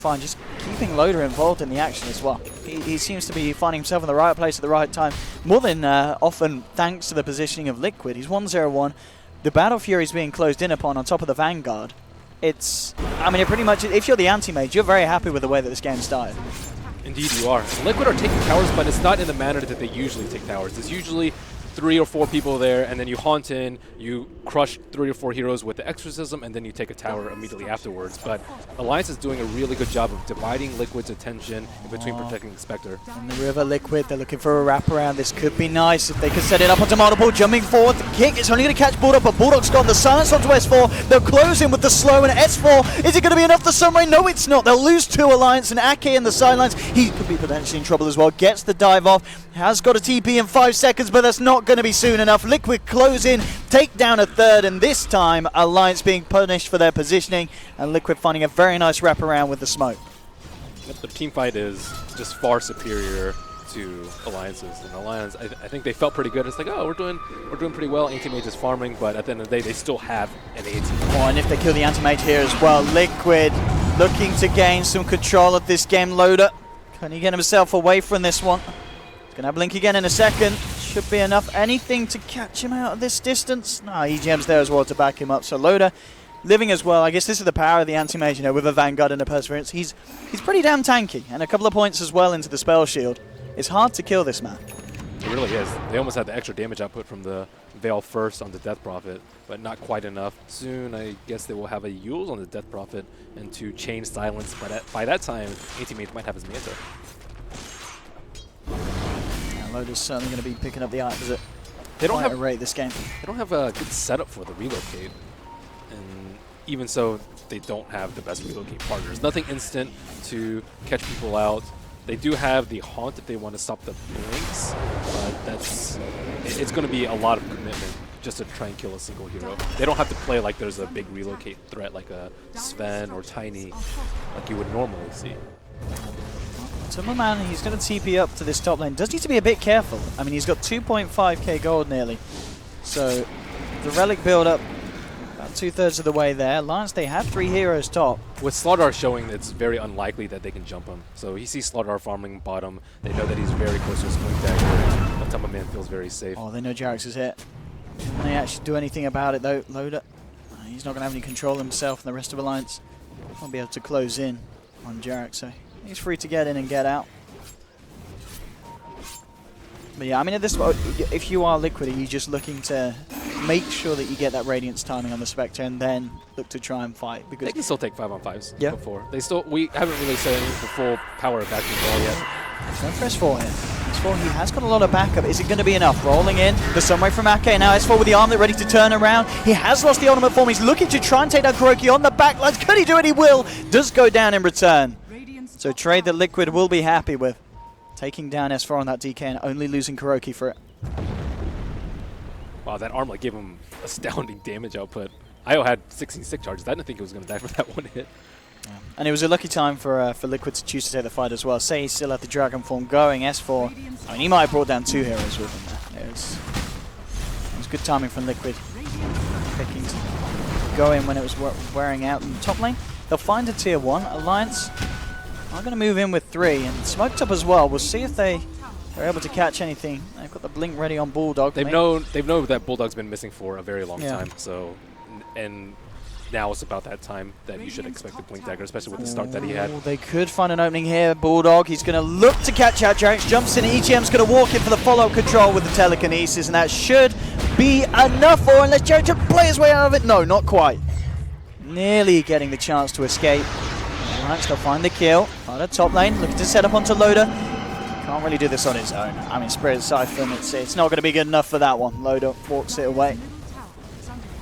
Fine, just keeping Loda involved in the action as well. He seems to be finding himself in the right place at the right time, more than often thanks to the positioning of Liquid. He's 1-0-1. The Battle Fury's being closed in upon on top of the Vanguard. I mean, it pretty much, if you're the anti-mage, you're very happy with the way that this game started. Indeed you are. Liquid are taking towers, but it's not in the manner that they usually take towers. It's usually 3 or 4 people there, and then you haunt in, you crush 3 or 4 heroes with the exorcism, and then you take a tower immediately afterwards. But Alliance is doing a really good job of dividing Liquid's attention in between protecting the Spectre. In the river, Liquid, they're looking for a wraparound. This could be nice if they could set it up onto multiple. Jumping forward, the kick is only going to catch Bulldog, but Bulldog's got the silence onto S4. They'll close in with the slow, and S4, is it going to be enough for Sunray? No, it's not. They'll lose 2 Alliance, and Ake in the sidelines. He could be potentially in trouble as well. Gets the dive off, has got a TP in 5 seconds, but that's not going to be soon enough. Liquid close in, take down a third, and this time Alliance being punished for their positioning, and Liquid finding a very nice wraparound with the smoke. The team fight is just far superior to Alliance's. And Alliance, I think they felt pretty good. It's like, oh, we're doing pretty well. Anti-Mage is farming, but at the end of the day, they still have an AT. Oh, and if they kill the anti-mage here as well, Liquid looking to gain some control of this game. Loader, can he get himself away from this one? He's going to blink again in a second. Should be enough. Anything to catch him out of this distance? No, EGM's there as well to back him up. So Loader living as well. I guess this is the power of the anti-mage, you know, with a Vanguard and a Perseverance. He's pretty damn tanky, and a couple of points as well into the spell shield. It's hard to kill this man. It really is. They almost had the extra damage output from the Veil first on the Death Prophet, but not quite enough. Soon, I guess they will have a Eul's on the Death Prophet and to chain silence, but by that time, anti-mage might have his Manta. Loader's certainly going to be picking up the opposite. They don't have rate this game. They don't have a good setup for the relocate, and even so, they don't have the best relocate partners. Nothing instant to catch people out. They do have the haunt if they want to stop the blinks, but it's going to be a lot of commitment just to try and kill a single hero. They don't have to play like there's a big relocate threat like a Sven or Tiny like you would normally see. Timberman, he's going to TP up to this top lane. Does need to be a bit careful. I mean, he's got 2.5k gold nearly. So the relic build up about 2/3 of the way there. Alliance, they have 3 heroes top. With Slardar showing, it's very unlikely that they can jump him. So he sees Slardar farming bottom. They know that he's very close to his point dagger. But Timberman feels very safe. Oh, they know Jarex is hit. Can they actually do anything about it though? Loader, he's not going to have any control himself, and the rest of Alliance won't be able to close in on Jarex. So he's free to get in and get out. But yeah, I mean, at this point, if you are Liquid, are you just looking to make sure that you get that Radiance timing on the Spectre and then look to try and fight? Because they can still take 5-on-5s yeah. before. We haven't really seen the full power of backing ball yet. Going for S4 here. S4, he has got a lot of backup. Is it going to be enough? Rolling in the Sunray from Ake. Now S4 with the armlet ready to turn around. He has lost the ultimate form. He's looking to try and take down Kuroki on the backlines. Could he do it? He will. Does go down in return. So trade that Liquid will be happy with. Taking down S4 on that DK and only losing Kuroki for it. Wow, that armlet gave him astounding damage output. Io had 16 stick charges. I didn't think he was going to die for that one hit. Yeah. And it was a lucky time for Liquid to choose to take the fight as well. Say he still had the Dragon form going. S4, I mean, he might have brought down 2 heroes with him there. It was good timing from Liquid. Picking to go in when it was wearing out in the top lane. They'll find a tier 1. Alliance are going to move in with 3 and smoked up as well. We'll see if they're able to catch anything. They've got the blink ready on Bulldog. They've known that Bulldog's been missing for a very long time. So, and now it's about that time that you should expect the blink dagger, especially with the start that he had. They could find an opening here. Bulldog, he's going to look to catch out Jarex. Jumps in. EGM's going to walk in for the follow-up control with the telekinesis, and that should be enough. Or unless Jarex can play his way out of it. No, not quite. Nearly getting the chance to escape. Alliance, they'll find the kill. On the top lane, looking to set up onto Loader. Can't really do this on his own. I mean, Spirit Siphon, it's not going to be good enough for that one. Loader walks it away.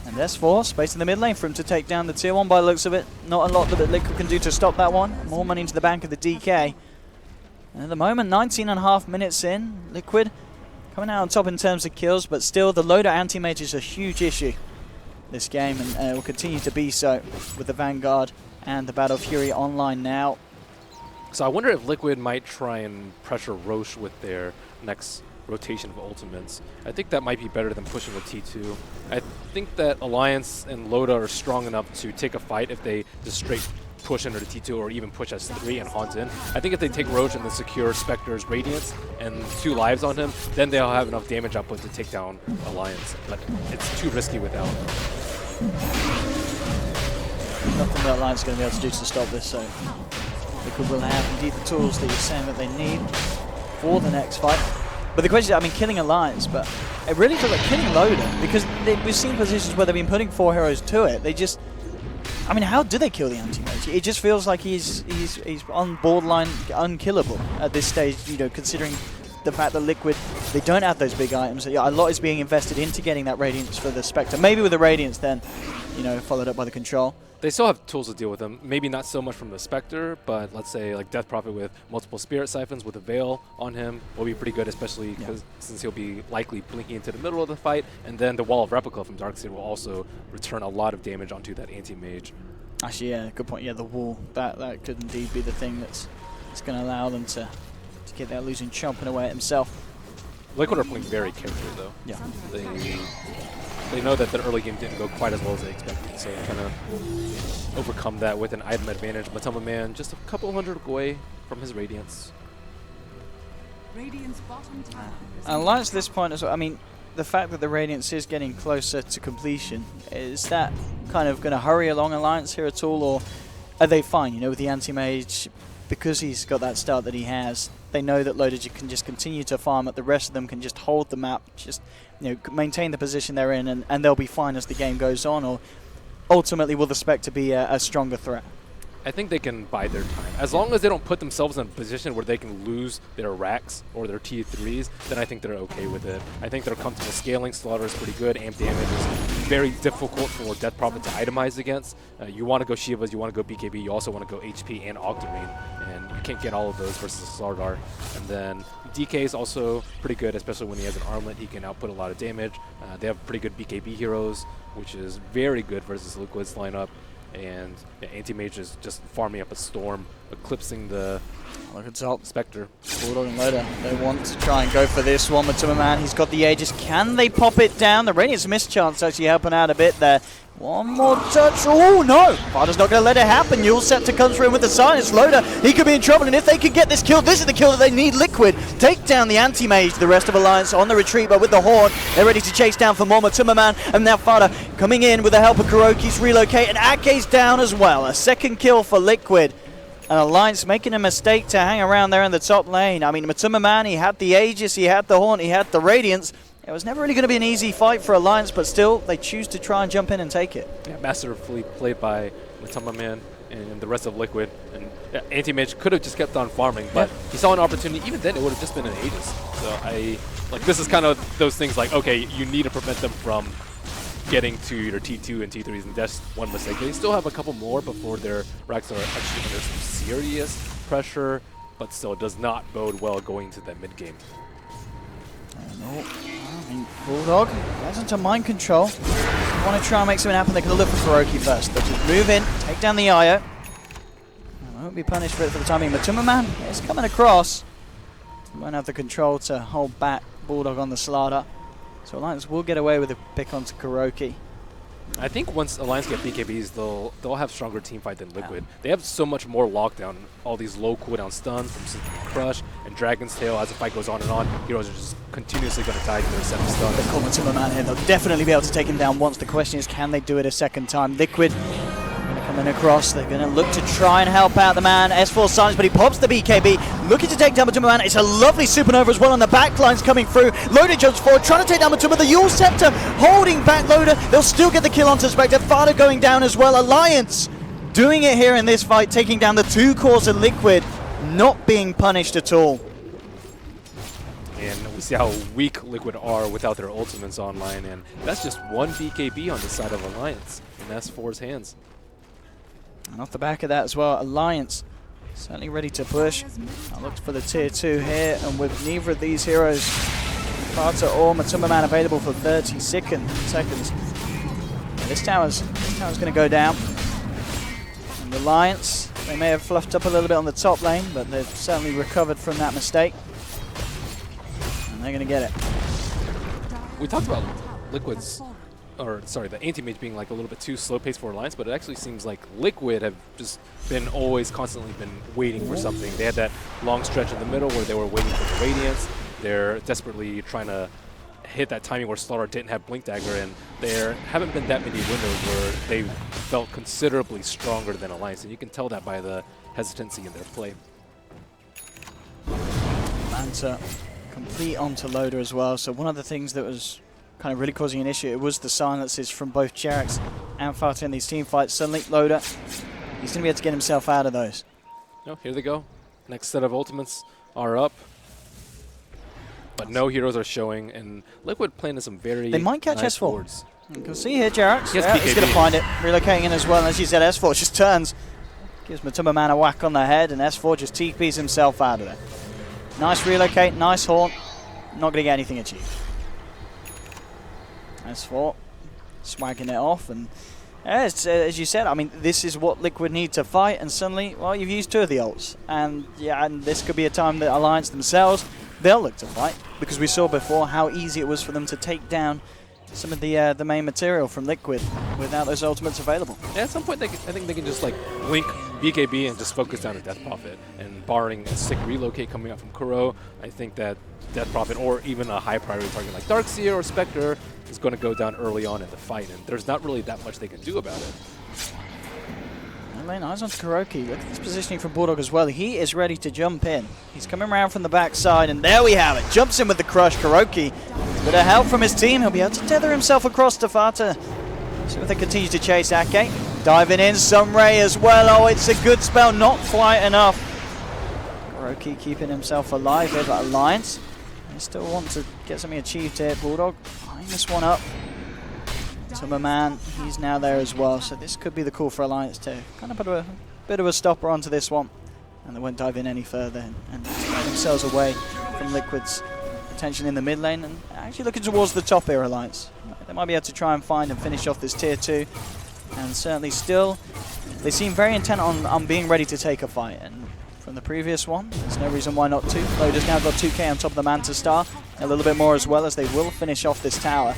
And S4, space in the mid lane for him to take down the tier 1 by the looks of it. Not a lot that Liquid can do to stop that one. More money into the bank of the DK. And at the moment, 19.5 minutes in. Liquid coming out on top in terms of kills, but still the Loader anti-mage is a huge issue this game, and will continue to be so with the Vanguard and the Battle Fury online now. So I wonder if Liquid might try and pressure Roche with their next rotation of ultimates. I think that might be better than pushing with T2. I think that Alliance and Loda are strong enough to take a fight if they just straight push into the T2 or even push S3 and haunt in. I think if they take Roche and then secure Spectre's Radiance and 2 lives on him, then they'll have enough damage output to take down Alliance. But it's too risky without. Nothing that Alliance is going to be able to do to stop this, so Liquid will have indeed the tools that you're saying that they need for the next fight. But the question is, I mean, killing Alliance, but it really feels like killing Loader, because we've seen positions where they've been putting 4 heroes to it. They just, I mean, how do they kill the anti-mage? It just feels like he's on borderline unkillable at this stage, you know, considering the fact that Liquid, they don't have those big items. A lot is being invested into getting that Radiance for the Spectre. Maybe with the Radiance then, you know, followed up by the Control. They still have tools to deal with them. Maybe not so much from the Spectre, but let's say like Death Prophet with multiple Spirit Siphons with a Veil on him will be pretty good, especially because since he'll be likely blinking into the middle of the fight. And then the Wall of Replica from Darkseid will also return a lot of damage onto that anti-mage. Actually, yeah, good point. Yeah, the wall. That could indeed be the thing that's going to allow them to get that losing chomping away at himself. Liquid are playing very carefully, though. Yeah. They know that the early game didn't go quite as well as they expected, so kind of overcome that with an item advantage. Matoma Man just a couple hundred away from his Radiance. Alliance at this point as well, I mean, the fact that the Radiance is getting closer to completion, is that kind of going to hurry along Alliance here at all, or are they fine, you know, with the anti-mage, because he's got that start that he has? They know that Loader can just continue to farm it, the rest of them can just hold the map, just, you know, maintain the position they're in, and they'll be fine as the game goes on, or ultimately will the Spectre be a stronger threat? I think they can bide their time. As long as they don't put themselves in a position where they can lose their racks or their T3s, then I think they're okay with it. I think they're comfortable scaling. Slaughter is pretty good. Amp damage is very difficult for Death Prophet to itemize against. You want to go Shivas, you want to go BKB, you also want to go HP and Octarine, and you can't get all of those versus Slardar. And then DK is also pretty good, especially when he has an armlet. He can output a lot of damage. They have pretty good BKB heroes, which is very good versus Liquid's lineup. And anti-mage is just farming up a storm, eclipsing the Spectre. Bulldog and Loader, they want to try and go for this one. Matuma Man, he's got the Aegis. Can they pop it down? The Radiance mischance actually helping out a bit there. One more touch. Oh no! Father's not going to let it happen. Yule Scepter comes through with the silence. Loader, he could be in trouble, and if they can get this kill, this is the kill that they need. Liquid take down the anti-mage. The rest of Alliance on the retreat, but with the Horn, they're ready to chase down for more. Matuma Man, and now Father coming in with the help of Kuroki's relocate, and Ake's down as well. A second kill for Liquid. And Alliance making a mistake to hang around there in the top lane. I mean, Matuma Man, he had the Aegis, he had the Horn, he had the Radiance. It was never really going to be an easy fight for Alliance, but still, they choose to try and jump in and take it. Yeah, masterfully played by Matuma Man and the rest of Liquid. And yeah, Anti-Mage could have just kept on farming, but he saw an opportunity. Even then, it would have just been an Aegis. So this is kind of those things like, okay, you need to prevent them from getting to your T2 and T3s, and that's one mistake. They still have a couple more before their racks are actually under some serious pressure, but still, it does not bode well going into that mid game. I mean, Bulldog gets into mind control. They want to try and make something happen. They're going to look for Kuroki first. They'll just move in, take down the Io. They won't be punished for it for the time being. Matuma Man is coming across. He won't have the control to hold back Bulldog on the Slardar. So Alliance will get away with a pick onto Kuroki. I think once Alliance get BKBs, they'll have stronger team fight than Liquid. They have so much more lockdown. All these low cooldown stuns from Symphony Crush and Dragon's Tail. As the fight goes on and on, heroes are just continuously going to die to their 7 stuns. They call Matuma Man here. They'll definitely be able to take him down once. The question is, can they do it a second time? Liquid coming across. They're going to look to try and help out the man. S4 silence, but he pops the BKB. Looking to take down Matuma Man. It's a lovely supernova as well on the back lines coming through. Loader jumps forward, trying to take down Matuma. The Yule Scepter holding back Loader. They'll still get the kill onto Spectre. Fada going down as well. Alliance doing it here in this fight, taking down the 2 cores of Liquid, not being punished at all. And we see how weak Liquid are without their ultimates online, and that's just one BKB on the side of Alliance in S4's hands. And off the back of that as well, Alliance certainly ready to push. I looked for the tier 2 here, and with neither of these heroes, Fata or Matuma Man, available for 30 seconds. This tower's going to go down. And Alliance, they may have fluffed up a little bit on the top lane, but they've certainly recovered from that mistake. And they're going to get it. We talked about Liquid's the Anti-Mage being like a little bit too slow-paced for Alliance, but it actually seems like Liquid have just been constantly been waiting for something. They had that long stretch in the middle where they were waiting for the Radiance. They're desperately trying to hit that timing where Slaughter didn't have Blink Dagger, and there haven't been that many windows where they felt considerably stronger than Alliance, and you can tell that by the hesitancy in their play. Manta complete onto Loader as well, so one of the things that was kind of really causing an issue, it was the silences from both Jerax and Fata in these team fights. Suddenly Loader, he's going to be able to get himself out of those. No, here they go. Next set of ultimates are up. But no heroes are showing, and Liquid playing some very They might catch nice S4. boards. You can see here Jerax, Yes, he's going to find it, relocating in as well. And as you said, S4 just turns, gives Matuma Man a whack on the head, and S4 just TPs himself out of there. Nice relocate, nice haunt, not going to get anything achieved. S4 swagging it off, and as you said, I mean, this is what Liquid need to fight, and suddenly, well, you've used 2 of the ults, and yeah, and this could be a time that Alliance themselves, they'll look to fight, because we saw before how easy it was for them to take down some of the main material from Liquid without those ultimates available. Yeah, at some point, I think they can just like blink BKB and just focus down at Death Prophet. And barring a sick relocate coming out from Kuro, I think that Death Prophet or even a high priority target like Darkseer or Spectre is going to go down early on in the fight, and there's not really that much they can do about it. Laying eyes onto Kuroki. Look at this positioning from Bulldog as well. He is ready to jump in. He's coming around from the backside, and there we have it. Jumps in with the crush. Kuroki, with a bit of help from his team, he'll be able to tether himself across to Fata. See if they continue to chase Ake. Diving in, Sunray as well. Oh, it's a good spell, not quite enough. Kuroki keeping himself alive here, but Alliance, they still want to get something achieved here. Bulldog eyeing this one up. Man, he's now there as well, so this could be the call for Alliance to kind of put a bit of a stopper onto this one, and they won't dive in any further and get themselves away from Liquid's attention in the mid lane, and actually looking towards the top here, Alliance. They might be able to try and find and finish off this tier 2, and certainly still, they seem very intent on being ready to take a fight, and from the previous one, there's no reason why not to. Loader's now got 2k on top of the Manta Star, a little bit more as well, as they will finish off this tower.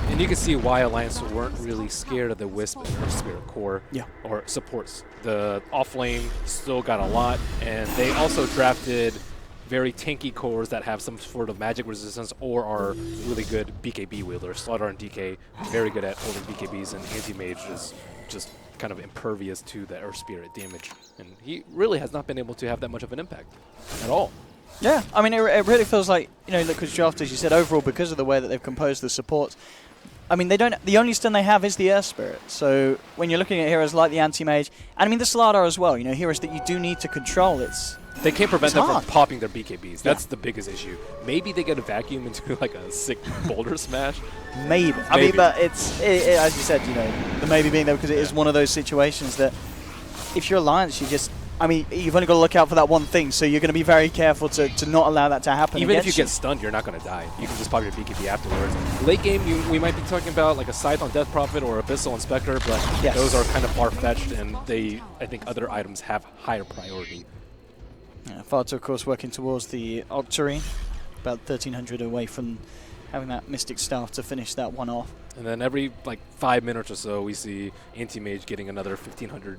And you can see why Alliance weren't really scared of the Wisp and her Spirit Core or supports. The off-lane still got a lot, and they also drafted very tanky cores that have some sort of magic resistance or are really good BKB wielders. Slaughter and DK, very good at holding BKBs, and Anti-Mage is just kind of impervious to the Earth Spirit damage. And he really has not been able to have that much of an impact at all. Yeah, I mean, it really feels like, you know, Liquid's draft, as you said, overall, because of the way that they've composed the supports, I mean, the only stun they have is the Earth Spirit. So when you're looking at heroes like the Anti-Mage, and I mean the Slardar as well, you know, heroes that you do need to control, they can't prevent them from popping their BKBs. That's the biggest issue. Maybe they get a vacuum into like a sick boulder smash. Maybe. I mean, but it's as you said, you know, the maybe being there because it is one of those situations that if you're Alliance, you just, I mean, you've only got to look out for that one thing, so you're going to be very careful to not allow that to happen. Even if you get stunned, you're not going to die. You can just pop your BKB afterwards. Late game, we might be talking about like a Scythe on Death Prophet or Abyssal on Spectre, but those are kind of far-fetched, and I think other items have higher priority. Yeah, Fata, of course, working towards the Octarine, about 1,300 away from having that Mystic Staff to finish that one off. And then every like 5 minutes or so, we see Anti-Mage getting another 1,500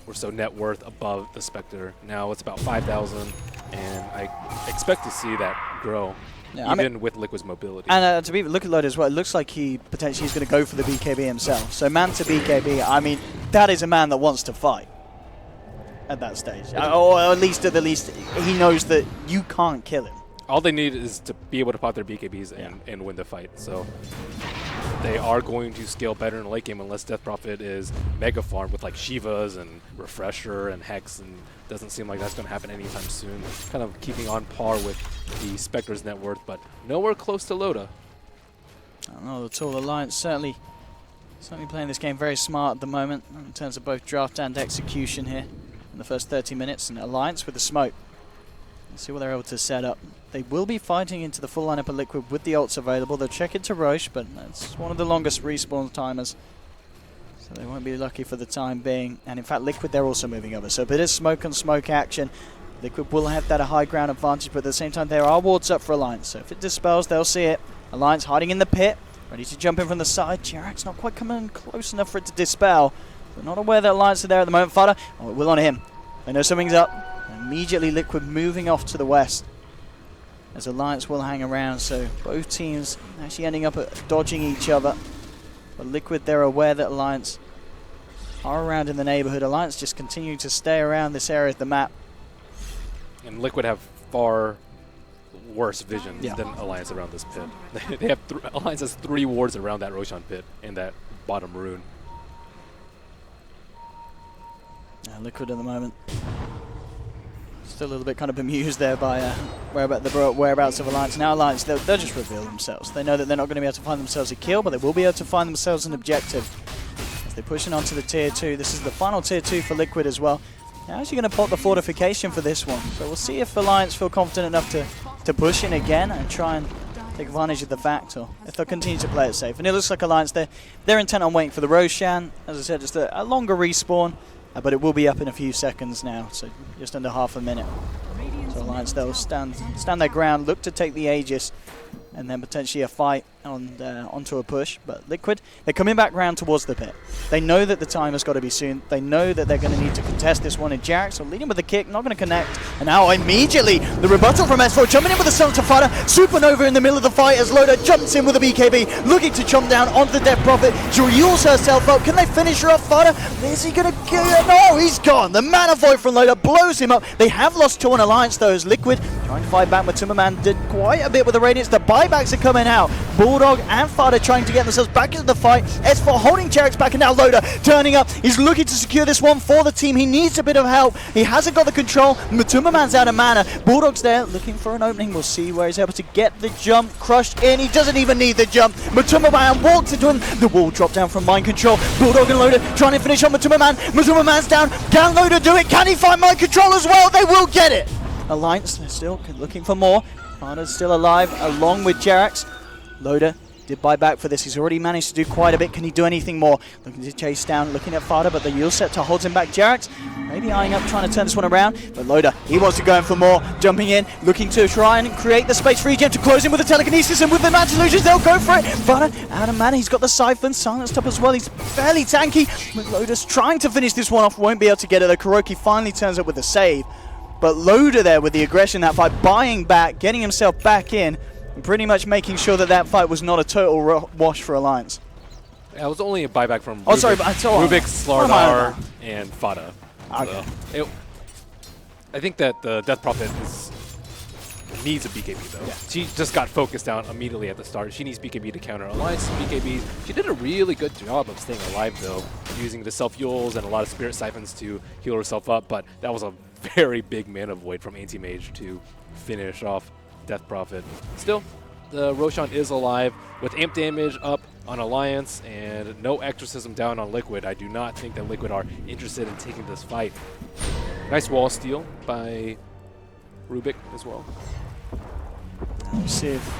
or so net worth above the Spectre. Now it's about 5,000, and I expect to see that grow, even with Liquid's mobility. And to look at Loader as well, it looks like he potentially is going to go for the BKB himself. So man to BKB, I mean, that is a man that wants to fight at that stage. Or at least he knows that you can't kill him. All they need is to be able to pop their BKBs and win the fight. So they are going to scale better in the late game unless Death Prophet is mega farm with like Shivas and Refresher and Hex, and doesn't seem like that's going to happen anytime soon. Kind of keeping on par with the Spectre's net worth, but nowhere close to Loda. I don't know at all. Alliance certainly playing this game very smart at the moment in terms of both draft and execution here in the first 30 minutes, and Alliance with the smoke. Let's see what they're able to set up. They will be fighting into the full lineup of Liquid with the ults available. They'll check into Roche, but that's one of the longest respawn timers, so they won't be lucky for the time being. And in fact, Liquid, they're also moving over, so a bit of smoke on smoke action. Liquid will have that a high ground advantage, but at the same time, there are wards up for Alliance, so if it dispels, they'll see it. Alliance hiding in the pit, Ready to jump in from the side. Jarak's not quite coming close enough for it to dispel. But not aware that Alliance are there at the moment. Fada, oh, it will on him. They know something's up. Immediately Liquid moving off to the west. As Alliance will hang around, so both teams actually ending up dodging each other. But Liquid, they're aware that Alliance are around in the neighborhood. Alliance just continuing to stay around this area of the map. And Liquid have far worse vision than Alliance around this pit. They have Alliance has 3 wards around that Roshan pit and that bottom rune. Liquid at the moment. Still a little bit kind of bemused there by the whereabouts of Alliance. Now Alliance, they'll just reveal themselves. They know that they're not going to be able to find themselves a kill, but they will be able to find themselves an objective. As they're pushing onto the tier 2. This is the final tier 2 for Liquid as well. Now actually going to pop the fortification for this one. So we'll see if Alliance feel confident enough to push in again and try and take advantage of the fact, or if they'll continue to play it safe. And it looks like Alliance, they're intent on waiting for the Roshan. As I said, just a longer respawn. But it will be up in a few seconds now, so just under half a minute. So Alliance, they'll stand their ground, look to take the Aegis, and then potentially a fight onto a push. But Liquid, they're coming back round towards the pit. They know that the time has got to be soon. They know that they're going to need to contest this one. And Jarak, so leading with the kick, not going to connect. And now immediately, the rebuttal from S4, jumping in with the Sun to Fada. Supernova in the middle of the fight as Loda jumps in with a BKB, looking to jump down onto the Death Prophet. She reels herself up. Can they finish her off, Fada? Is he going to kill her? No, he's gone. The Mana Void from Loda blows him up. They have lost 2 on Alliance, though, as Liquid trying to fight back. Matumbaman did quite a bit with the Radiance. The buybacks are coming out. Bulldog and Fada trying to get themselves back into the fight. S4 holding Jarek's back, and now Loda turning up. He's looking to secure this one for the team. He needs a bit of help. He hasn't got the control. Matumbaman's out of mana. Bulldog's there looking for an opening. We'll see where he's able to get the jump. Crushed in. He doesn't even need the jump. Matumbaman walks into him. The wall dropped down from mind control. Bulldog and Loda trying to finish on Matumbaman. Matumbaman's down. Can Loda do it? Can he find mind control as well? They will get it. Alliance, they're still looking for more. Fada's still alive along with Jarak's. Loda did buy back for this. He's already managed to do quite a bit. Can he do anything more? Looking to chase down, looking at Fada, but the Yule Scepter holds him back. Jarak's maybe eyeing up, trying to turn this one around. But Loda, he wants to go in for more. Jumping in, looking to try and create the space for EGM to close in with the telekinesis, and with the magic illusions, they'll go for it. Fada out of mana. He's got the Siphon, silenced up as well. He's fairly tanky. But Loda's trying to finish this one off. Won't be able to get it. The Kuroki finally turns up with the save. But Loda there with the aggression in that fight, buying back, getting himself back in, and pretty much making sure that that fight was not a total wash for Alliance. Yeah, it was only a buyback from Rubik, Slardar, and Fada. Okay. So I think that the Death Prophet needs a BKB though. Yeah. She just got focused down immediately at the start. She needs BKB to counter Alliance BKBs. She did a really good job of staying alive though, using the self-fuels and a lot of Spirit Siphons to heal herself up, but that was a very big mana void from Anti-Mage to finish off Death Prophet. Still, the Roshan is alive with amp damage up on Alliance and no Exorcism down on Liquid. I do not think that Liquid are interested in taking this fight. Nice wall steal by Rubik as well. Let's see if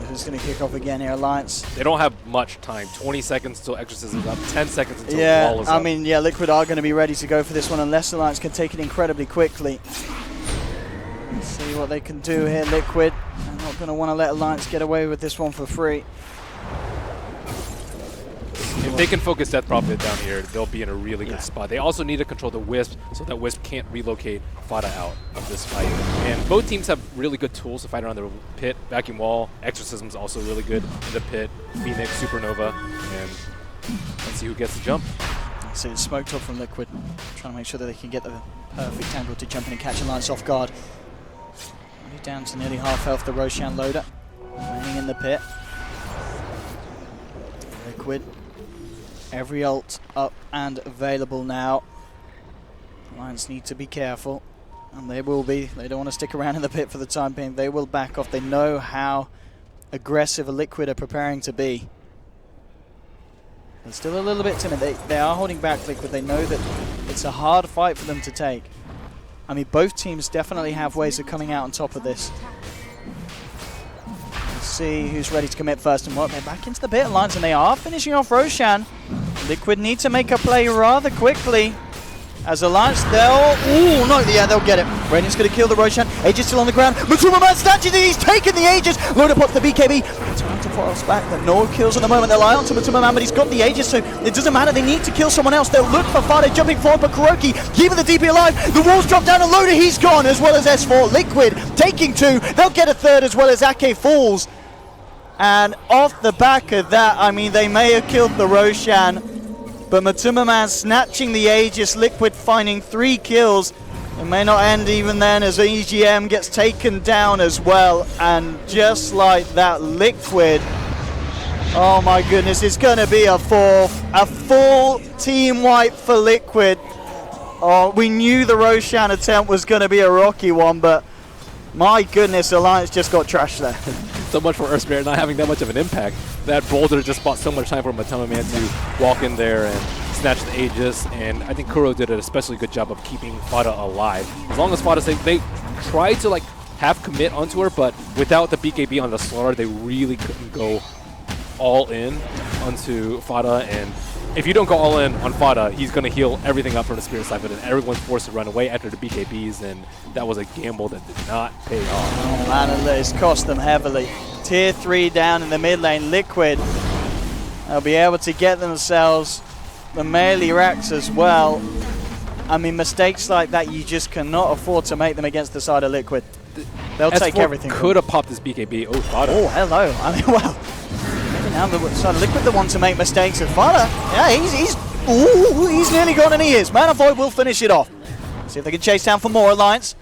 who's going to kick off again here, Alliance. They don't have much time. 20 seconds until Exorcism's up, 10 seconds until the wall is up. I mean, yeah, Liquid are going to be ready to go for this one unless Alliance can take it incredibly quickly. Let's see what they can do here, Liquid. They're not going to want to let Alliance get away with this one for free. If they can focus Death Prophet down here, they'll be in a really good spot. They also need to control the Wisp so that Wisp can't relocate Fada out of this fight. And both teams have really good tools to fight around the pit. Vacuum Wall, Exorcism's also really good in the pit. Phoenix, Supernova, and let's see who gets the jump. So it's smoked up from Liquid, trying to make sure that they can get the perfect angle to jump in and catch Alliance off guard. Only down to nearly half health, the Roshan Loader, remaining in the pit. Liquid. Every ult up and available now. Alliance need to be careful, and they will be. They don't want to stick around in the pit for the time being. They will back off. They know how aggressive a Liquid are preparing to be. They're still a little bit timid. They are holding back Liquid. They know that it's a hard fight for them to take. I mean, both teams definitely have ways of coming out on top of this. See who's ready to commit first and what. They're back into the pit, Alliance, and they are finishing off Roshan. Liquid need to make a play rather quickly. As Alliance, they'll... Ooh, no, yeah, they'll get it. Radiant's going to kill the Roshan. Aegis still on the ground. Matuma Man snatches it. He's taken the Aegis. Loader pops the BKB. Time to force back. The no kills at the moment. They'll lie onto Matuma Man, but he's got the Aegis, so it doesn't matter. They need to kill someone else. They'll look for Fada jumping forward, but Kuroki keeping the DP alive. The walls drop down, and Loader, he's gone, as well as S4. Liquid taking 2. They'll get a 3rd, as well as Ake falls. And off the back of that, I mean, they may have killed the Roshan, but Matuma Man snatching the Aegis, Liquid finding 3 kills. It may not end even then, as EGM gets taken down as well. And just like that, Liquid, oh my goodness, it's going to be a 4th. A full team wipe for Liquid. Oh, we knew the Roshan attempt was going to be a rocky one, but my goodness, Alliance just got trashed there. So much for Earth Spirit not having that much of an impact. That boulder just bought so much time for Matuma Man to walk in there and snatch the Aegis, and I think Kuro did an especially good job of keeping Fada alive. As long as Fada stayed, they tried to like half commit onto her, but without the BKB on the Slaughter, they really couldn't go all in onto Fada, and if you don't go all in on Fada, he's going to heal everything up from the Spirit side, but then everyone's forced to run away after the BKBs, and that was a gamble that did not pay off. Oh man, it's cost them heavily. Tier 3 down in the mid lane. Liquid, they'll be able to get themselves the melee racks as well. I mean, mistakes like that, you just cannot afford to make them against the side of Liquid. They'll take everything. Could have popped his BKB. Oh, Fada. Oh, hello. I mean, well, maybe now the side of Liquid the one to make mistakes. And Fada, yeah, he's nearly gone, and he is. Manifold will finish it off. See if they can chase down for more Alliance.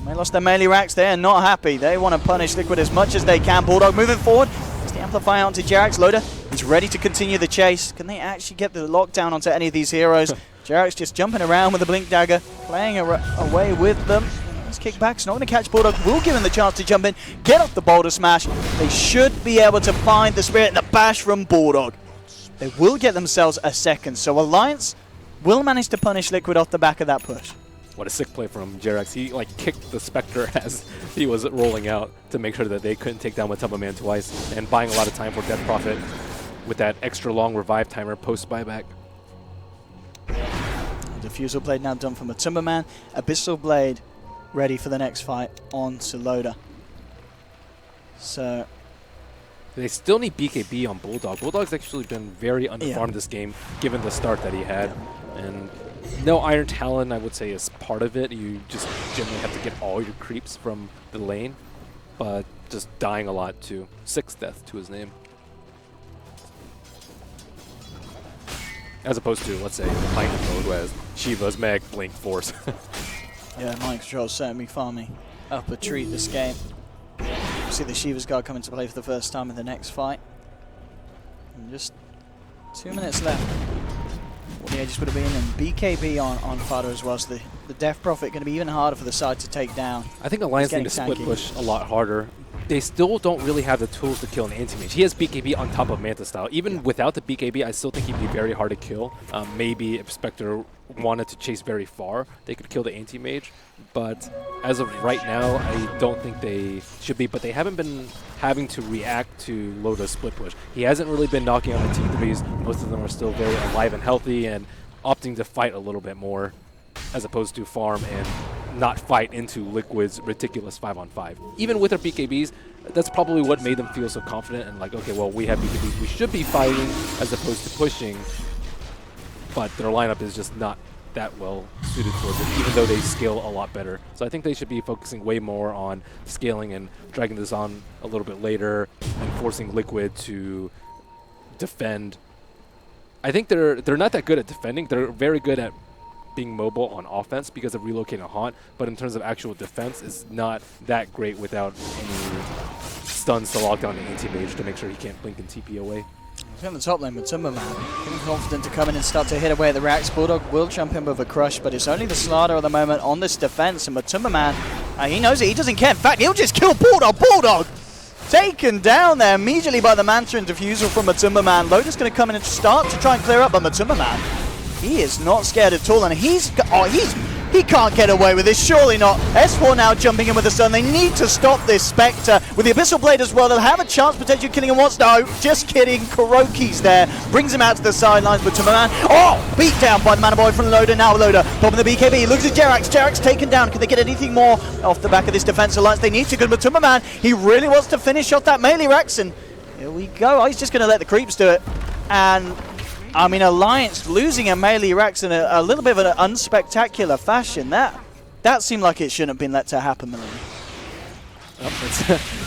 They lost their melee racks there, not happy. They want to punish Liquid as much as they can. Bulldog moving forward. It's the Amplify onto Jerax. Loader is ready to continue the chase. Can they actually get the lockdown onto any of these heroes? Jerax just jumping around with a Blink Dagger, playing away with them. Let's kick back. It's not going to catch Bulldog. Will give him the chance to jump in, get off the Boulder Smash. They should be able to find the Spirit and the bash from Bulldog. They will get themselves a 2nd. So Alliance will manage to punish Liquid off the back of that push. What a sick play from Jerax. He like kicked the Spectre as he was rolling out to make sure that they couldn't take down Matuma Man twice, and buying a lot of time for Death Prophet with that extra long revive timer post buyback. Diffusal Blade now done for Matuma Man. Abyssal Blade ready for the next fight on to Loader. So they still need BKB on Bulldog. Bulldog's actually been very underfarmed this game, given the start that he had. And no Iron Talon, I would say, is part of it. You just generally have to get all your creeps from the lane, but just dying a lot too. 6 death to his name. As opposed to, let's say, Lightning mode, whereas Shiva's Meg, Blink, Force. yeah, mind control certainly farming up a treat this game. See the Shiva's Guard come into play for the first time in the next fight. And just 2 minutes left. The Aegis would have been, and BKB on Fada as well, so the Death Prophet going to be even harder for the side to take down. I think Alliance need to split push a lot harder. They still don't really have the tools to kill an anti-mage. He has BKB on top of Manta Style. Even without the BKB, I still think he'd be very hard to kill. Maybe if Spectre wanted to chase very far, they could kill the anti-mage. But as of right now, I don't think they should be. But they haven't been having to react to Loda's split push. He hasn't really been knocking on the T3s. Most of them are still very alive and healthy and opting to fight a little bit more, as opposed to farm and not fight into Liquid's ridiculous 5-on-5. Even with their BKBs, that's probably what made them feel so confident and like, okay, well, we have BKBs, we should be fighting as opposed to pushing, but their lineup is just not that well suited towards it, even though they scale a lot better. So I think they should be focusing way more on scaling and dragging this on a little bit later and forcing Liquid to defend. I think they're not that good at defending. They're very good at being mobile on offense because of relocating a haunt, but in terms of actual defense, it's not that great without any stuns to lock down the anti-mage to make sure he can't blink and TP away. He's on the top lane with Timberman. Feeling confident to come in and start to hit away at the racks. Bulldog will jump in with a crush, but it's only the Slaughter at the moment on this defense, and Timberman, he knows it, he doesn't care. In fact, he'll just kill Bulldog. Bulldog taken down there immediately by the Manta and Diffusal from Timberman. Loda's going to come in and start to try and clear up on Timberman. He is not scared at all, and he's He can't get away with this, surely not. S4 now jumping in with the stun. They need to stop this Spectre. With the Abyssal Blade as well, they'll have a chance potentially of killing him once. No, just kidding. Kuroki's there. Brings him out to the sidelines, but Tumberman, oh, beat down by the Mana Boy from Loda. Now Loda popping the BKB. Looks at Jerax. Jerax taken down. Can they get anything more off the back of this defense alliance? They need to, but Tumberman, he really wants to finish off that melee Rex, and here we go. Oh, he's just going to let the creeps do it. And I mean, Alliance losing a melee Rex in a little bit of an unspectacular fashion. That seemed like it shouldn't have been let to happen, Maloney.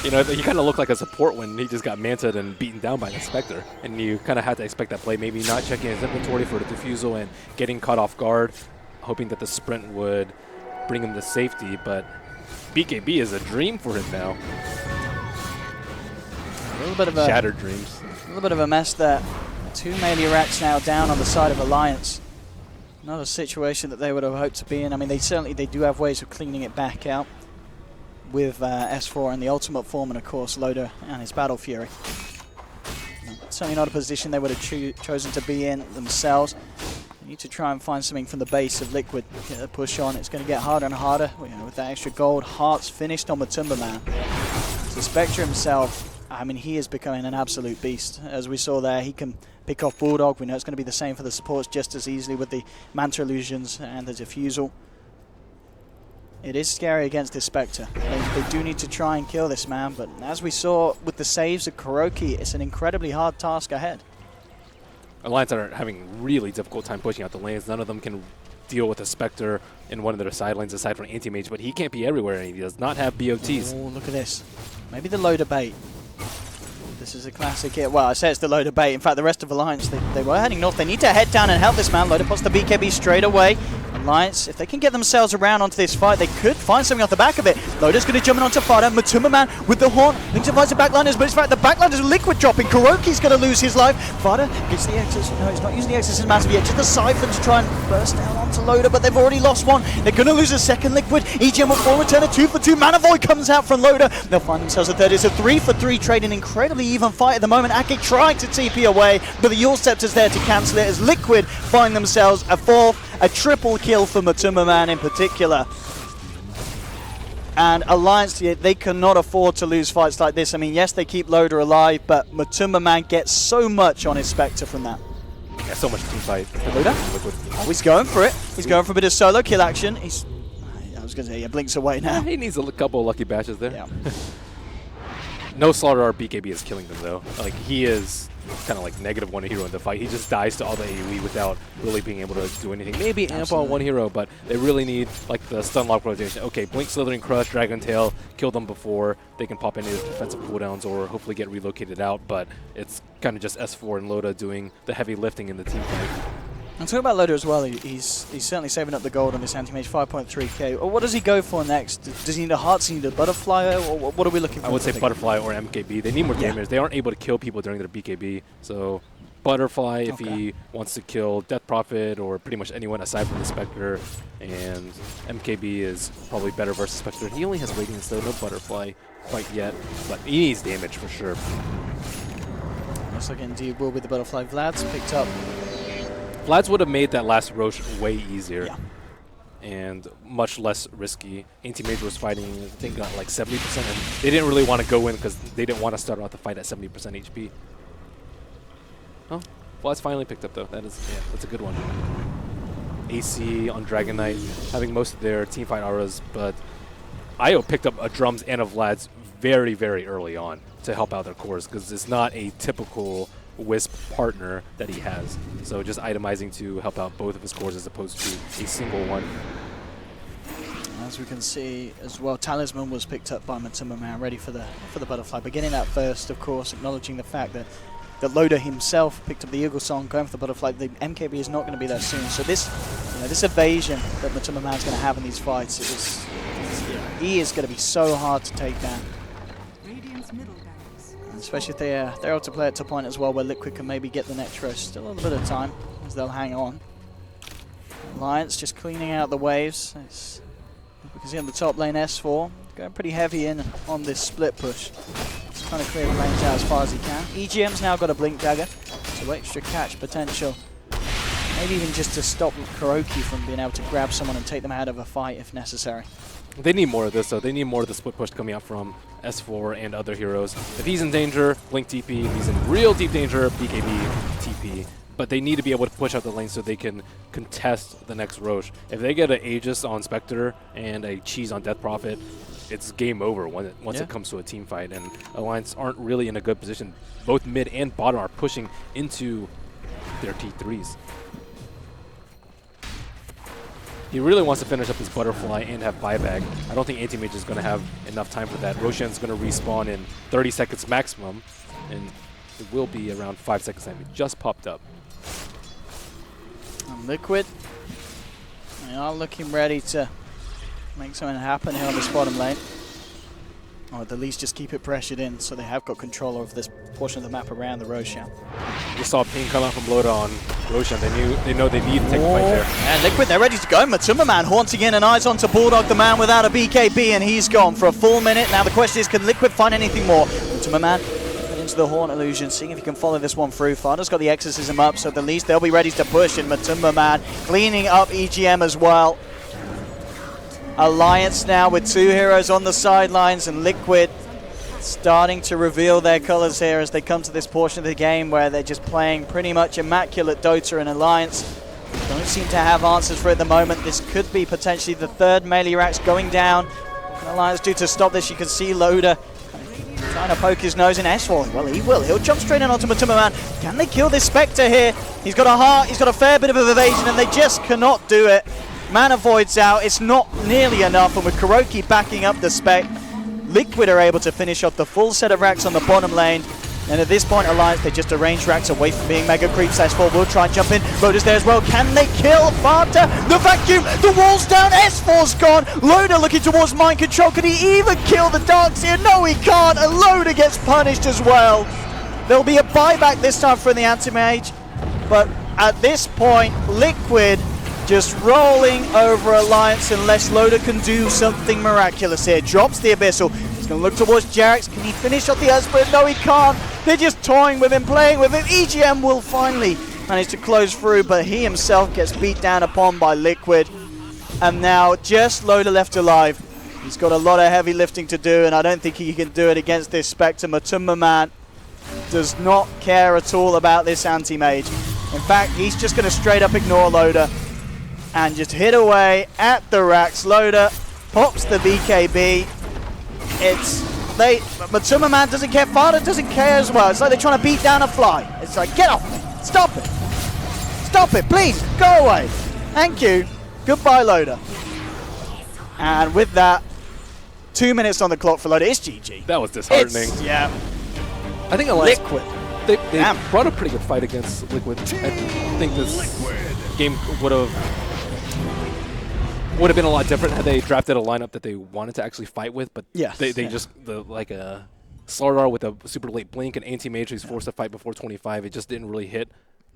You know, he kind of looked like a support when he just got manted and beaten down by the Spectre. And you kind of had to expect that play, maybe not checking his inventory for the defusal and getting caught off guard, hoping that the sprint would bring him to safety. But BKB is a dream for him now. A little bit of a shattered dreams. A little bit of a mess there. 2 melee racks now down on the side of Alliance. Not a situation that they would have hoped to be in. I mean, they do have ways of cleaning it back out with S4 and the ultimate form, and of course Loda and his Battle Fury. Certainly not a position they would have chosen to be in themselves. They need to try and find something from the base of Liquid. Get a push on. It's going to get harder and harder. With that extra gold, Hearts finished on the Tumberman. So Spectre himself, I mean, he is becoming an absolute beast. As we saw there, he can pick off Bulldog. We know it's going to be the same for the supports just as easily with the Manta Illusions and the Diffusal. It is scary against this Spectre. They do need to try and kill this man, but as we saw with the saves of Kuroki, it's an incredibly hard task ahead. Alliance are having really difficult time pushing out the lanes. None of them can deal with a Spectre in one of their side lanes aside from Anti-Mage, but he can't be everywhere and he does not have BOTs. Oh, look at this. Maybe the Loda bait. This is a classic hit. Well, I say it's the Loda bait. In fact, the rest of Alliance, they were heading north. They need to head down and help this man. Loda puts the BKB straight away. Alliance, if they can get themselves around onto this fight, they could find something off the back of it. Loda's going to jump in onto Fada. Matumberman with the horn. Looks to find the backliners, but in fact, the backliners are Liquid dropping. Kuroki's going to lose his life. Fada gets the Exorcist. No, he's not using the Exorcist massive yet. Just the Siphon to try and burst down onto Loda, but they've already lost one. They're going to lose a second Liquid. EGM will full return a 2 for 2. Mana Void comes out from Loda. They'll find themselves a third. It's a 3 for 3 trade, an incredibly even fight at the moment. Ake trying to TP away, but the Yule Scepter's there to cancel it as Liquid find themselves a fourth, a triple kill for Matumberman in particular. And Alliance, they cannot afford to lose fights like this. I mean, yes, they keep Loda alive, but Matumberman gets so much on his Spectre from that. Yeah, so much team fight. Loda? Oh, he's going for it. He's going for a bit of solo kill action. I was going to say, yeah, blinks away now. Yeah, he needs a couple of lucky bashes there. Yeah. No Slaughter or BKB is killing them, though. Like, he is kind of like negative one hero in the fight. He just dies to all the AoE without really being able to do anything. Maybe amp on one hero, but they really need like the stun lock rotation. Okay, Blink, Slithering, Crush, Dragon Tail, kill them before they can pop any of the defensive cooldowns or hopefully get relocated out, but it's kind of just S4 and Loda doing the heavy lifting in the team fight. And talking about Loda as well, he's certainly saving up the gold on this Anti-Mage, 5.3k. What does he go for next? Does he need a heart? Does he need a butterfly? Or what are we looking for? I would say butterfly or MKB. They need more damage. They aren't able to kill people during their BKB. So butterfly if he wants to kill Death Prophet or pretty much anyone aside from the Spectre. And MKB is probably better versus Spectre. He only has Radiance though, no butterfly quite yet. But he needs damage for sure. Looks like indeed will be the butterfly. Vlad's picked up. Vlad's would have made that last Roche way easier and much less risky. Anti-Mage was fighting, I think, got like 70%, and they didn't really want to go in because they didn't want to start out the fight at 70% HP. Oh, Vlad's finally picked up, though. That's a good one. AC on Dragon Knight, having most of their teamfight auras, but IO picked up a Drums and a Vlad's very, very early on to help out their cores because it's not a typical Wisp partner that he has. So just itemizing to help out both of his cores as opposed to a single one. As we can see as well, Talisman was picked up by Matumberman, ready for the butterfly. But getting that first, of course, acknowledging the fact that Loda himself picked up the Eagle Song, going for the butterfly. The MKB is not going to be there soon. So this evasion that Matumberman's going to have in these fights, he is going to be so hard to take down. Especially if they're able to play it to a point as well where Liquid can maybe get the Netro. Still a little bit of time as they'll hang on. Alliance just cleaning out the waves. We can see on the top lane S4 going pretty heavy in on this split push. Just trying to clear the lanes out as far as he can. EGM's now got a Blink Dagger, so extra catch potential Maybe even just to stop Kuroki from being able to grab someone and take them out of a fight if necessary. They need more of this, though. They need more of the split push coming out from S4 and other heroes. If he's in danger, Blink TP. If he's in real deep danger, BKB TP. But they need to be able to push out the lane so they can contest the next Roche. If they get an Aegis on Spectre and a Cheese on Death Prophet, it's game over once it comes to a team fight. And Alliance aren't really in a good position. Both mid and bottom are pushing into their T3s. He really wants to finish up his Butterfly and have buyback. I don't think Anti-Mage is going to have enough time for that. Roshan's going to respawn in 30 seconds maximum, and it will be around 5 seconds time. It just popped up. And Liquid, they are looking ready to make something happen here on this bottom lane. Or at the least just keep it pressured in, so they have got control over this portion of the map around the Roshan. You saw ping come out from Loda on Roshan. They know they need to take a fight there. And Liquid, they're ready to go. Matumba Man haunting in and eyes onto Bulldog, the man without a BKB, and he's gone for a full minute. Now the question is, can Liquid find anything more? Matumba Man into the Horn Illusion, seeing if he can follow this one through. Farda's got the Exorcism up, so at the least they'll be ready to push, and Matumba Man cleaning up EGM as well. Alliance now with two heroes on the sidelines, and Liquid starting to reveal their colors here as they come to this portion of the game where they're just playing pretty much immaculate Dota, and Alliance don't seem to have answers for it at the moment. This could be potentially the third melee racks going down. What can Alliance do to stop this? You can see Loda trying to poke his nose in S4. Well, he will. He'll jump straight in onto Matumba Man. Can they kill this Spectre here? He's got a heart, he's got a fair bit of evasion, and they just cannot do it. Mana Void's out. It's not nearly enough, and with Kuroki backing up the Spec, Liquid are able to finish off the full set of racks on the bottom lane. And at this point, Alliance, they just arrange racks away from being mega creeps. S4 will try and jump in. Loda's there as well. Can they kill Fata? The vacuum, the wall's down, S4's gone. Loda looking towards mind control. Can he even kill the Darkseer? No, he can't. And Loda gets punished as well. There'll be a buyback this time from the Anti-Mage. But at this point, Liquid just rolling over Alliance unless Loda can do something miraculous here. Drops the Abyssal. He's going to look towards Jarex. Can he finish off the Earthspirit? No, he can't. They're just toying with him, playing with him. EGM will finally manage to close through, but he himself gets beat down upon by Liquid. And now just Loda left alive. He's got a lot of heavy lifting to do, and I don't think he can do it against this Spectre. Matumba Man does not care at all about this Anti-Mage. In fact, he's just going to straight up ignore Loda and just hit away at the racks. Loda pops the BKB. Matumba Man doesn't care. Fada doesn't care as well. It's like they're trying to beat down a fly. It's like, get off me. Stop it. Stop it, please. Go away. Thank you. Goodbye, Loda. And with that, 2 minutes on the clock for Loda. It's GG. That was disheartening. Yeah. I think Alliance, Liquid. They brought a pretty good fight against Liquid. I think this game would have been a lot different had they drafted a lineup that they wanted to actually fight with, but they just, like a Slardar with a super late blink and Anti-Mage who's forced to fight before 25, it just didn't really hit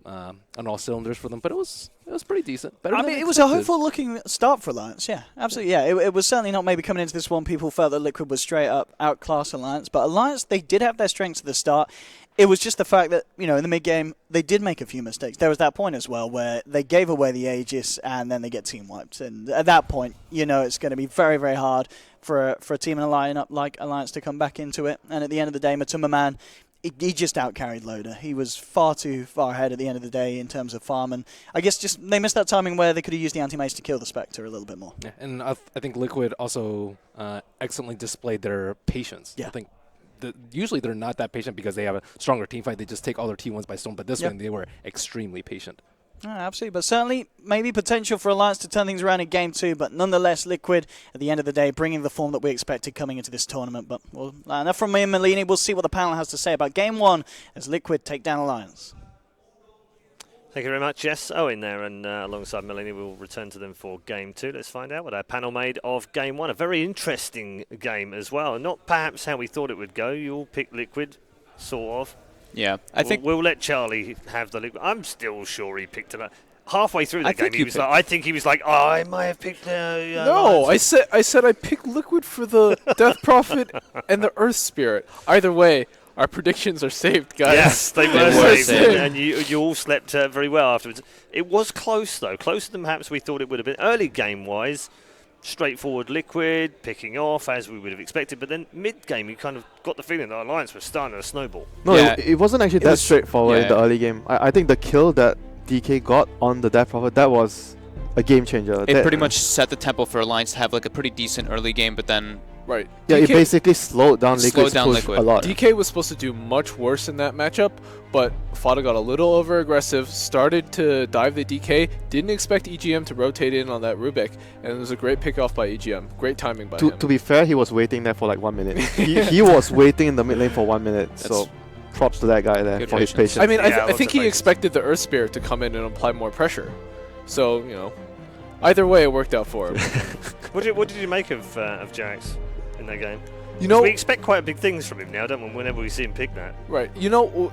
on all cylinders for them, but it was pretty decent. I mean, it was a hopeful-looking start for Alliance, yeah, absolutely, yeah. It was certainly not maybe coming into this one, people felt that Liquid was straight up outclass Alliance, but Alliance, they did have their strengths at the start. It was just the fact that, you know, in the mid-game, they did make a few mistakes. There was that point as well where they gave away the Aegis and then they get team-wiped. And at that point, you know, it's going to be very, very hard for a team in a lineup like Alliance to come back into it. And at the end of the day, Matumba Man, he just out-carried Loda. He was far too far ahead at the end of the day in terms of farm. And I guess just they missed that timing where they could have used the Anti-Mage to kill the Spectre a little bit more. Yeah, and I think Liquid also excellently displayed their patience. Yeah. I think usually they're not that patient because they have a stronger team fight. They just take all their T1s by storm. But this one, they were extremely patient. Absolutely, but certainly maybe potential for Alliance to turn things around in Game 2, but nonetheless, Liquid, at the end of the day, bringing the form that we expected coming into this tournament. But enough from me and Malini. We'll see what the panel has to say about Game 1 as Liquid take down Alliance. Thank you very much, Jess. Owen there, and alongside Melanie, we'll return to them for Game 2. Let's find out what our panel made of Game 1. A very interesting game as well. Not perhaps how we thought it would go. You all picked Liquid, sort of. Yeah, I think we'll let Charlie have the Liquid. I'm still sure he picked it. Halfway through the game, I think he was like, oh, I might have picked. No, I said I picked Liquid for the Death Prophet and the Earth Spirit. Either way, Our predictions are saved, guys. Yes, they They were were saved, saved. and you all slept very well afterwards. It was close, though, closer than perhaps we thought it would have been. Early game-wise, straightforward Liquid, picking off as we would have expected, but then mid-game you kind of got the feeling that Alliance was starting to snowball. No, Yeah. it wasn't actually It that was- straightforward in yeah. the early game. I think the kill that DK got on the Death Prophet, that was a game changer. It That- pretty much set the tempo for Alliance to have like a pretty decent early game, but then Right. Yeah, it DK basically slowed down Slowed Liquid's down push Liquid. a lot. DK was supposed to do much worse in that matchup, but Fada got a little over-aggressive, started to dive the DK, didn't expect EGM to rotate in on that Rubik, and it was a great pick-off by EGM. Great timing by him. To be fair, he was waiting there for like 1 minute. he was waiting in the mid lane for 1 minute. So props to that guy there Good for his patience. patience. I mean, Yeah, I lots think of he patience. expected the Earth Spirit to come in and apply more pressure. So, you know, either way, it worked out for him. What did you make of Jax in that game? You know, We expect quite big things from him now, don't we, whenever we see him pick that? right. You know,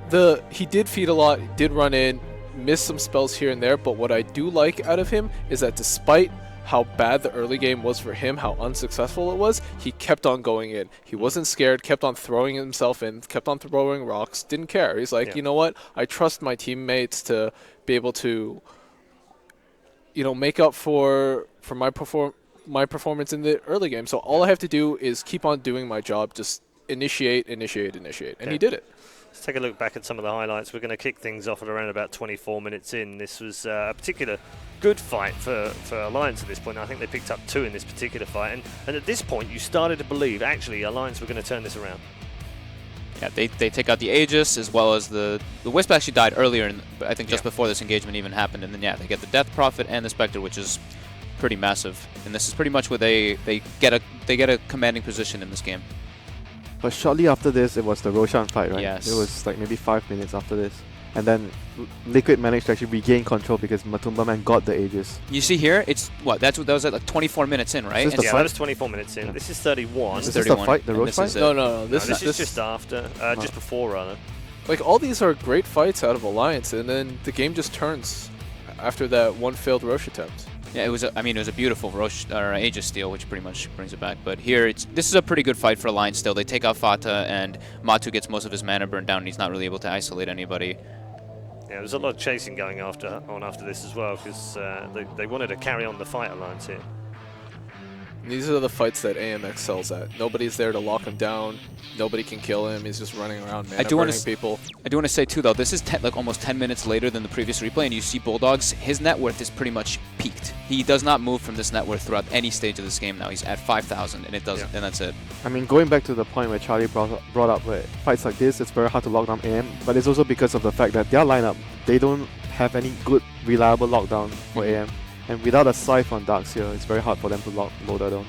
he did feed a lot, did run in, missed some spells here and there, but what I do like out of him is that despite how bad the early game was for him, how unsuccessful it was, he kept on going in. He wasn't scared, kept on throwing himself in, kept on throwing rocks, didn't care. He's like, Yeah. you know what? I trust my teammates to be able to, you know, make up for my performance in the early game. So all I have to do is keep on doing my job, just initiate, and Yeah. he did it. Let's take a look back at some of the highlights. We're going to kick things off at around about 24 minutes in. This was a particular good fight for Alliance at this point. I think they picked up 2 in this particular fight. And at this point, you started to believe, actually, Alliance were going to turn this around. yeah, they take out the Aegis as well as the Wisp actually died earlier, I think just Yeah. before this engagement even happened, and then yeah, they get the Death Prophet and the Spectre, which is pretty massive. And this is pretty much where they get a commanding position in this game. But shortly after this, it was the Roshan fight, right? Yes. It was like maybe 5 minutes after this. And then Liquid managed to actually regain control because Matumba Man got the Aegis. You see here, it's what that was at like 24 minutes in, right? Is this And the Yeah, fight? that was 24 minutes in. Yeah. This is 31. This Is is this the 31, fight, the and Roche this fight? is it. No. This This is is just after, just before, rather. like all these are great fights out of Alliance, and then the game just turns after that one failed Roche attempt. Yeah, it was. It was a beautiful Roche or Aegis steal, which pretty much brings it back. But here, this is a pretty good fight for Alliance. Still, they take out Fata, and Matu gets most of his mana burned down. And he's not really able to isolate anybody. Yeah, there's a lot of chasing going after this as well, because they wanted to carry on the fight, Alliance here. And these are the fights that AM excels at. Nobody's there to lock him down. Nobody can kill him. He's just running around, man. I do wanna burning people. I do want to say too, though, this is like almost 10 minutes later than the previous replay, and you see Bulldog's his net worth is pretty much peaked. He does not move from this net worth throughout any stage of this game now. He's at 5,000, and it does, Yeah. and that's it. I mean, going back to the point where Charlie brought up, where fights like this, it's very hard to lock down AM, but it's also because of the fact that their lineup, they don't have any good, reliable lockdown for Mhm. AM. And without a Scythe on Darkseer, it's very hard for them to lock Loader down.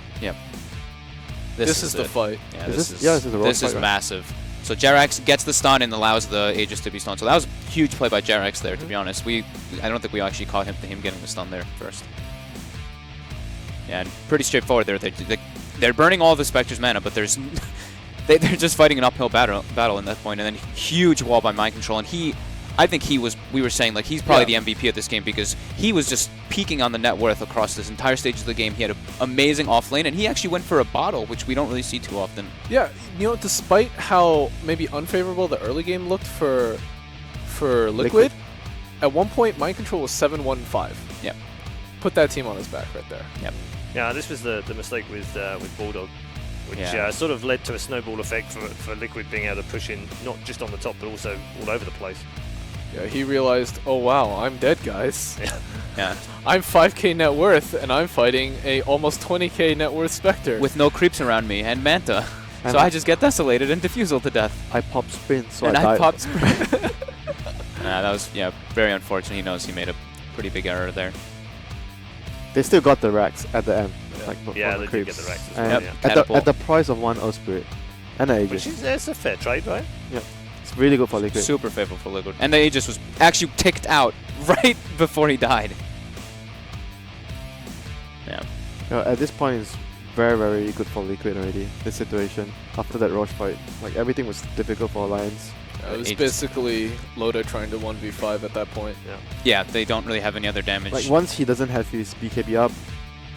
This is the it. fight. Yeah, Is this this- is yeah, this is a rogue this fight, is right? massive. So Jerax gets the stun and allows the Aegis to be stunned. So that was a huge play by Jerax there, to be honest. I don't think we actually caught him getting the stun there first. Yeah, and pretty straightforward there. They're burning all of the Spectre's mana, but there's they're just fighting an uphill battle in that point. And then huge wall by Mind Control, and I think we were saying, like, he's probably the MVP of this game because he was just peaking on the net worth across this entire stage of the game. He had an amazing off lane, and he actually went for a bottle, which we don't really see too often. Yeah, you know, despite how maybe unfavorable the early game looked for Liquid, at one point Mind Control was 7-1-5. Yep. Put that team on his back right there. Yeah, this was the mistake with Bulldog, which Yeah. sort of led to a snowball effect for Liquid being able to push in, not just on the top, but also all over the place. Yeah, he realized, oh wow, I'm dead, guys. Yeah. I'm 5k net worth, and I'm fighting a almost 20k net worth Spectre. With no creeps around me and Manta. And So I just get desolated and diffusal to death. I popped sprint, so and I I died. popped Nah, that was very unfortunate. He knows he made a pretty big error there. They still got the racks at the end. Yeah. Like, before Yeah, the they did creeps. get the racks as And well, Yep. yeah. Catapult. at the price of one Earth Spirit and an Which Aegis. is a fair trade, right? It's really good for Liquid. Super favorable for Liquid. And the Aegis was actually ticked out right before he died. Yeah. At this point, it's very, very good for Liquid already, this situation. After that Roche fight, like, everything was difficult for Alliance. It was Aegis. basically Loda trying to 1v5 at that point. Yeah, they don't really have any other damage. Like, once he doesn't have his BKB up,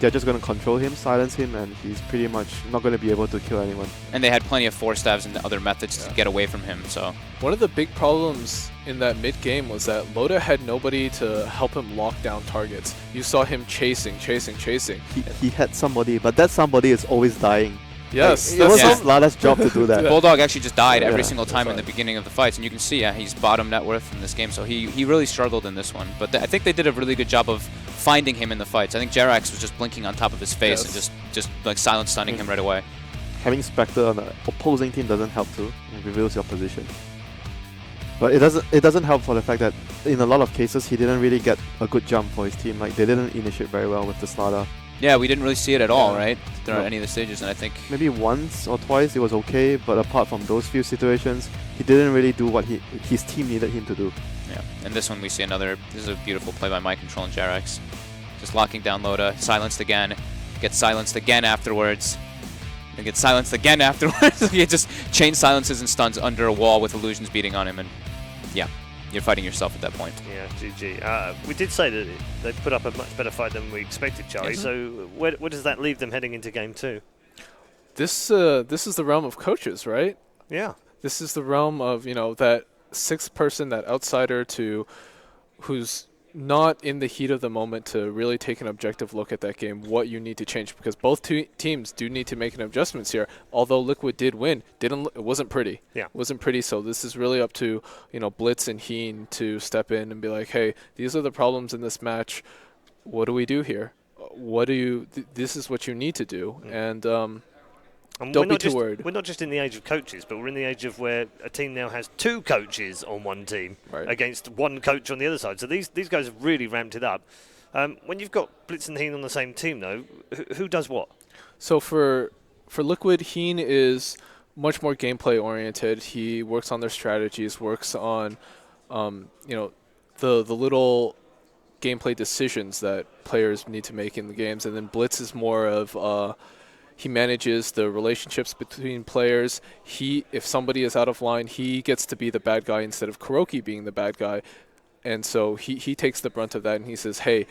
they're just going to control him, silence him, and he's pretty much not going to be able to kill anyone. And they had plenty of force stabs and other methods to get away from him. So One of the big problems in that mid-game was that Loda had nobody to help him lock down targets. You saw him chasing. He had somebody, but that somebody is always dying. Yes, It was Yeah. Lada's job to do that. Bulldog actually just died every Yeah, single time in the beginning of the fights, and you can see he's bottom net worth in this game, so he really struggled in this one. But I think they did a really good job of finding him in the fights. I think Jerax was just blinking on top of his face and just like silent stunning him right away. Having Spectre on the opposing team doesn't help too. It reveals your position. But it doesn't help for the fact that in a lot of cases he didn't really get a good jump for his team. Like they didn't initiate very well with the Slada. Yeah, we didn't really see it at all, right? There No. are any of the stages, and I think Maybe once or twice it was okay, but apart from those few situations, he didn't really do what his team needed him to do. yeah. And this one we see another. This is a beautiful play by Mike Control and Jerax, just locking down Loda, silenced again, gets silenced again afterwards. And gets silenced again afterwards. He just chain silences and stuns under a wall with illusions beating on him, and yeah, you're fighting yourself at that point. Yeah, GG. We did say that they put up a much better fight than we expected, Charlie. Yes. So where does that leave them heading into game 2? This is the realm of coaches, right? Yeah. This is the realm of, that sixth person, that outsider who's not in the heat of the moment to really take an objective look at that game, what you need to change, because both teams do need to make an adjustments here. Although Liquid did win, it wasn't pretty. Yeah. It wasn't pretty, so this is really up to, Blitz and Heen to step in and be like, hey, these are the problems in this match. What do we do here? This is what you need to do. And don't be too worried. We're not just in the age of coaches, but we're in the age of where a team now has 2 coaches on one team against 1 coach on the other side. So these guys have really ramped it up. When you've got Blitz and Heen on the same team, though, who does what? So for Liquid, Heen is much more gameplay oriented. He works on their strategies, works on the little gameplay decisions that players need to make in the games, and then Blitz is more of he manages the relationships between players. If somebody is out of line, he gets to be the bad guy instead of Kuroki being the bad guy. And so he takes the brunt of that, and he says, hey,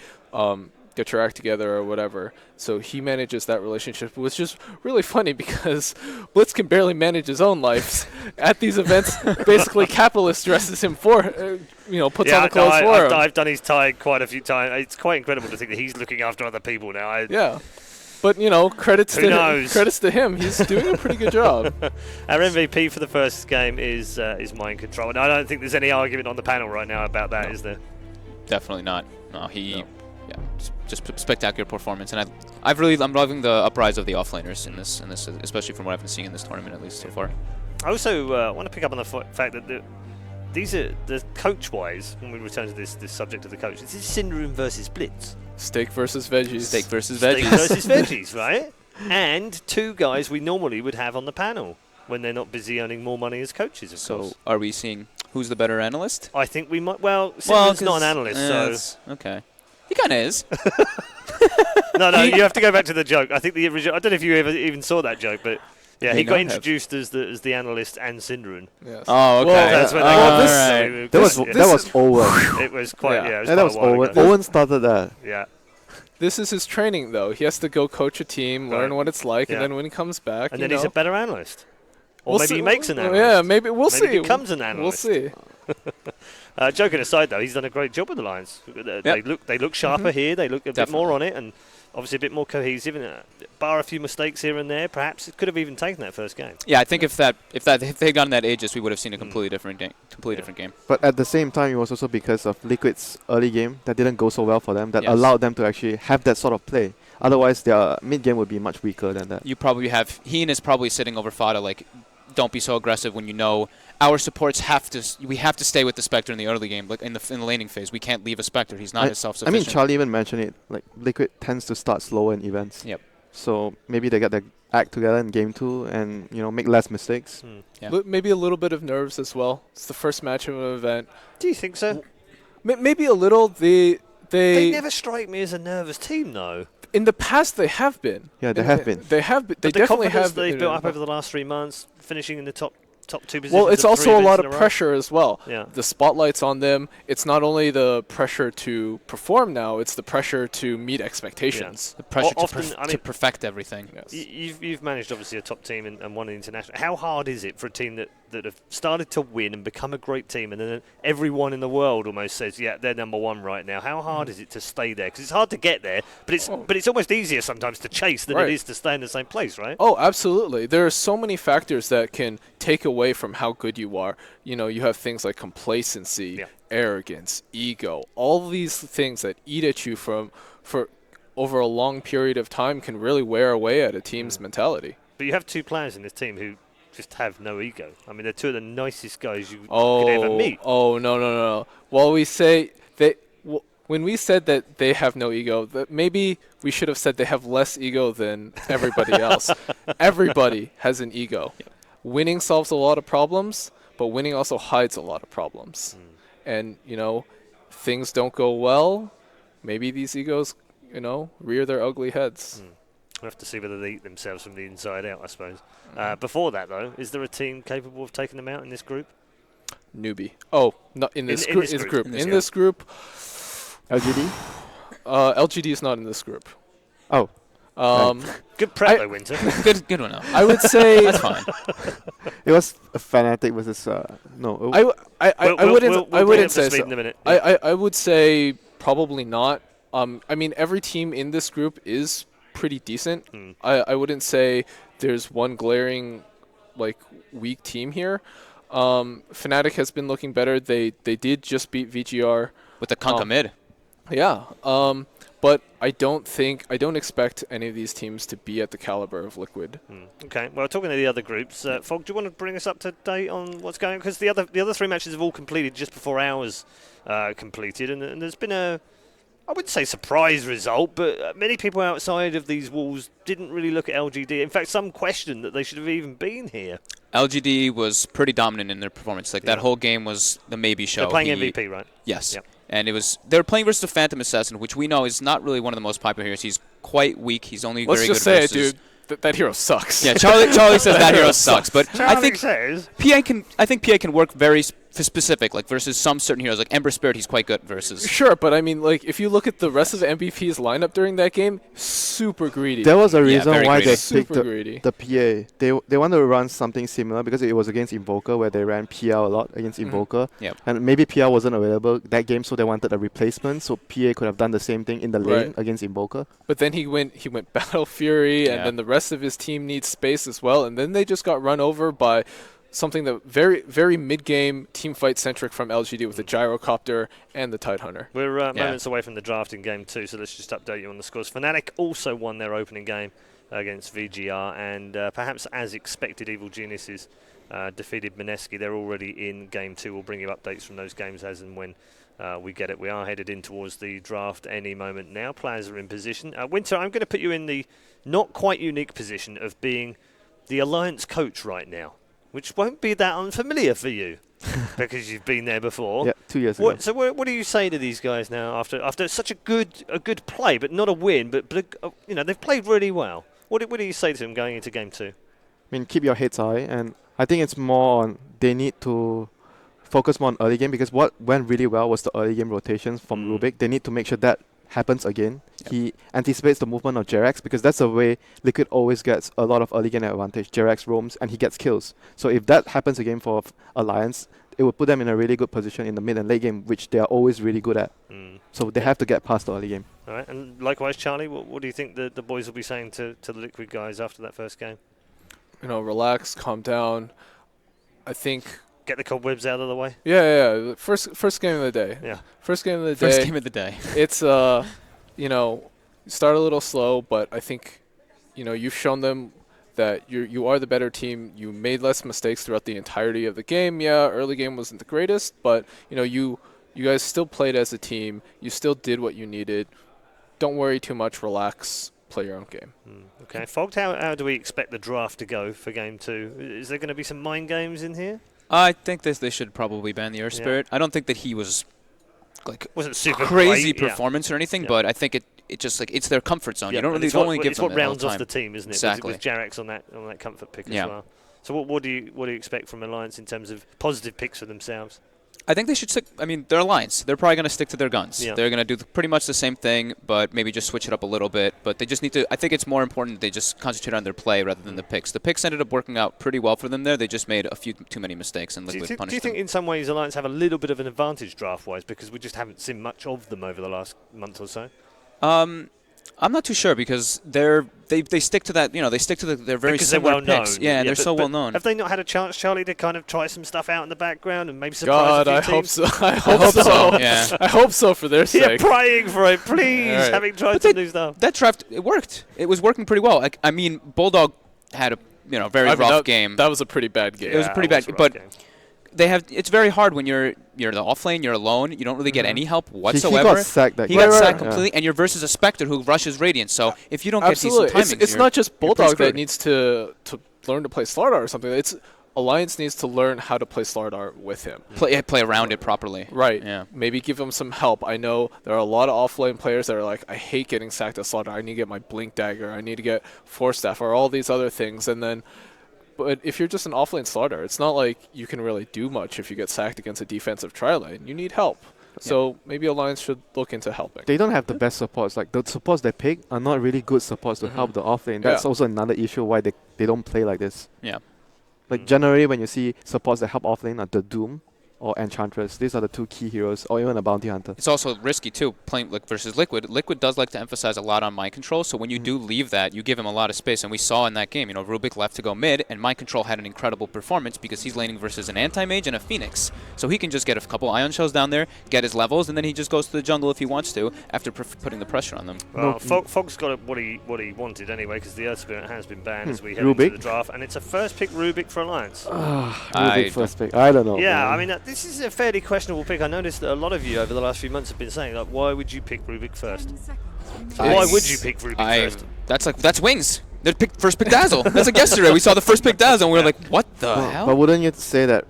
get your act together or whatever. So he manages that relationship, which is really funny because Blitz can barely manage his own life. At these events, basically Capitalist dresses him for, puts on the clothes for him. I've done his tie quite a few times. It's quite incredible to think that he's looking after other people now. Yeah. But, credits to him. He's doing a pretty good job. Our MVP for the first game is Mind Control. And I don't think there's any argument on the panel right now about that, is there? Definitely not. No, just spectacular performance, and I'm loving the uprise of the offlaners in this, especially from what I've been seeing in this tournament at least so far. I also want to pick up on the fact that these are the coach-wise. When we return to this subject of the coach, this is Syndrome versus Blitz. Steak versus veggies. Steak versus veggies. Steak versus veggies, right? And 2 guys we normally would have on the panel when they're not busy earning more money as coaches, of course. So are we seeing who's the better analyst? I think we might. Well, Syndrome's not an analyst, so okay. He kind of is. No, you have to go back to the joke. I think the original. I don't know if you ever even saw that joke, but yeah, he got introduced as the analyst and Syndrome. Yes. Oh, okay. Well, that's when That was Owen. It was quite. Yeah, That was Owen. Owen started that. Yeah. This is his training, though. He has to go coach a team, learn what it's like, Yeah. and then when he comes back, And then he's a better analyst. Or We'll maybe see. he makes an analyst. Yeah, maybe we'll see. Maybe becomes an analyst. We'll see. Joking aside, though, he's done a great job with the Lions. They look sharper here. They look a bit more on it, and obviously a bit more cohesive. And bar a few mistakes here and there, perhaps it could have even taken that first game. Yeah, I think if they had gotten that Aegis, we would have seen a completely different game. Different game. But at the same time, it was also because of Liquid's early game that didn't go so well for them, that allowed them to actually have that sort of play. Otherwise, their mid game would be much weaker than that. You probably have Heen is probably sitting over Fada like, don't be so aggressive when you know our supports have to stay with the Spectre in the early game, like in the laning phase. We can't leave a Spectre. He's not as self-sufficient. I mean, Charlie even mentioned it. Like Liquid tends to start slower in events. Yep. So maybe they get their act together in game 2 and make less mistakes. Yeah. Maybe a little bit of nerves as well. It's the first match of an event. Do you think so? Maybe a little. They never strike me as a nervous team, though. In the past, they have been. Yeah, they have been. They have been. They But the definitely confidence have they've been. built up over the last 3 months, finishing in the top top 2 positions. Well, it's at 3 also a events lot in of row? pressure as well. Yeah. The spotlight's on them. It's not only the pressure to perform now, it's the pressure to meet expectations. The pressure Often, to perfect everything. Yes. You've managed obviously a top team and won an international. How hard is it for a team that have started to win and become a great team, and then everyone in the world almost says, yeah, they're number one right now? How hard is it to stay there? Because it's hard to get there, but it's almost easier sometimes to chase than it is to stay in the same place, right? Oh, absolutely. There are so many factors that can take away from how good you are. You know, you have things like complacency, arrogance, ego. All these things that eat at you for over a long period of time can really wear away at a team's mentality. But you have 2 players in this team who just have no ego. I mean, they're 2 of the nicest guys you could ever meet. Oh, no. Well, we say when we said that they have no ego, that maybe we should have said they have less ego than everybody else. Everybody has an ego. Yep. Winning solves a lot of problems, but winning also hides a lot of problems. And, you know, things don't go well, maybe these egos, you know, rear their ugly heads. We'll have to see whether they eat themselves from the inside out, I suppose. Before that, though, is there a team capable of taking them out in this group? Newbie. Oh, not in this group. In this group. LGD? LGD is not in this group. Oh. Good prep, though, Winter. Good one. I would say That's fine. It was a Fnatic versus no. I wouldn't say so. In a minute. I would say probably not. I mean, every team in this group is pretty decent. I wouldn't say there's one glaring, like, weak team here. Fnatic has been looking better. They did just beat VGR With the Kunkka mid. Yeah. But I don't expect any of these teams to be at the caliber of Liquid. Okay. Well, talking to the other groups, Fog, do you want to bring us up to date on what's going on? Because the other 3 matches have all completed just before ours completed, and there's been I wouldn't say surprise result, but many people outside of these walls didn't really look at LGD. In fact, some questioned that they should have even been here. LGD was pretty dominant in their performance. Like, that whole game was the maybe show. They're playing MVP, right? Yes. Yep. And they were playing versus the Phantom Assassin, which we know is not really one of the most popular heroes. He's quite weak. He's only very good versus... Let's just say it, dude. That hero sucks. Yeah, Charlie says that hero sucks. But Charlie I think says PA can work very specific, like versus some certain heroes, like Ember Spirit. He's quite good versus. Sure, but I mean, like, if you look at the rest of the MVP's lineup during that game, super greedy. There was a reason very why greedy. they picked the PA. They wanted to run something similar because it was against Invoker, where they ran PL a lot against Invoker. Yep. And maybe PL wasn't available that game, so they wanted a replacement. So PA could have done the same thing in the lane against Invoker. But then he went Battle Fury, and then the rest of his team needs space as well. And then they just got run over by something that very, very mid-game team fight centric from LGD with the Gyrocopter and the Tidehunter. We're moments away from the draft in game 2, so let's just update you on the scores. Fnatic also won their opening game against VGR, and perhaps as expected, Evil Geniuses defeated Mineski. They're already in game 2. We'll bring you updates from those games as and when we get it. We are headed in towards the draft any moment now. Players are in position. Winter, I'm going to put you in the not quite unique position of being the Alliance coach right now, which won't be that unfamiliar for you because you've been there before. Yeah, 2 years ago. So what do you say to these guys now after such a good play, but not a win, but you know, they've played really well. What do you say to them going into game 2? I mean, keep your heads high, and I think it's more on they need to focus more on early game, because what went really well was the early game rotations from Rubik. They need to make sure that happens again. Yep. He anticipates the movement of Jerax, because that's the way Liquid always gets a lot of early game advantage. Jerax roams and he gets kills. So if that happens again for Alliance, it will put them in a really good position in the mid and late game, which they are always really good at. So they have to get past the early game. All right, and likewise, Charlie, what do you think the boys will be saying to the Liquid guys after that first game? You know, relax, calm down. I think... Get the cobwebs out of the way? Yeah. First game of the day. Yeah. First game of the day. First game of the day. It's, you know, start a little slow, but I think, you know, you've shown them that you are the better team. You made less mistakes throughout the entirety of the game. Yeah, early game wasn't the greatest, but, you know, you guys still played as a team. You still did what you needed. Don't worry too much. Relax. Play your own game. Okay. Fogged, how do we expect the draft to go for game 2? Is there going to be some mind games in here? I think they should probably ban the Earth Spirit. I don't think that he was like wasn't super crazy great, performance or anything, but I think it just like it's their comfort zone. You don't really it's only give it's them what rounds all off the the time. team, isn't it? Exactly. With Jerax on that comfort pick as well. So what do you expect from Alliance in terms of positive picks for themselves? I think they should stick. I mean, they're Alliance. They're probably going to stick to their guns. Yeah. They're going to do pretty much the same thing, but maybe just switch it up a little bit. But they just need to. I think it's more important that they just concentrate on their play rather than the picks. The picks ended up working out pretty well for them there. They just made a few too many mistakes, and Liquid punished Do you think them. in some ways Alliance have a little bit of an advantage draft-wise because we just haven't seen much of them over the last month or so? I'm not too sure because they stick to that. They stick to they're very Because they're similar well known. picks. Yeah, and they're so well known. Have they not had a chance, Charlie, to kind of try some stuff out in the background and maybe surprise God, a few I hope teams? so. I hope so. Yeah. I hope so for their You're sake. praying for it, please, All right. having tried But some new stuff. That draft, it worked. It was working pretty well. I mean, Bulldog had a very rough game. That was a pretty bad game. It was pretty bad, but it's very hard when you're the off lane, you're alone, you don't really get any help whatsoever. He got sacked. He got sacked completely, and you're versus a Spectre who rushes Radiant. So if you don't get Absolutely. decent timings, It's not just pretty Bulldog that screwed. needs to learn to play Slardar or something. It's Alliance needs to learn how to play Slardar with him. play around it properly. Right. Yeah. Maybe give him some help. I know there are a lot of offlane players that are like, I hate getting sacked at Slardar. I need to get my Blink Dagger. I need to get Force Staff or all these other things. But if you're just an offlane Slardar, it's not like you can really do much if you get sacked against a defensive tri-lane. You need help. So maybe Alliance should look into helping. They don't have the best supports. Like the supports they pick are not really good supports to help the offlane. That's also another issue why they don't play like this. Yeah. Like generally when you see supports that help offlane are the Doom or Enchantress. These are the two key heroes, or even a Bounty Hunter. It's also risky too, playing versus Liquid. Liquid does like to emphasize a lot on mind control, so when you do leave that, you give him a lot of space, and we saw in that game, Rubik left to go mid, and mind control had an incredible performance because he's laning versus an anti-mage and a Phoenix. So he can just get a couple Ion Shells down there, get his levels, and then he just goes to the jungle if he wants to, after putting the pressure on them. Well, Fog's got what he wanted anyway, because the Earth Spirit has been banned as we head into the draft, and it's a first pick Rubik for Alliance. Rubik first pick. I don't know. Yeah, man. I mean, this is a fairly questionable pick. I noticed that a lot of you over the last few months have been saying, like, why would you pick Rubik first? Why would you pick Rubik first? That's wings. They picked first pick Dazzle. That's like yesterday. We saw the first pick Dazzle, and we were like, what the hell? But wouldn't you say that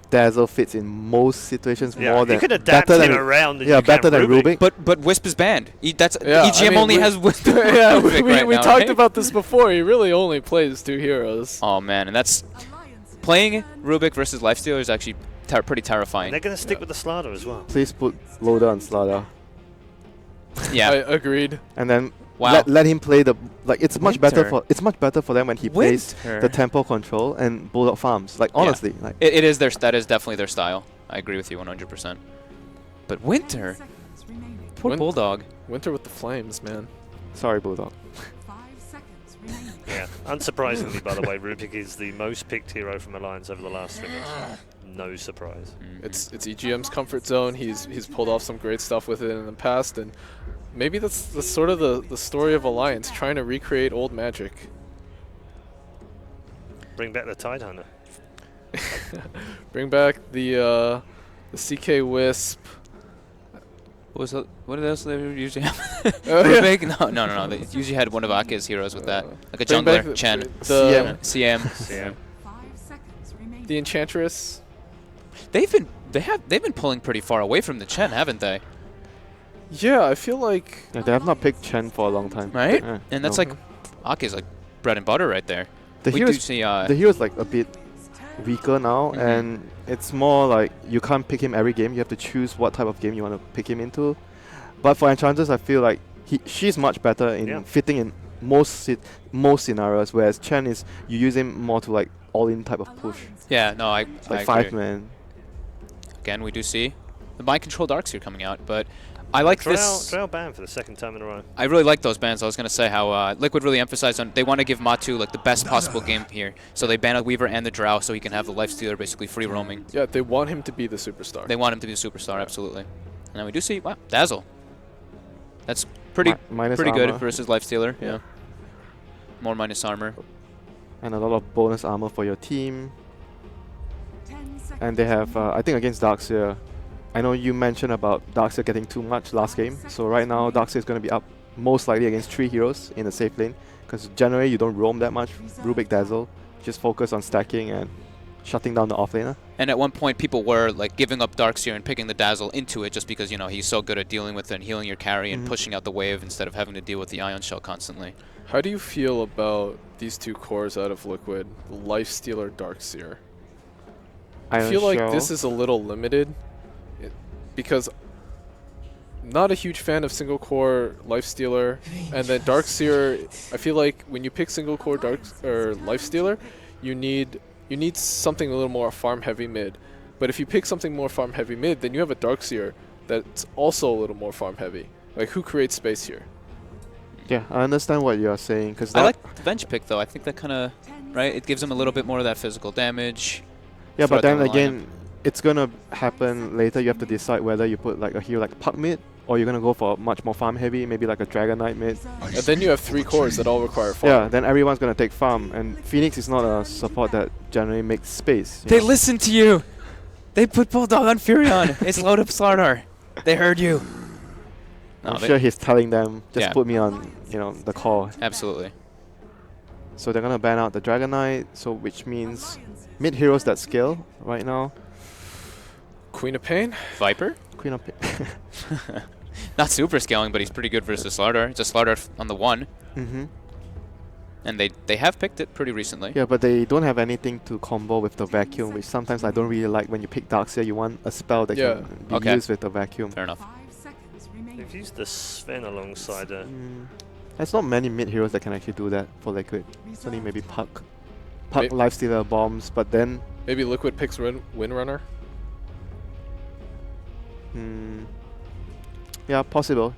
Dazzle fits in most situations more than you can adapt better him than around. better than Rubik. But Wisp is banned. EGM only has Wisp. we right talked right? about this before. He really only plays two heroes. Oh man, and that's playing Rubik versus Lifestealer is actually pretty terrifying. And they're going to stick with the Slardar as well. Please put Loader on Slardar. Yeah, I agreed. And then wow. let him play the it's much better for them when he plays Winter. the tempo control and Bulldog farms. Like honestly, like it is that is definitely their style. I agree with you 100%. But Winter, poor Bulldog. Winter with the flames, man. sorry Bulldog. Yeah, unsurprisingly, by the way, Rubik is the most picked hero from Alliance over the last 3 months. No surprise. It's EGM's comfort zone. He's pulled off some great stuff with it in the past, and maybe that's sort of the story of Alliance, trying to recreate old magic. Bring back the Tidehunter. Bring back the CK Wisp. What else do they usually have? Oh, yeah. Rubik? No. They usually had one of Ake's heroes with that, like a Bring back jungler, Chen, the CM. The Enchantress. They've been pulling pretty far away from the Chen, haven't they? Yeah, I feel like Yeah, they have not picked Chen for a long time. Right? Yeah, And that's no. like Ake's like bread and butter right there. The we hero's do see the hero's like a bit weaker now, and it's more like you can't pick him every game. You have to choose what type of game you want to pick him into. But for Enchantress, I feel like she's much better in fitting in most scenarios, whereas Chen is you use him more to like all-in type of push. Yeah, no, I Like agree. 5-man. Again, we do see the mind control darks here coming out, but I like this. Trail ban for the second time in a row. I really like those bans. I was going to say how Liquid really emphasized on they want to give Matu like the best possible game here. So they ban a Weaver and the Drow so he can have the Lifestealer basically free roaming. yeah, they want him to be the superstar. They want him to be a superstar, absolutely. And then we do see, wow, Dazzle. That's pretty Minus good armor. versus Lifestealer. Yeah. More minus armor. And a lot of bonus armor for your team. And they have, I think against Darkseer, I know you mentioned about Darkseer getting too much last game. So right now, Darkseer is going to be up most likely against 3 heroes in the safe lane. Because generally you don't roam that much. Rubik Dazzle, just focus on stacking and shutting down the offlaner. And at one point, people were like giving up Darkseer and picking the Dazzle into it just because, he's so good at dealing with it and healing your carry and pushing out the wave instead of having to deal with the Ion Shell constantly. How do you feel about these two cores out of Liquid, Lifestealer, Darkseer? I feel like this is a little limited because I'm not a huge fan of single core Lifestealer, and then Darkseer. I feel like when you pick single core Lifestealer, you need something a little more farm heavy mid. But if you pick something more farm heavy mid, then you have a Darkseer that's also a little more farm heavy. Like, who creates space here? Yeah, I understand what you're saying. Cause I like the bench pick, though. I think that kind of, right, it gives him a little bit more of that physical damage. Yeah, but then throughout the again, it's going to happen later. You have to decide whether you put like a hero like Puck mid, or you're going to go for much more farm heavy, maybe like a Dragon Knight mid. And then you have 3 cores that all require farm. Yeah, then everyone's going to take farm. And Phoenix is not a support that generally makes space. They listened to you. They put Bulldog on Furion. It's load up Slardar. They heard you. I'm sure he's telling them, just put me on, the call. Absolutely. So they're going to ban out the Dragon Knight, so which means mid heroes that scale right now. Queen of Pain? Viper? Queen of Pain. Not super scaling, but he's pretty good versus Slardar. It's a Slardar on the 1. Mm-hmm. And they have picked it pretty recently. Yeah, but they don't have anything to combo with the vacuum, which sometimes I don't really like. When you pick Darkseer, you want a spell that can be used with the vacuum. Fair enough. They've used the Sven alongside a... There's not many mid heroes that can actually do that for Liquid. It's only maybe Puck. Puck, Lifestealer, Bombs, but then... Maybe Liquid picks Windrunner? Yeah, possible.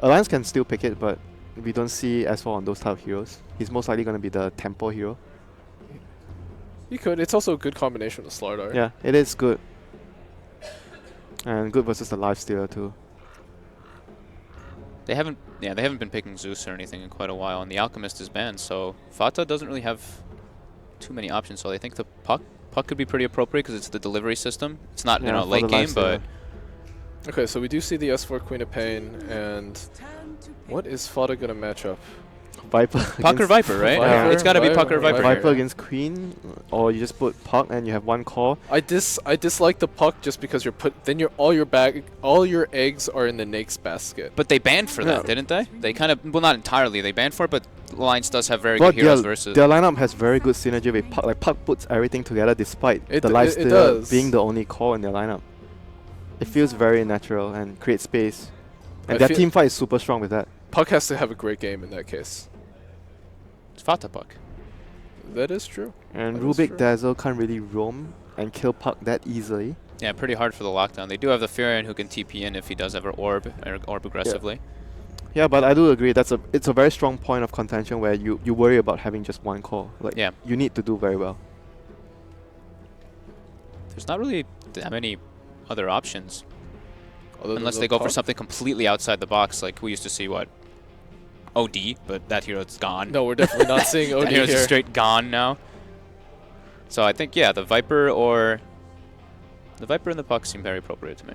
Alliance can still pick it, but we don't see S4 on those type of heroes. He's most likely going to be the tempo hero. You could. It's also a good combination with Slardar. Yeah, it is good. And good versus the Lifestealer too. They haven't been picking Zeus or anything in quite a while, and the Alchemist is banned, so Fata doesn't really have too many options. So I think the Puck could be pretty appropriate because it's the delivery system. It's not late game, but okay. So we do see the S4 Queen of Pain, and what is Fata gonna match up? Viper. Puck or Viper, right? Viper, it's got to be Puck or Viper. Viper against Queen, or you just put Puck and you have 1 core. I dislike the Puck just because all your eggs are in the Nake's basket. But they banned for that, didn't they? They kind of, well, not entirely. They banned for it, but Alliance does have very good heroes versus. Their lineup has very good synergy with Puck. Like Puck puts everything together despite the Lifestealer being the only core in their lineup. It feels very natural and creates space. And their team fight is super strong with that. Puck has to have a great game in that case. It's Fata Puck. That is true. And Rubik Dazzle can't really roam and kill Puck that easily. Yeah, pretty hard for the lockdown. They do have the Furion who can TP in if he does ever orb aggressively. Yeah, but I do agree it's a very strong point of contention where you worry about having just 1 core. Like you need to do very well. There's not really that many other options. Unless they go for something completely outside the box, like we used to see OD, but that hero's gone. No, we're definitely not seeing OD that hero's here. Straight gone now. So I think the Viper and the Puck seem very appropriate to me.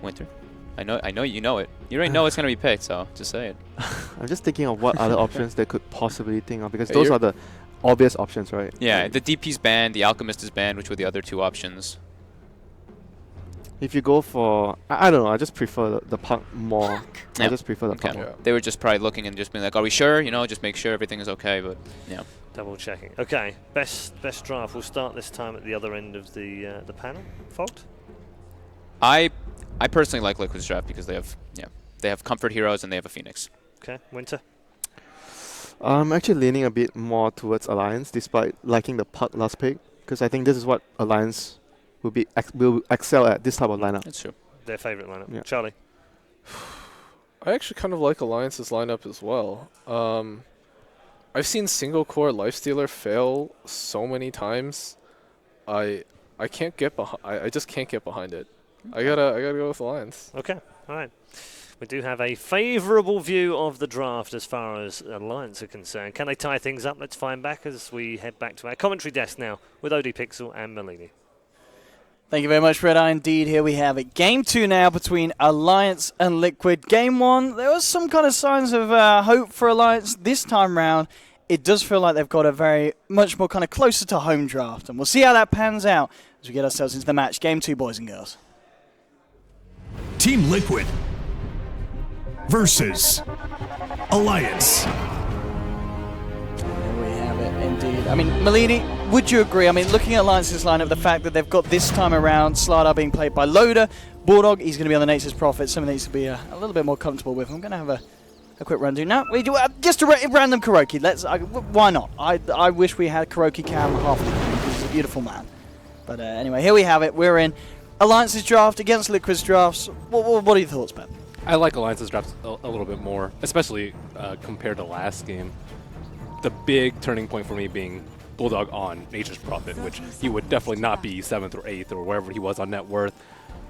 Winter, I know you know it. You already know it's gonna be picked, so just say it. I'm just thinking of what other options they could possibly think of because those are the obvious options, right? Yeah, the DP's banned, the Alchemist is banned, which were the other 2 options. If you go for, I don't know, I just prefer the Puck more. I just prefer the Puck more. They were just probably looking and just being like, are we sure? Just make sure everything is okay, but yeah. Double checking. Okay, best draft. We'll start this time at the other end of the panel. Fault? I personally like Liquid's draft because they have comfort heroes and they have a Phoenix. Okay, Winter? I'm actually leaning a bit more towards Alliance despite liking the Puck last pick because I think this is what Alliance will excel at, this type of lineup. That's true. Their favorite lineup. Yeah. Charlie? I actually kind of like Alliance's lineup as well. I've seen single core Lifestealer fail so many times. I can't get behind. I just can't get behind it. I gotta go with Alliance. Okay, all right. We do have a favourable view of the draft as far as Alliance are concerned. Can they tie things up? Let's find back as we head back to our commentary desk now with OD Pixel and Melini. Thank you very much, Red Eye. Indeed, here we have it. Game 2 now between Alliance and Liquid. Game 1, there was some kind of signs of hope for Alliance. This time round, it does feel like they've got a much more kind of closer to home draft. And we'll see how that pans out as we get ourselves into the match. Game 2, boys and girls. Team Liquid versus Alliance. There we have it, indeed. I mean, Malini, would you agree? I mean, looking at Alliance's lineup, the fact that they've got this time around Slardar being played by Loader, Bulldog, he's going to be on the Nature's Prophet, something that needs to be a little bit more comfortable with. I'm going to have a quick run do now. We do just a random Kuroki. Why not? I wish we had Kuroki Cam half the game. He's a beautiful man. But anyway, here we have it. We're in Alliance's draft against Liquid's drafts. What are your thoughts, Ben? I like Alliance's drafts a little bit more, especially compared to last game. The big turning point for me being Bulldog on Nature's Prophet, which he would definitely not be 7th or 8th or wherever he was on net worth,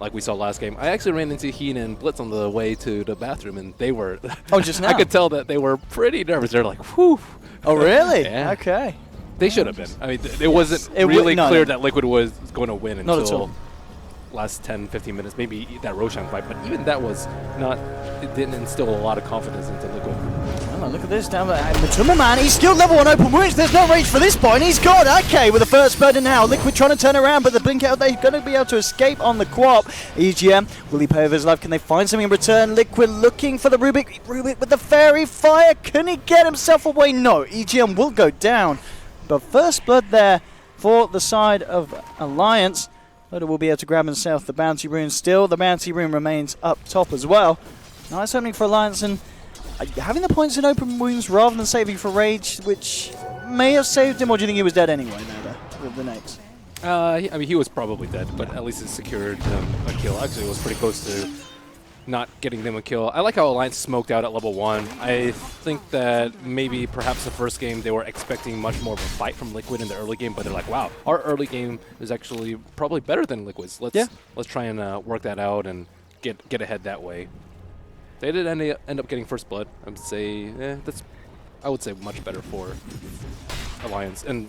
like we saw last game. I actually ran into Heen and Blitz on the way to the bathroom, and they were... Oh, just now? I could tell that they were pretty nervous. They're like, whew. Oh, really? Yeah. Okay. They should have been. I mean, it wasn't really clear that Liquid was going to win until last 10, 15 minutes, maybe that Roshan fight, but even that was not, it didn't instill a lot of confidence into Liquid. Oh, look at this down there. Matumba Man, he's still level 1 open wounds. There's no range for this point. He's got AK with the first burden now. Liquid trying to turn around, but the blink out, they're going to be able to escape on the Quap. EGM, will he pay over his life? Can they find something in return? Liquid looking for the Rubik. Rubik with the fairy fire. Can he get himself away? No, EGM will go down. But first blood there for the side of Alliance. Loader will be able to grab himself the bounty rune still. The bounty rune remains up top as well. Nice opening for Alliance, and having the points in open wounds rather than saving for rage, which may have saved him, or do you think he was dead anyway there with the nades? I mean, he was probably dead, but at least it secured them a kill. Actually, it was pretty close to not getting them a kill. I like how Alliance smoked out at level 1. I think that maybe perhaps the first game they were expecting much more of a fight from Liquid in the early game, but they're like, wow, our early game is actually probably better than Liquid's. Let's try and work that out and get ahead that way. They did end up getting first blood. I would say much better for Alliance. And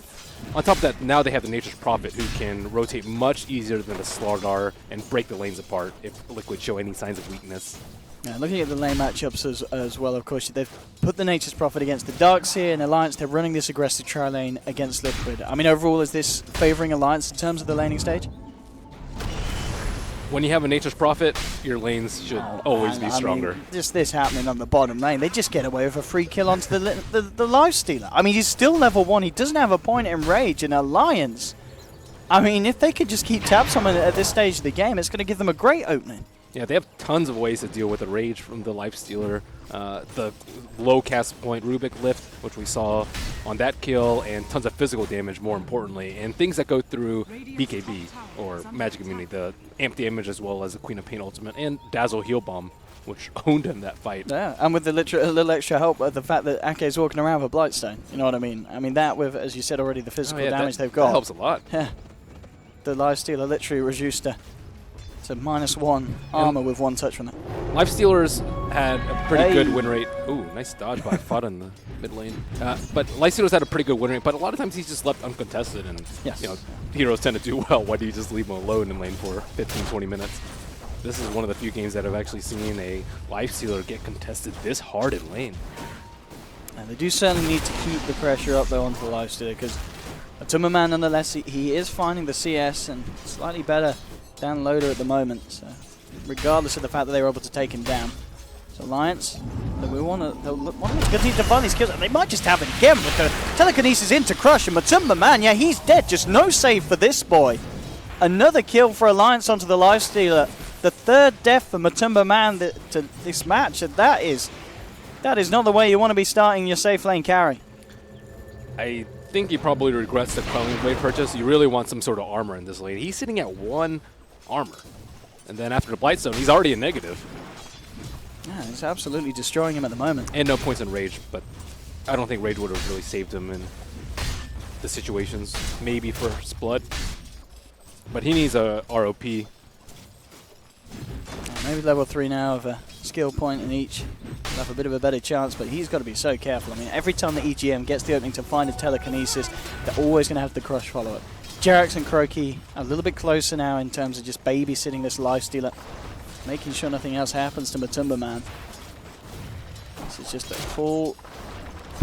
on top of that, now they have the Nature's Prophet, who can rotate much easier than the Slardar and break the lanes apart if Liquid show any signs of weakness. Yeah, looking at the lane matchups as well, of course, they've put the Nature's Prophet against the Darks here, and Alliance, they're running this aggressive tri-lane against Liquid. I mean, overall, is this favoring Alliance in terms of the laning stage? When you have a Nature's Prophet, your lanes should always be stronger. I mean, just this happening on the bottom lane, they just get away with a free kill onto the Life Stealer. I mean, he's still level 1. He doesn't have a point in rage. And Alliance, I mean, if they could just keep tabs on him at this stage of the game, it's going to give them a great opening. Yeah, they have tons of ways to deal with the rage from the Life Stealer. The low cast point Rubik lift, which we saw on that kill, and tons of physical damage, more importantly, and things that go through BKB, or Magic Immunity, the amp damage as well as the Queen of Pain ultimate, and Dazzle Heal Bomb, which owned him that fight. Yeah, and with a little extra help of the fact that Ake's walking around with Blightstone, you know what I mean? I mean, that with, as you said already, the physical damage they've got. That helps a lot. Yeah. The Life Stealer literally reduced to -1 armor with 1 touch from that. Life Stealers had a pretty good win rate. Ooh, nice dodge by Fada in the mid lane. But Life Stealers had a pretty good win rate, but a lot of times he's just left uncontested, and you know, heroes tend to do well. Why do you just leave him alone in lane for 15, 20 minutes? This is one of the few games that I've actually seen a Life Stealer get contested this hard in lane. And they do certainly need to keep the pressure up though onto the Life Stealer, because Matumba Man, nonetheless, he is finding the CS and slightly better than Loader at the moment. So regardless of the fact that they were able to take him down. So Alliance, they'll want to continue to find these kills. They might just have it again with the telekinesis into Crush, and Matumba Man, yeah, he's dead. Just no save for this boy. Another kill for Alliance onto the Life Stealer. The 3rd death for Matumba Man to this match, and that is not the way you want to be starting your safe lane carry. I think he probably regrets the Quelling Blade purchase. You really want some sort of armor in this lane. He's sitting at 1 armor. And then after the Blightstone, he's already a negative. Yeah, it's absolutely destroying him at the moment. And no points in Rage, but I don't think Rage would have really saved him in the situations. Maybe First Blood. But he needs a ROP. Maybe level 3 now of a skill point in each. He'll have a bit of a better chance, but he's got to be so careful. I mean, every time the EGM gets the opening to find a telekinesis, they're always going to have the Crush follow-up. Jerax and Kuroki a little bit closer now in terms of just babysitting this Life Stealer, making sure nothing else happens to Matumba Man. This is just a full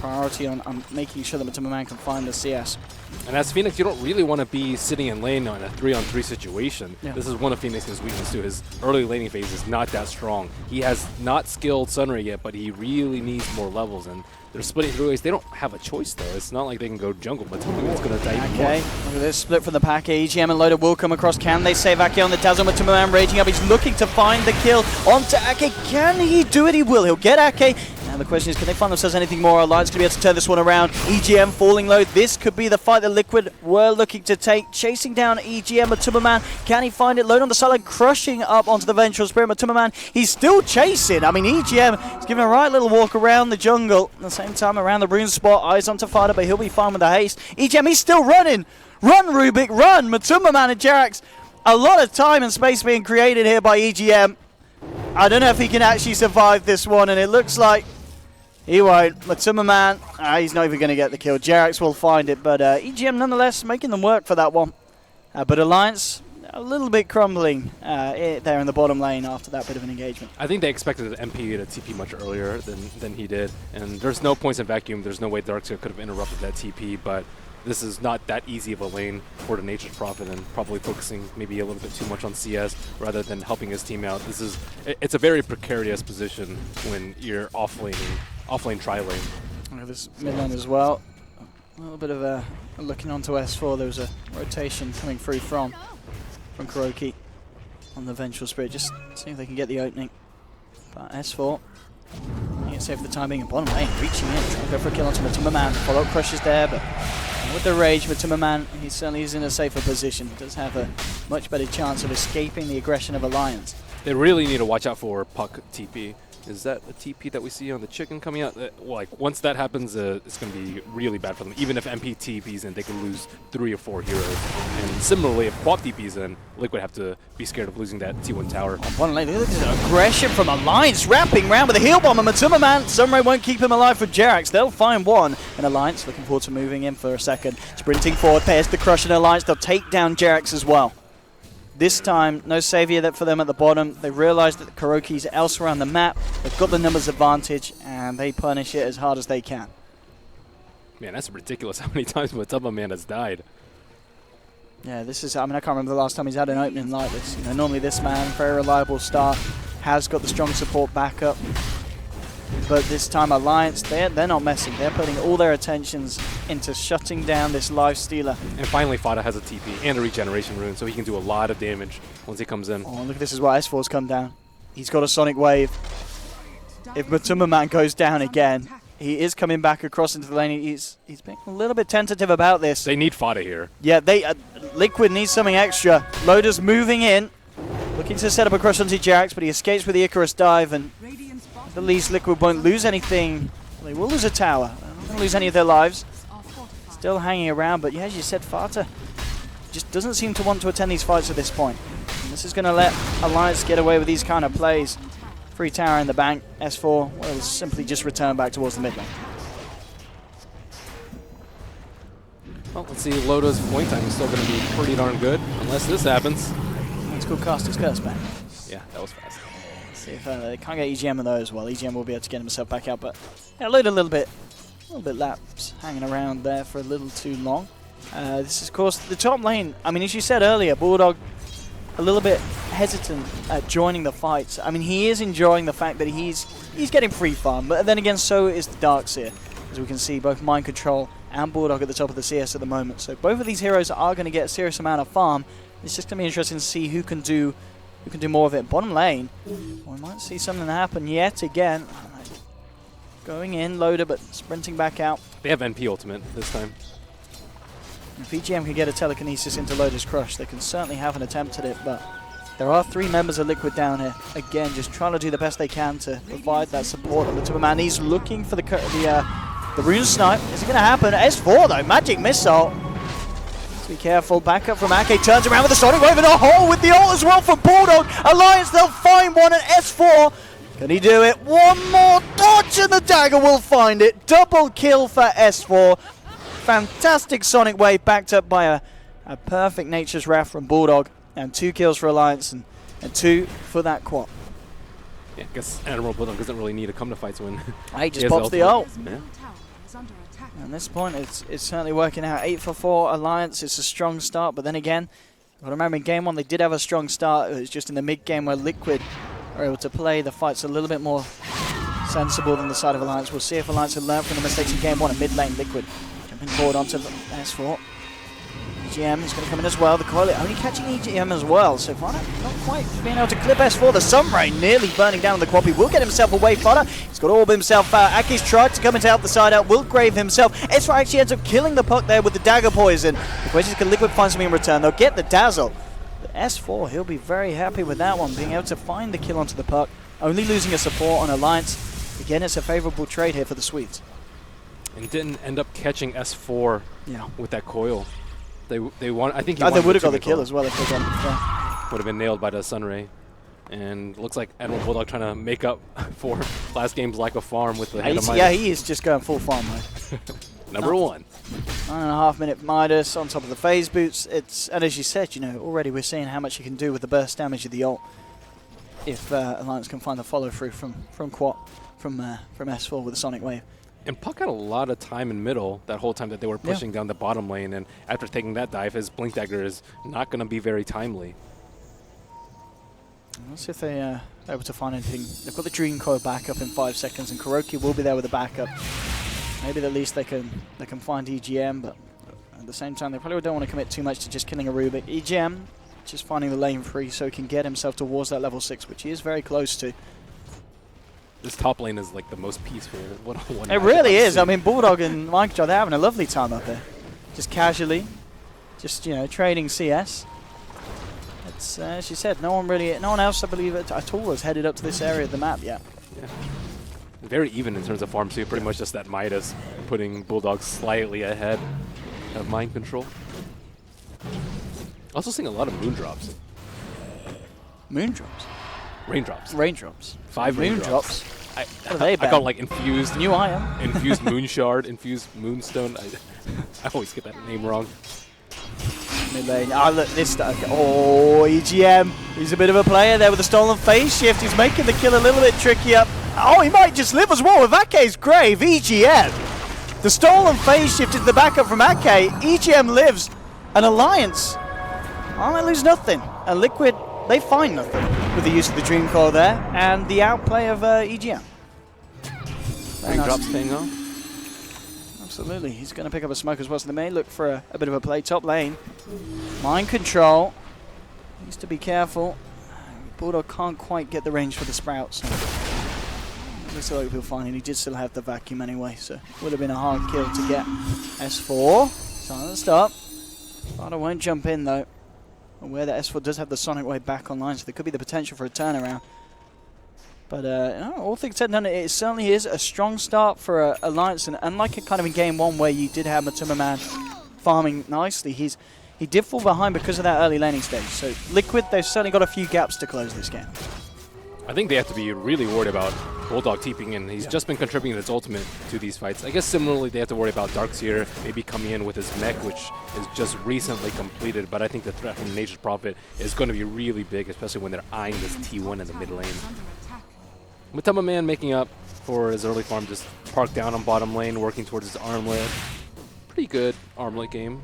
priority on making sure that Matuma can find the CS. And as Phoenix, you don't really want to be sitting in lane on a 3-on-3 situation. Yeah. This is one of Phoenix's weaknesses too. His early laning phase is not that strong. He has not skilled Sunray yet, but he really needs more levels. And they're splitting through ways. They don't have a choice though. It's not like they can go jungle, but Matuma going to die even more. Okay, look at this split from the pack. EGM and Loader will come across. Can they save Ake on the Dazzle? Matuma raging up. He's looking to find the kill onto Ake. Can he do it? He will. He'll get Ake. Now the question is, can they find themselves anything more? Alliance going to be able to turn this one around. EGM falling low. This could be the fight that Liquid were looking to take. Chasing down EGM. Matuma, can he find it? Load on the sideline, crushing up onto the Vengeful Spirit. Matuma, he's still chasing. I mean, EGM is giving a right little walk around the jungle. At the same time, around the rune spot, eyes onto Fada, but he'll be fine with the haste. EGM, he's still running. Run, Rubik, run. Matuma and Jerax. A lot of time and space being created here by EGM. I don't know if he can actually survive this one, and it looks like he won't. Matuma, he's not even going to get the kill. Jerax will find it, but EGM nonetheless making them work for that one. But Alliance a little bit crumbling there in the bottom lane after that bit of an engagement. I think they expected MP to TP much earlier than he did, and there's no points in vacuum. There's no way Darkseer could have interrupted that TP, but this is not that easy of a lane for the Nature's Prophet, and probably focusing maybe a little bit too much on CS rather than helping his team out. It's a very precarious position when you're off lane tri-lane. This mid lane as well. A little bit of a looking onto S4. There was a rotation coming through from Kuroki on the Vengeful Spirit. Just see if they can get the opening. But S4, he gets safe for the time being. Bottom lane, reaching in, trying to go for a kill onto Matuma. Follow-up crushes there, but with the rage, Matuma, he certainly is in a safer position. He does have a much better chance of escaping the aggression of Alliance. They really need to watch out for Puck TP. Is that a TP that we see on the chicken coming out? Once that happens, it's going to be really bad for them. Even if MP TPs in, they could lose 3 or 4 heroes. And similarly, if Quap TPs in, Liquid have to be scared of losing that T1 tower. On one lane, look at this aggression from Alliance, wrapping round with a heal bomb, and Matuma, Sunray won't keep him alive for Jerax. They'll find one. And Alliance looking forward to moving in for a second. Sprinting forward, pairs the crush and Alliance. They'll take down Jerax as well. This time, no savior for them at the bottom. They realize that the Kuroki's elsewhere on the map. They've got the numbers advantage, and they punish it as hard as they can. Man, that's ridiculous how many times Matuma has died. Yeah, this is, I mean, I can't remember the last time he's had an opening like this. You know, normally this man, very reliable start, has got the strong support backup. But this time Alliance, they're not messing. They're putting all their attentions into shutting down this life stealer. And finally Fada has a TP and a regeneration rune, so he can do a lot of damage once he comes in. Oh, look, this is why S4's come down. He's got a Sonic Wave. If Matuma goes down again, he is coming back across into the lane. He's being a little bit tentative about this. They need Fada here. Yeah, Liquid needs something extra. Loader's moving in, looking to set up a crush onto Jerax, but he escapes with the Icarus dive, and at the least Liquid won't lose anything. They will lose a tower. They're not going to lose any of their lives. Still hanging around, but yeah, as you said, Fata just doesn't seem to want to attend these fights at this point. And this is going to let Alliance get away with these kind of plays. Free tower in the bank. S4 will simply just return back towards the mid lane. Well, let's see. Loda's point time is still going to be pretty darn good, unless this happens. Let's go cast his curse back. Yeah, that was fast. See if they can't get EGM in though as well. EGM will be able to get himself back out, but yeah, Loader a little bit lapse, hanging around there for a little too long. This is, of course, the top lane. I mean, as you said earlier, Bulldog a little bit hesitant at joining the fights. I mean, he is enjoying the fact that he's getting free farm, but then again, so is the Darkseer. As we can see, both Mind Control and Bulldog at the top of the CS at the moment. So both of these heroes are going to get a serious amount of farm. It's just going to be interesting to see who can do more of it. Bottom lane, we might see something happen yet again. Going in, Loader, but sprinting back out. They have NP ultimate this time. If EGM can get a telekinesis into Loader's crush, they can certainly have an attempt at it, but there are 3 members of Liquid down here. Again, just trying to do the best they can to provide that support on the Matuma. He's looking for the rune snipe. Is it going to happen? S4 though, magic missile. Be careful, back up from Ake, turns around with a Sonic Wave in a hole with the ult as well from Bulldog. Alliance, they'll find one at S4. Can he do it? One more dodge and the dagger will find it. Double kill for S4. Fantastic Sonic Wave backed up by a perfect Nature's Wrath from Bulldog. And 2 kills for Alliance and 2 for that quad. Yeah, I guess Admiral Bulldog doesn't really need to come to fights when he just pops the ult. Yeah. At this point, it's certainly working out. 8 for 4 Alliance. It's a strong start, but then again, I remember in game 1 they did have a strong start. It was just in the mid game where Liquid are able to play the fights a little bit more sensible than the side of Alliance. We'll see if Alliance have learned from the mistakes in game 1 at mid lane. Liquid jumping forward onto the S4. EGM is going to come in as well. The coil only catching EGM as well, so Fodder not quite being able to clip S4. The Sunray nearly burning down on the quad. He will get himself away, Fodder. He's got orb himself out. Aki's tried to come in to help the side out. Will grave himself. S4 actually ends up killing the puck there with the dagger poison. The question is, can Liquid find something in return? They'll get the dazzle. But S4, he'll be very happy with that one, being able to find the kill onto the puck. Only losing a support on Alliance. Again, it's a favorable trade here for the Swedes. And didn't end up catching S4 with that coil. They want. I think he they would have got the kill as well if they got it. Would have been nailed by the Sunray. And looks like Admiral Bulldog trying to make up for last game's lack of farm with the Midas. Yeah, he is just going full farm mode. Number 1. 9.5 minute Midas on top of the phase boots. And as you said, already we're seeing how much he can do with the burst damage of the ult. If Alliance can find the follow through from S4 with the Sonic Wave. And Puck had a lot of time in middle that whole time that they were pushing down the bottom lane, and after taking that dive, his Blink Dagger is not going to be very timely. Let's see if they are able to find anything. They've got the Dream Coil back up in 5 seconds, and Kuroki will be there with the backup. Maybe at least they can find EGM, but at the same time, they probably don't want to commit too much to just killing a Rubik. EGM just finding the lane free so he can get himself towards that level 6, which he is very close to. This top lane is like the most peaceful one-on-one. It really is. I mean, Bulldog and Mike, they're having a lovely time up there. Just casually, just trading CS. It's as you said, no one else, I believe, at all has headed up to this area of the map yet. Yeah. Very even in terms of farm, so pretty much just that Midas putting Bulldog slightly ahead of Mind Control. Also seeing a lot of Moondrops. Moondrops? Raindrops. Raindrops. 5 raindrops. What are they I got like infused. New iron. Infused Moonshard, infused Moonstone. I always get that name wrong. Mid lane. Oh, look, this stuff. Oh, EGM. He's a bit of a player there with the stolen phase shift. He's making the kill a little bit trickier. Oh, he might just live as well with Ake's grave. EGM. The stolen phase shift is the backup from Ake. EGM lives. An Alliance. I might lose nothing. And Liquid, they find nothing with the use of the Dream Coil there and the outplay of EGM. Raindrops paying off. Absolutely. He's going to pick up a smoke as well, so they may look for a bit of a play. Top lane. Mind Control. Needs to be careful. Bulldog can't quite get the range for the Sprouts. Looks like he'll find it. He did still have the vacuum anyway, so it would have been a hard kill to get. S4. Silent stop. Fodder won't jump in though. Aware that S4 does have the Sonic Wave back online, so there could be the potential for a turnaround. But all things said and done, it certainly is a strong start for Alliance, and unlike it kind of in game 1 where you did have Matuma Man farming nicely, he did fall behind because of that early laning stage. So Liquid, they've certainly got a few gaps to close this game. I think they have to be really worried about Bulldog TPing in. He's just been contributing his ultimate to these fights. I guess similarly they have to worry about Darkseer maybe coming in with his mech, which is just recently completed, but I think the threat from Nature's Prophet is going to be really big, especially when they're eyeing this T1 in the mid lane. Matuma Man making up for his early farm, just parked down on bottom lane, working towards his armlet. Pretty good armlet game.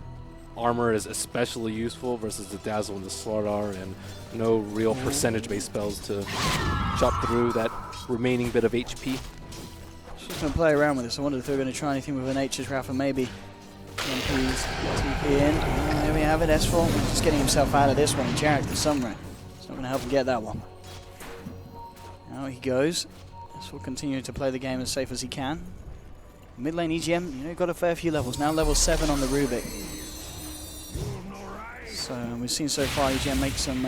Armor is especially useful versus the Dazzle and the Slardar, and no real percentage-based spells to chop through that remaining bit of HP. She's going to play around with this. I wondered if they were going to try anything with a Nature's Wrath and maybe MP's TP in. There we have it, S4 just getting himself out of this one. Jarek the Sunray. It's not going to help him get that one. Now he goes. S4 continuing to play the game as safe as he can. Mid lane EGM, got a fair few levels. Now level 7 on the Rubik. So we've seen so far EGM make some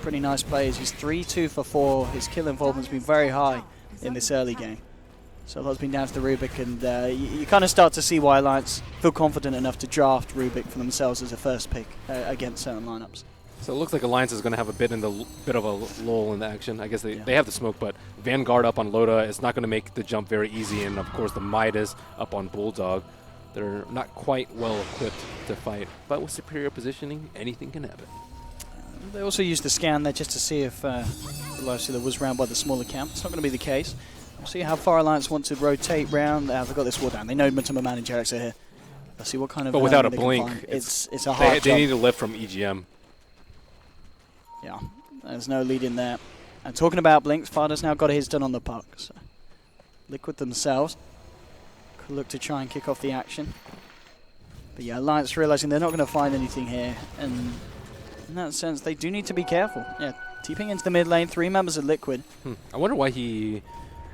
pretty nice plays. He's 3-2 for 4. His kill involvement's been very high in this early game. So a lot's been down to the Rubik, and you kind of start to see why Alliance feel confident enough to draft Rubik for themselves as a first pick against certain lineups. So it looks like Alliance is going to have a bit of a lull in the action. I guess they have the smoke, but Vanguard up on Loda is not going to make the jump very easy, and of course the Midas up on Bulldog. They're not quite well equipped to fight, but with superior positioning, anything can happen. They also used the scan there just to see if Lysula was round by the smaller camp. It's not going to be the case. We'll see how far Alliance want to rotate round. They've got this wall down. They know Matuma and Jarex are here. Let's see what kind of. But without a they can blink, find. It's a hard they job. need a lift from EGM. Yeah, there's no lead in there. And talking about blinks, Fada's now got his done on the puck. So Liquid themselves could look to try and kick off the action. But yeah, Alliance realizing they're not going to find anything here. And in that sense, they do need to be careful. Yeah, TPing into the mid lane, 3 members of Liquid. I wonder why he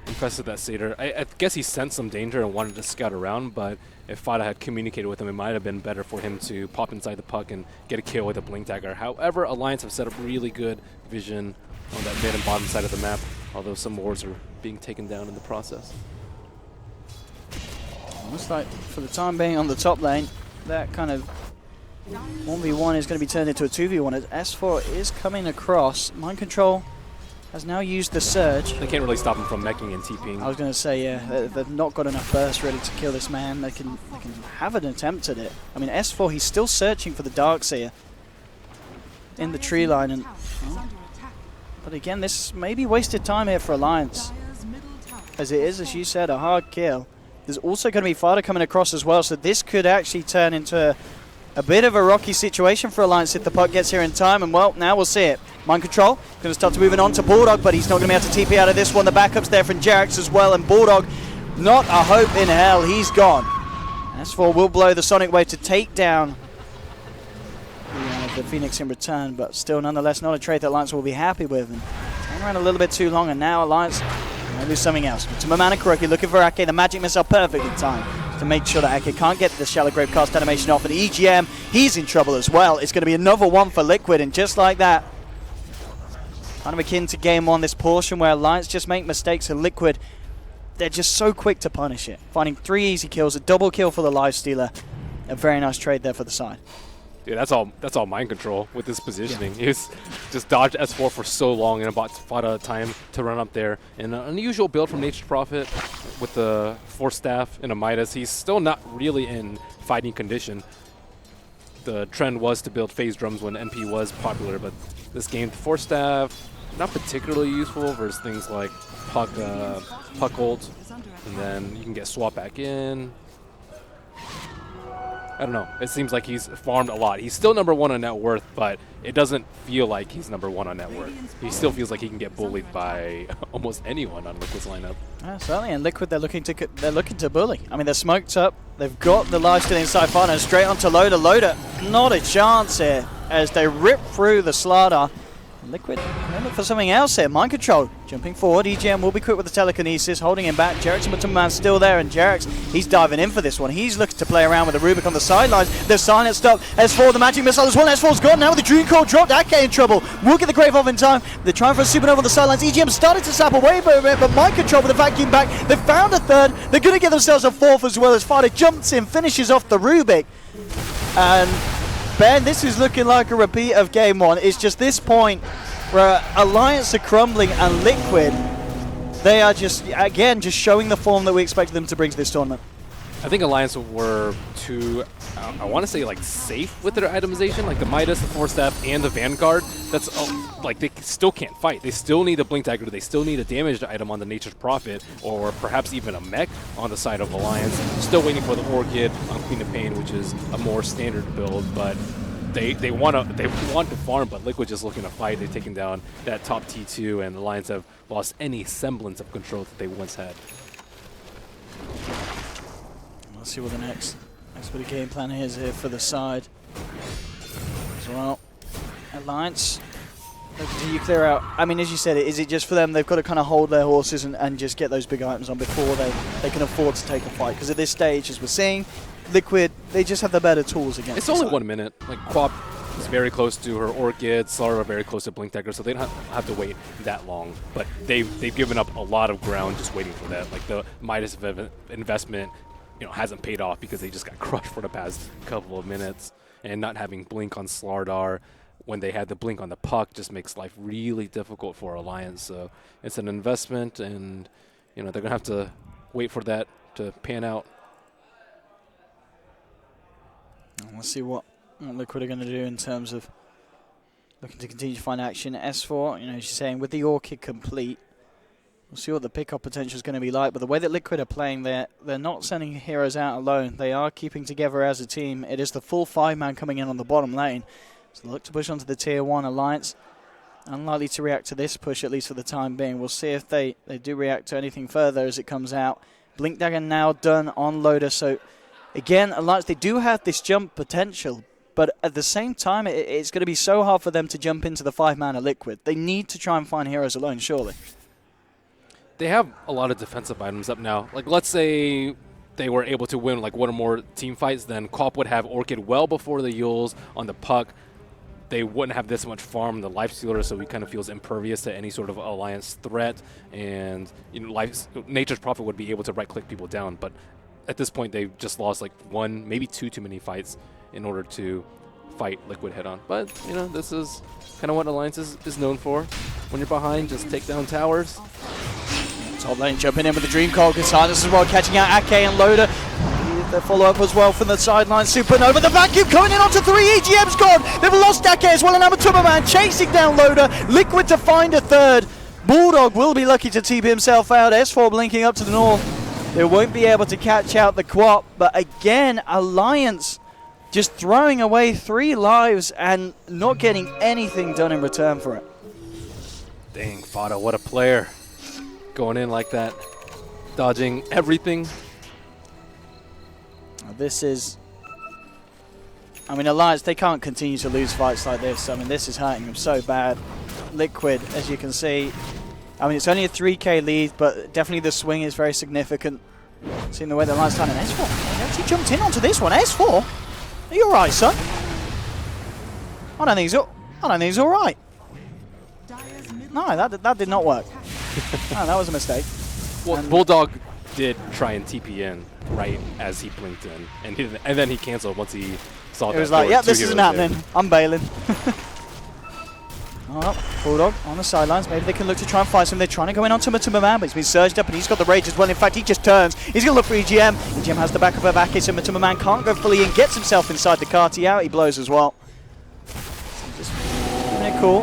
infested that Satyr. I guess he sensed some danger and wanted to scout around, but if Fada had communicated with him, it might have been better for him to pop inside the puck and get a kill with a blink dagger. However, Alliance have set up really good vision on that mid and bottom side of the map, although some wards are being taken down in the process. Looks like for the time being on the top lane, that kind of 1v1 is going to be turned into a 2v1 as S4 is coming across. Mind Control has now used the surge. They can't really stop him from meching and TPing. I was going to say, yeah, they've not got enough burst really to kill this man. They can have an attempt at it. I mean, S4, he's still searching for the Darkseer in the tree line. And but again, this may be wasted time here for Alliance. As it is, as you said, a hard kill. There's also going to be Fada coming across as well, so this could actually turn into a bit of a rocky situation for Alliance if the puck gets here in time, and well, now we'll see it. Mind Control going to start to moving on to Bulldog, but he's not going to be able to TP out of this one. The backup's there from Jarex as well, and Bulldog, not a hope in hell, he's gone. S4 will blow the Sonic Wave to take down the Phoenix in return, but still nonetheless not a trade that Alliance will be happy with. And hang around a little bit too long, and now Alliance will do something else. To Mamana Kuroki looking for Ake, the magic missile perfectly timed to make sure that Ake can't get the Shallow Grave cast animation off, and EGM, he's in trouble as well. It's going to be another one for Liquid, and just like that, kind of akin to game 1, this portion where Alliance just make mistakes, and Liquid, they're just so quick to punish it. Finding 3 easy kills, a double kill for the Lifestealer. A very nice trade there for the side. Dude, that's all mind control with this positioning. Yeah. He's just dodged S4 for so long and bought Fada time to run up there. And an unusual build from Nature's Prophet with the Force Staff and a Midas. He's still not really in fighting condition. The trend was to build phase drums when MP was popular, but this game, the Force Staff, not particularly useful versus things like Puck ult, and then you can get swap back in. I don't know. It seems like he's farmed a lot. He's still number 1 on net worth, but it doesn't feel like he's number 1 on net worth. He still feels like he can get bullied by almost anyone on Liquid's lineup. Yeah, certainly. And Liquid, they're looking to bully. I mean, they're smoked up. They've got the Lifesteal inside Fana straight onto Loader. Loader, not a chance here as they rip through the Slardar. Liquid, they look for something else here. Mind Control, jumping forward. EGM will be quick with the telekinesis, holding him back. Jarex and Matuma still there, and Jarex, he's diving in for this one. He's looking to play around with the Rubik on the sidelines. They're silenced up. S4, the magic missile as well. S4's gone now with the Dream Core dropped. Ake in trouble. We'll get the Grave off in time. They're trying for a Supernova on the sidelines. EGM started to sap away from it, but Mind Control with the vacuum back. They found a third. They're going to get themselves a fourth as well as Fada jumps in, finishes off the Rubik. And Ben, this is looking like a repeat of game 1. It's just this point where Alliance are crumbling and Liquid, they are just, again, just showing the form that we expected them to bring to this tournament. I think Alliance were too, I want to say, like, safe with their itemization, like the Midas, the Force Staff, and the Vanguard. That's, like, they still can't fight. They still need a Blink Dagger. They still need a damaged item on the Nature's Prophet, or perhaps even a mech on the side of Alliance. Still waiting for the Orchid on Queen of Pain, which is a more standard build, but they want to farm, but Liquid just looking to fight. They've taken down that top T2, and Alliance have lost any semblance of control that they once had. Let's see what the next bit of game plan is here for the side as well. Alliance, do you clear out? I mean, as you said, is it just for them? They've got to kind of hold their horses and just get those big items on before they can afford to take a fight. Because at this stage, as we're seeing, Liquid, they just have the better tools against. It's only 1 minute. Like, Quap is very close to her Orchid, Slara very close to Blink Dagger, so they don't have to wait that long. But they've given up a lot of ground just waiting for that. Like, the Midas investment, hasn't paid off because they just got crushed for the past couple of minutes. And not having Blink on Slardar when they had the Blink on the Puck just makes life really difficult for Alliance. So it's an investment, and they're gonna have to wait for that to pan out. Let's see what Liquid are going to do in terms of looking to continue to find action. S4, as you're saying, with the Orchid complete, We'll see what the pickup potential is going to be like, but the way that Liquid are playing, they're not sending heroes out alone. They are keeping together as a team. It is the full 5-man coming in on the bottom lane. So look to push onto the Tier 1 Alliance. Unlikely to react to this push, at least for the time being. We'll see if they do react to anything further as it comes out. Blink Dagger now done on Loader. So again, Alliance, they do have this jump potential, but at the same time, it's going to be so hard for them to jump into the 5-man of Liquid. They need to try and find heroes alone, surely. They have a lot of defensive items up now. Like, let's say they were able to win like one or more team fights, then Cop would have Orchid well before the Yules on the puck. They wouldn't have this much farm in the Life Stealer, so he kind of feels impervious to any sort of Alliance threat. And Nature's Prophet would be able to right-click people down. But at this point, they've just lost like one, maybe two too many fights in order to fight Liquid head-on. But, this is kind of what Alliance is known for. When you're behind, just take down towers. Top lane jumping in with the Dream Coil. Silence as well, catching out Ake and Loader. The follow-up as well from the sideline. Supernova, the vacuum coming in onto 3. EGM's gone. They've lost Ake as well, and now Tumberman chasing down Loader. Liquid to find a third. Bulldog will be lucky to TP himself out. S4 blinking up to the north. They won't be able to catch out the Quap, but again, Alliance just throwing away 3 lives and not getting anything done in return for it. Dang, Fada, what a player. Going in like that, dodging everything. This is... Alliance, they can't continue to lose fights like this. This is hurting them so bad. Liquid, as you can see, it's only a 3k lead, but definitely the swing is very significant. Seeing the way the Alliance done, and S4, they actually jumped in onto this one. S4, are you alright, son? I don't think he's alright. No, that did not work. No, that was a mistake. Well, Bulldog did try and TP in right as he blinked in, and then he canceled once he saw that. It was like, yeah, this isn't happening. I'm bailing. Oh, Bulldog on the sidelines. Maybe they can look to try and fight some. They're trying to go in on Tumberman, but he's been surged up and he's got the rage as well. In fact, he just turns. He's going to look for EGM. EGM has the backup of Ake, so Tumberman can't go fully in. Gets himself inside the Carty out. He blows as well. Just giving it cool.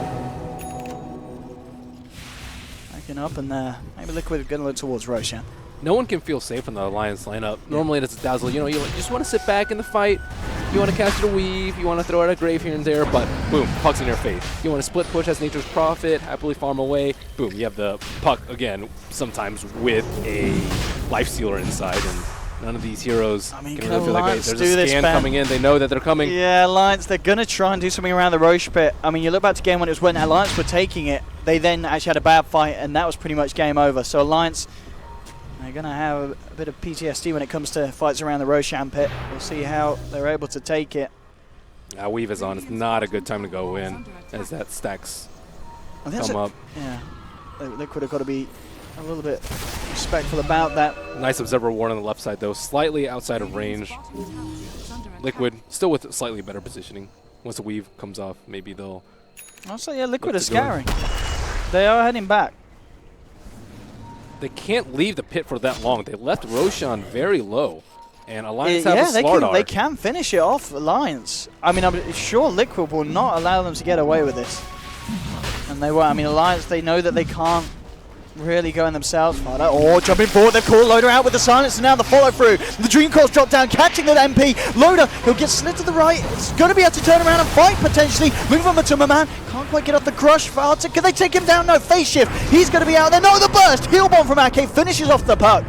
Backing up, and maybe Liquid are going to look towards Roshan. No one can feel safe in the Alliance lineup. Normally it's Dazzle, you just want to sit back in the fight. You want to cast your weave, you want to throw out a grave here and there, but boom, puck's in your face. You want to split push as Nature's Prophet, happily farm away, boom, you have the puck again, sometimes with a Life Stealer inside, and none of these heroes can really feel like, hey, there's a scan coming in, they know that they're coming. Yeah, Alliance, they're going to try and do something around the Roche pit. You look back to game when it was when Alliance were taking it, they then actually had a bad fight, and that was pretty much game over. So Alliance, they're going to have a bit of PTSD when it comes to fights around the Roshan pit. We'll see how they're able to take it. Now Weave is on. It's not a good time to go in as that stacks come up. Yeah, Liquid have got to be a little bit respectful about that. Nice Observer Ward on the left side, though. Slightly outside of range. Liquid still with slightly better positioning. Once the Weave comes off, maybe they'll... Also, yeah, Liquid are scouring. They are heading back. They can't leave the pit for that long. They left Roshan very low. And Alliance have a Slardar. They can finish it off, Alliance. I'm sure Liquid will not allow them to get away with this. And they won't. Alliance, they know that they can't really go in themselves. Oh, jumping forward, they've called Loader out with the silence, and now the follow-through. The Dream Coil's dropped down, catching that MP. Loader, he'll get slid to the right. It's going to be able to turn around and fight, potentially. Move on to Tumberman. Can't quite get off the crush. Can they take him down? No, face shift. He's going to be out there. No, the burst. Heal bomb from Ake finishes off the puck.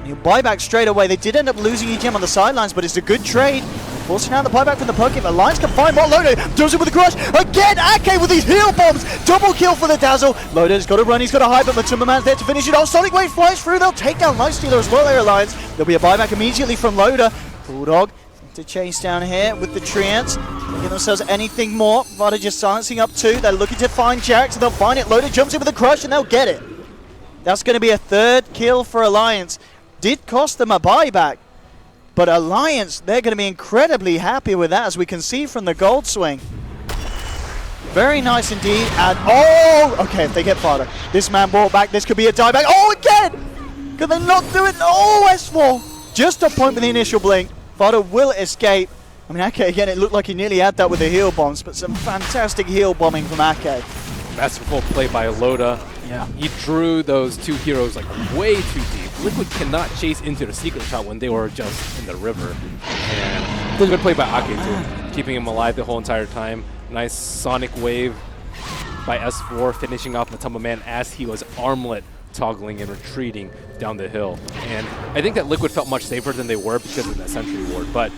He'll buy back straight away. They did end up losing EGM on the sidelines, but it's a good trade. Forcing out the buyback from the puck. If Alliance can find more, Loader does it with the crush. Again, Ake with these heal bombs. Double kill for the Dazzle. Loader's got to run. He's got to hide, but Tumberman's there to finish it off. Sonic Wave flies through. They'll take down Life Stealer as well, their Alliance. There'll be a buyback immediately from Loader. Bulldog to chase down here with the Treants. They give themselves anything more. Vada just silencing up 2. They're looking to find Jack, so they'll find it. Loader jumps in with the crush, and they'll get it. That's going to be a 3rd kill for Alliance. Did cost them a buyback, but Alliance, they're going to be incredibly happy with that, as we can see from the gold swing. Very nice indeed, and okay, if they get Fada. This man brought back, this could be a dieback. Oh, again! Could they not do it? Oh, S4! Just a point with the initial blink. Fada will escape. Ake, again, it looked like he nearly had that with the heal bombs, but some fantastic heal bombing from Ake. Masterful play by Loda. Yeah. He drew those two heroes like way too deep. Liquid cannot chase into the secret shot when they were just in the river. And good play by Ake too, keeping him alive the whole entire time. Nice sonic wave by S4, finishing off Matumba Man as he was armlet toggling and retreating down the hill. And I think that Liquid felt much safer than they were because of that sentry ward. But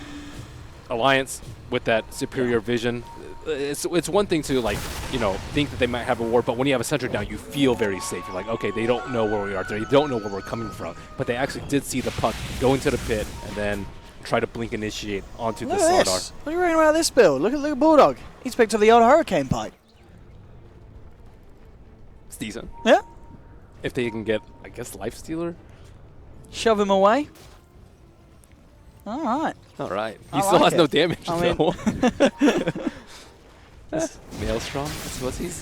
Alliance, with that superior vision, it's one thing to, like, you know, think that they might have a ward, but when you have a sentry down, you feel very safe. You're like, okay, they don't know where we are, they don't know where we're coming from. But they actually did see the puck go into the pit and then try to blink initiate onto the Slardar. What are you reading about this build? Look at Bulldog. He's picked up the old Hurricane Pike. It's decent. Yeah. If they can get, I guess, Lifestealer. Shove him away. All right. All right. He I still like has no it. damage, I mean- though. Maelstrom,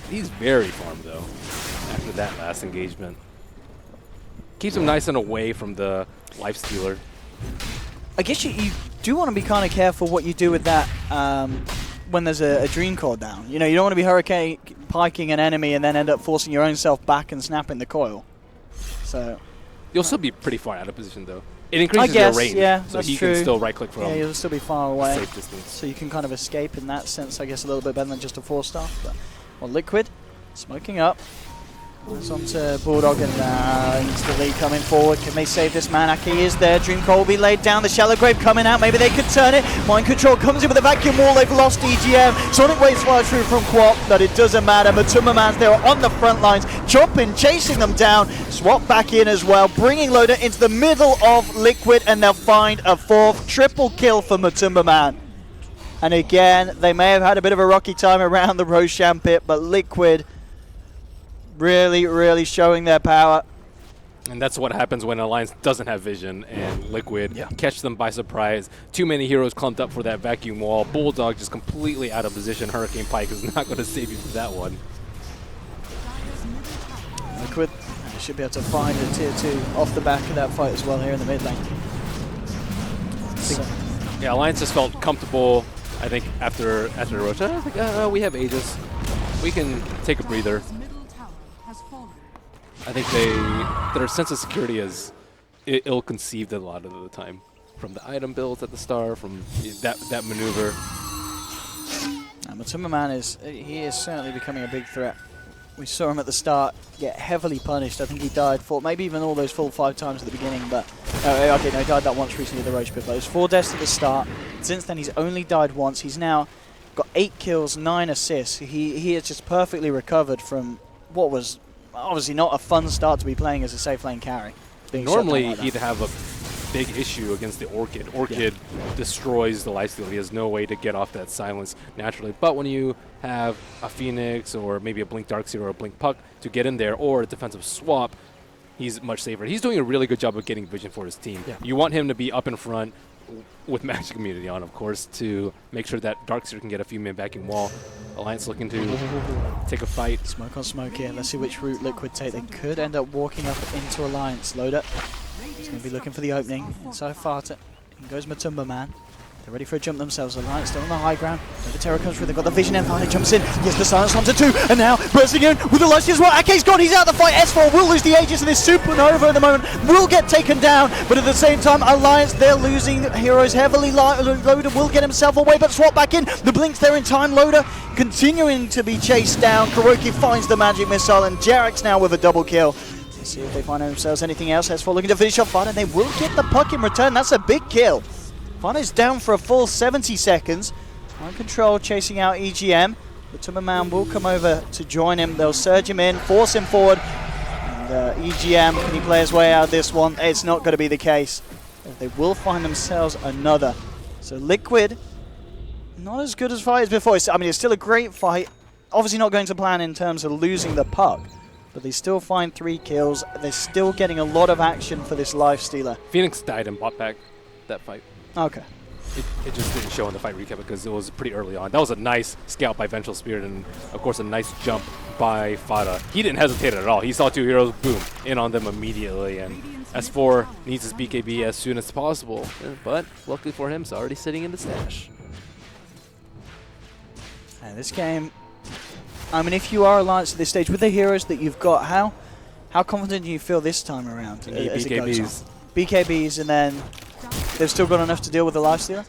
he's very farmed, though, after that last engagement. Keeps him nice and away from the Lifestealer. I guess you do want to be kind of careful what you do with that when there's a Dream Core down. You know, you don't want to be Hurricane piking an enemy and then end up forcing your own self back and snapping the coil. So You'll still be pretty far out of position, though. It increases guess, your range, yeah, so that's he true. can still right-click from you'll still be far away. safe distance. So you can kind of escape in that sense, I guess, a little bit better than just a 4-star. But, well, Liquid smoking up. It's on to Bulldog and into the lead coming forward. Can they save this man? Ake is there. Dream Core will be laid down. The Shallow Grave coming out. Maybe they could turn it. Mind Control comes in with a vacuum wall. They've lost EGM. Sonic Wave flies through from Quap, but it doesn't matter. Matumba Man's there on the front lines. Chopping, chasing them down. Swap back in as well. Bringing Loader into the middle of Liquid, and they'll find a 4th triple kill for Matumba Man. And again, they may have had a bit of a rocky time around the Roshan pit, but Liquid really, really showing their power. And that's what happens when Alliance doesn't have vision and Liquid catch them by surprise. Too many heroes clumped up for that vacuum wall. Bulldog just completely out of position. Hurricane Pike is not going to save you from that one. Liquid should be able to find a tier 2 off the back of that fight as well here in the mid lane. So, Yeah, Alliance just felt comfortable, I think, after Rocha. I was like, we have Aegis. We can take a breather. I think their sense of security is ill-conceived a lot of the time. From the item builds at the start, from that maneuver. Matumba Man is certainly becoming a big threat. We saw him at the start get heavily punished. I think he died maybe even all those full 5 times at the beginning, but okay, no, he died that once recently at the Roche pit. But it was 4 deaths at the start. Since then, he's only died once. He's now got 8 kills, 9 assists. He has just perfectly recovered from what was obviously not a fun start to be playing as a safe lane carry. Normally, he'd have a big issue against the Orchid. Orchid destroys the lifesteal. He has no way to get off that silence naturally. But when you have a Phoenix or maybe a Blink Darkseer or a Blink Puck to get in there, or a defensive swap, he's much safer. He's doing a really good job of getting vision for his team. Yeah. You want him to be up in front with Magic Immunity on, of course, to make sure that Darkseer can get a few man backing wall. Alliance looking to take a fight. Smoke on smoke here. Let's see which route Liquid take. They could end up walking up into Alliance. Loader. He's going to be looking for the opening. Inside Farter. In goes Matumba Man. They're ready for a jump themselves. Alliance still on the high ground. The Terror comes through. They've got the vision. Empire jumps in. Yes, the silence onto 2. And now bursting in with the lights as well. Ake's gone. He's out of the fight. S4 will lose the Aegis, and this Supernova at the moment will get taken down. But at the same time, Alliance, they're losing heroes heavily. Loader will get himself away, but swap back in. The Blink's there in time. Loader continuing to be chased down. Kuroki finds the magic missile, and Jarek's now with a double kill. Let's see if they find themselves anything else. S4 looking to finish off Fada. They will get the puck in return. That's a big kill. Fada's down for a full 70 seconds. Mind Control chasing out EGM. Matumba Man will come over to join him. They'll surge him in, force him forward. And EGM, can he play his way out of this one? It's not going to be the case. They will find themselves another. So Liquid, not as good as fight as before. I mean, it's still a great fight. Obviously not going to plan in terms of losing the puck. But they still find 3 kills. They're still getting a lot of action for this Lifestealer. Phoenix died and bought back that fight. Okay. It just didn't show in the fight recap because it was pretty early on. That was a nice scout by Vengeful Spirit, and of course a nice jump by Fada. He didn't hesitate at all. He saw 2 heroes, boom, in on them immediately. And S4 needs his BKB as soon as possible. But luckily for him, it's already sitting in the stash. And this game I mean, if you are Alliance at this stage with the heroes that you've got, how confident do you feel this time around as it goes on? BKBs, and then they've still got enough to deal with the lifestealer?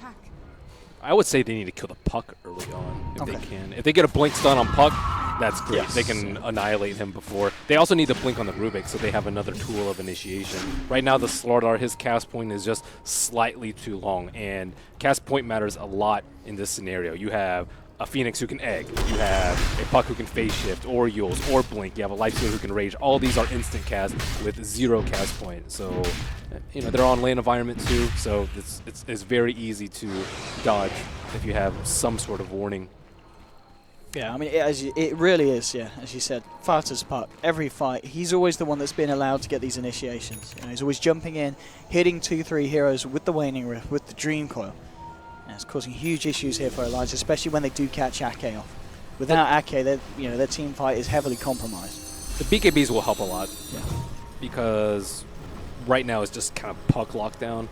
I would say they need to kill the Puck early on if Okay. they can. If they get a blink stun on Puck, that's great. Yes. They can annihilate him before. They also need to blink on the Rubik, so they have another tool of initiation. Right now, the Slardar, his cast point is just slightly too long, and cast point matters a lot in this scenario. You have a Phoenix who can egg, you have a Puck who can phase shift, or Yules, or blink, you have a Lifestealer who can rage. All these are instant cast with 0 cast point. So, you know, they're on lane environment too, so it's very easy to dodge if you have some sort of warning. Yeah, I mean, it really is, yeah, as you said. Fighter's Puck, every fight, he's always the one that's been allowed to get these initiations. You know, he's always jumping in, hitting 2-3 heroes with the Waning Rift, with the Dream Coil. And it's causing huge issues here for Elijah, especially when they do catch Ake off. Without Ake, their team fight is heavily compromised. The BKBs will help a lot, Yeah. because right now it's just kind of Puck lockdown.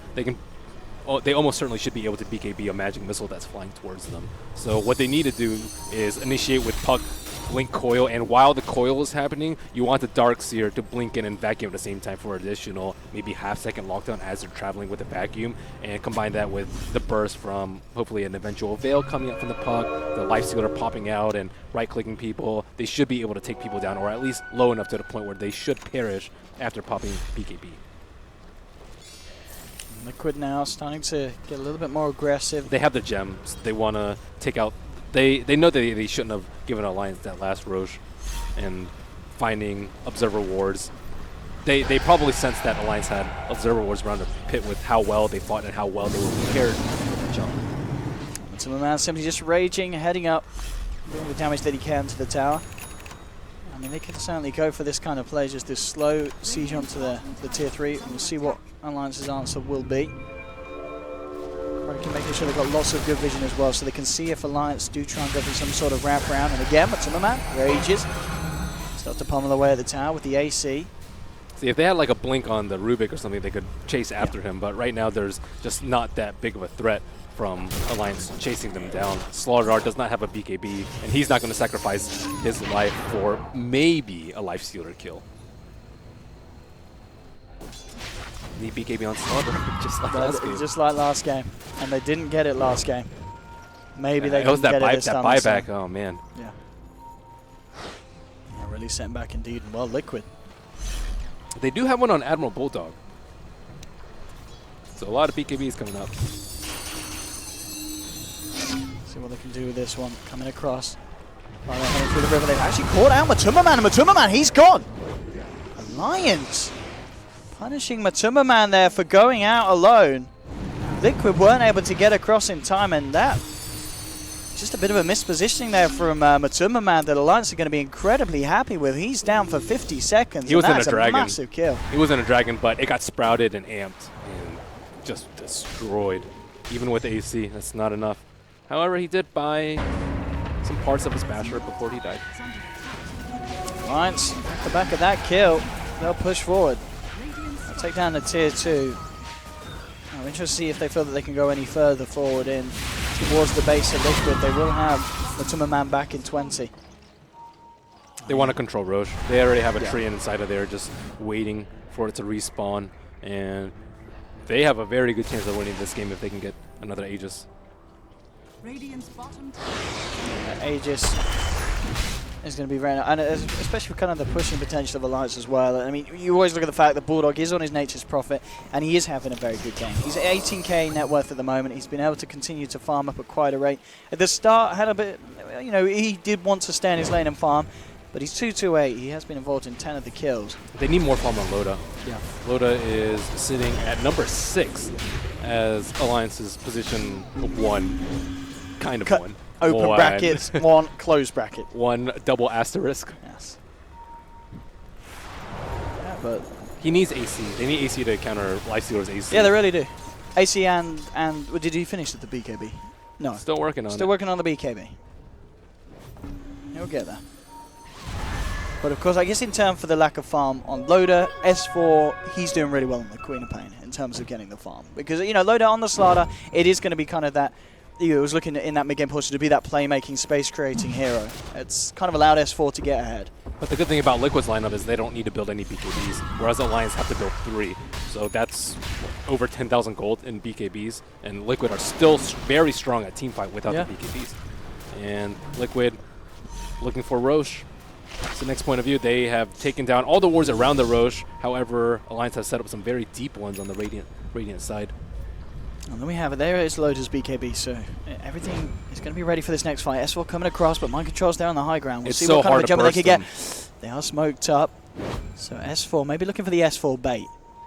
They almost certainly should be able to BKB a magic missile that's flying towards them. So what they need to do is initiate with Puck, blink coil, and while the coil is happening, you want the Darkseer to blink in and vacuum at the same time for additional maybe half-second lockdown as they're traveling with the vacuum, and combine that with the burst from hopefully an eventual Veil coming up from the Puck, the Lifestealer popping out and right-clicking people. They should be able to take people down, or at least low enough to the point where they should perish after popping BKB. Liquid now starting to get a little bit more aggressive. They have the gems. They want to take out... They know that they shouldn't have given Alliance that last Roche and finding Observer Wards. They probably sensed that Alliance had Observer Wards around the pit with how well they fought and how well they were prepared for the jump. Matumbaman simply just raging, heading up, doing the damage that he can to the tower. I mean, they could certainly go for this kind of play, just this slow siege onto the tier 3, and we'll see what Alliance's answer will be. Kraken making sure they've got lots of good vision as well, so they can see if Alliance do try and go for some sort of wrap around. And again, Matumbaman rages, starts to pummel away at the tower with the AC. See, if they had like a blink on the Rubik or something, they could chase after him, but right now there's just not that big of a threat from Alliance chasing them down. Slardar does not have a BKB, and he's not going to sacrifice his life for maybe a Lifestealer kill. Need BKB on Slardar, just like last game. And they didn't get it last game. Maybe they it was can that get it this time. buyback. Oh man. Yeah. Really sent back indeed. Well, Liquid. They do have one on Admiral Bulldog, so a lot of BKBs coming up. See what they can do with this one. Coming across. Heading through the river. They've actually caught out Matumbaman. And Matumbaman, he's gone. Alliance punishing Matumbaman there for going out alone. Liquid weren't able to get across in time, and that just a bit of a mispositioning there from Matumbaman that Alliance are going to be incredibly happy with. He's down for 50 seconds. He was in a that's dragon. Massive kill. He was in a dragon, but it got sprouted and amped and just destroyed. Even with AC, that's not enough. However, he did buy some parts of his basher before he died. Alliance, off the back of that kill, they'll push forward. They'll take down the tier 2. I'm interested to see if they feel that they can go any further forward in towards the base of Liquid. They will have Matumbaman back in 20. They want to control Roche. They already have a tree inside of there just waiting for it to respawn, and they have a very good chance of winning this game if they can get another Aegis. Aegis is going to be very nice, and especially with kind of the pushing potential of Alliance as well. I mean, you always look at the fact that Bulldog is on his nature's profit, and he is having a very good game. He's at 18k net worth at the moment. He's been able to continue to farm up at quite a rate. At the start, had a bit, you know, he did want to stay in his lane and farm, but he's 228. He has been involved in 10 of the kills. They need more farm on Loda. Yeah. Loda is sitting at number 6 as Alliance's position of 1. Kind of one. Open brackets, 1 closed bracket. 1 double asterisk. Yes. Yeah, but he needs AC. They need AC to counter Lifestealer's AC. Yeah, they really do. AC and did he finish at the BKB? No. Still working on it. Still working on the BKB. He'll get there. But of course, I guess in terms for the lack of farm on Loda, S4, he's doing really well on the Queen of Pain in terms of getting the farm. Because, you know, Loda on the Slardar, it is going to be kind of that he was looking in that mid-game portion to be that playmaking, space-creating hero. It's kind of allowed S4 to get ahead. But the good thing about Liquid's lineup is they don't need to build any BKBs, whereas Alliance have to build 3. So that's over 10,000 gold in BKBs, and Liquid are still very strong at teamfight without the BKBs. And Liquid looking for Roche. It's the next point of view. They have taken down all the wards around the Roche. However, Alliance has set up some very deep ones on the Radiant side. And then we have it. There is Loda's BKB, so everything is going to be ready for this next fight. S4 coming across, but mind control's there on the high ground. We'll see what kind of a jump they can get. They are smoked up. So S4 maybe looking for the S4 bait.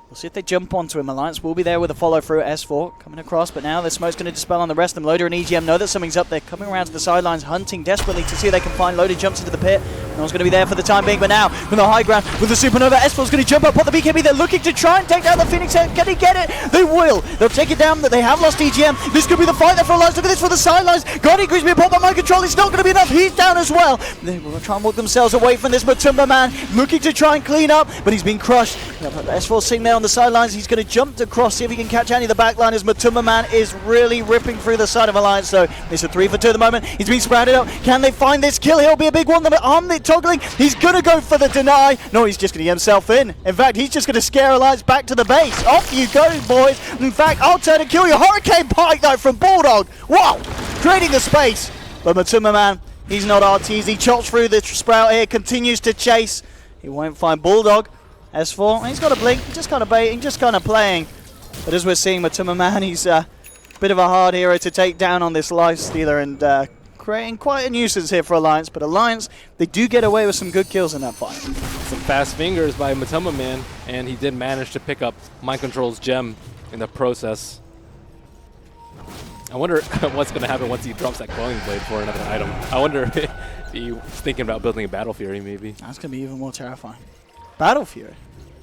We'll see if they jump onto him. Alliance will be there with a follow-through. S4 coming across, but now the smoke's going to dispel on the rest of them. Loda and EGM know that something's up. They're coming around to the sidelines, hunting desperately to see if they can find. Loda jumps into the pit. No one's going to be there for the time being, but now from the high ground with the Supernova, S4's going to jump up, put the BKB. They're looking to try and take down the Phoenix head. Can he get it? They will. They'll take it down. They have lost EGM. This could be the fight there for Alliance. Look at this for the sidelines. Guardian Grease being pulled by mind control. It's not going to be enough. He's down as well. They will try and walk themselves away from this Matumba man, looking to try and clean up, but he's been crushed. S4 sitting there on the sidelines. He's going to jump across, see if he can catch any of the backline as Matumba man is really ripping through the side of Alliance. So it's a 3 for 2 at the moment. He's been sprouted up. Can they find this kill? He'll be a big one. The arm toggling. He's going to go for the deny. No, he's just going to get himself in. In fact, he's just going to scare Alliance back to the base. Off you go, boys. In fact, I'll turn and kill you. Hurricane Pike, though, from Bulldog. Wow. Creating the space. But Matumba man, he's not RTs. He chops through the sprout here, continues to chase. He won't find Bulldog. S4, he's got a blink, just kind of baiting, just kind of playing. But as we're seeing, Matumba man, he's a bit of a hard hero to take down on this lifestealer and creating quite a nuisance here for Alliance. But Alliance, they do get away with some good kills in that fight. Some fast fingers by Matumba man, and he did manage to pick up Mind Control's gem in the process. I wonder what's going to happen once he drops that Glowing Blade for another item. I wonder if he's thinking about building a Battle Fury, maybe. That's going to be even more terrifying. Battle Fury?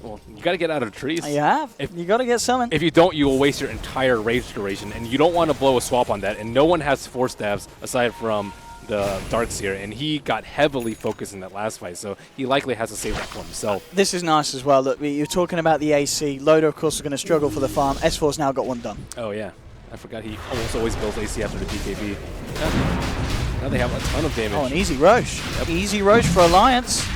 Well, you got to get out of trees. You have. You got to get summoned. If you don't, you will waste your entire rage duration, and you don't want to blow a swap on that. And no one has Force Stabs aside from the Darkseer, and he got heavily focused in that last fight, so he likely has to save that for himself. This is nice as well. Look, you're talking about the AC. Loda, of course, is going to struggle for the farm. S4's now got one done. Oh, yeah. I forgot he almost always builds AC after the BKB. Now they have a ton of damage. Oh, an easy Roche. Yep. Easy Roche for Alliance.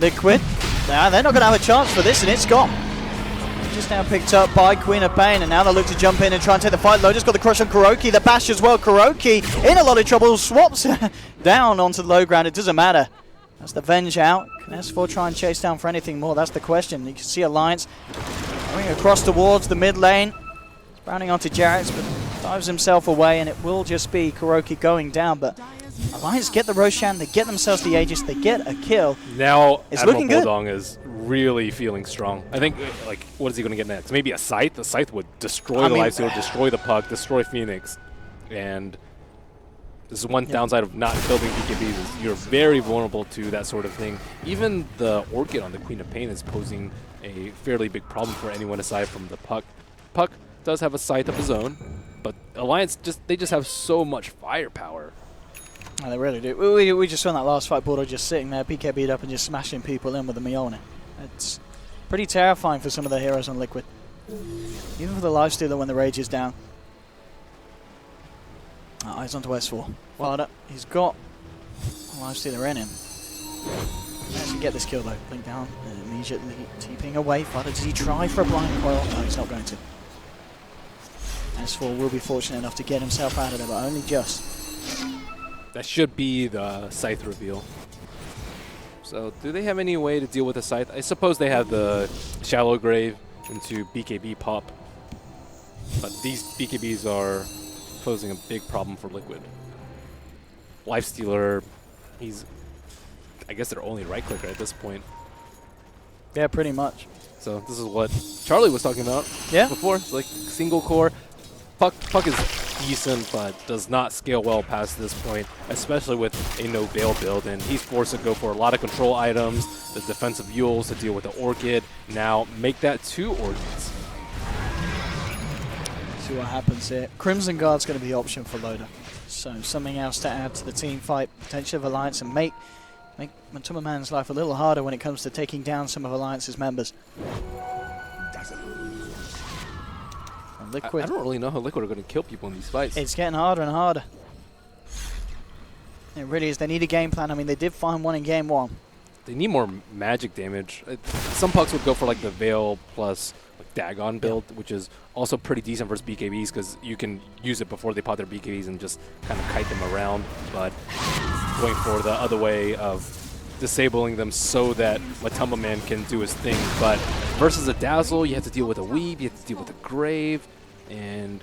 Liquid. Nah, they're not going to have a chance for this, and it's gone. Just now picked up by Queen of Pain, and now they look to jump in and try and take the fight. Loda's got the crush on Kuroki, the bash as well. Kuroki in a lot of trouble, swaps down onto the low ground. It doesn't matter. That's the Venge out. Can S4 try and chase down for anything more? That's the question. You can see Alliance going across towards the mid lane. He's rounding onto Jarrett's, but dives himself away, and it will just be Kuroki going down. But Alliance get the Roshan, they get themselves the Aegis, they get a kill. Now it's Admiral looking Bulldog is really feeling strong. I think, like, what is he going to get next? Maybe a Scythe? The Scythe would destroy the Lifestealer, destroy the Puck, destroy Phoenix. And this is one downside of not building BKBs is you're very vulnerable to that sort of thing. Even the Orchid on the Queen of Pain is posing a fairly big problem for anyone aside from the Puck. Puck does have a Scythe of his own, but Alliance, they just have so much firepower. Oh, they really do. We just saw in that last fight, Bulldog just sitting there, BKB'd up and just smashing people in with the Mjolnir. It's pretty terrifying for some of the heroes on Liquid. Even for the Lifestealer when the rage is down. Eyes onto S4. Fired up. He's got a Lifestealer in him. Managed to get this kill though. Blink down and immediately TPing away. Fighter, does he try for a blind coil? No, he's not going to. S4 will be fortunate enough to get himself out of there, but only just. That should be the Scythe reveal. So, do they have any way to deal with the Scythe? I suppose they have the Shallow Grave into BKB pop. But these BKBs are posing a big problem for Liquid. Lifestealer, he's, I guess, their only right clicker at this point. Yeah, pretty much. So, this is what Charlie was talking about before. It's like single core. Puck is decent, but does not scale well past this point, especially with a no Veil build, and he's forced to go for a lot of control items, the defensive Yules to deal with the Orchid. Now make that 2 Orchids. See what happens here. Crimson Guard's going to be the option for Loda, so something else to add to the team fight, potential of Alliance, and make Matumba Man's life a little harder when it comes to taking down some of Alliance's members. Liquid. I don't really know how Liquid are going to kill people in these fights. It's getting harder and harder. It really is. They need a game plan. I mean, they did find one in game 1. They need more magic damage. Some pucks would go for like the Veil plus like Dagon build, which is also pretty decent versus BKBs because you can use it before they pop their BKBs and just kind of kite them around. But going for the other way of disabling them so that Matamba Man can do his thing. But versus a Dazzle, you have to deal with a Weave, you have to deal with a Grave, and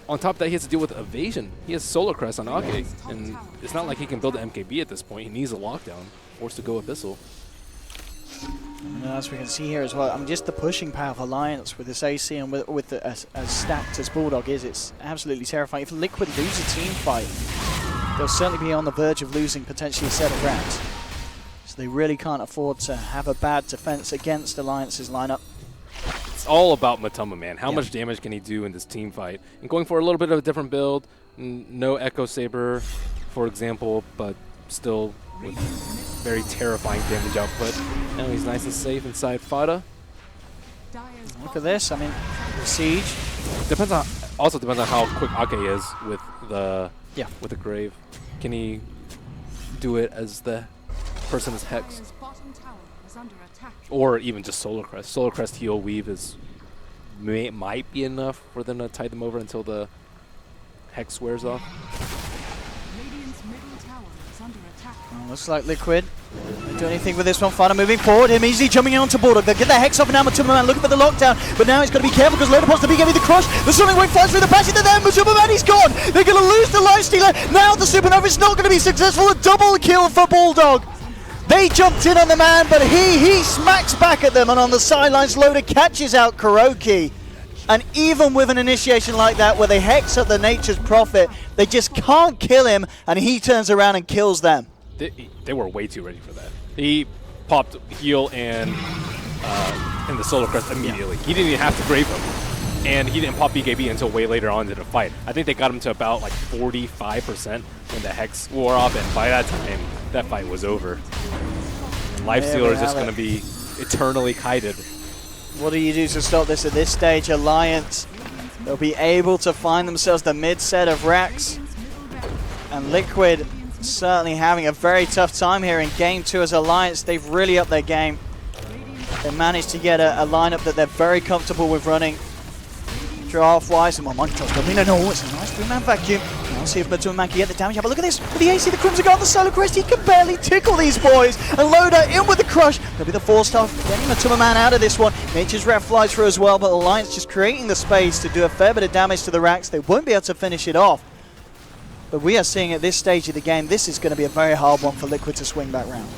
on top of that, he has to deal with evasion. He has Solar Crest on Ake, and it's not like he can build an MKB at this point. He needs a lockdown, forced to go Abyssal. And as we can see here as well, I mean, just the pushing power of Alliance with this AC and with as stacked as Bulldog is, it's absolutely terrifying. If Liquid lose a team fight, they'll certainly be on the verge of losing potentially a set of rounds. So they really can't afford to have a bad defense against Alliance's lineup. It's all about Matamba Man. How much damage can he do in this team fight? And going for a little bit of a different build. No Echo Saber, for example, but still with very terrifying damage output. Now he's nice and safe inside Fada. Look at this. I mean, the siege. Also depends on how quick Ake is with the Grave. Can he do it as the person is hexed? Or even just Solar Crest. Solar Crest heal weave might be enough for them to tide them over until the hex wears off. Well, looks like Liquid don't do anything with this one. Fada moving forward, him easily jumping onto Bulldog. They'll get the hex off and now Matuma Man looking for the lockdown, but now he's got to be careful because later pops the BKB the crush. The Swimming Wing flies through the passage to them. Matuma Man, he's gone. They're going to lose the Lifestealer. Now the Supernova is not going to be successful. A double kill for Bulldog. They jumped in on the man, but he smacks back at them, and on the sidelines, Loda catches out Kuroki. And even with an initiation like that, where they hex at the Nature's Prophet, they just can't kill him, and he turns around and kills them. They were way too ready for that. He popped heal and the Solar Crest immediately. He didn't even have to grave him. And he didn't pop BKB until way later on in the fight. I think they got him to about like 45% when the Hex wore off, and by that time, that fight was over. Lifestealer is just going to be eternally kited. What do you do to stop this at this stage? Alliance, they'll be able to find themselves the mid set of racks. And Liquid certainly having a very tough time here in game 2 as Alliance. They've really upped their game. They managed to get a lineup that they're very comfortable with running. Draft-wise, and mind control's coming in. No, it's a nice 3-man vacuum. Now see if Matuma Man can get the damage. Have a look at this. With the AC, the Crimson Guard, the Solar Crest, he can barely tickle these boys. And Loda in with the crush. That'll be the 4-star, getting Matuma Man out of this one. Nature's Wrath flies through as well, but Alliance just creating the space to do a fair bit of damage to the racks. They won't be able to finish it off. But we are seeing at this stage of the game, this is going to be a very hard one for Liquid to swing back round.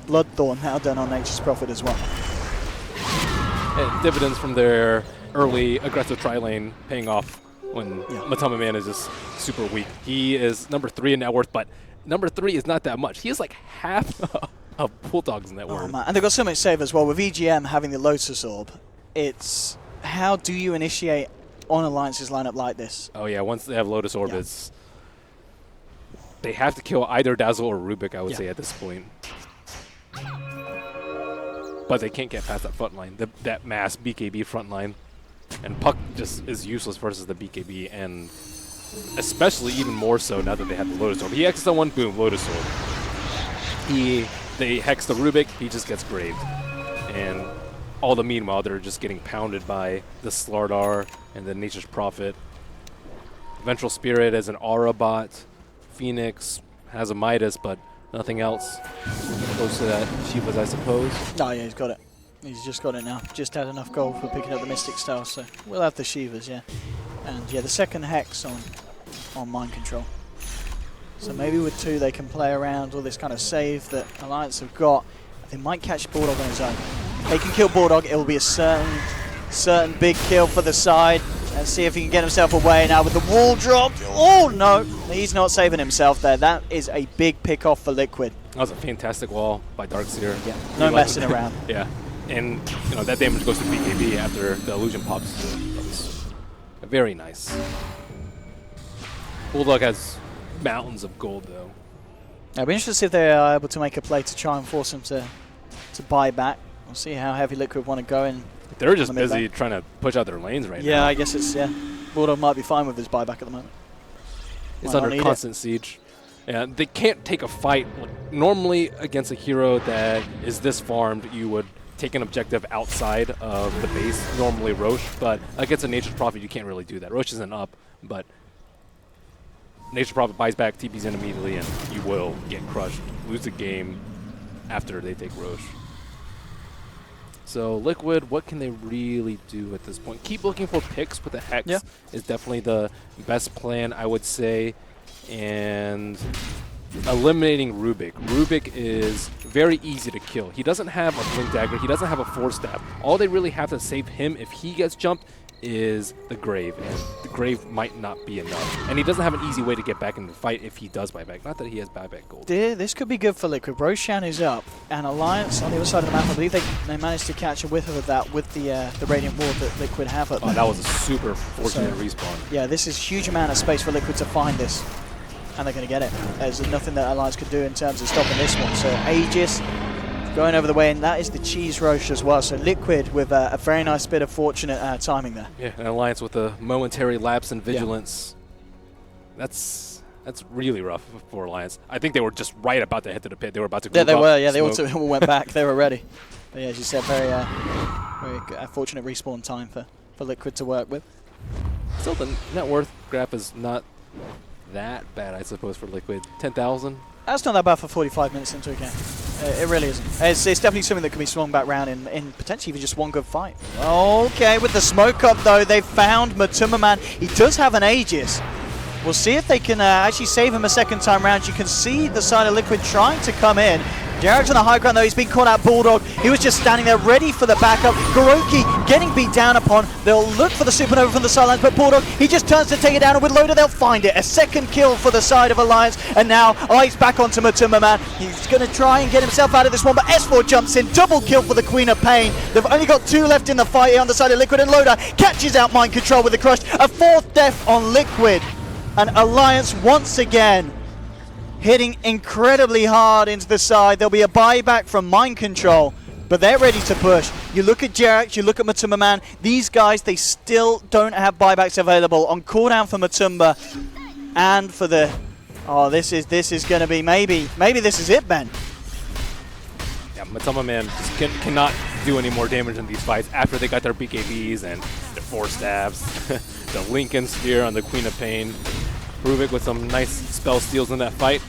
Bloodthorn now done on Nature's Prophet as well. And dividends from their early aggressive tri-lane paying off when Matamba Man is just super weak. He is number 3 in net worth, but number 3 is not that much. He is like half of Bulldog's net worth. Man. And they've got so much save as well. With EGM having the Lotus Orb, it's how do you initiate on Alliance's lineup like this? Oh yeah, once they have Lotus Orb, they have to kill either Dazzle or Rubik, I would say, at this point. But they can't get past that front line, that mass BKB front line. And Puck just is useless versus the BKB, and especially even more so now that they have the Lotus Orb. He hexes someone, boom, Lotus Orb. They hex the Rubik, he just gets graved. And all the meanwhile, they're just getting pounded by the Slardar and the Nature's Prophet. Ventral Spirit as an Aura bot. Phoenix has a Midas, but nothing else close to that. Shiva's, I suppose. Oh yeah, he's got it. He's just got it now. Just had enough gold for picking up the Mystic Star, so we'll have the Shivas, yeah. And yeah, the second Hex on Mind Control. So maybe with 2 they can play around all this kind of save that Alliance have got. They might catch Bulldog on his own. They can kill Bulldog, it will be a certain big kill for the side. Let's see if he can get himself away now with the wall dropped. Oh no, he's not saving himself there. That is a big pick off for Liquid. That was a fantastic wall by Darkseer. Yeah, no messing around. Yeah. And that damage goes to BKB after the illusion pops. That's very nice. Bulldog has mountains of gold, though. I'll be interested to see if they are able to make a play to try and force him to buy back. We'll see how heavy Liquid want to go in. they're just on the mid busy lane. trying to push out their lanes right Yeah, now. I guess it's, Bulldog might be fine with his buyback at the moment. It's Might not under need constant siege. And they can't take a fight. Normally, against a hero that is this farmed, you would take an objective outside of the base, normally Roche, but against a Nature's Prophet, you can't really do that. Roche isn't up, but Nature's Prophet buys back, TP's in immediately, and you will get crushed, lose the game after they take Roche. So Liquid, what can they really do at this point? Keep looking for picks with the Hex is definitely the best plan, I would say. And eliminating Rubik. Rubik is very easy to kill. He doesn't have a Blink Dagger. He doesn't have a Force Staff. All they really have to save him if he gets jumped is the Grave, and the Grave might not be enough. And he doesn't have an easy way to get back into the fight if he does buyback. Not that he has buyback gold. This could be good for Liquid. Roshan is up, and Alliance on the other side of the map, I believe they managed to catch a whiff of that with the Radiant Ward that Liquid have up Oh, there. that was a super fortunate respawn. Yeah, this is huge amount of space for Liquid to find this, and they're going to get it. There's nothing that Alliance could do in terms of stopping this one. So Aegis going over the way, and that is the Cheese Roche as well. So Liquid with a very nice bit of fortunate timing there. Yeah, an Alliance with a momentary lapse in vigilance. Yeah. That's really rough for Alliance. I think they were just right about to head to the pit. They were about to. Yeah, they up, were. Yeah, smoke. they all went back. They were ready. But yeah, as you said, very fortunate respawn time for Liquid to work with. Still, the net worth graph is not that bad, I suppose, for Liquid. 10,000. That's not that bad for 45 minutes into a game. It really isn't. It's definitely something that can be swung back round in potentially even just one good fight. Okay, with the smoke up though, they found Matuma. He does have an Aegis. We'll see if they can actually save him a second time round. You can see the side of Liquid trying to come in. Jarek's on the high ground though, he's been caught out Bulldog. He was just standing there ready for the backup. Garoki getting beat down upon. They'll look for the supernova from the sidelines, but Bulldog, he just turns to take it down, and with Loader they'll find it. A second kill for the side of Alliance, and now eyes back onto Matuma. He's going to try and get himself out of this one, but S4 jumps in. Double kill for the Queen of Pain. They've only got 2 left in the fight here on the side of Liquid, and Loader catches out Mind Control with the crush. A 4th death on Liquid, and Alliance once again hitting incredibly hard into the side. There'll be a buyback from Mind Control, but they're ready to push. You look at Jarek, you look at Matuma. These guys, they still don't have buybacks available. On cooldown for Matuma, and for the... Oh, this is going to be maybe this is it, Ben. Yeah, Matuma just cannot do any more damage in these fights after they got their BKBs and their Force Stabs. The Lincoln Spear on the Queen of Pain. Rubik with some nice spell steals in that fight.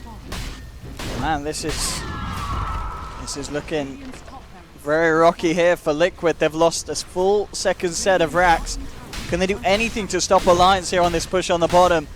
Man, this is looking very rocky here for Liquid. They've lost a full second set of racks. Can they do anything to stop Alliance here on this push on the bottom?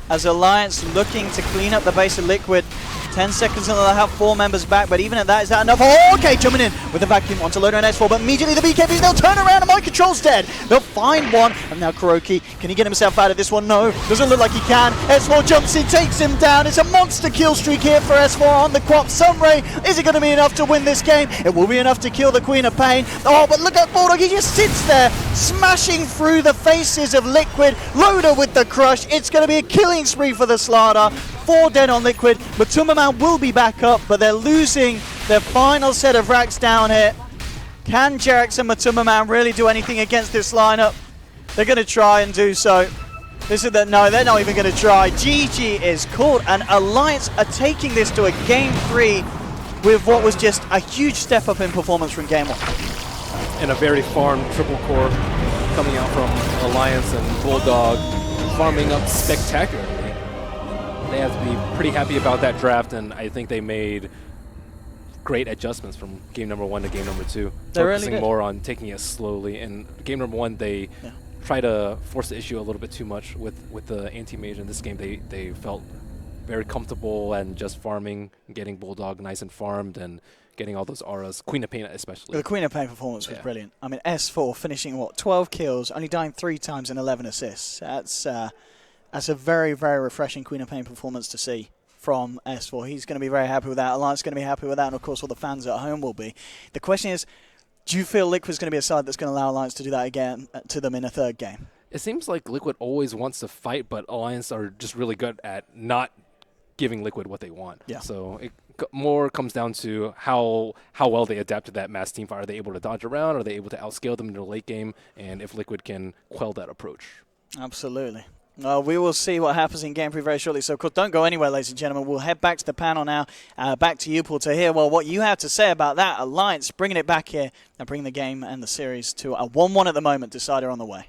As Alliance looking to clean up the base of Liquid. 10 seconds until they'll have 4 members back, but even at that, is that enough? Oh, okay, jumping in with the vacuum onto Loader and S4, but immediately the BKBs, they'll turn around and Mind Control's dead. They'll find one, and now Kuroki, can he get himself out of this one? No, doesn't look like he can. S4 jumps in, takes him down. It's a monster kill streak here for S4 on the Quap. Sunray, is it going to be enough to win this game? It will be enough to kill the Queen of Pain. Oh, but look at Bulldog, he just sits there, smashing through the faces of Liquid. Loader with the crush. It's going to be a killing spree for the Slaughter. 4 dead on Liquid. Matuma will be back up, but they're losing their final set of racks down here. Can Jarex and Matuma really do anything against this lineup? They're going to try and do so. No, they're not even going to try. GG is called, and Alliance are taking this to a Game 3 with what was just a huge step up in performance from Game 1. And a very farmed triple core coming out from Alliance and Bulldog, farming up spectacularly. They have to be pretty happy about that draft, and I think they made great adjustments from game number 1 to game number 2. They're really focusing good. more on taking it slowly. And game number 1, they try to force the issue a little bit too much with the anti-mage. In this game, they felt very comfortable and just farming, getting Bulldog nice and farmed, and getting all those auras. Queen of Pain especially. The Queen of Pain performance was brilliant. I mean, S4 finishing, 12 kills, only dying 3 times and 11 assists. That's a very, very refreshing Queen of Pain performance to see from S4. He's going to be very happy with that. Alliance is going to be happy with that, and of course all the fans at home will be. The question is, do you feel Liquid's going to be a side that's going to allow Alliance to do that again to them in a 3rd game? It seems like Liquid always wants to fight, but Alliance are just really good at not giving Liquid what they want. Yeah. So it more comes down to how well they adapt to that mass team fight. Are they able to dodge around? Are they able to outscale them in the late game? And if Liquid can quell that approach. Absolutely. We will see what happens in game 3 very shortly. So, of course, don't go anywhere, ladies and gentlemen. We'll head back to the panel now. Back to you, Paul, to hear what you have to say about that Alliance, bringing it back here and bringing the game and the series to a 1-1 at the moment. Decider on the way.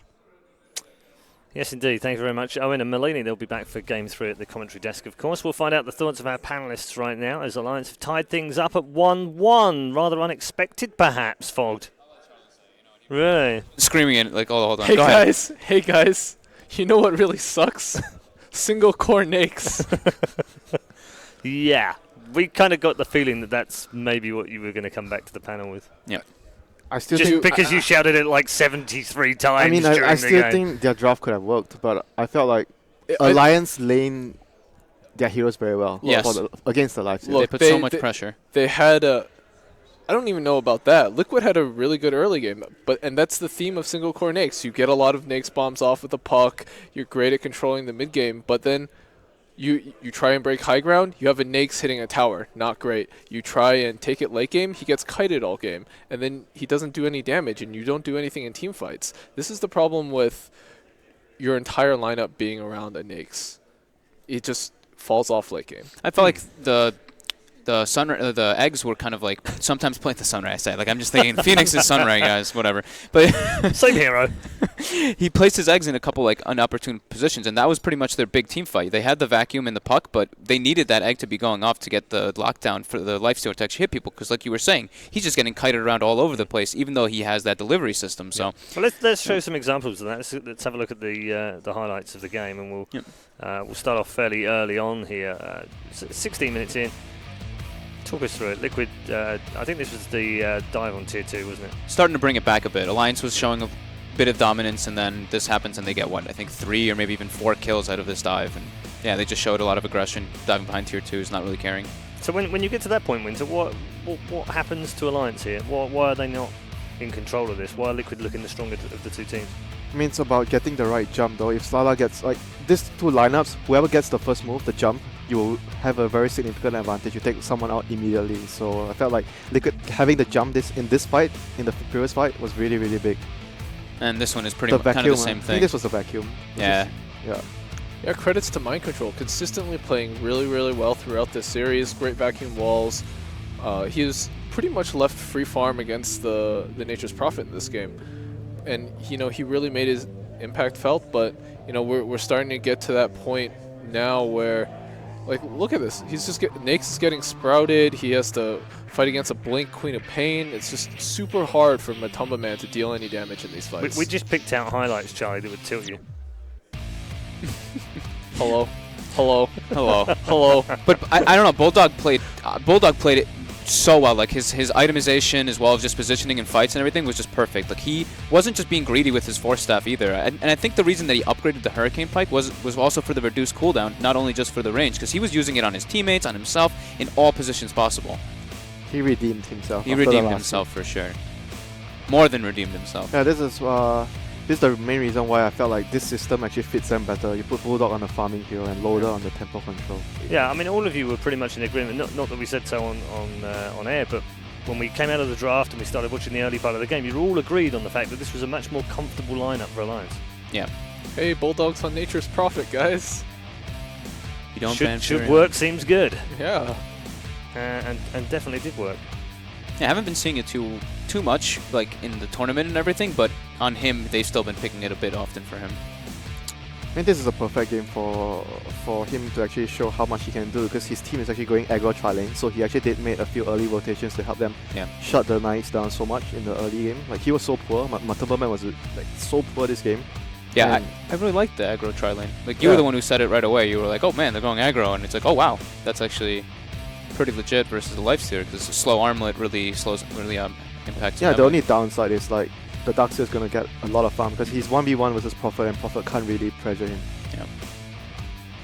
Yes, indeed. Thank you very much, Owen and Malini. They'll be back for Game 3 at the commentary desk, of course. We'll find out the thoughts of our panellists right now as Alliance have tied things up at 1-1. Rather unexpected, perhaps, Fogged. Really? Screaming in, like, oh, hold on. Hey Go ahead. guys, you know what really sucks? Single core nakes. Yeah. We kind of got the feeling that that's maybe what you were going to come back to the panel with. Yeah. I still Just think because you shouted it like 73 times I mean, during I the still game. think their draft could have worked, but I felt like Alliance lane their heroes very well Yes. against the live Look, They put so much pressure. They had a... I don't even know about that. Liquid had a really good early game, and that's the theme of single core nakes. You get a lot of nakes bombs off with the puck. You're great at controlling the mid game, but then you try and break high ground. You have a nakes hitting a tower, not great. You try and take it late game. He gets kited all game, and then he doesn't do any damage, and you don't do anything in team fights. This is the problem with your entire lineup being around a nakes. It just falls off late game. I felt like the eggs were kind of like sometimes playing the Sunray. Like I'm just thinking Phoenix is Sunray, guys, whatever. But Same hero. he placed his eggs in a couple like inopportune positions, and that was pretty much their big team fight. They had the vacuum in the puck, but they needed that egg to be going off to get the lockdown for the lifesteal to actually hit people. Because like you were saying, he's just getting kited around all over the place, even though he has that delivery system. So Well, let's show some examples of that. Let's have a look at the highlights of the game, and we'll start off fairly early on here. 16 minutes in. Talk us through it. Liquid, I think this was the dive on tier 2, wasn't it? starting to bring it back a bit. Alliance was showing a bit of dominance, and then this happens, and they get, I think 3 or maybe even 4 kills out of this dive. And yeah, they just showed a lot of aggression, diving behind tier 2s, not really caring. So when you get to that point, Winter, what happens to Alliance here? Why are they not in control of this? Why are Liquid looking the stronger of the two teams? I mean, it's about getting the right jump though. If Slala gets, like, these two lineups, whoever gets the first move, the jump, you will have a very significant advantage. You take someone out immediately. So I felt like Liquid having the jump in this fight, in the previous fight, was really, really big. And this one is pretty The much vacuum, kind of the same I thing. think this was a vacuum. Yeah. Yeah, credits to Mind Control. Consistently playing really, really well throughout this series. Great vacuum walls. He was pretty much left free farm against the Nature's Prophet in this game. And, he really made his impact felt, but, we're starting to get to that point now where, like, look at this. He's just Nakes is getting sprouted. He has to fight against a Blink Queen of Pain. It's just super hard for Matumba Man to deal any damage in these fights. We just picked out highlights, Charlie, that would tilt you. Hello. Hello. Hello. Hello. But I don't know. Bulldog played it so well. Like his itemization as well as just positioning in fights and everything was just perfect. Like he wasn't just being greedy with his force staff either. And I think the reason that he upgraded the Hurricane Pike was also for the reduced cooldown, not only just for the range, because he was using it on his teammates, on himself, in all positions possible. He redeemed himself. He after the redeemed last himself for sure. More than redeemed himself. Yeah, this is the main reason why I felt like this system actually fits them better. You put Bulldog on the farming hero and Loader on the tempo control. Yeah, I mean, all of you were pretty much in agreement. Not that we said so on air, but when we came out of the draft and we started watching the early part of the game, you were all agreed on the fact that this was a much more comfortable lineup for Alliance. Yeah. Hey, Bulldog's on Nature's Prophet, guys. You don't should work. Seems good. Yeah. And definitely did work. Yeah, I haven't been seeing it too much, like in the tournament and everything, but on him, they've still been picking it a bit often for him. I mean, this is a perfect game for him to actually show how much he can do, because his team is actually going aggro tri-lane, so he actually did make a few early rotations to help them shut the Knights down so much in the early game. Like, he was so poor. Matumba Man was like so poor this game. Yeah, I really liked the aggro tri-lane. Like, you were the one who said it right away. You were like, oh man, they're going aggro, and it's like, oh wow, that's actually pretty legit versus the lifesteal, because slow armlet really impacts. Yeah, the only downside is like the Darkseer is gonna get a lot of farm because he's 1v1 versus Prophet, and Prophet can't really pressure him. Yeah.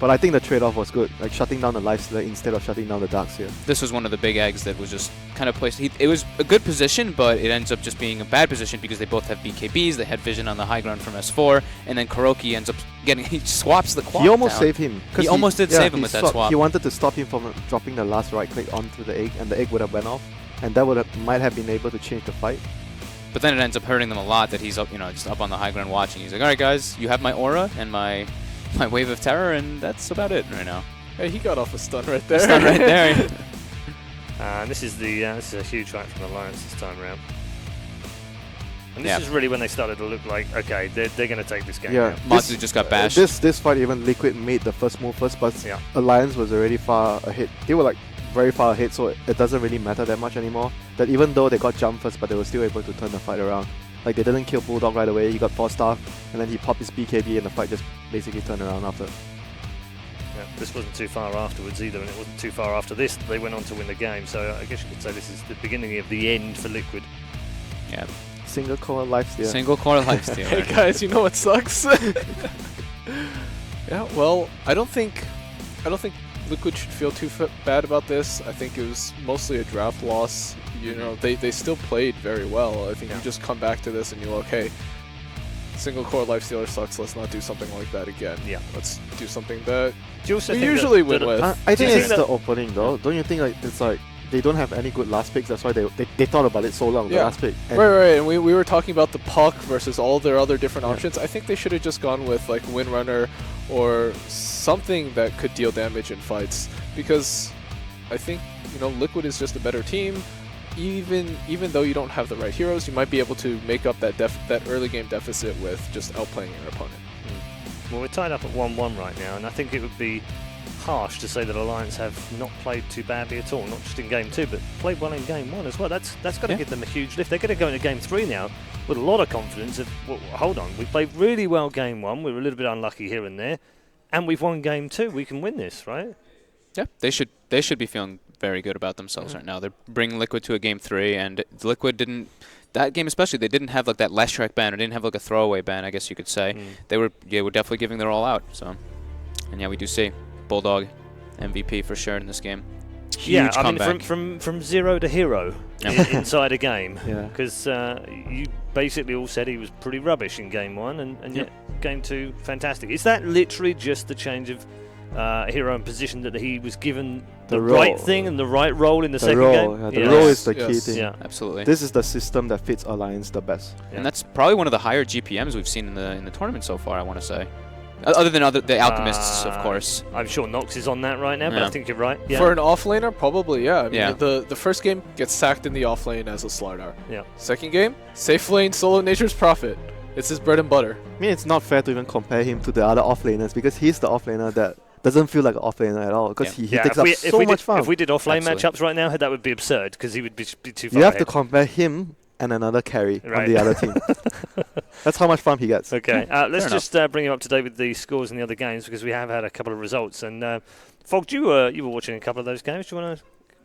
But I think the trade-off was good, like shutting down the Lifestealer instead of shutting down the Darkseer. This was one of the big eggs that was just kind of placed. It was a good position, but it ends up just being a bad position because they both have BKBs. They had vision on the high ground from S4, and then Kuroki ends up getting. He swaps the quad. He almost down. saved him. He almost did save him with that swap. He wanted to stop him from dropping the last right click onto the egg, and the egg would have went off, and that might have been able to change the fight. But then it ends up hurting them a lot that he's up, just up on the high ground watching. He's like, all right, guys, you have my aura and my wave of terror, and that's about it right now. Hey, he got off a stun right there. Stun right there. This is a huge fight from Alliance this time around. And this is really when they started to look like, okay, they're going to take this game. Yeah, Matsu just got bashed. This fight, even Liquid made the first move first, but Alliance was already far ahead. They were like very far ahead, so it doesn't really matter that much anymore. That even though they got jump first, but they were still able to turn the fight around. Like they didn't kill Bulldog right away. He got 4-star, and then he popped his BKB, and the fight just basically turned around after. Yeah, this wasn't too far afterwards either, and it wasn't too far after this that they went on to win the game. So I guess you could say this is the beginning of the end for Liquid. Yeah. Single core lifesteal. Single core lifesteal. Hey guys, you know what sucks? Yeah, well, I don't think Liquid should feel too bad about this. I think it was mostly a draft loss. You know, they still played very well. I think you just come back to this and you're like, hey, single core lifestealer sucks. Let's not do something like that again. Yeah, let's do something that we usually win with. I think it's the opening though. Don't you think like it's like they don't have any good last picks? That's why they thought about it so long. The last pick. And right. And we were talking about the puck versus all their other different options. I think they should have just gone with like Windrunner or something that could deal damage in fights, because I think Liquid is just a better team. Even though you don't have the right heroes, you might be able to make up that early game deficit with just outplaying your opponent. Well, we're tied up at 1-1 right now, and I think it would be harsh to say that Alliance have not played too badly at all, not just in Game 2, but played well in Game 1 as well. That's got to give them a huge lift. They're going to go into Game 3 now with a lot of confidence of, well, hold on, we played really well Game 1, we were a little bit unlucky here and there, and we've won Game 2. We can win this, right? Yeah, they should be feeling very good about themselves right now. They're bringing Liquid to a Game 3, and Liquid didn't, that game especially, they didn't have like that Leshrac ban, or didn't have like a throwaway ban, I guess you could say. They were definitely giving their all out. So, and yeah, we do see Bulldog MVP for sure in this game. Huge comeback. I mean, from zero to hero inside a game. Because you basically all said he was pretty rubbish in Game 1, and yet Game 2, fantastic. Is that literally just the change of hero and position, that he was given the right thing and the right role in the second game? Yeah, the role is the key thing. Yeah, absolutely. This is the system that fits Alliance the best. And that's probably one of the higher GPMs we've seen in the tournament so far, I want to say. Other than the Alchemists, of course. I'm sure Nox is on that right now, but I think you're right. Yeah. For an offlaner, probably, yeah. I mean, the first game gets sacked in the offlane as a Slardar. Yeah. Second game, safe lane, solo Nature's Prophet. It's his bread and butter. I mean, it's not fair to even compare him to the other offlaners, because he's the offlaner that doesn't feel like an offlaner at all, because he takes up so much farm. If we did offlane matchups right now, that would be absurd, because he would be too far You have ahead. to compare him and another carry on the other team. That's how much farm he gets. Okay, let's just bring you up to date with the scores in the other games, because we have had a couple of results. And Fog, you were watching a couple of those games. Do you want to?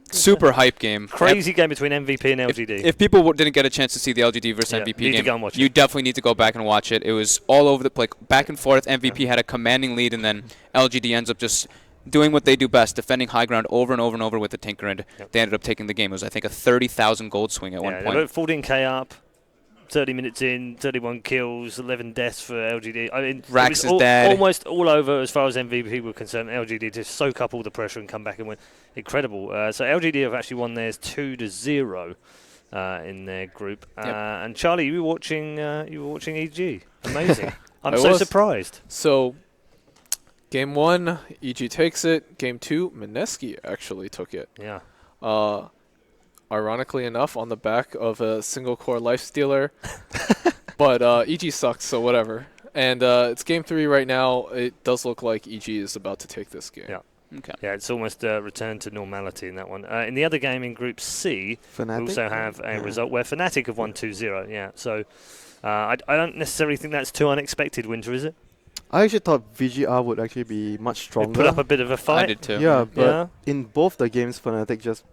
Super hype game. Crazy game between MVP and LGD. If people didn't get a chance to see the LGD versus MVP game, you definitely need to go back and watch it. It was all over the place, back and forth. MVP had a commanding lead, and then LGD ends up just doing what they do best, defending high ground over and over and over with the Tinker, and they ended up taking the game. It was, I think, a 30,000 gold swing at one point. They were 14k up, 30 minutes in, 31 kills, 11 deaths for LGD. I mean, Rax it is was dead. Almost all over as far as MVP were concerned. LGD to soak up all the pressure and come back and win. Incredible. So LGD have actually won theirs 2-0 in their group. And Charlie, you were watching EG. Amazing. I'm so surprised. So, Game 1, EG takes it. Game 2, Mineski actually took it. Yeah. Ironically enough, on the back of a single-core lifestealer. But EG sucks, so whatever. And it's Game 3 right now. It does look like EG is about to take this game. Yeah. Okay. Yeah, it's almost returned to normality in that one. In the other game in Group C, Fnatic? we also have a result where Fnatic have won 2-0. Yeah, so I don't necessarily think that's too unexpected, Winter, is it? I actually thought VGR would actually be much stronger. They put up a bit of a fight. I did too. Yeah, but in both the games, Fnatic just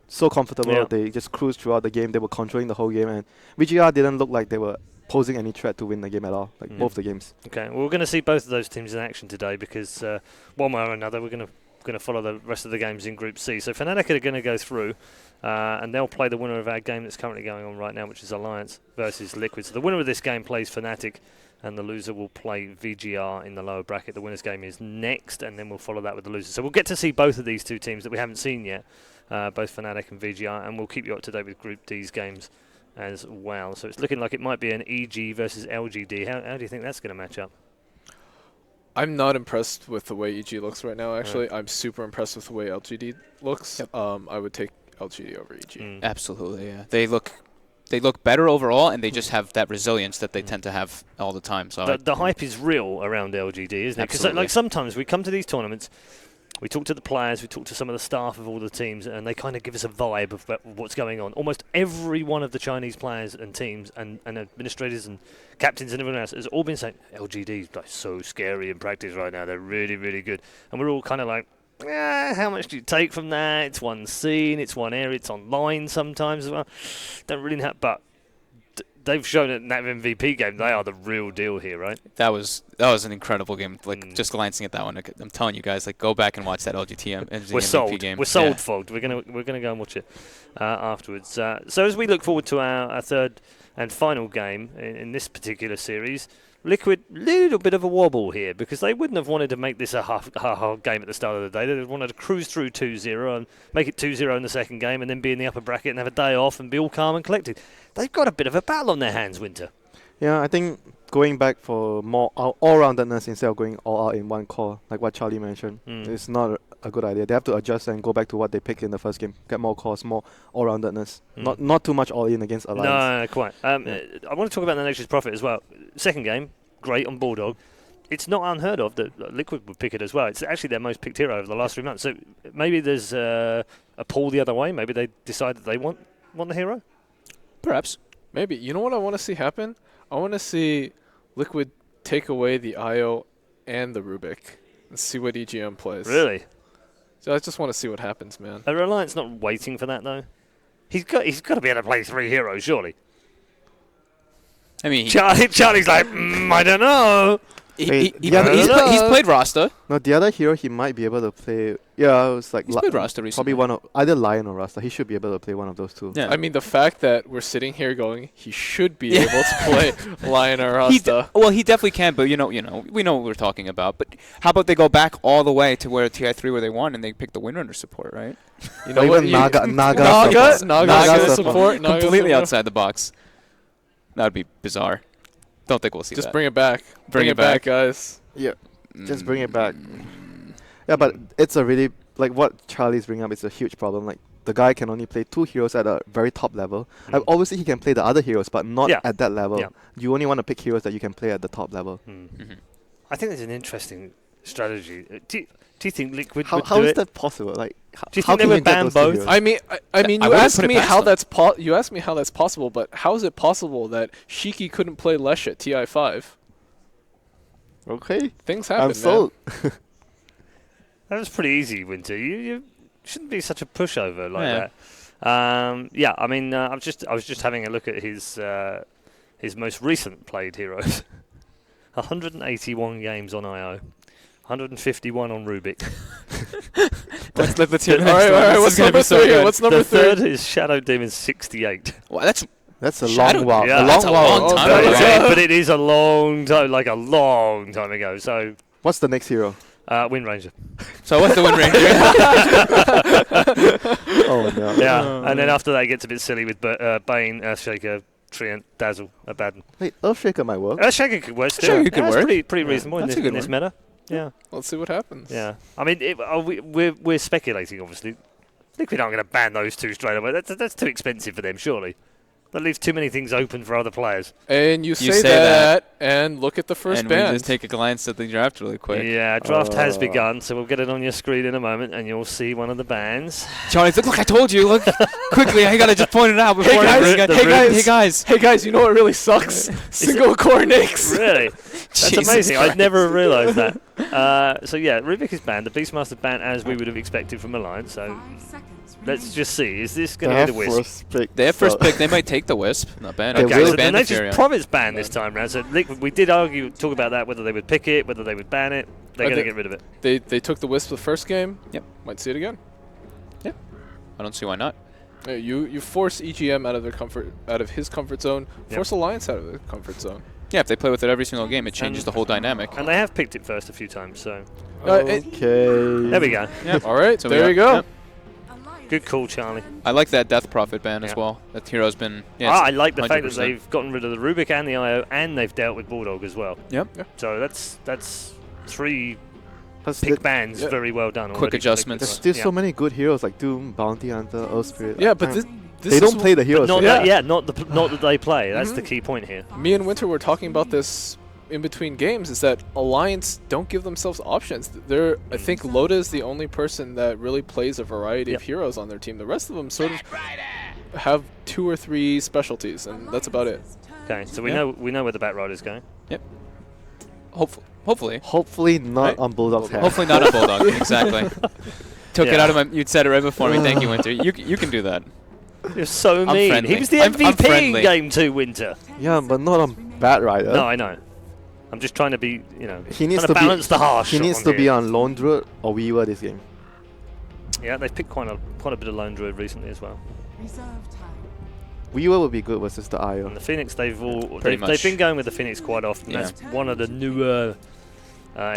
so comfortable. Yeah. They just cruised throughout the game. They were controlling the whole game, and VGR didn't look like they were posing any threat to win the game at all. Like both the games. Okay, well, we're going to see both of those teams in action today because one way or another we're going to follow the rest of the games in Group C. So Fnatic are going to go through and they'll play the winner of our game that's currently going on right now, which is Alliance versus Liquid. So the winner of this game plays Fnatic and the loser will play VGR in the lower bracket. The winner's game is next, and then we'll follow that with the loser. So we'll get to see both of these two teams that we haven't seen yet, both Fnatic and VGR, and we'll keep you up to date with Group D's games as well. So it's looking like it might be an EG versus LGD. How do you think that's going to match up? I'm not impressed with the way EG looks right now, actually. I'm super impressed with the way LGD looks. Yep. I would take LGD over EG. Absolutely, yeah. They look better overall, and they just have that resilience that they tend to have all the time. So the hype is real around LGD, isn't it? Because like sometimes we come to these tournaments, we talk to the players, we talk to some of the staff of all the teams, and they kind of give us a vibe of what's going on. Almost every one of the Chinese players and teams and administrators and captains and everyone else has all been saying LGD is like so scary in practice right now. They're really, really good. And we're all kind of like, how much do you take from that? It's one scene, it's one area, it's online sometimes as well. Don't really know, but they've shown it in that MVP game. They are the real deal here, right? that was an incredible game. Like just glancing at that one, I'm telling you guys, like go back and watch that LGTM We're MVP sold. game. We're sold, Fogged. We're gonna go and watch it afterwards. So as we look forward to our third and final game in this particular series, Liquid, little bit of a wobble here because they wouldn't have wanted to make this a half game at the start of the day. They wanted to cruise through 2-0 and make it 2-0 in the second game and then be in the upper bracket and have a day off and be all calm and collected. They've got a bit of a battle on their hands, Winter. Yeah, I think going back for more all-roundedness instead of going all out in one core, like what Charlie mentioned, is not a good idea. They have to adjust and go back to what they picked in the first game. Get more cores, more all-roundedness. Not too much all-in against Alliance. No, quite. I want to talk about the Nature's Prophet as well. Second game, great on Bulldog. It's not unheard of that Liquid would pick it as well. It's actually their most picked hero over the last 3 months. So maybe there's a pull the other way. Maybe they decide that they want the hero. Perhaps. Maybe. You know what I want to see happen? I want to see Liquid take away the IO and the Rubik and see what EGM plays. Really? So I just want to see what happens, man. Are Reliance not waiting for that though? He's got to be able to play 3 heroes, surely. I mean, Charlie's like, I don't know. he's played Rasta. No, the other hero he might be able to play. Yeah, it was like He's played Rasta recently. probably one of either Lion or Rasta. He should be able to play one of those two. Yeah. I mean, the fact that we're sitting here going, he should be able to play Lion or Rasta. He definitely can, but we know what we're talking about. But how about they go back all the way to where TI3 where they won and they pick the winner support, right? You know Or what? even Naga Naga support. support. Naga Completely support. outside the box. That would be bizarre. Don't think we'll see Just that. bring it back. Bring it back, guys. Yeah, just bring it back. Yeah, but it's a really, like what Charlie's bringing up is a huge problem. Like the guy can only play 2 heroes at a very top level. Obviously he can play the other heroes, but not at that level. Yeah. You only want to pick heroes that you can play at the top level. I think it's an interesting strategy. Do you think Liquid How would how do is it? that possible? Like, Do you how think they can would you get ban those two both? heroes? I mean, you wouldn't asked put it me past how them. that's possible, but how is it possible that Shiki couldn't play Lesh at TI5? Okay, Things happen, I'm sold. That was pretty easy, Winter. You shouldn't be such a pushover like Yeah. that. I mean, I was just having a look at his most recent played heroes. 181 games on IO, 151 on Rubik. Let's hear All right, what's number 3? What's number the 3? third is Shadow Demon 68. Well, That's a Shadow- long while. Yeah, a that's long a while. long time But ago. it's- but it is a long time, like a long time ago. So, What's the next hero? Wind Ranger. So what's the win ranger? Oh no. Yeah, and then after that it gets a bit silly with Bane, Earthshaker, Treant, Dazzle, Abaddon. Wait, Earthshaker might work. Earthshaker could work still. Earthshaker could That's work. pretty reasonable in That's a this, good in this one. meta. Yeah, Let's see what happens. yeah. I mean, we're speculating, obviously. Liquid aren't going to ban those two straight away. That's too expensive for them, surely. That leaves too many things open for other players. And you say say that, that, and look at the first and we band. just take a glance at the draft really quick. Yeah, draft has begun, so we'll get it on your screen in a moment, and you'll see one of the bands. Charlie's like, look, I told you. Look, quickly, I gotta just point it out before Hey, guys, hey guys. Hey guys, you know what really sucks? Single core Nyx. Really? That's Jesus amazing. I'd Christ. never realised that. So yeah, Rubik is banned. The Beastmaster banned as we would have expected from Alliance. So let's just see. Is this going to be the Wisp? First pick, They have first so- pick. They might take the Wisp. Not bad. They Okay, will. so then ban the they just Fury. Province ban this time round. So Liquid, we did talk about that, whether they would pick it, whether they would ban it. They're I going to think- get rid of it. They took the Wisp the first game. Yep. Might see it again. I don't see why not. You force EGM out of his comfort zone. Yep. Force Alliance out of the comfort zone. Yeah, if they play with it every single game, it changes the whole dynamic. And they have picked it first a few times. So Okay. there we go. All right, So we there got- you go. yep. Good call, Charlie. I like that Death Prophet ban as Yeah. well. That hero's been. Yeah, I like the fact that 100%. they've gotten rid of the Rubik and the IO, and they've dealt with Bulldog as well. Yep. So that's 3 Plus, pick bans yeah. very well done. Quick already. adjustments. there's still so many good heroes like Doom, Bounty Hunter, Earth Spirit. Yeah, but I- this they is don't play the heroes. Not right? that, not that they play. That's the key point here. Me and Winter were talking about this in between games, is that Alliance don't give themselves options. I think Loda is the only person that really plays a variety of heroes on their team. The rest of them sort of have 2 or 3 specialties, and that's about it. Okay, so we Yeah. know where the Bat Rider's going. Hopefully. Hopefully not Right? on Bulldog's head. Hopefully not a Bulldog. Exactly. Took it Yeah. out of my. You'd said it right before me. Thank you, Winter. You can do that. You're so I'm mean. friendly. He was the I'm MVP in friendly. Game 2, Winter. Yeah, but not on Bat Rider. No, I know. I'm just trying to be, He needs trying to balance be. the harsh. He needs on to be here. on Lone Druid or Weaver this game. Yeah, they've picked quite a bit of Lone Druid recently as well. Weaver would be good versus the IO. And the Phoenix, they've much. been going with the Phoenix quite often. Yeah. That's one of the newer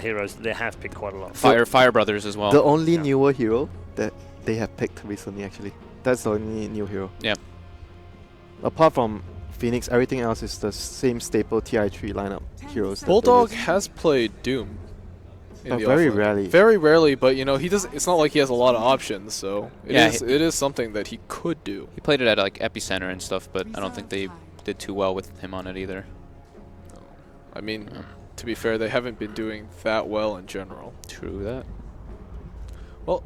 heroes that they have picked quite a lot. Fire Brothers as well. The only Yeah. newer hero that they have picked recently, actually. That's the only new hero. Yeah. Apart from Phoenix, everything else is the same staple TI3 lineup heroes. that they Bulldog use. has played Doom. in the Very offlane. rarely. Very rarely, but he doesn't. It's not like he has a lot of options, so Yeah, it is something that he could do. He played it at like Epicenter and stuff, but I don't think they did too well with him on it either. I mean, Yeah. to be fair, they haven't been doing that well in general. True that. Well,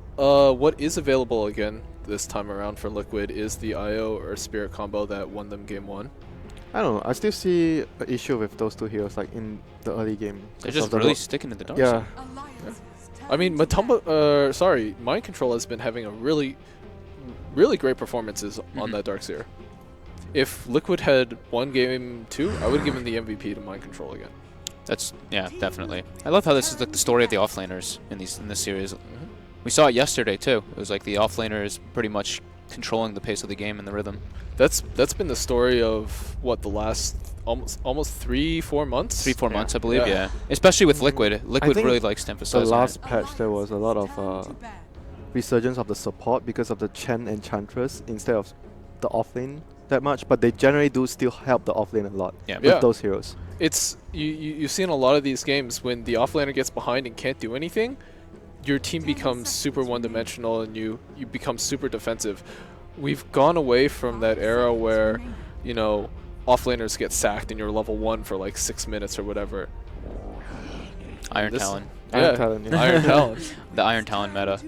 what is available again this time around for Liquid is the IO or Spirit combo that won them game 1. I don't know. I still see an issue with those two heroes, like in the early game. They're 'cause just of the really ro- sticking to the dark Yeah. side. I mean, Mind Control has been having a really great performances on that Darkseer. If Liquid had won game 2, I would give him the MVP to Mind Control again. Yeah, definitely. I love how this is like the story of the offlaners in this series. We saw it yesterday too. It was like the offlaners pretty much controlling the pace of the game and the rhythm. That's been the story of the last almost 3-4 months. 3-4 Yeah. months, I believe. Yeah. Yeah, especially with Liquid. Liquid think really likes to The emphasize last on it. patch, there was a lot of resurgence of the support because of the Chen Enchantress instead of the offlane that much, but they generally do still help the offlane a lot Yeah. with those heroes. It's you've seen a lot of these games when the offlaner gets behind and can't do anything, your team becomes super one-dimensional and you become super defensive. We've gone away from that era where, offlaners get sacked and you're level 1 for like 6 minutes or whatever. Iron This- Talon. Iron Talon, yeah. Iron Talon. The Iron Talon meta.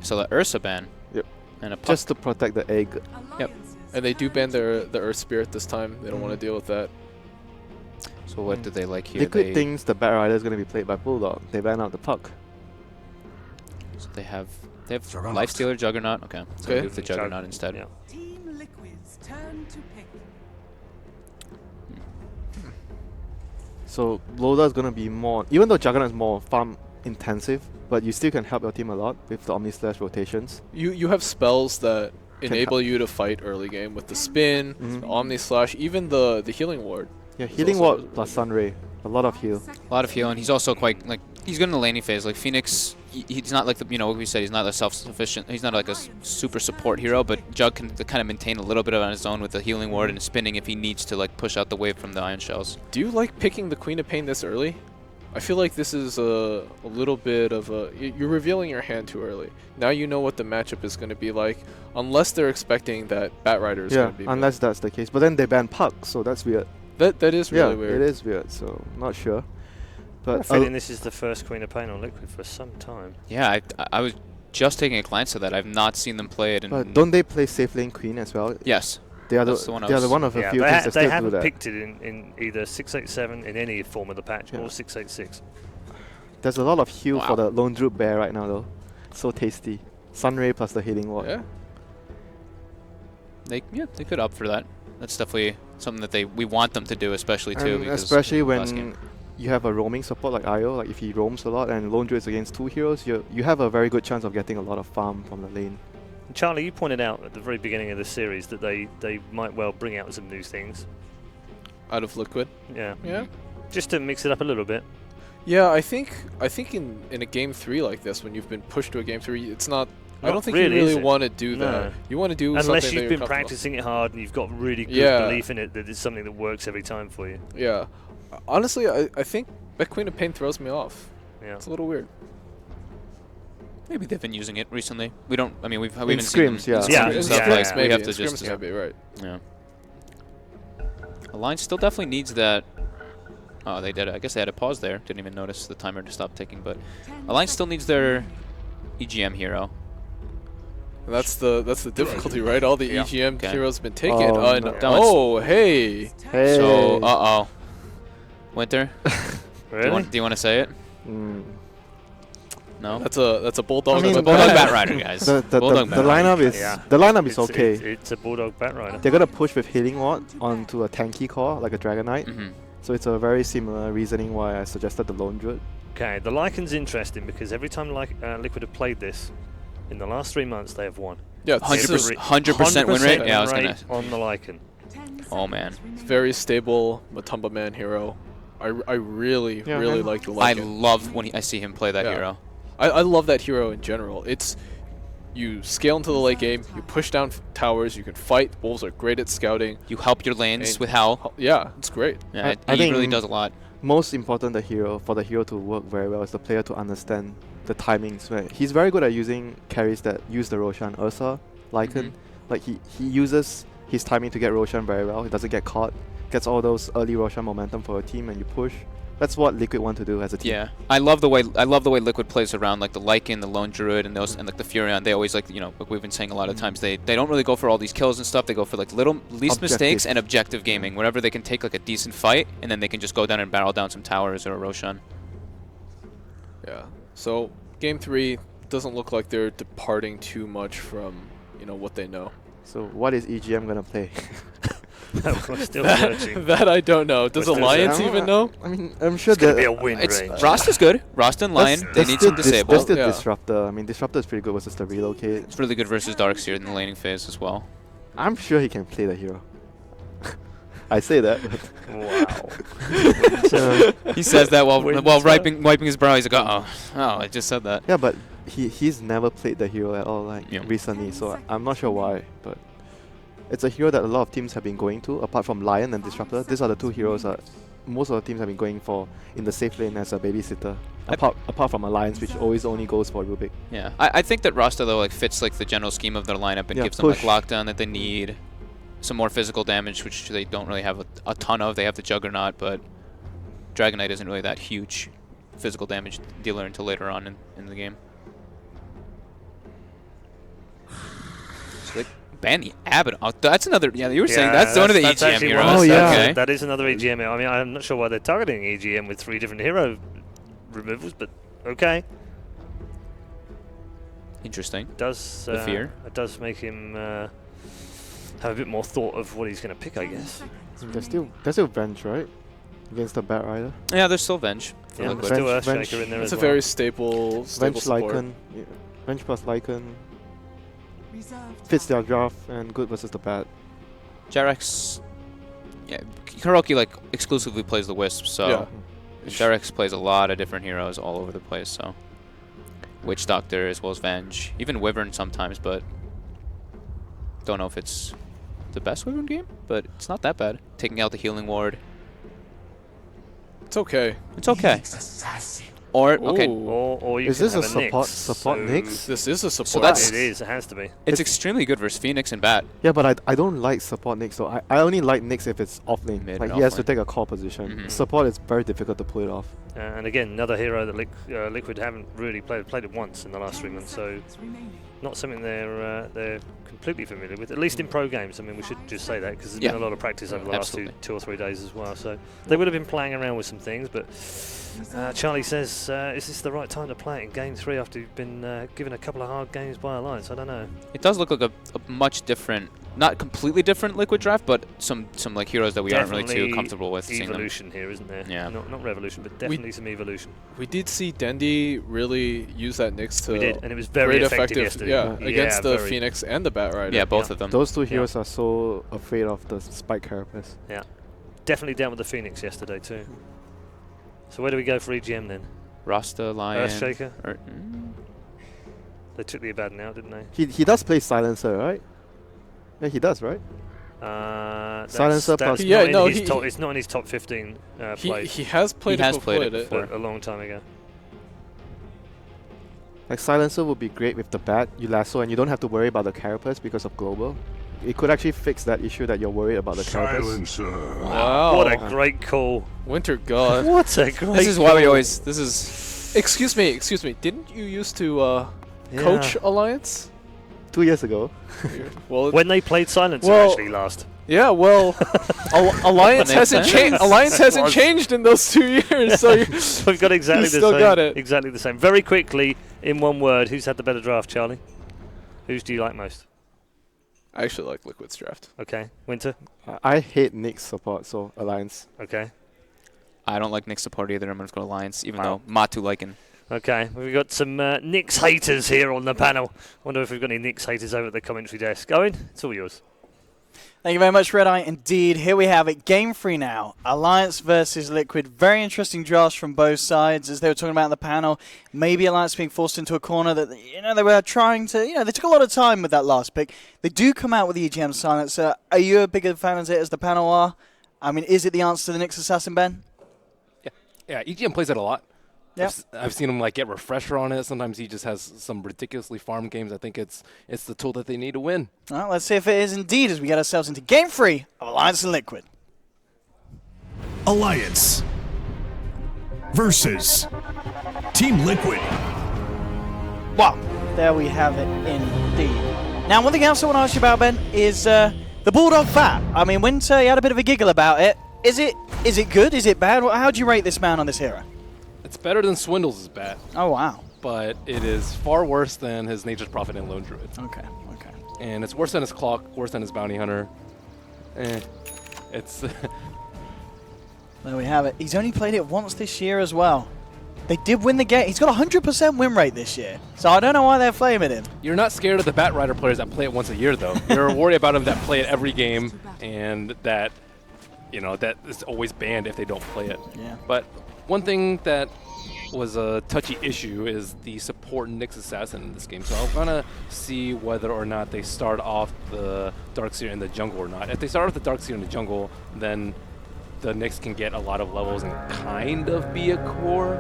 So the Ursa ban. Yep. And a puck. Just to protect the egg. Yep. And they do ban the Earth Spirit this time. They don't want to deal with that. So what do they like here? Liquid thinks the Bat Rider is going to be played by Bulldog. They ban out the puck. So they have Lifestealer, Juggernaut. Okay. So Okay. move the Juggernaut instead. Yeah. Team Liquid's turn to pick. So Loda is going to be more, even though Juggernaut is more farm intensive, but you still can help your team a lot with the Omni Slash rotations. You have spells that Can enable you to fight early game with the spin, Mhm. the Omni Slash, even the healing ward. Yeah, Healing also- Ward plus Sunray. A lot of heal. A lot of healing. He's also quite he's good in the laning phase. Like Phoenix, he's not like what we said. He's not a self-sufficient. He's not like a super support hero. But Jug can kind of maintain a little bit on his own with the healing ward and spinning if he needs to push out the wave from the Iron Shells. Do you like picking the Queen of Pain this early? I feel like this is a little bit of you're revealing your hand too early. Now you know what the matchup is going to be like, unless they're expecting that Bat Rider is Yeah, going to be. unless that's the case. But then they ban puck, so that's weird. that is really yeah, weird. it is weird. So not sure. I have a But feeling this is the first Queen of Pain on Liquid for some time. Yeah, I was just taking a glance at that. I've not seen them play it. but don't they play safe lane Queen as well? Yes. They are That's the one I they are the was- one of a Yeah, few they, teams that they still do haven't that. picked it in either 687 in any form of the patch Yeah. or 686. There's a lot of heal Wow. for the Lone Druid Bear right now though. So tasty. Sunray plus the healing ward. Yeah. They could opt for that. That's definitely something that we want them to do, especially too. And because especially last when game. you have a roaming support like Io, like if he roams a lot and Lone Druid is against 2 heroes, you have a very good chance of getting a lot of farm from the lane. Charlie, you pointed out at the very beginning of the series that they might well bring out some new things. Out of Liquid. Yeah. Yeah. Just to mix it up a little bit. Yeah, I think in a game 3 like this, when you've been pushed to a game 3, it's not. I Not don't think really, you is really it? want to do No. that. You want to do Unless something that you've you're been comfortable. practicing it hard and you've got really good Yeah. belief in it that it's something that works every time for you. Yeah. Honestly, I think that Queen of Pain throws me off. Yeah. It's a little weird. Maybe they've been using it recently. We don't. I mean, we haven't In seen them scrims, in yeah. scrims Yeah, and in stuff scrims like. We maybe. have In to scrims just. maybe, right. Yeah. Alliance still definitely needs that. Oh, they did. I guess they had a pause there. Didn't even notice the timer to stop ticking. But Alliance still needs their EGM hero. And that's the difficulty, right? All the Yeah. EGM Okay. heroes have been taken. Oh, No. no. Oh, hey. Hey! So, Winter, Really? do you want to say it? Mm. No. That's a bulldog. I mean, on the Bulldog back. Bat Rider, guys. The Bulldog Bat Rider. lineup is Yeah. the lineup is It's- okay. It's a Bulldog Batrider. They're gonna push with healing ward onto a tanky core like a Dragon Knight. Mhm. So it's a very similar reasoning why I suggested the Lone Druid. Okay, the Lycan's interesting because every time Liquid have played this, in the last 3 months they have won. Yeah, it's 100%, 100% win rate. Yeah, I was win gonna. rate on the Lycan. Oh man, very stable Matumba Man hero. I really Yeah, really man. like the I Lycan. love when I see him play that Yeah. hero. I love that hero in general. It's you scale into the late game, you push down towers, you can fight. Wolves are great at scouting. You help your lanes And- with Howl. Yeah, it's great. Yeah, I he think really does a lot. Most important for the hero to work very well is the player to understand the timings. Where he's very good at using carries that use the Roshan Ursa, Lycan. Mhm. Like he uses his timing to get Roshan very well. He doesn't get caught. Gets all those early Roshan momentum for a team and you push. That's what Liquid want to do as a team. Yeah, I love the way Liquid plays around like the Lycan, the Lone Druid, and those, and like the Furion. They always like like we've been saying a lot of times. They don't really go for all these kills and stuff. They go for like least mistakes and objective gaming. Whenever they can take like a decent fight, and then they can just go down and barrel down some towers or a Roshan. Yeah. So game 3 doesn't look like they're departing too much from what they know. So what is EGM gonna play? We're still searching. That I don't know. Does We're still Alliance searching. even know? I mean, I'm sure It's going to be that a win It's range. Rost is good. Rost and Lion, they need some disable. That's still Yeah. Disruptor. I mean, Disruptor is pretty good versus the relocate. It's really good versus Darkseer in the laning phase as well. I'm sure he can play the hero. I say that. Wow. He says that while Winter. wiping his brow. He's like, I just said that. Yeah, but he's never played the hero at all Yeah. recently, so I'm not sure why. But it's a hero that a lot of teams have been going to, apart from Lion and Disruptor. These are the two heroes that most of the teams have been going for in the safe lane as a babysitter. Apart from Alliance, which always only goes for Rubik. Yeah, I think that Rasta though fits like the general scheme of their lineup and Yeah, gives them like push. lockdown that they need, some more physical damage which they don't really have a ton of. They have the Juggernaut, but Dragon Knight isn't really that huge physical damage dealer until later on in the game. So they ban the Abaddon. Oh, that's another. Yeah, you were saying that's one of the that's EGM actually heroes. one of Oh, the- yeah. Okay. That is another EGM. I mean, I'm not sure why they're targeting EGM with 3 different hero removals, but okay. Interesting. Does The fear. It does make him have a bit more thought of what he's going to pick, I guess. There's still Venge, right? Against the Bat Rider. Yeah, there's still Venge. For Yeah, Liquid. still Venge- Earthshaker in there It's as a well. very stable Venge support. Lycan. Yeah. Venge plus Lycan. Reserved Fits their draft and good versus the Bat. Jarex. Yeah, Hiroki like exclusively plays the Wisp, so. Yeah. Jarex plays a lot of different heroes all over the place, so Witch Doctor as well as Venge, even Wyvern sometimes, but don't know if it's the best Wyvern game, but it's not that bad. Taking out the healing ward, It's okay. it's okay. Or okay, Ooh. Or you Is can this a have Nyx, support so Nyx? This is a support. So that's- It is. It has to be. it's extremely good versus Phoenix and Bat. Yeah, but I don't like support Nyx, so I only like Nyx if it's off lane. Mid Like and he has off to lane. take a core position. Mhm. Support is very difficult to pull it off. And again, another hero that Liquid haven't really played it once in the last 3 months, so not something they're completely familiar with, at least in pro games. I mean, we should just say that because there's been a lot of practice over the last two or 3 days as well. So they would have been playing around with some things, but Charlie says, is this the right time to play it in Game 3 after you've been given a couple of hard games by Alliance? I don't know. It does look like a much different, not completely different Liquid draft, but some like heroes that we aren't really too comfortable with seeing them. Evolution here, isn't there? Yeah. Not revolution, but definitely some evolution. We did see Dendi really use that Nyx to We did, and it was very effective yesterday. Yeah, against the Phoenix and the Batrider. Yeah, both of them. Those two heroes are so afraid of the spike carapace. Yeah, definitely down with the Phoenix yesterday too. So where do we go for EGM then? Rasta, Lion, Earthshaker? They took the Abaddon out, didn't they? He does play Silencer, right? Yeah, he does, right? Silencer plus... Yeah, no, it's not in his top 15 plays. He has played it before. A long time ago. Like, Silencer would be great with the bat, you lasso, and you don't have to worry about the carapace because of global. It could actually fix that issue that you're worried about the carapace. Silencer. Wow. What a great call. Winter God. What a great This is why we always... This is... Excuse me. Didn't you used to coach Alliance? 2 years ago. Well, when they played Silencer actually last. Yeah, well, Alliance hasn't changed. Alliance hasn't changed in those 2 years, so we've got exactly the still same. Got it. Exactly the same. Very quickly, in one word, who's had the better draft, Charlie? Whose do you like most? I actually like Liquid's draft. Okay, Winter. I hate Nick's support, so Alliance. Okay. I don't like Nyx support either. I'm going to go Alliance, even though Matu liking. Okay, we've got some Nyx haters here on the panel. Wonder if we've got any Nyx haters over at the commentary desk. Owen, it's all yours. Thank you very much, Red Eye. Indeed, here we have it. Game 3 now. Alliance versus Liquid. Very interesting drafts from both sides, as they were talking about in the panel. Maybe Alliance being forced into a corner that, they were trying to, they took a lot of time with that last pick. They do come out with the EGM Silencer. Are you a bigger fan of it as the panel are? I mean, is it the answer to the Nyx Assassin, Ben? Yeah, EGM plays it a lot. Yep. I've seen him get refresher on it. Sometimes he just has some ridiculously farm games. I think it's the tool that they need to win. Well, let's see if it is indeed as we get ourselves into Game 3 of Alliance and Liquid. Alliance versus Team Liquid. Wow, there we have it indeed. Now, one thing else I want to ask you about, Ben, is the Bulldog Fat. I mean, Winter, he had a bit of a giggle about it. Is it good? Is it bad? How do you rate this man on this hero? It's better than Swindles' bat. Oh, wow. But it is far worse than his Nature's Prophet and Lone Druid. Okay. And it's worse than his Clock, worse than his Bounty Hunter. It's... There we have it. He's only played it once this year as well. They did win the game. He's got a 100% win rate this year. So I don't know why they're flaming him. You're not scared of the Batrider players that play it once a year, though. You're worried about them that play it every game and that, that is always banned if they don't play it. Yeah. But one thing that was a touchy issue is the support Nyx Assassin in this game. So I'm going to see whether or not they start off the Darkseer in the jungle or not. If they start off the Darkseer in the jungle, then the Nyx can get a lot of levels and kind of be a core.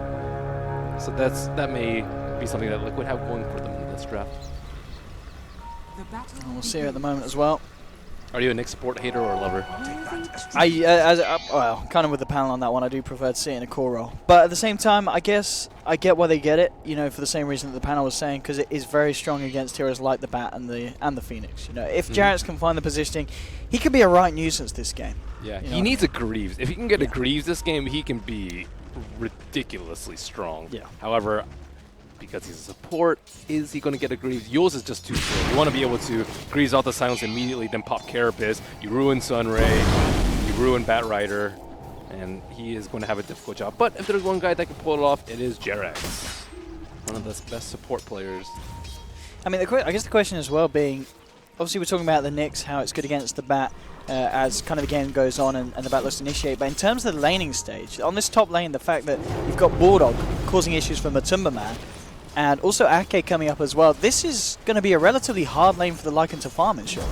So that may be something that Liquid have going for them in this draft. And we'll see her at the moment as well. Are you a Nyx support hater or a lover? Well, kind of with the panel on that one, I do prefer to see it in a core role. But at the same time, I guess I get why they get it, for the same reason that the panel was saying, because it is very strong against heroes like the Bat and the Phoenix. If Jarrett's can find the positioning, he could be a right nuisance this game. Yeah, he needs a Greaves. If he can get a Greaves this game, he can be ridiculously strong. Yeah. However, because he's a support, is he going to get a Greaves? Yours is just too slow. You want to be able to Greaves out the silence immediately, then pop Carapace. You ruin Sunray, you ruin Batrider, and he is going to have a difficult job. But if there's one guy that can pull it off, it is Jerax, one of the best support players. I mean, I guess the question as well being, obviously we're talking about the Nyx, how it's good against the Bat as kind of the game goes on and the Bat looks to initiate. But in terms of the laning stage, on this top lane, the fact that you've got Bulldog causing issues for Matumba Man, and also Ake coming up as well, this is going to be a relatively hard lane for the Lycan to farm in, sure.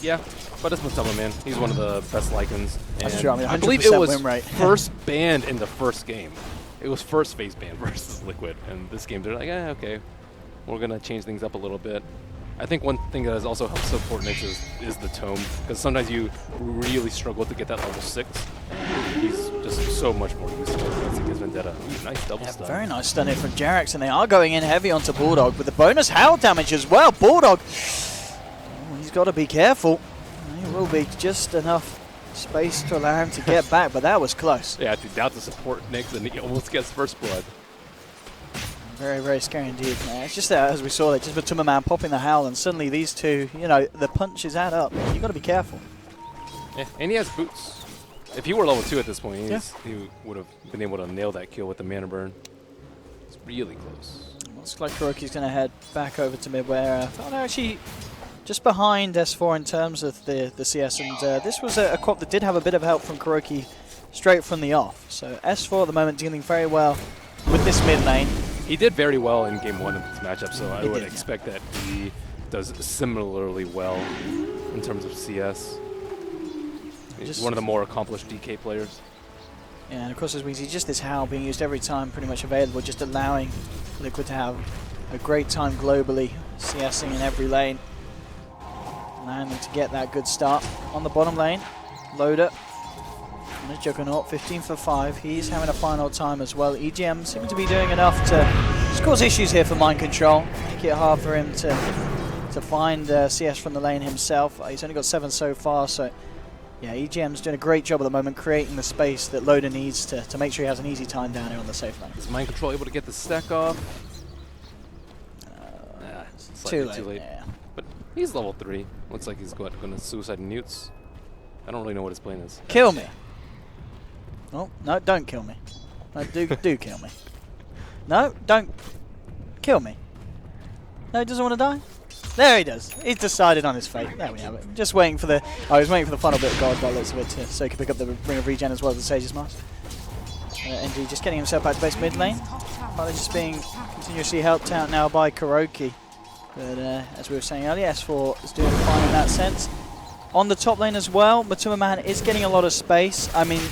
Yeah, but it's Matumba Man. He's one of the best Lycans. That's true. I mean, I believe it was win rate. first banned in the first game. It was first phase banned versus Liquid. And this game, they're like, okay, we're going to change things up a little bit. I think one thing that has also helped support Nyx is the Tome, because sometimes you really struggle to get that level 6. He's just so much more useful against vendetta. Ooh, nice double Yeah, stun. very nice stun here from Jerax, and they are going in heavy onto Bulldog with the bonus howl damage as well. Bulldog, he's got to be careful. He will be just enough space to allow him to get back, but that was close. Yeah, to down to support Nyx, and he almost gets first blood. Very, very scary indeed. It's just that, as we saw, just Matuma Man popping the howl, and suddenly these two, you know, the punches add up. You've got to be careful. Yeah, and he has boots. If he were level 2 at this point, he would have been able to nail that kill with the mana burn. It's really close. Looks like Kuroki's going to head back over to mid, where they're actually just behind S4 in terms of the CS, and this was a quad that did have a bit of help from Kuroki straight from the off. So S4 at the moment dealing very well with this mid lane. He did very well in game 1 of this matchup, so I He would did, expect that he does similarly well in terms of CS. He's Just one of the more accomplished DK players. Yeah, and of course, as we see, just this howl being used every time, pretty much available, just allowing Liquid to have a great time globally, CSing in every lane, allowing them to get that good start on the bottom lane. Loader and a Juggernaut, 15 for 5. He's having a final time as well. EGM seeming to be doing enough to just cause issues here for Mind Control, make it hard for him to find CS from the lane himself. He's only got 7 so far, so yeah, EGM's doing a great job at the moment creating the space that Loader needs to make sure he has an easy time down here on the safe lane. Is Mind Control able to get the stack off? Too Slightly late. Yeah. But he's level 3. Looks like he's going to suicide Newts. I don't really know what his plan is. Kill me. Oh, no, don't kill me. No, do kill me. No, don't kill me. No, he doesn't want to die? There he does. He's decided on his fate. There we have it. Just waiting for the... Oh, he was waiting for the final bit of gold by the looks of it so he could pick up the Ring of Regen as well as the Sage's Mask. NG just getting himself back to base mid lane. Finally just being continuously helped out now by Kuroki. But as we were saying earlier, S4 is doing fine in that sense. On the top lane as well, Matuma Man is getting a lot of space. I mean,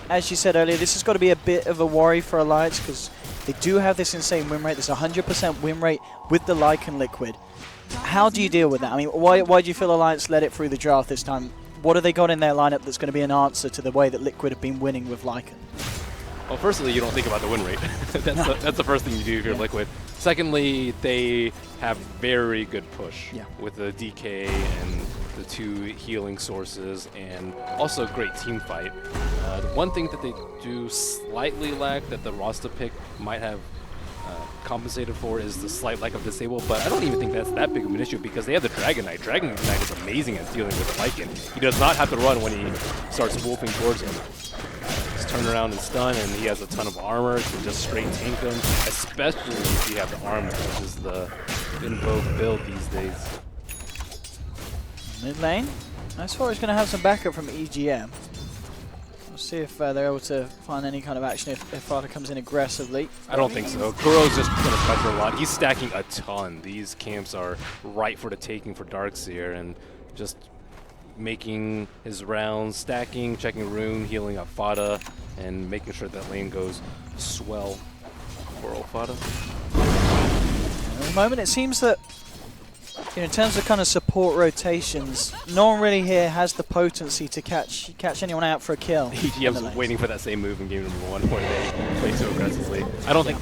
as you said earlier, this has got to be a bit of a worry for Alliance because they do have this insane win rate. There's a 100% win rate with the Lycan Liquid. How do you deal with that? I mean, why do you feel Alliance let it through the draft this time? What have they got in their lineup that's going to be an answer to the way that Liquid have been winning with Lycan? Well, firstly, you don't think about the win rate. that's the first thing you do if you're Liquid. Secondly, they have very good push with the DK and the 2 healing sources, and also great team fight. The one thing that they do slightly lack that the roster pick might have compensated for is the slight lack of disable, but I don't even think that's that big of an issue because they have the Dragon Knight. Dragon Knight is amazing at dealing with Lycan. He does not have to run when he starts wolfing towards him. Just turn around and stun, and he has a ton of armor, can just straight tank him, especially if you have the armor, which is the in vogue build these days. Mid lane, S4 is going to have some backup from EGM. We'll see if they're able to find any kind of action if Fada comes in aggressively. I don't think so. Kuro's just going to pressure a lot. He's stacking a ton. These camps are right for the taking for Darkseer, and just making his rounds, stacking, checking rune, healing up Fada, and making sure that lane goes swell for old Fada. At the moment, it seems that in terms of kind of support rotations, no one really here has the potency to catch anyone out for a kill. EGM's waiting for that same move in game number 1 where they play so aggressively. I don't think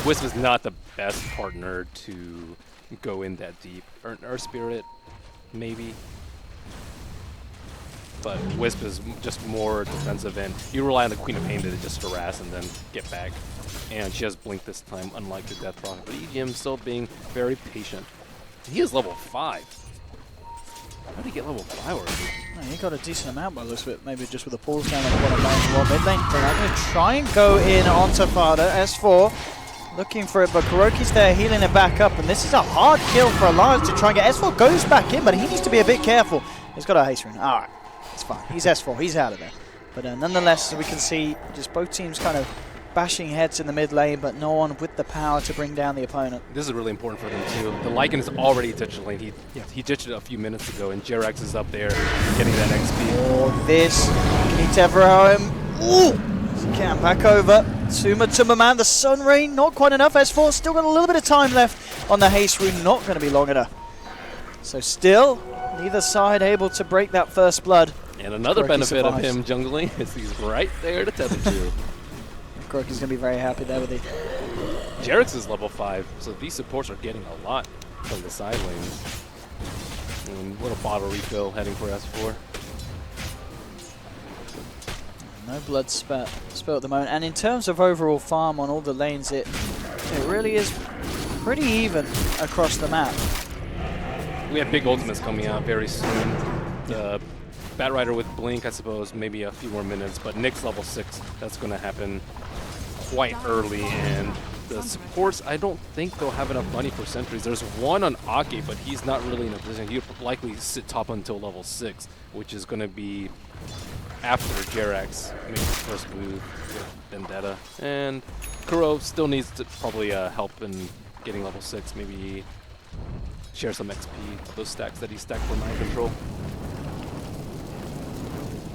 Wisp is not the best partner to go in that deep. Earth Spirit, maybe. But Wisp is just more defensive, and you rely on the Queen of Pain to just harass and then get back. And she has Blink this time, unlike the Death Prophet. But EGM still being very patient. He is level 5. How did he get level 5 already? Oh, he got a decent amount by the looks of it, maybe just with the pulls down on the bottom lane or mid lane. But I'm going to try and go in onto Fada. S4 looking for it, but Kuroki's there healing it back up, and this is a hard kill for Alliance to try and get. S4 goes back in, but he needs to be a bit careful. He's got a haste rune. All right, it's fine. He's S4. He's out of there. But nonetheless, we can see just both teams kind of bashing heads in the mid lane, but no one with the power to bring down the opponent. This is really important for them too. The Lycan is already ditched the lane. He ditched it a few minutes ago, and Jerax is up there getting that XP. Oh, this can he ever him? Ooh! Can back over. Matuma Man, the Sun Rain, not quite enough. S4 still got a little bit of time left on the haste rune, not going to be long enough. So still, neither side able to break that first blood. And another Kuroki benefit survives. of him jungling is he's right there to tether to. Kuroki's going to be very happy there with it. Jarex is level 5, so these supports are getting a lot from the side lanes. And little bottle refill heading for S4. No blood spill at the moment. And in terms of overall farm on all the lanes, it really is pretty even across the map. We have big ultimates coming out very soon. The Batrider with Blink, I suppose, maybe a few more minutes, but Nick's level 6, that's going to happen quite early, and the supports, I don't think they'll have enough money for sentries. There's one on Ake, but he's not really in a position. He'll likely sit top until level 6, which is going to be after Jerax makes his first move with Vendetta. And Kuro still needs to probably help in getting level 6, maybe share some XP, those stacks that he stacked for mind control.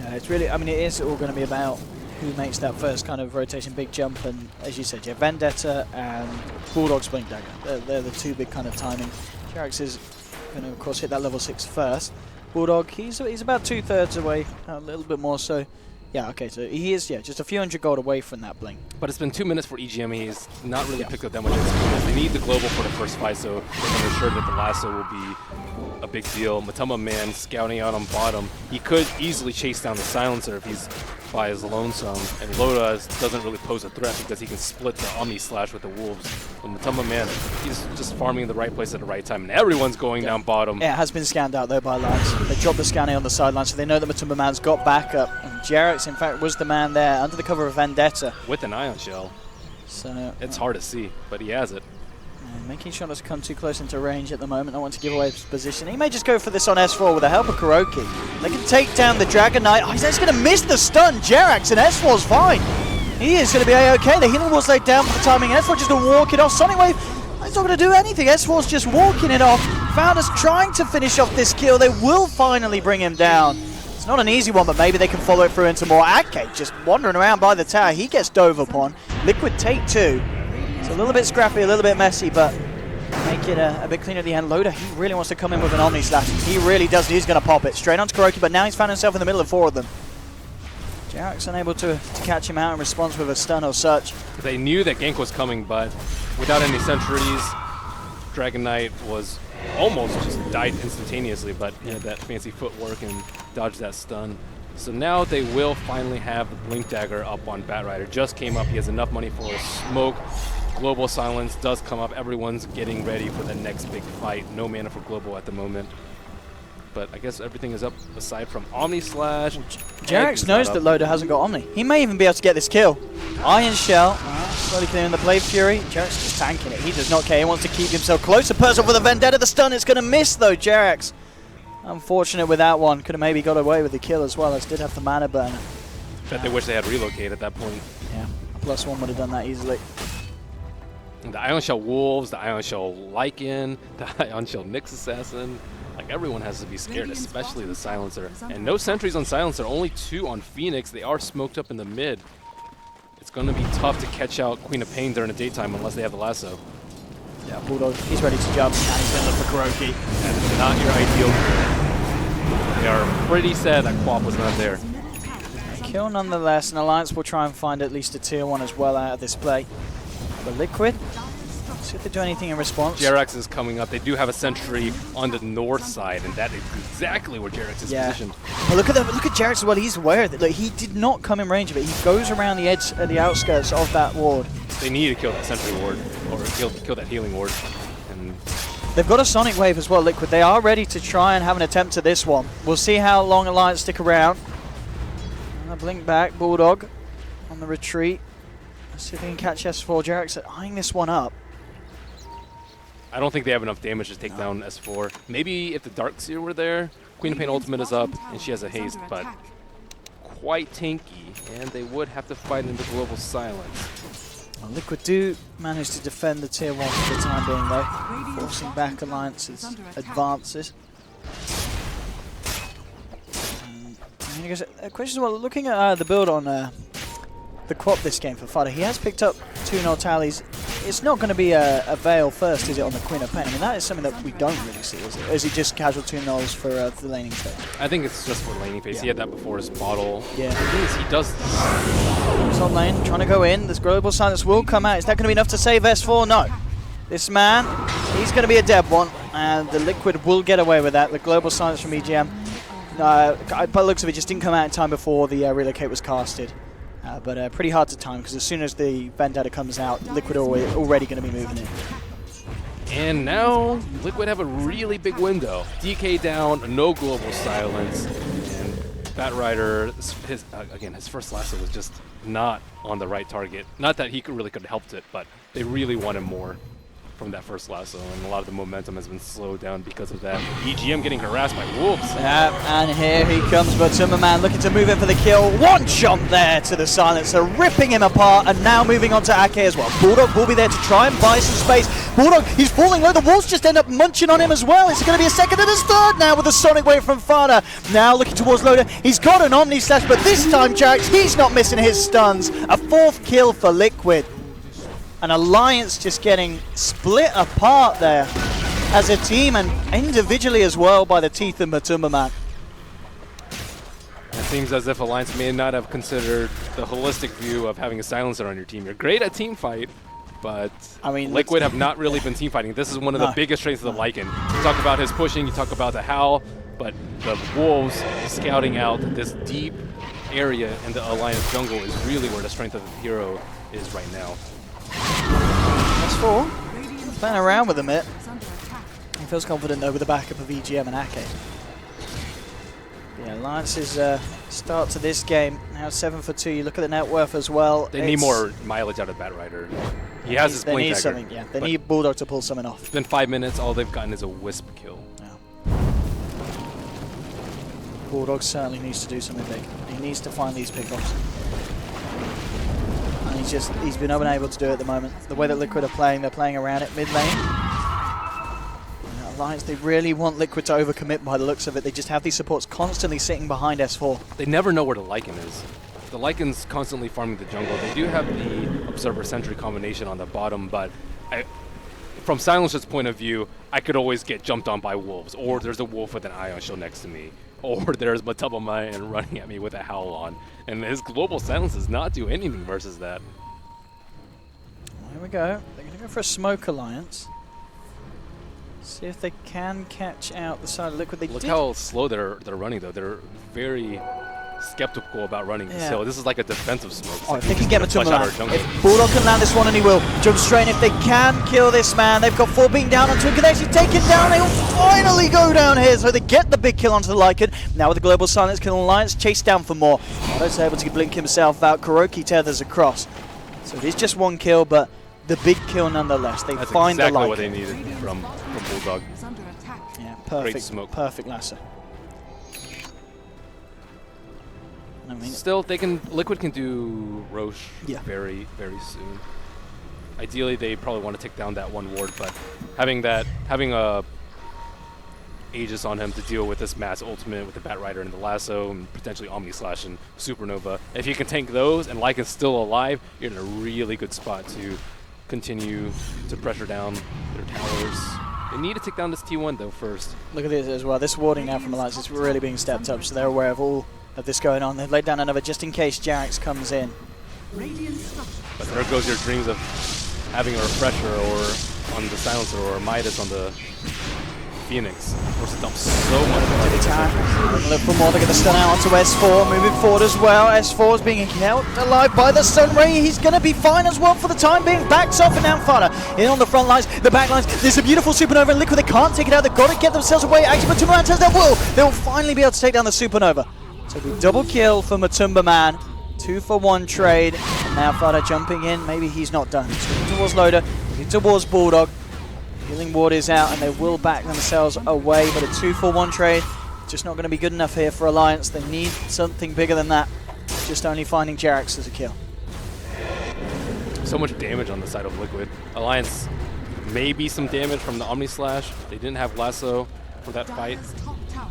Yeah, it's really, I mean, it is all going to be about who makes that first kind of rotation big jump, and as you said, yeah, Vendetta and Bulldog's Blink Dagger. They're the two big kind of timing. Jerax is going to, of course, hit that level 6 first. Bulldog, he's about 2/3 away, a little bit more so. Yeah, okay, so he is, yeah, just a few hundred gold away from that Blink. But it's been 2 minutes for EGM. He's not really picked up that much experience. They need the global for the first fight, so they can ensure that the lasso will be a big deal. Matama Man scouting out on bottom. He could easily chase down the silencer if he's by his lonesome, and Loda doesn't really pose a threat because he can split the Omni Slash with the Wolves. But Matama Man, he's just farming in the right place at the right time, and everyone's going down bottom. Yeah, it has been scanned out though by Lance. They dropped the scanning on the sideline, so they know that Matuma Man's got backup, and Jerax, in fact, was the man there under the cover of Vendetta. With an Ion Shell. So it's hard to see, but he has it. Making sure not to come too close into range at the moment. Not want to give away his position. He may just go for this on S4 with the help of Kuroki. They can take down the Dragon Knight. Oh, he's just going to miss the stun. Jerax, and S4's fine. He is going to be A-okay. The healing wall's laid down for the timing. S4 just going to walk it off. Sonic Wave, he's not going to do anything. S4's just walking it off. Founders trying to finish off this kill. They will finally bring him down. It's not an easy one, but maybe they can follow it through into more. Ake just wandering around by the tower. He gets dove upon. Liquid take 2. It's a little bit scrappy, a little bit messy, but make it a bit cleaner at the end. Loda, he really wants to come in with an Omni Slash. He really does. He's going to pop it straight onto Kuroki, but now he's found himself in the middle of 4 of them. Jerax unable to catch him out in response with a stun or such. They knew that gank was coming, but without any sentries, Dragon Knight was almost just died instantaneously, but he had that fancy footwork and dodged that stun. So now they will finally have the Blink Dagger up on Batrider. Just came up. He has enough money for a smoke. Global Silence does come up. Everyone's getting ready for the next big fight. No mana for Global at the moment. But I guess everything is up aside from Omni Slash. Jerax knows that Loda hasn't got Omni. He may even be able to get this kill. Iron Shell, slowly clearing the Blade Fury. Jerax just tanking it. He does not care. He wants to keep himself closer. Person with a Vendetta. The stun is going to miss though, Jerax. Unfortunate with that one. Could have maybe got away with the kill as well, as did have the mana burner. Bet they wish they had relocated at that point. Yeah, +1 would have done that easily. The Ion Shell Wolves, the Ion Shell Lycan, the Ion Shell Nyx Assassin. Like, everyone has to be scared, especially the Silencer. And no sentries on Silencer, only 2 on Phoenix. They are smoked up in the mid. It's going to be tough to catch out Queen of Pain during the daytime unless they have the lasso. Yeah, Bulldog, he's ready to jump, and he's going to look for Kuroki. That's not your ideal. They are pretty sad that Quap was not there. Kill nonetheless, and Alliance will try and find at least a tier 1 as well out of this play. But Liquid, see if they do anything in response. Jerax is coming up. They do have a sentry on the north side, and that is exactly where Jerax is positioned. But look at Jerax as well. He's aware of it. Like, he did not come in range of it. He goes around the edge, at the outskirts of that ward. They need to kill that sentry ward, or kill that healing ward. And they've got a Sonic Wave as well, Liquid. They are ready to try and have an attempt at this one. We'll see how long Alliance stick around. And a blink back, Bulldog on the retreat. Let's see if they can catch S4. Jerax eyeing this one up. I don't think they have enough damage to take down S4. Maybe if the Darkseer were there, Queen of Pain ultimate is up, and she has a haste, but quite tanky, and they would have to fight into Global Silence. Well, Liquid do manage to defend the tier 1 for the time being though, forcing back Alliance's advances. I guess a question is, well, looking at the build on the Quap this game for Fada, he has picked up 2 null tallies. It's not going to be a Veil first, is it, on the Queen of Pain? I mean, that is something that we don't really see, is it? Or is it just casual 2 nulls for the laning phase? I think it's just for laning phase. Yeah. He had that before his bottle. Yeah. The thing is, he does top lane, trying to go in. This global silence will come out. Is that going to be enough to save S4? No. This man, he's going to be a dead one, and the Liquid will get away with that. The global silence from EGM, by the looks of it, just didn't come out in time before the relocate was casted. But pretty hard to time, because as soon as the Vendetta comes out, Liquid are already going to be moving in. And now Liquid have a really big window. DK down, no global silence, and Batrider, his first lasso was just not on the right target. Not that he really could have helped it, but they really wanted more from that first lasso, and a lot of the momentum has been slowed down because of that. EGM getting harassed by Wolves. Yeah, and here he comes, but Timberman looking to move in for the kill. One jump there to the silencer, ripping him apart, and now moving on to Ake as well. Bulldog will be there to try and buy some space. Bulldog, he's falling low. The Wolves just end up munching on him as well. It's going to be a second and a third now with the Sonic Wave from Fada. Now looking towards Loader. He's got an Omni Slash, but this time, Jax, he's not missing his stuns. A 4th kill for Liquid. An Alliance just getting split apart there as a team and individually as well by the teeth of Matumbaman. It seems as if Alliance may not have considered the holistic view of having a silencer on your team. You're great at team fight, but I mean, Liquid have not really been team fighting. This is one of the biggest strengths of the Lycan. You talk about his pushing, you talk about the Howl, but the Wolves scouting out this deep area in the Alliance jungle is really where the strength of the hero is right now. S4 playing around with him a bit. He feels confident though with the backup of EGM and Ake. Yeah, Alliance's start to this game now 7 for 2. You look at the net worth as well. They need more mileage out of Batrider. He has his blink need dagger, something. Yeah, they need Bulldog to pull something off. It's been 5 minutes. All they've gotten is a wisp kill. Yeah. Bulldog certainly needs to do something big. He needs to find these pickoffs. He's been unable to do it at the moment. The way that Liquid are playing, they're playing around it mid lane. Alliance, they really want Liquid to overcommit by the looks of it. They just have these supports constantly sitting behind S4. They never know where the Lycan is. The Lycan's constantly farming the jungle. They do have the Observer Sentry combination on the bottom, but from Silencer's point of view, I could always get jumped on by wolves, or there's a wolf with an Ion Shield next to me, or there's Matumbaman and running at me with a Howl on. And his global silence does not do anything versus that. Here we go. They're going to go for a Smoke Alliance. See if they can catch out the side of Liquid. Look how slow they're running, though. They're very skeptical about running this hill. This is like a defensive smoke. Oh, if they can get Matumbaman. If Bulldog can land this one, and he will. Jump straight in. If they can kill this man, they've got 4 being down onto him. Can they actually take it down? They'll finally go down here. So they get the big kill onto the Lycan. Now with the global silence, can Alliance chase down for more? Otto's able to blink himself out. Kuroki tethers across. So it is just 1 kill, but the big kill nonetheless. They find the Lycan. That's exactly what they needed from Bulldog. Yeah, perfect. Great smoke. Perfect lasso. I mean, still, Liquid can do Roche very, very soon. Ideally, they probably want to take down that 1 ward, but having a Aegis on him to deal with this mass ultimate with the Batrider and the lasso and potentially Omni Slash and Supernova. If you can tank those and Lycan's still alive, you're in a really good spot to continue to pressure down their towers. They need to take down this T1 though first. Look at this as well. This warding now from Alliance is really being stepped up, so they're aware of all of this going on. They've laid down another just in case Jarex comes in. But there goes your dreams of having a refresher or on the silencer or Midas on the Phoenix. Forces dump so much. Look for more. They get the stun out onto S4, moving forward as well. S4 is being held alive by the stun ray. He's going to be fine as well for the time being. Backs off and now Fada in on the front lines, the back lines. There's a beautiful Supernova and Liquid. They can't take it out. They've got to get themselves away. Actually, Matumbaman says they will. They will finally be able to take down the Supernova. So the double kill for Matumbaman. 2-for-1 trade. And now Fada jumping in. Maybe he's not done. He's looking towards Loader, looking towards Bulldog. Healing ward is out and they will back themselves away, but a 2-for-1 trade just not going to be good enough here for Alliance. They need something bigger than that. Just only finding Jarex as a kill. So much damage on the side of Liquid. Alliance maybe some damage from the Omni Slash. They didn't have Lasso for that fight,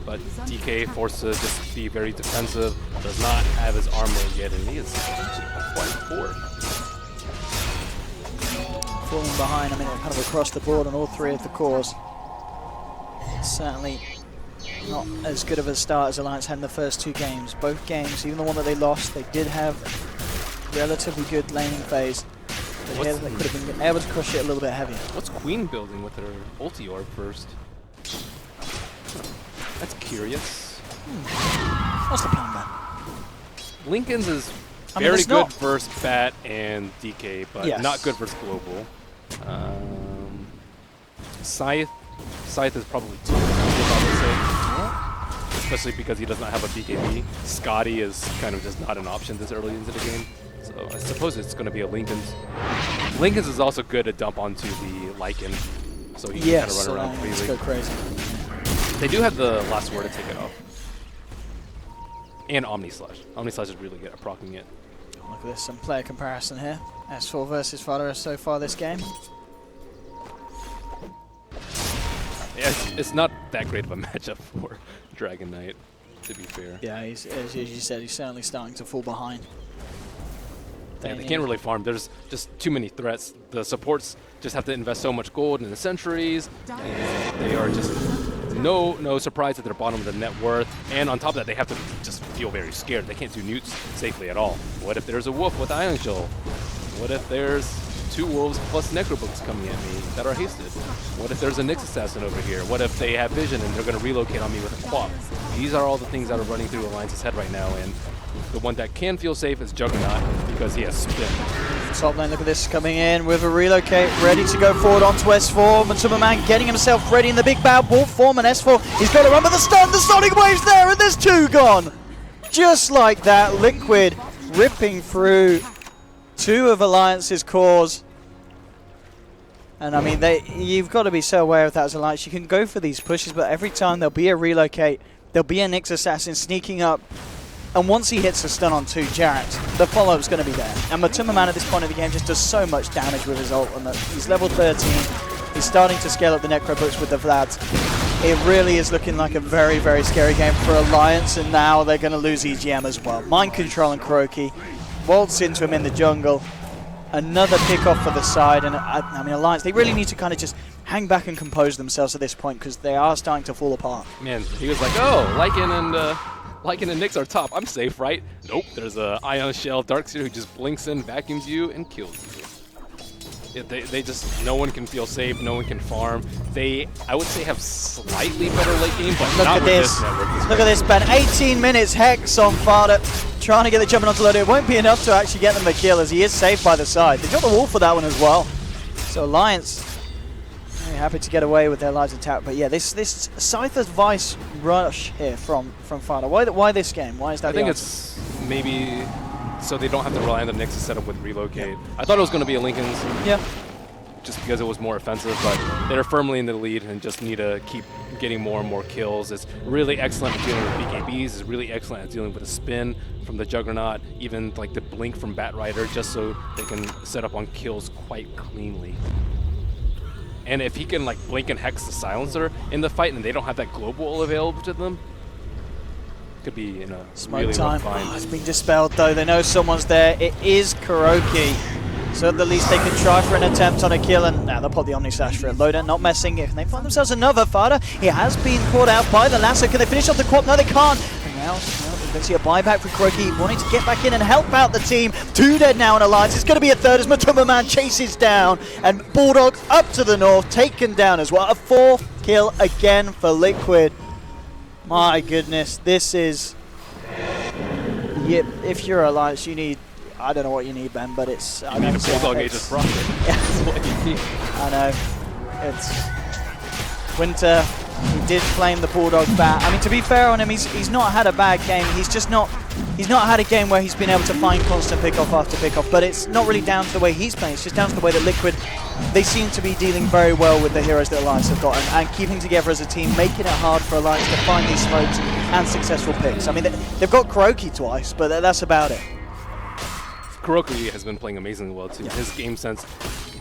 but DK forced to just be very defensive. Does not have his armor yet, and he is quite poor. Falling behind, I mean, kind of across the board on all 3 of the cores. Certainly not as good of a start as Alliance had in the first 2 games. Both games, even the one that they lost, they did have relatively good laning phase. But here they could have been able to crush it a little bit heavier. What's Queen building with her ulti orb first? That's curious. What's the plan then? Lincoln's is I mean, very it's good not- versus Bat and DK, but Yes. not good versus Global. Scythe is probably too expensive, I would say. Especially because he does not have a BKB. Scotty is kind of just not an option this early into the game. So I suppose it's going to be a Lincoln's. Lincoln's is also good to dump onto the Lycan, so he can kind of run around let's freely. go crazy. They do have the last word to take it off. And Omni Slash. Omni Slash is really good at proccing it. Look at this, some player comparison here. S4 versus Fada so far this game. Yeah, it's not that great of a matchup for Dragon Knight, to be fair. Yeah, he's, as you said, he's certainly starting to fall behind. Yeah, they can't really farm. There's just too many threats. The supports just have to invest so much gold in the sentries, and they are just no surprise at their bottom of the net worth. And on top of that, they have to just feel very scared. They can't do newts safely at all. What if there's a wolf with Ion Shell? What if there's 2 wolves plus Necrobooks coming at me that are hasted? What if there's a Nyx assassin over here? What if they have vision and they're going to relocate on me with a quap? These are all the things that are running through Alliance's head right now, and the one that can feel safe is Juggernaut because he has spin. Top lane, look at this, coming in with a relocate, ready to go forward onto S4. Matuma Man getting himself ready in the big bad wolf form, and S4, he's got to run with the stun, the Sonic Wave's there, and there's 2 gone! Just like that, Liquid ripping through 2 of Alliance's cores. And I mean, you've got to be so aware of that as Alliance. You can go for these pushes, but every time there'll be a relocate, there'll be a Nyx assassin sneaking up. And once he hits a stun on 2 Jarrett, the follow-up's going to be there. And Matuma Man at this point of the game just does so much damage with his ult. And he's level 13. He's starting to scale up the Necrobooks with the Vlads. It really is looking like a very, very scary game for Alliance. And now they're going to lose EGM as well. Mind Control and Kuroki waltz into him in the jungle. Another pick off for the side. And I mean, Alliance, they really need to kind of just hang back and compose themselves at this point because they are starting to fall apart. Man, he was like, oh, Lycan and Nyx are top. I'm safe, right? Nope. There's a Ion Shell Darkseer who just blinks in, vacuums you, and kills you. They just, no one can feel safe, no one can farm. They, I would say, have slightly better late game, but Look not at with this. this network. Look at this, Ben. 18 minutes, Hex on Fada, trying to get the jumping onto load. It won't be enough to actually get them a kill as he is saved by the side. They got the wall for that one as well. So Alliance, very happy to get away with their lives intact. But yeah, this Scyther's Vice rush here from Fada. Why this game? Why is that I think it's maybe so they don't have to rely on the Nyx to set up with relocate. Yeah. I thought it was going to be a Lincoln's. Yeah. Just because it was more offensive, but they're firmly in the lead and just need to keep getting more and more kills. It's really excellent at dealing with BKBs. It's really excellent at dealing with a spin from the Juggernaut, even like the blink from Batrider, just so they can set up on kills quite cleanly. And if he can like blink and hex the silencer in the fight and they don't have that global available to them, could be in a smoke really time. rough find. Oh, it's been dispelled though. They know someone's there. It is Kuroki. So at the least they can try for an attempt on a kill, and now they'll pop the Omni Slash for a loader, not messing it. Can they find themselves another Fada? He has been caught out by the lasso. Can they finish off the quad? No, they can't. And now we're going to see a buyback for Kuroki, wanting to get back in and help out the team. 2 dead now in Alliance. It's going to be a third as Matuma Man chases down, and Bulldog up to the north, taken down as well. A 4th kill again for Liquid. My goodness, this is... Yep, if you're Alliance, you need... I don't know what you need, Ben, but it's... You need a Bulldog Aegis Prophet. That's what you need. I know. It's... Winter, he did claim the Bulldog bat. I mean, to be fair on him, he's not had a bad game. He's just not... He's not had a game where he's been able to find constant pick-off after pick-off, but it's not really down to the way he's playing. It's just down to the way that Liquid, they seem to be dealing very well with the heroes that Alliance have got and keeping together as a team, making it hard for Alliance to find these smokes and successful picks. I mean, they've got Kuroki twice, but that's about it. Kuroki has been playing amazingly well too. Yeah. His game sense,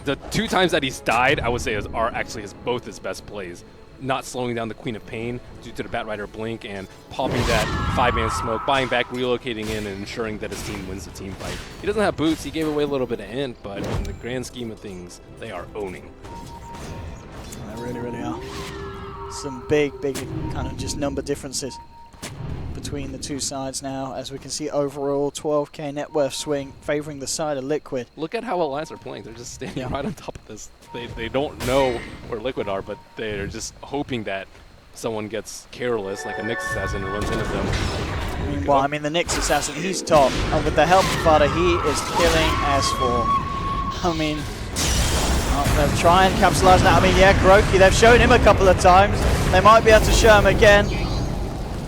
the 2 times that he's died, I would say are actually both his best plays. Not slowing down the Queen of Pain due to the Batrider blink and popping that 5-man smoke, buying back, relocating in, and ensuring that his team wins the team fight. He doesn't have boots, he gave away a little bit of int, but in the grand scheme of things, they are owning. They really, really are. Some big kind of just number differences between the two sides now, as we can see overall 12k net worth swing favoring the side of Liquid. Look at how Alliance are playing. They're just standing Yeah. right on top of this. They don't know where Liquid are, but they're just hoping that someone gets careless, like a Nyx assassin, and runs into them. Meanwhile, I mean, the Nyx assassin, he's top, and with the help of Vada, he is killing S4. I mean, they'll try and capitalize that. I mean, yeah, Kuroki, they've shown him a couple of times. They might be able to show him again.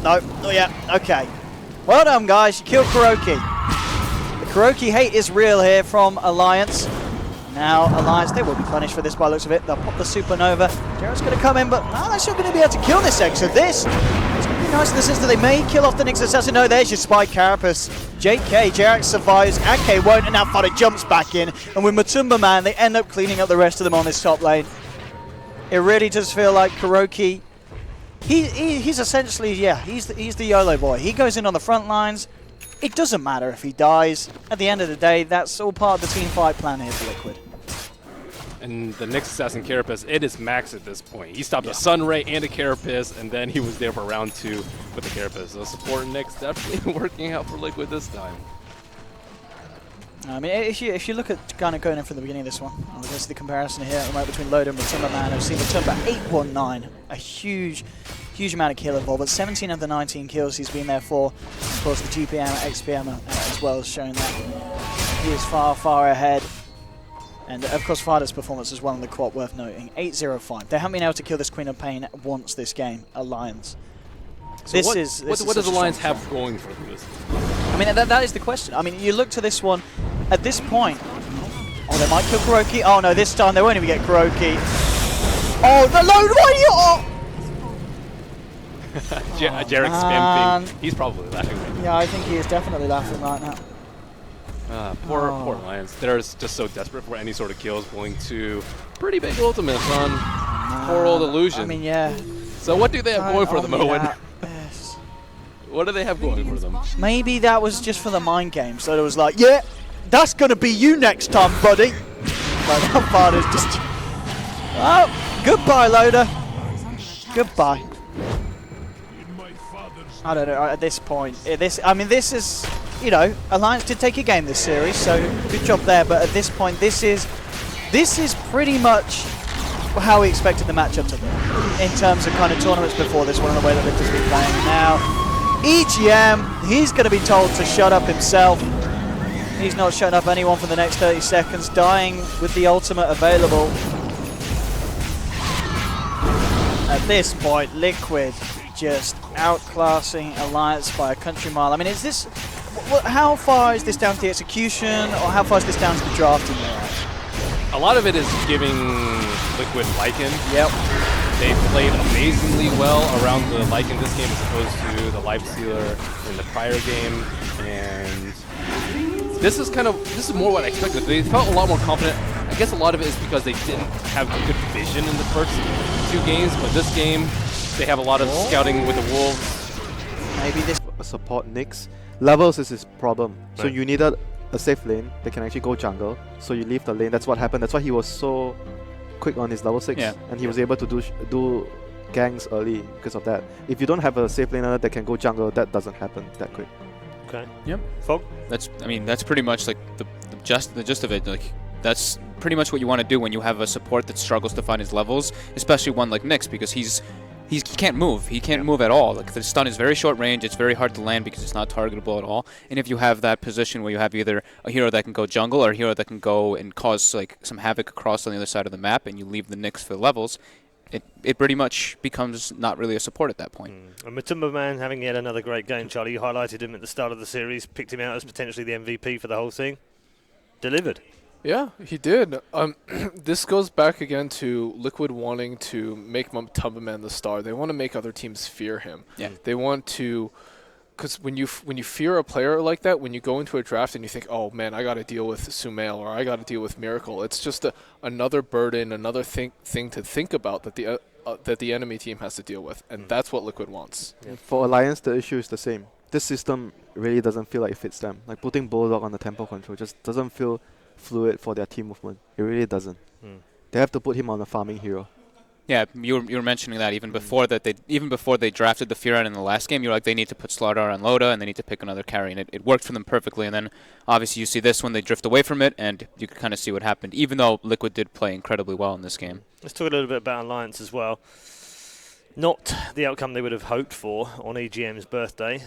No, oh yeah, okay. Well done, guys, you killed Kuroki. The Kuroki hate is real here from Alliance. Now, Alliance, they will be punished for this by the looks of it. They'll pop the Supernova. Jared's going to come in, but no, they're still going to be able to kill this egg. So this is going to be nice in the sense that they may kill off the Nyx assassin. No, there's your Spike Carapace. JK, Jared survives, Ake won't, and now Fada jumps back in. And with Matumba Man, they end up cleaning up the rest of them on this top lane. It really does feel like Kuroki, he's essentially, yeah, he's the YOLO boy. He goes in on the front lines. It doesn't matter if he dies. At the end of the day, that's all part of the team fight plan here for Liquid. And the Nyx assassin Carapace, it is max at this point. He stopped a Sunray and a Carapace, and then he was there for round 2 with the Carapace. So support Nyx definitely working out for Liquid this time. I mean, if you look at kind of going in from the beginning of this one, we're going to see the comparison here at the moment between Loda and Matumba Man. I've seen Matumba 819, a huge amount of kill involved, but 17 of the 19 kills he's been there for. Of course, the GPM, XPM as well has shown that he is far, far ahead. And of course, Fada's performance as well in the quad worth noting. 8-0-5. They haven't been able to kill this Queen of Pain once this game, Alliance. So This what is does Alliance have going for them this? I mean, that is the question. I mean, you look to this one, at this point, oh, they might kill Kuroki. Oh no, this time they won't even get Kuroki. Oh, the load, why are you? Oh, Jarek's spam thing, he's probably laughing right now. yeah, I think he is definitely laughing right now. Poor Alliance. They're just so desperate for any sort of kills, going to pretty big ultimates on poor old Illusion. I mean, yeah. So what do they have going for them, Owen? Yes. What do they have going for them? Maybe that was just for the mind game. So it was like, yeah, that's going to be you next time, buddy. Like, that part is just... Oh, goodbye, Loda. Goodbye. I don't know, at this point. This is, you know, Alliance did take a game this series, so good job there. But at this point, this is pretty much how we expected the matchup to be in terms of kind of tournaments before this one and the way that Liquid's been playing. Now, EGM, he's going to be told to shut up himself. He's not shutting up anyone for the next 30 seconds, dying with the ultimate available. At this point, Liquid just outclassing Alliance by a country mile. I mean, is this... How far is this down to the execution, or how far is this down to the drafting there? A lot of it is giving Liquid Lycan. Yep. They played amazingly well around the Lycan this game as opposed to the Lifestealer in the prior game, and this is more what I expected. They felt a lot more confident. I guess a lot of it is because they didn't have good vision in the first 2 games, but this game they have a lot of scouting with the Wolves. Maybe this... Support Nyx. Levels is his problem. So Right. you needed a safe lane that can actually go jungle. So you leave the lane. That's what happened. That's why he was so quick on his level 6. Yeah. And he was able to do ganks early because of that. If you don't have a safe laner that can go jungle, that doesn't happen that quick. Okay. Yep. Fog? That's pretty much like the gist of it. Like, that's pretty much what you want to do when you have a support that struggles to find his levels, especially one like Nyx, because he can't move. He can't move at all. Like, the stun is very short range. It's very hard to land because it's not targetable at all. And if you have that position where you have either a hero that can go jungle or a hero that can go and cause like some havoc across on the other side of the map, and you leave the Nyx for levels, it pretty much becomes not really a support at that point. And Matumba Man having yet another great game, Charlie. You highlighted him at the start of the series, picked him out as potentially the MVP for the whole thing. Delivered. Yeah, he did. This goes back again to Liquid wanting to make Matumba Man the star. They want to make other teams fear him. Yeah. They want to, because when you fear a player like that, when you go into a draft and you think, oh man, I got to deal with Sumail or I got to deal with Miracle, it's just another burden, another thing to think about that the enemy team has to deal with, and that's what Liquid wants. Yeah. For Alliance, the issue is the same. This system really doesn't feel like it fits them. Like putting Bulldog on the tempo control just doesn't feel fluid for their team movement. It really doesn't. They have to put him on a farming hero. Yeah, you were mentioning that even before they drafted the Firan in the last game. You were like, they need to put Slardar on Loda and they need to pick another carry, and it worked for them perfectly. And then obviously you see this when they drift away from it, and you can kind of see what happened. Even though Liquid did play incredibly well in this game. Let's talk a little bit about Alliance as well. Not the outcome they would have hoped for on EGM's birthday,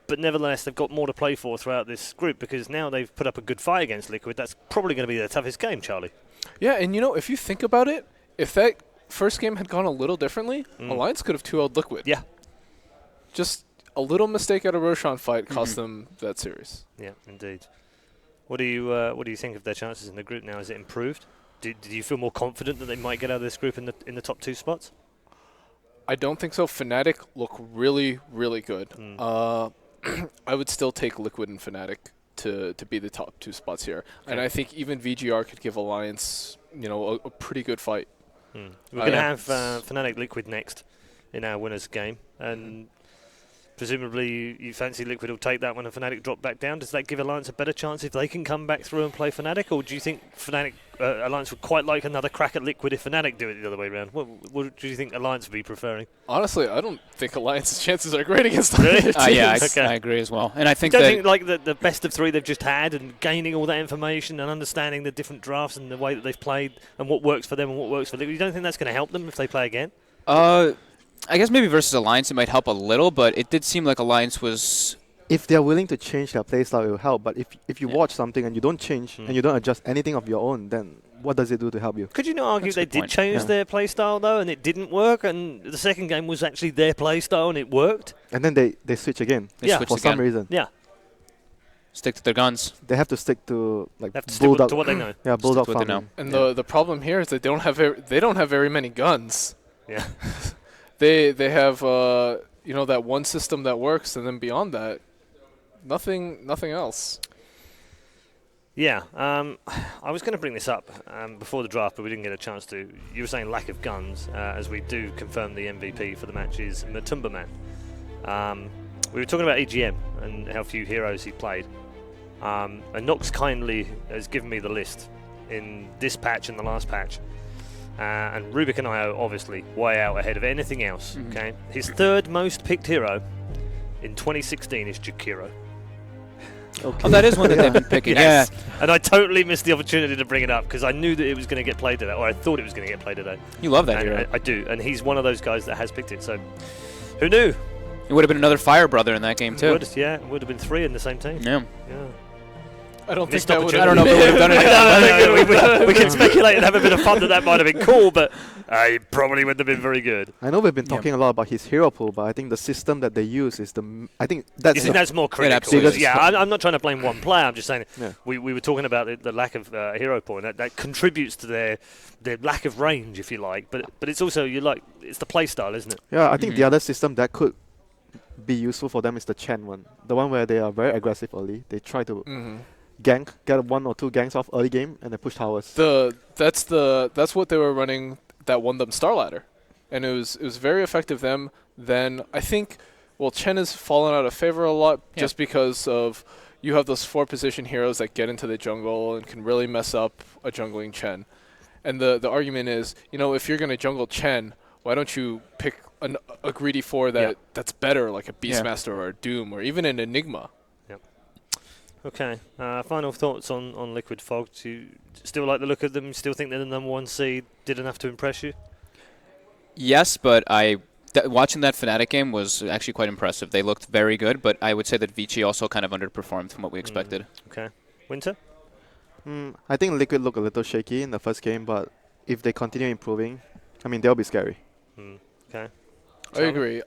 but nevertheless they've got more to play for throughout this group, because now they've put up a good fight against Liquid. That's probably going to be their toughest game, Charlie. Yeah, and if you think about it, if that first game had gone a little differently, Alliance could have 2-0'd Liquid. Yeah. Just a little mistake at a Roshan fight cost them that series. Yeah, indeed. What do you think of their chances in the group now? Has it improved? Do you feel more confident that they might get out of this group in the top 2 spots? I don't think so. Fnatic look really, really good. I would still take Liquid and Fnatic to be the top 2 spots here. Okay. And I think even VGR could give Alliance, a pretty good fight. We're going to have Fnatic Liquid next in our winners game, and presumably you fancy Liquid will take that when Fnatic drop back down. Does that give Alliance a better chance if they can come back through and play Fnatic, or do you think Alliance would quite like another crack at Liquid if Fnatic do it the other way around? What do you think Alliance would be preferring? Honestly, I don't think Alliance's chances are great against really? Yeah, I agree as well. And I think think like the best of 3 they've just had, and gaining all that information and understanding the different drafts and the way that they've played and what works for them and what works for Liquid, you don't think that's going to help them if they play again? I guess maybe versus Alliance it might help a little, but it did seem like Alliance was... If they're willing to change their playstyle, it will help. But if you watch something and you don't change and you don't adjust anything of your own, then what does it do to help you? Could you not argue they did change their playstyle, though, and it didn't work, and the second game was actually their playstyle and it worked? And then they switch again for some reason. Yeah. Stick to their guns. They have to stick to bulldog to what they know. Yeah, bulldog farming. And the problem here is that they don't have very many guns. Yeah. They have that one system that works, and then beyond that, nothing else. Yeah, I was going to bring this up before the draft, but we didn't get a chance to. You were saying lack of guns, as we do confirm the MVP for the match is Matumba Man. We were talking about EGM and how few heroes he played. And Nox kindly has given me the list in this patch and the last patch. And Rubik and I are obviously way out ahead of anything else. Okay, his 3rd most picked hero in 2016 is Jakiro. Okay. Oh, that is one that they've been picking. Yes. Yeah, and I totally missed the opportunity to bring it up because I knew that it was going to get played today, or I thought it was going to get played today. You love that hero. I do, and he's one of those guys that has picked it. So, who knew? It would have been another Fire Brother in that game too. Would have been 3 in the same team. Yeah. I don't think that would. I don't know if they would have done it. We can speculate and have a bit of fun that might have been cool, but it probably wouldn't have been very good. I know we've been talking a lot about his hero pool, but I think the system that they use is I think that's more critical. I'm not trying to blame one player. I'm just saying we were talking about the lack of hero pool, and that contributes to their lack of range, if you like. But it's also it's the play style, isn't it? Yeah, I think the other system that could be useful for them is the Chen one, the one where they are very aggressive early. They try to gank, get 1 or 2 ganks off early game, and then push towers. That's what they were running that won them Star Ladder, and it was very effective. Then I think Chen has fallen out of favor a lot just because of you have those 4 position heroes that get into the jungle and can really mess up a jungling Chen. And the argument is, if you're gonna jungle Chen, why don't you pick a greedy 4 that's better, like a Beastmaster or a Doom or even an Enigma? Okay. Final thoughts on Liquid Fog. Do you still like the look of them? Still think they're the number 1 seed? Did enough to impress you? Yes, but watching that Fnatic game was actually quite impressive. They looked very good, but I would say that Vici also kind of underperformed from what we expected. Okay. Winter? I think Liquid looked a little shaky in the first game, but if they continue improving, they'll be scary. Okay. I agree.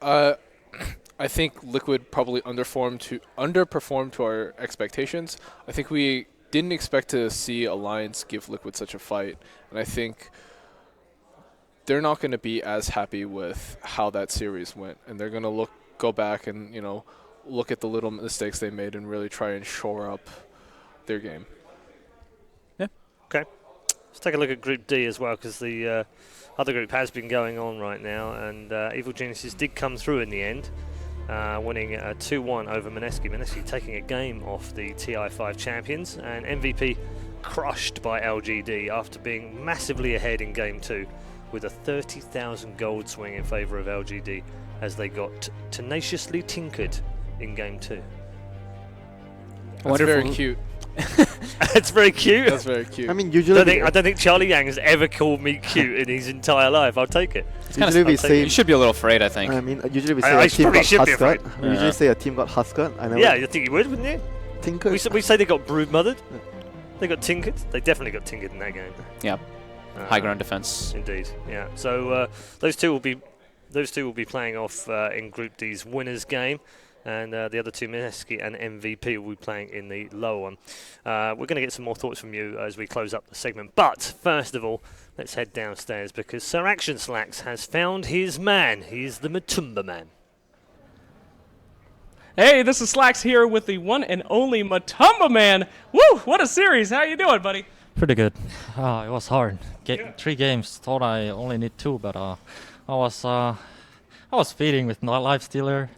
I think Liquid probably underperformed to our expectations. I think we didn't expect to see Alliance give Liquid such a fight, and I think they're not going to be as happy with how that series went, and they're going to go back and look at the little mistakes they made and really try and shore up their game. Yeah. Okay. Let's take a look at Group D as well, because the other group has been going on right now, and Evil Geniuses did come through in the end. Winning 2-1 over Mineski. Mineski taking a game off the TI5 champions, and MVP crushed by LGD after being massively ahead in Game 2 with a 30,000 gold swing in favour of LGD as they got tenaciously tinkered in game 2. That's very cute. It's very cute. That's very cute. I mean, usually I don't think Charlie Yang has ever called me cute in his entire life. I'll take it. usually we say. You should be a little afraid, I think. I mean, usually we say I a team probably got should be huskered. afraid. We usually say a team got huskered. I never Yeah, you think you would, wouldn't you? tinkered. We say they got brood-mothered. They got tinkered. They definitely got tinkered in that game. Yeah. High ground defense. Indeed, yeah. So those two will be playing off in Group D's winners game, and the other two, Mineski and MVP, will be playing in the lower one. We're going to get some more thoughts from you as we close up the segment. But first of all, let's head downstairs because Sir Action Slacks has found his man. He's the Matumba man. Hey, this is Slacks here with the one and only Matumba Man. Woo! What a series! How you doing, buddy? Pretty good. It was hard. 3 games. Thought I only need 2, but I was feeding with no life stealer.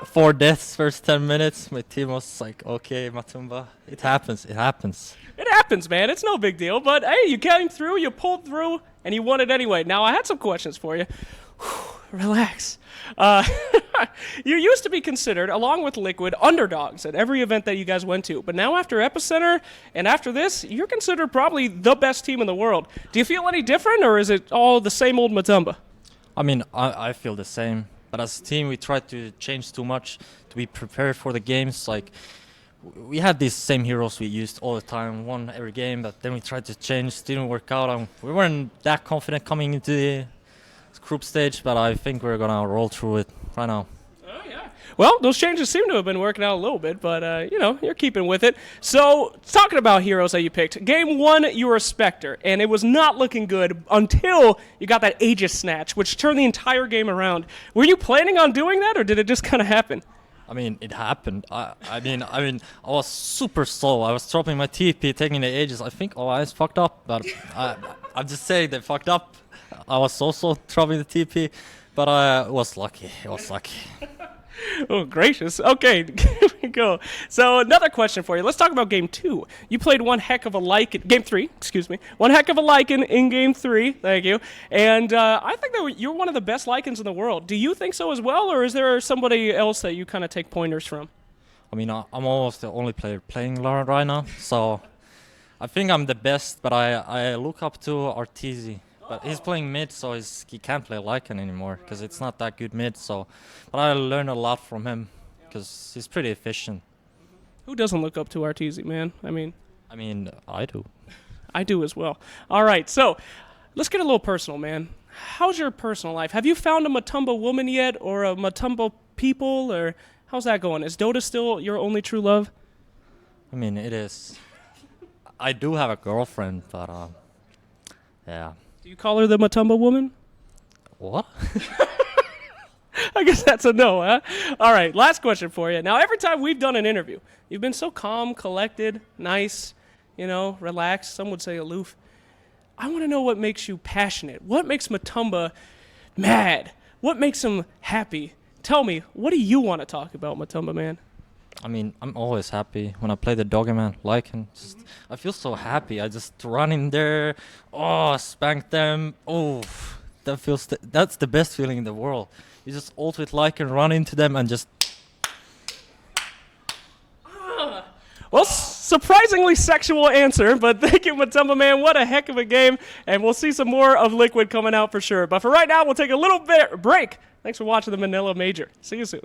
4 deaths first 10 minutes. My team was like, okay, Matumba. It happens. It happens. It happens, man. It's no big deal. But hey, you came through, you pulled through, and you won it anyway. Now I had some questions for you. Relax. You used to be considered, along with Liquid, underdogs at every event that you guys went to. But now after Epicenter and after this, you're considered probably the best team in the world. Do you feel any different, or is it all the same old Matumba? I mean, I feel the same. But as a team, we tried to change too much to be prepared for the games. Like, we had these same heroes we used all the time, won every game, but then we tried to change, didn't work out. And we weren't that confident coming into the group stage, but I think we're going to roll through it right now. Oh, yeah. Well, those changes seem to have been working out a little bit, but, you're keeping with it. So, talking about heroes that you picked, Game 1, you were a Spectre, and it was not looking good until you got that Aegis snatch, which turned the entire game around. Were you planning on doing that, or did it just kind of happen? I mean, it happened. I was super slow. I was dropping my TP, taking the Aegis. I think all eyes fucked up, but I'm just saying they fucked up. I was also dropping the TP, but I was lucky. It was lucky. Oh, gracious. Okay, here we go. So another question for you. Let's talk about Game 2. You played one heck of a Lycan. Game 3, excuse me. One heck of a Lycan in Game 3. Thank you. And I think that you're one of the best Lycans in the world. Do you think so as well, or is there somebody else that you kind of take pointers from? I mean, I'm almost the only player playing Lauren right now, so I think I'm the best, but I look up to Arteezy. But he's playing mid, so he can't play Lycan anymore because it's not that good mid. So, but I learned a lot from him because he's pretty efficient. Who doesn't look up to Arteezy, man? I mean, I do. I do as well. All right, so let's get a little personal, man. How's your personal life? Have you found a Matumba woman yet, or a Matumba people, or how's that going? Is Dota still your only true love? I mean, it is. I do have a girlfriend, but yeah. Do you call her the Matumba woman? What? I guess that's a no, huh? All right, last question for you. Now, every time we've done an interview, you've been so calm, collected, nice, relaxed. Some would say aloof. I want to know what makes you passionate. What makes Matumba mad? What makes him happy? Tell me, what do you want to talk about, Matumba man? I mean, I'm always happy when I play the Doggyman Lycan. I feel so happy. I just run in there, spank them. Oh, that's the best feeling in the world. You just ult with Lycan, run into them, and just. Well, surprisingly sexual answer, but thank you, Matumba man. What a heck of a game, and we'll see some more of Liquid coming out for sure. But for right now, we'll take a little bit break. Thanks for watching the Manila Major. See you soon.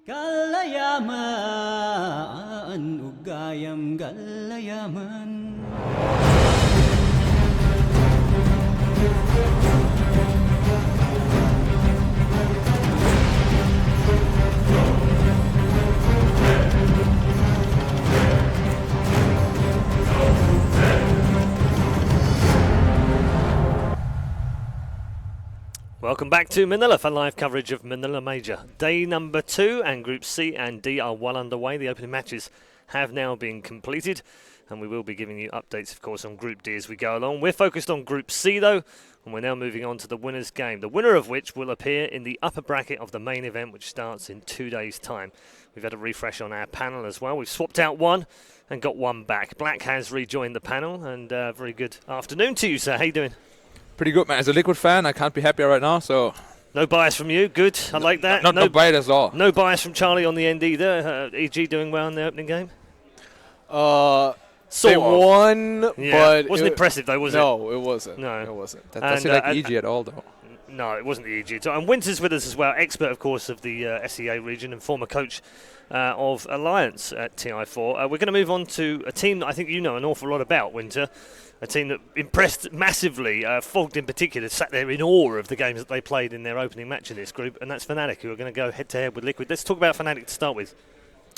Galayaman ugayam galayaman. Welcome back to Manila for live coverage of Manila Major. Day number 2 and Group C and D are well underway. The opening matches have now been completed and we will be giving you updates, of course, on Group D as we go along. We're focused on Group C, though, and we're now moving on to the winner's game, the winner of which will appear in the upper bracket of the main event, which starts in 2 days' time. We've had a refresh on our panel as well. We've swapped out one and got one back. Black has rejoined the panel, and very good afternoon to you, sir. How you doing? Pretty good, man. As a Liquid fan, I can't be happier right now. So no bias from you. Good. I like that. No bias at all. No bias from Charlie on the end either. EG doing well in the opening game? They won, yeah. but wasn't impressive though, was it? No, it wasn't. No, it wasn't. That doesn't like EG at all, though. No, it wasn't the EG. And Winter's with us as well, expert, of course, of the SEA region and former coach of Alliance at TI4. We're going to move on to a team that I think you know an awful lot about, Winter. A team that impressed massively, Fogged in particular, sat there in awe of the games that they played in their opening match in this group, and that's Fnatic, who are going to go head-to-head with Liquid. Let's talk about Fnatic to start with.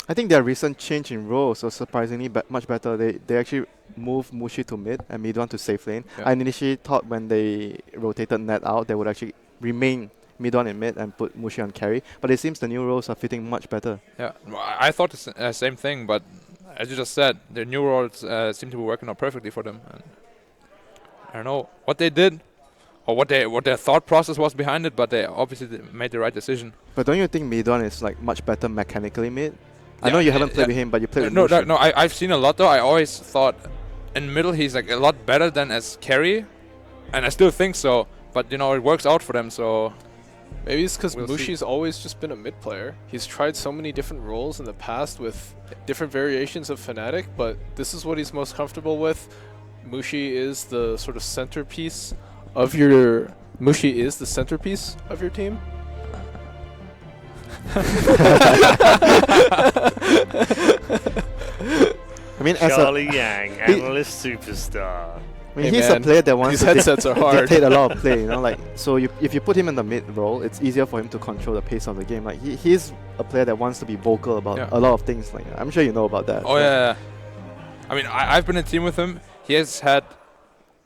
I think their recent change in roles was surprisingly much better. They actually moved Mushi to mid and Midwan to safe lane. Yeah. I initially thought when they rotated Net out, they would actually remain Midwan in mid and put Mushi on carry, but it seems the new roles are fitting much better. Yeah, I thought the same thing, but as you just said, their new roles seem to be working out perfectly for them. And I don't know what they did or what their thought process was behind it, but they obviously made the right decision. But don't you think Midwan is like much better mechanically mid? I know you haven't played with him, but you played with Mushi. No, I've seen a lot though. I always thought in middle he's like a lot better than as carry, and I still think so. But you know, it works out for them, so. Maybe it's because Mushi's always just been a mid player. He's tried so many different roles in the past with different variations of Fnatic, but this is what he's most comfortable with. Mushi is the sort of centerpiece of your team. I mean, Charlie Yang, analyst superstar. I mean, he's a player that wants to dictate a lot of play, you know, like, so if you put him in the mid role, it's easier for him to control the pace of the game. Like, he's a player that wants to be vocal about a lot of things. Like, I'm sure you know about that. Oh, yeah. I mean, I've been in a team with him. He has had,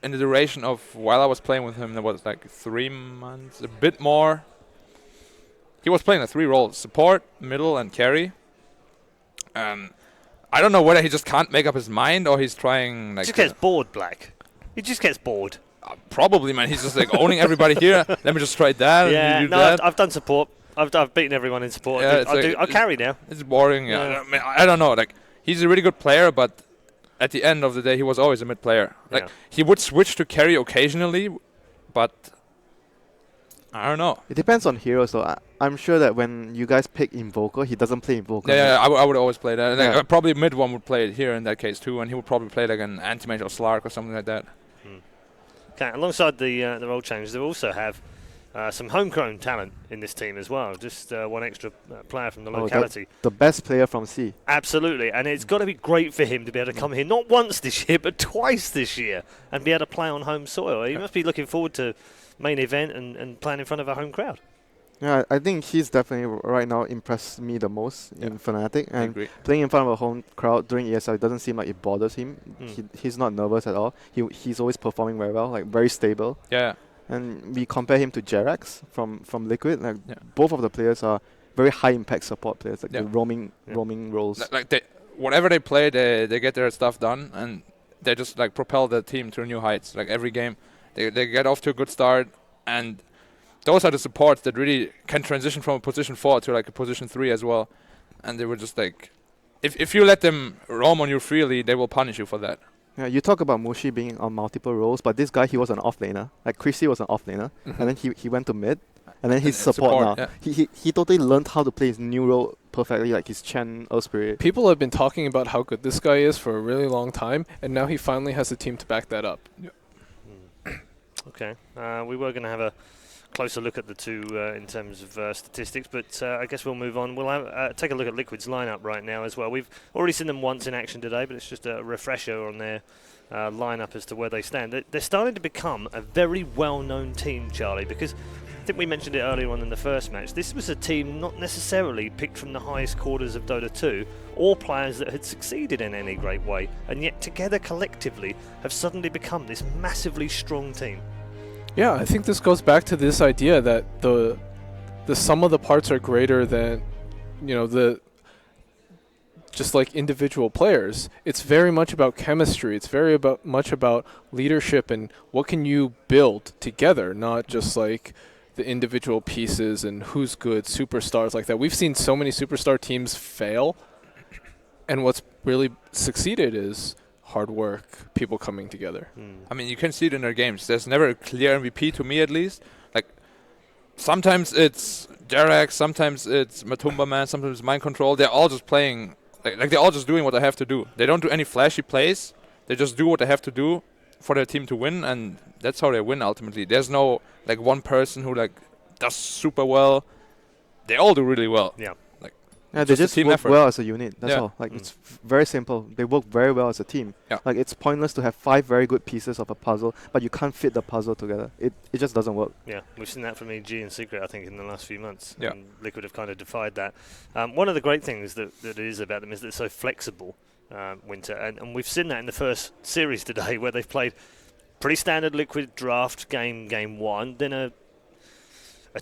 in the duration of while I was playing with him, there was like 3 months, a bit more. He was playing the 3 roles, support, middle, and carry. And I don't know whether he just can't make up his mind or he's trying like... He just gets bored, Black. He just gets bored. Probably, man. He's just like owning everybody here. Let me just try that. Yeah, and no, that. I've done support. I've beaten everyone in support. Yeah, I'll carry now. It's boring. Yeah. I mean, I don't know. Like, he's a really good player, but at the end of the day, he was always a mid player. Like, he would switch to carry occasionally, but I don't know. It depends on heroes, though. I'm sure that when you guys pick Invoker, he doesn't play Invoker. Yeah, I would always play that. Like, probably mid one would play it here in that case too, and he would probably play like an anti-mage or Slark or something like that. Okay, alongside the role changes, they also have some homegrown talent in this team as well. Just one extra player from the locality. The best player from C. Absolutely, and it's got to be great for him to be able to come here not once this year, but twice this year, and be able to play on home soil. He must be looking forward to main event and playing in front of a home crowd. Yeah, I think he's definitely right now impressed me the most in Fnatic, and playing in front of a home crowd during ESL, it doesn't seem like it bothers him. He's not nervous at all. He's always performing very well, like very stable. Yeah. And we compare him to Jerax from Liquid. Like both of the players are very high impact support players, like the roaming roles. Like whatever they play, they get their stuff done, and they just like propel the team to new heights. Like every game, they get off to a good start, and those are the supports that really can transition from a position 4 to like a position 3 as well. And they were just like, if you let them roam on you freely, they will punish you for that. Yeah, you talk about Mushi being on multiple roles, but this guy, he was an offlaner. Like Chrissy was an offlaner, and then he went to mid, and then he's support now. Yeah. He totally learned how to play his new role perfectly, like his Chen Earth Spirit. People have been talking about how good this guy is for a really long time, and now he finally has a team to back that up. Okay, we were going to have a closer look at the two in terms of statistics, but I guess we'll move on. We'll take a look at Liquid's lineup right now as well. We've already seen them once in action today, but it's just a refresher on their lineup as to where they stand. They're starting to become a very well-known team, Charlie, because I think we mentioned it earlier on in the first match. This was a team not necessarily picked from the highest quarters of Dota 2 or players that had succeeded in any great way, and yet together collectively have suddenly become this massively strong team. Yeah, I think this goes back to this idea that the sum of the parts are greater than, the just like individual players. It's very much about chemistry. It's very much about leadership and what can you build together, not just like the individual pieces and who's good, superstars like that. We've seen so many superstar teams fail, and what's really succeeded is hard work, people coming together. I mean, you can see it in their games. There's never a clear MVP, to me at least. Like, sometimes it's Jerax, sometimes it's Matumba Man, sometimes it's Mind Control. They're all just playing, like they're all just doing what they have to do. They don't do any flashy plays. They just do what they have to do for their team to win, and that's how they win ultimately. There's no, like, one person who, like, does super well. They all do really well. Yeah. Yeah, they just team work effort. well as a unit. That's Yeah. all. Like it's very simple. They work very well as a team. Yeah. Like it's pointless to have 5 very good pieces of a puzzle, but you can't fit the puzzle together. It just doesn't work. Yeah, we've seen that from EG and Secret, I think, in the last few months. Yeah. And Liquid have kind of defied that. One of the great things that it is about them is that they're so flexible, Winter. And we've seen that in the first series today, where they've played pretty standard Liquid draft game 1, then a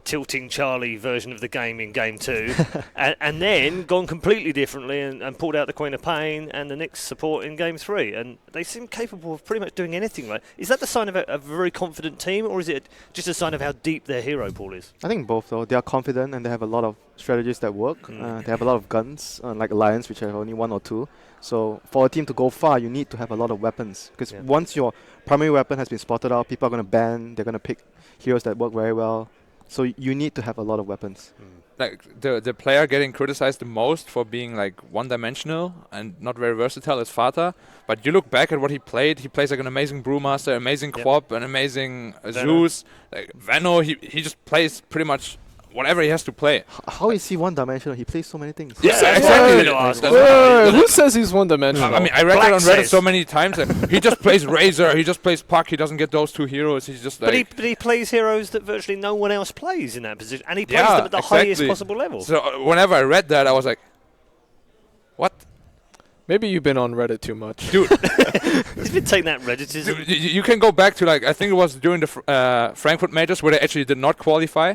tilting Charlie version of the game in game 2, and then gone completely differently and pulled out the Queen of Pain and the Nyx support in game 3. And they seem capable of pretty much doing anything. Right? Is that the sign of a very confident team, or is it just a sign of how deep their hero pool is? I think both though. They are confident and they have a lot of strategies that work. They have a lot of guns, like Alliance, which have only 1 or 2. So for a team to go far, you need to have a lot of weapons. Because once your primary weapon has been spotted out, people are going to ban. They're going to pick heroes that work very well. So you need to have a lot of weapons. Like the player getting criticized the most for being like one-dimensional and not very versatile is Fata. But you look back at what he played. He plays like an amazing Brewmaster, amazing Quap, an amazing Zeus, like Vano. He just plays pretty much whatever he has to play. How is he one-dimensional? He plays so many things. Yeah, exactly. Who says he's one-dimensional? I mean, I read it on Reddit so many times. That he just plays Razor, he just plays Puck, he doesn't get those 2 heroes. He's just like... But he plays heroes that virtually no one else plays in that position, and he plays them at the highest possible level. So whenever I read that, I was like, what? Maybe you've been on Reddit too much. Dude. He's been taking that Redditism. You can go back to, like, I think it was during the Frankfurt Majors where they actually did not qualify.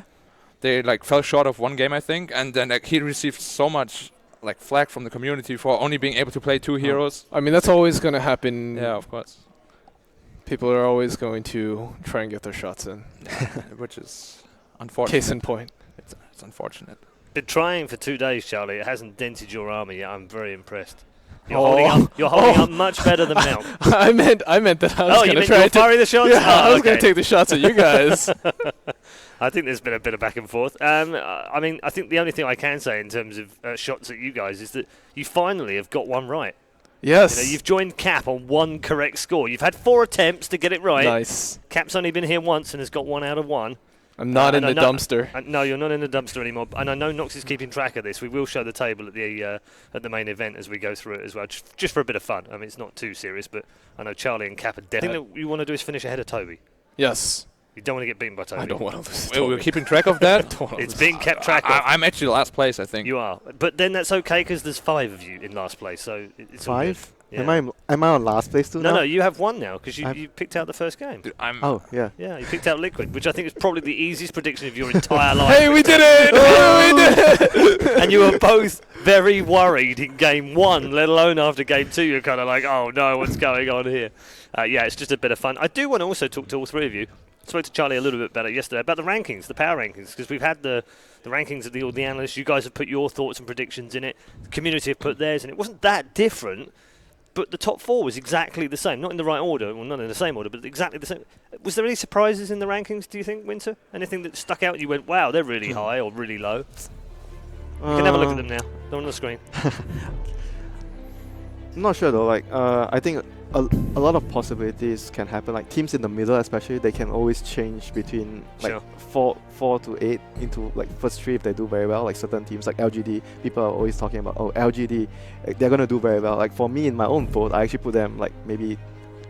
They like fell short of 1 game, I think, and then like, he received so much like flack from the community for only being able to play 2 heroes. I mean, that's always going to happen. Yeah, of course. People are always going to try and get their shots in. Which is unfortunate. Case in point. It's unfortunate. Been trying for 2 days, Charlie. It hasn't dented your armor yet. I'm very impressed. You're holding up much better than Mel. I meant that I was going to try to fire the shots. Yeah, I was going to take the shots at you guys. I think there's been a bit of back and forth. I mean, I think the only thing I can say in terms of shots at you guys is that you finally have got one right. Yes. You've joined Cap on 1 correct score. You've had 4 attempts to get it right. Nice. Cap's only been here once and has got 1 out of 1. I'm not in the dumpster. No, you're not in the dumpster anymore. And I know Nox is keeping track of this. We will show the table at the main event as we go through it as well, just for a bit of fun. I mean, it's not too serious, but I know Charlie and Cap are dead. I think that you want to do is finish ahead of Toby. Yes. You don't want to get beaten by Toby. I don't want to lose. We're keeping track of that. It's being kept track of. I'm actually last place, I think. You are, but then that's okay because there's 5 of you in last place, so it's all good. 5? Yeah. Am I on last place too? No, you have 1 now because you picked out the first game. Dude, Oh yeah. Yeah, you picked out Liquid, which I think is probably the easiest prediction of your entire life. Hey, we did it! We did it! And you were both very worried in game 1, let alone after game 2. You're kind of like, oh no, what's going on here? Yeah, it's just a bit of fun. I do want to also talk to all 3 of you. I spoke to Charlie a little bit about it yesterday, about the rankings, the power rankings, because we've had the rankings of all the analysts. You guys have put your thoughts and predictions in it. The community have put theirs, and it wasn't that different. But the top 4 was exactly the same. Not in the right order, well, not in the same order, but exactly the same. Was there any surprises in the rankings, do you think, Winter? Anything that stuck out and you went, wow, they're really high or really low? You can have a look at them now. They're on the screen. I'm not sure though. Like, I think a lot of possibilities can happen. Like teams in the middle, especially, they can always change between like Sure. 4 to 8 into like first 3 if they do very well. Like certain teams like LGD, people are always talking about, oh, LGD, they're gonna do very well. Like for me, in my own vote, I actually put them like maybe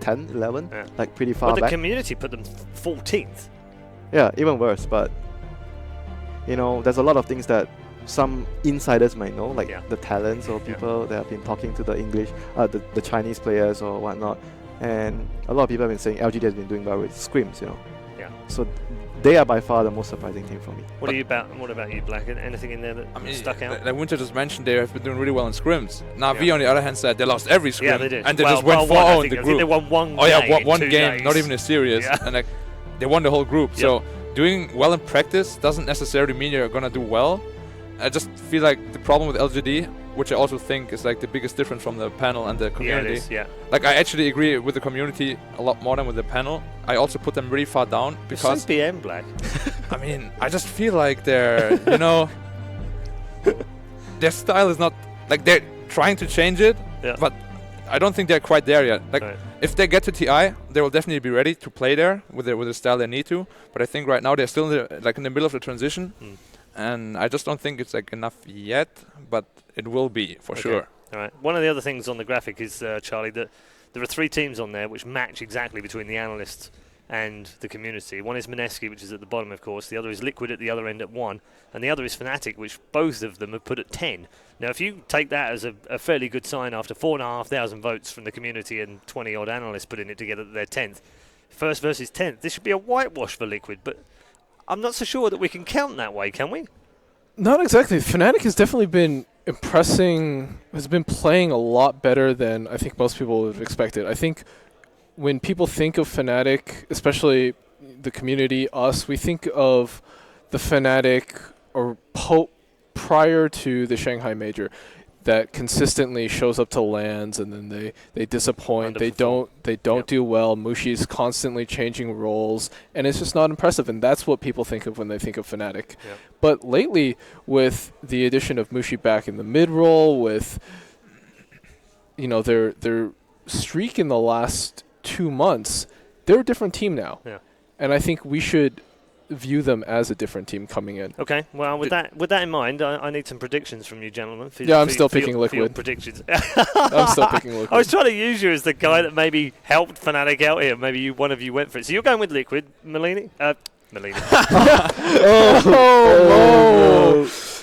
10, 11, Yeah. like pretty far But the back. community put them 14th. Yeah, even worse. But you know, there's a lot of things that some insiders might know, like Yeah. the talents or people that have been talking to the English, the Chinese players or whatnot. And a lot of people have been saying LGD has been doing well with scrims, you know. Yeah. So they are by far the most surprising team for me. What about you, Black? Anything in there that stuck out? Like Winter just mentioned, they have been doing really well in scrims. Now, Yeah. on the other hand, said they lost every scrim. Yeah, they did. And they Well, just went well, 4-0 I in think- the I group. think they won one Oh, yeah, game in one 2 game, days. not even a series. Yeah. And like, they won the whole group. Yep. So doing well in practice doesn't necessarily mean you're going to do well. I just feel like the problem with LGD, which I also think is like the biggest difference from the panel and the Yeah, community. it is, yeah. Like I actually agree with the community a lot more than with the panel. I also put them really far down because It's BM, Black. I mean, I just feel like they're, you know, their style is not like they're trying to change it, Yeah. but I don't think they're quite there yet. Like Right. if they get to TI, they will definitely be ready to play there with the style they need to. But I think right now they're still in the middle of the transition, and I just don't think it's like enough yet. But it will be for sure. All right. One of the other things on the graphic is, Charlie, that there are 3 teams on there which match exactly between the analysts and the community. One is Mineski, which is at the bottom, of course. The other is Liquid at the other end at 1. And the other is Fnatic, which both of them have put at 10. Now, if you take that as a fairly good sign after 4,500 votes from the community and 20-odd analysts putting it together that they're 10th, first versus 10th, this should be a whitewash for Liquid. But I'm not so sure that we can count that way, can we? Not exactly. Fnatic has definitely been impressing, has been playing a lot better than I think most people would have expected. I think when people think of Fnatic, especially the community, us, we think of the Fnatic or prior to the Shanghai Major that consistently shows up to lands and then they disappoint. They don't do well. Mushi's constantly changing roles and it's just not impressive, and that's what people think of when they think of Fnatic. Yep. But lately, with the addition of Mushi back in the mid role, with their streak in the last 2 months, they're a different team now. Yeah. And I think we should view them as a different team coming in. Okay, well, with that in mind, I need some predictions from you, gentlemen. I'm still picking for your Liquid. predictions. I'm still picking Liquid. I was trying to use you as the guy that maybe helped Fnatic out here. Maybe one of you went for it. So you're going with Liquid, Melini? Melini.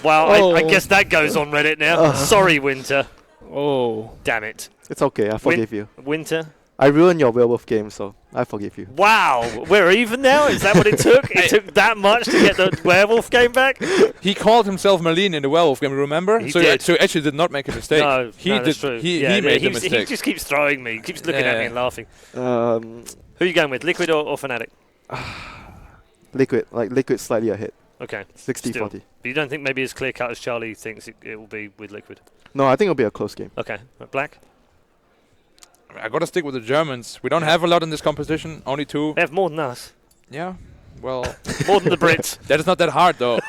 Well, I guess that goes on Reddit now. Sorry, Winter. Oh. Damn it. It's okay, I forgive you. Winter? I ruined your werewolf game, so I forgive you. Wow, we're even now? Is that what it took? It took that much to get the werewolf game back? He called himself Marlene in the werewolf game, remember? He so did. So he actually did not make a mistake. No, that's true. He Yeah, made the he mistake. just keeps throwing me. He keeps looking at me and laughing. Who are you going with, Liquid or Fnatic? Liquid, like Liquid slightly ahead. Okay. 60-40. But you don't think maybe as clear-cut as Charlie thinks it will be with Liquid? No, I think it'll be a close game. Okay. Black? I gotta stick with the Germans. We don't have a lot in this competition, only 2. They have more than us. Yeah, well... More than the Brits. That is not that hard, though.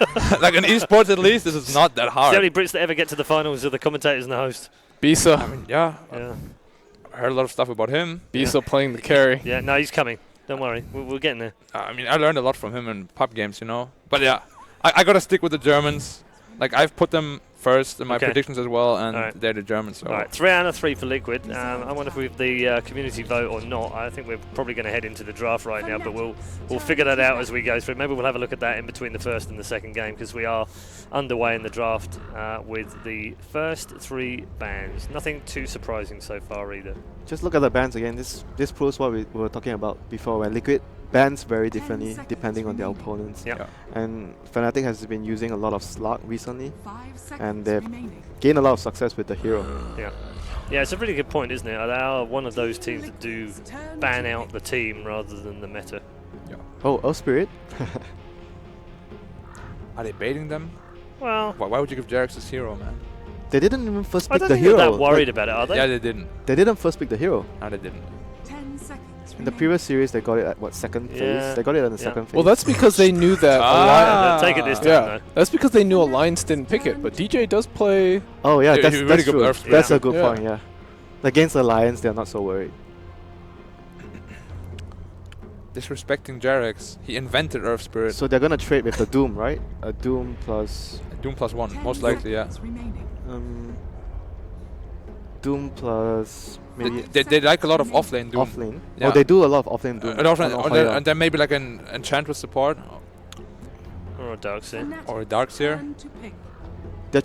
Like in esports, at least, this is not that It's hard. the only Brits that ever get to the finals are the commentators and the host. Bisa. I mean, yeah. I heard a lot of stuff about him. Bisa playing the carry. Yeah, no, he's coming. Don't worry. We're getting there. I mean, I learned a lot from him in pub games, you know. But yeah, I gotta stick with the Germans. Like, I've put them first in my predictions as well, and they're the Germans. So. All right, 3 out of 3 for Liquid. I wonder if we have the community vote or not. I think we're probably going to head into the draft right now, but we'll figure that out as we go through. Maybe we'll have a look at that in between the first and the second game, because we are underway in the draft with the first 3 bans. Nothing too surprising so far either. Just look at the bans again. This proves what we were talking about before, when Liquid bans very differently depending on their opponents. Yep. And Fnatic has been using a lot of slug recently, and they've gained a lot of success with the hero. Yeah, it's a really good point, isn't it? They are one of those teams that do ban out the team rather than the meta. Yeah. Oh, Earth Spirit? Are they baiting them? Well... Why would you give Jarex this hero, man? They didn't even first pick I don't the think hero. they're that worried about it, are they? Yeah, they didn't. They didn't first pick the hero. No, they didn't. 10 seconds. In the previous series, they got it at what, second phase? They got it in the second phase. Well, that's because they knew that. They'll take it this time, though. That's because they knew Alliance didn't pick it. But DJ does play. Oh yeah, Yeah, that's really good true. Earth Spirit. That's a good point. Yeah, against Alliance, they're not so worried. disrespecting Jarex. He invented Earth Spirit. So they're gonna trade with the Doom, right? A Doom plus Doom +1, most likely, yeah. Doom plus maybe They like a lot of offlane Doom. offlane. Yeah. Oh, they do a lot of offlane Doom. And then maybe like an Enchantress support Or a Darkseer. or a Darkseer. They're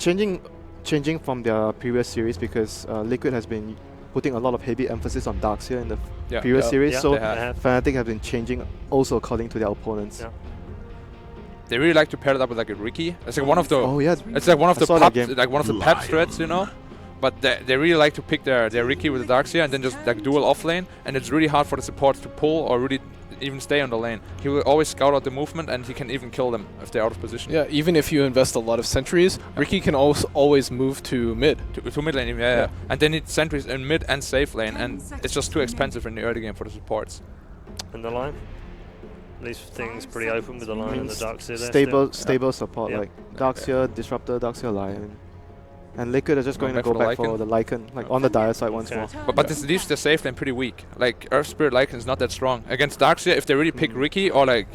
changing from their previous series because Liquid has been putting a lot of heavy emphasis on Darkseer in the Yeah. previous series. Yeah, So they have. Fnatic have been changing also according to their opponents. Yeah. They really like to pair it up with like a Riki. It's like one of the Oh yeah, it's like one of I the saw that pub, game. like one of the pep threats, you know. But they really like to pick their Riki with the Darkseer and then just like dual offlane, and it's really hard for the supports to pull or really even stay on the lane. He will always scout out the movement, and he can even kill them if they're out of position. Yeah, even if you invest a lot of sentries, Ricky can always move to mid. To mid lane, yeah. And they need sentries in mid and safe lane, and it's just too expensive in the early game for the supports. And the line? These things pretty open with the line and the Darkseer there. Stable support Yeah. like Darkseer, Disruptor, Darkseer, Lion. And Liquid are just going to go back for the Lycan, like on the dire side once more. But this leaves the safe lane pretty weak. Like Earth Spirit Lycan is not that strong. Against Darkseer, if they really pick Riki or like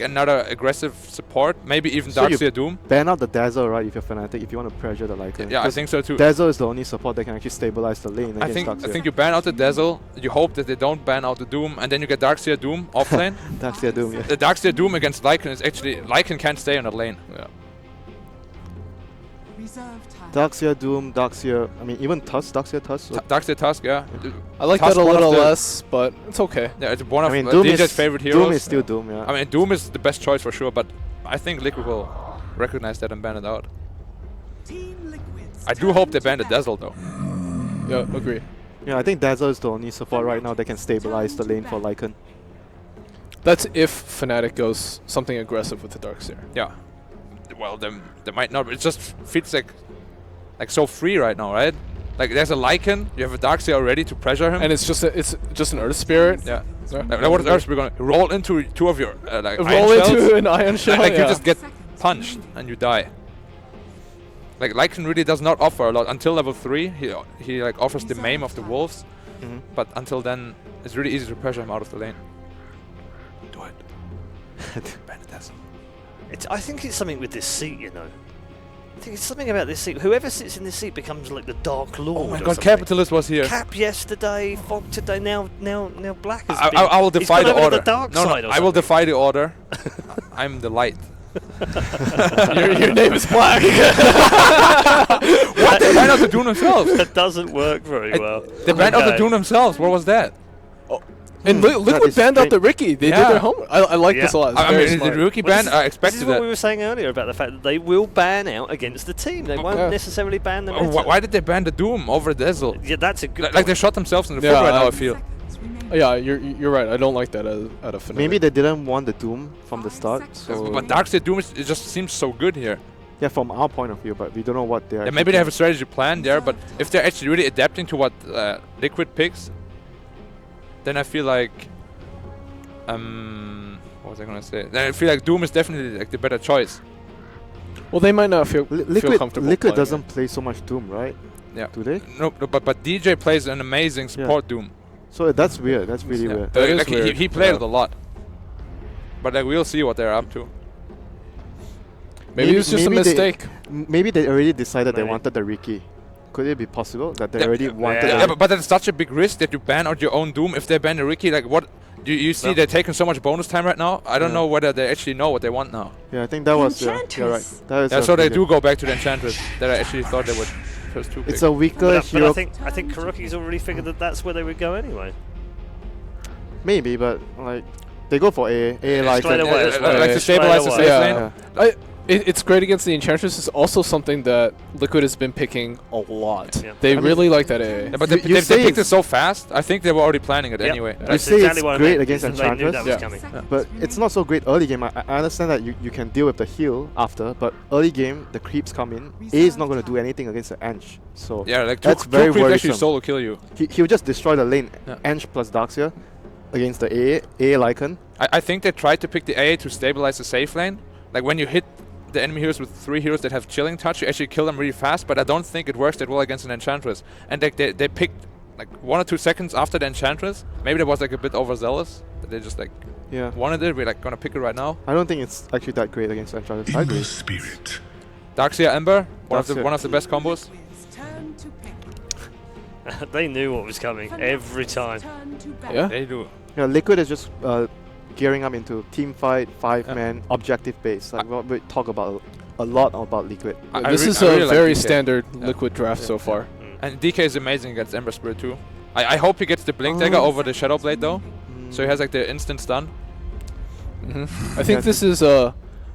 another aggressive support, maybe even So you Darkseer Doom. Ban out the Dazzle, right, if you're Fnatic, if you want to pressure the Lycan. Yeah, I think so too. Dazzle is the only support that can actually stabilize the lane I against Darkseer. think you ban out the Dazzle, you hope that they don't ban out the Doom, and then you get Darkseer Doom off lane. Darkseer Doom, yeah. The Darkseer Doom against Lycan is actually... Lycan can't stay on that lane. Yeah. Darkseer Doom, Darkseer, I mean even Tusk, Darkseer Tusk. So Darkseer Tusk, yeah. I like Tusk that a one of little the- less, but it's okay. Yeah, it's one of I mean, Doom DJ's is, favorite heroes. Doom is still Doom, yeah. I mean, Doom is the best choice for sure, but I think Liquid will recognize that and ban it out. I do hope they ban the Dazzle though. Yeah, agree. Yeah, I think Dazzle is the only support right now that can stabilize the lane for Lycan. That's if Fnatic goes something aggressive with the Darkseer. Yeah. Well, they might not. It just feels like so free right now, right? Like there's a Lycan, you have a Darkseer already to pressure him, And it's just an Earth Spirit. yeah. Yeah. Like, what is Earth Spirit gonna roll into two of your like Roll iron into shells? an iron shell. Like yeah. you just get punched and you die. Like Lycan really does not offer a lot until level 3. He like offers the maim of the wolves, but until then it's really easy to pressure him out of the lane. Do it. Ban the Dazzle. I think it's something with this seat, you know. I think it's something about this seat. Whoever sits in this seat becomes like the Dark Lord. Oh my or god, something. Capitalist was here. Cap yesterday, Fog today. Now Black has been. I will he's defy gone the over to order. The dark No, side or I will something. defy the order. I'm the light. your name is Black. What? They banned out the Doom themselves. That doesn't work very well. They banned out the Okay. Doom themselves. What was that? And that Liquid is banned out strange. the Ricky. They Yeah. did their homework. I like this a lot. It's I very mean, smart. the rookie Well, ban, I this expected is what that. we were saying earlier about the fact that they will ban out against the team. They won't Yeah. necessarily ban the Oh, meta. why did they ban the Doom over Dazzle? Yeah, that's a good. Like they shot themselves in the Yeah, foot right now, I I- feel. Yeah, you're right. I don't like that out of Fnatic. Maybe they didn't want the Doom from the start, so But Darkseid Doom, it just seems so good here. yeah, from our point of view, but we don't know what they're. Yeah, maybe they have a strategy plan there, but if they're actually really adapting to what Liquid picks, then I feel like what was I gonna say? Then I feel like Doom is definitely like the better choice. well, they might not feel Liquid comfortable. Liquid playing doesn't play so much Doom, right? Yeah. Do they? No, but DJ plays an amazing support Doom. So that's weird. That's really Yeah. weird. That is Like weird. he played Yeah. it a lot. But like we'll see what they're up to. Maybe it's just a mistake. Maybe they already decided they Maybe. wanted the Riki. Could it be possible that they Yeah, already yeah, wanted? yeah. Yeah, but that's such a big risk that you ban out your own Doom if they ban the Riki. Like what? You see, No. they're taking so much bonus time right now. I don't Yeah. know whether they actually know what they want now. Yeah, I think that was. You're right. That is. Yeah, a so they pretty do good- go back to the Enchantress that I actually thought they would first two pick. It's a weaker But hero. I think Karuki's already figured that that's where they would go anyway. Maybe, but like they go for A like Straight that. away. Yeah, like to stabilize the Straight safe away. lane. Yeah. It's great against the Enchantress. It's also something that Liquid has been picking a lot. Yeah. They I mean- really like that AA. Yeah, but You- they, you they say picked it it's- so fast. I think they were already planning it Yep. anyway. That's say exactly it's what I great meant, against is that they knew Enchantress. that was Yeah. coming. But it's not so great early game. I understand that you can deal with the heal after, but early game the creeps come in. A is not going to do anything against the Ench, so Yeah, like That's two very creeps actually worrisome. solo kill you. he'll just destroy the lane. Yeah. Ench plus Darkseer against the A Lycan. I think they tried to pick the A to stabilize the safe lane. Like when you hit the enemy heroes with 3 heroes that have chilling touch, you actually kill them really fast, but I don't think it works that well against an Enchantress. And like they picked like 1 or 2 seconds after the Enchantress. Maybe that was like a bit overzealous. That they just like wanted it. We're like gonna pick it right now. I don't think it's actually that great against Enchantress. I agree. Spirit. Darkseer Ember, one of Darkseer. the best combos. Turn to pick. They knew what was coming every time. Turn to battle. Yeah. They do. Yeah, Liquid is just gearing up into team fight, 5-man, objective base. Like what we talk about a lot about Liquid. This is I a really like very DK. standard Liquid draft so far. And DK is amazing against Ember Spirit too. I hope he gets the Blink Dagger over the Shadow Blade though. So he has like the instant stun. I think this is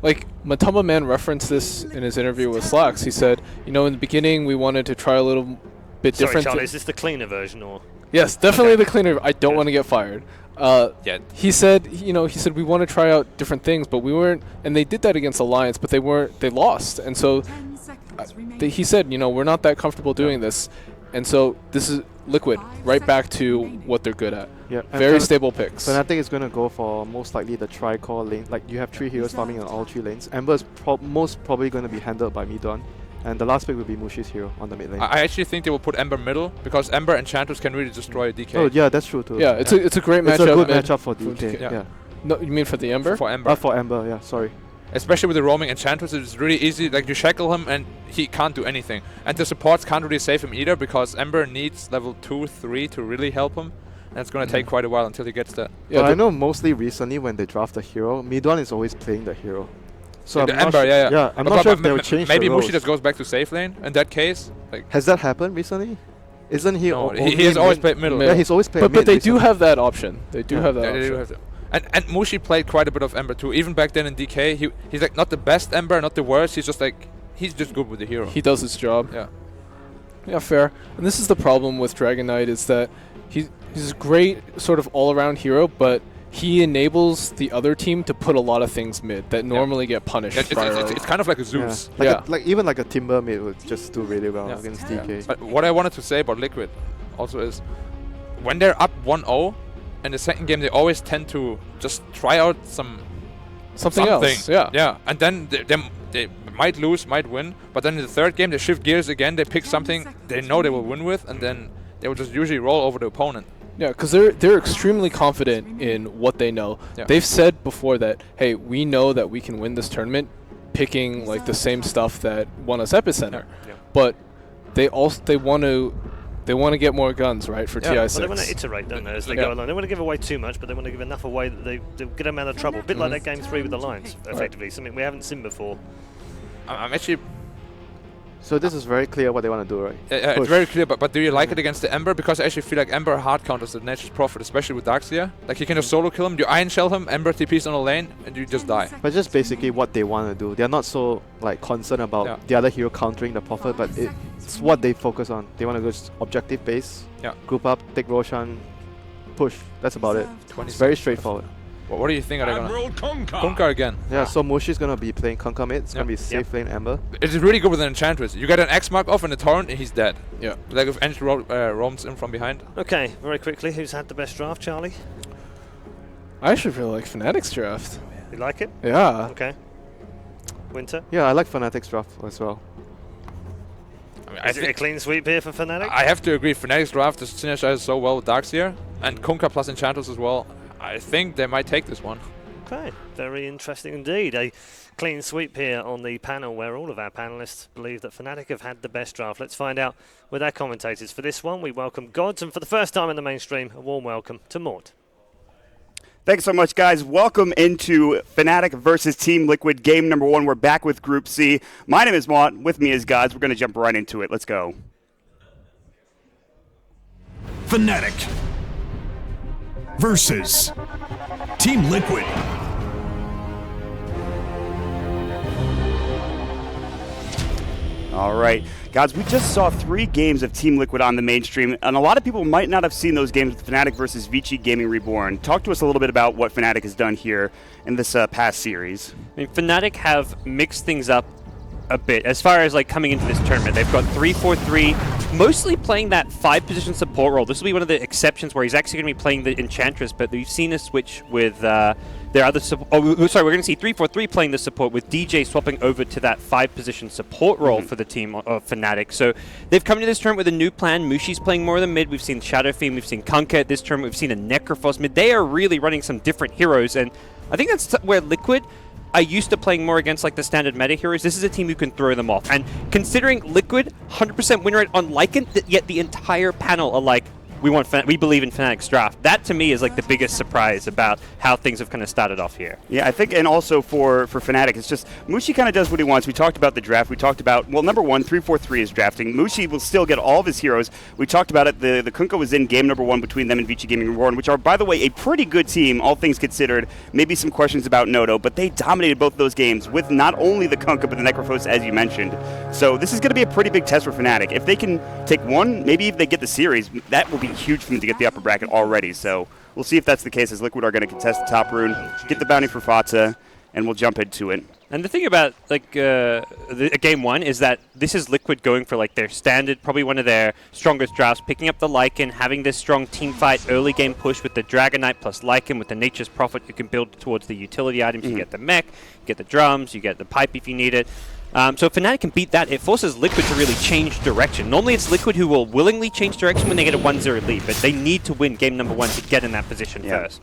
like Matama Man referenced this in his interview with Slacks. He said, you know, in the beginning we wanted to try a little bit Sorry, different. Charlie, is this the cleaner version or? Yes, definitely the cleaner. I don't want to get fired. Yeah. He said, you know, we want to try out different things, but we weren't, and they did that against Alliance, but they lost, and so 10 seconds remaining. he said, you know, we're not that comfortable doing this, and so this is Liquid, right back to what they're good at. Yeah, and Very stable picks. Fnatic is going to go for most likely the tri-core lane. Like you have 3 heroes farming on all 3 lanes. Ember is most probably going to be handled by Midon. And the last pick will be Mushi's hero on the mid lane. I actually think they will put Ember middle because Ember Enchantress can really destroy DK. Oh yeah, that's true too. Yeah, it's a great matchup. It's a good mid matchup for for DK. DK. Yeah. No, you mean for the Ember? For Ember. For Ember, yeah. Sorry. Especially with the roaming Enchantress, it's really easy. Like you shackle him and he can't do anything. And the supports can't really save him either because Ember needs level 2, 3 to really help him. And it's going to take quite a while until he gets that. Yeah, but I know mostly recently when they draft a hero, Midon is always playing the hero. So the I'm not Ember, yeah. I'm not sure if they'll change maybe the roles. Mushi just goes back to safe lane in that case. Like Has that happened recently? Isn't he? No, only he has always mid? played middle. Yeah, he's always played But mid they do recently. have that option. They do have that Yeah, they option. do have to. And Mushi played quite a bit of Ember too. Even back then in DK, he's like not the best Ember, not the worst. He's just good with the hero. He does his job. Yeah. Yeah, fair. And this is the problem with Dragon Knight is that he's a great sort of all-around hero, but he enables the other team to put a lot of things mid that normally get punished. It's kind of like a Zeus. Yeah. Like even like a Timber mid would just do really well against DK. But what I wanted to say about Liquid also is when they're up 1-0 in the second game, they always tend to just try out something else. Yeah. Yeah. And then they might lose, might win, but then in the third game they shift gears again. They pick something they know they will win with, and then they will just usually roll over the opponent. Yeah, because they're extremely confident in what they know. Yeah. They've said before that, hey, we know that we can win this tournament picking like the same stuff that won us Epicenter. Yeah. But they want to get more guns, right, for TI6. Well, they want to iterate, don't they, as they go along. They want to give away too much, but they want to give enough away that they'll get them out of trouble. A bit like that game 3 with Alliance, effectively. Something we haven't seen before. I'm actually... So this is very clear what they want to do, right? It's very clear, but do you like it against the Ember? Because I actually feel like Ember hard counters the Nature's Prophet, especially with Darkseer. Like you can just solo kill him, you Iron Shell him, Ember TPs on the lane, and you just die. But just basically what they want to do. They're not so like concerned about the other hero countering the Prophet, but it's what they focus on. They want to go just objective base, group up, take Roshan, push. That's about it. It's very straightforward. Well, what do you think? Are they gonna Kunkka again? Yeah, so Mushi's gonna be playing Kunkka mid. It's gonna be safe lane Ember. It's really good with an Enchantress. You get an X mark off in the torrent, and he's dead. Yeah. Like if Ench roams in from behind. Okay, very quickly, who's had the best draft, Charlie? I actually really like Fnatic's draft. You like it? Yeah. Okay. Winter? Yeah, I like Fnatic's draft as well. I mean, Is it a clean sweep here for Fnatic? I have to agree. Fnatic's draft is synergized so well with Darkseer and Kunkka plus Enchantress as well. I think they might take this one. Okay, very interesting indeed. A clean sweep here on the panel where all of our panelists believe that Fnatic have had the best draft. Let's find out with our commentators. For this one, we welcome Gods, and for the first time in the mainstream, a warm welcome to Mort. Thanks so much, guys. Welcome into Fnatic versus Team Liquid, game number 1. We're back with Group C. My name is Mott. With me is Gods. We're going to jump right into it. Let's go. Fnatic versus Team Liquid. All right. Guys, we just saw 3 games of Team Liquid on the mainstream, and a lot of people might not have seen those games with Fnatic versus Vici Gaming Reborn. Talk to us a little bit about what Fnatic has done here in this past series. I mean, Fnatic have mixed things up a bit as far as like coming into this tournament. They've got 3-4-3, mostly playing that 5-position support role. This will be one of the exceptions where he's actually going to be playing the Enchantress, but we've seen a switch with their other support. Oh, sorry, we're going to see 3-4-3 playing the support with DJ swapping over to that 5-position support role for the team of Fnatic. So they've come to this tournament with a new plan. Mushi's playing more of the mid. We've seen Shadow Fiend, we've seen Kunkka at this tournament, we've seen a Necrophos mid. They are really running some different heroes, and I think that's where Liquid are used to playing more against like the standard meta heroes. This is a team who can throw them off. And considering Liquid 100% win rate on Lycan, yet the entire panel are like, we believe in Fnatic's draft. That to me is like the biggest surprise about how things have kind of started off here. Yeah, I think, and also for Fnatic, it's just Mushi kind of does what he wants. We talked about the draft. We talked about, well, number one, 3-4-3 is drafting. Mushi will still get all of his heroes. We talked about it. The Kunkka was in game number one between them and Vici Gaming Reborn, which are, by the way, a pretty good team, all things considered. Maybe some questions about Noto, but they dominated both those games with not only the Kunkka, but the Necrophos, as you mentioned. So this is going to be a pretty big test for Fnatic. If they can take one, maybe if they get the series, that will be huge for them to get the upper bracket already. So we'll see if that's the case, as Liquid are going to contest the top rune, get the bounty for Fata, and we'll jump into it. And the thing about like game one is that this is Liquid going for like their standard, probably one of their strongest drafts, picking up the Lycan, having this strong team fight early game push with the Dragon Knight plus Lycan with the Nature's Prophet. You can build towards the utility items. You get the mech, you get the drums, you get the pipe if you need it. So if Fnatic can beat that, it forces Liquid to really change direction. Normally it's Liquid who will willingly change direction when they get a 1-0 lead, but they need to win game number one to get in that position first.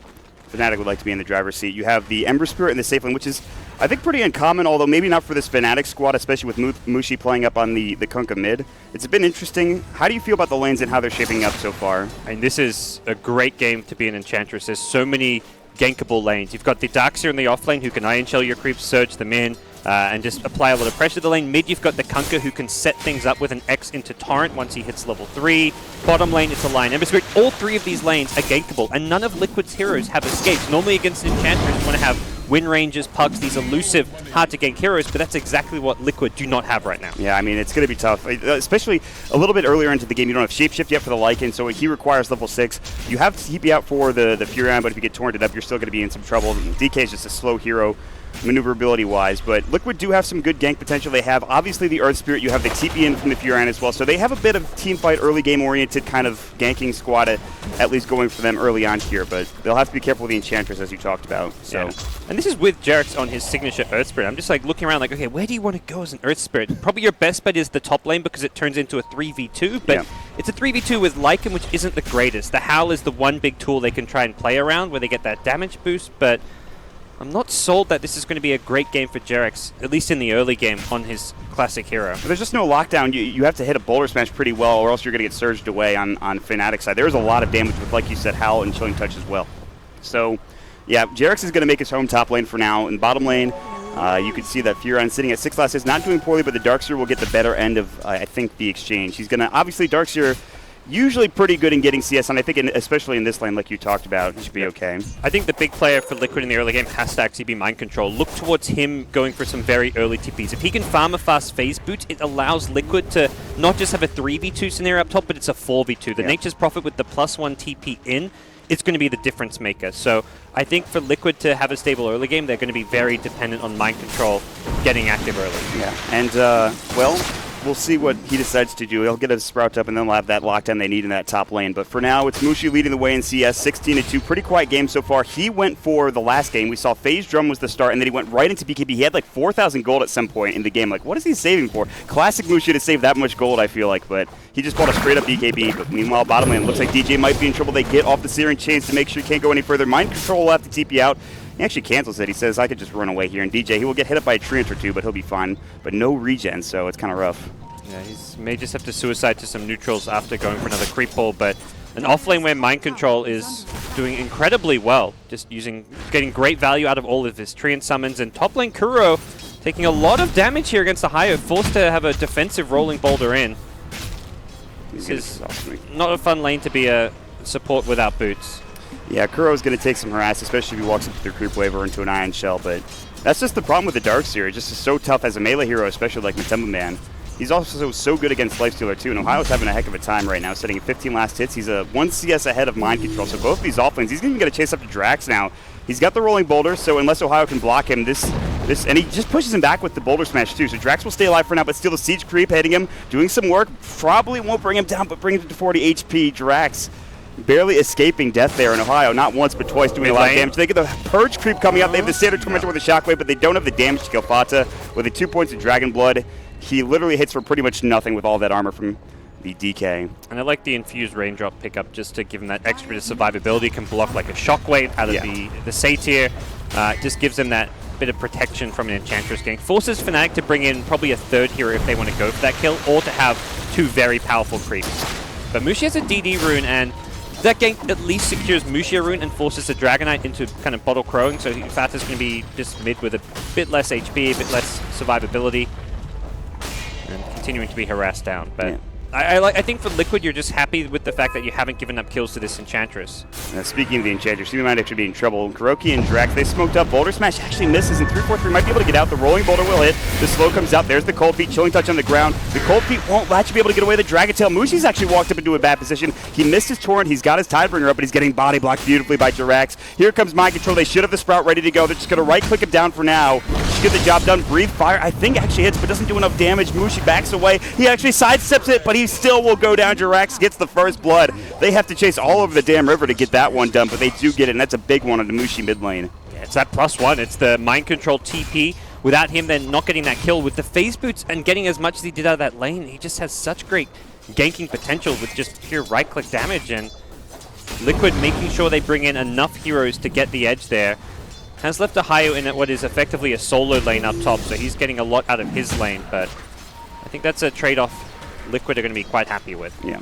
Fnatic would like to be in the driver's seat. You have the Ember Spirit and the Safe Lane, which is, I think, pretty uncommon, although maybe not for this Fnatic squad, especially with Mushi playing up on the Kunkka mid. It's been interesting. How do you feel about the lanes and how they're shaping up so far? I mean, this is a great game to be an Enchantress. There's so many gankable lanes. You've got the Darkseer in the off lane who can Iron Shell your creeps, surge them in, and just apply a lot of pressure to the lane. Mid, you've got the Kunkka who can set things up with an X into Torrent once he hits level 3. Bottom lane, it's a Lion Ember Spirit. All three of these lanes are gankable, and none of Liquid's heroes have escapes. Normally against Enchantress, you want to have Wind Rangers, Pugs, these elusive, hard-to-gank heroes, but that's exactly what Liquid do not have right now. Yeah, I mean, it's going to be tough, especially a little bit earlier into the game. You don't have Shapeshift yet for the Lycan, so he requires level 6. You have TP out for the Furion, but if you get torrented up, you're still going to be in some trouble. DK is just a slow hero, maneuverability-wise, but Liquid do have some good gank potential. They have, obviously, the Earth Spirit. You have the TP in from the Furion as well, so they have a bit of team-fight, early-game-oriented kind of ganking squad at least going for them early on here, but they'll have to be careful with the Enchantress, as you talked about. So. Yeah. And this is with Jarex on his signature Earth Spirit. I'm just like looking around like, okay, where do you want to go as an Earth Spirit? Probably your best bet is the top lane because it turns into a 3v2, but it's a 3v2 with Lycan, which isn't the greatest. The Howl is the one big tool they can try and play around where they get that damage boost, but I'm not sold that this is going to be a great game for Jarex, at least in the early game, on his classic hero. But there's just no lockdown. You have to hit a Boulder Smash pretty well, or else you're going to get surged away on Fnatic's side. There's a lot of damage with, like you said, Howl and Chilling Touch as well. So, yeah, Jarex is going to make his home top lane for now. In bottom lane, you can see that Furion sitting at 6 last hits, not doing poorly, but the Darkseer will get the better end of, I think, the exchange. He's going to, obviously, Darkseer usually pretty good in getting CS, and I think especially in this lane, like you talked about, it should be okay. I think the big player for Liquid in the early game has to actually be Mind Control. Look towards him going for some very early TPs. If he can farm a fast phase boot, it allows Liquid to not just have a 3v2 scenario up top, but it's a 4v2. The Nature's Prophet with the +1 TP in, it's going to be the difference maker. So I think for Liquid to have a stable early game, they're going to be very dependent on Mind Control getting active early. Yeah, and, well, we'll see what he decides to do. He'll get a Sprout up, and then we'll have that lockdown they need in that top lane. But for now, it's Mushi leading the way in CS, 16-2. Pretty quiet game so far. He went for the last game. We saw Phase Drum was the start, and then he went right into BKB. He had like 4,000 gold at some point in the game. Like, what is he saving for? Classic Mushi to save that much gold, I feel like, but he just bought a straight-up BKB. But meanwhile, bottom lane, looks like DJ might be in trouble. They get off the Searing Chains to make sure he can't go any further. Mind Control will have to TP out. He actually cancels it. He says, I could just run away here. And DJ, he will get hit up by a treant or two, but he'll be fine. But no regen, so it's kind of rough. Yeah, he may just have to suicide to some neutrals after going for another creep pull, but an offlane where Mind Control is doing incredibly well, just getting great value out of all of his treant summons, and top lane Kuro taking a lot of damage here against the Hayo, forced to have a defensive rolling boulder in. This is not a fun lane to be a support without boots. Yeah, Kuro's going to take some harass, especially if he walks up to the creep wave or into an Iron Shell, but that's just the problem with the Darkseer. Just is so tough as a melee hero, especially like Matemba Man. He's also so good against Lifestealer too, and Ohio's having a heck of a time right now, sitting at 15 last hits. He's a 1 CS ahead of Mind Control, so both of these offlanes, he's going to get a chase up to Drax now. He's got the rolling boulder, so unless Ohio can block him, and he just pushes him back with the boulder smash too, so Drax will stay alive for now, but still the siege creep hitting him, doing some work, probably won't bring him down, but bring him to 40 HP. Drax barely escaping death there in Ohio. Not once, but twice, doing a lot of damage. They get the Purge creep coming up. They have the Standard Tormentor with a Shockwave, but they don't have the damage to kill Fata. With the 2 points of Dragon Blood, he literally hits for pretty much nothing with all that armor from the DK. And I like the infused raindrop pickup just to give him that extra bit of survivability. Can block like a Shockwave out of the Satyr. Just gives them that bit of protection from an Enchantress gang. Forces Fnatic to bring in probably a third hero if they want to go for that kill, or to have 2 very powerful creeps. But Mushi has a DD rune, and that gank at least secures Mushi rune and forces the Dragonite into kind of bottle crowing, so Fata's going to be just mid with a bit less HP, a bit less survivability, and continuing to be harassed down. But I think for Liquid, you're just happy with the fact that you haven't given up kills to this Enchantress. Speaking of the Enchantress, she might actually be in trouble. Kuroki and Drax, they smoked up. Boulder Smash actually misses, and 343 might be able to get out. The Rolling Boulder will hit. The slow comes out. There's the Cold Feet. Chilling Touch on the ground. The Cold Feet won't actually be able to get away the Dragon Tail. Mushi's actually walked up into a bad position. He missed his Torrent. He's got his Tidebringer up, but he's getting body blocked beautifully by Jirax. Here comes Mind Control. They should have the Sprout ready to go. They're just going to right-click him down for now. Just get the job done. Breathe Fire, I think, actually hits, but doesn't do enough damage. Mushi backs away. He actually sidesteps it, but he still will go down. Jirax gets the first blood. They have to chase all over the damn river to get that one done, but they do get it, and that's a big one on the Mushi mid lane. Yeah, it's that +1. It's the Mind Control TP. Without him then not getting that kill with the phase boots and getting as much as he did out of that lane, he just has such great ganking potential with just pure right-click damage, and Liquid making sure they bring in enough heroes to get the edge there. Has left Ohio in what is effectively a solo lane up top, so he's getting a lot out of his lane, but I think that's a trade-off Liquid are going to be quite happy with. Yeah.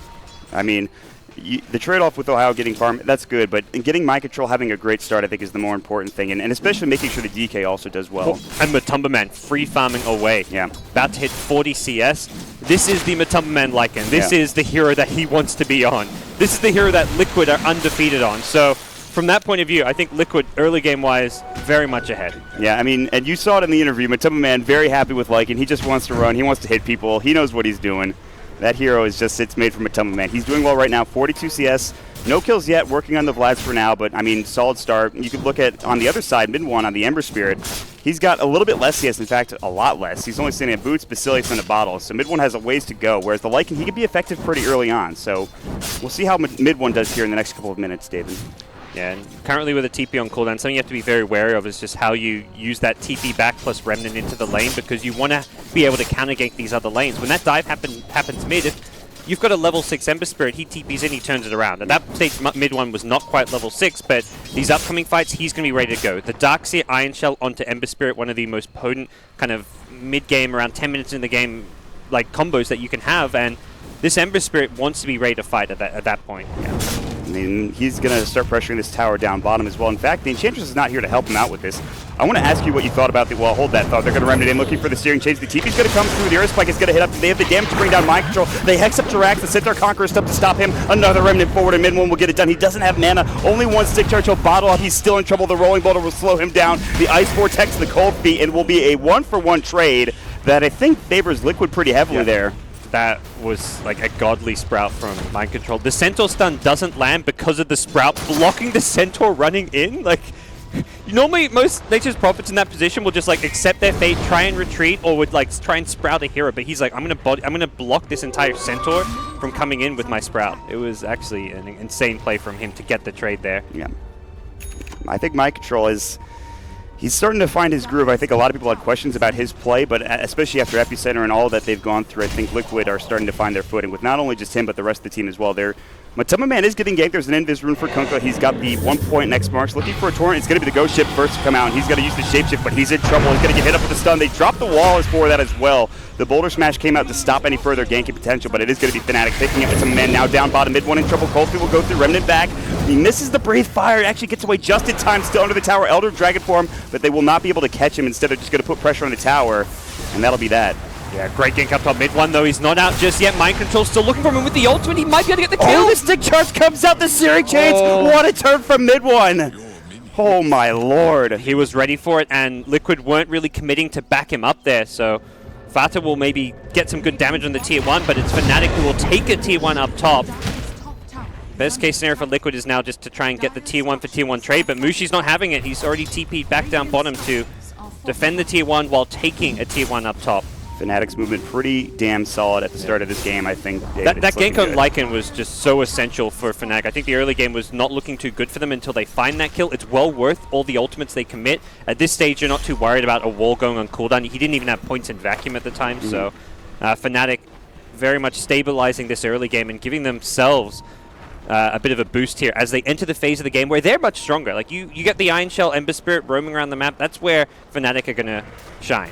I mean, the trade-off with Ohio getting farm, that's good, but in getting Mind Control having a great start, I think, is the more important thing, and especially making sure the DK also does well. And Matumba Man free farming away. Yeah. About to hit 40 CS. This is the Matumba Man Lycan. This is the hero that he wants to be on. This is the hero that Liquid are undefeated on. So from that point of view, I think Liquid, early game-wise, very much ahead. Yeah, I mean, and you saw it in the interview. Matumba Man very happy with Lycan. He just wants to run. He wants to hit people. He knows what he's doing. That hero is just, it's made for Matumba Man. He's doing well right now, 42 CS. No kills yet, working on the Vlads for now, but I mean, solid start. You could look at, on the other side, mid one on the Ember Spirit. He's got a little bit less CS, in fact, a lot less. He's only standing at Boots, Basilius, and a Bottle, so mid one has a ways to go, whereas the Lycan, he can be effective pretty early on. So we'll see how mid one does here in the next couple of minutes, David. Yeah, and currently with a TP on cooldown, something you have to be very wary of is just how you use that TP back plus Remnant into the lane, because you want to be able to counter-gank these other lanes. When that dive happens mid, if you've got a level 6 Ember Spirit, he TPs in, he turns it around. At that stage, mid one was not quite level 6, but these upcoming fights, he's going to be ready to go. The Darkseer Iron Shell onto Ember Spirit, one of the most potent kind of mid-game, around 10 minutes in the game, like combos that you can have, and this Ember Spirit wants to be ready to fight at that point. Yeah. I mean, he's going to start pressuring this tower down bottom as well. In fact, the Enchantress is not here to help him out with this. I want to ask you what you thought about the, well, hold that thought. They're going to Remnant in, looking for the steering change. The TP's going to come through. The Earth Spike is going to hit up. They have the damage to bring down Mind Control. They hex up Jirax. The Centaur Conqueror is up to stop him. Another Remnant forward, and mid one will get it done. He doesn't have mana. Only one stick charge. He'll bottle up. He's still in trouble. The Rolling Boulder will slow him down. The Ice Vortex, the Cold Feet, and will be a 1-for-1 trade that I think favors Liquid pretty heavily there. That was like a godly Sprout from Mind Control. The Centaur stun doesn't land because of the Sprout blocking the Centaur running in. Like, normally most Nature's Prophets in that position will just like accept their fate, try and retreat, or would like try and Sprout a hero. But he's like, I'm gonna block this entire Centaur from coming in with my Sprout. It was actually an insane play from him to get the trade there. Yeah, I think Mind Control is. He's starting to find his groove. I think a lot of people had questions about his play, but especially after Epicenter and all that they've gone through, I think Liquid are starting to find their footing with not only just him, but the rest of the team as well. Matumba Man is getting ganked. There's an Invis rune for Kunkka. He's got the 1 point next marks. Looking for a torrent. It's going to be the Ghost Ship first to come out, and he's got to use the Shapeshift, but he's in trouble. He's going to get hit up with the stun. They dropped the wall as for that as well. The Boulder Smash came out to stop any further ganking potential, but it is going to be Fnatic picking up Matumba Man now down bottom. Mid one in trouble. Coldfeet will go through. Remnant back. He misses the Breathe Fire. It actually gets away just in time. Still under the tower. Elder Dragon form, but they will not be able to catch him. Instead, they're just going to put pressure on the tower, and that'll be that. Yeah, great gank up top mid one, though. He's not out just yet. Mind Control still looking for him with the ultimate. He might be able to get the kill. Oh, the stick charge comes out. The Searing Chains. What a turn from mid one. Oh, my lord. He was ready for it, and Liquid weren't really committing to back him up there, so Vata will maybe get some good damage on the tier 1, but it's Fnatic who will take a tier 1 up top. Best case scenario for Liquid is now just to try and get the tier 1 for tier 1 trade, but Mushi's not having it. He's already TP'd back down bottom to defend the tier 1 while taking a tier 1 up top. Fnatic's movement pretty damn solid at the start of this game, I think. David, That it's looking gank on good. Lycan was just so essential for Fnatic. I think the early game was not looking too good for them until they find that kill. It's well worth all the ultimates they commit. At this stage, you're not too worried about a wall going on cooldown. He didn't even have points in vacuum at the time, so Fnatic very much stabilizing this early game and giving themselves a bit of a boost here as they enter the phase of the game where they're much stronger. Like you get the Iron Shell, Ember Spirit roaming around the map. That's where Fnatic are going to shine.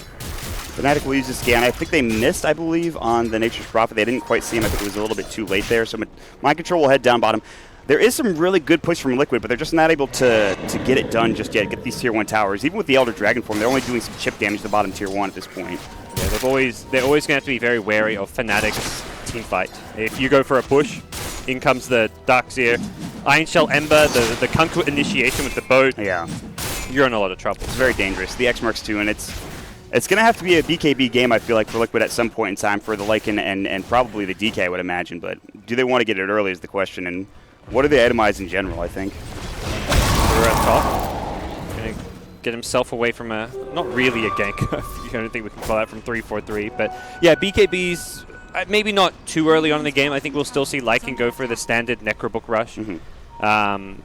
Fnatic will use this scan. I think they missed, I believe, on the Nature's Prophet. They didn't quite see him. I think it was a little bit too late there. So Mind Control will head down bottom. There is some really good push from Liquid, but they're just not able to get it done just yet, get these Tier 1 towers. Even with the Elder Dragon form, they're only doing some chip damage to the bottom Tier 1 at this point. Yeah, they're always going to have to be very wary of Fnatic's team fight. If you go for a push, in comes the Darkseer. Iron Shell Ember, the Kunkka initiation with the boat. Yeah. You're in a lot of trouble. It's very dangerous. The X marks 2, and it's going to have to be a BKB game, I feel like, for Liquid at some point in time for the Lycan and probably the DK, I would imagine. But do they want to get it early is the question, and what do they itemize in general, I think? We're at top. Going to get himself away from not really a gank. I don't think we can call that from 3-4-3. But yeah, BKB's maybe not too early on in the game. I think we'll still see Lycan go for the standard Necrobook rush.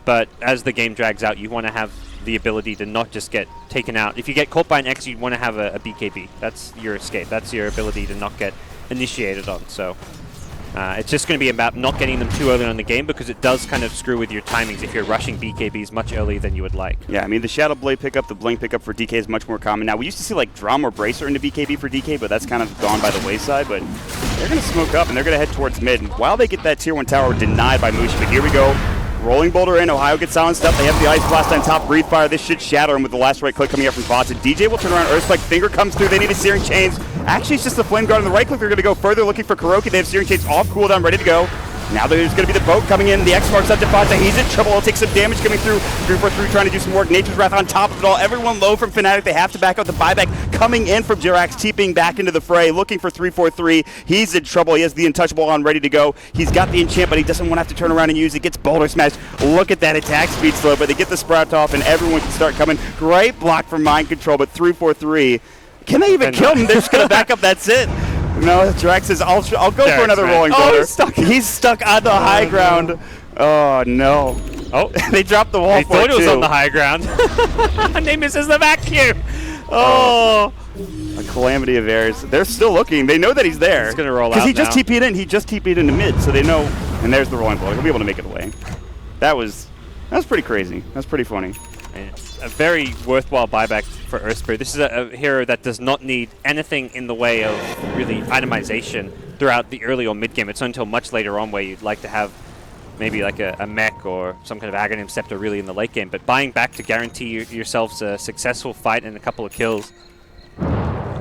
But as the game drags out, you want to have the ability to not just get taken out. If you get caught by an X, you want to have a BKB. That's your escape. That's your ability to not get initiated on. So it's just going to be about not getting them too early on in the game because it does kind of screw with your timings if you're rushing BKBs much earlier than you would like. Yeah, I mean, the Shadow Blade pickup, the Blink pickup for DK is much more common. Now, we used to see like Drum or Bracer into BKB for DK, but that's kind of gone by the wayside. But they're going to smoke up and they're going to head towards mid. And while they get that Tier 1 tower denied by Mushi, but here we go. Rolling Boulder in, Ohio gets silenced up. They have the Ice Blast on top, Breathe Fire. This should shatter him with the last right click coming up from Bots. And DJ will turn around, Earthspike, Finger comes through. They need a Searing Chains. Actually, it's just the Flame Guard on the right click. They're going to go further looking for Kuroki. They have Searing Chains off cooldown, ready to go. Now there's going to be the boat coming in. The X marks up to Fata. He's in trouble. He'll take some damage coming through. 3-4-3 trying to do some work. Nature's Wrath on top of it all. Everyone low from Fnatic. They have to back up the buyback coming in from Jirax, TPing back into the fray, looking for 3-4-3. He's in trouble. He has the Untouchable on ready to go. He's got the enchant, but he doesn't want to have to turn around and use it. Gets Boulder Smash. Look at that attack speed slow, but they get the Sprout off, and everyone can start coming. Great block from Mind Control, but 3-4-3. Can they even kill him? They're just going to back up. That's it. No, Jirax says, I'll go for another rolling boulder. He's stuck on the high ground. Oh, no. Oh, they dropped the wall they for thought it was too. on the high ground. And they misses the vacuum. Oh. A calamity of errors. They're still looking. They know that he's there. He's going to roll out because he just now. TP'd in. He just TP'd into mid, so they know. And there's the rolling boulder. He'll be able to make it away. That was pretty crazy. That's pretty funny. And a very worthwhile buyback for Earthspirit. This is a hero that does not need anything in the way of really itemization throughout the early or mid game. It's not until much later on where you'd like to have maybe like a mech or some kind of Aghanim Scepter really in the late game. But buying back to guarantee yourselves a successful fight and a couple of kills.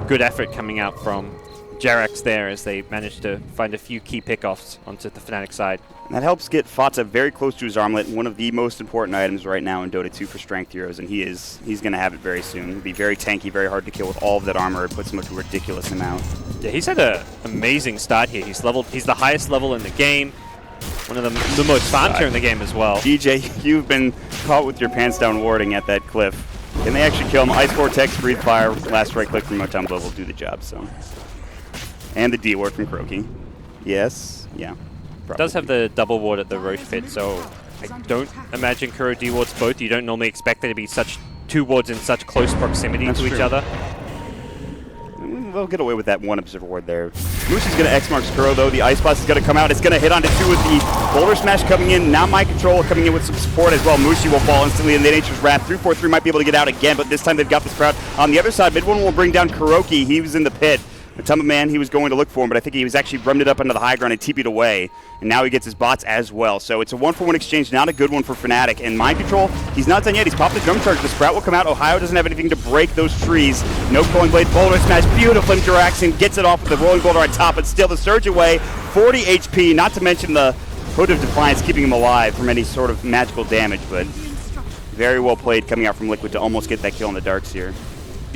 Good effort coming out from Jerax there as they managed to find a few key pickoffs onto the Fnatic side. And that helps get Fata very close to his armlet, one of the most important items right now in Dota 2 for strength heroes, and he's going to have it very soon. He'll be very tanky, very hard to kill with all of that armor. It puts him up to a ridiculous amount. Yeah, he's had an amazing start here. He's the highest level in the game, one of the most farmed here in the game as well. DJ, you've been caught with your pants down warding at that cliff. Can they actually kill him? Ice Vortex, Breathe Fire, last right click from Motumbo will do the job, so. And the D ward from Kuroki. Yes, yeah. It does have the double ward at the Roche pit, so I don't imagine Kuro D wards both. You don't normally expect there to be such two wards in such close proximity to each other. They'll get away with that one Observer ward there. Mushi's going to X-Marks Kuro, though. The Ice Blast is going to come out. It's going to hit onto two with the Boulder Smash coming in. Now Mind Control coming in with some support as well. Mushi will fall instantly, and the Nature's Wrath. 3-4-3 might be able to get out again, but this time they've got the Sprout. On the other side, mid one will bring down Kuroki. He was in the pit. The Tumba Man, he was going to look for him, but I think he was actually rummed up into the high ground and TP'd away. And now he gets his bots as well. So it's a 1-for-1 exchange, not a good one for Fnatic. And Mind Control, he's not done yet. He's popped the drum charge. The Sprout will come out. Ohio doesn't have anything to break those trees. No Culling Blade. Boulder Smash. Beautiful from Jiraxin. Gets it off with the Rolling Boulder on top, but still the Surge away. 40 HP, not to mention the Hood of Defiance keeping him alive from any sort of magical damage. But very well played coming out from Liquid to almost get that kill on the Darkseer.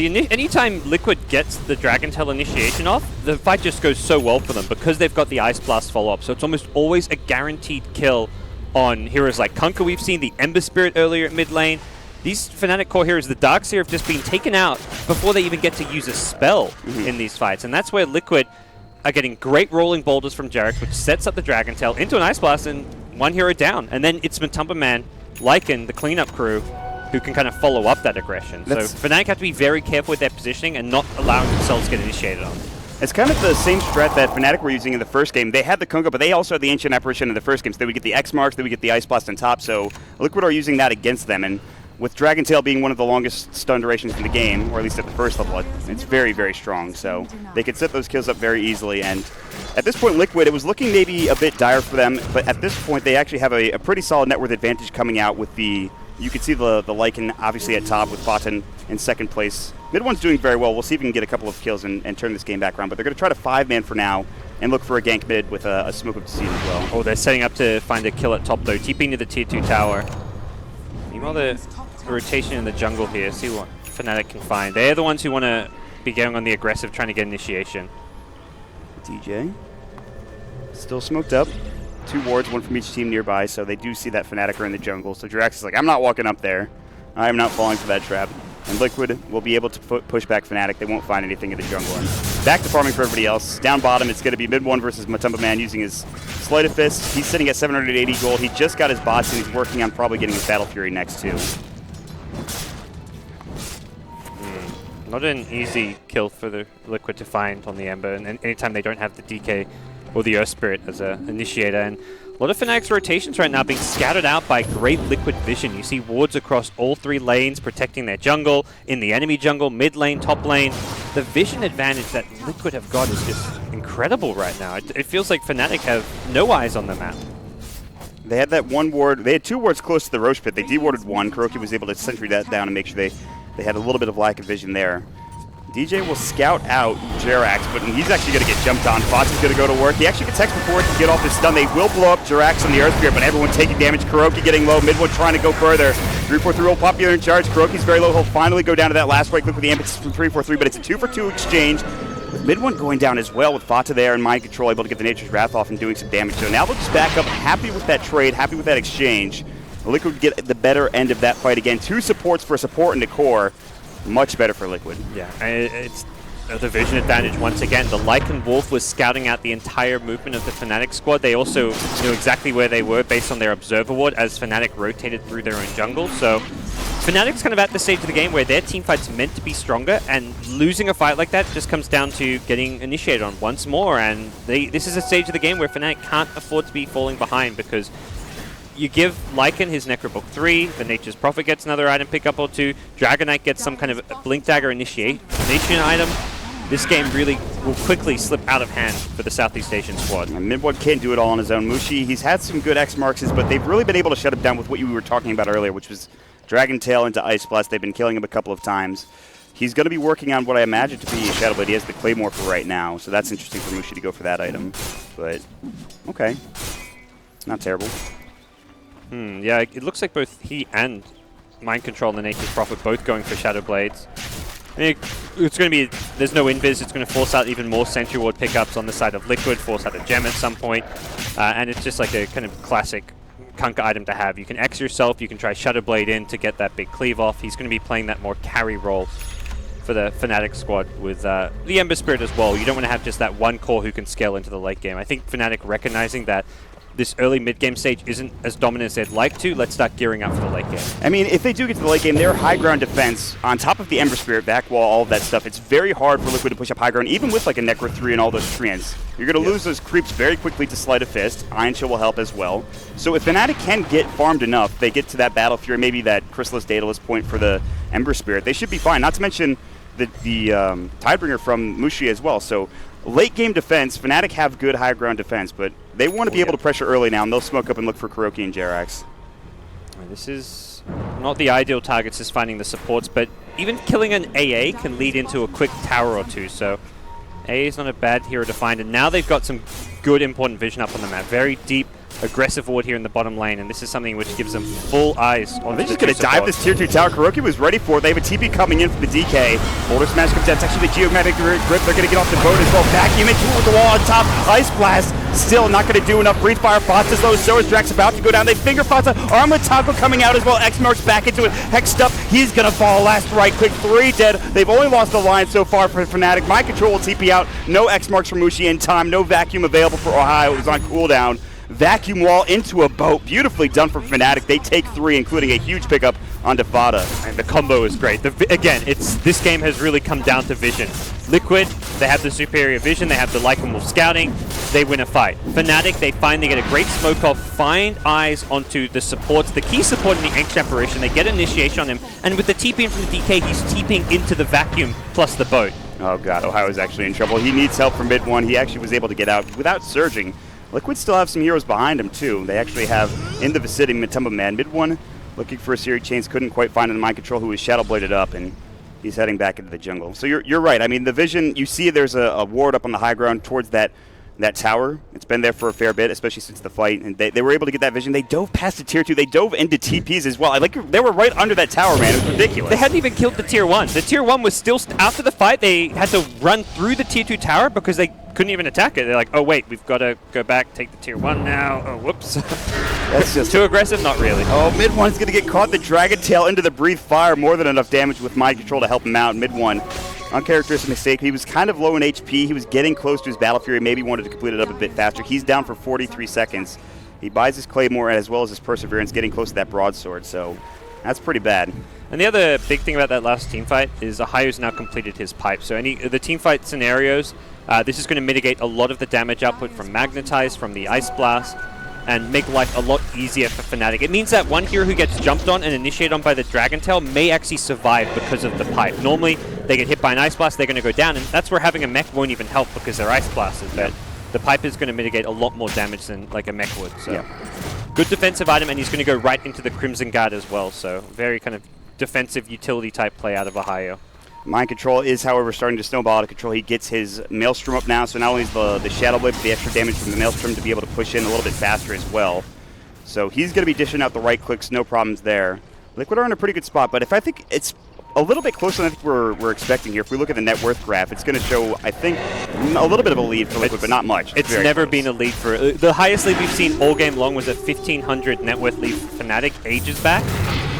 Anytime Liquid gets the Dragon Tail initiation off, the fight just goes so well for them because they've got the Ice Blast follow-up. So it's almost always a guaranteed kill on heroes like Kunkka. We've seen the Ember Spirit earlier at mid lane. these Fnatic core heroes, the Darkseer, have just been taken out before they even get to use a spell in these fights. And that's where Liquid are getting great rolling boulders from Jarex, which sets up the Dragon Tail into an Ice Blast and one hero down. And then it's Matumba Man, Lycan, the cleanup crew, who can kind of follow up that aggression. So Fnatic have to be very careful with their positioning and not allowing themselves to get initiated on. It's kind of the same strat that Fnatic were using in the first game. They had the Kunkka, but they also had the Ancient Apparition in the first game. So they would get the X marks, they would get the Ice Blast on top. So Liquid are using that against them. And with Dragon Tail being one of the longest stun durations in the game, or at least at the first level, it's very, very strong. So they could set those kills up very easily. And at this point, Liquid, it was looking maybe a bit dire for them. But at this point, they actually have a pretty solid net worth advantage coming out with the... You can see the Lycan obviously at top with Botton in second place. Mid one's doing very well. We'll see if we can get a couple of kills and turn this game back around. But they're going to try to 5-man for now and look for a gank mid with a smoke of the scene as well. Oh, they're setting up to find a kill at top though. TPing to the tier 2 tower. Meanwhile, the rotation in the jungle here. See what Fnatic can find. They're the ones who want to be going on the aggressive, trying to get initiation. DJ still smoked up. 2 wards, 1 from each team nearby, so they do see that Fnatic are in the jungle. So Jarex is like, I'm not walking up there. I am not falling for that trap. And Liquid will be able to push back Fnatic. They won't find anything in the jungle. And back to farming for everybody else. Down bottom, it's going to be mid 1 versus Matumba Man using his Sleight of Fist. He's sitting at 780 gold. He just got his bots, and he's working on probably getting his Battle Fury next too. Not an easy kill for the Liquid to find on the Ember, and anytime they don't have the DK or the Earth Spirit as an initiator. And a lot of Fnatic's rotations right now being scattered out by great Liquid vision. You see wards across all 3 lanes protecting their jungle, in the enemy jungle, mid lane, top lane. The vision advantage that Liquid have got is just incredible right now. It feels like Fnatic have no eyes on the map. They had that 1 ward. They had 2 wards close to the Roche Pit. They dewarded 1. KuroKy was able to sentry that down and make sure they had a little bit of lack of vision there. DJ will scout out Jarex, but he's actually going to get jumped on. Fox is going to go to work. He actually gets Hex before he can get off his stun. They will blow up Jarex on the Earth Spirit, but everyone taking damage. KuroKy getting low. Midwood trying to go further. 343 will pop you in charge. KuroKy's very low. He'll finally go down to that last right click with the impetus from 343, but it's a 2-for-2 exchange. With Midone going down as well, with Fata there and Mind Control able to get the Nature's Wrath off and doing some damage. So now they'll just back up, happy with that trade, happy with that exchange. Liquid get the better end of that fight again. 2 supports for a support and a core. Much better for Liquid. Yeah, it's the vision advantage once again. The Lycan Wolf was scouting out the entire movement of the Fnatic squad. They also knew exactly where they were based on their Observer Ward as Fnatic rotated through their own jungle. So Fnatic's kind of at the stage of the game where their team fight's meant to be stronger, and losing a fight like that just comes down to getting initiated on once more. And this is a stage of the game where Fnatic can't afford to be falling behind, because you give Lycan his Necrobook 3, the Nature's Prophet gets another item pickup or 2, Dragon Knight gets some kind of Blink Dagger initiation item. This game really will quickly slip out of hand for the Southeast Asian squad. And Midwood can't do it all on his own. Mushi, he's had some good X marks, but they've really been able to shut him down with what you were talking about earlier, which was Dragon Tail into Ice Blast. They've been killing him a couple of times. He's going to be working on what I imagine to be a Shadow Blade. He has the Claymore for right now, so that's interesting for Mushi to go for that item. But, okay. Not terrible. Yeah, it looks like both he and Mind Control and the Nature's Prophet both going for Shadow Blades. It's going to be, there's no invis, it's going to force out even more Sentry Ward pickups on the side of Liquid, force out a gem at some point, and it's just like a kind of classic Kunkka item to have. You can X yourself, you can try Shadow Blade in to get that big cleave off. He's going to be playing that more carry role for the Fnatic squad with the Ember Spirit as well. You don't want to have just that one core who can scale into the late game. I think Fnatic recognizing that this early mid-game stage isn't as dominant as they'd like to, let's start gearing up for the late game. I mean, if they do get to the late game, their high ground defense, on top of the Ember Spirit, back wall, all of that stuff, it's very hard for Liquid to push up high ground, even with like a Necro 3 and all those treants. You're going to lose those creeps very quickly to Sleight of Fist. Iron Chill will help as well. So if Fnatic can get farmed enough, they get to that Battle Fury, maybe that Chrysalis Daedalus point for the Ember Spirit, they should be fine. Not to mention the Tidebringer from Mushi as well. So late game defense, Fnatic have good high ground defense, but they want to be able to pressure early now, and they'll smoke up and look for KuroKy and Jarex. This is not the ideal targets, is finding the supports, but even killing an AA can lead into a quick tower or 2, so AA is not a bad hero to find, and now they've got some good important vision up on the map. Very deep aggressive ward here in the bottom lane, and this is something which gives them full eyes on They're just going to dive this tier 2 tower. Kuroki was ready for it. They have a TP coming in from the DK. Boulder Smash comes out. It's actually the Geomagnetic Grip. They're going to get off the boat as well. Vacuum into with the wall on top. Ice Blast still not going to do enough. Breathe Fire. Fonta's low. So is Drax about to go down. They finger Fonta. Armlet Taco coming out as well. X-Mark's back into it. Hexed up. He's going to fall. Last right click. 3 dead. They've only lost the line so far for Fnatic. Mind Control will TP out. No X-Marks for Mushi in time. No Vacuum available for Ohio. It was on cooldown. Vacuum wall into a boat. Beautifully done from Fnatic. They take 3, including a huge pickup onto Fada. And the combo is great. Again, this game has really come down to vision. Liquid, they have the superior vision. They have the Lycan Wolf scouting. They win a fight. Fnatic, they get a great smoke off, find eyes onto the supports, the key support in the Ancient Apparition. They get initiation on him. And with the TP in from the DK, he's TPing into the Vacuum plus the boat. Oh god, Ohio's actually in trouble. He needs help from mid 1. He actually was able to get out without surging. Liquid still have some heroes behind him too. They actually have in the vicinity Matumba Man. Mid 1 looking for a Searing Chains, couldn't quite find the Mind Control, who was Shadow Bladed up, and he's heading back into the jungle. So you're right. I mean, the vision, you see there's a ward up on the high ground towards that tower. It's been there for a fair bit, especially since the fight, and they were able to get that vision. They dove past the tier 2. They dove into TPs as well. They were right under that tower, man. It was ridiculous. They hadn't even killed the tier 1. The tier 1 was still, after the fight, they had to run through the tier 2 tower because they couldn't even attack it. They're like, oh wait, we've got to go back, take the tier 1 now. Oh, whoops. That's just too aggressive? Not really. Oh, mid 1's going to get caught. The Dragon Tail into the Breathe Fire. More than enough damage with Mind Control to help him out. Mid 1. Uncharacteristic mistake. He was kind of low in HP. He was getting close to his Battle Fury. Maybe wanted to complete it up a bit faster. He's down for 43 seconds. He buys his Claymore as well as his Perseverance, getting close to that broadsword. So that's pretty bad. And the other big thing about that last team fight is Ohio's now completed his pipe. So the team fight scenarios, this is going to mitigate a lot of the damage output from Magnetize, from the Ice Blast, and make life a lot easier for Fnatic. It means that one hero who gets jumped on and initiated on by the Dragon Tail may actually survive because of the pipe. Normally, they get hit by an Ice Blast, they're going to go down, and that's where having a mech won't even help because they're Ice Blasters. But the pipe is going to mitigate a lot more damage than like a mech would. So good defensive item, and he's going to go right into the Crimson Guard as well. So very kind of defensive utility type play out of Ohio. Mind Control is, however, starting to snowball out of control. He gets his Maelstrom up now, so not only is the Shadow Blade, but the extra damage from the Maelstrom to be able to push in a little bit faster as well. So he's going to be dishing out the right clicks, no problems there. Liquid are in a pretty good spot, but I think it's a little bit closer than I think we're expecting here. If we look at the net worth graph, it's going to show, I think, a little bit of a lead for Liquid, but not much. It's never been a lead for... the highest lead we've seen all game long was a 1,500 net worth lead for Fnatic ages back.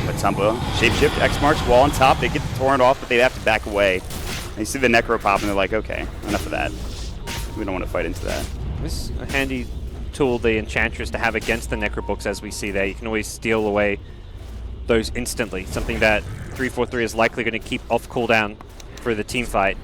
Matumba, Shapeshift, X-Marks, wall on top. They get the torrent off, but they have to back away. And you see the Necro pop, and they're like, okay, enough of that. We don't want to fight into that. This is a handy tool, the Enchantress, to have against the Necro books, as we see there. You can always steal away those instantly, something that 343 is likely going to keep off cooldown for the team fight.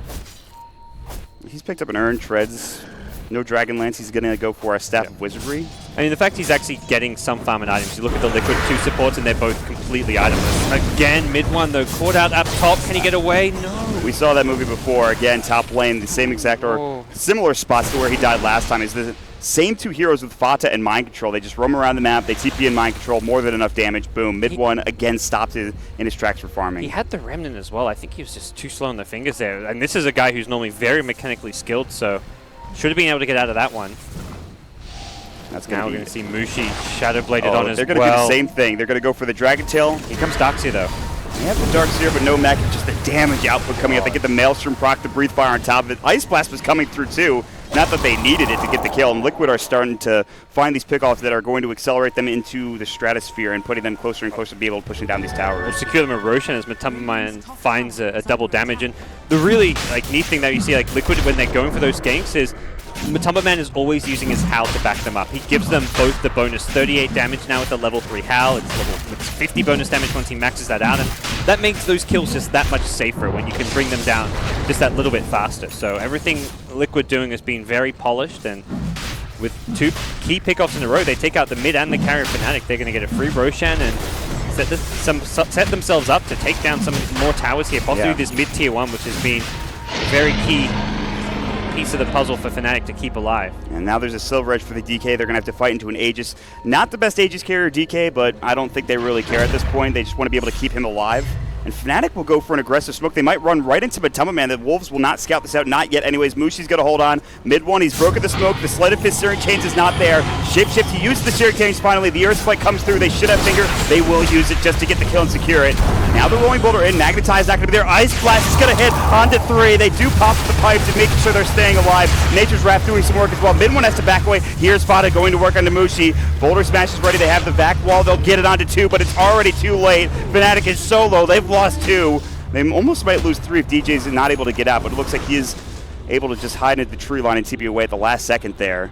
He's picked up an Urn, Treads, no Dragon Lance. He's going to go for a Staff of Wizardry. I mean, the fact he's actually getting some farming items. You look at the Liquid 2 supports, and they're both completely itemless. Again, mid 1, though, caught out up top. Can he get away? No. We saw that movie before. Again, top lane, the same exact or similar spots to where he died last time. Is the same 2 heroes with Fata and Mind Control. They just roam around the map. They TP in Mind Control, more than enough damage. Boom. Mid 1 again stops in his tracks for farming. He had the Remnant as well. I think he was just too slow on the fingers there. And this is a guy who's normally very mechanically skilled, so should have been able to get out of that one. That's now we're going to see Mushi Shadow Bladed on as well. They're going to do the same thing. They're going to go for the Dragon Tail. Here comes Darkseer, though. They have the Darkseer, but no mech. Just the damage output coming out. They get the Maelstrom proc, the Breathe Fire on top of it. Ice Blast was coming through, too. Not that they needed it to get the kill. And Liquid are starting to find these pickoffs that are going to accelerate them into the stratosphere and putting them closer and closer to be able to pushing down these towers. We'll secure them in Roshan as Matumba Man finds a double damage. And the really neat thing that you see Liquid when they're going for those ganks is Matumba Man is always using his Howl to back them up. He gives them both the bonus 38 damage now with the level 3 Howl. It's 50 bonus damage once he maxes that out, and that makes those kills just that much safer when you can bring them down just that little bit faster. So everything Liquid doing has been very polished, and with 2 key pickoffs in a row, they take out the mid and the carry Fnatic. They're going to get a free Roshan and set themselves up to take down some more towers here, possibly this mid-tier 1, which has been a very key piece of the puzzle for Fnatic to keep alive. And now there's a Silver Edge for the DK. They're going to have to fight into an Aegis. Not the best Aegis carrier DK, but I don't think they really care at this point. They just want to be able to keep him alive. And Fnatic will go for an aggressive smoke. They might run right into Matama Man. The Wolves will not scout this out, not yet anyways. Mushi's going to hold on. Mid one, he's broken the smoke. The Sleight of Fist Searing Chains is not there. Shapeshift, he used the Searing Chains finally. The Earth Spike comes through. They should have Finger. They will use it just to get the kill and secure it. Now the Rolling Boulder in. Magnetize not going to be there. Ice Blast is going to hit onto 3. They do pop the pipes and making sure they're staying alive. Nature's Wrath doing some work as well. Mid one has to back away. Here's Fada going to work on Mushi. Boulder Smash is ready. They have the back wall. They'll get it onto 2, but it's already too late. Fnatic is so low. They've lost 2. They almost might lose 3 if DJ's not able to get out, but it looks like he is able to just hide into the tree line and TP away at the last second there.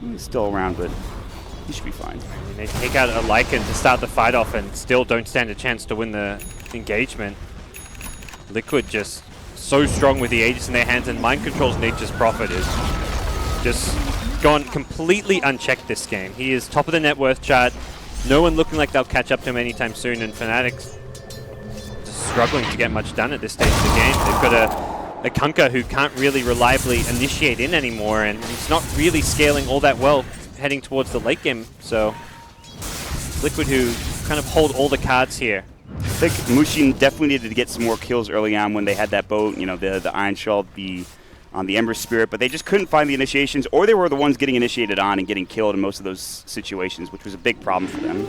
He's still around, but he should be fine. I mean, they take out a Lycan to start the fight off and still don't stand a chance to win the engagement. Liquid just so strong with the Aegis in their hands, and Mind Control's Nature's Prophet is just gone completely unchecked this game. He is top of the net worth chart. No one looking like they'll catch up to him anytime soon, and Fnatic's struggling to get much done at this stage of the game. They've got a Kunkka who can't really reliably initiate in anymore, and he's not really scaling all that well heading towards the late game. So Liquid, who kind of hold all the cards here. I think Mushi definitely needed to get some more kills early on when they had that boat, you know, the Iron Shell, on the Ember Spirit, but they just couldn't find the initiations, or they were the ones getting initiated on and getting killed in most of those situations, which was a big problem for them.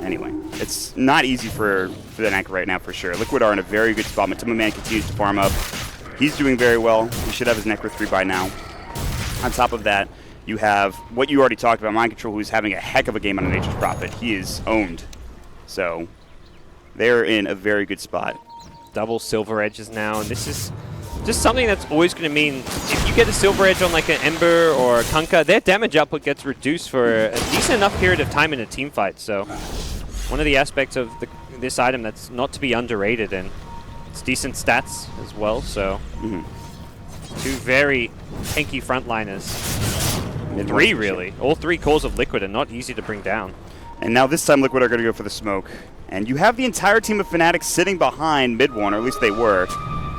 Anyway, it's not easy for the Fnatic right now for sure. Liquid are in a very good spot. Matama Man continues to farm up. He's doing very well. He should have his Necro 3 by now. On top of that, you have what you already talked about, Mind Control, who's having a heck of a game on a Nature's Prophet. He is owned. So they're in a very good spot. Double Silver Edges now, and this is just something that's always going to mean if you get a Silver Edge on like an Ember or a Kunkka, their damage output gets reduced for a decent enough period of time in a team fight. So one of the aspects of this item that's not to be underrated, and it's decent stats as well. So 2 very tanky frontliners. 3 really. All 3 cores of Liquid are not easy to bring down. And now this time Liquid are going to go for the smoke. And you have the entire team of Fnatic sitting behind mid one, or at least they were.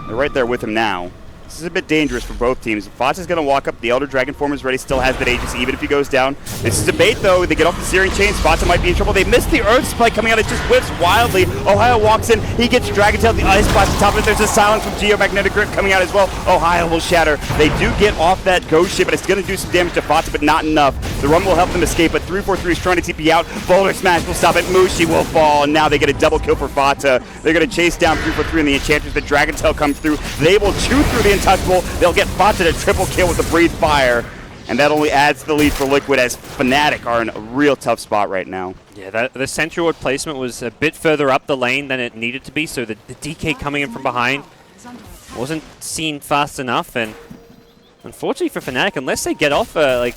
They're right there with him now. This is a bit dangerous for both teams. Fata's going to walk up. The Elder Dragon form is ready. Still has that Aegis, even if he goes down. This is a bait, though. They get off the Searing Chains. Fata might be in trouble. They missed the Earth Spike coming out. It just whips wildly. Ohio walks in. He gets Dragon Tail. The Ice Blast on top of it. There's a silence from Geomagnetic Grip coming out as well. Ohio will shatter. They do get off that ghost ship, but it's going to do some damage to Fata, but not enough. The run will help them escape, but 343 is trying to TP out. Boulder Smash will stop it. Mushi will fall, and now they get a double kill for Fata. They're going to chase down 343 in the Enchantress. The Dragon Tail comes through. They will chew through the Untouchable. They'll get Fata to triple kill with the Breathe Fire, and that only adds to the lead for Liquid, as Fnatic are in a real tough spot right now. Yeah, the Sentry Ward placement was a bit further up the lane than it needed to be, so the DK coming in from behind wasn't seen fast enough, and unfortunately for Fnatic, unless they get off a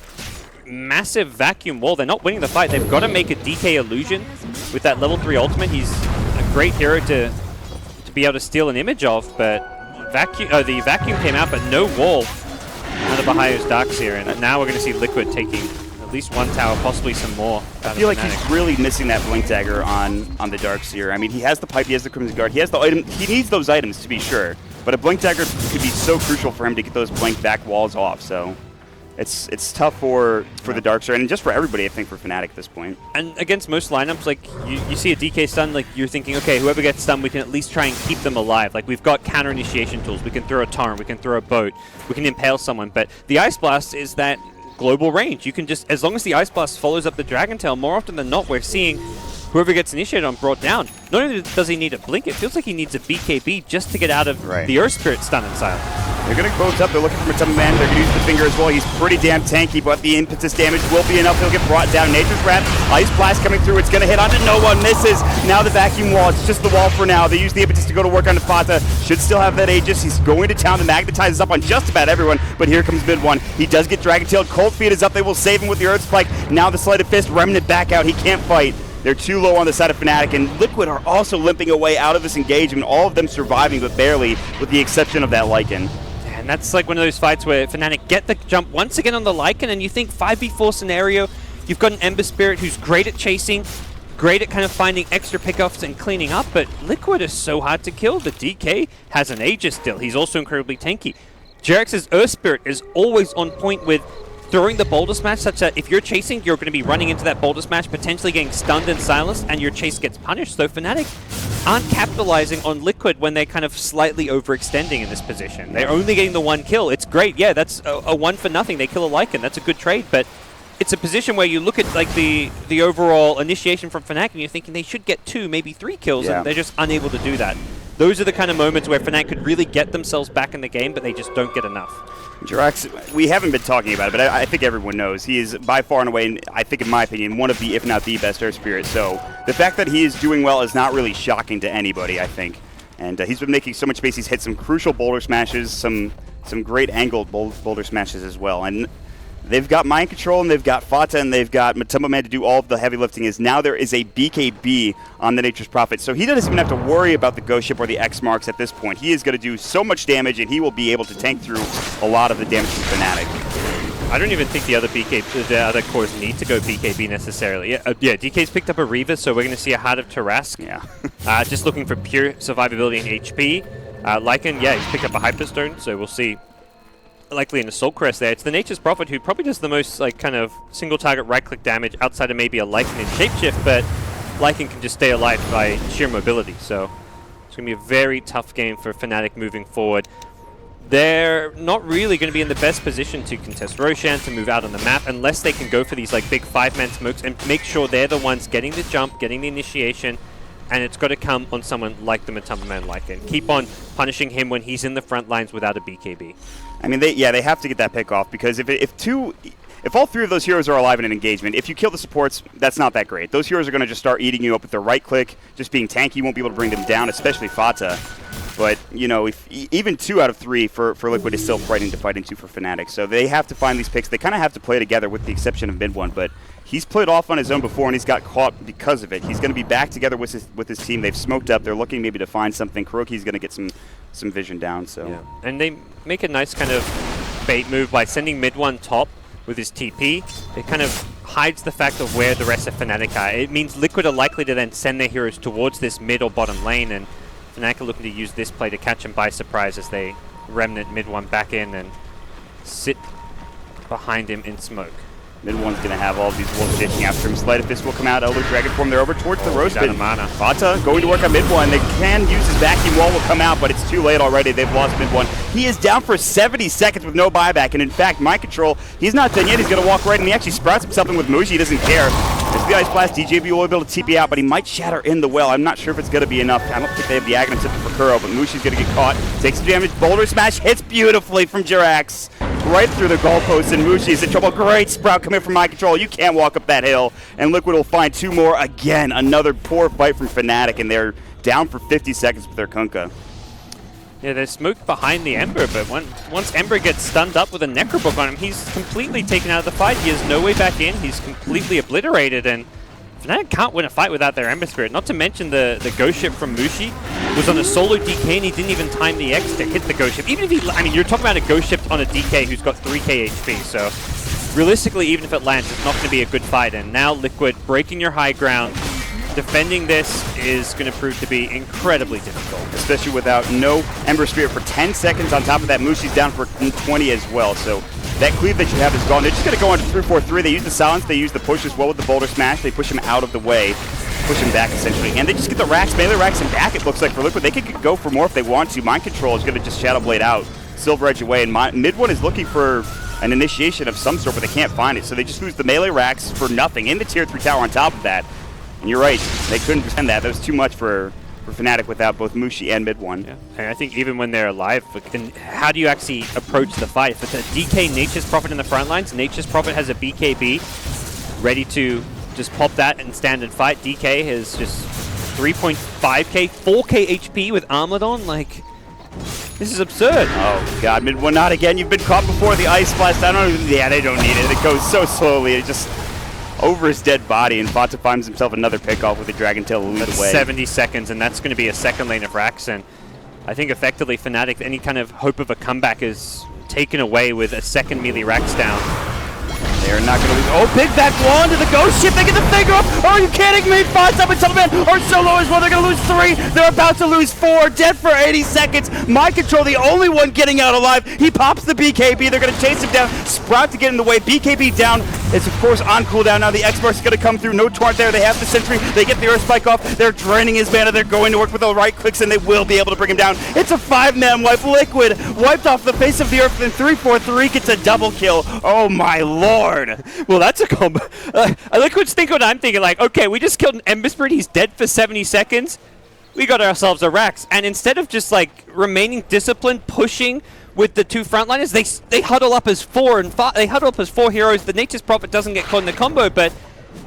massive vacuum wall, they're not winning the fight. They've got to make a DK illusion with that level 3 ultimate. He's a great hero to be able to steal an image of, but the vacuum came out, but no wall under Bahayo's Darks here, and now we're going to see Liquid taking at least 1 tower, possibly some more. I feel like he's really missing that Blink Dagger on the Darkseer. I mean, he has the pipe, he has the Crimson Guard, he has the item. He needs those items to be sure, but a Blink Dagger could be so crucial for him to get those Blink back walls off. So it's tough for the Darkseer, and just for everybody, I think, for Fnatic at this point. And against most lineups, like you see a DK stun, like you're thinking, okay, whoever gets stunned, we can at least try and keep them alive. Like we've got counter initiation tools. We can throw a torrent, we can throw a boat, we can impale someone. But the Ice Blast is that global range. You can just, as long as the Ice Blast follows up the Dragon Tail, more often than not, we're seeing whoever gets initiated on brought down. Not only does he need a blink, it feels like he needs a BKB just to get out of the Earth Spirit stun and silence. They're going to close up. They're looking for Matama Man. They're going to use the Finger as well. He's pretty damn tanky, but the impetus damage will be enough. He'll get brought down. Nature's Wrath. Ice Blast coming through. It's going to hit onto no one. Misses. Now the vacuum wall. It's just the wall for now. They use the impetus to go to work on the Fata. Should still have that Aegis. He's going to town. The magnetizes up on just about everyone, but here comes mid one. He does get Dragon Tailed. Cold Feet is up. They will save him with the Earth Spike. Now the Sleight of Fist. Remnant back out. He can't fight. They're too low on the side of Fnatic, and Liquid are also limping away out of this engagement. All of them surviving, but barely, with the exception of that Lycan. And that's like one of those fights where Fnatic get the jump once again on the Lycan, and you think 5v4 scenario, you've got an Ember Spirit who's great at chasing, great at kind of finding extra pickoffs and cleaning up, but Liquid is so hard to kill. The DK has an Aegis still. He's also incredibly tanky. Jerex's Earth Spirit is always on point with throwing the Boulder Smash, such that if you're chasing, you're going to be running into that Boulder Smash, potentially getting stunned and silenced, and your chase gets punished. So Fnatic aren't capitalizing on Liquid when they're kind of slightly overextending in this position. They're only getting the 1 kill. It's great. Yeah, that's a 1 for nothing. They kill a Lycan. That's a good trade, but it's a position where you look at like the overall initiation from Fnatic and you're thinking they should get 2, maybe 3 kills, and they're just unable to do that. Those are the kind of moments where Fnatic could really get themselves back in the game, but they just don't get enough. Jirax, we haven't been talking about it, but I think everyone knows. He is by far and away, I think in my opinion, one of the, if not the best Air Spirit. So the fact that he is doing well is not really shocking to anybody, I think. And he's been making so much space. He's hit some crucial boulder smashes, some great angled boulder smashes as well. And they've got mind control, and they've got Fata, and they've got Matumbo Man to do all of the heavy lifting. Is now there is a BKB on the Nature's Prophet, so he doesn't even have to worry about the Ghost Ship or the X marks at this point. He is going to do so much damage, and he will be able to tank through a lot of the damage from Fnatic. I don't even think the other cores need to go BKB necessarily. Yeah, DK's picked up a Reaver, so we're going to see a Heart of Tarask. Yeah. Just looking for pure survivability and HP. Lycan, yeah, he's picked up a Hyperstone, so we'll see. Likely an Assault Crest there. It's the Nature's Prophet who probably does the most like kind of single target right-click damage outside of maybe a Lycan in Shapeshift, but Lycan can just stay alive by sheer mobility. So it's going to be a very tough game for Fnatic moving forward. They're not really going to be in the best position to contest Roshan, to move out on the map, unless they can go for these like big 5-man smokes and make sure they're the ones getting the jump, getting the initiation, and it's got to come on someone like the Matumbo Man Lycan. Keep on punishing him when he's in the front lines without a BKB. I mean, they have to get that pick off, because if all 3 of those heroes are alive in an engagement, if you kill the supports, that's not that great. Those heroes are going to just start eating you up with their right click, just being tanky. You won't be able to bring them down, especially Fata. But, you know, even 2 out of 3 for Liquid is still frightening to fight into for Fnatic. So they have to find these picks. They kind of have to play together, with the exception of Mid1, but he's played off on his own before, and he's got caught because of it. He's going to be back together with his team. They've smoked up. They're looking maybe to find something. Kuroki's going to get some vision down. So yeah. And they make a nice kind of bait move by sending Mid1 top with his TP. It kind of hides the fact of where the rest of Fnatic are. It means Liquid are likely to then send their heroes towards this mid or bottom lane, and Fnatic are looking to use this play to catch him by surprise as they remnant Mid1 back in and sit behind him in smoke. Mid1's going to have all of these wolves ditching after him. Sleight of Fist will come out. Elder Dragon Form. They're over towards the roast pit. Fata going to work on Mid1. They can use his vacuum wall will come out, but it's too late already. They've lost Mid1. He is down for 70 seconds with no buyback, and in fact, mind control, he's not done yet. He's going to walk right in. He actually sprouts himself in with Muji. He doesn't care. There's the Ice Blast. DJB will be able to TP out, but he might shatter in the well. I'm not sure if it's going to be enough. I don't think they have the Aghanim Scepter for Kuro, but Mushi's going to get caught. Takes some damage. Boulder Smash hits beautifully from Jirax. Right through the goalpost, and Mushi is in trouble. Great sprout coming from Mind Control. You can't walk up that hill, and Liquid will find 2 more. Again, another poor fight from Fnatic, and they're down for 50 seconds with their Kunkka. Yeah, they're smoked behind the Ember, but once Ember gets stunned up with a Necrobook on him, he's completely taken out of the fight. He has no way back in. He's completely obliterated, and Fnatic can't win a fight without their Ember Spirit. Not to mention the Ghost Ship from Mushi was on a solo DK, and he didn't even time the X to hit the Ghost Ship. Even if he, I mean, you're talking about a Ghost Ship on a DK who's got 3k HP, so realistically, even if it lands, it's not going to be a good fight. And now Liquid breaking your high ground. Defending this is going to prove to be incredibly difficult. Especially without no Ember Spirit for 10 seconds. On top of that, Mushi's down for 20 as well. So that cleave that you have is gone. They're just going to go on to 3-4-3. They use the silence. They use the push as well with the Boulder Smash. They push him out of the way. Push him back, essentially. And they just get the racks, melee racks, and back, it looks like, for Liquid. They could go for more if they want to. Mind Control is going to just Shadow Blade out. Silver Edge away. And Mid1 is looking for an initiation of some sort, but they can't find it. So they just lose the melee racks for nothing. In the Tier 3 tower on top of that. And you're right, they couldn't defend that. That was too much for Fnatic without both Mushi and Mid1. Yeah. And I think even when they're alive, then how do you actually approach the fight? If it's a DK Nature's Prophet in the front lines, Nature's Prophet has a BKB ready to just pop that and stand and fight. DK has just 3.5k, 4k HP with Armadon. Like, this is absurd. Oh, God. Mid1 not again. You've been caught before the Ice Blast. I don't even, yeah, they don't need it. It goes so slowly. It just over his dead body, and Fata finds himself another pickoff with a Dragon Tail to lead the way. 70 seconds, and that's going to be a second lane of racks, and I think effectively Fnatic, any kind of hope of a comeback is taken away with a second melee racks down. They're not going to lose. Oh, big back wand to the Ghost Ship. They get the finger up. Oh, are you kidding me? 5 up until the man are solo as well. They're going to lose 3. They're about to lose 4. Dead for 80 seconds. Mind Control, the only one getting out alive. He pops the BKB. They're going to chase him down. Sprout to get in the way. BKB down. It's, of course, on cooldown now. The X-Burst is going to come through. No Taunt there. They have the Sentry. They get the Earth Spike off. They're draining his mana. They're going to work with the right clicks, and they will be able to bring him down. It's a 5-man wipe. Liquid wiped off the face of the earth, and 3-4-3 gets a double kill. Oh, my lord. Well, that's a combo. Liquid's thinking what I'm thinking, like, okay, we just killed an Ember Spirit. He's dead for 70 seconds. We got ourselves a Rax. And instead of just, like, remaining disciplined, pushing with the two frontliners, they huddle up as they huddle up as 4 heroes. The Nature's Prophet doesn't get caught in the combo, but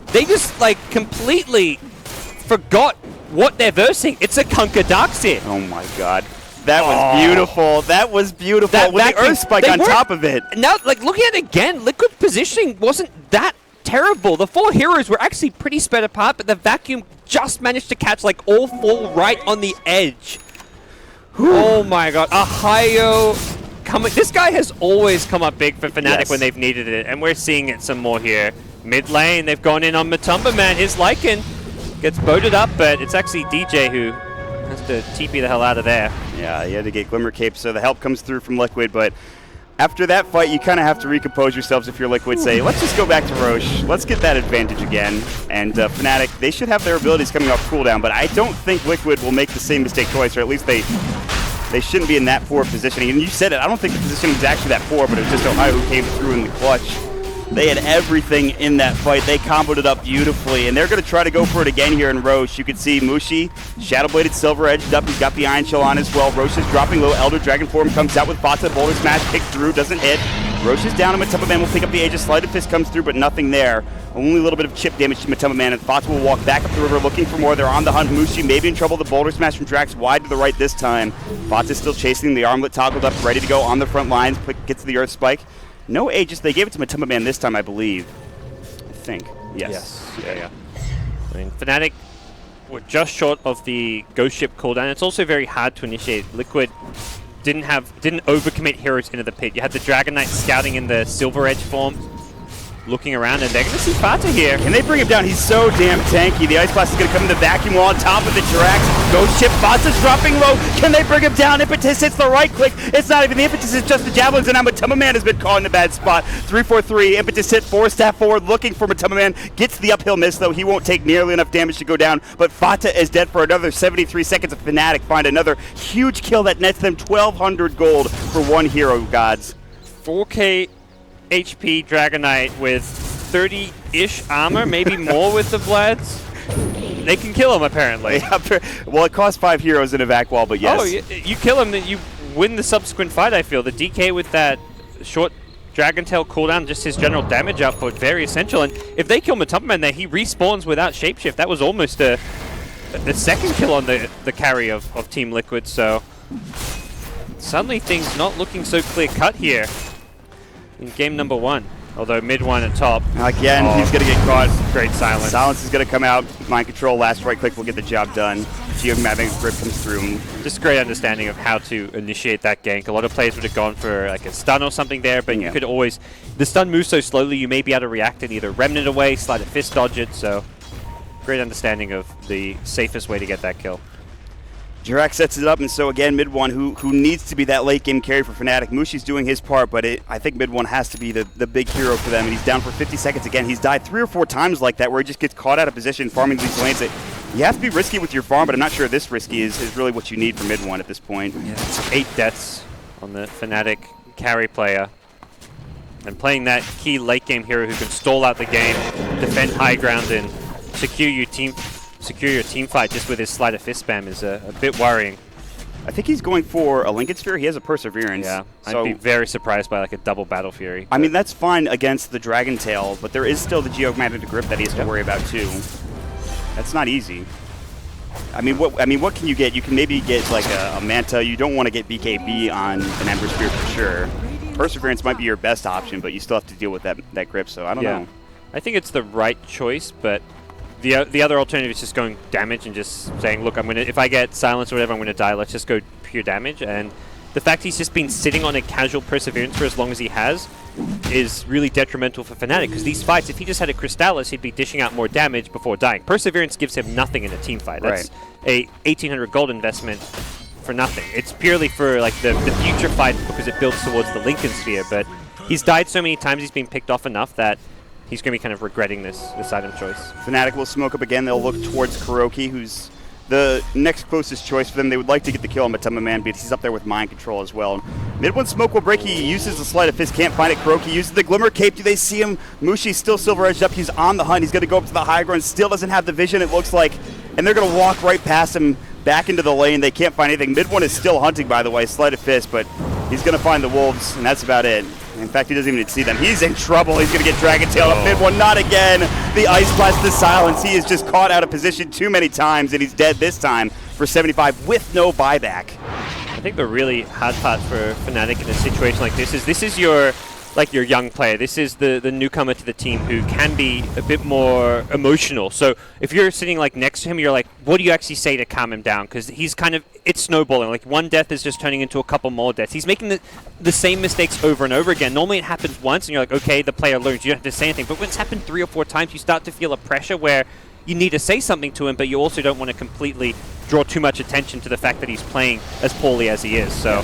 they just, like, completely forgot what they're versing. It's a Kunkka Darkseer. Oh, my God. That was beautiful. That was beautiful. With the Earth Spike on top of it. Now, like, looking at it again, Liquid's positioning wasn't that terrible. The 4 heroes were actually pretty spread apart, but the Vacuum just managed to catch, like, all 4 right on the edge. Oh, my God. Ahayo coming. This guy has always come up big for Fnatic when they've needed it, and we're seeing it some more here. Mid lane, they've gone in on Matumba, man. His Lycan gets boated up, but it's actually DJ who has to TP the hell out of there. Yeah, he had to get Glimmer Cape, so the help comes through from Liquid, but after that fight, you kind of have to recompose yourselves if you're Liquid. Say, let's just go back to Roche. Let's get that advantage again. And Fnatic, they should have their abilities coming off cooldown, but I don't think Liquid will make the same mistake twice, or at least they shouldn't be in that poor positioning. And you said it, I don't think the positioning was actually that poor, but it was just Ohio who came through in the clutch. They had everything in that fight. They comboed it up beautifully, and they're going to try to go for it again here in Roche. You can see Mushi, Shadowbladed Silver edged up. He's got the Iron Shell on as well. Roche is dropping low. Elder Dragon form comes out with Fata. Boulder Smash, kick through, doesn't hit. Roche is down, and Matumba Man will pick up the Aegis. Sleight of Fist comes through, but nothing there. Only a little bit of chip damage to Matumba Man, and Fata will walk back up the river looking for more. They're on the hunt. Mushi maybe in trouble. The Boulder Smash from Drax wide to the right this time. Fata's still chasing. The armlet toggled up, ready to go on the front lines. Gets the Earth Spike. No Aegis. They gave it to Matumba Man this time, I believe. I think. Yes. Yeah. I mean, Fnatic were just short of the Ghost Ship cooldown. It's also very hard to initiate. Liquid didn't overcommit heroes into the pit. You had the Dragon Knight scouting in the Silver Edge form, looking around, and they're going to see Fata here. Can they bring him down? He's so damn tanky. The Ice Blast is going to come in the vacuum wall on top of the Jirax. Ghost Ship, Fata's dropping low. Can they bring him down? Impetus hits the right click. It's not even the Impetus, it's just the Javelins, and now Matumba Man has been caught in a bad spot. 3-4-3, Impetus hit, 4-staff forward, looking for Matumba Man. Gets the uphill miss, though. He won't take nearly enough damage to go down, but Fata is dead for another 73 seconds. Of Fnatic find another huge kill that nets them 1,200 gold for one hero, gods. 4K HP Dragon Knight with 30-ish armor, maybe more with the Vlads. They can kill him, apparently. Well, it costs 5 heroes in a vac wall, but yes. Oh, you kill him, then you win the subsequent fight, I feel. The DK with that short Dragon Tail cooldown, just his general damage output, very essential. And if they kill Matumba Man there, he respawns without Shapeshift. That was almost a second kill on the carry of Team Liquid, so suddenly things not looking so clear-cut here in game number 1. Although mid one at top. Again, he's going to get caught. Great silence. Silence is going to come out. Mind control, last right click will get the job done. Geomagnetic grip comes through. Just great understanding of how to initiate that gank. A lot of players would have gone for like a stun or something there, but you could always... The stun moves so slowly, you may be able to react and either Remnant away, Sleight of Fist dodge it, so great understanding of the safest way to get that kill. Jirax sets it up, and so again, mid one, who needs to be that late game carry for Fnatic. Mushi's doing his part, but I think mid one has to be the big hero for them, and he's down for 50 seconds again. He's died 3 or 4 times like that, where he just gets caught out of position farming these lanes. You have to be risky with your farm, but I'm not sure this risky is really what you need for mid one at this point. Yeah, it's 8 deaths on the Fnatic carry player. And playing that key late game hero who can stall out the game, defend high ground, and secure your team fight just with his Sleight of Fist spam is a bit worrying. I think he's going for a Lincoln Sphere. He has a Perseverance. Yeah, so I'd be very surprised by like a double Battle Fury. I mean, that's fine against the Dragon Tail, but there is still the Geomagnetic Grip that he has to worry about too. That's not easy. I mean, what can you get? You can maybe get like a Manta. You don't want to get BKB on an Ember Spear for sure. Perseverance might be your best option, but you still have to deal with that grip, so I don't know. I think it's the right choice, but the other alternative is just going damage and just saying, look, if I get silence or whatever, I'm gonna die. Let's just go pure damage. And the fact he's just been sitting on a casual Perseverance for as long as he has is really detrimental for Fnatic, because these fights, if he just had a Crystallis, he'd be dishing out more damage before dying. Perseverance gives him nothing in a team fight. That's a 1,800 gold investment for nothing. It's purely for like the future fight because it builds towards the Lincoln Sphere, but he's died so many times, he's been picked off enough that he's going to be kind of regretting this item choice. Fnatic will smoke up again. They'll look towards Kuroki, who's the next closest choice for them. They would like to get the kill on Matamba Man, but he's up there with Mind Control as well. Mid one smoke will break. He uses the Sleight of Fist, can't find it. Kuroki uses the Glimmer Cape. Do they see him? Mushi's still silver edged up. He's on the hunt. He's going to go up to the high ground. Still doesn't have the vision, it looks like. And they're going to walk right past him back into the lane. They can't find anything. Mid one is still hunting, by the way. Sleight of Fist, but he's going to find the Wolves, and that's about it. In fact, he doesn't even see them. He's in trouble. He's going to get Dragon Tail up mid one. Not again. The Ice Blast, the silence. He is just caught out of position too many times, and he's dead this time for 75 with no buyback. I think the really hard part for Fnatic in a situation like this is your young player. This is the newcomer to the team who can be a bit more emotional. So if you're sitting like next to him, you're like, what do you actually say to calm him down? Because he's kind of, it's snowballing. Like one death is just turning into a couple more deaths. He's making the same mistakes over and over again. Normally it happens once and you're like, okay, the player learns. You don't have to say anything. But when it's happened 3 or 4 times, you start to feel a pressure where you need to say something to him, but you also don't want to completely draw too much attention to the fact that he's playing as poorly as he is. So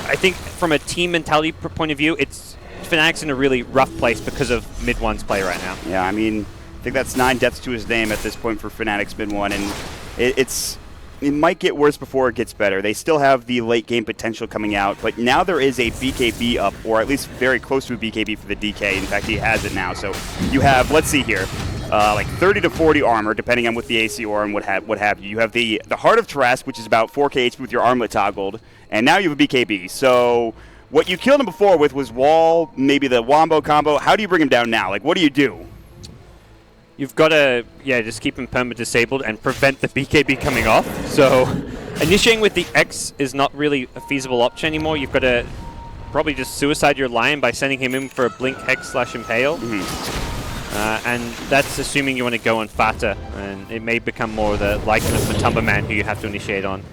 I think from a team mentality point of view, Fnatic's in a really rough place because of mid one's play right now. Yeah, I mean, I think that's 9 deaths to his name at this point for Fnatic's mid one, and it might get worse before it gets better. They still have the late game potential coming out, but now there is a BKB up, or at least very close to a BKB for the DK. In fact, he has it now. So you have, let's see here, like 30 to 40 armor, depending on what the AC or and what have you. You have the Heart of Trask, which is about 4k HP with your armlet toggled, and now you have a BKB. So what you killed him before with was wall, maybe the wombo combo. How do you bring him down now? Like, what do you do? You've got to, just keep him perma-disabled and prevent the BKB coming off. So initiating with the X is not really a feasible option anymore. You've got to probably just suicide your Lion by sending him in for a Blink, Hex, / Impale. And that's assuming you want to go on Fata, and it may become more the Lycan of Matamba Man who you have to initiate on.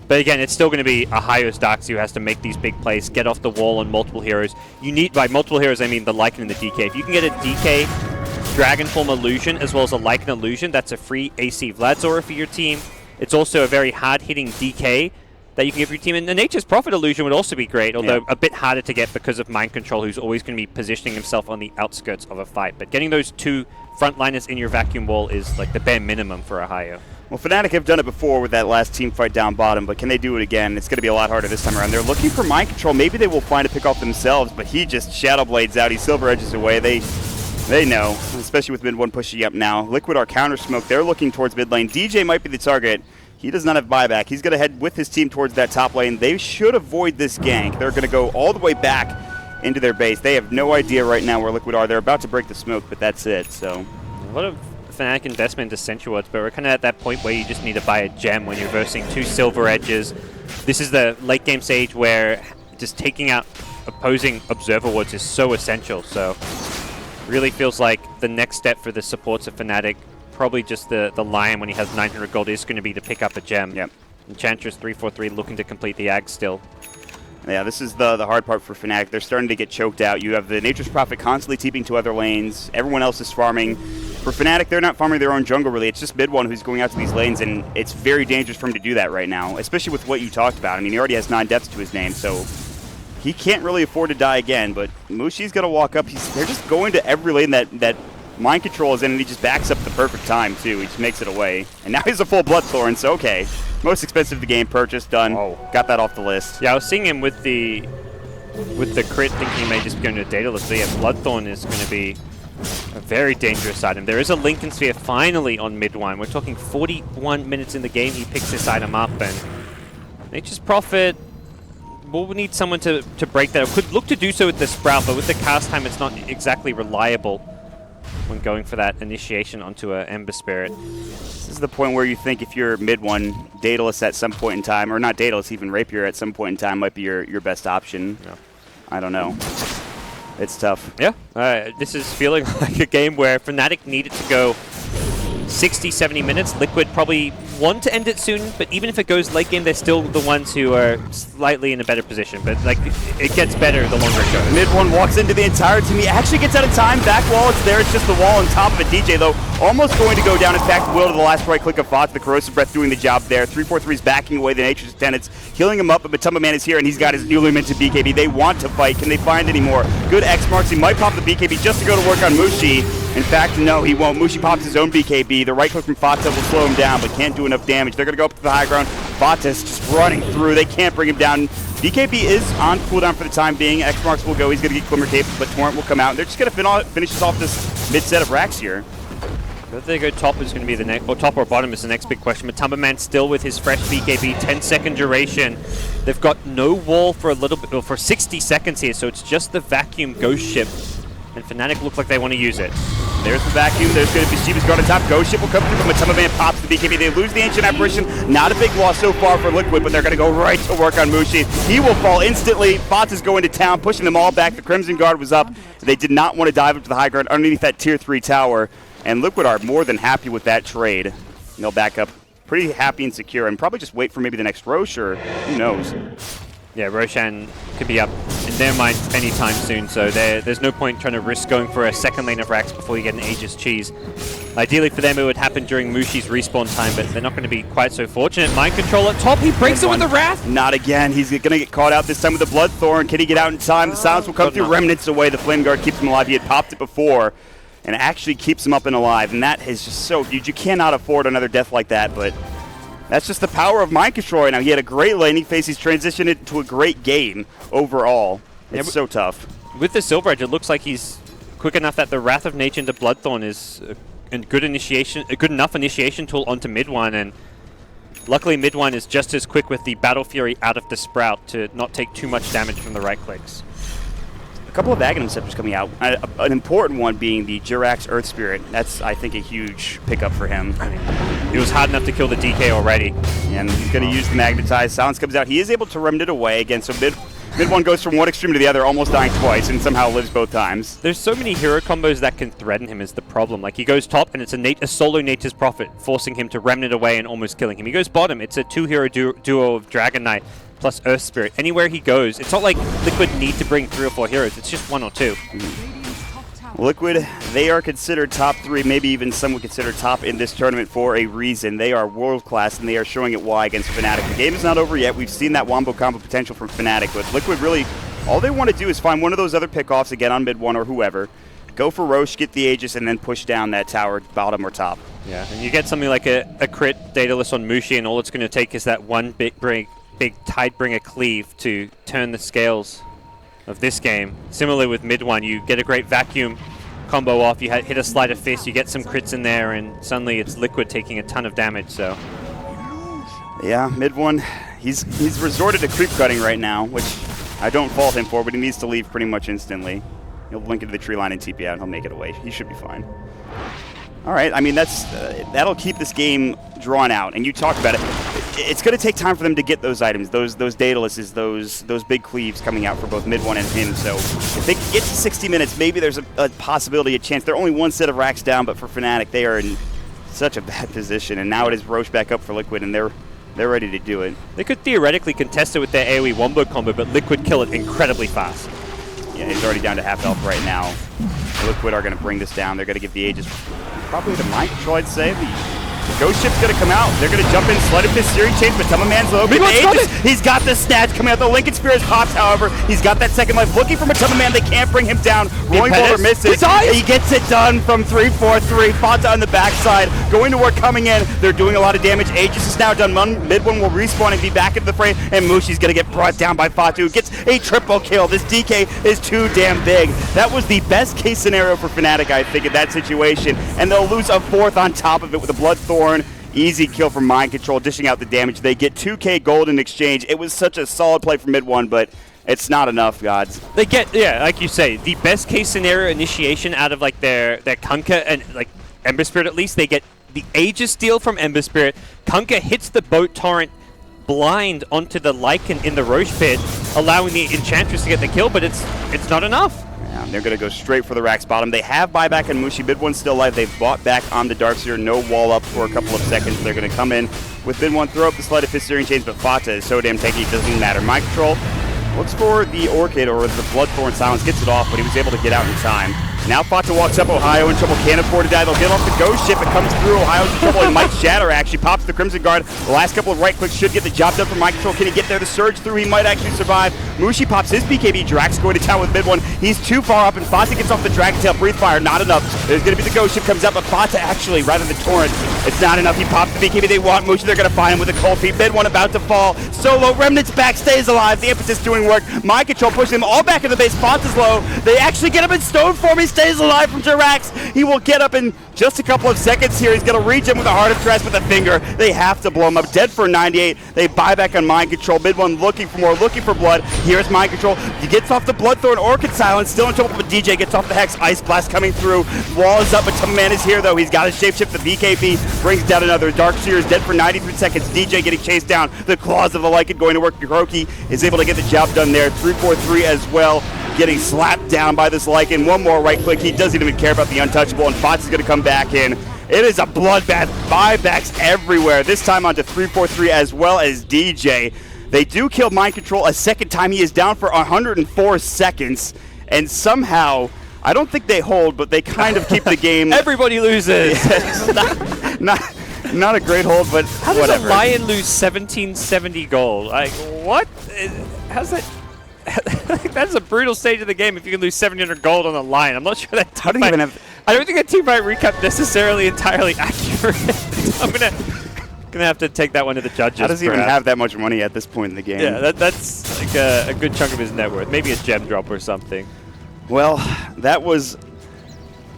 But again, it's still going to be a Hyos Darks who has to make these big plays, get off the wall on multiple heroes. You need, by multiple heroes, I mean the Lycan and the DK. If you can get a DK Dragon Form Illusion as well as a Lycan Illusion, that's a free AC Vladzora for your team. It's also a very hard-hitting DK that you can give your team. And the Nature's Prophet Illusion would also be great, although a bit harder to get because of Mind Control, who's always going to be positioning himself on the outskirts of a fight. But getting those 2 frontliners in your vacuum wall is like the bare minimum for a Hyo. Well, Fnatic have done it before with that last team fight down bottom, but can they do it again? It's going to be a lot harder this time around. They're looking for Mind Control. Maybe they will find a pick off themselves, but he just Shadow Blades out. He Silver Edges away. They know, especially with mid one pushing up now. Liquid are counter smoke. They're looking towards mid lane. DJ might be the target. He does not have buyback. He's going to head with his team towards that top lane. They should avoid this gank. They're going to go all the way back into their base. They have no idea right now where Liquid are. They're about to break the smoke, but that's it. So a lot of Fnatic investment into Central Wards, but we're kind of at that point where you just need to buy a gem when you're versing 2 Silver Edges. This is the late game stage where just taking out opposing Observer Wards is so essential. So really feels like the next step for the supports of Fnatic, probably just the Lion when he has 900 gold, is going to be to pick up a gem. Yep. Enchantress 343 looking to complete the Ag still. Yeah, this is the hard part for Fnatic. They're starting to get choked out. You have the Nature's Prophet constantly TPing to other lanes. Everyone else is farming. For Fnatic, they're not farming their own jungle, really. It's just mid one who's going out to these lanes, and it's very dangerous for him to do that right now, especially with what you talked about. I mean, he already has 9 deaths to his name, so he can't really afford to die again, but Mushi's going to walk up. They're just going to every lane that Mind Control is in, and he just backs up the perfect time, too. He just makes it away. And now he's a full Bloodthorn, so okay. Most expensive of the game, purchased, done. Got that off the list. Yeah, I was seeing him with the crit, thinking he may just be going to a Daedalus. So yeah, Bloodthorn is going to be a very dangerous item. There is a Lincoln Sphere finally on mid one. We're talking 41 minutes in the game. He picks this item up, and Nature's Prophet will need someone to break that. Could look to do so with the Sprout, but with the cast time, it's not exactly reliable when going for that initiation onto an Ember Spirit. This is the point where you think if you're mid one, Daedalus at some point in time, or not Daedalus, even Rapier at some point in time might be your best option. Yeah. I don't know. It's tough. Yeah, this is feeling like a game where Fnatic needed to go 60, 70 minutes. Liquid probably want to end it soon, but even if it goes late game, they're still the ones who are slightly in a better position. But like, it gets better the longer it goes. Mid one walks into the entire team. He actually gets out of time. Back wall, it's there. It's just the wall on top of it. DJ, though, almost going to go down. In fact, will to the last right click of Fox. The Corrosive Breath doing the job there. 343 is backing away the Nature's Tenants, healing him up, but Matumba Man is here, and he's got his newly minted BKB. They want to fight. Can they find any more? Good X marks. He might pop the BKB just to go to work on Mushi. In fact, no, he won't. Mushi pops his own BKB. The right click from Fata will slow him down, but can't do enough damage. They're going to go up to the high ground. Fata's just running through. They can't bring him down. BKB is on cooldown for the time being. X marks will go. He's going to get Glimmer Cape, but Torrent will come out. They're just going to finish this off this mid set of racks here. Whether they go top is going to be the next, or top or bottom is the next big question. Matumba Man still with his fresh BKB, 10-second duration. They've got no wall for a little bit, or for 60 seconds here, so it's just the vacuum Ghost Ship. And Fnatic look like they want to use it. There's the vacuum. There's going to be Shiva's guard on top. Ghost Ship will come through, but Matumba Man pops the BKB. They lose the Ancient Apparition. Not a big loss so far for Liquid, but they're going to go right to work on Mushi. He will fall instantly. Bots is going to town, pushing them all back. The Crimson Guard was up. They did not want to dive up to the high ground underneath that tier 3 tower. And Liquid are more than happy with that trade. And they'll back up pretty happy and secure and probably just wait for maybe the next Roche, or who knows. Yeah, Roshan could be up in their minds anytime soon, so there's no point trying to risk going for a second lane of racks before you get an Aegis cheese. Ideally for them it would happen during Mushi's respawn time, but they're not going to be quite so fortunate. Mind control at top, he breaks it with the Wrath! Not again, he's going to get caught out this time with the Bloodthorn. Can he get out in time? The silence will come through, Remnants away, the Flame Guard keeps him alive. He had popped it before, and actually keeps him up and alive, and that is just so huge. You cannot afford another death like that, but that's just the power of Mind Control right now. He had a great laning phase. He's transitioned it to a great game overall. It's so tough. With the Silver Edge, it looks like he's quick enough that the Wrath of Nature into Bloodthorn is a good enough initiation tool onto Mid-1, and luckily Mid-1 is just as quick with the Battle Fury out of the Sprout to not take too much damage from the right clicks. A couple of Aghanim Scepters coming out. An important one being the Jirax Earth Spirit. That's, I think, a huge pickup for him. I mean, it was hard enough to kill the DK already. And he's going to use the Magnetize. Silence comes out. He is able to remnant it away again, so Mid-1 goes from one extreme to the other, almost dying twice, and somehow lives both times. There's so many hero combos that can threaten him is the problem. Like, he goes top, and it's a solo Nature's Prophet, forcing him to remnant away and almost killing him. He goes bottom, it's a two-hero duo of Dragon Knight plus Earth Spirit. Anywhere he goes, it's not like Liquid need to bring 3 or 4 heroes, it's just 1 or 2. Liquid, they are considered top 3, maybe even some would consider top in this tournament for a reason. They are world-class, and they are showing it why against Fnatic. The game is not over yet. We've seen that wombo combo potential from Fnatic, but Liquid really, all they want to do is find one of those other pickoffs again on Mid-1 or whoever, go for Roche, get the Aegis, and then push down that tower, bottom or top. Yeah, and you get something like a crit Daedalus on Mushi, and all it's going to take is that one big Tidebringer cleave to turn the scales of this game. Similarly with Mid-1, you get a great vacuum combo off, you hit a Sleight of Fist, you get some crits in there, and suddenly it's Liquid taking a ton of damage, so. Yeah, Mid-1, he's resorted to creep cutting right now, which I don't fault him for, but he needs to leave pretty much instantly. He'll blink into the tree line and TP out, and he'll make it away. He should be fine. All right, I mean, that'll keep this game drawn out, and you talked about it. It's going to take time for them to get those items, those Daedaluses, those big cleaves coming out for both Mid-1 and him. So if they get to 60 minutes, maybe there's a possibility, a chance. They're only one set of racks down, but for Fnatic, they are in such a bad position, and now it is Roche back up for Liquid, and they're ready to do it. They could theoretically contest it with their AoE wombo combo, but Liquid kill it incredibly fast. Yeah, he's already down to half health right now. Liquid are going to bring this down. They're going to give the Aegis probably the Mind Control, I'd say. The Ghost Ship's going to come out. They're going to jump in, Sleight of Fist, Searing Chains, but Matumba Man's low. He's got the snatch coming out. The Lincoln Spear has popped, however. He's got that second life. Looking for Matumba Man. They can't bring him down. Rolling Boulder misses. He gets it done from 3-4-3. Fata on the backside. Going to work, coming in. They're doing a lot of damage. Aegis is now done. Mid-1 will respawn and be back into the fray. And Mushi's going to get brought down by Fatu, who gets a triple kill. This DK is too damn big. That was the best case scenario for Fnatic, I think, in that situation. And they'll lose a 4th on top of it with a Bloodthorn. Easy kill from Mind Control, dishing out the damage. They get 2k gold in exchange. It was such a solid play from Mid-1, but it's not enough, gods. They get, yeah, like you say, the best case scenario initiation out of like their Kunkka and like Ember Spirit at least. They get the Aegis steal from Ember Spirit. Kunkka hits the boat torrent blind onto the Lycan in the Roche pit, allowing the Enchantress to get the kill, but it's not enough. Yeah, they're going to go straight for the Rax bottom. They have buyback on Mushi. Mid 1 still alive. They've bought back on the Darkseer. No wall up for a couple of seconds. They're going to come in with Mid 1, throw up the Sleight of Fist Searing Chains, but Fata is so damn tanky it doesn't matter. Mind Control looks for the Orchid or the Bloodthorn Silence, gets it off, but he was able to get out in time. Now Fata walks up. Ohio in trouble, can't afford to die. They'll get off the Ghost Ship. It comes through. Ohio's in trouble. He might shatter, actually. Pops the Crimson Guard. The last couple of right clicks should get the job done for Mind Control. Can he get there? The Surge through. He might actually survive. Mushi pops his BKB. Drax going to town with Mid 1. He's too far up, and Fata gets off the Dragon Tail. Breathe Fire, not enough. There's going to be the Ghost Ship comes up, but Fata actually, rather than Torrent, it's not enough. He pops the BKB. They want Mushi. They're going to find him with a Cold Feet. Mid 1 about to fall. Solo. Remnant's back. Stays alive. The Impetus doing work. Mind Control pushing them all back in the base. Fata's low. They actually get him in stone form. He stays alive from Jirax. He will get up in just a couple of seconds here. He's going to reach him with a Heart of Tress with a finger. They have to blow him up. Dead for 98. They buy back on Mind Control. Mid 1 looking for more, looking for blood. Here's Mind Control. He gets off the Bloodthorn. Orchid Silence. Still in trouble, but DJ gets off the Hex. Ice Blast coming through. Wall is up, but Tamaman is here, though. He's got his shapeshift. The BKB brings down another. Darkseer is dead for 93 seconds. DJ getting chased down. The claws of the Lycan going to work. Kuroki is able to get the job done there. 3-4-3 as well. Getting slapped down by this Lycan. One more right click. He doesn't even care about the untouchable, and Fox is going to come back in. It is a bloodbath. Buybacks everywhere. This time onto 3-4-3 as well as DJ. They do kill Mind Control a second time. He is down for 104 seconds, and somehow, I don't think they hold, but they kind of keep the game. Everybody loses. Not a great hold, but how does whatever. a Lion lose 1770 gold? Like, what? How's that? That's a brutal stage of the game if you can lose 700 gold on the line. I'm not sure that How do you even have? I don't think that team fight recap necessarily entirely accurate. I'm gonna have to take that one to the judges. How does he even perhaps. have that much money at this point in the game? Yeah, that's like a good chunk of his net worth. Maybe a gem drop or something. Well, that was.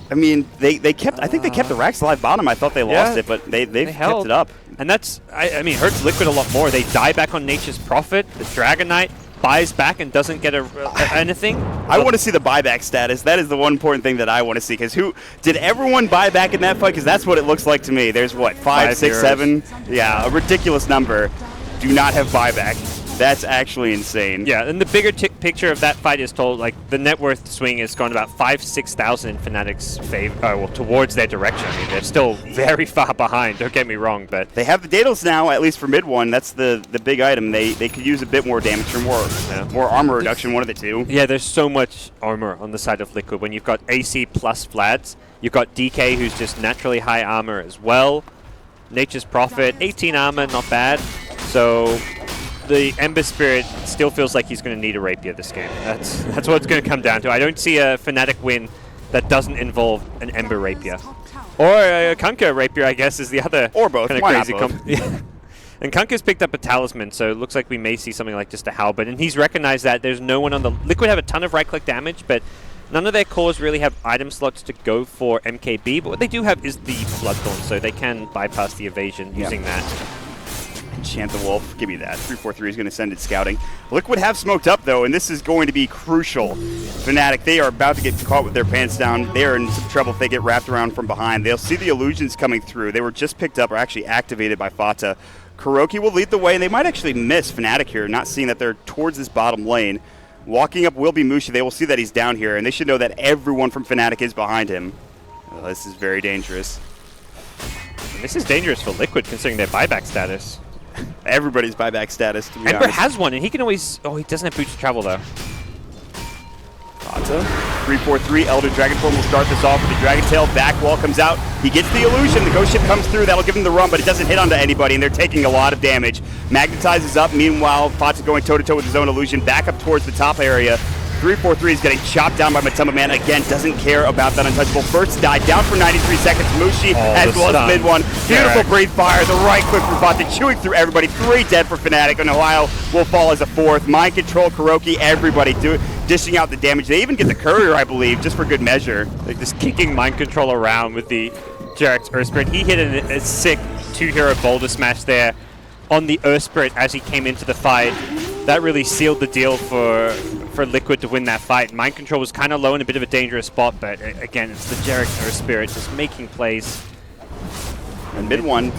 I mean, they kept. I think they kept the Rax alive bottom. I thought they lost it, but they've kept held it up. And that's, I mean, hurts Liquid a lot more. They die back on Nature's Prophet. The Dragon Knight buys back and doesn't get anything. I want to see the buyback status. That is the one important thing that I want to see. Because who did everyone buy back in that fight? Because that's what it looks like to me. There's what 5, 6, 7. Yeah, a ridiculous number. Do not have buyback. That's actually insane. Yeah, and the bigger picture of that fight is told, like, the net worth swing has gone about 5,000-6,000 in Fnatic's favor, well, towards their direction. I mean, they're still very far behind, don't get me wrong, but... They have the Daedalus now, at least for mid one. That's the big item. They could use a bit more damage or more armor reduction, one of the two. Yeah, there's so much armor on the side of Liquid. When you've got AC plus Vlads, you've got DK, who's just naturally high armor as well. Nature's Prophet, 18 armor, not bad. So... the Ember Spirit still feels like he's going to need a Rapier this game. That's what it's going to come down to. I don't see a Fnatic win that doesn't involve an Ember Rapier. Or a Kunkka Rapier, I guess, is the other or both. kind of Why crazy not both? yeah. And Kunkka's picked up a Talisman, so it looks like we may see something like just a Halberd. And he's recognized that there's no one on the... Liquid have a ton of right-click damage, but none of their cores really have item slots to go for MKB. But what they do have is the Bloodthorn, so they can bypass the evasion using that. Enchant the Wolf, give me that. 3-4-3 is going to send it scouting. Liquid have smoked up, though, and this is going to be crucial. Fnatic, they are about to get caught with their pants down. They are in some trouble if they get wrapped around from behind. They'll see the illusions coming through. They were just picked up, or actually activated by Fata. Kuroki will lead the way, and they might actually miss Fnatic here, not seeing that they're towards this bottom lane. Walking up will be Mushi. They will see that he's down here, and they should know that everyone from Fnatic is behind him. Well, this is very dangerous. And this is dangerous for Liquid, considering their buyback status. Everybody's buyback status, to be Ember honest. has one, and he can always... Oh, he doesn't have boots to travel, though. Fata, 3-4-3. Elder Dragon Form will start this off with the Dragon Tail. Back wall comes out. He gets the illusion. The Ghost Ship comes through. That'll give him the run, but it doesn't hit onto anybody, and they're taking a lot of damage. Magnetizes up. Meanwhile, Fata going toe-to-toe with his own illusion. Back up towards the top area. 3-4-3 is getting chopped down by Matama Man. Again, doesn't care about that untouchable. First die down for 93 seconds. Mushi as well as mid one. Beautiful breathe fire. The right click from Fata chewing through everybody. 3 dead for Fnatic, and Ohio will fall as a 4th. Mind Control, Kuroki, everybody dishing out the damage. They even get the courier, I believe, just for good measure. Like just kicking Mind Control around with the Jerax Earth Spirit. He hit a sick 2-hero Boulder Smash there on the Earth Spirit as he came into the fight. That really sealed the deal for Liquid to win that fight. Mind Control was kind of low in a bit of a dangerous spot, but again, it's the Jerax Earth Spirit just making plays. And mid one,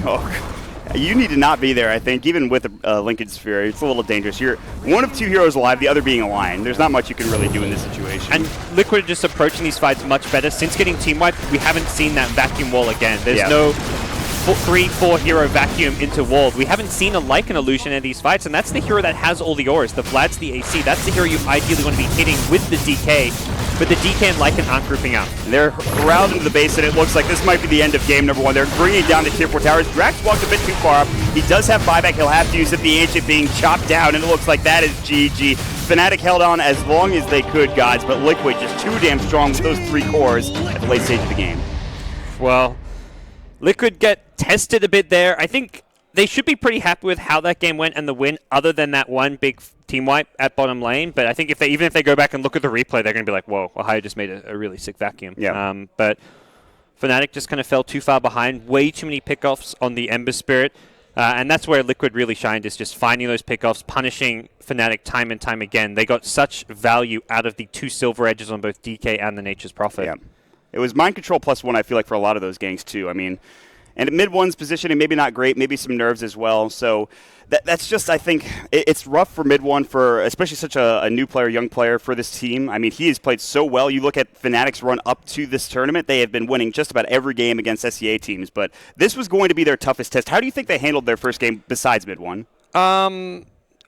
You need to not be there, I think. Even with a Lincoln Sphere, it's a little dangerous. You're one of two heroes alive, the other being a lion. There's not much you can really do in this situation. And Liquid are just approaching these fights much better. Since getting team wiped, we haven't seen that vacuum wall again. There's no 3-4 hero vacuum into wall. We haven't seen a Lycan illusion in these fights, and that's the hero that has all the auras. The Vlad's the AC. That's the hero you ideally want to be hitting with the DK, but the DK and Lycan aren't grouping up. They're corralled into the base, and it looks like this might be the end of game number 1. They're bringing down the tier 4 towers. Drax walked a bit too far up. He does have buyback. He'll have to use it. The Ancient being chopped down, and it looks like that is GG. Fnatic held on as long as they could, gods, but Liquid just too damn strong with those 3 cores at the late stage of the game. Well, Liquid get tested a bit there. I think they should be pretty happy with how that game went and the win, other than that one big team wipe at bottom lane. But I think even if they go back and look at the replay, they're going to be like, whoa, Ohio just made a really sick vacuum. Yeah. But Fnatic just kind of fell too far behind. Way too many pickoffs on the Ember Spirit. And that's where Liquid really shined, is just finding those pickoffs, punishing Fnatic time and time again. They got such value out of the 2 silver edges on both DK and the Nature's Prophet. Yeah. It was mind control +1, I feel like, for a lot of those ganks, too. I mean, and mid 1's positioning, maybe not great, maybe some nerves as well. So that's just, I think, it's rough for mid 1 for especially such a new player, young player for this team. I mean, he has played so well. You look at Fnatic's run up to this tournament, they have been winning just about every game against SEA teams. But this was going to be their toughest test. How do you think they handled their first game besides mid 1?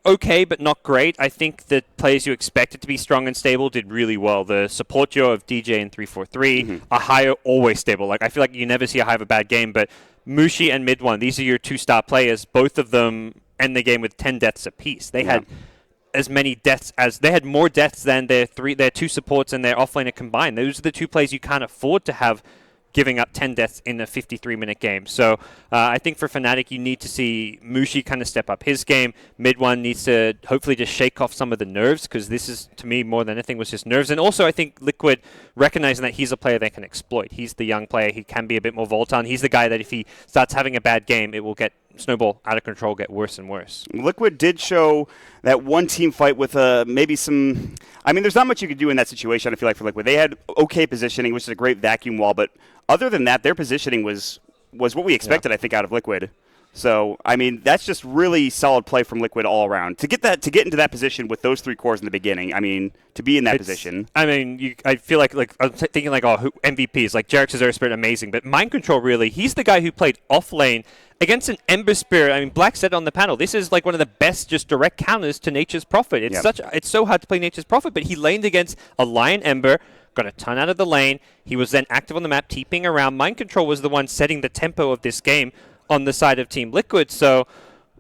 Okay, but not great. I think the players you expected to be strong and stable did really well. The support duo of DJ and 343, Ahio always stable. Like, I feel like you never see Ahio have a bad game, but Mushi and mid 1, these are your 2-star players. Both of them end the game with 10 deaths apiece. They had as many deaths as they had more deaths than their 2 supports and their offlaner combined. Those are the 2 players you can't afford to have giving up 10 deaths in a 53-minute game. So I think for Fnatic, you need to see Mushi kind of step up his game. Mid 1 needs to hopefully just shake off some of the nerves, because this is, to me, more than anything, was just nerves. And also, I think Liquid recognizing that he's a player they can exploit. He's the young player. He can be a bit more volatile. And he's the guy that if he starts having a bad game, it will get snowball out of control, get worse and worse. Liquid did show that one team fight with maybe some... I mean, there's not much you could do in that situation, I feel like, for Liquid. They had okay positioning, which is a great vacuum wall, but other than that, their positioning was what we expected, I think, out of Liquid. So, I mean, that's just really solid play from Liquid all around. To get into that position with those 3 cores in the beginning, I mean, to be in that position. I mean, I feel like I'm thinking like, MVPs, like Jarek's Azure Spirit, amazing, but Mind Control, really, he's the guy who played off lane against an Ember Spirit. I mean, Black said on the panel, this is like one of the best just direct counters to Nature's Prophet. It's so hard to play Nature's Prophet, but he laned against a Lion Ember, got a ton out of the lane. He was then active on the map, TPing around. Mind Control was the one setting the tempo of this game on the side of Team Liquid. So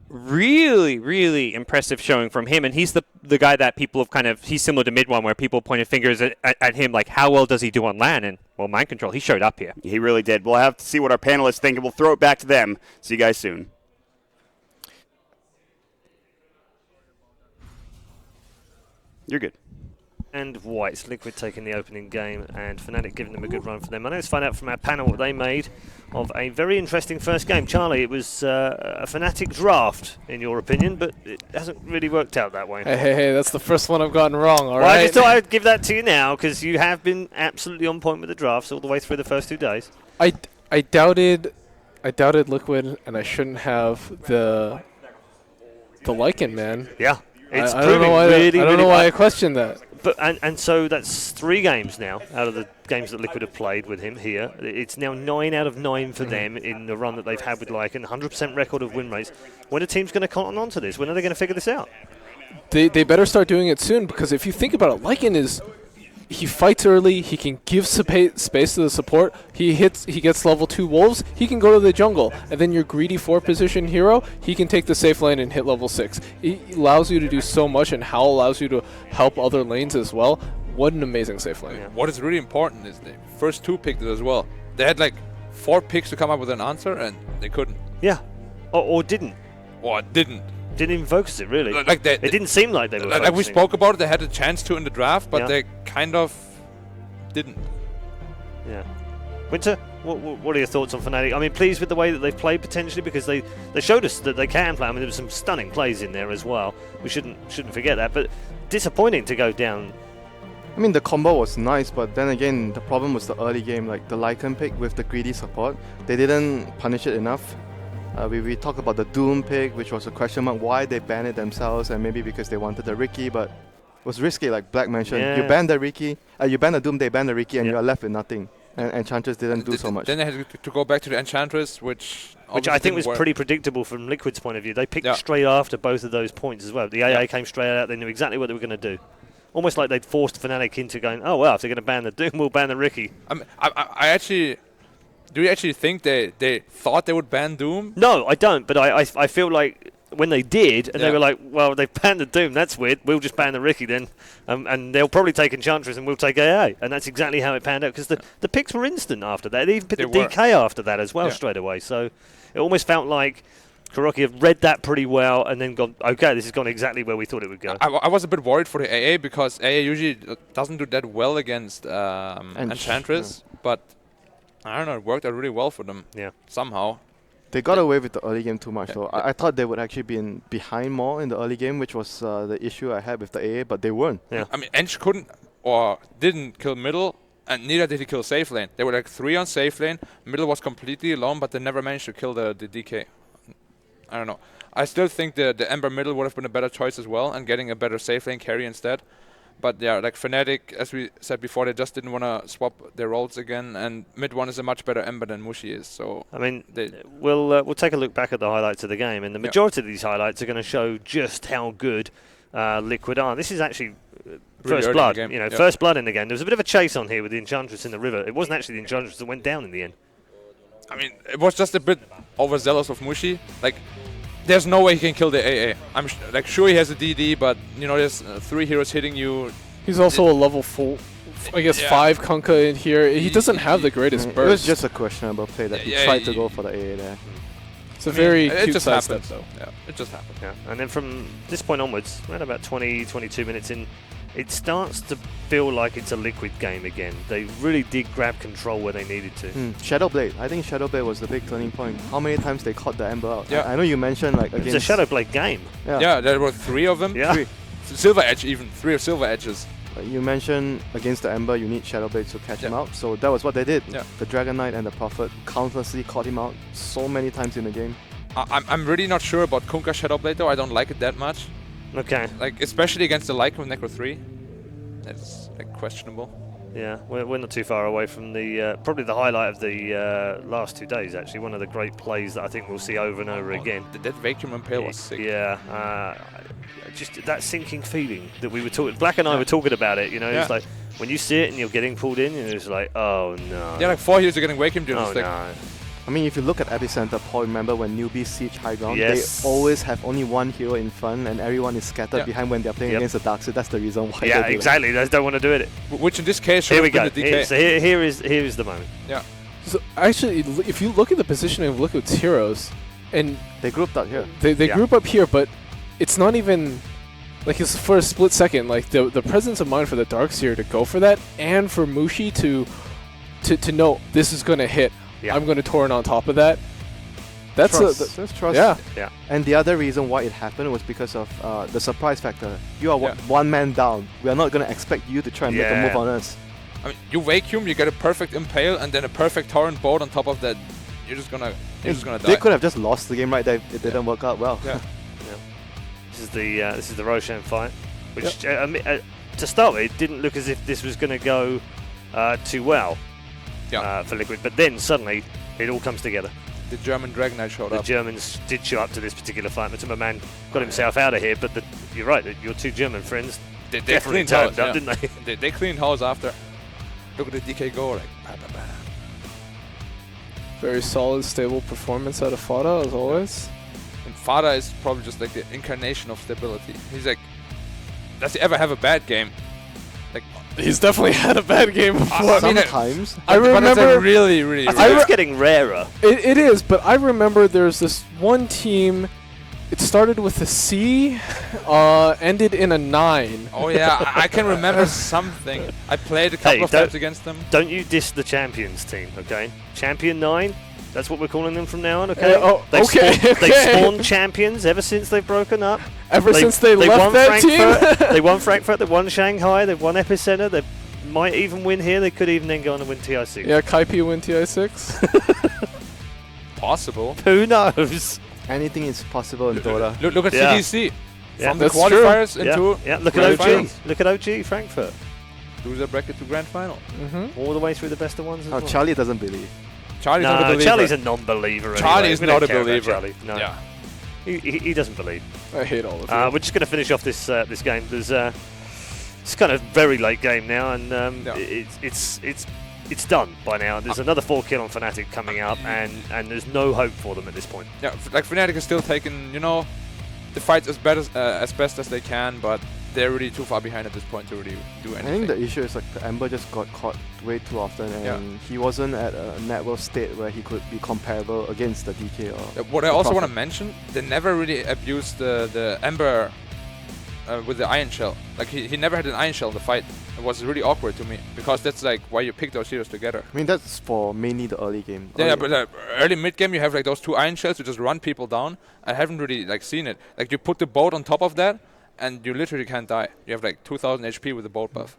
really, really impressive showing from him. And he's the guy that people have kind of, he's similar to mid 1 where people pointed fingers at him like, how well does he do on LAN? And, well, Mind Control, he showed up here. He really did. We'll have to see what our panelists think, and we'll throw it back to them. See you guys soon. You're good. And White's Liquid taking the opening game, and Fnatic giving them a good run for them. Now let's find out from our panel what they made of a very interesting first game. Charlie, it was a Fnatic draft, in your opinion, but it hasn't really worked out that way. Hey, that's the first one I've gotten wrong, all right? I just thought I'd give that to you now, because you have been absolutely on point with the drafts all the way through the first 2 days. I doubted Liquid, and I shouldn't have the Lycan, man. Yeah. It's I don't know why I questioned that. But and so that's 3 games now out of the games that Liquid have played with him here. It's now 9 out of 9 for them in the run that they've had with Lycan. 100% record of win rates. When are teams going to cotton on to this? When are they going to figure this out? They better start doing it soon, because if you think about it, Lycan he fights early, he can give space to the support, he gets level 2 wolves, he can go to the jungle, and then your greedy 4-position hero, he can take the safe lane and hit level 6. It allows you to do so much, and Howl allows you to help other lanes as well. What an amazing safe lane. Yeah. What is really important is the first 2 picked it as well. They had like 4 picks to come up with an answer, and they couldn't. Yeah, or didn't. Or didn't. Didn't even focus it, really. Like it didn't seem like they were like we spoke about it, they had a chance to in the draft, but they kind of didn't. Yeah. Winter, what are your thoughts on Fnatic? I mean, pleased with the way that they've played potentially, because they showed us that they can play. I mean, there were some stunning plays in there as well. We shouldn't forget that, but disappointing to go down. I mean, the combo was nice, but then again, the problem was the early game, like the Lycan pick with the greedy support. They didn't punish it enough. We talked about the Doom pick, which was a question mark why they banned it themselves, and maybe because they wanted the Riki, but it was risky, like Black mentioned. Yeah. You ban the Riki, you ban the Doom, they ban the Riki, and you are left with nothing. And Enchantress didn't do so much. Then they had to go back to the Enchantress, which I think was work. pretty predictable from Liquid's point of view. They picked straight after both of those points as well. The AA came straight out. They knew exactly what they were going to do. Almost like they'd forced Fnatic into going, oh, well, if they're going to ban the Doom, we'll ban the Riki. I actually... Do you actually think they thought they would ban Doom? No, I don't. But I feel like when they did, and they were like, well, they banned the Doom, that's weird. We'll just ban the Riki then. And they'll probably take Enchantress and we'll take AA. And that's exactly how it panned out. Because the picks were instant after that. They even picked the DK after that as well straight away. So it almost felt like Kuroki have read that pretty well and then gone, okay, this has gone exactly where we thought it would go. I was a bit worried for the AA because AA usually doesn't do that well against Enchantress. But I don't know, it worked out really well for them. Yeah. Somehow. They got away with the early game too much, though. I thought they would actually be behind more in the early game, which was the issue I had with the AA, but they weren't. Yeah. I mean, Ench couldn't or didn't kill middle, and neither did he kill safe lane. They were like 3 on safe lane. Middle was completely alone, but they never managed to kill the DK. I don't know. I still think the Ember middle would have been a better choice as well, and getting a better safe lane carry instead. But yeah, like Fnatic, as we said before, they just didn't want to swap their roles again, and mid one is a much better Ember than Mushi is. So I mean, we'll take a look back at the highlights of the game, and the majority of these highlights are going to show just how good Liquid are. This is actually first blood, first blood in the game. There was a bit of a chase on here with the Enchantress in the river. It wasn't actually the Enchantress that went down in the end. I mean, it was just a bit overzealous of Mushi. Like, there's no way he can kill the AA. I'm sure he has a DD, but there's 3 heroes hitting you. He's also a level 4, I guess 5 Kunkka in here. He doesn't have the greatest burst. It was just a questionable play that he tried to go for the AA there. It's a very it cute just side happened. step, though. Yeah, it just happened. Yeah, and then from this point onwards, around about 20, 22 minutes in, it starts to feel like it's a Liquid game again. They really did grab control where they needed to. Shadowblade. I think Shadowblade was the big turning point. How many times they caught the Ember out? Yeah. I know you mentioned like It against... was a Shadowblade game. Yeah, there were 3 of them. Yeah. 3. Silver Edge even. 3 of Silver Edges. You mentioned against the Ember, you need Shadowblade to catch him out. So that was what they did. Yeah. The Dragon Knight and the Prophet countlessly caught him out so many times in the game. I'm really not sure about Kunkka Shadowblade though. I don't like it that much. Okay. Like, especially against the Lycan Necro 3. That's like questionable. Yeah, we're not too far away from the probably the highlight of the last 2 days. Actually, one of the great plays that I think we'll see over and over again. That vacuum impale was sick. Yeah, just that sinking feeling that we were talking. Black and I were talking about it. It's like when you see it and you're getting pulled in, and it's like, oh no. Yeah, like 4 heroes are getting vacuumed. Oh no. I mean, if you look at Epicenter, Paul, remember when newbies siege high ground, Yes. they always have only one hero in front and everyone is scattered behind when they're playing against the Dark. So that's the reason why Yeah, they do exactly. They don't want to do it. Which in this case should Here we have go. been the DK. So here is the moment. Yeah. So actually, if you look at the positioning of Liquid's heroes, and they grouped up here. They group up here, but it's not even like it's for a split second. Like the presence of mind for the Darkseer to go for that, and for Mushi to know this is going to hit. Yeah. I'm going to torrent on top of that. That's trust. That's trust. Yeah. And the other reason why it happened was because of the surprise factor. You are one man down. We are not going to expect you to try and make a move on us. I mean, you vacuum, you get a perfect impale, and then a perfect torrent board on top of that. You're just gonna die. They could have just lost the game right there if it didn't work out well. Yeah. This is the Roshan fight, which to start with, it didn't look as if this was going to go too well for Liquid. But then suddenly it all comes together. The German Dragon Knight showed the up. The Germans did show up to this particular fight. Matuma Man got himself out of here, but you're right. Your 2 German friends they definitely cleaned turned house, up, didn't they? They cleaned house after. Look at the DK go, like, bah, bah, bah. Very solid, stable performance out of Fada, as always. And Fada is probably just like the incarnation of stability. He's like, does he ever have a bad game? Like, he's definitely had a bad game before. Sometimes. I remember. But it's really, really rare. It's getting rarer. It is, but I remember there's this one team. It started with a C, ended in a 9. Oh yeah, I can remember something. I played a couple of times against them. Don't you diss the champions team, okay? Champion 9, that's what we're calling them from now on, okay? They've spawned champions ever since they've broken up. Since they left that team? They won Frankfurt, they won Shanghai, they've won Epicenter, they might even win here, they could even then go on and win TI6. Yeah, Kaipi win TI6. possible. Who knows? Anything is possible in Dota. Look at Yeah. CDC. Yeah, From the that's qualifiers true. into Yeah, look grand at OG. finals. Look at OG Frankfurt. Loser bracket to grand final. All the way through the best of ones as Oh, well. Charlie doesn't believe. Charlie's not a believer. Charlie's a non-believer. Charlie anyway. is We don't not a care about believer. Charlie. No. Yeah. He doesn't believe. I hate all of you. We're just going to finish off this this game. There's it's kind of very late game now, and it's done by now. There's another 4-kill on Fnatic coming up, and there's no hope for them at this point. Yeah, like Fnatic is still taking, the fights as best as they can, but they're really too far behind at this point to really do anything. I think the issue is like the Ember just got caught way too often, and he wasn't at a network state where he could be comparable against the DK or. What I also want to mention, they never really abused the Ember with the Iron Shell. Like he never had an Iron Shell in the fight. It was really awkward to me because that's like why you pick those heroes together. I mean that's for mainly the early game. Yeah, but early mid game you have like those 2 Iron Shells to just run people down. I haven't really like seen it. Like you put the boat on top of that, and you literally can't die. You have like 2,000 HP with the bolt buff.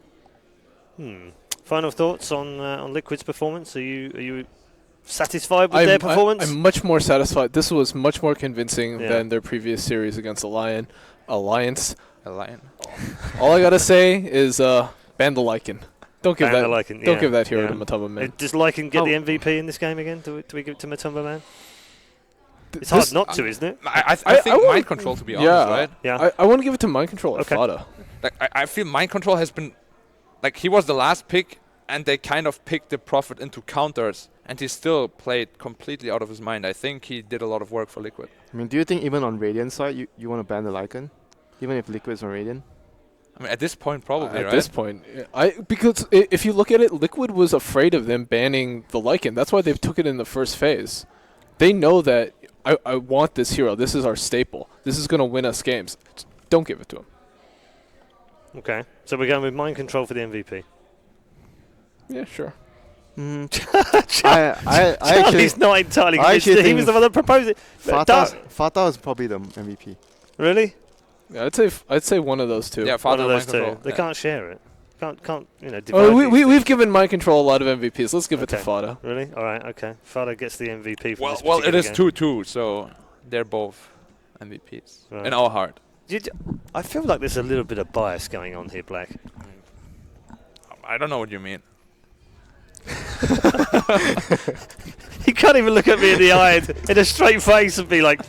Final thoughts on Liquid's performance? Are you satisfied with their performance? I'm much more satisfied. This was much more convincing than their previous series against Alliance. All I gotta say is ban the Lycan. Don't give don't give that hero to Matumba Man. Does Lycan get the MVP in this game again? Do we give it to Matumba Man? It's hard not to, isn't it? I think Mind Control, to be honest, right? Yeah. I want to give it to Mind Control at Fada. Like I feel Mind Control has been, like he was the last pick, and they kind of picked the Prophet into counters, and he still played completely out of his mind. I think he did a lot of work for Liquid. I mean, do you think even on Radiant side you want to ban the Lycan, even if Liquid's on Radiant? I mean, at this point, probably, right? At this point, because if you look at it, Liquid was afraid of them banning the Lycan. That's why they took it in the first phase. They know that I want this hero. This is our staple. This is going to win us games. Just don't give it to him. Okay, so we're going with Mind Control for the MVP. Yeah, sure. I Charlie's not entirely convinced. He was the one that proposed it. Fata is probably the MVP. Really? Yeah, I'd say one of those two. Yeah, One of Fata those Mind Control. two. They can't share it. Can't divide Oh, these we've given Mind Control a lot of MVPs. Let's give it to Fada. Really? All right. Okay. Fada gets the MVP. For this Well, it particular is game. 2-2, so they're both MVPs Right. in our heart. I feel like there's a little bit of bias going on here, Black. I don't know what you mean. You can't even look at me in the eye in a straight face and be like,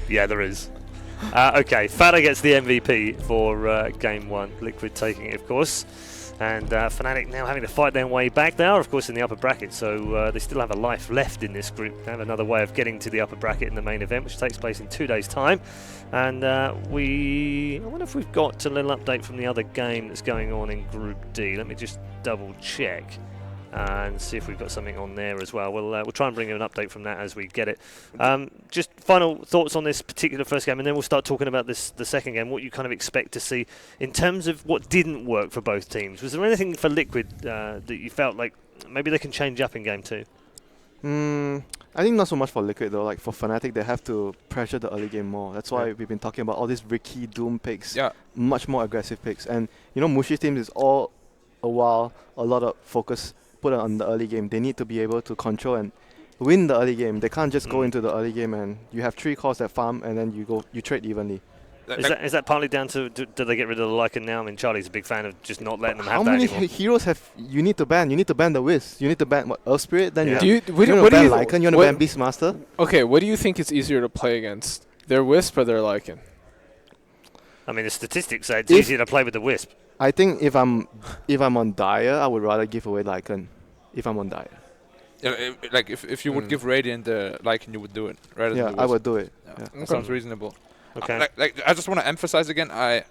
yeah, there is. Okay, Fada gets the MVP for Game 1. Liquid taking it, of course. And Fnatic now having to fight their way back. They are, of course, in the upper bracket, so they still have a life left in this group. They have another way of getting to the upper bracket in the main event, which takes place in 2 days' time. And I wonder if we've got a little update from the other game that's going on in Group D. Let me just double check and see if we've got something on there as well. We'll try and bring you an update from that as we get it. Just final thoughts on this particular first game, and then we'll start talking about the second game, what you kind of expect to see in terms of what didn't work for both teams. Was there anything for Liquid that you felt like maybe they can change up in Game 2? I think not so much for Liquid though. Like for Fnatic, they have to pressure the early game more. That's why we've been talking about all these Ricky Doom picks, much more aggressive picks. And Mushi's team is all a while a lot of focus put on the early game. They need to be able to control and win the early game. They can't just go into the early game and you have 3 cores that farm and then you trade evenly. Is that partly down to do they get rid of the Lycan now? I mean, Charlie's a big fan of just not letting them have How that many anymore. heroes have you need to ban? You need to ban the Wisp. You need to ban Earth Spirit. Then Yeah. you want to ban Lycan. You want to ban Beastmaster. Okay, what do you think is easier to play against? Their Wisp or their Lycan? I mean, the statistics say it's easier to play with the Wisp. I think if I'm on Dire, I would rather give away Lycan. If I'm on Dire. Yeah, like if you would give Radiant the Lycan, you would do it rather than the Wisp. I would do it. That sounds reasonable. Okay. Like I just want to emphasize again, I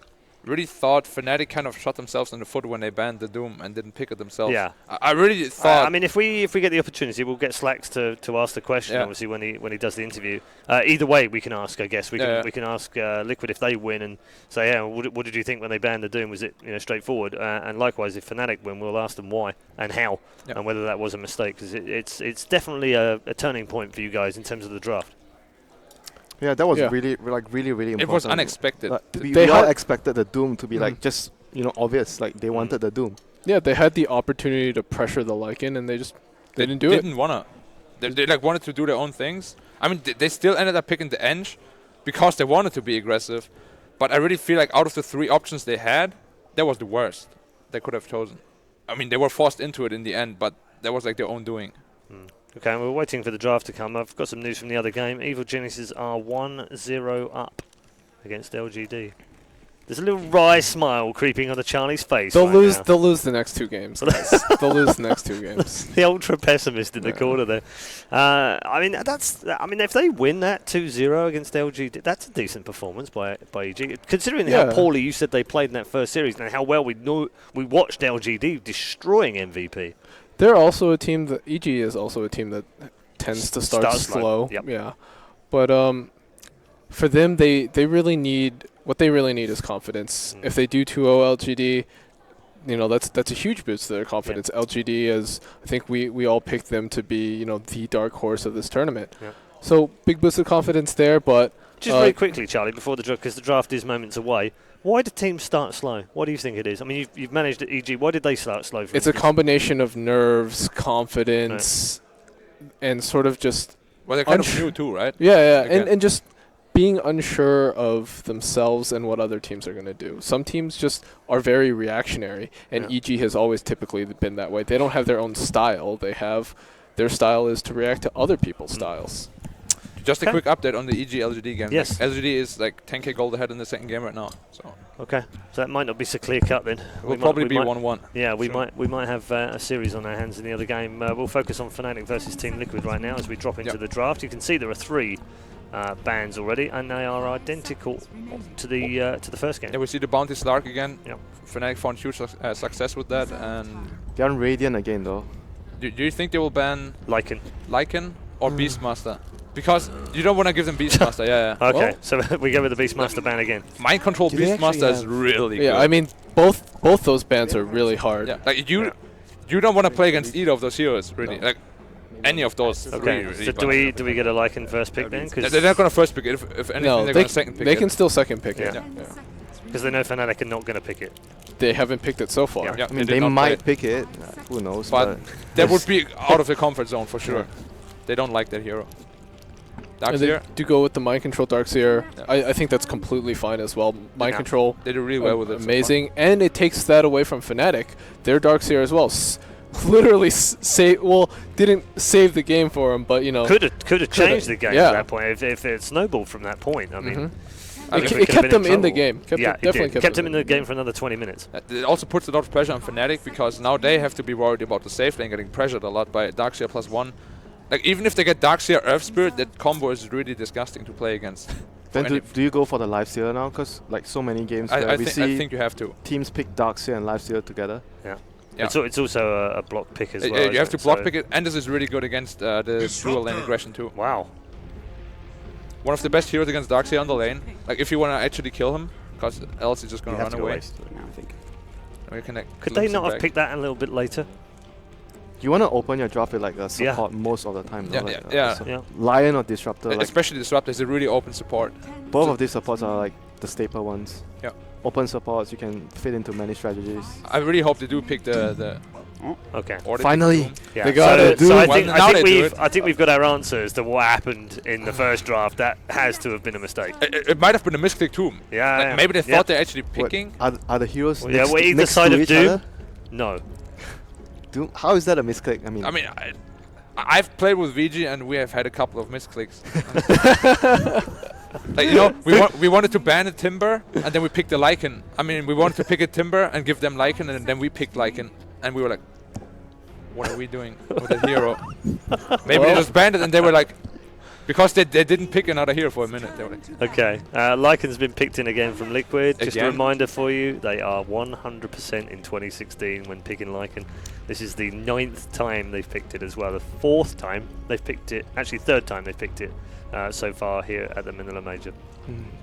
really thought Fnatic kind of shot themselves in the foot when they banned the Doom and didn't pick it themselves. Yeah. I really thought. I mean, if we get the opportunity, we'll get Slacks to ask the question. Obviously, when he does the interview. Either way, we can ask. I guess we can ask Liquid if they win and say, yeah, what did you think when they banned the Doom? Was it straightforward? And likewise, if Fnatic win, we'll ask them why and how and whether that was a mistake, because it's definitely a turning point for you guys in terms of the draft. Yeah, that was really important. It was unexpected. We all expected the Doom to be like just obvious. Like they wanted the Doom. Yeah, they had the opportunity to pressure the Lycan, and they didn't do it. Didn't wanna. They like wanted to do their own things. I mean, they still ended up picking the Eng because they wanted to be aggressive. But I really feel like out of the 3 options they had, that was the worst they could have chosen. I mean, they were forced into it in the end, but that was like their own doing. Okay, and we're waiting for the draft to come. I've got some news from the other game. Evil Geniuses are 1-0 up against LGD. There's a little wry smile creeping onto Charlie's face. They'll right lose. now. They'll lose the next 2 games. They'll lose the next 2 games. The ultra pessimist in the corner there. I mean, if they win that 2-0 against LGD, that's a decent performance by EG. Considering how poorly you said they played in that first series and how well we watched LGD destroying MVP. They're also a team that EG is also a team that tends to start slow. Yep. Yeah, but for them, they really need. What they really need is confidence. If they do 2-0 LGD, that's a huge boost to their confidence. LGD, as I think we all picked them to be, the dark horse of this tournament. Yeah. So big boost of confidence there. But just very quickly, Charlie, before the draft, because the draft is moments away. Why do teams start slow? What do you think it is? I mean, you've managed at EG. Why did they start slow? It's a combination of nerves, confidence, and sort of just. Well, they're kind of new too, right? Yeah, and just being unsure of themselves and what other teams are going to do. Some teams just are very reactionary, and EG has always typically been that way. They don't have their own style. Their style is to react to other people's styles. Just a quick update on the EG LGD game. Yes. Like, LGD is like 10k gold ahead in the second game right now. So okay, so that might not be so clear cut then. We'll probably be 1-1. Yeah, we might have a series on our hands in the other game. We'll focus on Fnatic versus Team Liquid right now as we drop into the draft. You can see there are 3 bans already, and they are identical to the first game. Yeah, we see the Bounty Slark again. Yep. Fnatic found huge success with that, and They're on Radiant again though. Do you think they will ban Lycan or Beastmaster? Because you don't want to give them Beastmaster, yeah. Okay, so we go with the Beastmaster ban again. Mind Control Beastmaster is really good. Yeah, I mean, both those bans are really hard. Yeah, like you don't want to play against either of those heroes, really. Like any of those. Okay, really so do we get a Lycan first pick then? They're not going to first pick it. If anything, No, they're going to second pick it. they can still second pick it. Because they know Fnatic are not going to pick it. They haven't picked it so far. Yeah, I mean, they might pick it. Who knows? But that would be out of the comfort zone for sure. They don't like that hero. Darkseer? Do go with the Mind Control Darkseer. Yeah. I think that's completely fine as well. Mind Control. They do really well with it. Amazing. So and it takes that away from Fnatic. Their Darkseer as well. Literally didn't save the game for him, but could have changed the game at that point if it snowballed from that point. I mean, it kept them in the game. Definitely kept them in the game for another 20 minutes. It also puts a lot of pressure on Fnatic because now they have to be worried about the safe lane getting pressured a lot by Darkseer +1. Like even if they get Darkseer Earth Spirit, that combo is really disgusting to play against. Then do you go for the Lifestealer now? Because like so many games where we see I think you have to. Teams pick Darkseer and Lifestealer together. Yeah. It's also a block pick as well. You have to block pick it, and this is really good against the dual lane aggression too. Wow. One of the best heroes against Darkseer on the lane. Like if you want to actually kill him, because else he's just going to run away. Now, I think. Could they not have picked that a little bit later? You want to open your draft with like a support most of the time. Yeah. Lion or Disruptor. Especially Disruptor is a really open support. Both of these supports are like the staple ones. Yeah. Open supports, you can fit into many strategies. I really hope they do pick the okay. Finally, yeah. they got it. So I think we've got our answer as to what happened in the first draft. That has to have been a mistake. It might have been a misclick too. Yeah. Like maybe they thought they're actually picking. Are the heroes? We're either side of Doom. No. Doom. How is that a misclick? I mean, I've played with VG and we have had a couple of misclicks. Like we wanted to ban a Timber and then we picked the Lycan. I mean, we wanted to pick a Timber and give them Lycan and then we picked Lycan and we were like, what are we doing with a hero? Maybe they just banned it and they were like, because they didn't pick another hero for a minute. They were like, okay, Lycan's been picked in again from Liquid. Just a reminder for you, they are 100% in 2016 when picking Lycan. This is the 9th time they've picked it as well. The 4th time they've picked it, actually 3rd time they've picked it so far here at the Manila Major.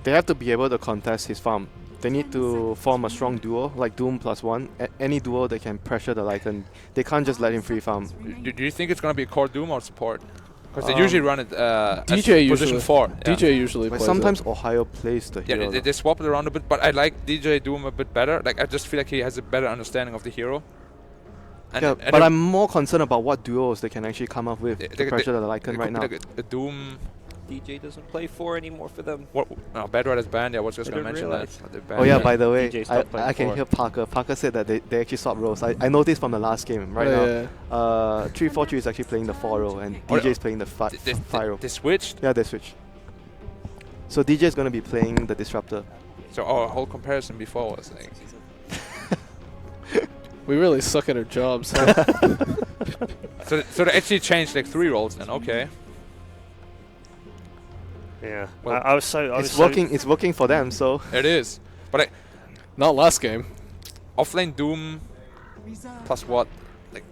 They have to be able to contest his farm. They need to form a strong duo, like Doom +1. Any duo that can pressure the Lycan. They can't just let him free farm. Do you think it's going to be a core Doom or support? Because they usually run it DJ as position 4. DJ usually plays sometimes Ohio plays the hero. Yeah, they swap it around a bit, but I like DJ Doom a bit better. Like I just feel like he has a better understanding of the hero. Yeah, but I'm more concerned about what duos they can actually come up with to pressure the Lycan right now. Like a Doom. DJ doesn't play 4 anymore for them. What? No, Bad Red is banned. Yeah, I was just I going to didn't mention realize. that. Oh yeah, by the way, DJ stopped playing I can 4. hear Parker. Parker said that they actually swapped roles. I noticed from the last game right now. 343 is actually playing the 4 role and DJ is playing the 5 role. They switched? Yeah, they switched. So DJ is going to be playing the Disruptor. So our whole comparison before was like... We really suck at our jobs. so they actually changed like 3 roles then, okay. Yeah, well, I was so. It's working. It's working for them. So it is, but not last game. Offlane Doom plus what? Like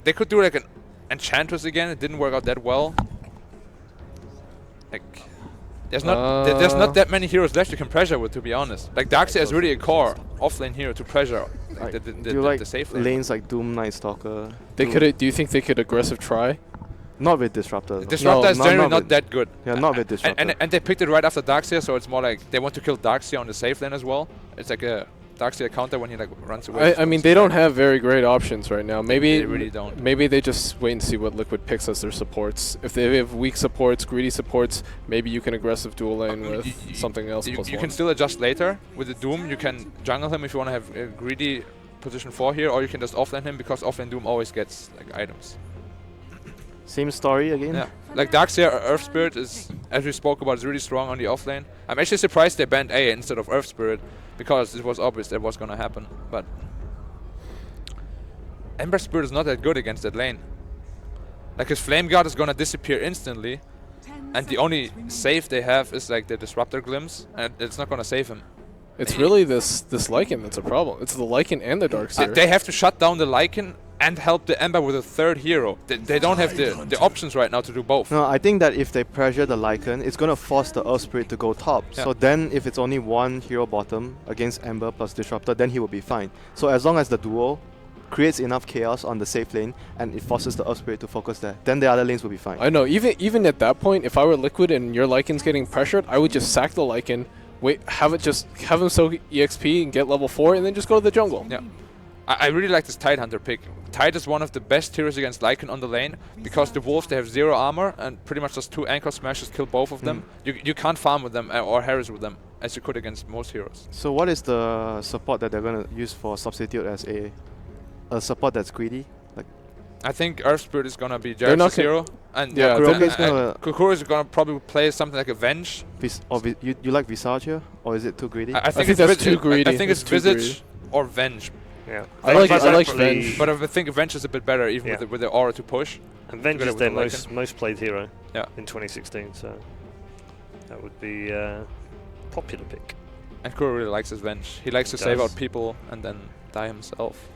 they could do like an Enchantress again. It didn't work out that well. Like there's not that many heroes left you can pressure with, to be honest. Like Darkseid is really a core offlane hero to pressure. Like the safe lane. Lanes like Doom, Night Stalker? They could. Do you think they could aggressive try? Not with Disruptor. Disruptor is generally not that good. Yeah, not with Disruptor. And they picked it right after Darkseid, so it's more like they want to kill Darkseid on the safe lane as well. It's like a Darkseid counter when he like runs away. I mean, they don't have very great options right now. Maybe they really don't. Maybe they just wait and see what Liquid picks as their supports. If they have weak supports, greedy supports, maybe you can aggressive dual lane with something else. You can still adjust later with the Doom. You can jungle him if you want to have a greedy position 4 here, or you can just offlane him because offlane Doom always gets like items. Same story again? Yeah. Like Darkseid Earth Spirit is, as we spoke about, is really strong on the offlane. I'm actually surprised they banned A instead of Earth Spirit, because it was obvious that was going to happen. But Ember Spirit is not that good against that lane. Like his Flame Guard is going to disappear instantly, and the only save they have is like the Disruptor Glimpse, and it's not going to save him. It's really this Lycan that's a problem. It's the Lycan and the Darkseid. They have to shut down the Lycan and help the Ember with a 3rd hero. They don't have the options right now to do both. No, I think that if they pressure the Lycan, it's going to force the Earth Spirit to go top. Yeah. So then if it's only one hero bottom against Ember plus Disruptor, then he will be fine. So as long as the duo creates enough chaos on the safe lane and it forces the Earth Spirit to focus there, then the other lanes will be fine. I know, even at that point, if I were Liquid and your Lycan's getting pressured, I would just sack the Lycan, have him soak EXP and get level 4 and then just go to the jungle. Yeah. I really like this Tidehunter pick. Tide is one of the best heroes against Lycan on the lane, because the Wolves, they have 0 armor and pretty much just 2 Anchor Smashes kill both of them. You can't farm with them or harass with them as you could against most heroes. So what is the support that they're going to use for substitute as a support that's greedy? Like, I think Earth Spirit is going to be Jared's hero. And yeah, Kukuro is going to probably play something like Avenge. You like Visage here? Or is it too greedy? I think that's too greedy. I think it's Visage or Venge. Yeah, I like Venge, but I think Venge is a bit better, even with the aura to push. And Venge is their most played hero in 2016, so that would be a popular pick. And Kuro really likes his Venge. He likes to save out people and then die himself.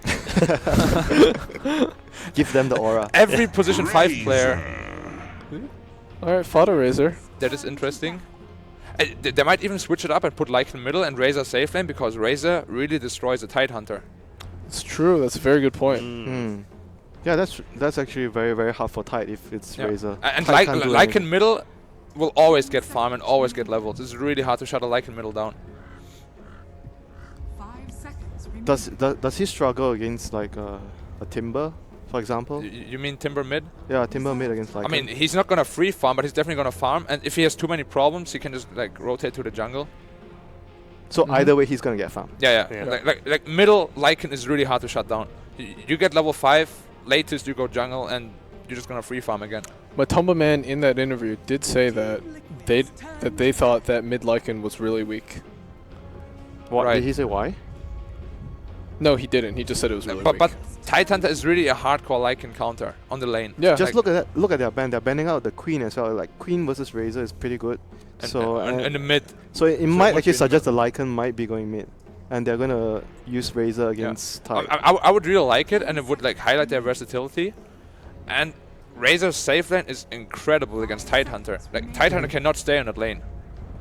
Give them the aura. Every position 5 player. Alright, Fodder Razor. That is interesting. They might even switch it up and put Lycan middle and Razor safe lane, because Razor really destroys a Tidehunter. It's true. That's a very good point. Yeah, that's actually very, very hard for Tide if it's Razor. And Lycan middle will always get farm and always get levels. It's really hard to shut a Lycan middle down. 5 seconds. Does he struggle against like a Timber, for example? You mean Timber mid? Yeah, Timber mid against Lycan. I mean, he's not gonna free farm, but he's definitely gonna farm. And if he has too many problems, he can just like rotate to the jungle. So either way, he's gonna get farmed. Yeah. Like middle Lycan is really hard to shut down. You get level 5, latest you go jungle, and you're just gonna free farm again. But Tumbaman in that interview did say that they thought that mid Lycan was really weak. What did he say? Why? No, he didn't. He just said it was really weak. But Tidehunter is really a hardcore Lycan counter on the lane. Yeah. Just look at that. Look at their ban. They're banning out the Queen as well. Like Queen versus Razor is pretty good. And the mid. So it might actually suggest the Lycan might be going mid, and they're gonna use Razor against Tide. I would really like it, and it would like highlight their versatility. And Razor's safe lane is incredible against Tidehunter. Like Tidehunter cannot stay on that lane.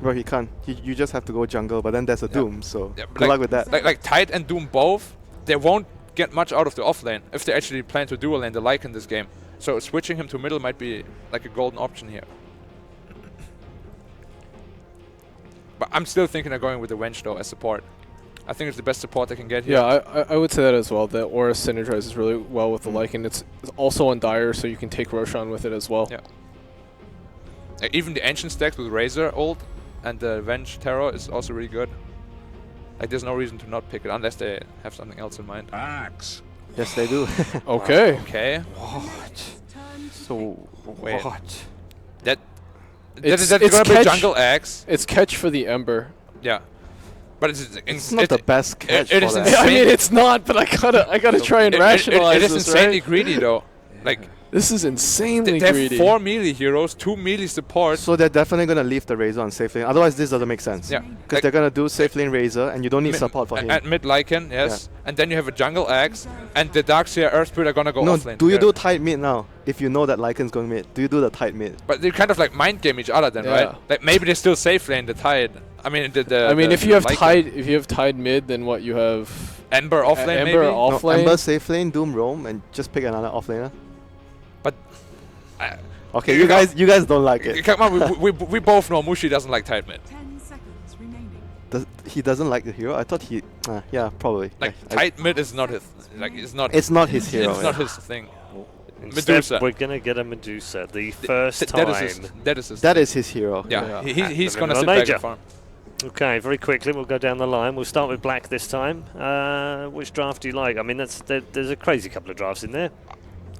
Well, he can't. You just have to go jungle, but then there's a Doom. So good luck with that. Like Tide and Doom both, they won't get much out of the off lane if they actually plan to dual lane the Lycan this game. So switching him to middle might be like a golden option here. But I'm still thinking of going with the Wench though as support. I think it's the best support they can get here. Yeah, I would say that as well. The Aura synergizes really well with the Lycan. It's also on Dire, so you can take Roshan with it as well. Yeah. Even the Ancient stacks with Razor ult and the Venge Terror is also really good. Like, there's no reason to not pick it unless they have something else in mind. Axe. Yes, they do. Okay. Okay. What? So, Wait. What? That's It's gonna be catch. Jungle Axe. It's catch for the Ember. Yeah. But it's not the best catch it for is that. insane. I mean, it's not, but I gotta try and rationalize it is this, insanely right? greedy though. Like, This is insanely they have greedy. 4 melee heroes, 2 melee supports. So they're definitely going to leave the Razor on safe lane. Otherwise, this doesn't make sense. Yeah. Because they're going to do safe lane Razor, and you don't need support for him. At mid Lycan, yes. And then you have a Jungle Axe, and the Darkseer Earth Spirit are gonna go No, offlane. do you do tight mid now? If you know that Lycan's going mid, do you do the tight mid? But they kind of like mind game each other then, right? Like, maybe they still safe lane the Tide. I mean, if you have Tide mid, then what you have? Ember offlane, Ember maybe. off No, lane. Ember safe lane, Doom roam, and just pick another offlaner. But okay, you guys don't like it. Come on, we both know Mushi doesn't like tight mid. 10 seconds remaining. He doesn't like the hero. I thought he. Yeah, probably. Like, Yeah, tight mid is not his. Like, it's not. It's not his hero. It's not his thing. Instead, Medusa. we're going to get a Medusa. The first time. That is his hero. Yeah, he's At going to the sit back major. and farm. Okay, very quickly, we'll go down the line. We'll start with Black this time. Which draft do you like? I mean, there's a crazy couple of drafts in there.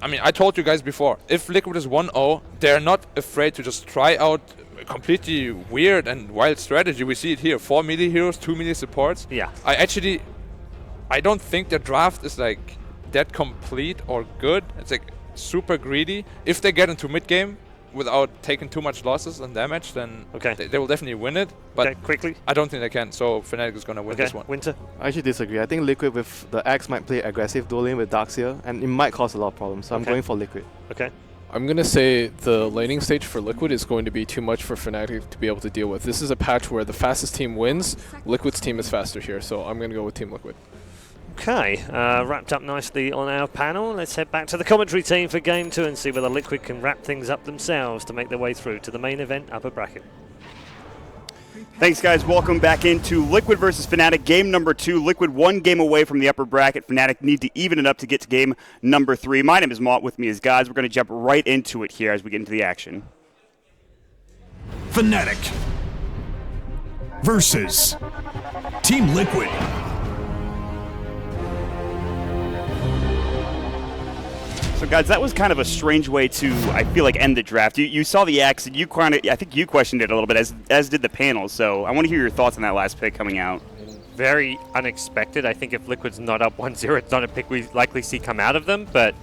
I mean, I told you guys before, if Liquid is 1-0, they're not afraid to just try out a completely weird and wild strategy. We see it here, 4 melee heroes, 2 melee supports. Yeah. I don't think their draft is like that complete or good. It's like super greedy. If they get into mid game without taking too much losses and damage, then they will definitely win it. But quickly, I don't think they can. So Fnatic is going to win this one. Winter. I actually disagree. I think Liquid with the Axe might play aggressive dueling with Darkseer, and it might cause a lot of problems. So I'm going for Liquid. Okay. I'm going to say the laning stage for Liquid is going to be too much for Fnatic to be able to deal with. This is a patch where the fastest team wins. Liquid's team is faster here, so I'm going to go with Team Liquid. Okay, wrapped up nicely on our panel. Let's head back to the commentary team for Game 2 and see whether Liquid can wrap things up themselves to make their way through to the main event upper bracket. Thanks, guys. Welcome back into Liquid versus Fnatic, game number 2. Liquid 1 game away from the upper bracket. Fnatic need to even it up to get to game number 3. My name is Mott. With me is Guys. We're going to jump right into it here as we get into the action. Fnatic versus Team Liquid. So, guys, that was kind of a strange way to, I feel like, end the draft. You saw the Axe, and I think you questioned it a little bit, as did the panel. So I want to hear your thoughts on that last pick coming out. Very unexpected. I think if Liquid's not up 1-0, it's not a pick we likely see come out of them, but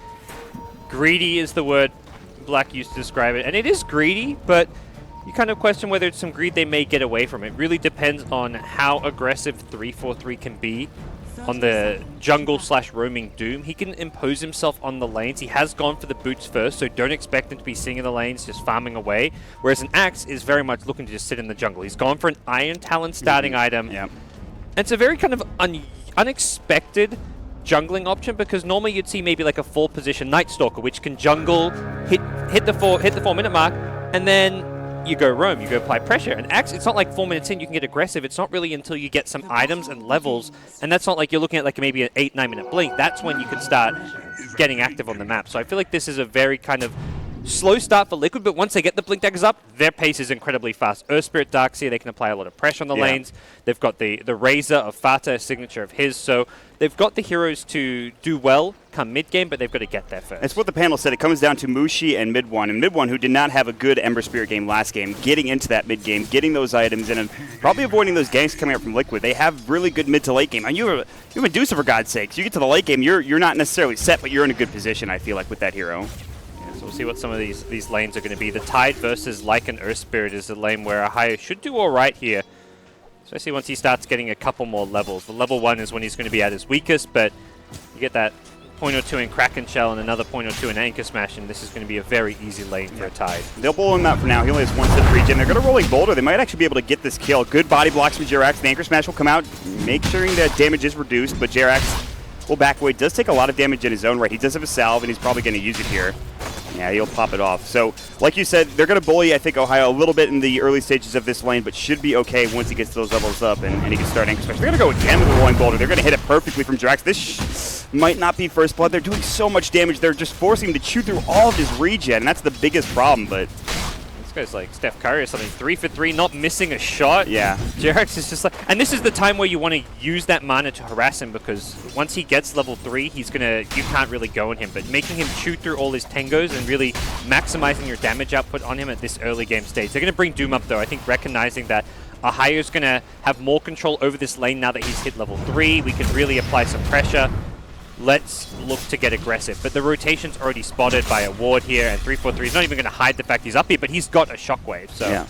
greedy is the word Black used to describe it. And it is greedy, but you kind of question whether it's some greed they may get away from. It really depends on how aggressive 3-4-3 can be on the jungle/roaming Doom. He can impose himself on the lanes. He has gone for the boots first, so don't expect him to be sitting in the lanes just farming away, whereas an Axe is very much looking to just sit in the jungle. He's gone for an Iron Talon starting item. Yeah. It's a very kind of unexpected jungling option, because normally you'd see maybe like a 4-position Night Stalker, which can jungle, hit the 4-minute mark, and then you go roam, you go apply pressure. And Axe, it's not like 4 minutes in you can get aggressive. It's not really until you get some items and levels, and that's not like you're looking at like maybe an 8-9 minute blink. That's when you can start getting active on the map. So I feel like this is a very kind of slow start for Liquid, but once they get the blink daggers up, their pace is incredibly fast. Earth Spirit, Darkseer, they can apply a lot of pressure on the lanes. They've got the Razor of Fata, a signature of his, so they've got the heroes to do well come mid-game, but they've got to get there first. That's what the panel said. It comes down to Mushi and Mid1. And Mid1, who did not have a good Ember Spirit game last game, getting into that mid-game, getting those items in, and probably avoiding those ganks coming up from Liquid. They have really good mid to late game. And you have Medusa, for God's sakes. You get to the late game, you're not necessarily set, but you're in a good position, I feel like, with that hero. So we'll see what some of these lanes are going to be. The Tide versus Lycan Earth Spirit is a lane where Ahaya should do all right here, especially once he starts getting a couple more levels. The level 1 is when he's going to be at his weakest, but you get that point or two in Kraken Shell and another point or two in Anchor Smash, and this is going to be a very easy lane for a Tide. They'll bowl him out for now. He only has 1 set regen. They're going to rolling Boulder. They might actually be able to get this kill. Good body blocks from Jerax. The Anchor Smash will come out, make sure that damage is reduced, but Jerax will back away. Does take a lot of damage in his own right. He does have a salve, and he's probably going to use it here. Yeah, he'll pop it off. So, like you said, they're going to bully, I think, Ohio a little bit in the early stages of this lane, but should be okay once he gets those levels up and he can start anchor smash. They're going to go again with the rolling boulder. They're going to hit it perfectly from Drax. This might not be first blood. They're doing so much damage. They're just forcing him to chew through all of his regen, and that's the biggest problem, but... This guy's like Steph Curry or something. 3 for 3, not missing a shot. Yeah. Jerax is just like... And this is the time where you want to use that mana to harass him, because once he gets level 3, he's going to... You can't really go on him, but making him chew through all his Tengos and really maximizing your damage output on him at this early game stage. They're going to bring Doom up, though. I think recognizing that Ohio's going to have more control over this lane now that he's hit level 3. We can really apply some pressure. Let's look to get aggressive. But the rotation's already spotted by a ward here, and 343 is not even going to hide the fact he's up here, but he's got a shockwave, so yeah.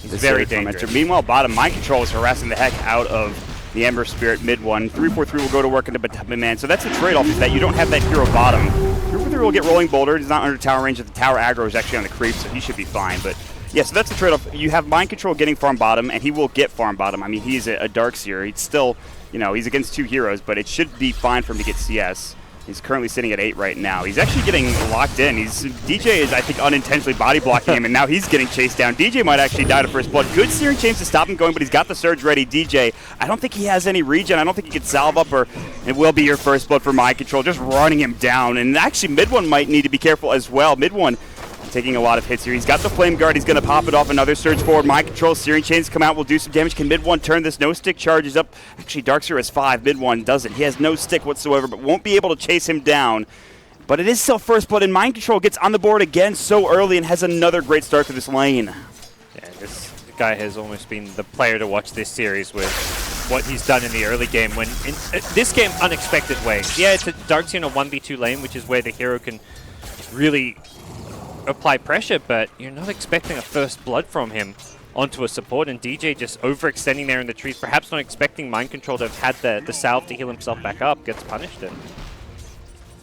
he's very dangerous. Meanwhile, bottom, Mind Control is harassing the heck out of the Ember Spirit mid one. 343 will go to work into Man. So that's the trade-off, is that you don't have that hero bottom. 343 will get Rolling Boulder. He's not under tower range. The tower aggro is actually on the creep, so he should be fine. But yeah, so that's the trade-off. You have Mind Control getting farm bottom, and he will get farm bottom. I mean, he's a Darkseer. He's still, you know, he's against 2 heroes, but it should be fine for him to get CS. He's currently sitting at 8 right now. He's actually getting locked in. DJ is, I think, unintentionally body blocking him, and now he's getting chased down. DJ might actually die to first blood. Good Searing Chains to stop him going, but he's got the surge ready. DJ, I don't think he has any regen. I don't think he can salve up, or it will be your first blood for Mind Control, just running him down. And actually, mid one might need to be careful as well. Mid one taking a lot of hits here. He's got the Flame Guard. He's going to pop it off. Another surge forward. Mind Control. Searing Chains come out. Will do some damage. Can mid one turn this? No stick charges up. Actually, Darkseer has 5. Mid one doesn't. He has no stick whatsoever, but won't be able to chase him down. But it is still first blood, and Mind Control gets on the board again so early and has another great start to this lane. Yeah, this guy has almost been the player to watch this series with what he's done in the early game. When in this game, unexpected ways. Yeah, it's a Darkseer in a 1v2 lane, which is where the hero can really apply pressure, but you're not expecting a first blood from him onto a support, and DJ just overextending there in the trees, perhaps not expecting Mind Control to have had the salve to heal himself back up, gets punished. And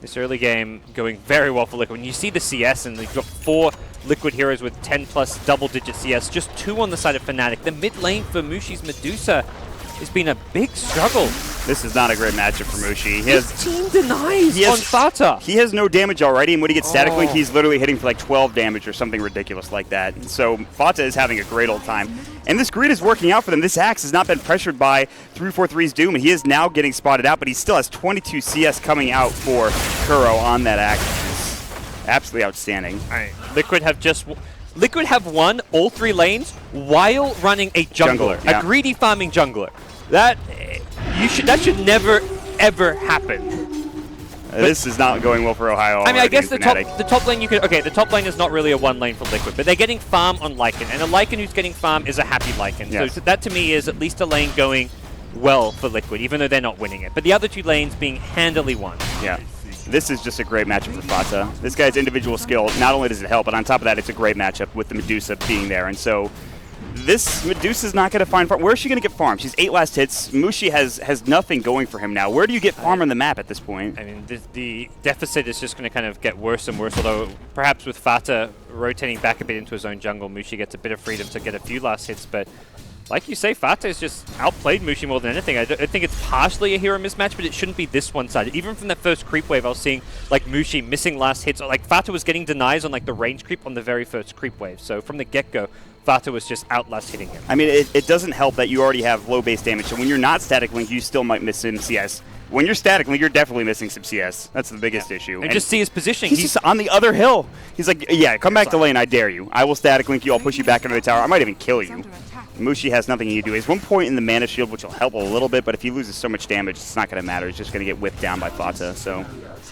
this early game going very well for Liquid. When you see the CS, and they've got 4 Liquid heroes with 10 plus double-digit CS, just 2 on the side of Fnatic. The mid lane for Mushi's Medusa has been a big struggle. This is not a great matchup for Mushi. His team denies on Fata. He has no damage already, and when he gets Static Link, he's literally hitting for like 12 damage or something ridiculous like that. So Fata is having a great old time. And this greed is working out for them. This Axe has not been pressured by 343's Doom, and he is now getting spotted out, but he still has 22 CS coming out for Kuro on that Axe. It's absolutely outstanding. All right. Liquid have won all 3 lanes while running a jungler, yeah. a greedy farming jungler. That should never ever happen. This is not going well for Ohio. I mean, I guess the top lane the top lane is not really a 1 lane for Liquid, but they're getting farm on Lycan, and a Lycan who's getting farm is a happy Lycan. Yes. So that to me is at least a lane going well for Liquid, even though they're not winning it. But the other 2 lanes being handily won. Yeah. This is just a great matchup for Fata. This guy's individual skill, not only does it help, but on top of that, it's a great matchup with the Medusa being there. And so this Medusa's not going to find farm. Where is she going to get farm? She's 8 last hits. Mushi has nothing going for him now. Where do you get farm on the map at this point? I mean, the deficit is just going to kind of get worse and worse, although perhaps with Fata rotating back a bit into his own jungle, Mushi gets a bit of freedom to get a few last hits, but like you say, Fata has just outplayed Mushi more than anything. I think it's partially a hero mismatch, but it shouldn't be this one-sided. Even from that first creep wave, I was seeing like Mushi missing last hits. Or, like Fata was getting denies on like the range creep on the very first creep wave. So from the get-go, Fata was just outlast hitting him. I mean, it doesn't help that you already have low base damage. So when you're not Static Link, you still might miss some CS. When you're Static Link, you're definitely missing some CS. That's the biggest issue. And just see his positioning. He's just on the other hill. He's like, yeah, come back to lane. I dare you. I will Static Link you. I'll push you back into the tower. I might even kill you. Mushi has nothing he can do. He has 1 point in the mana shield, which will help a little bit, but if he loses so much damage, it's not going to matter. He's just going to get whipped down by Fata. So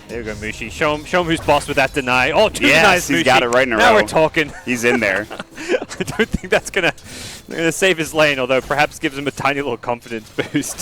there you go, Mushi. Show him who's boss with that deny. Oh, 2 yes, denies, he's Mushi. got it right in a row. Now we're talking. He's in there. I don't think that's going to save his lane, although perhaps gives him a tiny little confidence boost.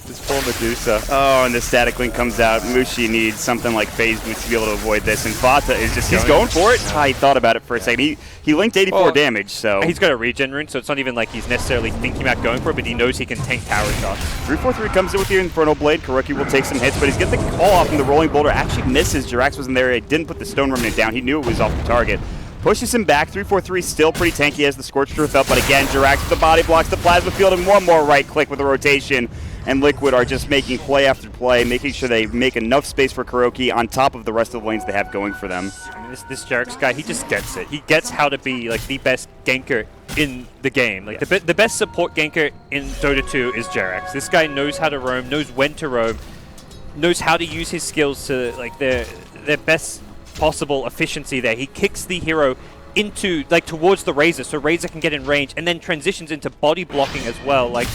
This poor Medusa. Oh, and the Static Link comes out. Mushi needs something like Phase Boost to be able to avoid this, and Fata is just, he's going for it. He thought about it for a second. He linked 84 damage, so. He's got a regen rune, so it's not even like he's necessarily thinking about going for it, but he knows he can tank tower shots. 343 comes in with the Infernal Blade. Karuki will take some hits, but he's getting the call off from the Rolling Boulder. Actually misses. Jirax wasn't there. He didn't put the Stone Remnant down. He knew it was off the target. Pushes him back. 343 still pretty tanky. Has the Scorched Earth up, but again, Jirax with the body blocks the Plasma Field, and one more right click with the rotation. and Liquid are just making play after play, making sure they make enough space for KuroKy on top of the rest of the lanes they have going for them. I mean, this JerAx guy, he just gets it. He gets how to be like the best ganker in the game. Like the best support ganker in Dota 2 is JerAx. This guy knows how to roam, knows when to roam, knows how to use his skills to like their best possible efficiency there. He kicks the hero into like towards the Razor so Razor can get in range, and then transitions into body blocking as well. Like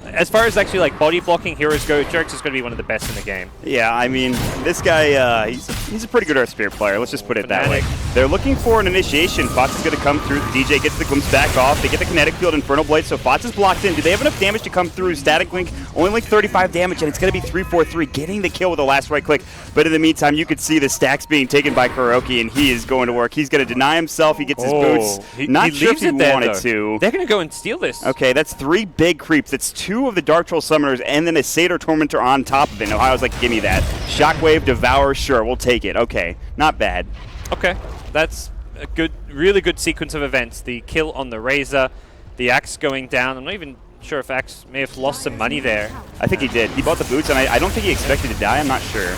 as far as actually like body blocking heroes go, JerAx is going to be one of the best in the game. Yeah, I mean, this guy, he's a pretty good Earth Spirit player. Let's just put it that way. They're looking for an initiation. Fox is going to come through. The DJ gets the glimpse back off. They get the kinetic field, Infernal Blade, so Fox is blocked in. Do they have enough damage to come through? Static Link, only like 35 damage, and it's going to be 3-4-3, getting the kill with the last right click. But in the meantime, you could see the stacks being taken by KuroKy, and he is going to work. He's going to deny himself. He gets his boots. Not sure if he wanted to. They're going to go and steal this. Okay, that's 3 big creeps. That's 2 of the Dark Troll Summoners, and then a Satyr Tormentor on top of it. And Ohio's like, give me that. Shockwave, Devour, sure, we'll take it. Okay, not bad. Okay, that's a good, really good sequence of events. The kill on the Razor, the Axe going down. I'm not even sure if Axe may have lost some money there. I think he did. He bought the boots, and I don't think he expected to die. I'm not sure.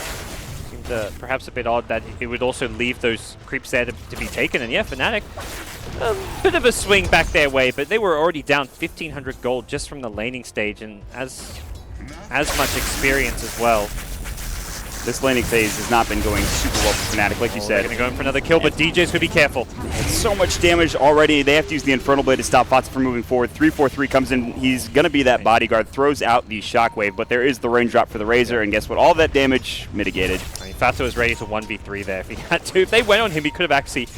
Seemed perhaps a bit odd that it would also leave those creeps there to be taken. And yeah, Fnatic, a bit of a swing back their way, but they were already down 1,500 gold just from the laning stage, and as much experience as well. This laning phase has not been going super well for Fnatic, like you said. They're going to go in for another kill, but DJ's going to be careful. So much damage already. They have to use the Infernal Blade to stop Fatsa from moving forward. 3-4-3 comes in. He's going to be that bodyguard, throws out the Shockwave, but there is the range drop for the Razor, and guess what? All that damage mitigated. I mean, Fato was ready to 1v3 there if he had to. If they went on him, he could have actually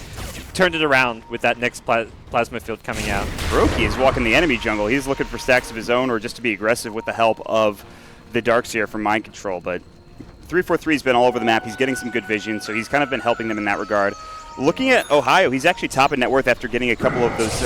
turned it around with that next plasma field coming out. KuroKy is walking the enemy jungle. He's looking for stacks of his own or just to be aggressive with the help of the Darkseer from Mind Control, but 3-4-3 has been all over the map. He's getting some good vision, so he's kind of been helping them in that regard. Looking at Ohio, he's actually top in net worth after getting a couple of those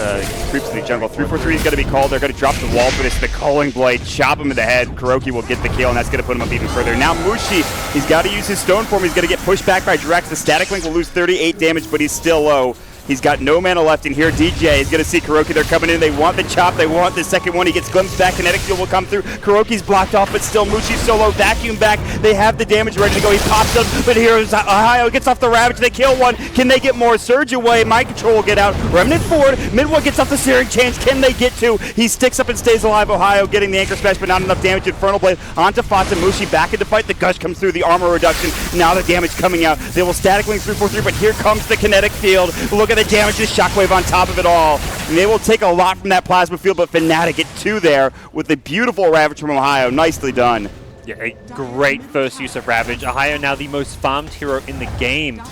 creeps in the jungle. 3-4-3 is going to be called. They're going to drop the wall for this. The Culling Blade, chop him in the head. KuroKy will get the kill, and that's going to put him up even further. Now Mushi, he's got to use his Stone Form. He's going to get pushed back by JerAx. The Static Link will lose 38 damage, but he's still low. He's got no mana left, and here DJ is going to see KuroKy. They're coming in. They want the chop. They want the second one. He gets glimpsed back. Kinetic Field will come through. KuroKy's blocked off, but still Mushi's solo. Vacuum back. They have the damage ready to go. He pops up, but here's Ohio. Gets off the Ravage. They kill one. Can they get more? Surge away. Mind Control will get out. Remnant forward. Mid-one gets off the Searing Chains. Can they get to? He sticks up and stays alive. Ohio getting the Anchor Smash, but not enough damage. Infernal Blade onto Fatsa. Mushi back into fight. The Gush comes through. The armor reduction. Now the damage coming out. They will Static Link 3-4-3, but here comes the Kinetic Field. Look at the damage. This Shock Wave on top of it all. And they will take a lot from that plasma field, but Fnatic get 2 there with the beautiful Ravage from Ohio. Nicely done. Yeah, a great first use of Ravage. Ohio now the most farmed hero in the game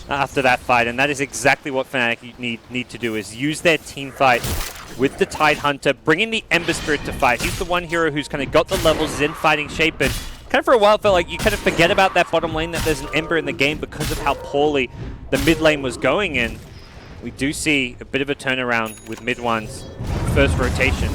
after that fight, and that is exactly what Fnatic need to do, is use their team fight with the Tidehunter, bring in the Ember Spirit to fight. He's the one hero who's kind of got the levels, is in fighting shape, and kind of for a while felt like you kind of forget about that bottom lane, that there's an Ember in the game because of how poorly the mid lane was going in. We do see a bit of a turnaround with mid-one's first rotation.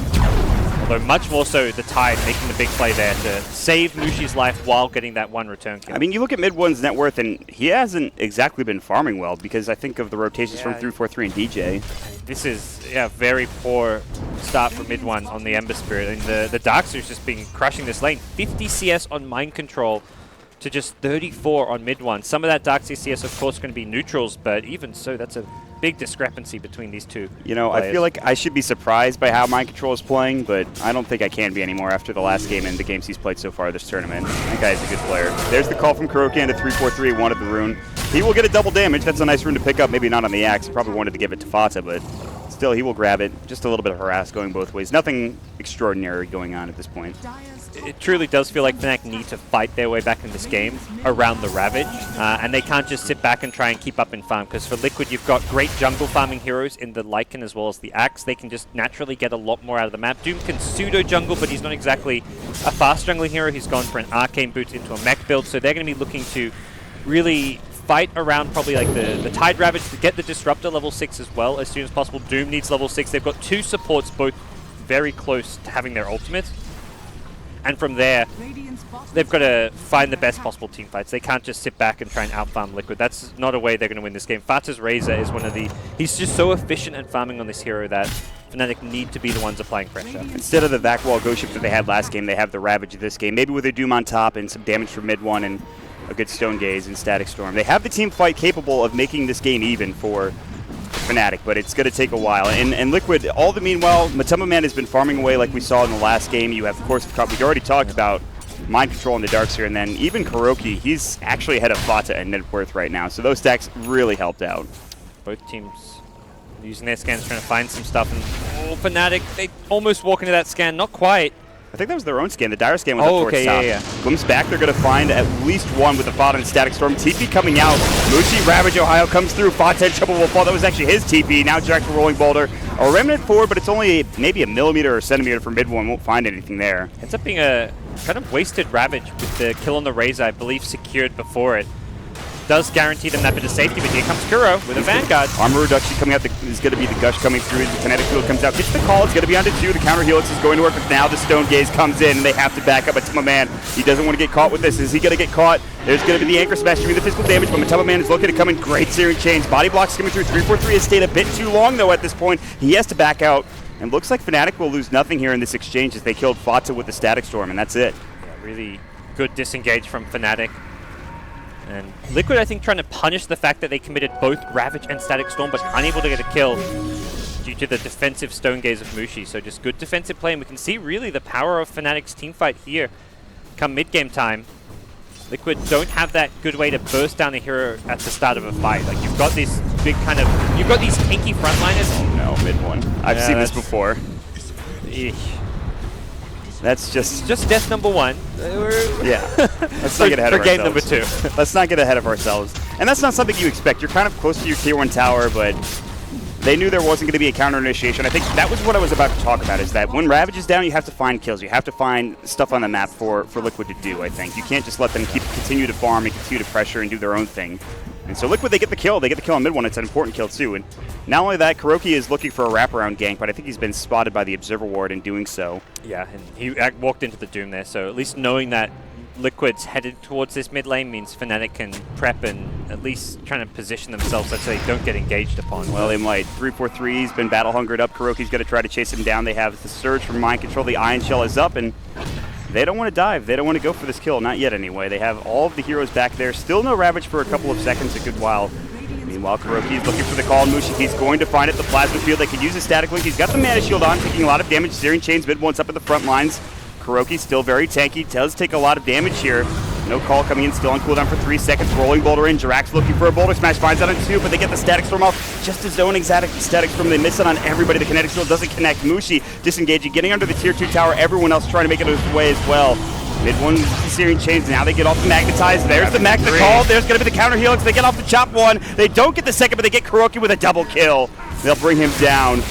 Although much more so the Tide making the big play there to save Mushi's life while getting that 1 return kill. I mean, you look at mid-one's net worth, and he hasn't exactly been farming well, because I think of the rotations from 3-4-3 and DJ. This is a very poor start for mid-one on the Ember Spirit. And the Darkseer's just been crushing this lane. 50 CS on Mind Control to just 34 on mid-one. Some of that Darkseer CS, of course, going to be neutrals, but even so, that's a big discrepancy between these two. You know, players. I feel like I should be surprised by how Mind Control is playing, but I don't think I can be anymore after the last game and the games he's played so far this tournament. That guy's a good player. There's the call from KuroKy into 3-4-3, wanted the rune. He will get a double damage. That's a nice rune to pick up. Maybe not on the axe. He probably wanted to give it to Fata, but still, he will grab it. Just a little bit of harass going both ways. Nothing extraordinary going on at this point. It truly does feel like Fnatic need to fight their way back in this game around the Ravage, and they can't just sit back and try and keep up in farm, because for Liquid you've got great jungle farming heroes in the Lycan as well as the Axe. They can just naturally get a lot more out of the map. Doom can pseudo jungle, but he's not exactly a fast jungling hero. He's gone for an Arcane Boots into a mech build, so they're going to be looking to really fight around probably like the Tide Ravage to get the Disruptor level 6 as well as soon as possible. Doom needs level 6. They've got 2 supports both very close to having their ultimate. And from there, they've got to find the best possible team fights. They can't just sit back and try and out-farm Liquid. That's not a way they're going to win this game. Fata's Razor is one of the... He's just so efficient at farming on this hero that Fnatic need to be the ones applying pressure. Instead of the vac wall ghost ship that they had last game, they have the Ravage this game. Maybe with a Doom on top and some damage from mid one and a good Stone Gaze and Static Storm. They have the team fight capable of making this game even for Fnatic, but it's going to take a while. And Liquid, all the meanwhile, Matema Man has been farming away like we saw in the last game. You have, of course, we already talked about Mind Control in the Darks here, and then even Kuroki, he's actually ahead of Fata and net worth right now. So those stacks really helped out. Both teams using their scans, trying to find some stuff. And Fnatic, they almost walk into that scan, not quite. I think that was their own scan. The Dire scan was up towards top. Yeah. Glimpse back, they're going to find at least one with the Fata and Static Storm. TP coming out. Mushi, Ravage, Ohio comes through. Fata in trouble will fall. That was actually his TP. Now direct for Rolling Boulder. A remnant forward, but it's only maybe a millimeter or a centimeter from mid one. Won't find anything there. Ends up being a kind of wasted Ravage with the kill on the Razor, I believe, secured before it. Does guarantee them that bit of safety, but here comes Kuro with a Vanguard. Armor reduction coming out is going to be the Gush coming through. The kinetic field comes out, gets the call. It's going to be onto 2. The counter helix is going to work, but now the Stone Gaze comes in, and they have to back up Matema Man. He doesn't want to get caught with this. Is he going to get caught? There's going to be the Anchor Smash doing the physical damage, but Matema Man is looking to come in. Great Searing Chains. Body blocks coming through. 343 has stayed a bit too long, though, at this point. He has to back out. And looks like Fnatic will lose nothing here in this exchange as they killed Fata with the Static Storm, and that's it. Yeah, really good disengage from Fnatic. And Liquid, I think, trying to punish the fact that they committed both Ravage and Static Storm, but unable to get a kill due to the defensive Stone Gaze of Mushi. So just good defensive play, and we can see really the power of Fnatic's teamfight here come mid-game time. Liquid don't have that good way to burst down a hero at the start of a fight. Like, you've got this big kind of... You've got these tanky frontliners. Oh no, mid one. I've seen this before. Eesh. That's just death number 1. Yeah. Let's not get ahead of ourselves. For game number 2. Let's not get ahead of ourselves. And that's not something you expect. You're kind of close to your tier 1 tower, but they knew there wasn't going to be a counter initiation. I think that was what I was about to talk about, is that when Ravage is down, you have to find kills. You have to find stuff on the map for Liquid to do, I think. You can't just let them continue to farm and continue to pressure and do their own thing. And so Liquid, they get the kill. They get the kill on mid one. It's an important kill, too. And not only that, Kuroki is looking for a wraparound gank, but I think he's been spotted by the Observer Ward in doing so. Yeah, and he walked into the Doom there, so at least knowing that Liquid's headed towards this mid lane means Fnatic can prep and at least trying to position themselves such that they don't get engaged upon. Well, they might. 343, he's been battle hungered up. Kuroki's going to try to chase him down. They have the Surge from Mind Control. The Ion Shell is up, and they don't want to dive. They don't want to go for this kill. Not yet, anyway. They have all of the heroes back there. Still no Ravage for a couple of seconds, a good while. Meanwhile, Kuroki is looking for the call on Mushi. He's going to find it. The Plasma Field. They can use a Static Link. He's got the Mana Shield on, taking a lot of damage. Searing Chains mid one's up at the front lines. Kuroki still very tanky. Does take a lot of damage here. No call coming in, still on cooldown for 3 seconds. Rolling Boulder in. Jirax looking for a Boulder Smash. Finds out on 2, but they get the Static Storm off. Just as zoning Static Storm. They miss it on everybody. The Kinetic Shield doesn't connect. Mushi disengaging, getting under the tier 2 tower. Everyone else trying to make it his way as well. Mid one Searing Chains. Now they get off the Magnetize. There's the Magna call. There's going to be the counter helix. They get off the chop one. They don't get the second, but they get Kuroki with a double kill. They'll bring him down.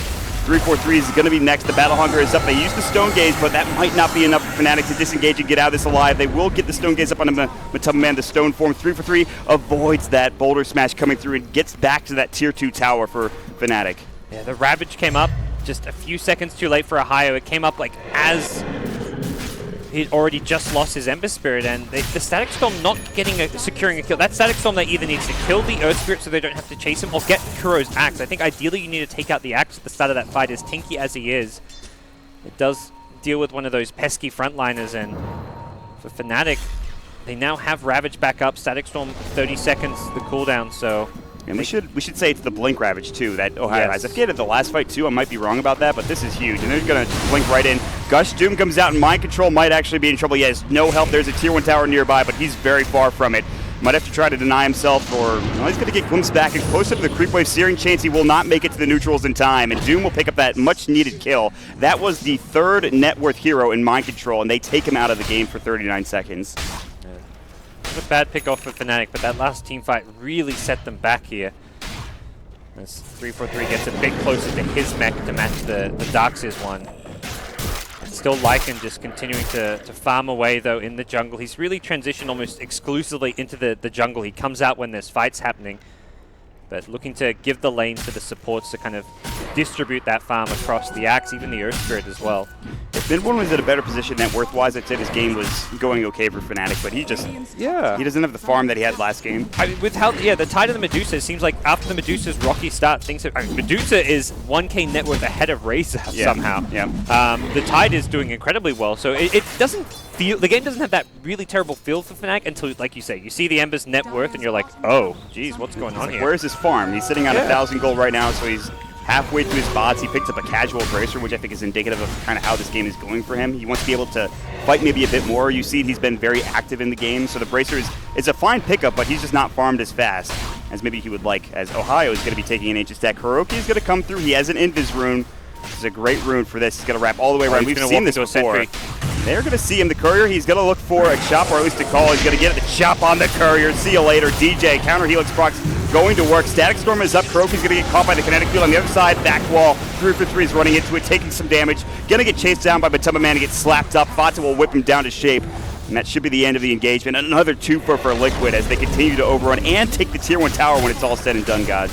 343 is going to be next. The Battle Hunger is up. They use the Stone Gaze, but that might not be enough for Fnatic to disengage and get out of this alive. They will get the Stone Gaze up on the Matema Man. The Stone Form 343 avoids that Boulder Smash coming through and gets back to that tier 2 tower for Fnatic. Yeah, the Ravage came up just a few seconds too late for a Ohio. It came up like as he'd already just lost his Ember Spirit, and the Static Storm not securing a kill. That Static Storm that either needs to kill the Earth Spirit so they don't have to chase him, or get Kuro's Axe. I think ideally you need to take out the Axe at the start of that fight, as tanky as he is. It does deal with one of those pesky frontliners, and for Fnatic, they now have Ravage back up. Static Storm 30 seconds the cooldown, so... And we should say it's the Blink Ravage, too, that Ohio has. I forget at the last fight, too. I might be wrong about that, but this is huge. And they're going to blink right in. Gush Doom comes out, and Mind Control might actually be in trouble. He has no help. There's a tier 1 tower nearby, but he's very far from it. Might have to try to deny himself, or he's going to get glimpsed back and close up to the Creep Wave. Searing Chains, he will not make it to the neutrals in time, and Doom will pick up that much-needed kill. That was the third net worth hero in Mind Control, and they take him out of the game for 39 seconds. A bad pick off for Fnatic, but that last team fight really set them back here. As 343 gets a bit closer to his mech to match the Darkseer's one. Still Lycan just continuing to farm away, though, in the jungle. He's really transitioned almost exclusively into the jungle. He comes out when there's fights happening, but looking to give the lane to the supports to kind of distribute that farm across the Axe, even the Earth Spirit as well. If Mid-1 was in a better position net worth-wise, I'd say this game was going okay for Fnatic, but he doesn't have the farm that he had last game. I mean, with how, the Tide of the Medusa, it seems like after the Medusa's rocky start, things have, I mean, Medusa is 1k net worth ahead of Razor somehow. Yeah. The Tide is doing incredibly well, so it doesn't feel, the game doesn't have that really terrible feel for Fnatic until, like you say, you see the Ember's net worth and you're like, oh, geez, what's going on here? Where's his farm? He's sitting on 1,000 gold right now, so he's halfway through his bots. He picked up a casual Bracer, which I think is indicative of kind of how this game is going for him. He wants to be able to fight maybe a bit more. You see he's been very active in the game, so the Bracer is a fine pickup, but he's just not farmed as fast as maybe he would like, as Ohio is going to be taking an ancient stack. Kuroki is going to come through. He has an Invis rune. This is a great rune for this. He's going to wrap all the way around. We've seen this before. They're going to see him. The Courier, he's going to look for a chop, or at least a call. He's going to get the chop on the Courier. See you later. DJ, counter Helix procs going to work. Static Storm is up. Kuroki's going to get caught by the kinetic field on the other side. Back wall. 3 for 3 is running into it, taking some damage. Going to get chased down by Batuma Man and get slapped up. Fata will whip him down to shape. And that should be the end of the engagement. Another 2 for Liquid as they continue to overrun and take the tier 1 tower when it's all said and done, guys.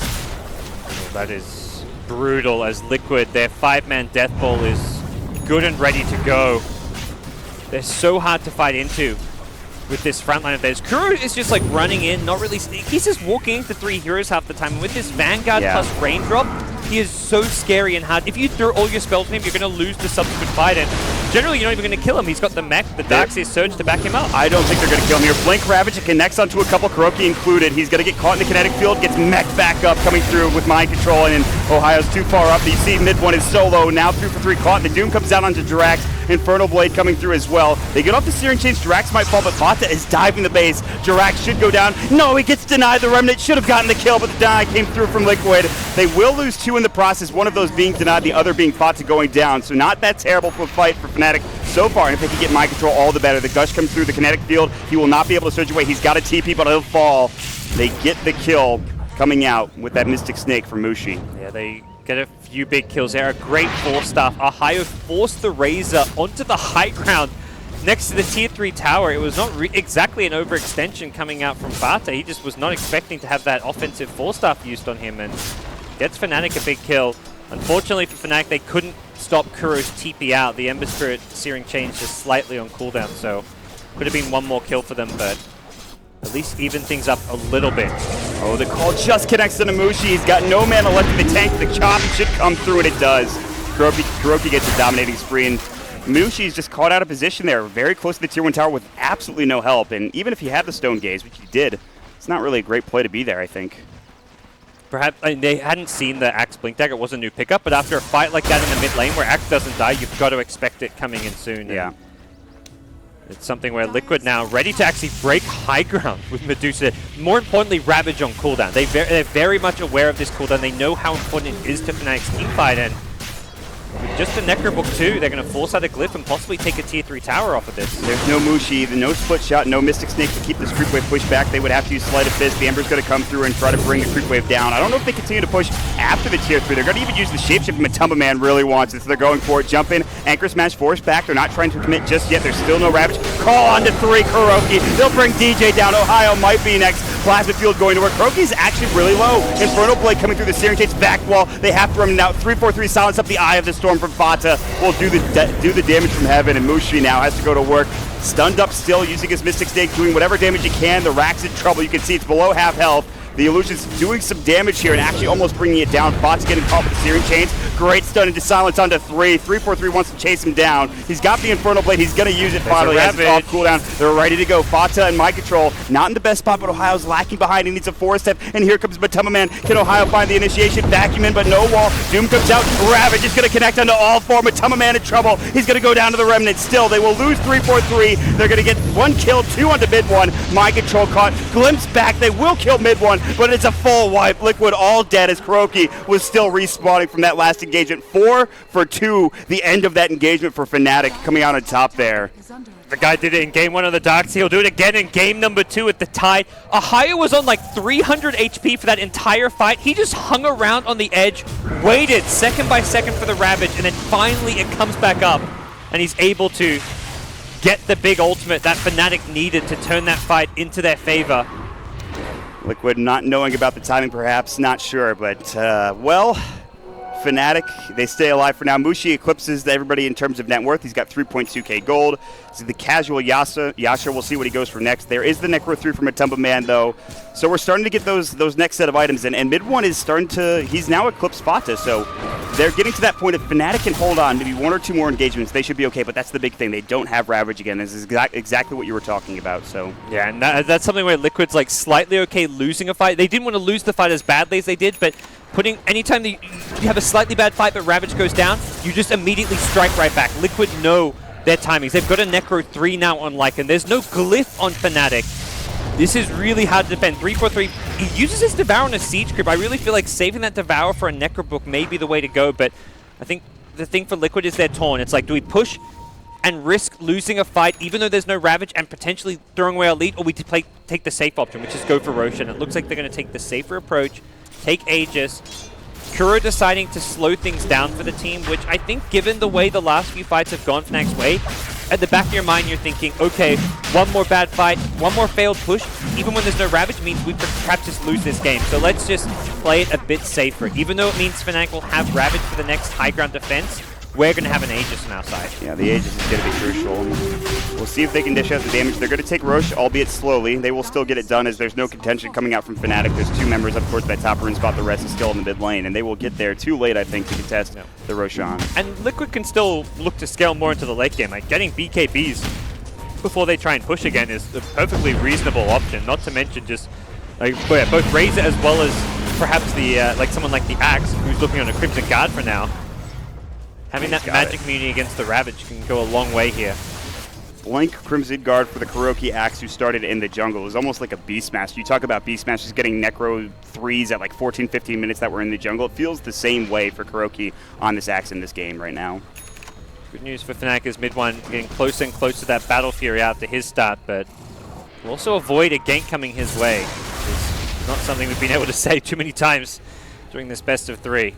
That is brutal as Liquid, their 5-man death ball is good and ready to go. They're so hard to fight into with this front line of theirs. Kuro is just like running in, not really. He's just walking into 3 heroes half the time. And with this Vanguard plus Raindrop, he is so scary and hard. If you throw all your spells at him, you're going to lose the subsequent fight. And generally, you're not even going to kill him. He's got the mech, the Darkseer Surge to back him up. I don't think they're going to kill him here. Blink Ravage, it connects onto a couple, Kuroki included. He's going to get caught in the kinetic field, gets mech back up, coming through with mind control, and Ohio's too far up. You see Mid-1 is solo, now 3 for 3 caught. The Doom comes down onto Jirax. Infernal Blade coming through as well. They get off the Searing Chains. Jirax might fall, but Fata is diving the base. Jirax should go down. No, he gets denied. The Remnant should have gotten the kill, but the deny came through from Liquid. They will lose 2 in the process, one of those being denied, the other being Fata going down. So not that terrible for a fight for Fnatic so far. And if they can get mind control, all the better. The Gush comes through the kinetic field. He will not be able to surge away. He's got a TP, but he'll fall. They get the kill coming out with that Mystic Snake from Mushi. Yeah, they get a few big kills there. A great force stuff. Ohio forced the Razor onto the high ground next to the tier 3 tower. It was not exactly an overextension coming out from Fata. He just was not expecting to have that offensive force staff used on him and gets Fnatic a big kill. Unfortunately for Fnatic, they couldn't stop Kuro's TP out. The Ember Spirit Searing Chains just slightly on cooldown, so could have been one more kill for them, but at least even things up a little bit. Oh, the call just connects to Namushi. He's got no mana left in the tank. The chop should come through, and it does. Kuroki gets a dominating spree, and Mushi's just caught out of position there, very close to the tier 1 tower with absolutely no help. And even if he had the Stone Gaze, which he did, it's not really a great play to be there, I think. Perhaps they hadn't seen the Axe Blink Dagger. It was a new pickup, but after a fight like that in the mid lane where Axe doesn't die, you've got to expect it coming in soon. Yeah. It's something where Liquid now ready to actually break high ground with Medusa. More importantly, Ravage on cooldown. They're very much aware of this cooldown. They know how important it is to Fnatic's teamfight, and with just a Necrobook too, they're going to force out a Glyph and possibly take a tier 3 tower off of this. There's no Mushi, no split shot, no Mystic Snake to keep this creep wave pushed back. They would have to use Sleight of Fist. The Ember's going to come through and try to bring the creep wave down. I don't know if they continue to push after the tier 3. They're going to even use the shapeshift. Matamba Man really wants it, so they're going for it. Jump in, Anchor Smash, force back. They're not trying to commit just yet. There's still no Ravage. Call on to 3, Kuroki. They'll bring DJ down. Ohio might be next. Plasma Field going to work. Kuroki's actually really low. Infernal Blade coming through the Searing Chains back wall. They have to run him out. 3-4-3 silence up the Eye of the Storm from Fata. Will do the damage from heaven, and Mushi now has to go to work. Stunned up still, using his Mystic Snake, doing whatever damage he can. The Rack's in trouble. You can see it's below half health. The Illusion's doing some damage here and actually almost bringing it down. Fat's getting caught with the Searing Chains. Great stun into silence onto 3. 3-4-3 wants to chase him down. He's got the Infernal Blade. He's going to use it finally as it's off cooldown. They're ready to go. Fata and Mind Control not in the best spot, but Ohio's lacking behind. He needs a 4-step, and here comes Batuma Man. Can Ohio find the initiation? Vacuum in, but no wall. Doom comes out. Ravage is going to connect onto all 4. Batuma Man in trouble. He's going to go down to the Remnant still. They will lose 3-4-3. They're going to get 1 kill, 2 onto Mid-1. Mind Control caught. Glimpse back. They will kill Mid-1. But it's a full wipe. Liquid all dead as Kuroki was still respawning from that last engagement. 4 for 2, the end of that engagement for Fnatic coming out on top there. The guy did it in game 1 of the Darkseer. He'll do it again in game number 2 at the Tide. Ohio was on like 300 HP for that entire fight. He just hung around on the edge, waited second by second for the Ravage, and then finally it comes back up, and he's able to get the big ultimate that Fnatic needed to turn that fight into their favor. Liquid not knowing about the timing, perhaps, not sure, but, well, Fnatic, they stay alive for now. Mushi eclipses everybody in terms of net worth. He's got 3.2k gold. This is the casual Yasha. We'll see what he goes for next. There is the Necro 3 from Matumba Man, though. So we're starting to get those next set of items. And mid one is starting to, he's now eclipsed Fata. So they're getting to that point. If Fnatic can hold on, maybe one or two more engagements, they should be okay. But that's the big thing. They don't have Ravage again. This is exactly what you were talking about. So yeah, and that's something where Liquid's like slightly okay losing a fight. They didn't want to lose the fight as badly as they did, but anytime you have a slightly bad fight but Ravage goes down, you just immediately strike right back. Liquid know their timings. They've got a Necro 3 now on Lycan. There's no glyph on Fnatic. This is really hard to defend. 3-4-3. He uses his Devour on a Siege Creep. I really feel like saving that Devour for a Necro book may be the way to go, but I think the thing for Liquid is they're torn. It's like, do we push and risk losing a fight even though there's no Ravage and potentially throwing away our lead, or we take the safe option, which is go for Roshan. It looks like they're going to take the safer approach, take Aegis. Kuro deciding to slow things down for the team, which I think given the way the last few fights have gone Fnac's way, at the back of your mind you're thinking, okay, one more bad fight, one more failed push, even when there's no Ravage means we perhaps just lose this game. So let's just play it a bit safer. Even though it means Fnac will have Ravage for the next high ground defense, we're going to have an Aegis on our side. Yeah, the Aegis is going to be crucial. We'll see if they can dish out the damage. They're going to take Roche, albeit slowly. They will still get it done as there's no contention coming out from Fnatic. There's two members, of course, that top rune spot. The rest is still in the mid lane, and they will get there too late, I think, to contest the Roshan. And Liquid can still look to scale more into the late game. Like, getting BKBs before they try and push again is a perfectly reasonable option, not to mention just like both Razor as well as perhaps the like someone like the Axe, who's looking on a Crimson Guard for now. Having that magic immunity against the Ravage can go a long way here. Blank Crimson Guard for the Kuroki Axe, who started in the jungle. It was almost like a Beastmaster. You talk about Beastmasters getting Necro 3s at like 14, 15 minutes that were in the jungle. It feels the same way for Kuroki on this Axe in this game right now. Good news for Fnac is mid one getting closer and closer to that Battle Fury out to his start, but we'll also avoid a gank coming his way. It's not something we've been able to say too many times during this best of 3.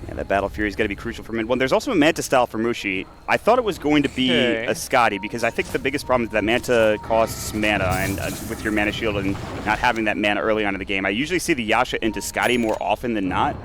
Yeah, that Battle Fury is going to be crucial for mid one. There's also a Manta style for Mushi. I thought it was going to be a Scotty because I think the biggest problem is that Manta costs mana, and with your mana shield and not having that mana early on in the game. I usually see the Yasha into Scotty more often than not,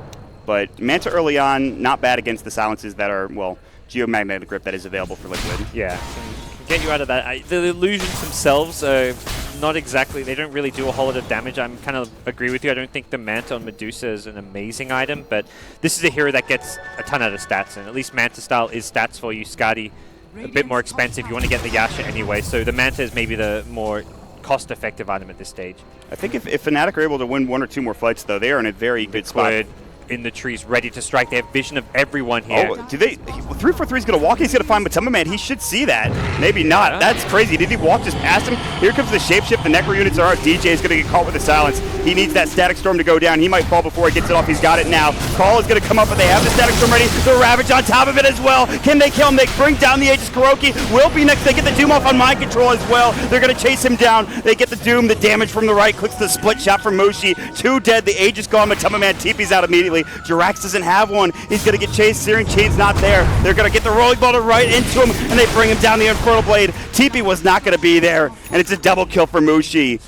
but Manta early on, not bad against the silences that are, well, Geomagnetic Grip that is available for Liquid. Yeah, can get you out of that. The illusions themselves are not exactly, they don't really do a whole lot of damage. I'm kind of agree with you. I don't think the Manta on Medusa is an amazing item, but this is a hero that gets a ton out of stats, and at least Manta style is stats for you. Scotty, a bit more expensive. You want to get the Yasha anyway, so the Manta is maybe the more cost-effective item at this stage. I think if Fnatic are able to win one or two more fights, though, they are in a very good spot. In the trees, ready to strike. They have vision of everyone here. Oh, do they? 3-4-3 is going to walk. He's going to find Matumba Man. He should see that. Maybe not. Yeah. That's crazy. Did he walk just past him? Here comes the shapeshift. The Necro units are out. DJ is going to get caught with the silence. He needs that Static Storm to go down. He might fall before he gets it off. He's got it now. Call is going to come up, but they have the Static Storm ready. The Ravage on top of it as well. Can they kill him? They bring down the Aegis. Kuroki will be next. They get the Doom off on Mind Control as well. They're going to chase him down. They get the Doom. The damage from the right clicks the split shot from Mushi. 2 dead. The Aegis gone. Matumba Man TP's out immediately. Jirax doesn't have one. He's going to get chased. Searing Chain's not there. They're going to get the rolling ball to right into him, and they bring him down the Infernal Blade. TP was not going to be there, and it's a double kill for Mushi.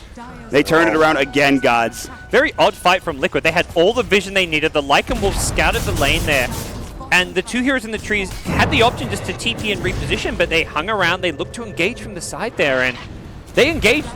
They turn it around again, gods. Very odd fight from Liquid. They had all the vision they needed. The Lycan Wolf scouted the lane there, and the two heroes in the trees had the option just to TP and reposition, but they hung around. They looked to engage from the side there, and they engaged.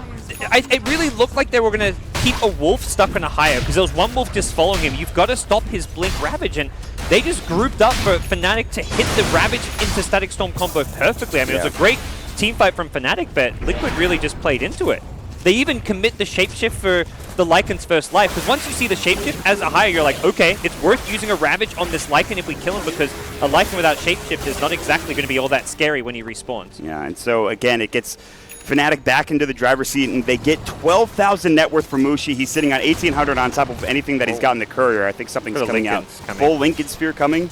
It really looked like they were going to keep a wolf stuck on a higher, because there was one wolf just following him. You've got to stop his Blink Ravage, and they just grouped up for Fnatic to hit the Ravage into Static Storm combo perfectly. I mean, it was a great team fight from Fnatic, but Liquid really just played into it. They even commit the Shapeshift for the Lycan's first life, because once you see the Shapeshift as a higher, you're like, okay, it's worth using a Ravage on this Lycan if we kill him, because a Lycan without Shapeshift is not exactly going to be all that scary when he respawns. Yeah, and so, again, it gets Fnatic back into the driver's seat, and they get 12,000 net worth from Mushi. He's sitting on 1,800 on top of anything that he's got in the courier. I think something's coming out. Full Lincoln Sphere coming. Is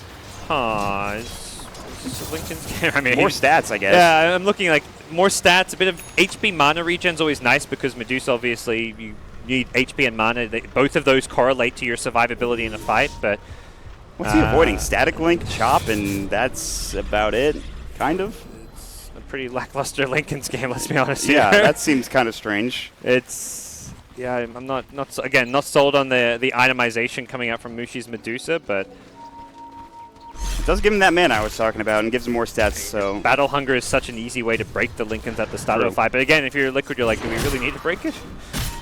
this a Lincoln Sphere? I mean, more stats, I guess. Yeah, I'm looking like more stats. A bit of HP mana regen's always nice, because Medusa, obviously, you need HP and mana. Both of those correlate to your survivability in a fight, but... What's he avoiding? Static Link, Chop, and that's about it, kind of? Pretty lackluster Lincoln's game, let's be honest. Yeah, that seems kind of strange. It's I'm not sold on the itemization coming out from Mushi's Medusa, but Does give him that mana I was talking about and gives him more stats. So Battle Hunger is such an easy way to break the Lincolns at the start of a fight. But again, if you're Liquid, you're like, do we really need to break it?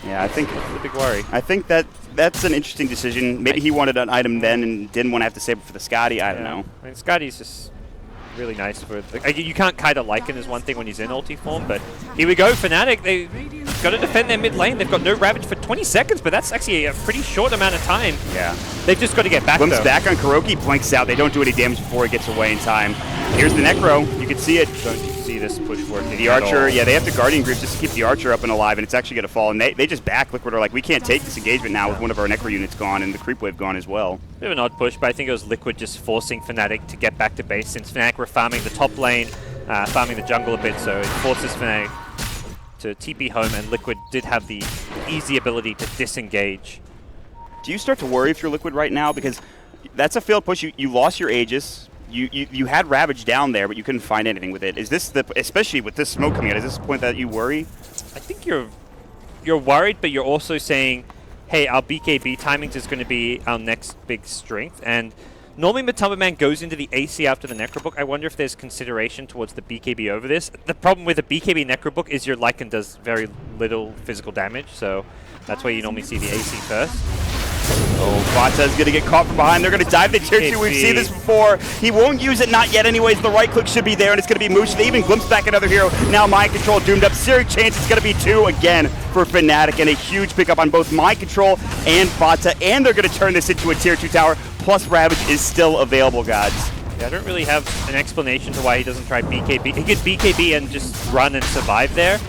yeah, I think That's the big worry. I think that's an interesting decision. Maybe he wanted an item then and didn't want to have to save it for the Scotty. I don't know. I mean, Scotty's just really nice for you can't kite a Lycan is one thing when he's in ulti form, but here we go, Fnatic. They've got to defend their mid lane. They've got no Ravage for 20 seconds, but that's actually a pretty short amount of time. Yeah. They've just got to get back, Glimpse though. back on Kuroki, blinks out. They don't do any damage before he gets away in time. Here's the Necro. You can see it. Don't see this push working The at Archer, all. yeah, they have to Guardian Grip just to keep the Archer up and alive, and it's actually going to fall. And they just back. Liquid are like, we can't take this engagement now with one of our Necro units gone and the Creep Wave gone as well. Bit of an odd push, but I think it was Liquid just forcing Fnatic to get back to base, since Fnatic were farming the top lane, farming the jungle a bit, so it forces Fnatic to TP home, and Liquid did have the easy ability to disengage. Do you start to worry if you're Liquid right now? Because that's a failed push. You lost your Aegis. You had Ravage down there, but you couldn't find anything with it. Is this especially with this smoke coming out, is this the point that you worry? I think you're worried, but you're also saying, hey, our BKB timings is going to be our next big strength. And normally Matumba Man goes into the AC after the Necrobook. I wonder if there's consideration towards the BKB over this. The problem with the BKB Necrobook is your Lycan does very little physical damage, so that's why you normally see the AC first. Oh, Vata's going to get caught from behind. They're going to dive the tier 2. We've seen this before. He won't use it, not yet anyways. The right click should be there, and it's going to be Moosh. They even glimpse back another hero. Now Mind Control doomed up. Searing Chains, it's going to be 2 again for Fnatic, and a huge pickup on both Mind Control and Vata, and they're going to turn this into a tier 2 tower, plus Ravage is still available, gods. Yeah, I don't really have an explanation to why he doesn't try BKB. He could BKB and just run and survive there.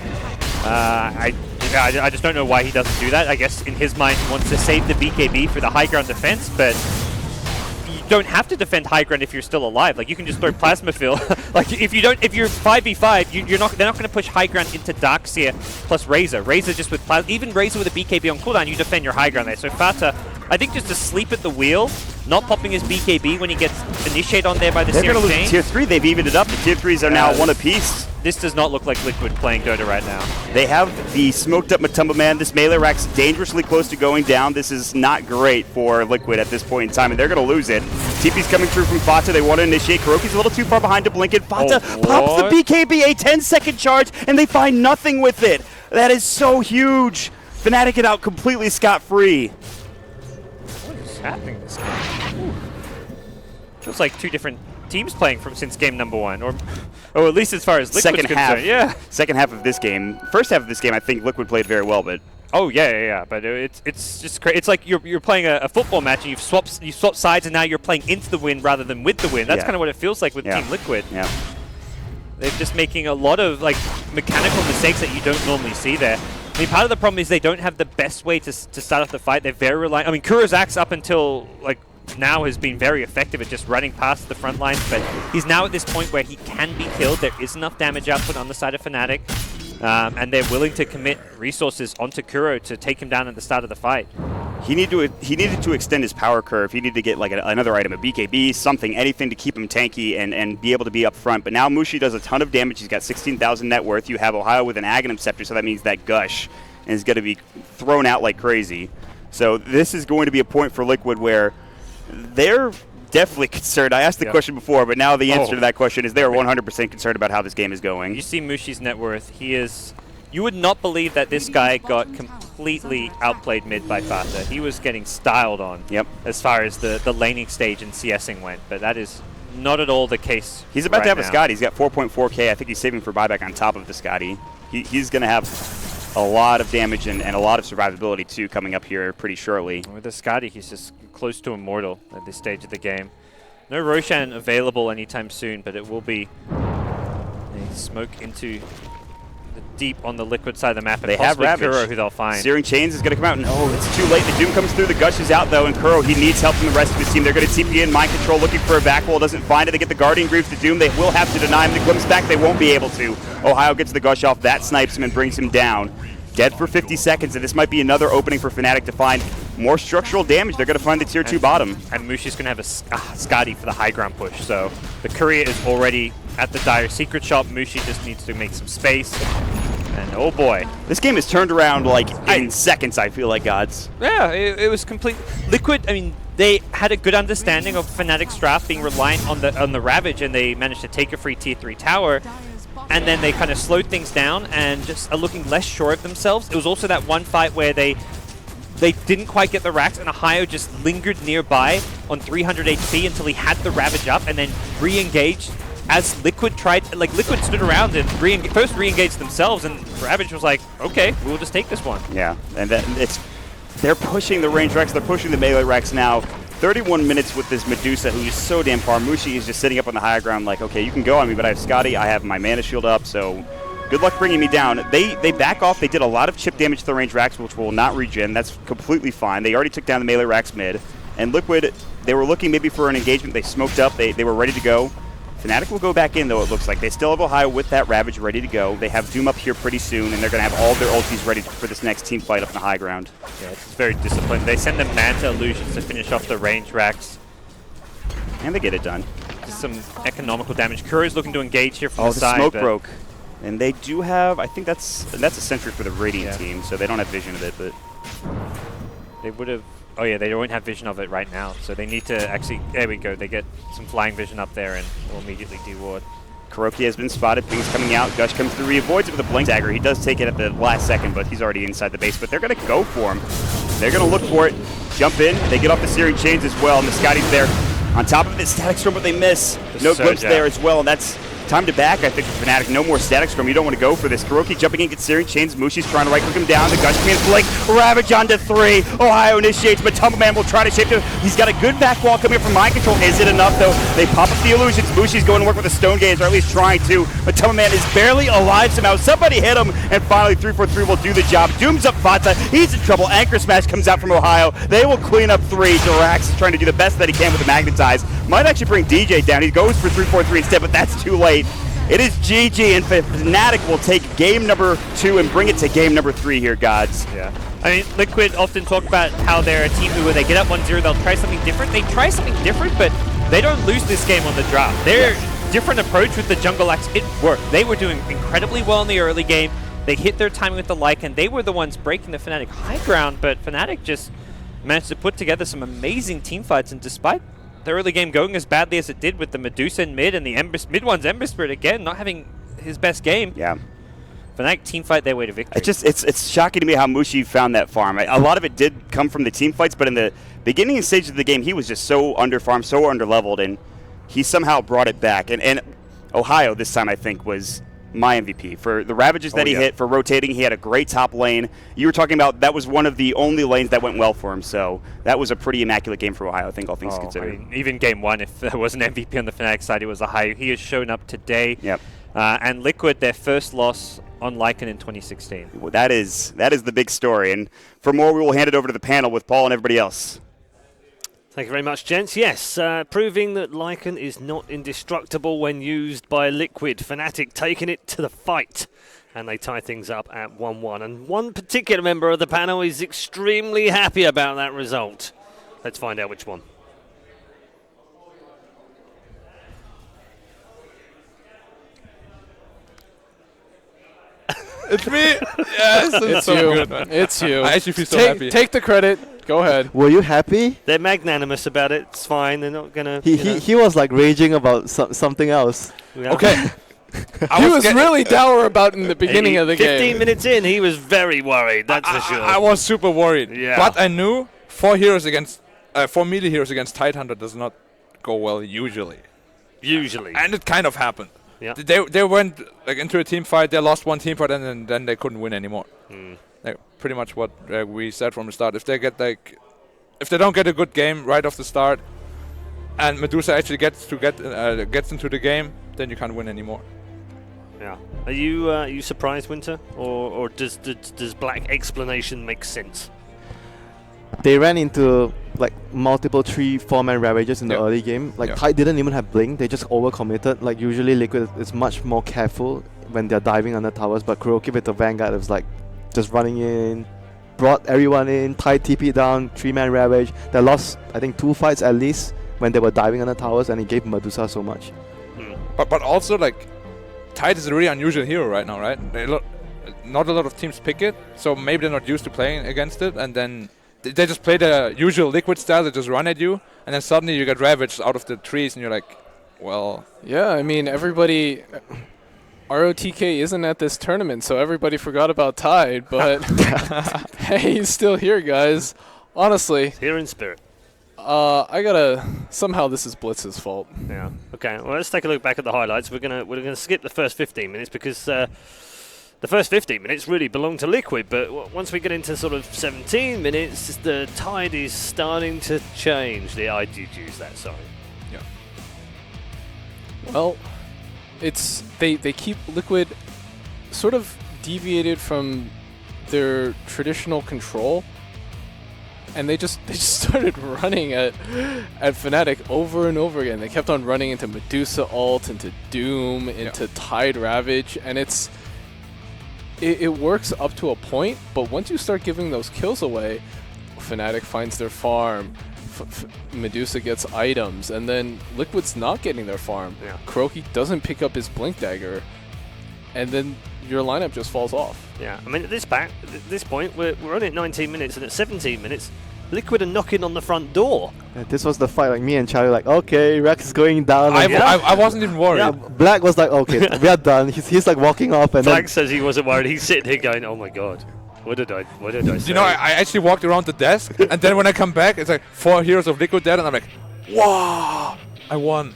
I just don't know why he doesn't do that. I guess in his mind he wants to save the BKB for the high ground defense, but you don't have to defend high ground if you're still alive. Like, you can just throw Plasma Fill. Like, if you're 5v5, they're not going to push high ground into Darkseer plus Razor. Razor just with Plasma, even Razor with a BKB on cooldown, you defend your high ground there. So Fata, I think just asleep at the wheel, not popping his BKB when he gets initiated on there by the They're going Searing to lose Chain. tier 3. They've evened it up. The tier 3s are now one apiece. This does not look like Liquid playing Dota right now. They have the smoked up Matumba Man. This melee rack's dangerously close to going down. This is not great for Liquid at this point in time, and they're going to lose it. TP's coming through from Fata. They want to initiate. Kuroki's a little too far behind to blink it. Fata pops the BKB, a 10-second charge, and they find nothing with it. That is so huge. Fnatic get out completely scot-free. What is happening in this game? Feels like two different teams playing from since game number 1, or at least as far as Liquid's Second half, concerned. Yeah. Second half of this game. First half of this game, I think Liquid played very well, but oh yeah. But it's just crazy. It's like you're playing a football match and you've swapped sides, and now you're playing into the win rather than with the win. That's kind of what it feels like with Team Liquid. Yeah. They're just making a lot of like mechanical mistakes that you don't normally see there. I mean, part of the problem is they don't have the best way to start off the fight. They're very reliant. I mean, Kuro's axe up until like now has been very effective at just running past the front lines, but he's now at this point where he can be killed. There is enough damage output on the side of Fnatic, and they're willing to commit resources onto Kuro to take him down at the start of the fight. he needed to extend his power curve. He needed to get like another item, a BKB, something, anything to keep him tanky and be able to be up front. But now Mushi does a ton of damage. He's got 16,000 net worth. You have Ohio with an Aghanim Scepter, so that means that Gush is going to be thrown out like crazy. So this is going to be a point for Liquid where they're definitely concerned. I asked the question before, but now the answer to that question is they're 100% concerned about how this game is going. You see Mushi's net worth. He is... You would not believe that this guy got completely outplayed mid by Fata. He was getting styled on as far as the laning stage and CSing went, but that is not at all the case. He's about to have now. a Scotty. He's got 4.4k. I think he's saving for buyback on top of the Scotty. He's going to have a lot of damage and a lot of survivability, too, coming up here pretty shortly. With the Scotty, he's just close to immortal at this stage of the game. No Roshan available anytime soon, but it will be a smoke into the deep on the Liquid side of the map. And They have Ravage. Kuro, who they'll find. Searing Chains is going to come out. No, it's too late. The Doom comes through. The Gush is out, though, and Kuro, he needs help from the rest of his team. They're going to TP in. Mind Control looking for a back wall. Doesn't find it. They get the Guardian Greaves to Doom. They will have to deny him. The Glimpse back. They won't be able to. Ohio gets the Gush off. That snipes him and brings him down. Dead for 50 seconds, and this might be another opening for Fnatic to find more structural damage. They're going to find the tier 2 bottom. And Mushi's going to have a Scotty for the high ground push. So the courier is already at the Dire Secret shop. Mushi just needs to make some space. And oh boy. This game is turned around like in seconds, I feel like, gods. Yeah, it was complete. Liquid, I mean, they had a good understanding of Fnatic's draft being reliant on the Ravage, and they managed to take a free tier 3 tower. And then they kind of slowed things down and just are looking less sure of themselves. It was also that one fight where they didn't quite get the racks, and Ohio just lingered nearby on 300 HP until he had the Ravage up, and then re-engaged as Liquid tried. Like, Liquid stood around and first re-engaged themselves, and Ravage was like, okay, we'll just take this one. Yeah, and they're pushing the range Rex, they're pushing the melee Rex now. 31 minutes with this Medusa, who is so damn far. Mushi is just sitting up on the higher ground like, okay, you can go on me, but I have Scotty, I have my mana shield up, so good luck bringing me down. They back off. They did a lot of chip damage to the range racks, which will not regen. That's completely fine. They already took down the melee racks mid. And Liquid, they were looking maybe for an engagement. They smoked up. They were ready to go. Fnatic will go back in, though, it looks like. They still have Ohio with that Ravage ready to go. They have Doom up here pretty soon, and they're going to have all their ultis ready for this next team fight up in the high ground. Yeah, it's very disciplined. They send them Manta Illusions to finish off the range racks. And they get it done. Just some economical damage. Kuro's looking to engage here from the the side. smoke broke. And they do have, I think that's a sentry for the Radiant team, so they don't have vision of it, but... They would have... Oh yeah, they don't have vision of it right now, so they need to actually... There we go, they get some flying vision up there and will immediately deward. Kuroki has been spotted, Ping's coming out, Gush comes through, he avoids it with a Blink Dagger. He does take it at the last second, but he's already inside the base, but they're going to go for him. They're going to look for it, jump in, they get off the Searing Chains as well, and the Scotty's there. On top of it, Static Storm, but they miss. No glimpse there as well, and that's time to back, I think, for Fnatic. No more Static Storm. You don't want to go for this. Kuroki jumping in, gets Searing Chains. Mushi's trying to right-click him down. The Gush commands Blink. Ravage onto 3. Ohio initiates, but Tumbleman will try to shape him. He's got a good back wall coming from Mind Control. Is it enough, though? They pop up the illusions. Mushi's going to work with the Stone Gaze, or at least trying to, but Tumbleman is barely alive somehow. Somebody hit him, and finally 343 will do the job. Doom's up Fata. He's in trouble. Anchor Smash comes out from Ohio. They will clean up 3. Dirax is trying to do the best that he can with the Magnetize. Might actually bring DJ down. He goes for 343 instead, but that's too late. It is GG, and Fnatic will take game number 2 and bring it to game number 3 here, gods. Yeah. I mean, Liquid often talk about how they're a team who, when they get up 1-0, they'll try something different. They try something different, but they don't lose this game on the draft. Their different approach with the Jungle Axe, it worked. They were doing incredibly well in the early game. They hit their timing with the Lycan. They were the ones breaking the Fnatic high ground, but Fnatic just managed to put together some amazing team fights, and despite the early game going as badly as it did with the Medusa in mid and the mid one's Ember Spirit again not having his best game. Yeah. Fnatic team fight their way to victory. It's shocking to me how Mushi found that farm. A lot of it did come from the team fights, but in the beginning stages of the game, he was just so under-farmed, so under-leveled, and he somehow brought it back. And Ohio this time, I think, was my MVP. For the Ravages that he hit, for rotating, he had a great top lane. You were talking about that was one of the only lanes that went well for him, so that was a pretty immaculate game for Ohio, I think, all things considered. I mean, even game 1, if there was an MVP on the Fnatic side, it was Ohio. He has shown up today. Yep. And Liquid, their first loss on Lycan in 2016. Well, that is the big story, and for more, we will hand it over to the panel with Paul and everybody else. Thank you very much, gents. Yes, proving that Lycan is not indestructible when used by Liquid. Fnatic taking it to the fight, and they tie things up at 1-1. And one particular member of the panel is extremely happy about that result. Let's find out which one. It's me. Yes, it's so you. good, man. It's you. I actually feel so happy. Take the credit. Go ahead. Were you happy? They're magnanimous about it. It's fine. They're not gonna. He was like raging about something else. Yeah. Okay. He was really dour about in the beginning of the 15 game. minutes in, he was very worried. That's for sure. I was super worried. Yeah. But I knew 4 melee heroes against Tidehunter does not go well usually. Usually. And it kind of happened. Yeah. They went like into a team fight. They lost one team fight, and then they couldn't win anymore. Like, pretty much what we said from the start. If they don't get a good game right off the start, and Medusa actually gets into the game, then you can't win anymore. Yeah. Are you surprised, Winter, or does Black explanation make sense? They ran into like multiple 3-4-man Ravages in the early game. Like Tide didn't even have Blink, they just overcommitted. Like usually Liquid is much more careful when they're diving under towers, but Kuroki with the Vanguard was like just running in, brought everyone in, Tide TP down, 3-man Ravage. They lost I think 2 fights at least when they were diving under towers, and it gave Medusa so much. But also like Tide is a really unusual hero right now, right? Not a lot of teams pick it, so maybe they're not used to playing against it, and then they just play the usual Liquid style. They just run at you, and then suddenly you get ravaged out of the trees, and you're like, well. Yeah, I mean, everybody. ROTK isn't at this tournament, so everybody forgot about Tide, but hey, he's still here, guys. Honestly. Here in spirit. I gotta. Somehow this is Blitz's fault. Yeah. Okay. Well, let's take a look back at the highlights. We're gonna skip the first 15 minutes because the first 15 minutes really belong to Liquid. But once we get into sort of 17 minutes, the tide is starting to change. I did use that. Sorry. Yeah. Well, it's they keep Liquid sort of deviated from their traditional control. And they just started running at Fnatic over and over again. They kept on running into Medusa ult, into Doom, into Tide Ravage, and it works up to a point. But once you start giving those kills away, Fnatic finds their farm, Medusa gets items, and then Liquid's not getting their farm. Yeah. Kuroki doesn't pick up his Blink Dagger, and then your lineup just falls off. Yeah, I mean, at this point, we're only at 19 minutes, and at 17 minutes, Liquid are knocking on the front door. Yeah, this was the fight. Like me and Charlie, like, okay, Rex is going down. I wasn't even worried. Yeah, Black was like, okay, we are done. He's like walking off, and Black says he wasn't worried. He's sitting here going, oh my god, what did I say? You know, I actually walked around the desk, and then when I come back, it's like 4 heroes of Liquid dead, and I'm like, wow, I won.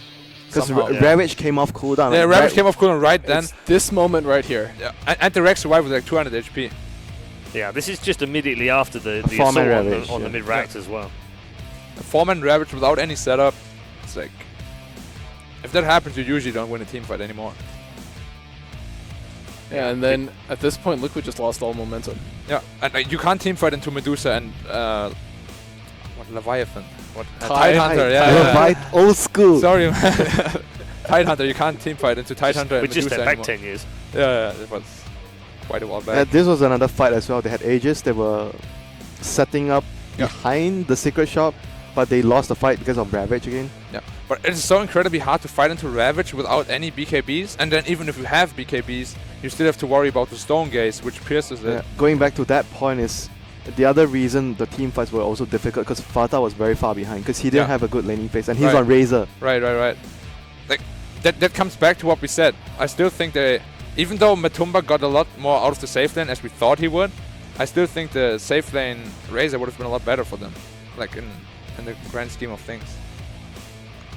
Because Ravage came off cooldown. Yeah, Ravage came off cooldown right then. It's this moment right here. Yeah, and the Rex survived with like 200 HP. Yeah, this is just immediately after the assault Ravage, on the mid-racks as well. A 4-man Ravage without any setup. It's like, if that happens, you usually don't win a team fight anymore. Yeah, and then at this point, Liquid just lost all momentum. Yeah, and you can't team fight into Medusa and Leviathan. Tide Hunter, yeah. Old school. Sorry, man. Tide Hunter, you can't team fight into Tide Hunter and We just Medusa went back anymore. 10 years. Yeah, it was quite a while back. This was another fight as well. They had Aegis. They were setting up behind the secret shop, but they lost the fight because of Ravage again. Yeah, but it's so incredibly hard to fight into Ravage without any BKBs, and then even if you have BKBs, you still have to worry about the Stone Gaze, which pierces it. Going back to that point is the other reason the team fights were also difficult because Fata was very far behind because he didn't have a good laning phase, and he's on Razor. Right. Like that comes back to what we said. I still think even though Matumba got a lot more out of the safe lane as we thought he would, I still think the safe lane Razor would have been a lot better for them, like in the grand scheme of things.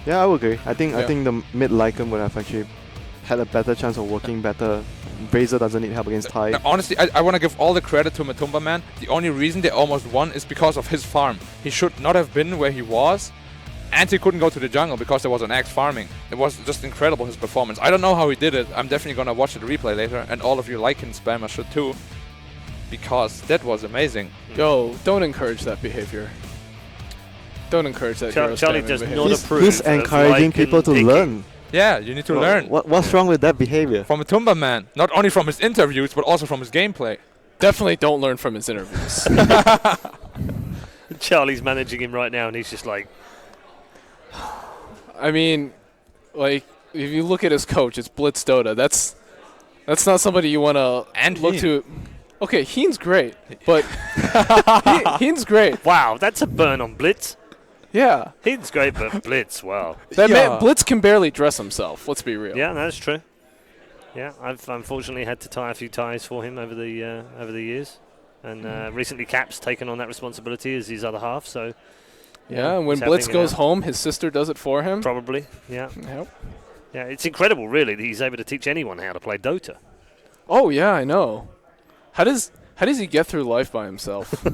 Yeah, I would agree. I think the mid Lycan would have actually had a better chance of working better. Razor doesn't need help against Tide. Now, honestly, I want to give all the credit to Matumba, man. The only reason they almost won is because of his farm. He should not have been where he was, and he couldn't go to the jungle because there was an Axe farming. It was just incredible, his performance. I don't know how he did it. I'm definitely going to watch the replay later, and all of you Lycan spammers should too, because that was amazing. Yo, don't encourage that behavior. Don't encourage that. Charlie does not approve. He's encouraging people to learn. Yeah, you need to learn. What's wrong with that behavior? From Matumba, man. Not only from his interviews, but also from his gameplay. Definitely don't learn from his interviews. Charlie's managing him right now, and he's just like... I mean, like, if you look at his coach, it's Blitz Dota. That's not somebody you want to look to. Okay, Heen's great, but Heen's great. Wow, that's a burn on Blitz. Yeah. Heen's great, but Blitz, wow. That man, Blitz can barely dress himself, let's be real. Yeah, that's true. Yeah, I've unfortunately had to tie a few ties for him over the years. And recently Cap's taken on that responsibility as his other half, so... Yeah, and when Blitz goes home, his sister does it for him. Probably, yeah. Yep. Yeah, it's incredible, really, that he's able to teach anyone how to play Dota. Oh, yeah, I know. How does he get through life by himself?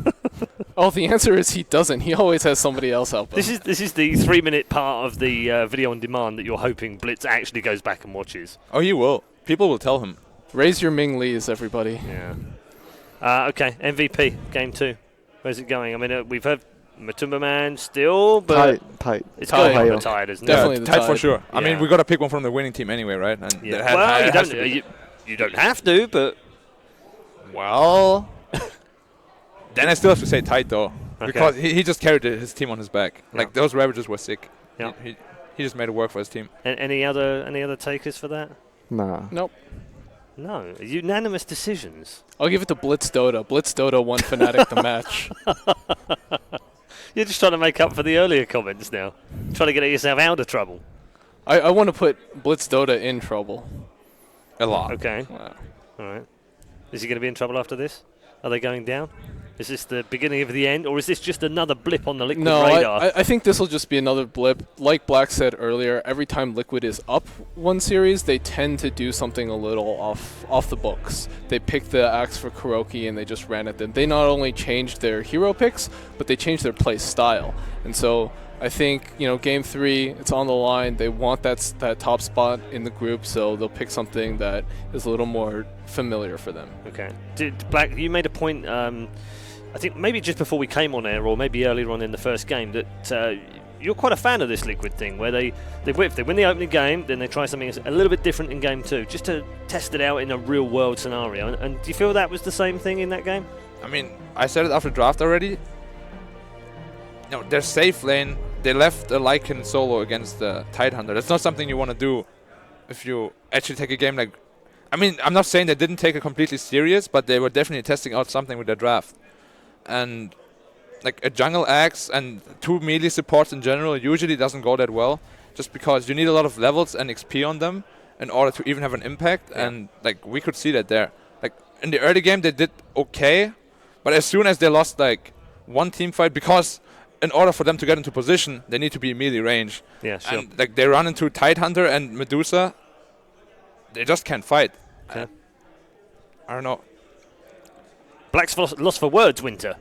Oh, the answer is he doesn't. He always has somebody else help him. This is the 3-minute part of the video on demand that you're hoping Blitz actually goes back and watches. Oh, he will. People will tell him. Raise your Ming Lees, everybody. Yeah. Okay, MVP, Game 2. Where's it going? I mean, we've heard Matumba Man still, but... Tide. It's going on the Tide, isn't it? Definitely the Tide for sure. Yeah. I mean, we got to pick one from the winning team anyway, right? And well, you don't have to, but... Well... Then I still have to say Tide, though. Okay. Because he just carried his team on his back. Yeah. Like, those Ravagers were sick. Yeah. He just made it work for his team. Any other takers for that? Nah. Nope. No, unanimous decisions. I'll give it to Blitz Dota. Blitz Dota won Fnatic the match. You're just trying to make up for the earlier comments now. Trying to get yourself out of trouble. I want to put Blitz Dota in trouble. A lot. Okay. Wow. All right. Is he going to be in trouble after this? Are they going down? Is this the beginning of the end, or is this just another blip on the Liquid radar? I think this will just be another blip. Like Black said earlier, every time Liquid is up one series, they tend to do something a little off the books. They picked the axe for Kuroki and they just ran at them. They not only changed their hero picks, but they changed their play style. And so I think, Game 3, it's on the line. They want that top spot in the group, so they'll pick something that is a little more familiar for them. Okay. Black, you made a point, I think maybe just before we came on air, or maybe earlier on in the first game, that you're quite a fan of this Liquid thing, where if they win the opening game, then they try something a little bit different in Game 2, just to test it out in a real-world scenario. And do you feel that was the same thing in that game? I mean, I said it after draft already. Their safe lane, they left a Lycan solo against the Tidehunter. That's not something you want to do if you actually take a game like... I mean, I'm not saying they didn't take it completely serious, but they were definitely testing out something with their draft. And like a jungle axe and 2 melee supports in general usually doesn't go that well, just because you need a lot of levels and XP on them in order to even have an impact. Yeah. And like we could see that there. Like in the early game they did okay, but as soon as they lost like one team fight, because in order for them to get into position, they need to be in melee range. Yeah, sure. And like they run into Tidehunter and Medusa, they just can't fight. Okay. I don't know. Black's lost for words, Winter.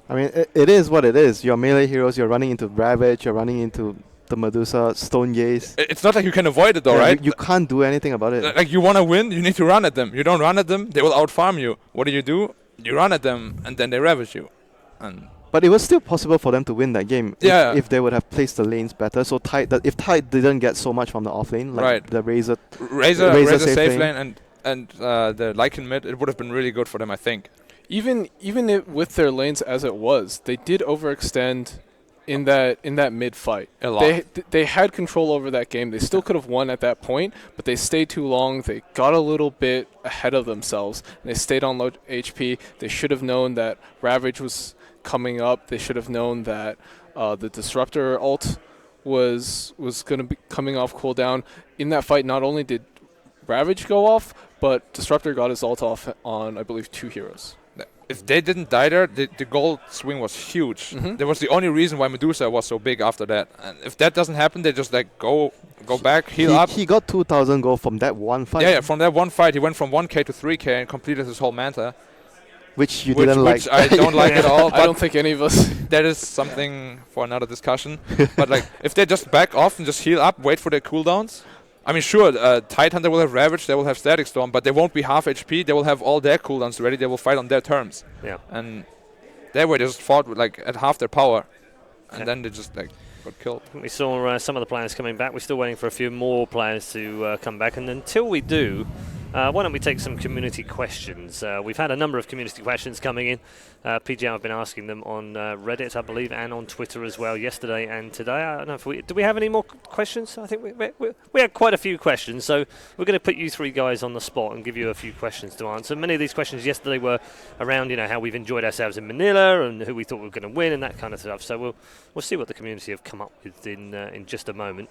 I mean, it is what it is. You're melee heroes, you're running into Ravage, you're running into the Medusa, Stone Gaze. It's not like you can avoid it though, right? You can't do anything about it. Like you want to win, you need to run at them. You don't run at them, they will outfarm you. What do? You run at them, and then they ravage you. But it was still possible for them to win that game if they would have placed the lanes better. So if Tide didn't get so much from the off lane, like the Razor safe lane and the Lycan mid, it would have been really good for them, I think. Even with their lanes as it was, they did overextend in that mid fight. A lot. They had control over that game. They still could have won at that point, but they stayed too long. They got a little bit ahead of themselves. And they stayed on low HP. They should have known that Ravage was coming up. They should have known that the Disruptor ult was going to be coming off cooldown. In that fight, not only did Ravage go off, but Disruptor got his ult off on, I believe, 2 heroes. If they didn't die there, the gold swing was huge. Mm-hmm. That was the only reason why Medusa was so big after that. And if that doesn't happen, they just like go back, heal up. He got 2,000 gold from that one fight. Yeah, from that one fight, he went from 1k to 3k and completed his whole manta. Which didn't like. Which I don't like at all. I don't think any of us. That is something for another discussion. But like, if they just back off and just heal up, wait for their cooldowns. I mean, sure, Tidehunter will have Ravage, they will have Static Storm, but they won't be half HP. They will have all their cooldowns ready. They will fight on their terms. Yeah. And that way they just fought with, like at half their power, and then they just like got killed. We saw some of the players coming back. We're still waiting for a few more players to come back, and until we do, why don't we take some community questions? We've had a number of community questions coming in. PJ, I've been asking them on Reddit, I believe, and on Twitter as well, yesterday and today. I don't know if do we have any more questions? I think we had quite a few questions, so we're going to put you 3 guys on the spot and give you a few questions to answer. Many of these questions yesterday were around, how we've enjoyed ourselves in Manila and who we thought we were going to win and that kind of stuff. So we'll see what the community have come up with in just a moment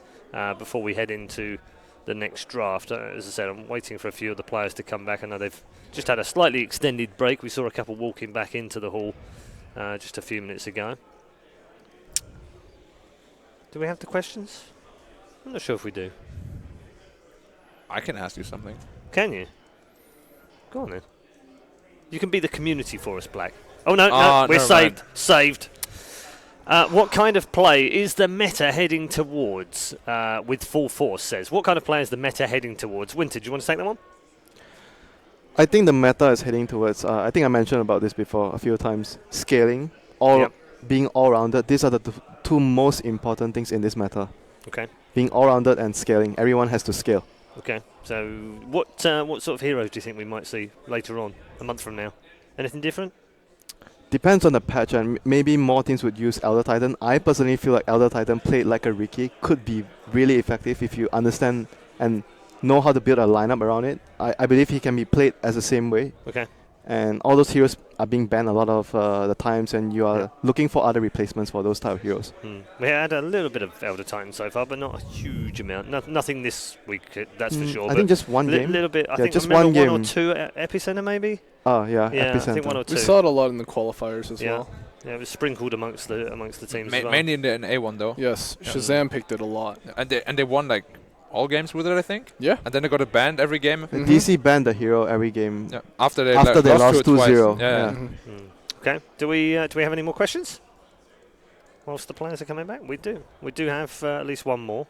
before we head into the next draft. As I said, I'm waiting for a few of the players to come back. I know they've just had a slightly extended break. We saw a couple walking back into the hall just a few minutes ago. Do we have the questions? I'm not sure if we do. I can ask you something. Can you? Go on then. You can be the community for us, Black. Oh, no, we're saved. Mind. Saved. What kind of play is the meta heading towards? With full force says. What kind of play is the meta heading towards? Winter, do you want to take that one? I think the meta is heading towards, I think I mentioned about this before a few times, scaling, being all-rounded. These are the 2 most important things in this meta. Okay. Being all-rounded and scaling. Everyone has to scale. Okay. So what sort of heroes do you think we might see later on, a month from now? Anything different? Depends on the patch, and maybe more teams would use Elder Titan. I personally feel like Elder Titan played like a Riki could be really effective if you understand and know how to build a lineup around it. I believe he can be played as the same way. Okay. And all those heroes are being banned a lot of the times, and you are looking for other replacements for those type of heroes. We had a little bit of Elder Titan so far, but not a huge amount. Nothing this week, that's for sure. I think just one game. A little bit. I think just I one game. 1 or 2 Epicenter maybe. Oh yeah, Yeah, Epicenter. I think 1 or 2. We saw it a lot in the qualifiers as well. Yeah, it was sprinkled amongst the teams as well. Mainly in the A1 though. Yes, Shazam picked it a lot. And they won like all games with it, I think. Yeah. And then they got it banned every game. DC banned the hero every game. Yeah. After they lost to it twice. 2-0. Yeah. Okay. Do we have any more questions? Whilst the players are coming back, we do. We do have at least one more.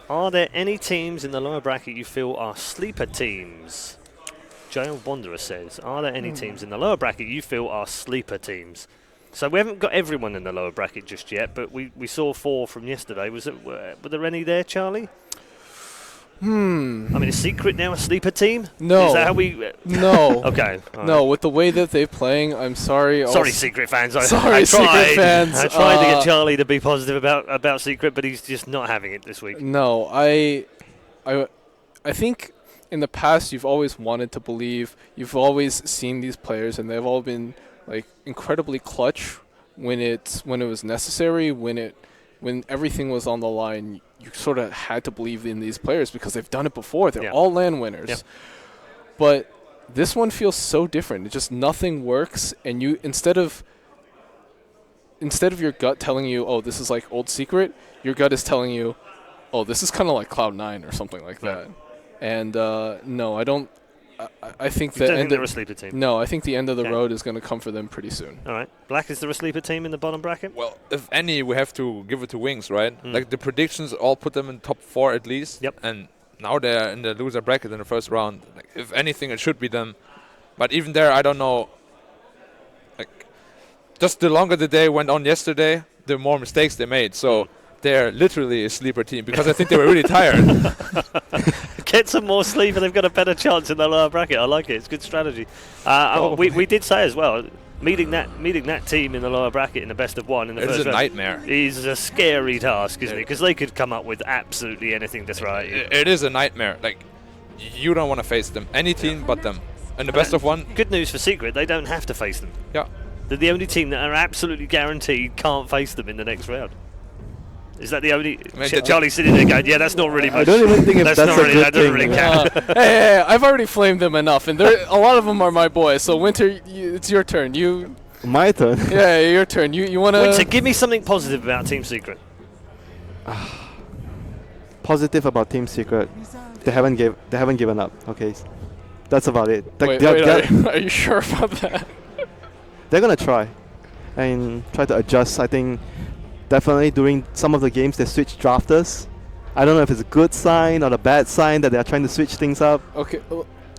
Are there any teams in the lower bracket you feel are sleeper teams? Jail Wanderer says, are there any teams in the lower bracket you feel are sleeper teams? So we haven't got everyone in the lower bracket just yet, but we saw 4 from yesterday. Were there any there, Charlie? I mean, is Secret now a sleeper team? No. Is that how we... No. Okay. No, with the way that they're playing, I'm sorry. Sorry, Secret fans. I Sorry, tried. Secret fans. I tried to get Charlie to be positive about Secret, but he's just not having it this week. No, I think in the past you've always wanted to believe. You've always seen these players, and they've all been like incredibly clutch when it was necessary. When everything was on the line, you sort of had to believe in these players because they've done it before. They're all LAN winners. Yeah. But this one feels so different. It just nothing works, and you instead of your gut telling you, oh, this is like old Secret, your gut is telling you, oh, this is kind of like Cloud9 or something like that. And no, I don't. I think you don't think they're a sleeper team? No, I think the end of the road is going to come for them pretty soon. All right. Black, is there a sleeper team in the bottom bracket? Well, if any, we have to give it to Wings, right? Like the predictions all put them in top 4 at least. Yep. And now they're in the loser bracket in the first round. Like, if anything, it should be them. But even there, I don't know. Like, just the longer the day went on yesterday, the more mistakes they made. So they're literally a sleeper team because I think they were really tired. Get some more sleep and they've got a better chance in the lower bracket. I like it. It's good strategy. We did say as well, meeting that team in the lower bracket in the best of 1 in the first round. It's a nightmare. Is a scary task, isn't it? Because they could come up with absolutely anything to throw at you. It is a nightmare. Like, you don't want to face them. Any team but them. In the best of 1. Good news for Secret, they don't have to face them. Yeah. They're the only team that are absolutely guaranteed can't face them in the next round. Is that the only... Charlie's sitting there going, yeah, that's not really much. I don't even think if that's not a really, good that doesn't thing. really count. Hey, I've already flamed them enough, and a lot of them are my boys. So Winter, it's your turn. My turn. Yeah, your turn. You want to... Winter, give me something positive about Team Secret. Positive about Team Secret. They haven't given up. Okay, that's about it. Are you sure about that? They're gonna try, and try to adjust. I think definitely during some of the games they switch drafters. I don't know if it's a good sign or a bad sign that they are trying to switch things up. Okay,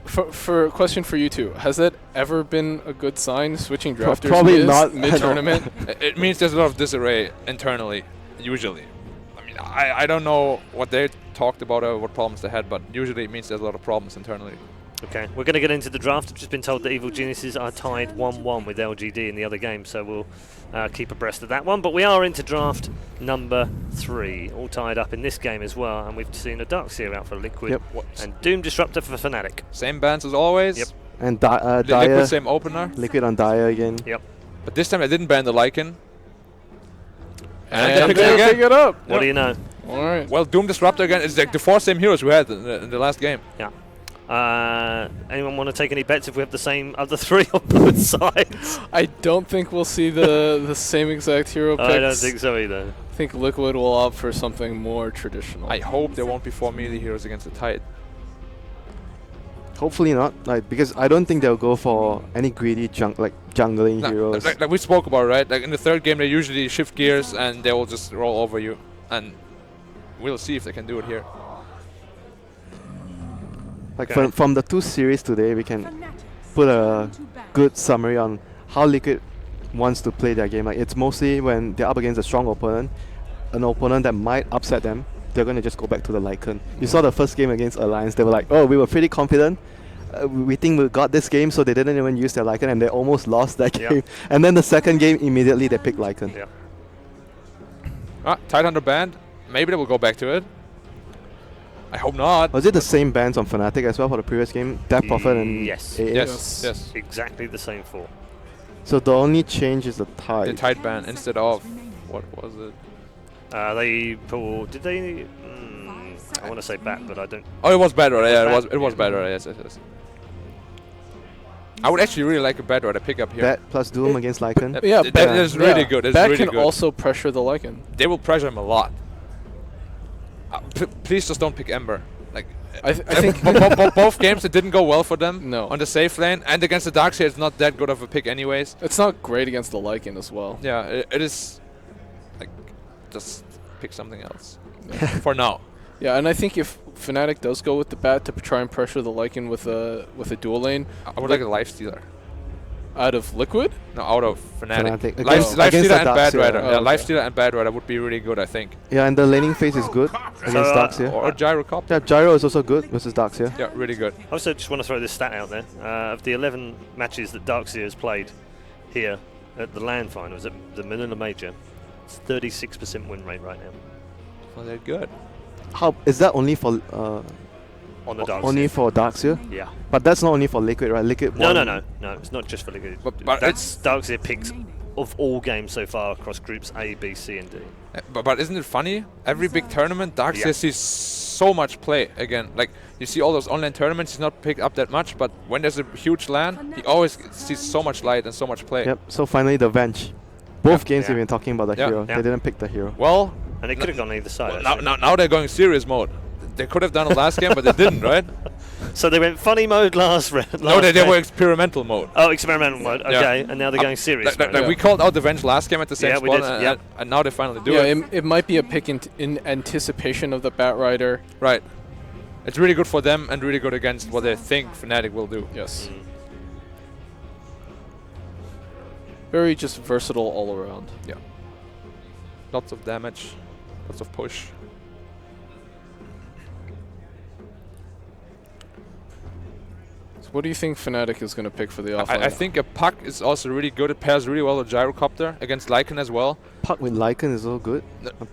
for a question for you two, has that ever been a good sign? Switching drafters probably not mid-tournament. It means there's a lot of disarray internally, usually. I mean, I don't know what they talked about or what problems they had, but usually it means there's a lot of problems internally. Okay, we're going to get into the draft. I've just been told that Evil Geniuses are tied 1-1 with LGD in the other game, so we'll keep abreast of that one. But we are into draft number 3, all tied up in this game as well, and we've seen a Darkseer out for Liquid and Doom Disruptor for Fnatic. Same bands as always. Yep. And Dire. Liquid same opener. Liquid on Dire again. Yep. But this time I didn't ban the Lycan. And they pick it up. What do you know? All right. Well, Doom Disruptor again is like the 4 same heroes we had in the last game. Yeah. Anyone want to take any bets if we have the same other 3 on both sides? I don't think we'll see the same exact hero picks. I don't think so either. I think Liquid will opt for something more traditional. I hope there won't be 4 melee heroes against the Tide. Hopefully not, because I don't think they'll go for any greedy jungling heroes. Like we spoke about, right? Like in the 3rd game, they usually shift gears and they will just roll over you, and we'll see if they can do it here. From the 2 series today, we can put a good summary on how Liquid wants to play their game. Like, it's mostly when they're up against a strong opponent, an opponent that might upset them, they're going to just go back to the Lycan. You saw the first game against Alliance, they were like, oh, we were pretty confident. We think we got this game, so they didn't even use their Lycan, and they almost lost that game. And then the second game, immediately they picked Lycan. Yeah. Tidehunter banned. Maybe they will go back to it. I hope not. Was it the same bans on Fnatic as well for the previous game? Death Prophet and Yes. AA? Yes. Exactly the same 4. So the only change is the tide. The tide ban instead of what was it? They pulled. Did they? I want to say bat, but I don't. Oh, it was bad right? Yeah, bat? it was bad right? Yes. I would actually really like a bad right pick up here. Bat plus Doom against Lycan. Yeah, that is really good. It's Bat really can good. also pressure the Lycan. They will pressure him a lot. Please just don't pick Ember. Like I think both games it didn't go well for them. No. On the safe lane and against the Darkseid, it's not that good of a pick anyways. It's not great against the Lycan as well. Yeah, it is. Like, just pick something else for now. Yeah, and I think if Fnatic does go with the bat to try and pressure the Lycan with a dual lane, I would like a Lifestealer. Out of Liquid? No, out of Fnatic. Against Lifestealer and the Bad Darkseid. Rider. Oh, Yeah, okay. Lifestealer and Bad Rider would be really good, I think. Yeah, and the laning phase is good against Darkseid. Or Gyrocopter. Yeah, Gyro is also good versus Darkseid. Yeah, really good. I also just want to throw this stat out there. Of the 11 matches that Darkseid has played here at the LAN finals at the Manila Major, it's 36% win rate right now. Well, they're good. How is that only for On the Darkseid. only for Darkseid? Yeah. But that's not only for Liquid, right? Liquid. No, won- no. It's not just for Liquid. But That's Darkseid picks of all games so far across groups A, B, C, and D. But isn't it funny? Every big tournament, Darkseid Yeah. sees so much play again. Like, you see all those online tournaments, he's not picked up that much, but when there's a huge LAN, he always sees so much light and so much play. Yep. So finally, the Venge. Both games Yeah. we've been talking about the Yeah. hero. Yeah. They didn't pick the hero. Well, And it could have gone either side. now, actually. now they're going serious mode. They could have done it last game, but they didn't, right? So they went funny mode last round. No, they were experimental mode. Oh, experimental mode. Yeah. Okay, and now they're going serious Like, mode. we called out the Venge last game at the same Yeah, we spot, did, and, yep. and now they finally do Yeah, it. it might be a pick in anticipation of the Bat Rider. Right. It's really good for them and really good against what they think Fnatic will do. Yes. Very just versatile all around. Yeah. Lots of damage, lots of push. So what do you think Fnatic is going to pick for the offline? I think a Puck is also really good. It pairs really well with Gyrocopter against Lycan as well. Puck with Lycan is all good.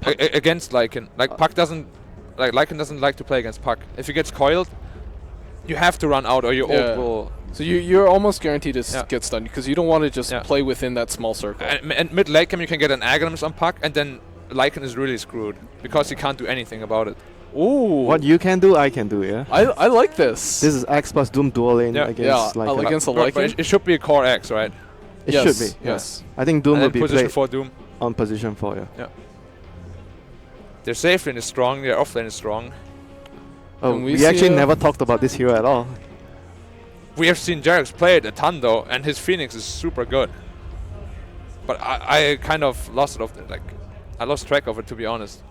Against Lycan. Like, Puck doesn't... Like, Lycan doesn't like to play against Puck. If he gets coiled, you have to run out or your ult will... So you're almost guaranteed to Yeah. get stunned because you don't want to just Yeah. play within that small circle. And mid late game you can get an Aghanim's on Puck, and then Lycan is really screwed because he can't do anything about it. Ooh. What you can do, I can do. Yeah. I like this. This is X plus Doom dual lane Yeah. against Yeah, Lycan. against the But Lycan. it should be a core X, right? It Yes, should be. yeah. yes. I think Doom And will then be position played for Doom. on position 4. Yeah. Their safe lane is strong, their off lane is strong. Oh, Can we we see actually a- never talked about this hero at all. We have seen Jarex play it a ton though, and his Phoenix is super good. But I kind of lost it I lost track of it, to be honest.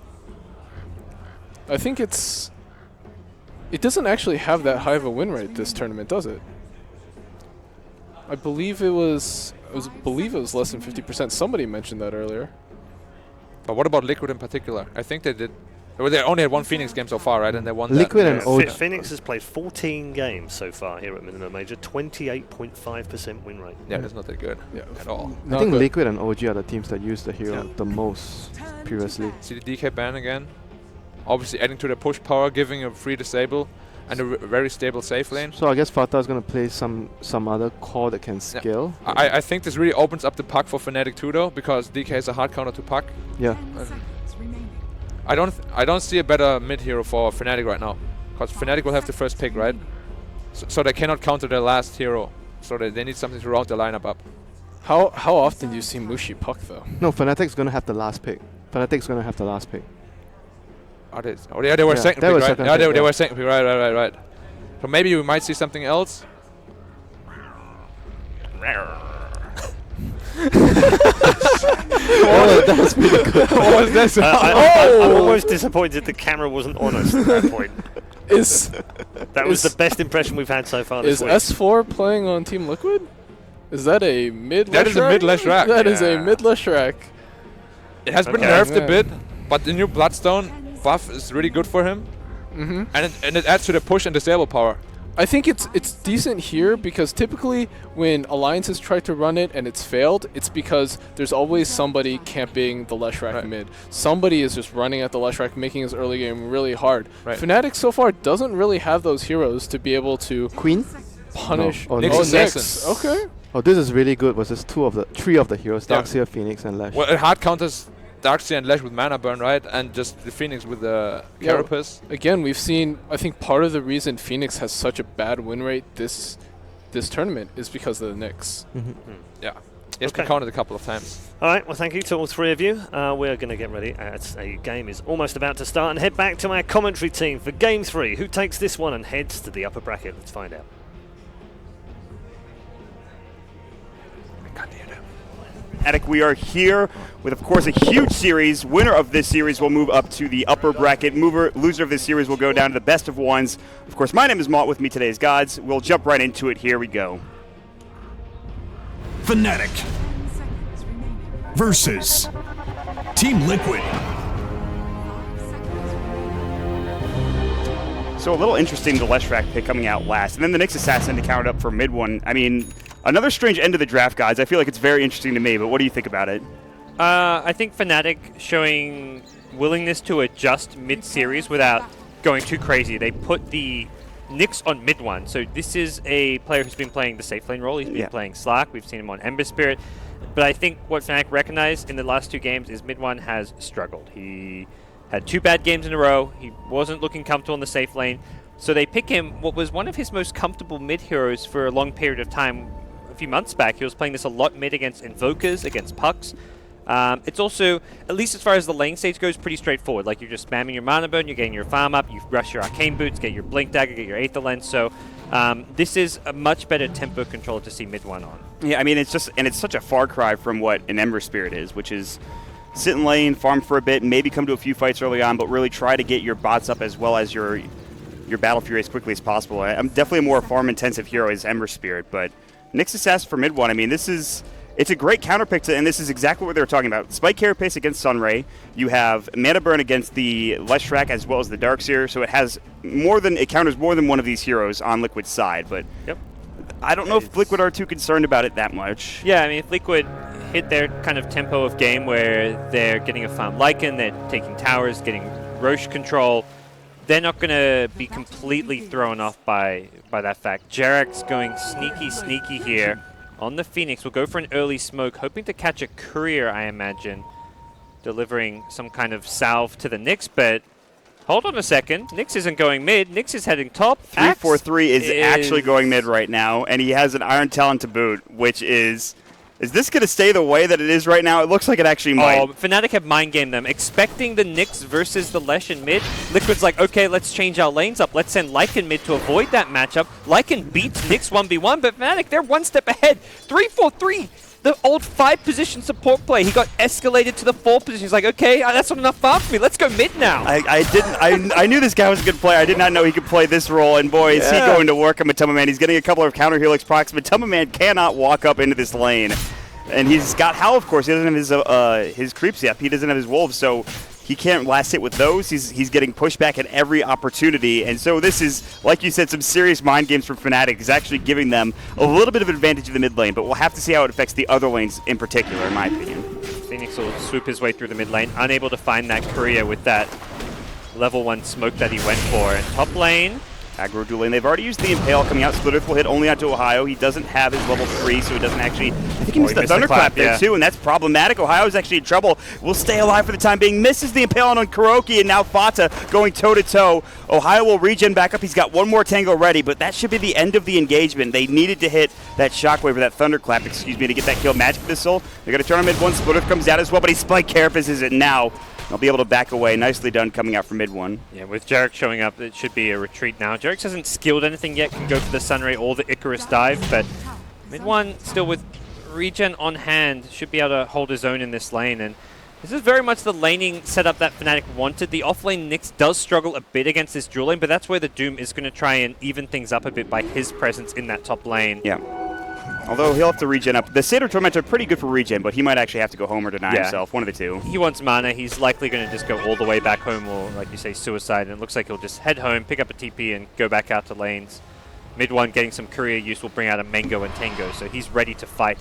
I think it doesn't actually have that high of a win rate this tournament, does it? I believe it was less than 50%. Somebody mentioned that earlier. But what about Liquid in particular? I think they did. Well, they only had one Phoenix game so far, right? And they won Liquid that. and OG. Phoenix has played 14 games so far here at Manila Major, 28.5% win rate. Yeah, that's not that good at all. I think Liquid and OG are the teams that use the hero the most previously. See the DK ban again? Obviously adding to the push power, giving a free disable, and a very stable safe lane. So I guess Fata is going to play some other core that can scale. I think this really opens up the Puck for Fnatic too, though, because DK is a hard counter to Puck. Yeah. I don't see a better mid hero for Fnatic right now, because Fnatic will have the first pick, right? So they cannot counter their last hero, so they need something to round the lineup up. How often do you see Mushi Puck though? No, Fnatic's going to have the last pick. Fnatic's going to have the last pick. Are they? Oh yeah, they were second they pick, were right? second Yeah, pick, they were second pick, right. So maybe we might see something else. Oh, that was pretty good. What was this? I'm almost disappointed the camera wasn't honest at that point. That was is- the best impression we've had so far this Is week. S4 playing on Team Liquid? Is that a mid? That is a mid Leshrac. That is a mid Leshrac. It has been Okay. nerfed Yeah. a bit, but the new Bloodstone buff is really good for him. Mm-hmm. And it adds to the push and disable power. I think it's decent here because typically when alliances try to run it and it's failed, it's because there's always somebody camping the Leshrac mid. Somebody is just running at the Leshrac, making his early game really hard. Fnatic so far doesn't really have those heroes to be able to Queen punish. No. Oh, Nyx. no. Nyx. Okay. Oh, this is really good versus three of the heroes, Darkseer, Phoenix, and Lash. Well, it hard counters Darkseer and Lash with mana burn, right? And just the Phoenix with the Carapace. Again, we've seen, I think part of the reason Phoenix has such a bad win rate this tournament is because of the Nyx. Yeah. It's been counted a couple of times. All right, well, thank you to all three of you. We're going to get ready. A game is almost about to start and head back to our commentary team for Game 3. Who takes this one and heads to the upper bracket? Let's find out. We are here with, of course, a huge series. Winner of this series will move up to the upper bracket. Loser of this series will go down to the best of ones. Of course, my name is Mott. With me today is Gods. We'll jump right into it. Here we go. Fnatic versus Team Liquid. So a little interesting, the Leshrac pick coming out last. And then the Nyx Assassin to count up for mid one. I mean, another strange end of the draft, guys. I feel like it's very interesting to me, but what do you think about it? I think Fnatic showing willingness to adjust mid-series without going too crazy. They put the Nyx on mid one. So this is a player who's been playing the safe lane role. He's been playing Slack. We've seen him on Ember Spirit. But I think what Fnatic recognized in the last 2 games is mid one has struggled. He had 2 bad games in a row. He wasn't looking comfortable in the safe lane. So they pick him, what was one of his most comfortable mid heroes for a long period of time. A few months back, he was playing this a lot mid against Invokers, against Pucks. It's also, at least as far as the lane stage goes, pretty straightforward. Like, you're just spamming your mana burn, you're getting your farm up, you rush your arcane boots, get your blink dagger, get your Aether Lens. So this is a much better tempo control to see mid one on. Yeah, I mean, it's just, and it's such a far cry from what an Ember Spirit is, which is sit in lane, farm for a bit, maybe come to a few fights early on, but really try to get your bots up as well as your Battle Fury as quickly as possible. I'm definitely a more farm-intensive hero as Ember Spirit, but Nyx Assassin for mid one, I mean, it's a great counter pick to, and this is exactly what they were talking about. Spike Carapace against Sunray. You have Mana Burn against the Leshrac as well as the Darkseer, so it counters more than one of these heroes on Liquid's side, but I don't know if Liquid are too concerned about it that much. Yeah, I mean, if Liquid hit their kind of tempo of game where they're getting a farm Lycan, they're taking towers, getting Roche control, they're not going to be completely thrown off by that fact. Jarek's going sneaky here on the Phoenix. We'll go for an early smoke, hoping to catch a courier, I imagine, delivering some kind of salve to the Nyx, but hold on a second. Nyx isn't going mid. Nyx is heading top. 343 is actually going mid right now, and he has an Iron Talon to boot, which is this going to stay the way that it is right now? It looks like it actually might. Oh, Fnatic have mind gamed them. Expecting the Nyx versus the Lesh in mid, Liquid's like, okay, let's change our lanes up. Let's send Lycan mid to avoid that matchup. Lycan beats Nyx 1v1, but Fnatic, they're one step ahead. 343. The old 5-position support play. He got escalated to the 4 position. He's like, okay, that's not enough farm for me. Let's go mid now. I knew this guy was a good player. I did not know he could play this role. And boy, is he going to work on Matoma Man. He's getting a couple of counter helix procs. Matoma Man cannot walk up into this lane. And he's got Howl, of course. He doesn't have his creeps yet. He doesn't have his wolves, so he can't last hit with those. He's getting pushed back at every opportunity. And so this is, like you said, some serious mind games from Fnatic. He's actually giving them a little bit of advantage in the mid lane, but we'll have to see how it affects the other lanes in particular, in my opinion. Phoenix will swoop his way through the mid lane, unable to find that courier with that level 1 smoke that he went for. And top lane, aggro dueling. They've already used the Impale coming out. Split Earth will hit only onto Ohio. He doesn't have his level 3, so he doesn't actually... I think he missed the Thunderclap there, too, and that's problematic. Ohio's actually in trouble. Will stay alive for the time being. Misses the Impale on Kuroki, and now Fata going toe-to-toe. Ohio will regen back up. He's got one more tango ready, but that should be the end of the engagement. They needed to hit that Shockwave, or that Thunderclap, excuse me, to get that kill. Magic Missile. They're going to turn on mid 1. Split Earth comes out as well, but he Spike Carapaces it now. They'll be able to back away. Nicely done coming out from mid 1. Yeah, with Jarek showing up, it should be a retreat now. Jarek hasn't skilled anything yet, can go for the Sunray or the Icarus dive, but mid 1 still with regen on hand, should be able to hold his own in this lane. And this is very much the laning setup that Fnatic wanted. The offlane Nyx does struggle a bit against this dual lane, but that's where the Doom is going to try and even things up a bit by his presence in that top lane. Yeah. Although he'll have to regen up. The Satyr Tormentor are pretty good for regen, but he might actually have to go home or deny himself. One of the two. He wants mana. He's likely going to just go all the way back home or, like you say, suicide. And it looks like he'll just head home, pick up a TP, and go back out to lanes. Mid one getting some courier use will bring out a Mango and Tango, so he's ready to fight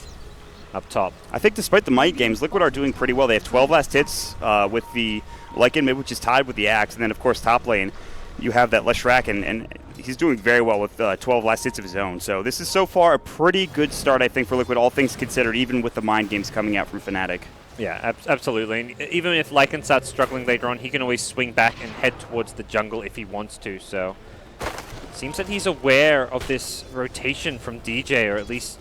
up top. I think despite the might games, Liquid are doing pretty well. They have 12 last hits with the Lycan mid, which is tied with the Axe, and then of course top lane you have that Leshrac, and he's doing very well with 12 last hits of his own. So this is so far a pretty good start, I think, for Liquid, all things considered, even with the mind games coming out from Fnatic. Yeah, absolutely. And even if Lycan starts struggling later on, he can always swing back and head towards the jungle if he wants to. So seems that he's aware of this rotation from DJ, or at least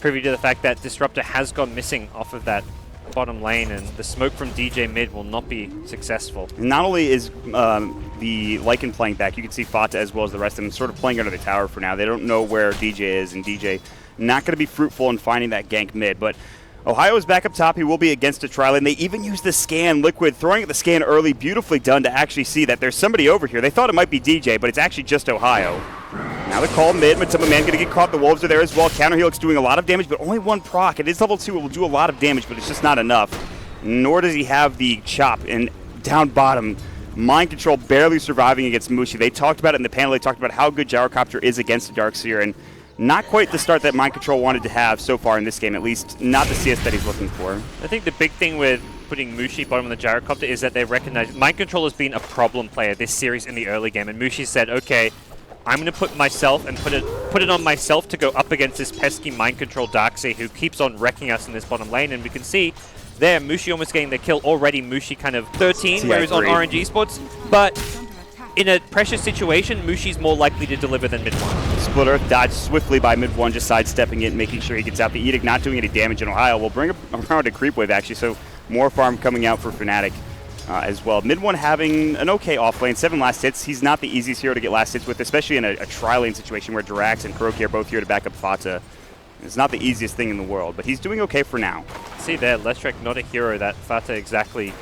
privy to the fact that Disruptor has gone missing off of that bottom lane, and the smoke from DJ mid will not be successful. Not only is the Lycan playing back, you can see Fata as well as the rest of them sort of playing under the tower for now. They don't know where DJ is, and DJ not going to be fruitful in finding that gank mid. But Ohio is back up top. He will be against a tri lane. They even used the scan, Liquid throwing at the scan early, beautifully done to actually see that there's somebody over here. They thought it might be DJ, but it's actually just Ohio. Now the call mid, Matuma Man going to get caught. The Wolves are there as well. Counter Helix doing a lot of damage, but only one proc. It is level 2. It will do a lot of damage, but it's just not enough. Nor does he have the chop. And down bottom, Mind Control barely surviving against Mushi. They talked about it in the panel. They talked about how good Gyrocopter is against the Darkseer, and not quite the start that Mind Control wanted to have so far in this game, at least not the CS that he's looking for. I think the big thing with putting Mushi bottom of the Gyrocopter is that they recognize Mind Control has been a problem player this series in the early game, and Mushi said, okay, I'm going to put myself and put it on myself to go up against this pesky Mind Control Darkseer who keeps on wrecking us in this bottom lane. And we can see there, Mushi almost getting the kill already. Mushi kind of 13, where he's on RNG spots. But in a pressure situation, Mushi's more likely to deliver than mid-1. Split Earth dodged swiftly by mid-1, just sidestepping it and making sure he gets out. The Edict not doing any damage in Ohio. We'll bring around a creep wave, actually, so more farm coming out for Fnatic. As well. Mid-1 having an okay off-lane, 7 last hits. He's not the easiest hero to get last hits with, especially in a tri-lane situation where Dirax and Kuroki are both here to back up Fata. It's not the easiest thing in the world, but he's doing okay for now. See there, Leshrac not a hero that Fata exactly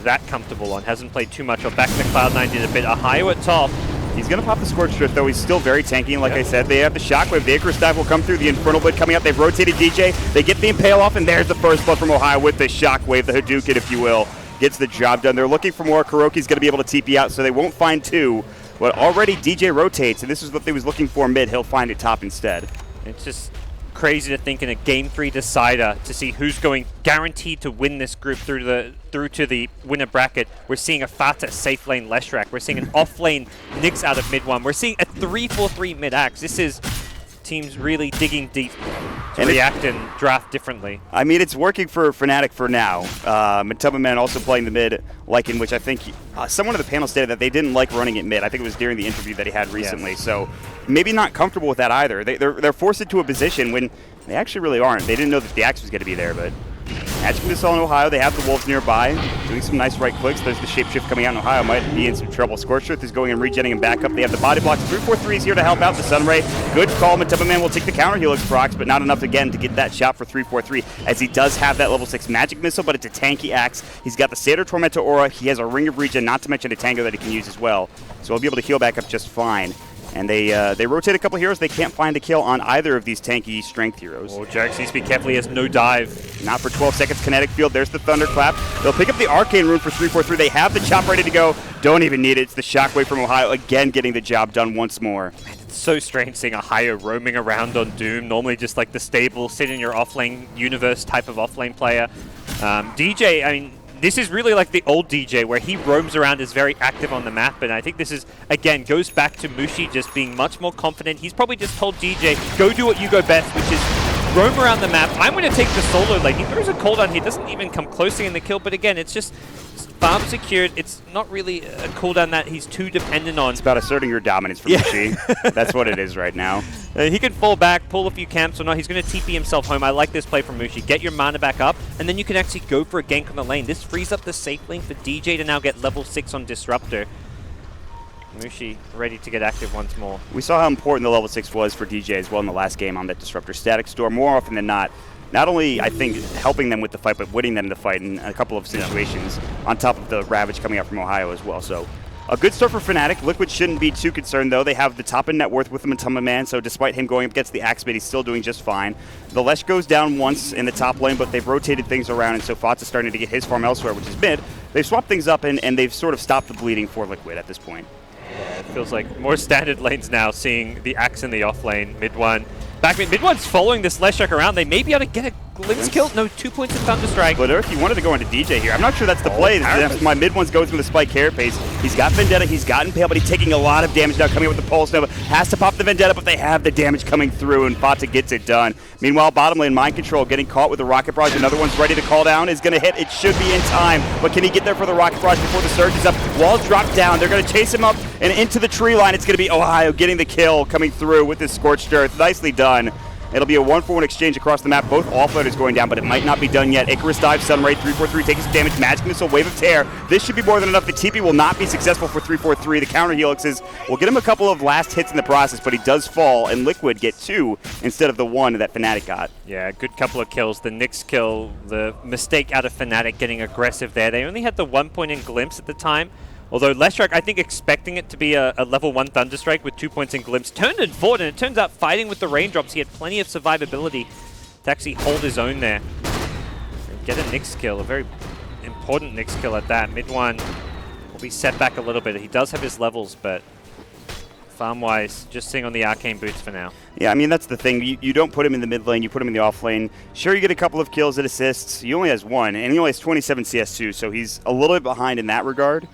that comfortable on. Hasn't played too much. Or back to Cloud9 did a bit. Ohio at top. He's going to pop the Scorch Drift, though. He's still very tanky, and like I said, they have the Shockwave. The Icarus Dive will come through. The Infernal Blade coming out. They've rotated DJ. They get the Impale off, and there's the first blood from Ohio with the Shockwave, the Hadouken, if you will. Gets the job done. They're looking for more. Kuroki's going to be able to TP out, so they won't find 2. But already DJ rotates, and this is what they was looking for mid. He'll find it top instead. It's just crazy to think in a Game 3 decider to see who's going guaranteed to win this group through to the winner bracket. We're seeing a Fata safe lane Leshrac. We're seeing an off lane Nyx out of mid-1. We're seeing a 3-4-3 mid-axe. This is teams really digging deep to react and draft differently. I mean, it's working for Fnatic for now. Matuma Man also playing the mid, like in which I think someone in the panel stated that they didn't like running it mid. I think it was during the interview that he had recently. Yes. So maybe not comfortable with that either. They're forced into a position when they actually really aren't. They didn't know that the Axe was going to be there, but Magic Missile in Ohio, they have the Wolves nearby, doing some nice right clicks. There's the Shapeshift coming out in Ohio, might be in some trouble. Scorched Earth is going and regenning him back up. They have the body blocks. 3-4-3 is here to help out the Sunray. Good call. Matuma Man will take the counter Helix procs, but not enough again to get that shot for 3-4-3, as he does have that level 6 Magic Missile, but it's a tanky Axe. He's got the Satyr Tormentor Aura. He has a Ring of Regen, not to mention a Tango that he can use as well. So he'll be able to heal back up just fine. And they rotate a couple heroes. They can't find a kill on either of these tanky strength heroes. Oh, Jax needs to be careful. He has no dive. Not for 12 seconds. Kinetic Field. There's the Thunderclap. They'll pick up the Arcane Rune for 3-4-3. They have the chop ready to go. Don't even need it. It's the Shockwave from Ohio. Again, getting the job done once more. Man, it's so strange seeing Ohio roaming around on Doom. Normally just like the stable, sit in your offlane universe type of offlane player. DJ, I mean, this is really like the old DJ where he roams around, is very active on the map, and I think this is, again, goes back to Mushi just being much more confident. He's probably just told DJ, go do what you go best, which is roam around the map. I'm going to take the solo lane. He throws a cooldown here, doesn't even come close to getting the kill, but again, it's just farm secured. It's not really a cooldown that he's too dependent on. It's about asserting your dominance for Mushi. That's what it is right now. He can fall back, pull a few camps or not. He's going to TP himself home. I like this play from Mushi. Get your mana back up, and then you can actually go for a gank on the lane. This frees up the safe lane for DJ to now get level 6 on Disruptor. Mushi ready to get active once more. We saw how important the level 6 was for DJ as well in the last game on that Disruptor static store. More often than not, not only, I think, helping them with the fight, but winning them the fight in a couple of situations, on top of the Ravage coming out from Ohio as well. So a good start for Fnatic. Liquid shouldn't be too concerned, though. They have the top in net worth with the Matuma Man, so despite him going up against the Axe mid, he's still doing just fine. The Lesh goes down once in the top lane, but they've rotated things around, and so Fat's starting to get his farm elsewhere, which is mid. They've swapped things up, and they've sort of stopped the bleeding for Liquid at this point. Yeah, it feels like more standard lanes now, seeing the Axe in the off lane, mid one. Back mid one's following this Leshak around. They may be able to get a glimpse kill. No, 2 points in Thunderstrike. But Earth, he wanted to go into DJ here. I'm not sure that's the play. That's my mid one's goes with the spike carapace. He's got Vendetta, he's got Impale, but he's taking a lot of damage now coming up with the Pulse Nova. Has to pop the Vendetta, but they have the damage coming through, and Fata gets it done. Meanwhile, bottom lane, Mind Control getting caught with the Rocket Barrage. Another one's ready to call down. Is going to hit. It should be in time, but can he get there for the Rocket Barrage before the Surge is up? Walls drop down. They're going to chase him up and into the tree line. It's going to be Ohio getting the kill coming through with this Scorched Earth. Nicely done. It'll be a 1-for-1 exchange across the map. Both offloaders going down, but it might not be done yet. Icarus dive, Sunray, 3-4-3 takes some damage. Magic Missile, Wave of Tear. This should be more than enough. The TP will not be successful for 3-4-3. The counter helixes will get him a couple of last hits in the process, but he does fall, and Liquid get 2 instead of the 1 that Fnatic got. Yeah, good couple of kills. The Nyx kill, the mistake out of Fnatic getting aggressive there. They only had the 1 point in Glimpse at the time. Although Leshak, I think expecting it to be a level 1 Thunderstrike with 2 points in Glimpse, turned it forward, and it turns out fighting with the raindrops, he had plenty of survivability to actually hold his own there. And get a Nyx kill, a very important Nyx kill at that. Mid one will be set back a little bit. He does have his levels, but farm-wise, just sitting on the Arcane Boots for now. Yeah, I mean, that's the thing. You don't put him in the mid lane, you put him in the off lane. Sure, you get a couple of kills and assists. He only has 1, and he only has 27 CS2, so he's a little bit behind in that regard.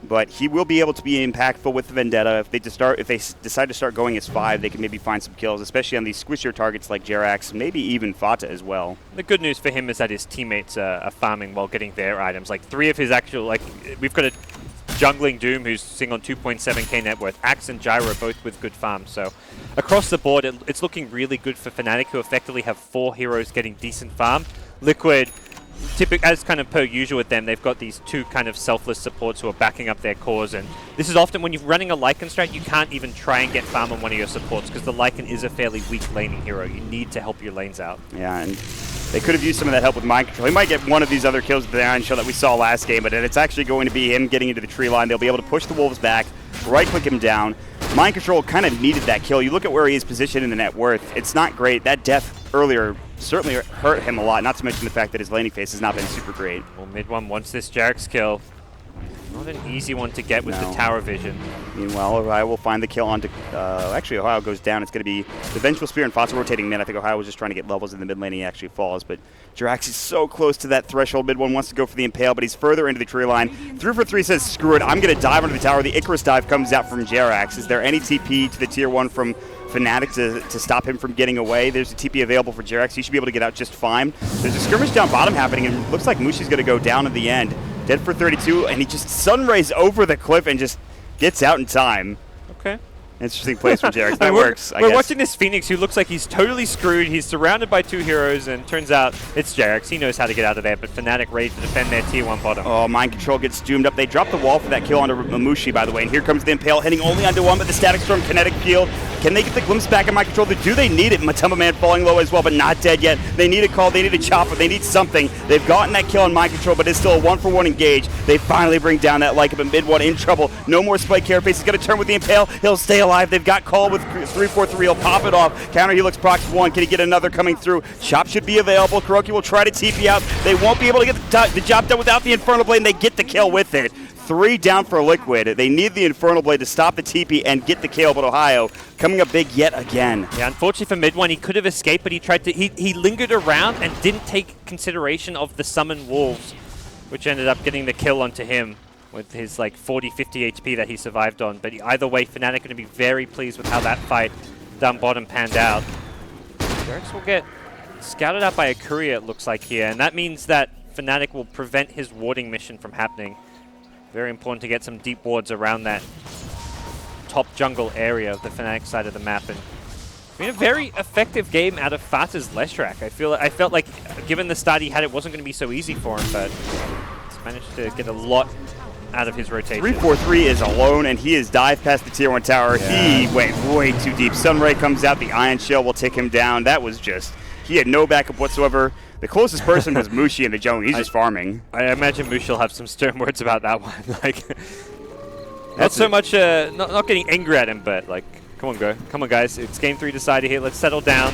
But he will be able to be impactful with the Vendetta. If they decide to start going as 5, they can maybe find some kills, especially on these squishier targets like Jerax, maybe even Fata as well. The good news for him is that his teammates are farming while getting their items. Like 3 of his actual, like we've got a jungling Doom who's sitting on 2.7k net worth. Axe and Gyro both with good farms. So across the board, it's looking really good for Fnatic, who effectively have 4 heroes getting decent farm. Liquid, as kind of per usual with them, they've got these 2 kind of selfless supports who are backing up their cores, and this is often when you're running a Lycan strat, you can't even try and get farm on one of your supports because the Lycan is a fairly weak laning hero. You need to help your lanes out. Yeah, and they could have used some of that help with Mind Control. He might get one of these other kills with the Iron Shell that we saw last game, but it's actually going to be him getting into the tree line. They'll be able to push the Wolves back, right-click him down. Mind Control kind of needed that kill. You look at where he is positioned in the net worth. It's not great. That death earlier certainly hurt him a lot, not to mention the fact that his laning phase has not been super great. Well, mid one wants this Jerax kill. Not an easy one to get with the tower vision. Meanwhile, Ohio will find the kill onto... actually, Ohio goes down. It's going to be the Vengeful Spear and Fata rotating mid. I think Ohio was just trying to get levels in the mid lane. He actually falls, but Jerax is so close to that threshold. Mid one wants to go for the Impale, but he's further into the tree line. 3-for-3 says, screw it, I'm going to dive under the tower. The Icarus dive comes out from Jerax. Is there any TP to the tier 1 from Fnatic to stop him from getting away? There's a TP available for Jerax. He should be able to get out just fine. There's a skirmish down bottom happening, and it looks like Mushi's going to go down in the end. Dead for 32, and he just sunrays over the cliff and just gets out in time. Okay. Interesting place for Jerax. That works, I We're guess. watching this Phoenix who looks like he's totally screwed. He's surrounded by 2 heroes, and turns out it's Jerax. He knows how to get out of there, but Fnatic ready to defend their tier 1 bottom. Oh, Mind Control gets doomed up. They drop the wall for that kill onto Mushi, by the way, and here comes the Impale, hitting only onto 1, but the Static Storm Kinetic Field. Can they get the glimpse back in Mind Control? Do they need it? Matuma Man falling low as well, but not dead yet. They need a call, they need a chopper, they need something. They've gotten that kill on Mind Control, but it's still a 1-for-1 engage. They finally bring down that Lycan, but mid one in trouble. No more Spike Carapace. He's going to turn with the Impale. He'll stay alive. They've got call with 3-4-3. He'll pop it off. Counter Helix procs 1. Can he get another coming through? Chop should be available. Kuroki will try to TP out. They won't be able to get the job done without the Infernal Blade, and they get the kill with it. 3 down for Liquid. They need the Infernal Blade to stop the TP and get the kill, but Ohio coming up big yet again. Yeah, unfortunately for mid one, he could have escaped, but he tried to. He lingered around and didn't take consideration of the summon wolves, which ended up getting the kill onto him with his like 40-50 HP that he survived on. But either way, Fnatic going to be very pleased with how that fight down bottom panned out. Jerax will get scouted out by a courier, it looks like here, and that means that Fnatic will prevent his warding mission from happening. Very important to get some deep wards around that top jungle area of the Fnatic side of the map. And I mean, a very effective game out of Fata's Leshak. I felt like, given the start he had, it wasn't going to be so easy for him, but he's managed to get a lot out of his rotation. 3-4-3 is alone, and he has dived past the tier 1 tower. Yeah. He went way too deep. Sunray comes out. The Iron Shell will take him down. That was just... He had no backup whatsoever. The closest person was Mushi in the jungle. He's just farming. I imagine Mushi will have some stern words about that one. Like, not so much, not getting angry at him, but like, come on, guys. It's game 3 decided here. Let's settle down.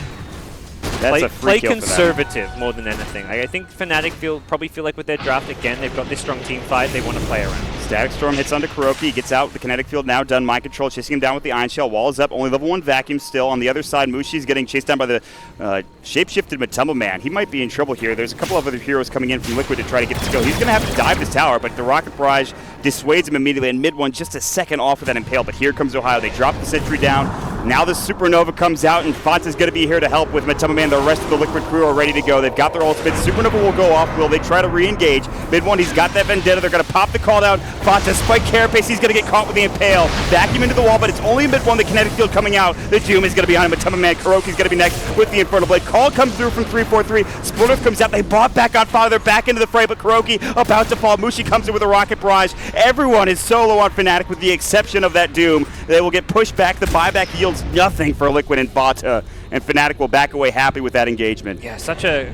That's a free play kill conservative more than anything. I think Fnatic probably feel like with their draft again, they've got this strong team fight. They want to play around. Static Storm hits onto Kuroki. He gets out. The kinetic field now done. Mind control, chasing him down with the Ion Shell. Wall is up. Only level 1 vacuum still. On the other side, Mushi's getting chased down by the shape-shifted Matuma Man. He might be in trouble here. There's a couple of other heroes coming in from Liquid to try to get this go. He's going to have to dive this tower, but the Rocket Barrage dissuades him immediately, and mid one just a second off of that Impale. But here comes Ohio. They drop the sentry down. Now the Supernova comes out, and Fonta's going to be here to help with Matuma Man. The rest of the Liquid crew are ready to go. They've got their ultimate. Supernova will go off. Will they try to re-engage? Mid one, he's got that Vendetta. They're going to pop the call down. Fonta, spike Carapace. He's going to get caught with the Impale. Vacuum into the wall, but it's only mid one. The kinetic field coming out. The Doom is going to be on him. Matuma Man. Kuroki's going to be next with the Infernal Blade. Call comes through from 343. Splurf comes out. They bought back on Father. They're back into the fray, but Kuroki about to fall. Mushi comes in with a Rocket Barrage. Everyone is solo on Fnatic with the exception of that Doom. They will get pushed back. The buyback yields nothing for Liquid and Bata, and Fnatic will back away happy with that engagement. Yeah, such a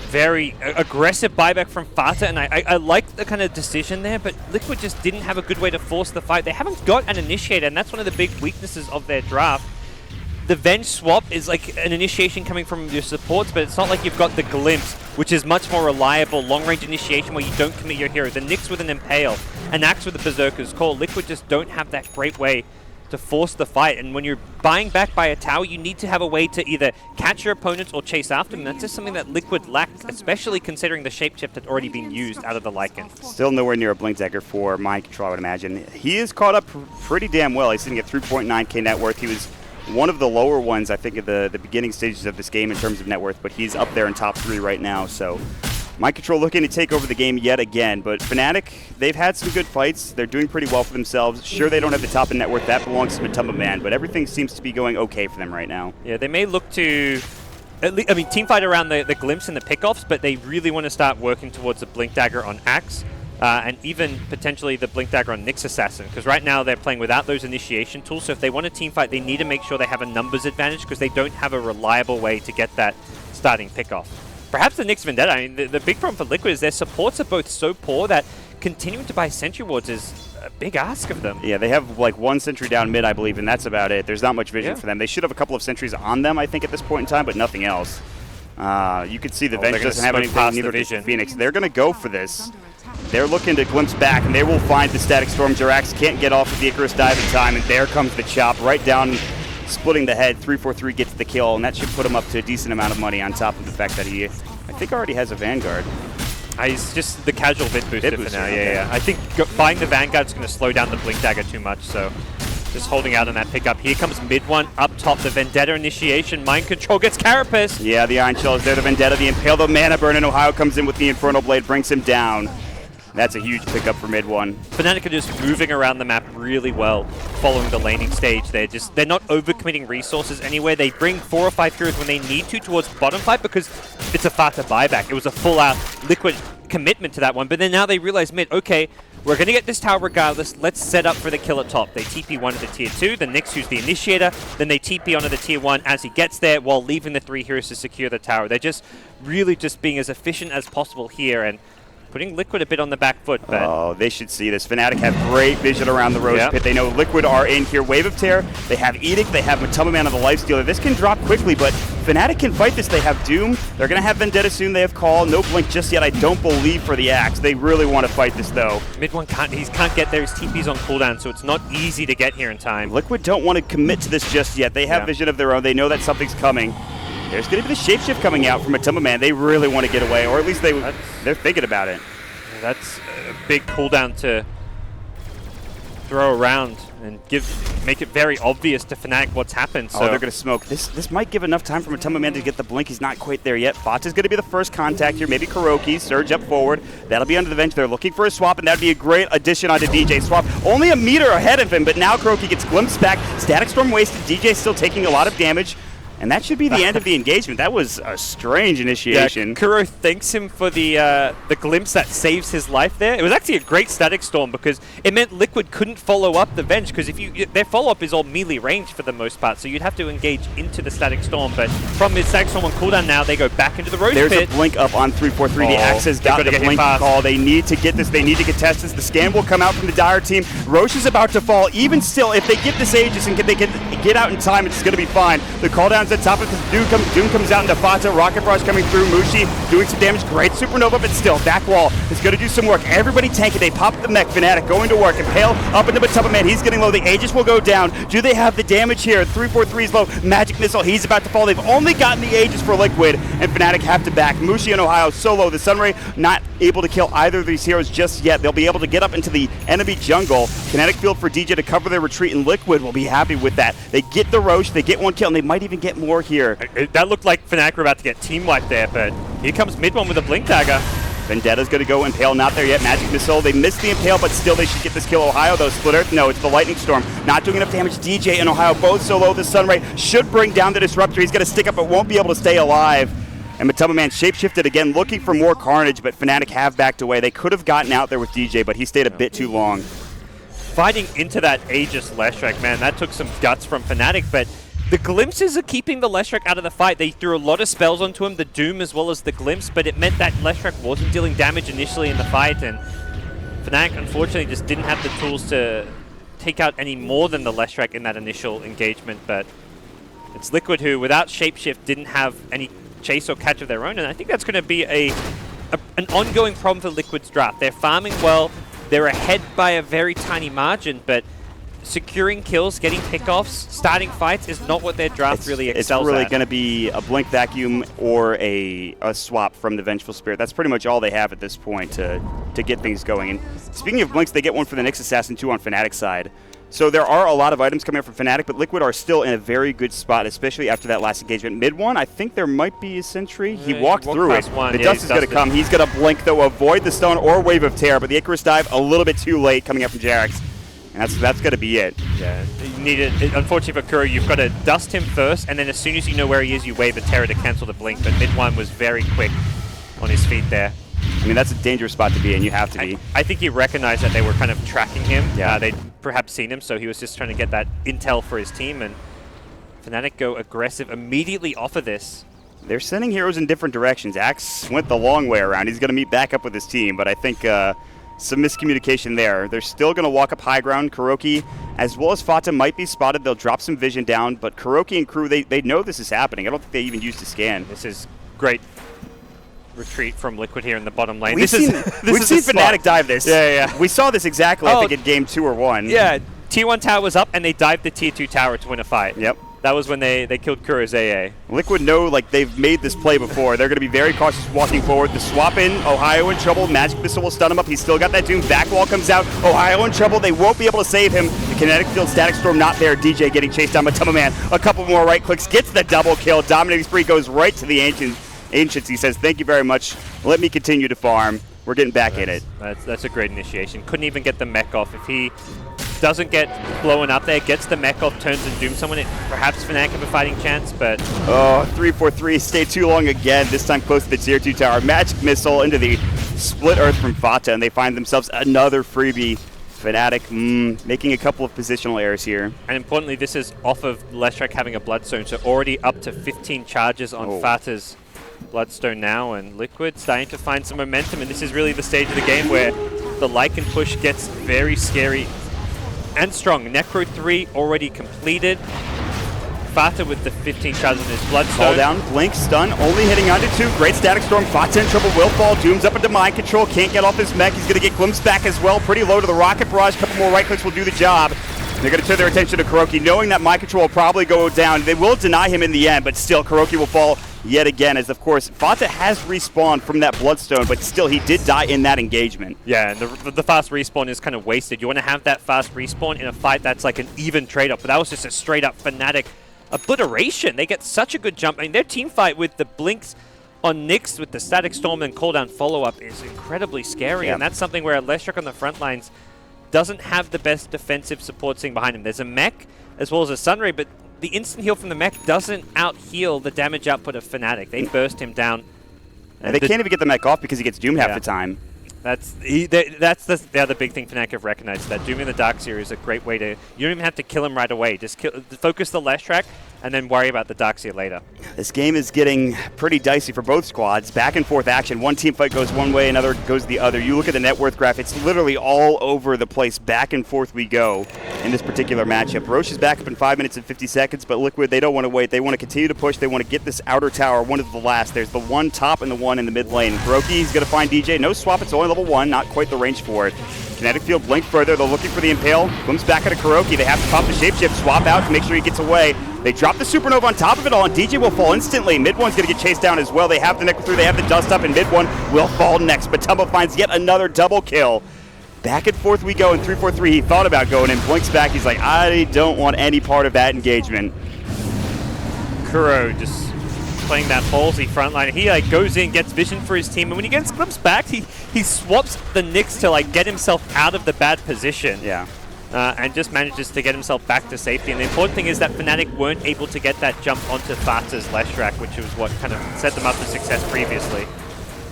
very aggressive buyback from Fata, and I like the kind of decision there, but Liquid just didn't have a good way to force the fight. They haven't got an initiator, and that's one of the big weaknesses of their draft. The Venge swap is like an initiation coming from your supports, but it's not like you've got the Glimpse, which is much more reliable, long-range initiation where you don't commit your hero. The Nyx with an Impale, an Axe with a Berserker's Call. Liquid just don't have that great way to force the fight, and when you're buying back by a tower, you need to have a way to either catch your opponents or chase after them. That's just something that Liquid lacked, especially considering the shapeshift had already been used out of the Lycan. Still nowhere near a Blink Dagger for Mind Control, I would imagine. He is caught up pretty damn well. He's sitting at 3.9k net worth. He was one of the lower ones, I think, at the beginning stages of this game in terms of net worth, but he's up there in top 3 right now, so Mind Control looking to take over the game yet again, but Fnatic, they've had some good fights. They're doing pretty well for themselves. Sure, they don't have the top in net worth. That belongs to Matuma Man, but everything seems to be going okay for them right now. Yeah, they may look to, teamfight around the Glimpse and the pickoffs, but they really want to start working towards the Blink Dagger on Axe, and even potentially the Blink Dagger on Nyx Assassin, because right now they're playing without those initiation tools, so if they want a teamfight, they need to make sure they have a numbers advantage, because they don't have a reliable way to get that starting pickoff. Perhaps the Nyx Vendetta, I mean, the big problem for Liquid is their supports are both so poor that continuing to buy Sentry Wards is a big ask of them. Yeah, they have like 1 sentry down mid, I believe, and that's about it. There's not much vision for them. They should have a couple of sentries on them, I think, at this point in time, but nothing else. You can see the Venge doesn't have anything, neither does Phoenix. They're going to go for this. They're looking to glimpse back, and they will find the Static Storm. Jirax can't get off with the Icarus dive in time, and there comes the chop right down, splitting the head. 343 gets the kill, and that should put him up to a decent amount of money on top of the fact that he, I think, already has a Vanguard. He's just the casual bit booster for now, yeah. I think buying the Vanguard is going to slow down the Blink Dagger too much, so just holding out on that pickup. Here comes mid one, up top, the Vendetta initiation. Mind Control gets Carapace. Yeah, the Iron Shell is there, the Vendetta, the Impale, the Mana Burn, and Ohio comes in with the Infernal Blade, brings him down. That's a huge pickup for mid one. Fnatic are just moving around the map really well following the laning stage. They're not overcommitting resources anywhere. They bring 4 or 5 heroes when they need to towards bottom fight because it's a Fata buyback. It was a full-out Liquid commitment to that one. But then now they realize mid, okay, we're going to get this tower regardless. Let's set up for the kill at top. They TP 1 to the tier 2, the Nyx who's the initiator, then they TP onto the tier 1 as he gets there while leaving the 3 heroes to secure the tower. They're just really just being as efficient as possible here and putting Liquid a bit on the back foot. But oh, they should see this. Fnatic have great vision around the Rose Pit. They know Liquid are in here. Wave of Terror, they have Edict, they have Matuma Man on the Lifestealer. This can drop quickly, but Fnatic can fight this. They have Doom. They're going to have Vendetta soon. They have Call. No Blink just yet, I don't believe, for the Axe. They really want to fight this, though. Mid one can't get there. His TP's on cooldown, so it's not easy to get here in time. Liquid don't want to commit to this just yet. They have vision of their own. They know that something's coming. There's going to be the Shapeshift coming out from Matuma Man. They really want to get away, or at least they're thinking about it. That's a big cooldown to throw around and make it very obvious to Fnatic what's happened. So they're going to smoke. This might give enough time for Matuma Man to get the blink. He's not quite there yet. Fata's going to be the first contact here. Maybe Kuroki. Surge up forward. That'll be under the Venge. They're looking for a swap, and that'd be a great addition onto DJ. Swap only a meter ahead of him, but now Kuroki gets glimpsed back. Static Storm wasted. DJ still taking a lot of damage. And that should be the end of the engagement. That was a strange initiation. Yeah, Kuro thanks him for the glimpse that saves his life there. It was actually a great Static Storm because it meant Liquid couldn't follow up the Venge because their follow-up is all melee range for the most part, so you'd have to engage into the Static Storm. But from mid Static Storm on cooldown now, they go back into the Rose Pit. There's a blink up on 343. The Axe has got the blink call. They need to get this. They need to contest this. The scan will come out from the Dire team. Roche is about to fall. Even still, if they get this Aegis and they can get out in time, it's going to be fine. The cooldown's the top of this. Doom comes out into Fata. Rocket Barrage coming through. Mushi doing some damage. Great Supernova, but still, back wall is going to do some work. Everybody tanking. They pop the mech. Fnatic going to work. Impale up into Matubba. He's getting low. The Aegis will go down. Do they have the damage here? 343 is low. Magic Missile. He's about to fall. They've only gotten the Aegis for Liquid, and Fnatic have to back. Mushi and Ohio solo. The Sunray not able to kill either of these heroes just yet. They'll be able to get up into the enemy jungle. Kinetic Field for DJ to cover their retreat, and Liquid will be happy with that. They get the Roche. They get one kill, and they might even get more here. That looked like Fnatic were about to get team wiped there, but here comes mid one with a Blink Dagger. Vendetta's going to go Impale, not there yet. Magic Missile, they missed the Impale, but still they should get this kill. Ohio, though, Split Earth, no, it's the Lightning Storm. Not doing enough damage. DJ and Ohio both so low. The Sunray should bring down the Disruptor. He's going to stick up, but won't be able to stay alive. And Matubba Man shapeshifted again, looking for more carnage, but Fnatic have backed away. They could have gotten out there with DJ, but he stayed a bit too long. Fighting into that Aegis Leshrac, man, that took some guts from Fnatic, but the glimpses are keeping the Leshrac out of the fight. They threw a lot of spells onto him, the Doom as well as the glimpse, but it meant that Leshrac wasn't dealing damage initially in the fight, and Fnatic unfortunately just didn't have the tools to take out any more than the Leshrac in that initial engagement, but it's Liquid who, without Shapeshift, didn't have any chase or catch of their own, and I think that's going to be an ongoing problem for Liquid's draft. They're farming well, they're ahead by a very tiny margin, but securing kills, getting pickoffs, starting fights is not what their draft really excels at. It's really going to be a Blink Vacuum or a swap from the Vengeful Spirit. That's pretty much all they have at this point to get things going. And speaking of Blinks, they get one for the Nyx Assassin too on Fnatic's side. So there are a lot of items coming up from Fnatic, but Liquid are still in a very good spot, especially after that last engagement. Mid one, I think there might be a Sentry. He walked through it. The dust is going to come. He's going to Blink, though, avoid the stone or Wave of Terror, but the Icarus Dive a little bit too late coming up from Jarex. And that's going to be it. Yeah, you need it. Unfortunately for Kuro, you've got to dust him first, and then as soon as you know where he is, you wave a Terror to cancel the Blink, but mid one was very quick on his feet there. I mean, that's a dangerous spot to be in. You have to be. I think he recognized that they were kind of tracking him. Yeah. They'd perhaps seen him, so he was just trying to get that intel for his team, and Fnatic go aggressive immediately off of this. They're sending heroes in different directions. Axe went the long way around. He's going to meet back up with his team, but I think some miscommunication there. They're still going to walk up high ground. Kuroki, as well as Fata, might be spotted. They'll drop some vision down, but Kuroki and crew, they know this is happening. I don't think they even used a scan. This is great retreat from Liquid here in the bottom lane. We've seen Fnatic dive this. Yeah. We saw this exactly, I think, in game 2 or 1. Yeah, Tier 1 tower was up, and they dived the Tier 2 tower to win a fight. Yep. That was when they killed Kuro's AA. Liquid know, like, they've made this play before. They're going to be very cautious walking forward. The swap in, Ohio in trouble. Magic Missile will stun him up. He's still got that Doom. Back wall comes out. Ohio in trouble. They won't be able to save him. The Kinetic Field Static Storm not there. DJ getting chased down by Matubba Man. A couple more right clicks. Gets the double kill. Dominating spree goes right to the Ancients. He says, thank you very much. Let me continue to farm. We're getting back in it. That's a great initiation. Couldn't even get the mech off. If he doesn't get blown up there, gets the mech off, turns and Doom someone, perhaps Fnatic have a fighting chance, but... Oh, 3-4-3, stay too long again, this time close to the Tier 2 tower. Magic Missile into the Split Earth from Fata, and they find themselves another freebie. Fnatic making a couple of positional errors here. And importantly, this is off of Leshrac having a Bloodstone, so already up to 15 charges on Fata's Bloodstone now, and Liquid starting to find some momentum, and this is really the stage of the game where the Lycan push gets very scary and strong. Necro 3 already completed. Fata with the 15 charges in his Bloodstone. Fall down, blink, stun, only hitting onto 2. Great Static Storm, Fata in trouble, will fall. Doom's up into Mind Control, can't get off his mech. He's going to get glimpsed back as well. Pretty low to the Rocket Barrage. A couple more right clicks will do the job. They're going to turn their attention to Kuroki, knowing that Mind Control will probably go down. They will deny him in the end, but still, Kuroki will fall yet again, as of course, Fata has respawned from that Bloodstone, but still, he did die in that engagement. Yeah, and the fast respawn is kind of wasted. You want to have that fast respawn in a fight that's like an even trade-up, but that was just a straight-up Fnatic obliteration. They get such a good jump. I mean, their team fight with the Blinks on Nyx with the Static Storm and cooldown follow-up is incredibly scary, and that's something where Leshrac on the front lines doesn't have the best defensive support sitting behind him. There's a mech as well as a Sunray, but the instant heal from the mech doesn't out-heal the damage output of Fnatic. They burst him down. And they can't even get the mech off because he gets Doom half the time. That's the other big thing Fnatic have recognized, that Doom in the Dark Seer is a great way to... You don't even have to kill him right away. Just focus the Leshrac and then worry about the Darkseer later. This game is getting pretty dicey for both squads. Back and forth action. One team fight goes one way, another goes the other. You look at the net worth graph, it's literally all over the place. Back and forth we go in this particular matchup. Roche is back up in 5 minutes and 50 seconds, but Liquid, they don't want to wait. They want to continue to push. They want to get this outer tower, one of the last. There's the one top and the one in the mid lane. Hiroki, he's going to find DJ. No swap, it's only level 1, not quite the range for it. Kinetic Field blink further. They're looking for the Impale. Glimpse back at a Kuroki. They have to pop the Shapeshift, swap out to make sure he gets away. They drop the Supernova on top of it all, and DJ will fall instantly. Mid one's going to get chased down as well. They have the Necro through, they have the dust up, and mid one will fall next. But Tumble finds yet another double kill. Back and forth we go in 3-4-3. He thought about going and blinks back. He's like, I don't want any part of that engagement. Kuro just playing that ballsy frontline. He goes in, gets vision for his team, and when he gets glimpsed back, he swaps the Nyx to get himself out of the bad position. Yeah. And just manages to get himself back to safety. And the important thing is that Fnatic weren't able to get that jump onto Fatah's Leshrac, which was what kind of set them up for success previously.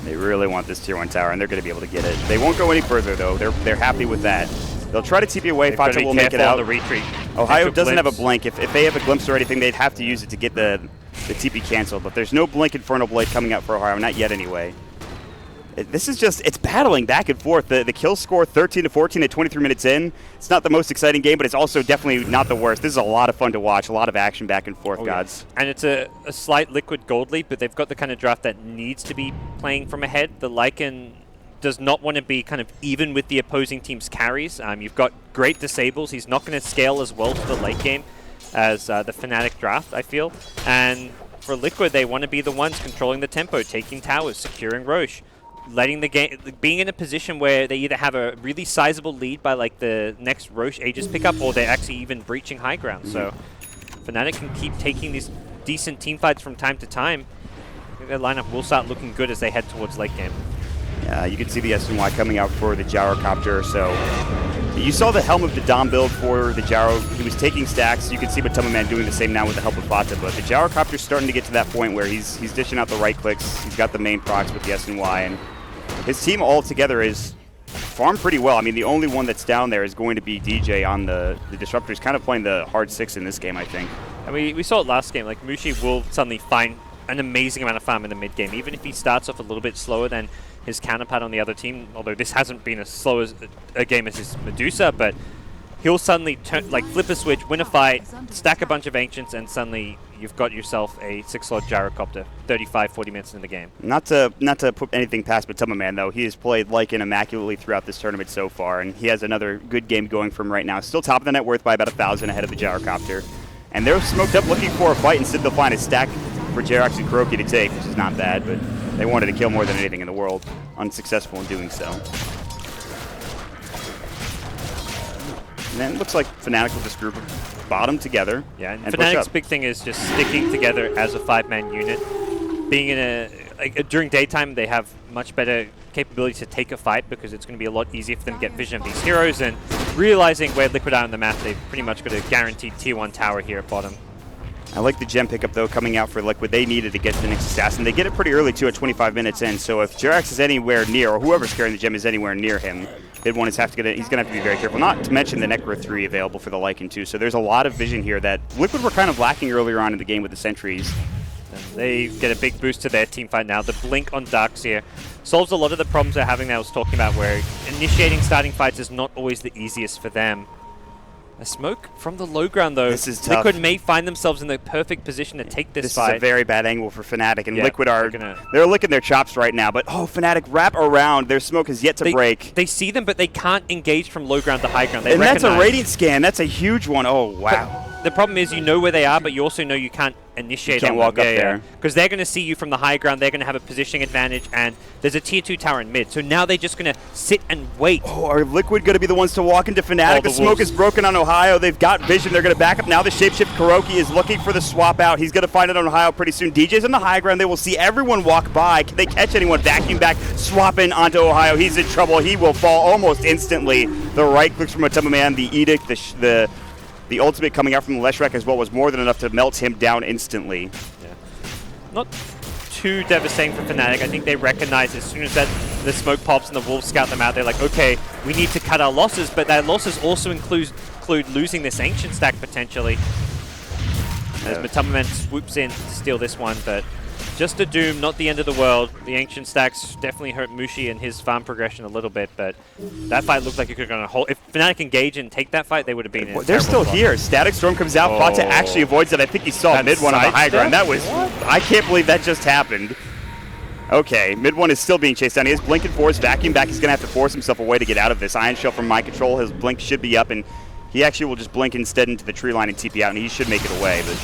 They really want this tier 1 tower, and they're going to be able to get it. They won't go any further, though. They're happy with that. They'll try to TP away. Fatah will make it out. The retreat. Ohio doesn't have a blink. If they have a glimpse or anything, they'd have to use it to get the TP canceled. But there's no blink Infernal Blade coming out for Ohio, not yet anyway. This is just, it's battling back and forth. The kill score 13-14 at 23 minutes in. It's not the most exciting game, but it's also definitely not the worst. This is a lot of fun to watch, a lot of action back and forth, gods. Yeah. And it's a slight Liquid gold lead, but they've got the kind of draft that needs to be playing from ahead. The Lycan does not want to be kind of even with the opposing team's carries. You've got great disables. He's not going to scale as well to the late game as the Fnatic draft, I feel. And for Liquid, they want to be the ones controlling the tempo, taking towers, securing Roche, letting the game, being in a position where they either have a really sizable lead by the next Roche Aegis pickup, or they're actually even breaching high ground. So Fnatic can keep taking these decent team fights from time to time. I think their lineup will start looking good as they head towards late game. Yeah, you can see the SNY coming out for the Gyrocopter. So you saw the Helm of the Dom build for the Gyro. He was taking stacks. You can see Batuma Man doing the same now with the help of Fata. But the Gyrocopter's starting to get to that point where he's dishing out the right clicks. He's got the main procs with the SNY, and his team all together is farmed pretty well. I mean, the only one that's down there is going to be DJ on the Disruptor. He's kind of playing the hard 6 in this game, I think. And we saw it last game. Mushi will suddenly find an amazing amount of farm in the mid game, even if he starts off a little bit slower than his counterpart on the other team. Although this hasn't been as slow as a game as his Medusa, but he'll suddenly turn, flip a switch, win a fight, stack a bunch of Ancients, and suddenly you've got yourself a 6-slot Gyrocopter 35-40 minutes in the game. Not to put anything past Batuma Man, though. He has played Lycan immaculately throughout this tournament so far, and he has another good game going for him right now. Still top of the net worth by about 1,000 ahead of the Gyrocopter. And they're smoked up looking for a fight. Instead, they'll find a stack for Jerax and Kuroki to take, which is not bad, but they wanted to kill more than anything in the world. Unsuccessful in doing so. And then it looks like Fnatic with this group bottom together. Yeah, and Fnatic's big thing is just sticking together as a 5-man unit. Being in during daytime, they have much better capability to take a fight because it's going to be a lot easier for them to get vision of these heroes, and realizing where Liquid are on the map, they've pretty much got a guaranteed tier 1 tower here at bottom. I like the gem pickup, though, coming out for Liquid. They needed to get the next assassin. They get it pretty early, too, at 25 minutes in. So if Jerax is anywhere near, or whoever's carrying the gem is anywhere near him, he's going to have to be very careful. Not to mention the Necro 3 available for the Lycan, too. So there's a lot of vision here that Liquid were kind of lacking earlier on in the game with the sentries. And they get a big boost to their team fight now. The blink on Darkseer solves a lot of the problems they're having that I was talking about, where initiating starting fights is not always the easiest for them. A smoke from the low ground, though. This is tough. Liquid may find themselves in the perfect position to take this fight. This is a very bad angle for Fnatic, and yeah, Liquid they're licking their chops right now. But, Fnatic, wrap around. Their smoke is yet to break. They see them, but they can't engage from low ground to high ground. And that's a Radiant scan. That's a huge one. Oh, wow. But the problem is you know where they are, but you also know you can't initiate you can't walk up there. Because they're going to see you from the high ground. They're going to have a positioning advantage, and there's a tier 2 tower in mid. So now they're just going to sit and wait. Oh, are Liquid going to be the ones to walk into Fnatic? The smoke is broken on Ohio. They've got vision. They're going to back up. Now the Shapeshift Kuroki is looking for the swap out. He's going to find it on Ohio pretty soon. DJ's on the high ground. They will see everyone walk by. Can they catch anyone? Vacuum back, swap in onto Ohio. He's in trouble. He will fall almost instantly. The right clicks from Atama Man, the Edict, the ultimate coming out from the Leshrac as well was more than enough to melt him down instantly. Yeah. Not too devastating for Fnatic. I think they recognize as soon as the smoke pops and the Wolves scout them out, they're like, okay, we need to cut our losses, but that losses also include losing this Ancient stack potentially. As Matamaman swoops in to steal this one, but just a Doom, not the end of the world. The Ancient Stacks definitely hurt Mushi and his farm progression a little bit, but that fight looked like it could have gone a whole... If Fnatic engage and take that fight, they would have been in a They're still spot. here. Static Storm comes out. Fata actually avoids it. I think he saw That mid one on the high sidestep? ground. That was... I can't believe that just happened. Okay, mid one is still being chased down. He has Blink and Force, Vacuum back. He's going to have to force himself away to get out of this. Iron Shell from Mind Control. His Blink should be up, and he actually will just blink instead into the tree line and TP out, and he should make it away. But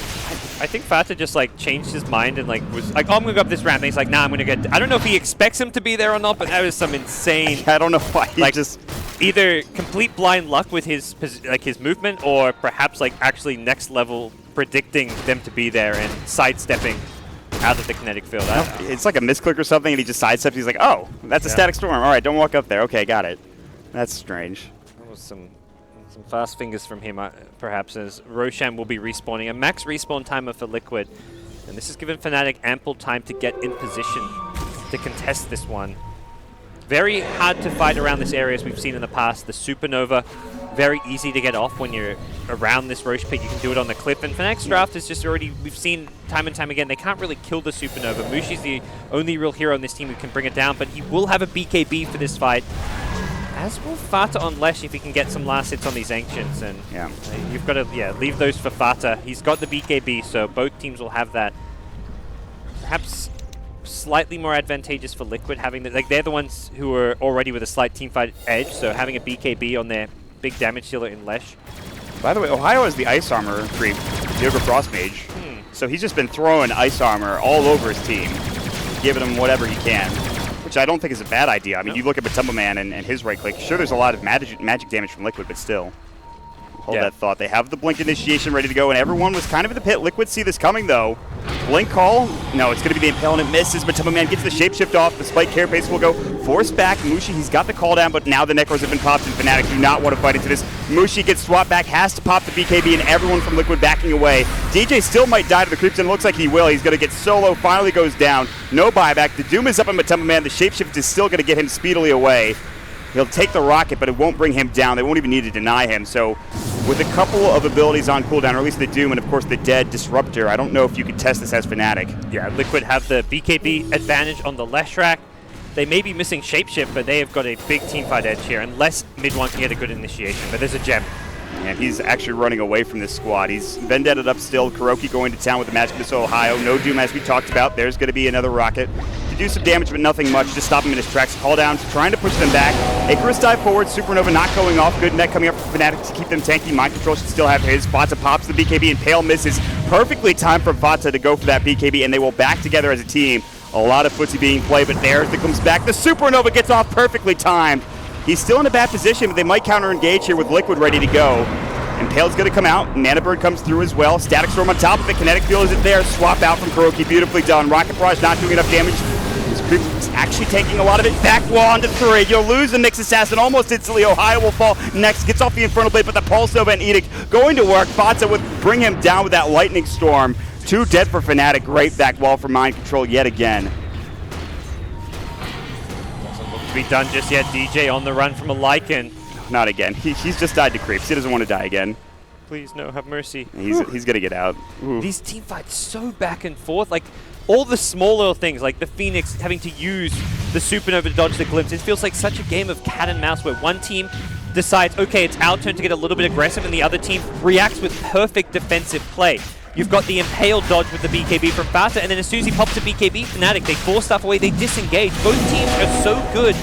I think Fata just like changed his mind and like was like, oh, I'm gonna go up this ramp. And he's like, nah, I'm gonna get. I don't know if he expects him to be there or not, but that was some insane. I don't know why he like just either complete blind luck with his his movement, or perhaps like actually next level predicting them to be there and sidestepping out of the kinetic field. It's like a misclick or something, and he just sidesteps. He's like, oh, that's a Static Storm. All right, don't walk up there. Okay, got it. That's strange. That was some fast fingers from him, perhaps, as Roshan will be respawning. A max respawn timer for Liquid. And this has given Fnatic ample time to get in position to contest this one. Very hard to fight around this area, as we've seen in the past. The Supernova, very easy to get off when you're around this Roche pit. You can do it on the cliff. And Fnatic's draft is just already, we've seen time and time again, they can't really kill the Supernova. Mushi's the only real hero on this team who can bring it down, but he will have a BKB for this fight. As will Fata on Lesh if he can get some last hits on these Ancients. And you've got to leave those for Fata. He's got the BKB, so both teams will have that. Perhaps slightly more advantageous for Liquid, having the, like, they're the ones who are already with a slight teamfight edge, so having a BKB on their big damage dealer in Lesh. By the way, Ohio has the ice armor creep, the Ogre Frost Mage. So he's just been throwing ice armor all over his team, giving him whatever he can, which I don't think is a bad idea. I mean, you look at Matumba Man and his right click. Sure, there's a lot of magic damage from Liquid, but still. Hold that thought. They have the Blink initiation ready to go, and everyone was kind of in the pit. Liquid see this coming, though. Blink call? No, it's going to be the Impale, and it misses. Matumba Man gets the shapeshift off. The Spike Carapace will go. Force back. Mushi, he's got the call down, but now the Necros have been popped, and Fnatic do not want to fight into this. Mushi gets swapped back, has to pop the BKB, and everyone from Liquid backing away. DJ still might die to the creeps, and it looks like he will. He's going to get solo, finally goes down. No buyback. The Doom is up on Matumba Man. The shapeshift is still going to get him speedily away. He'll take the rocket, but it won't bring him down. They won't even need to deny him. So with a couple of abilities on cooldown, or at least the Doom and, of course, the Dead Disruptor, I don't know if you could test this as Fnatic. Yeah, Liquid have the BKB advantage on the Leshrac. They may be missing Shapeshift, but they have got a big teamfight edge here, unless mid one can get a good initiation. But there's a gem. And he's actually running away from this squad. He's vendetted up still. Kuroki going to town with the Magic Missile Ohio. No Doom, as we talked about. There's going to be another rocket to do some damage, but nothing much. Just stop him in his tracks. Call down, trying to push them back. Icarus dive forward. Supernova not going off. Good net coming up from Fnatic to keep them tanky. Mind Control should still have his. Fata pops the BKB, and Pale misses. Perfectly timed from Fata to go for that BKB, and they will back together as a team. A lot of footsie being played, but there's the comes back. The Supernova gets off perfectly timed. He's still in a bad position, but they might counter-engage here with Liquid ready to go. Impale's going to come out. Nanobird comes through as well. Static Storm on top of it. Kinetic Field isn't there. Swap out from Kuroki. Beautifully done. Rocket Barrage not doing enough damage. This creep is actually taking a lot of it. Back wall onto 3. You'll lose the Nyx Assassin almost instantly. Ohio will fall next. Gets off the Infernal Blade, but the Pulse Nova and Edict going to work. Fata would bring him down with that Lightning Storm. 2 dead for Fnatic. Great back wall for Mind Control yet again. Doesn't look to be done just yet. DJ on the run from a Lycan. Not again. He's just died to creeps. He doesn't want to die again. Please, no, have mercy. He's going to get out. Ooh. These team fights so back and forth. Like, all the small little things, like the Phoenix having to use the Supernova to dodge the glimpse. It feels like such a game of cat and mouse where one team decides, okay, it's our turn to get a little bit aggressive, and the other team reacts with perfect defensive play. You've got the Impale dodge with the BKB from Fata, and then as soon as he pops a BKB, Fnatic, they force stuff away, they disengage. Both teams are so good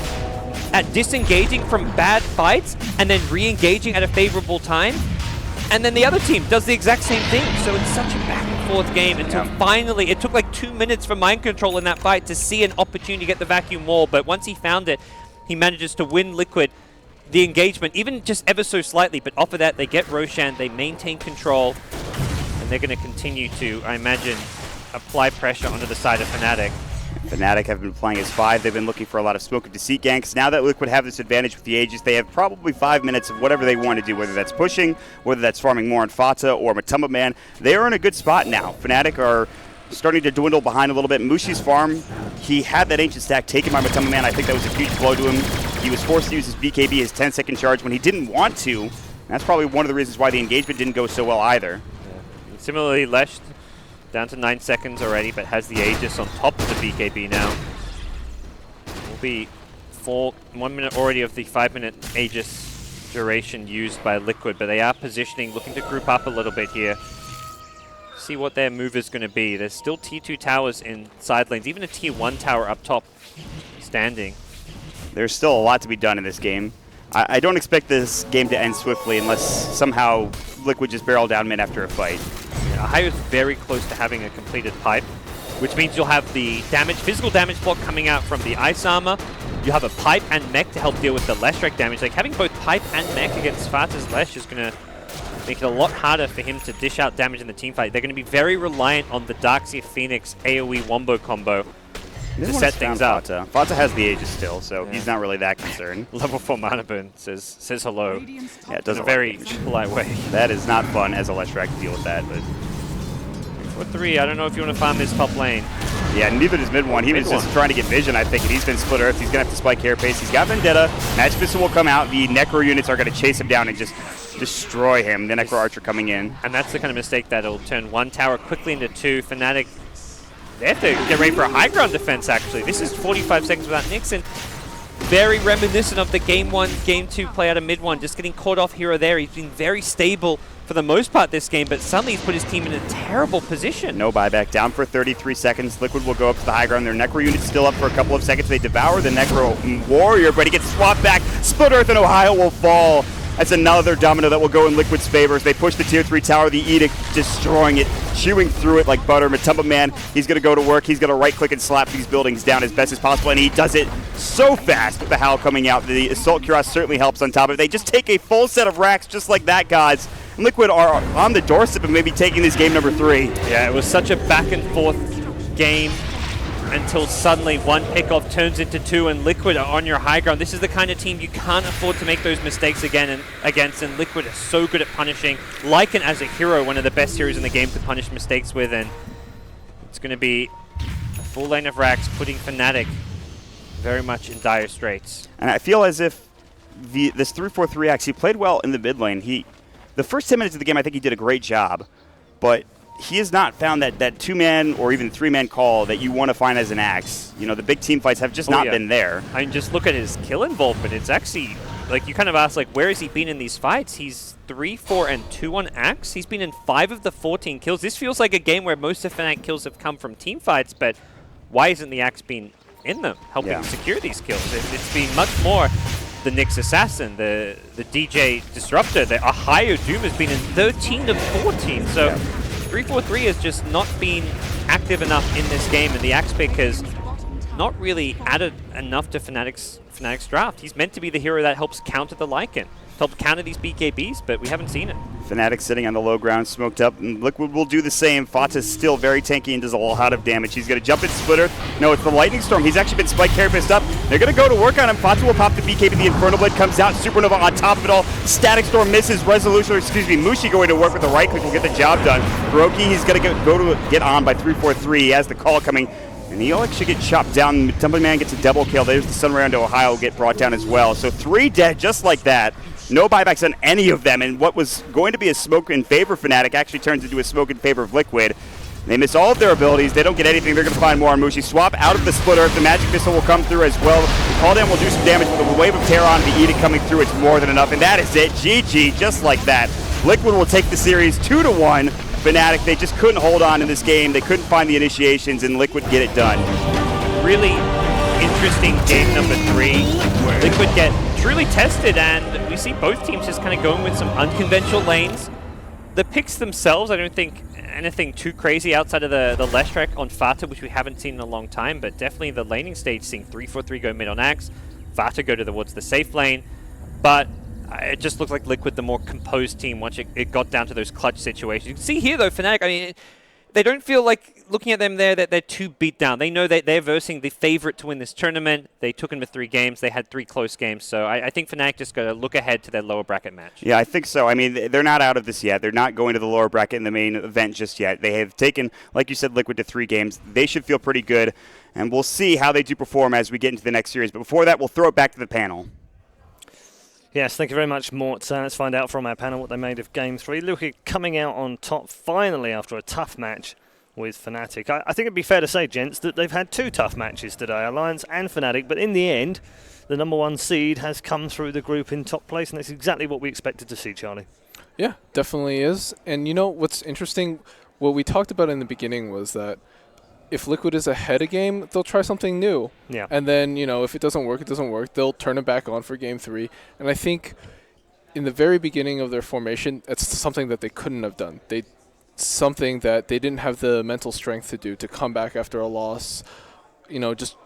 at disengaging from bad fights and then re-engaging at a favorable time. And then the other team does the exact same thing. So it's such a back and forth game until finally, it took like 2 minutes for Mind Control in that fight to see an opportunity to get the vacuum wall. But once he found it, he manages to win Liquid the engagement, even just ever so slightly. But off of that, they get Roshan, they maintain control, and they're going to continue to, I imagine, apply pressure onto the side of Fnatic. Fnatic have been playing as 5. They've been looking for a lot of smoke and deceit ganks. Now that Liquid have this advantage with the Aegis, they have probably 5 minutes of whatever they want to do, whether that's pushing, whether that's farming more on Fata or Matumba Man. They are in a good spot now. Fnatic are starting to dwindle behind a little bit. Mushi's farm, he had that Ancient Stack taken by Matumba Man. I think that was a huge blow to him. He was forced to use his BKB, his 10-second charge, when he didn't want to. That's probably one of the reasons why the engagement didn't go so well either. Similarly, Lesh down to 9 seconds already, but has the Aegis on top of the BKB now. Will be 1 minute already of the 5-minute Aegis duration used by Liquid, but they are positioning, looking to group up a little bit here. See what their move is going to be. There's still T2 towers in side lanes, even a T1 tower up top standing. There's still a lot to be done in this game. I don't expect this game to end swiftly unless somehow Liquid just barrel down mid after a fight. Yeah, Ohio is very close to having a completed pipe, which means you'll have the damage, physical damage block coming out from the ice armor. You have a pipe and mech to help deal with the Leshrac damage. Like having both pipe and mech against Fata's Lesh is going to make it a lot harder for him to dish out damage in the team fight. They're going to be very reliant on the Darkseer Phoenix AoE wombo combo to set things up. Fata has the Aegis still, so he's not really that concerned. Level 4 mana burn says hello. Yeah, it does in a very polite way. That is not fun as a Leshrac to deal with that, but 4-3, I don't know if you want to farm this top lane. Yeah, neither does mid one. He was just trying to get vision, I think, and he's been split earth. He's going to have to spike Carapace. He's got Vendetta. Magic Missile will come out. The Necro units are going to chase him down and just destroy him. The Necro Archer coming in. And that's the kind of mistake that'll turn one tower quickly into two. Fnatic, they have to get ready for a high ground defense, actually. This is 45 seconds without Nixon. Very reminiscent of the Game 1, Game 2 play out of mid one, just getting caught off here or there. He's been very stable for the most part this game, but suddenly he's put his team in a terrible position. No buyback. Down for 33 seconds. Liquid will go up to the high ground. Their Necro unit's still up for a couple of seconds. They devour the Necro Warrior, but he gets swapped back. Split Earth and Ohio will fall. That's another domino that will go in Liquid's favor as they push the Tier 3 tower. The Edict destroying it, chewing through it like butter. Matumba Man, he's going to go to work. He's going to right-click and slap these buildings down as best as possible, and he does it so fast with the Howl coming out. The Assault Cuirass certainly helps on top of it. They just take a full set of racks just like that, guys. Liquid are on the doorstep of maybe taking this game number 3. Yeah, it was such a back-and-forth game until suddenly one pickoff turns into two, and Liquid are on your high ground. This is the kind of team you can't afford to make those mistakes against, and Liquid is so good at punishing. Lycan as a hero, one of the best heroes in the game to punish mistakes with, and it's going to be a full lane of racks, putting Fnatic very much in dire straits. And I feel as if this 3-4-3 actually played well in the mid lane. The first 10 minutes of the game, I think he did a great job, but he has not found that 2-man or even 3-man call that you want to find as an Axe. You know, the big team fights have just not been there. I mean, just look at his kill involvement. It's actually, like, you kind of ask, like, where has he been in these fights? He's 3, 4, and 2 on Axe. He's been in 5 of the 14 kills. This feels like a game where most of Fnatic kills have come from team fights, but why isn't the Axe been in them, helping secure these kills? It's been much more the Nyx Assassin, the DJ Disruptor. The Ohio Doom has been in 13 of 14, so 3-4-3 has just not been active enough in this game, and the Axe pick has not really added enough to Fnatic's draft. He's meant to be the hero that helps counter the Lycan, help counter these BKBs, but we haven't seen it. Fnatic sitting on the low ground, smoked up, and Liquid will do the same. Fata's still very tanky and does a lot of damage. He's going to jump in Split Earth. No, it's the Lightning Storm. He's actually been spiked Carapaced up. They're going to go to work on him. Fata will pop the BKB. The Infernal Blade comes out. Supernova on top of it all. Static Storm misses. Resolution, or excuse me, Mushi going to work with the right click will get the job done. Hiroki, he's going to get on by 3-4-3. He has the call coming, and he'll actually get chopped down. Tumbling Man gets a double kill. There's the Sunray to Ohio will get brought down as well. So 3 dead just like that. No buybacks on any of them, and what was going to be a smoke in favor of Fnatic actually turns into a smoke in favor of Liquid. They miss all of their abilities. They don't get anything. They're going to find more on Mushi. Swap out of the Split Earth. The Magic Missile will come through as well. The Call Down will do some damage with a wave of Terror on the Edict coming through. It's more than enough, and that is it. GG, just like that. Liquid will take the series 2-1. Fnatic, they just couldn't hold on in this game. They couldn't find the initiations, and Liquid get it done. Really interesting game number 3. Liquid get truly tested, and we see both teams just kind of going with some unconventional lanes. The picks themselves, I don't think anything too crazy outside of the Leshrac on Fata, which we haven't seen in a long time, but definitely the laning stage, seeing 3-4-3 go mid on Axe, Fata go towards the safe lane, but it just looked like Liquid the more composed team once it got down to those clutch situations. You can see here though, Fnatic, I mean, they don't feel like, looking at them there, that they're too beat down. They know that they're versing the favorite to win this tournament. They took them to 3 games. They had 3 close games. So I think Fnatic just got to look ahead to their lower bracket match. Yeah, I think so. I mean, they're not out of this yet. They're not going to the lower bracket in the main event just yet. They have taken, like you said, Liquid to 3 games. They should feel pretty good, and we'll see how they do perform as we get into the next series. But before that, we'll throw it back to the panel. Yes, thank you very much, Mort. Let's find out from our panel what they made of Game 3. Liquid coming out on top finally after a tough match with Fnatic. I think it'd be fair to say, gents, that they've had 2 tough matches today, Alliance and Fnatic, but in the end, the number 1 seed has come through the group in top place, and that's exactly what we expected to see, Charlie. Yeah, definitely is. And you know what's interesting, what we talked about in the beginning was that if Liquid is ahead a game, they'll try something new. Yeah. And then, you know, if it doesn't work, it doesn't work. They'll turn it back on for Game 3. And I think in the very beginning of their formation, it's something that they couldn't have done. Something that they didn't have the mental strength to do, to come back after a loss, you know, just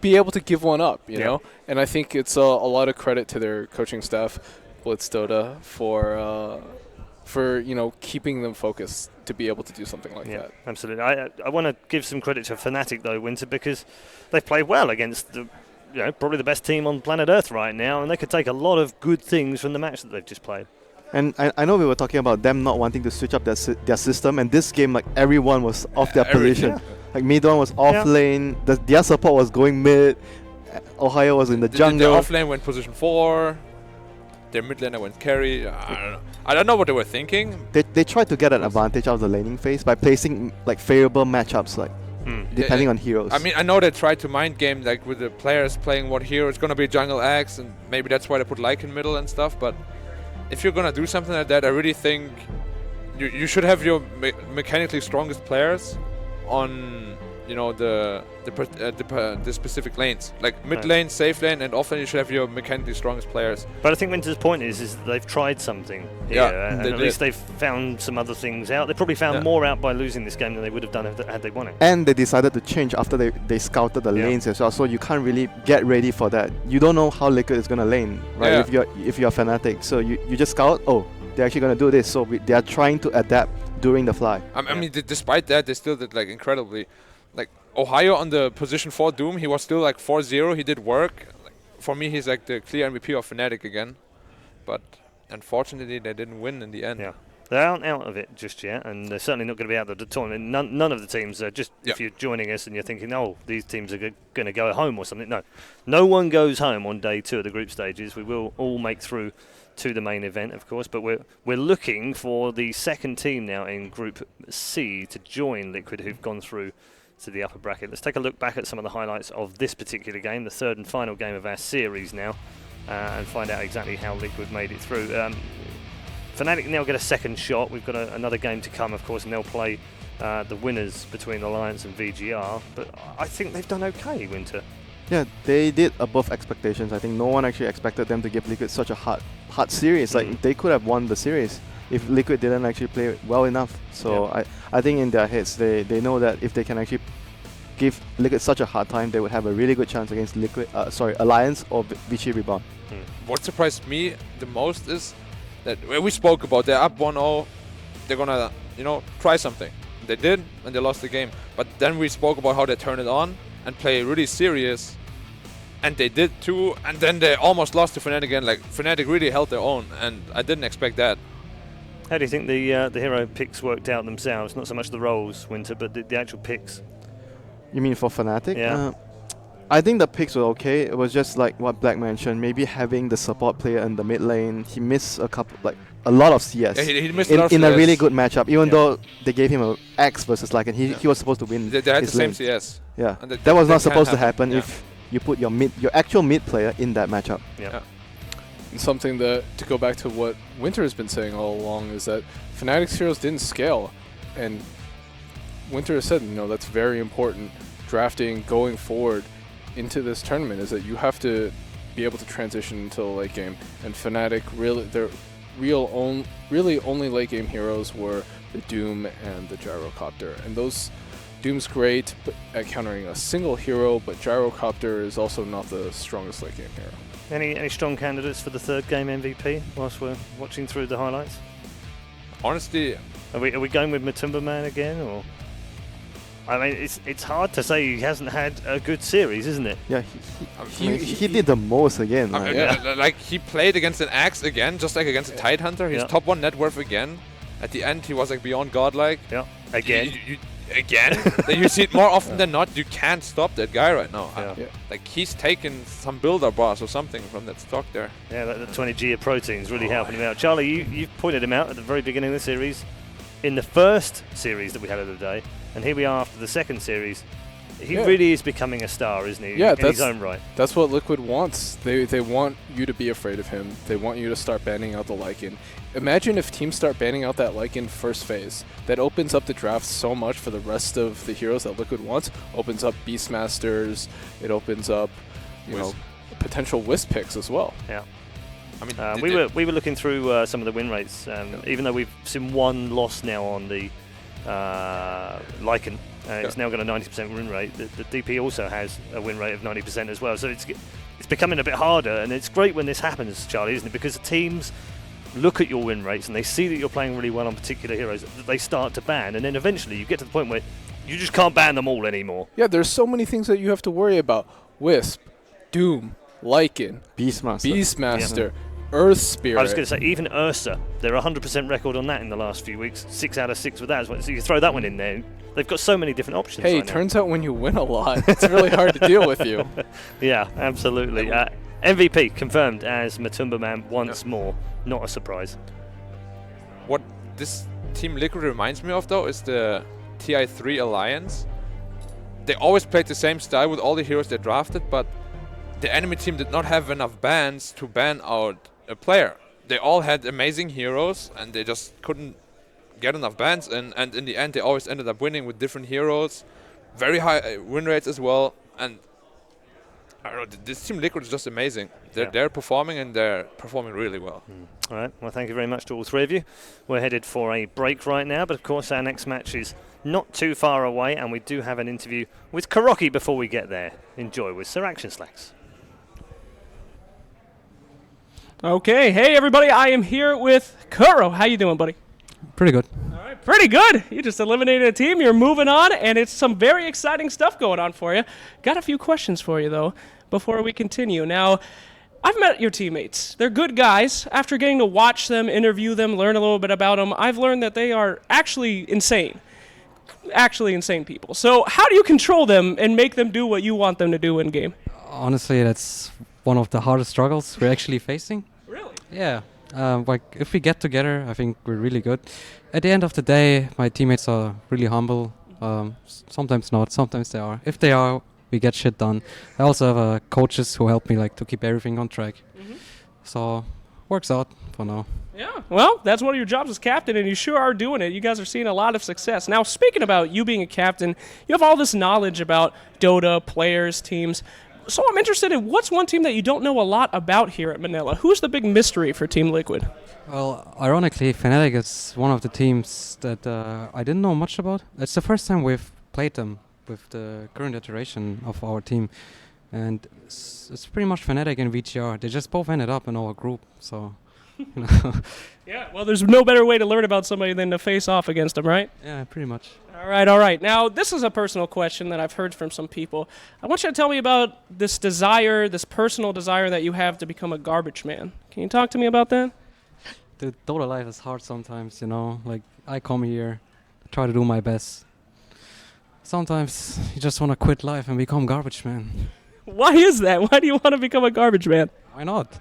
be able to give one up, you know? And I think it's a lot of credit to their coaching staff, Blitz Dota, for you know, keeping them focused to be able to do something like that. Absolutely. I want to give some credit to Fnatic, though, Winter, because they've played well against probably the best team on planet Earth right now, and they could take a lot of good things from the match that they've just played. And I know we were talking about them not wanting to switch up their system, and this game, like, everyone was off their position. Like, Midon was off lane, their support was going mid, Ohio was in the jungle. Their off lane went position 4, their mid laner went carry. I don't know what they were thinking. They tried to get an advantage out of the laning phase by placing, like, favorable matchups, like, depending on heroes. I mean, I know they tried to mind game, like, with the players playing what hero. It's going to be Jungle Axe, and maybe that's why they put Lycan in middle and stuff, but if you're going to do something like that, I really think you should have your mechanically strongest players on, you know, the specific lanes. Like mid lane, safe lane, and often you should have your mechanically strongest players. But I think Winter's point is that they've tried something here, and at least they've found some other things out. They probably found more out by losing this game than they would have done had they won it. And they decided to change after they scouted the lanes as well, so you can't really get ready for that. You don't know how Liquid is going to lane, right? If you're Fnatic, so you just scout, oh, they're actually going to do this, so they are trying to adapt during the fly. I mean, despite that, they still did, like, incredibly. Like, Ohio on the position 4 Doom, he was still like 4-0, he did work. Like, for me, he's like the clear MVP of Fnatic again. But unfortunately, they didn't win in the end. Yeah. They aren't out of it just yet, and they're certainly not going to be out of the tournament. None of the teams are just, if you're joining us and you're thinking, oh, these teams are going to go home or something. No one goes home on day 2 of the group stages. We will all make through to the main event, of course, but we're looking for the second team now in Group C to join Liquid, who've gone through to the upper bracket. Let's take a look back at some of the highlights of this particular game, the third and final game of our series now, and find out exactly how Liquid made it through. Fnatic now get a second shot. We've got another game to come, of course, and they'll play the winners between Alliance and VGR, but I think they've done okay, Winter. Yeah, they did above expectations. I think no one actually expected them to give Liquid such a hard series. Like, they could have won the series if Liquid didn't actually play well enough. So I think in their heads, they know that if they can actually give Liquid such a hard time, they would have a really good chance against Alliance or Vichy Rebound. What surprised me the most is that we spoke about they're up 1-0, they're gonna, you know, try something. They did, and they lost the game. But then we spoke about how they turn it on and play really serious, and they did too. And then they almost lost to Fnatic again. Like, Fnatic really held their own, and I didn't expect that. How do you think the hero picks worked out themselves? Not so much the roles, Winter, but the actual picks. You mean for Fnatic? Yeah. I think the picks were okay. It was just like what Black mentioned, maybe having the support player in the mid lane. He missed a lot of CS. Yeah, he missed a lot of in CS. a really good matchup, even though they gave him an X versus Lycan. He was supposed to win. They had his the same lane. CS. Yeah, and that was not supposed to happen if you put your actual mid player in that matchup. Yeah. And something that, to go back to what Winter has been saying all along, is that Fnatic's heroes didn't scale, and Winter has said, you know, that's very important. Drafting going forward into this tournament is that you have to be able to transition into the late game. And Fnatic, their really only late game heroes were the Doom and the Gyrocopter. And those, Doom's great at countering a single hero, but Gyrocopter is also not the strongest late game hero. Any strong candidates for the third game MVP whilst we're watching through the highlights? Honestly, are we going with Matumba Man again, or? I mean, it's hard to say he hasn't had a good series, isn't it? Yeah, he did the most again. Like, he played against an Axe again, just like against a Tidehunter. He's top 1 net worth again. At the end, he was like beyond godlike. Yeah, again. again. You see it more often than not. You can't stop that guy right now. Yeah. Like he's taken some builder bars or something from that stock there. Yeah, that 20G of protein's really helping him out. Charlie, you pointed him out at the very beginning of the series, in the first series that we had of the day, and here we are after the second series. He really is becoming a star, isn't he? Yeah, in his own right. That's what Liquid wants. They want you to be afraid of him. They want you to start banning out the Lycan. Imagine if teams start banning out that Lycan first phase. That opens up the draft so much for the rest of the heroes that Liquid wants. Opens up Beastmasters. It opens up, you know, potential Wisp picks as well. Yeah. I mean, we were looking through some of the win rates. Even though we've seen one loss now on the Lycan. It's now got a 90% win rate. The DP also has a win rate of 90% as well. So it's becoming a bit harder, and it's great when this happens, Charlie, isn't it? Because the teams look at your win rates and they see that you're playing really well on particular heroes that they start to ban, and then eventually you get to the point where you just can't ban them all anymore. Yeah, there's so many things that you have to worry about. Wisp, Doom, Lycan, Beastmaster, Earth Spirit. I was going to say, even Ursa, they're 100% record on that in the last few weeks. 6 out of 6 with that as well. So you throw that one in there. They've got so many different options. Hey, right it turns out when you win a lot, it's really hard to deal with you. Yeah, absolutely. MVP confirmed as Matumba Man once more. Not a surprise. What this Team Liquid reminds me of, though, is the TI3 Alliance. They always played the same style with all the heroes they drafted, but the enemy team did not have enough bans to ban out a player. They all had amazing heroes, and they just couldn't get enough bans, and in the end they always ended up winning with different heroes, very high win rates as well, and I don't know, this Team Liquid is just amazing. They're performing, and they're performing really well. All right, well, thank you very much to all three of you. We're headed for a break right now, but of course our next match is not too far away, and we do have an interview with Kuroki before we get there. Enjoy with Sir Action Slacks. Okay, hey everybody, I am here with Kuro. How you doing, buddy? Pretty good. All right, pretty good. You just eliminated a team, you're moving on, and it's some very exciting stuff going on for you. Got a few questions for you, though, before we continue. Now, I've met your teammates. They're good guys. After getting to watch them, interview them, learn a little bit about them, I've learned that they are actually insane. Actually insane people. So how do you control them and make them do what you want them to do in game? Honestly, that's one of the hardest struggles we're actually facing. Really? Yeah. Like if we get together, I think we're really good. At the end of the day, my teammates are really humble. Sometimes not, sometimes they are. If they are, we get shit done. I also have coaches who help me like to keep everything on track. So works out for now. Yeah, well, that's one of your jobs as captain, and you sure are doing it. You guys are seeing a lot of success. Now, speaking about you being a captain, you have all this knowledge about Dota, players, teams. So I'm interested in what's one team that you don't know a lot about here at Manila? Who's the big mystery for Team Liquid? Well, ironically, Fnatic is one of the teams that I didn't know much about. It's the first time we've played them with the current iteration of our team. And it's pretty much Fnatic and VGR. They just both ended up in our group, so... You know. Yeah, well, there's no better way to learn about somebody than to face off against them, right? Yeah, pretty much. All right. Now, this is a personal question that I've heard from some people. I want you to tell me about this desire, this personal desire that you have to become a garbage man. Can you talk to me about that? The Dota life is hard sometimes, you know. Like, I come here, try to do my best. Sometimes you just want to quit life and become garbage man. Why is that? Why do you want to become a garbage man? Why not?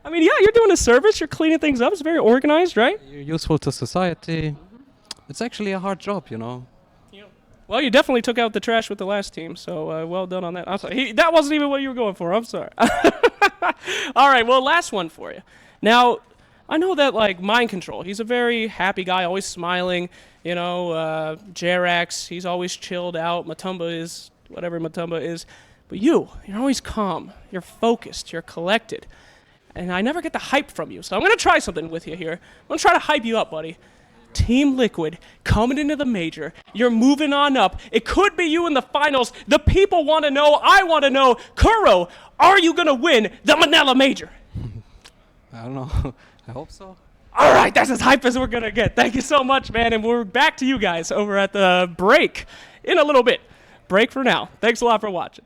I mean, yeah, you're doing a service, you're cleaning things up, it's very organized, right? You're useful to society. It's actually a hard job, you know. Well, you definitely took out the trash with the last team, so well done on that. I'm sorry. That wasn't even what you were going for, I'm sorry. All right, well, last one for you. Now, I know that, like, Mind Control, he's a very happy guy, always smiling. You know, Jerax, he's always chilled out. Matumba is whatever Matumba is. But you're always calm, you're focused, you're collected. And I never get the hype from you. So I'm going to try something with you here. I'm going to try to hype you up, buddy. Team Liquid coming into the major. You're moving on up. It could be you in the finals. The people want to know. I want to know. Kuro, are you going to win the Manila Major? I don't know. I hope so. All right, that's as hype as we're going to get. Thank you so much, man. And we're back to you guys over at the break in a little bit. Break for now. Thanks a lot for watching.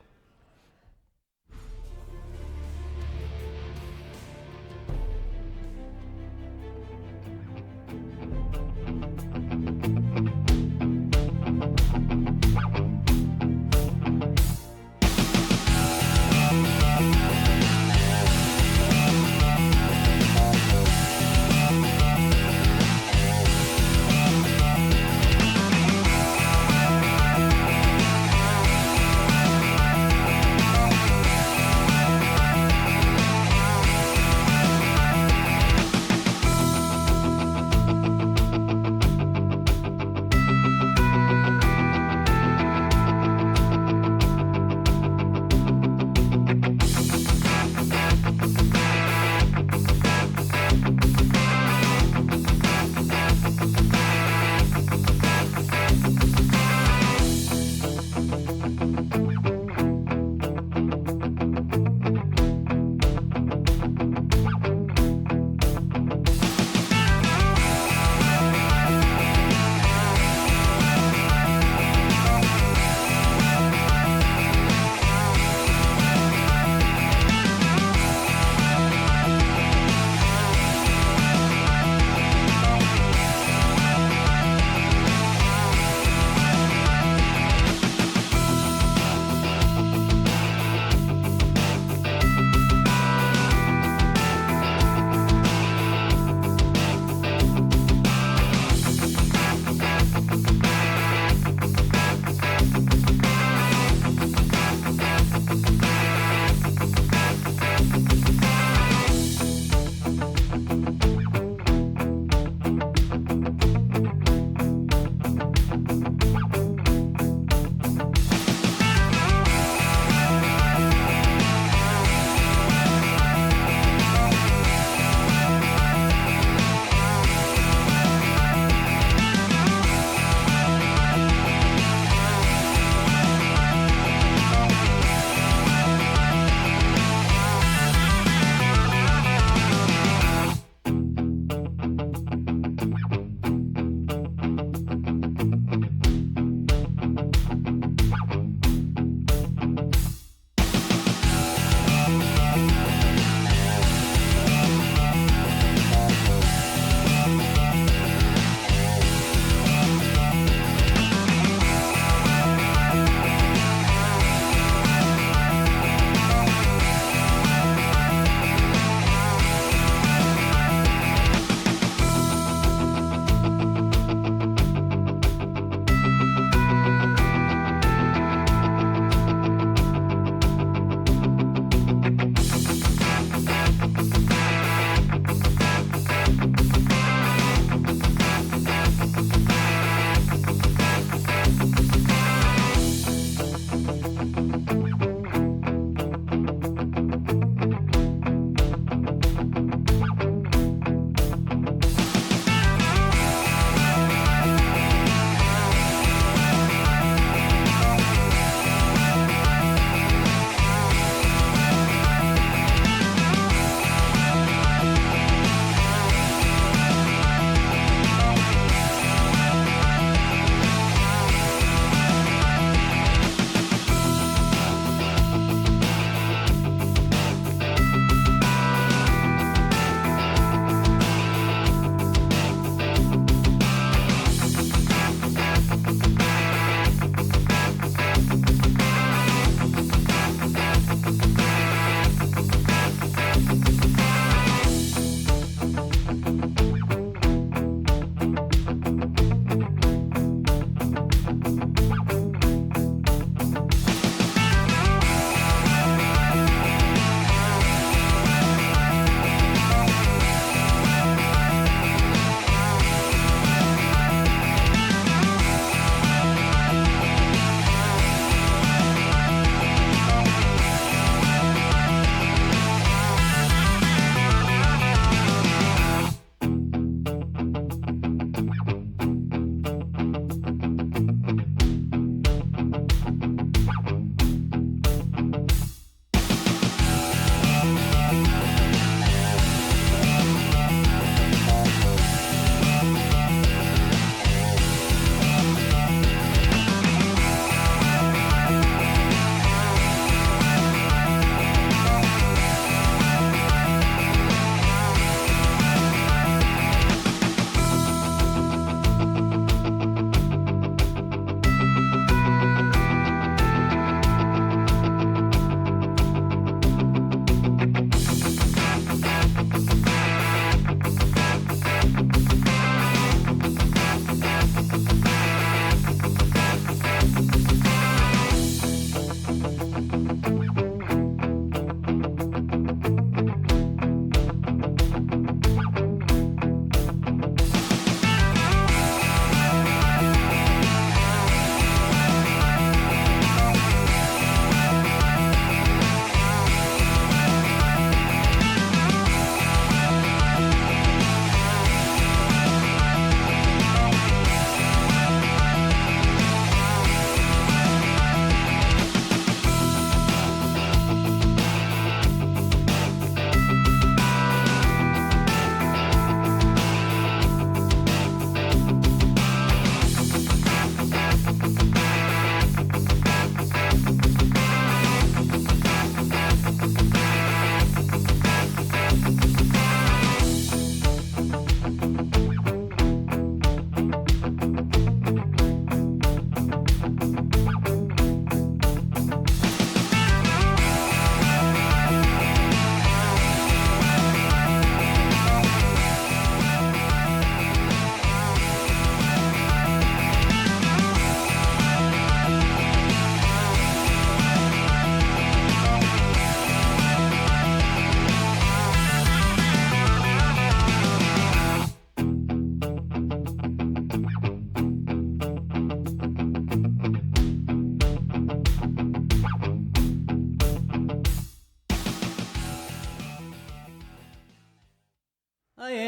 Galayaman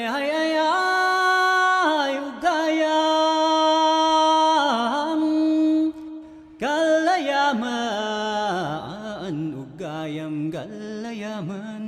ugayam galayaman.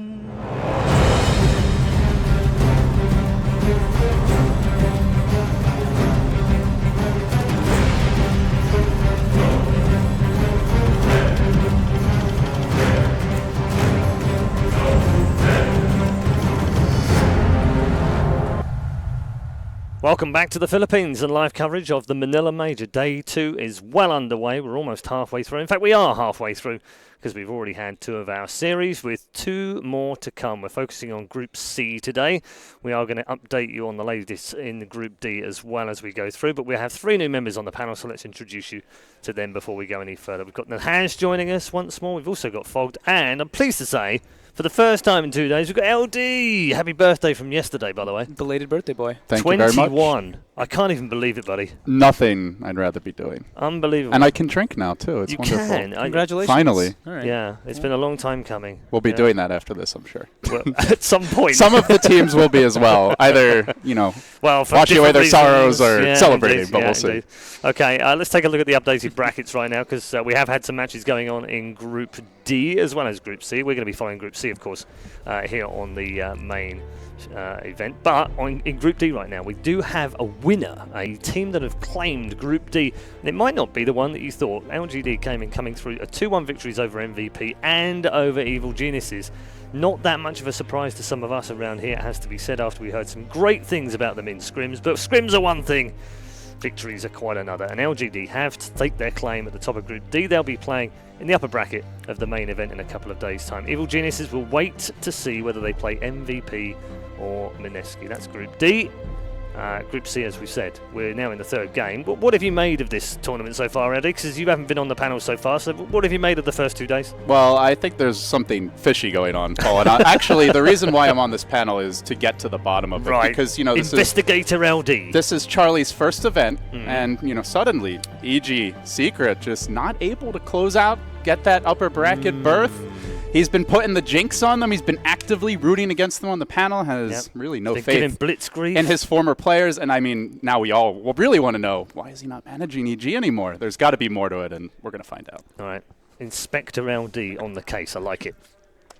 Welcome back to the Philippines and live coverage of the Manila Major. Day 2 is well underway. We're almost halfway through. In fact, we are halfway through because we've already had 2 of our series with 2 more to come. We're focusing on Group C today. We are going to update you on the latest in Group D as well as we go through, but we have 3 new members on the panel, so let's introduce you to them before we go any further. We've got Nahaj joining us once more. We've also got Fogged, and I'm pleased to say, for the first time in 2 days, we've got LD. Happy birthday from yesterday, by the way. Belated birthday boy. Thank you very much. 21. I can't even believe it, buddy. Nothing I'd rather be doing. Unbelievable. And I can drink now, too. It's you wonderful. Can. Congratulations. Finally. All right. Yeah, it's been a long time coming. We'll be doing that after this, I'm sure. Well, at some point. Some of the teams will be as well. Either, washing away their sorrows or celebrating, indeed. but we'll see. Okay, let's take a look at the updated brackets right now, because we have had some matches going on in Group D as well as Group C. We're going to be following Group C, of course, here on the main event. But in Group D right now, we do have a winner, a team that have claimed Group D. And it might not be the one that you thought. LGD coming through a 2-1 victories over MVP and over Evil Geniuses. Not that much of a surprise to some of us around here, it has to be said, after we heard some great things about them in scrims. But scrims are one thing, victories are quite another. And LGD have to take their claim at the top of Group D. They'll be playing in the upper bracket of the main event in a couple of days' time. Evil Geniuses will wait to see whether they play MVP or Mineski. That's Group D. Group C, as we said, we're now in the 3rd game. But what have you made of this tournament so far, Eddie? Because you haven't been on the panel so far, so what have you made of the first 2 days? Well, I think there's something fishy going on, Paul. And actually, the reason why I'm on this panel is to get to the bottom of it. Right. Because, Investigator LD. This is Charlie's first event, and, suddenly, EG Secret just not able to close out, get that upper bracket berth. He's been putting the jinx on them. He's been actively rooting against them on the panel. Has really no faith in his former players. And I mean, now we all will really want to know, why is he not managing EG anymore? There's got to be more to it, and we're going to find out. All right. Inspector LD on the case. I like it.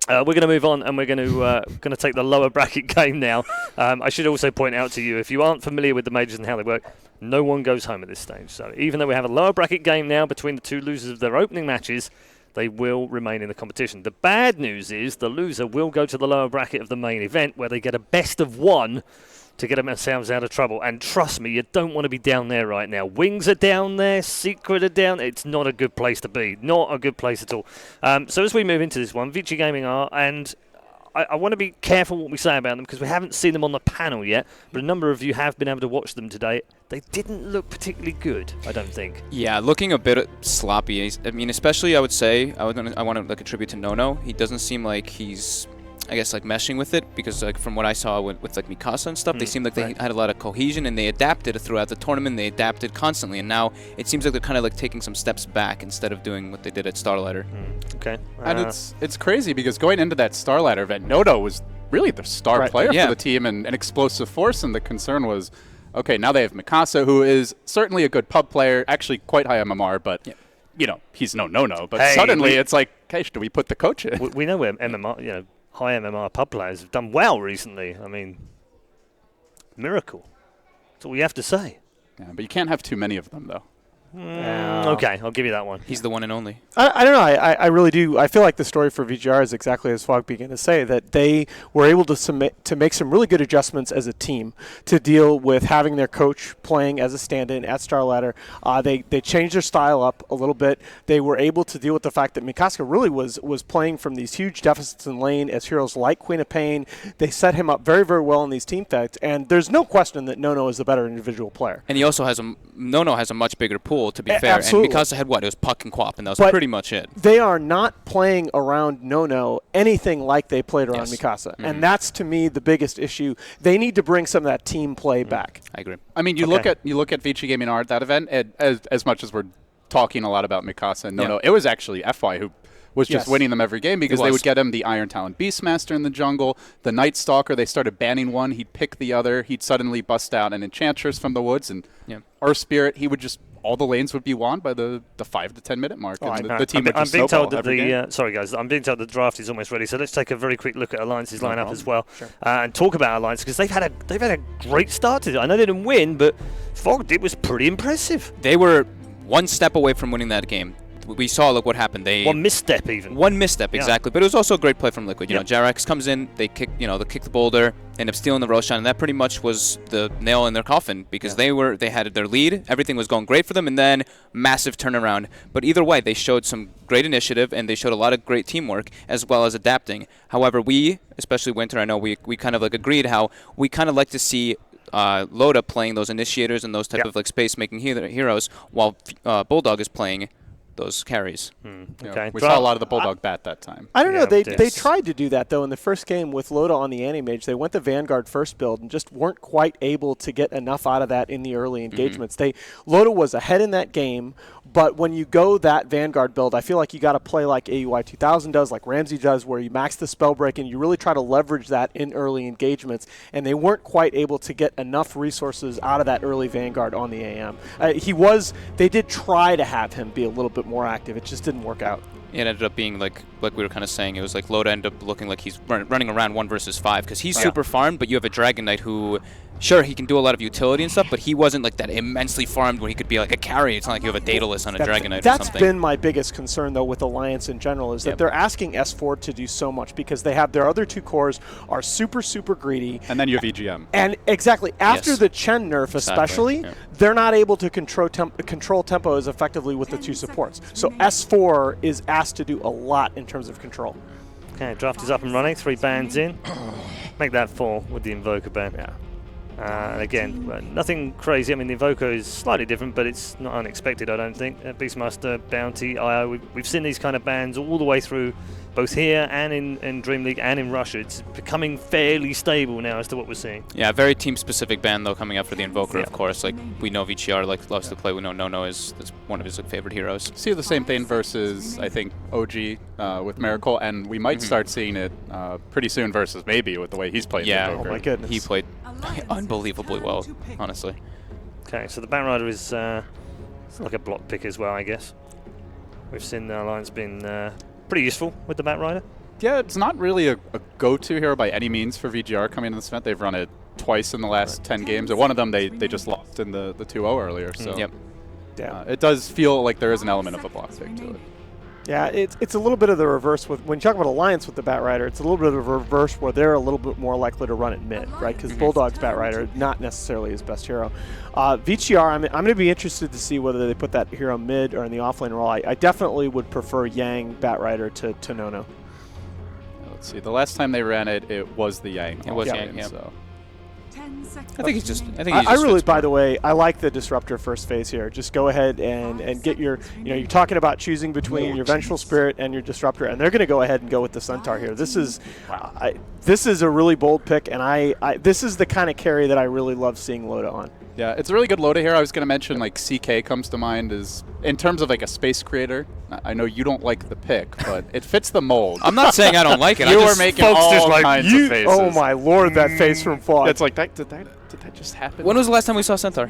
We're going to move on, and we're going to take the lower bracket game now. I should also point out to you, if you aren't familiar with the majors and how they work, no one goes home at this stage. So even though we have a lower bracket game now between the 2 losers of their opening matches, they will remain in the competition. The bad news is the loser will go to the lower bracket of the main event, where they get a best of 1 to get themselves out of trouble. And trust me, you don't want to be down there right now. Wings are down there, Secret are down. It's not a good place to be. Not a good place at all. So as we move into this one, Vici Gaming are, and I want to be careful what we say about them because we haven't seen them on the panel yet, but a number of you have been able to watch them today. They didn't look particularly good, I don't think. Yeah, looking a bit sloppy. I mean, especially I would say, I want to attribute to Nono. He doesn't seem like he's, I guess, like meshing with it, because like from what I saw with like Mikasa and stuff, they seemed like they had a lot of cohesion, and they adapted throughout the tournament. They adapted constantly, and now it seems like they're kind of like taking some steps back instead of doing what they did at Starlighter. Okay. And it's crazy because going into that Starlighter event, Nodo was really the star player for the team and an explosive force, and the concern was, okay, now they have Mikasa, who is certainly a good pub player, actually quite high MMR, but he's no. But suddenly it's like, okay, do we put the coach in? We know where MMR, high MMR pub players have done well recently. I mean, miracle. That's all we have to say. Yeah, but you can't have too many of them, though. Okay, I'll give you that one. He's the one and only. I don't know. I really do. I feel like the story for VGR is exactly as Fogg began to say, that they were able to make some really good adjustments as a team to deal with having their coach playing as a stand-in at Starladder. They changed their style up a little bit. They were able to deal with the fact that Mikasa really was playing from these huge deficits in lane as heroes like Queen of Pain. They set him up very, very well in these team fights, and there's no question that Nono is the better individual player. And he also has Nono has a much bigger pool, to be fair. Absolutely. And Mikasa had what? It was Puck and Quap, and that was pretty much it. They are not playing around Nono anything like they played around Mikasa. And that's, to me, the biggest issue. They need to bring some of that team play back. I agree. I mean, you look at Vici Gaming Art, that event, as much as we're talking a lot about Mikasa and Nono, it was actually FY who was just Yes. winning them every game because It they was. would get him the Iron Talon Beastmaster in the jungle, the Night Stalker. They started banning one, he'd pick the other, he'd suddenly bust out an Enchantress from the woods, and Earth Spirit, he would just, all the lanes would be won by the 5 to 10 minute mark. and the team would I'm just being snowball told that every game. sorry guys, I'm being told the draft is almost ready. So let's take a very quick look at Alliance's No lineup problem. as well, Sure. and talk about Alliance because they've had a great start to it. I know they didn't win, but Fog did was pretty impressive. They were one step away from winning that game. We saw what happened. They One misstep even. One misstep, Yeah. exactly. But it was also a great play from Liquid. You Yep. know, JRX comes in, they kick the boulder, end up stealing the Roshan, and that pretty much was the nail in their coffin because they had their lead, everything was going great for them, and then massive turnaround. But either way, they showed some great initiative and they showed a lot of great teamwork as well as adapting. However, we, especially Winter, I know we kind of agreed how we kind of like to see Loda playing those initiators and those type of space-making heroes, while Bulldog is playing those carries. Okay. We saw a lot of the Bulldog bat that time. I don't know. They tried to do that, though, in the first game with Loda on the Anti-Mage. They went the Vanguard first build and just weren't quite able to get enough out of that in the early engagements. Loda was ahead in that game, but when you go that Vanguard build, I feel like you got to play like AUI 2000 does, like Ramsey does, where you max the spell break and you really try to leverage that in early engagements, and they weren't quite able to get enough resources out of that early Vanguard on the AM. They did try to have him be a little bit more active. It just didn't work out. It ended up being like we were kind of saying, it was like Loda ended up looking like he's running around 1 versus 5 because he's super farmed, but you have a Dragon Knight who, sure, he can do a lot of utility and stuff, but he wasn't like that immensely farmed where he could be like a carry. It's not like you have a Daedalus on a Dragon Knight or something. That's been my biggest concern, though, with Alliance in general, is that they're asking S4 to do so much because they have their other 2 cores are super, super greedy. And then you have EGM. And exactly, after the Chen nerf especially, they're not able to control tempo as effectively with the 2 supports. So S4 is asked to do a lot in terms of control. Okay, draft is up and running. 3 bans in. Make that 4 with the Invoker ban. Yeah. And again, nothing crazy. I mean, the Invoker is slightly different, but it's not unexpected, I don't think. Beastmaster, Bounty, IO, we've seen these kind of bans all the way through, both here and in Dream League and in Russia. It's becoming fairly stable now as to what we're seeing. Yeah, very team-specific ban, though, coming out for the Invoker, of course. Like, we know VGR loves to play. We know Nono is one of his favorite heroes. See the same thing versus, I think, OG with Miracle, and we might start seeing it pretty soon versus maybe with the way he's playing. Yeah, Invoker. Oh my goodness. He played unbelievably well, honestly. Okay, so the Batrider is like a block pick as well, I guess. We've seen the Alliance been pretty useful with the Batrider. Yeah, it's not really a go-to hero by any means for VGR coming into this event. They've run it twice in the last 10 games, and one of them they just lost in the 2-0 earlier. So it does feel like there is an element of a block pick to it. Yeah, it's a little bit of the reverse with when you talk about Alliance with the Batrider. It's a little bit of a reverse where they're a little bit more likely to run it mid, right? Because Bulldog's Batrider not necessarily his best hero. VGR, I'm going to be interested to see whether they put that hero mid or in the offlane role. I definitely would prefer Yang Batrider to Nono. Let's see. The last time they ran it, it was the Yang. It was Yang, yeah. So. I think he's just. I really, by the way, I like the Disruptor first phase here. Just go ahead and get your, you're talking about choosing between your Vengeful Spirit and your Disruptor, and they're going to go ahead and go with the Centaur here. This is, this is a really bold pick, and this is the kind of carry that I really love seeing Loda on. Yeah, it's a really good Loda here. I was going to mention, like, CK comes to mind as, in terms of, like, a space creator. I know you don't like the pick, but it fits the mold. I'm not saying I don't like it. You are making all kinds of faces. Oh, my Lord, that face from Fog. It's like, did that just happen? When was the last time we saw Centaur?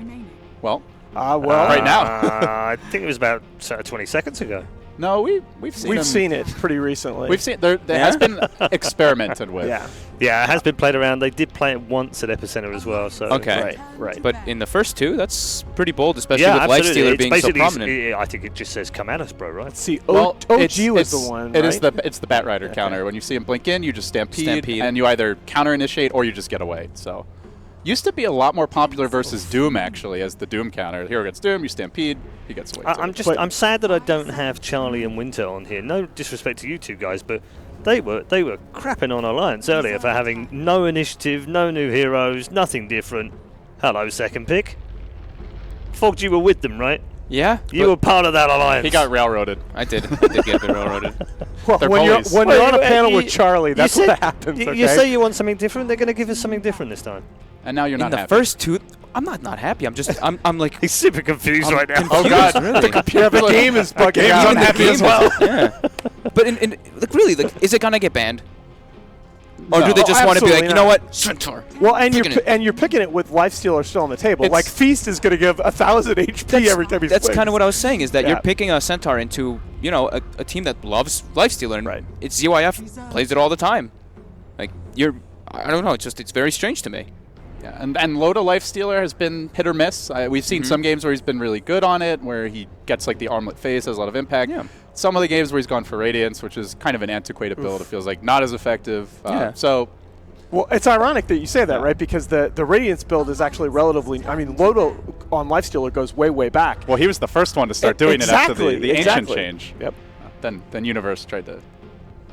Well, right now. I think it was about 20 seconds ago. No, we've seen it pretty recently. We've seen there has been experimented with. Yeah, it has been played around. They did play it once at Epicenter as well. So okay, right. But in the first 2, that's pretty bold, especially yeah, with absolutely. Lightstealer being so prominent. I think it just says "Come at us, bro." Right? See, Well, OG it's was the one. It is right? it's the Batrider counter. When you see him blink in, you just stampede, and you either counter initiate or you just get away. So. Used to be a lot more popular versus Doom, actually, as the Doom counter. The hero gets Doom, you stampede, he gets away. I'm sad that I don't have Charlie and Winter on here. No disrespect to you two guys, but they were crapping on Alliance earlier for having no initiative, no new heroes, nothing different. Hello, second pick. Fogged, you were with them, right? Yeah. You were part of that alliance. He got railroaded. I did get railroaded. Well, when you're on a panel with Charlie, that's what happens. You say you want something different, they're going to give us something different this time. And now you're not in the happy. first 2. I'm not happy. I'm like he's super confused right now. Confused, Oh God, really. the game is bugging Game's out. unhappy as well. Yeah. But like really, like, is it gonna get banned? Or do they just want to be like, you know what, Centaur? Well, and you're picking it with Lifestealer still on the table. Like Feast is going to give 1,000 HP every time he That's plays. kind of what I was saying, is that Yeah. you're picking a Centaur into, you know, a team that loves Lifestealer, and it's ZYF plays it all the time. Like, I don't know, it's very strange to me. Yeah, and Loda Lifestealer has been hit or miss. We've seen some games where he's been really good on it, where he gets like the armlet phase, has a lot of impact. Yeah. Some of the games where he's gone for Radiance, which is kind of an antiquated build. It feels like not as effective. Yeah. So, well, it's ironic that you say that, right? Because the Radiance build is actually relatively. I mean, Loda on Lifestealer goes way back. well, he was the first one to start doing it after the ancient exactly. change. Yep. Then Universe tried to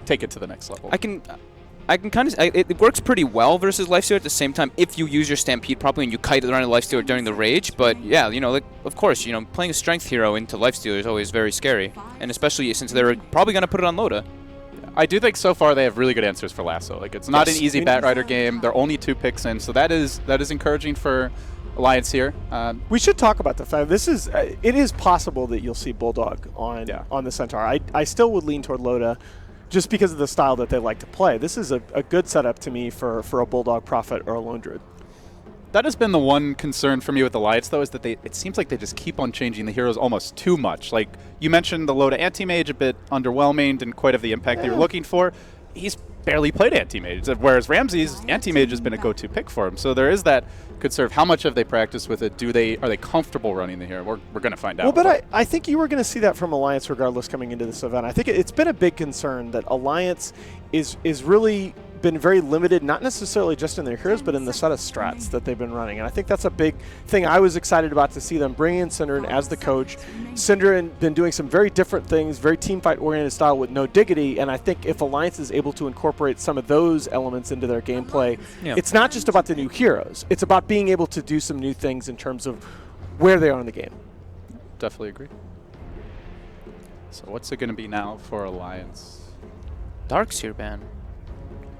take it to the next level. I can kind of. It works pretty well versus Lifestealer at the same time if you use your Stampede properly and you kite around a Lifestealer during the rage. But yeah, you know, like of course, you know, playing a strength hero into Lifestealer is always very scary, and especially since they're probably gonna put it on Loda. I do think so far they have really good answers for Lasso. Like it's not an easy Batrider game. They're only 2 picks in, so that is encouraging for Alliance here. We should talk about the fact this is it is possible that you'll see Bulldog on the Centaur. I still would lean toward Loda, just because of the style that they like to play. This is a good setup to me for a Bulldog Prophet or a Lone Druid. That has been the one concern for me with Alliance, though, is that it seems like they just keep on changing the heroes almost too much. Like, you mentioned the Loda Anti-Mage, a bit underwhelming, didn't quite have the impact they were looking for. He's barely played Anti-Mage, whereas Ramsey's Anti-Mage has been a go-to pick for him. So there is that concern. How much have they practiced with it? Are they comfortable running the hero? We're going to find out. Well, but I think you were going to see that from Alliance regardless coming into this event. I think it's been a big concern that Alliance is really been very limited, not necessarily just in their heroes, but in the set of strats that they've been running. And I think that's a big thing I was excited about, to see them bring in Synderen as the coach. Synderen been doing some very different things, very teamfight-oriented style with no diggity, and I think if Alliance is able to incorporate some of those elements into their gameplay, it's not just about the new heroes. It's about being able to do some new things in terms of where they are in the game. Definitely agree. So what's it going to be now for Alliance? Darkseer ban.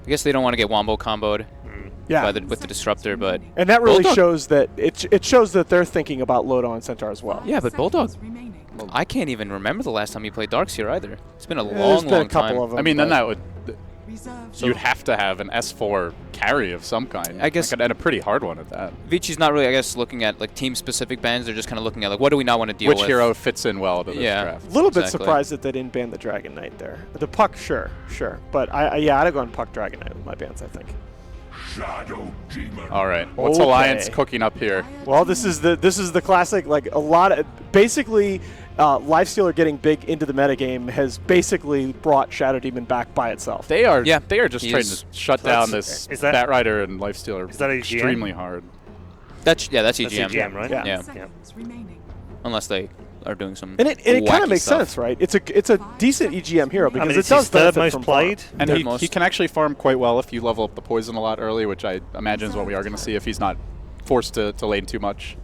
I guess they don't want to get Wombo comboed with the Disruptor, but... And that really Bulldog shows that it shows that they're thinking about Loda and Centaur as well. Yeah, but Bulldog... I can't even remember the last time he played Darkseer either. It's been a there's long, been long a couple time. of them, I mean, then but- that would... You'd have to have an S4 carry of some kind. I guess- and a pretty hard one at that. Vici's not really, I guess, looking at like team-specific bans. They're just kind of looking at like, what do we not want to deal Which with? hero fits in well to this Yeah. draft? A little bit Exactly. surprised that they didn't ban the Dragon Knight there. The Puck, sure. But I'd have gone Puck Dragon Knight with my bans, I think. All right, what's Okay. Alliance cooking up here? Well, this is the classic, like a lot of basically Lifestealer getting big into the metagame has basically brought Shadow Demon back by itself. They are just trying to shut down That's- this is that- Batrider and Lifestealer is that EGM? extremely hard. That's EGM. That's EGM, right? Yeah. Yeah. Unless they are doing some And it kind wacky of makes stuff. sense, right? It's a decent EGM hero because mean, it it's does his third benefit most from played. farm. And They're he can actually farm quite well if you level up the poison a lot early, which I imagine is what we are going to see if he's not forced to lane too much.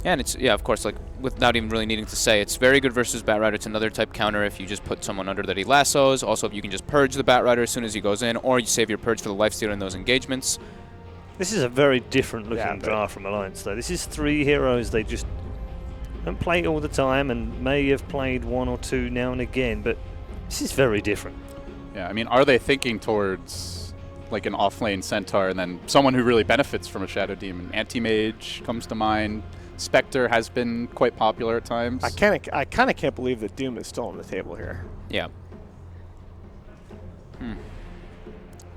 Yeah, and it's, of course, like, without even really needing to say, it's very good versus Batrider. It's another type counter if you just put someone under that he lassos. Also, if you can just purge the Batrider as soon as he goes in, or you save your purge for the Lifestealer in those engagements. This is a very different looking draft from Alliance, though. This is 3 heroes they just don't play all the time and may have played 1 or 2 now and again, but this is very different. Yeah, I mean, are they thinking towards like an off-lane Centaur and then someone who really benefits from a Shadow Demon? Anti-Mage comes to mind. Spectre has been quite popular at times. I kind of can't believe that Doom is still on the table here. Yeah.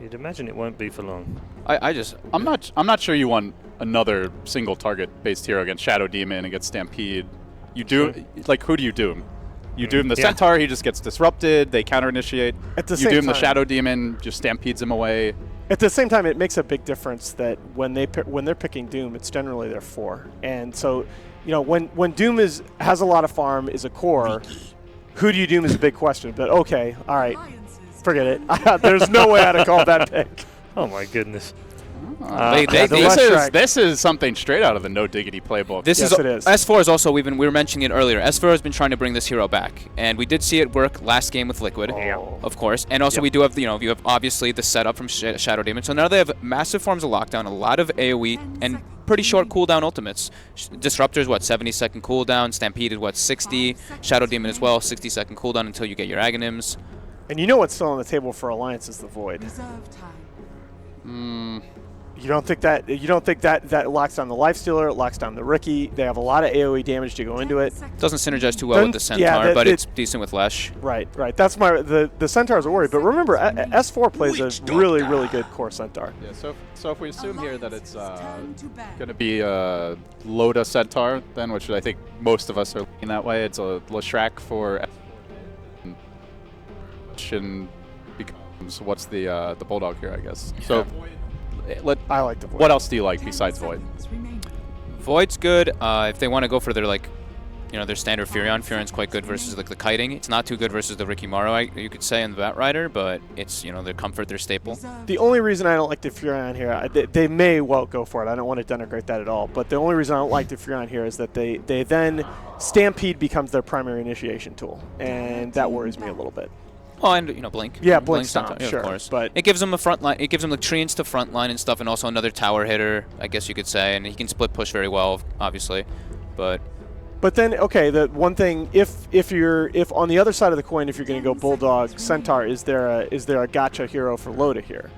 You'd imagine it won't be for long. I'm not sure you want another single target based hero against Shadow Demon, against Stampede. You do like, who do you doom? You doom the Centaur, he just gets disrupted, they counter initiate. At the you same doom the time- Shadow Demon, just stampedes him away. At the same time, it makes a big difference that when they're picking Doom, it's generally their 4. And so, you know, when Doom has a lot of farm, is a core, who do you doom is a big question. But okay, all right, forget it. There's no way I'd have called that pick. Oh my goodness. This is something straight out of the No Diggity playbook. This is S4 is also we were mentioning it earlier. S4 has been trying to bring this hero back, and we did see it work last game with Liquid, of course. And also we do have you have obviously the setup from Shadow Demon. So now they have massive forms of lockdown, a lot of AOE, and pretty short cooldown ultimates. Disruptor's what 70-second cooldown, Stampede is what 60, Shadow Demon as well 60-second cooldown until you get your Aghanims. And you know what's still on the table for Alliance is the Void. You don't think that locks down the Lifestealer, it locks down the Riki. They have a lot of AoE damage to go into it. Doesn't synergize too well with the Centaur, but it's decent with Lesh. Right. That's the Centaur's a worry. But remember, S4 plays a really, really good core Centaur. Yeah, so if we assume here that it's going to be a Loda Centaur, then, which I think most of us are looking that way, it's a Leshrac for becomes what's the Bulldog here, I guess. So. I like the Void. What else do you like besides Void? Void's good. If they want to go for their their standard Furion, Furion's quite good versus like the kiting. It's not too good versus the Rikimaro, you could say, and the Batrider, but it's their comfort, their staple. The only reason I don't like the Furion here, they may well go for it. I don't want to denigrate that at all. But the only reason I don't like the Furion here is that they then Stampede becomes their primary initiation tool, and that worries me a little bit. Oh, and Blink. Yeah, Blink Stomp, yeah, sure. Of course. But it gives them a front line. It gives them the treants to front line and stuff, and also another tower hitter, I guess you could say, and he can split push very well, obviously. But then, okay, the one thing, if on the other side of the coin, if you're going to go Bulldog Centaur, is there a gacha hero for Loda here?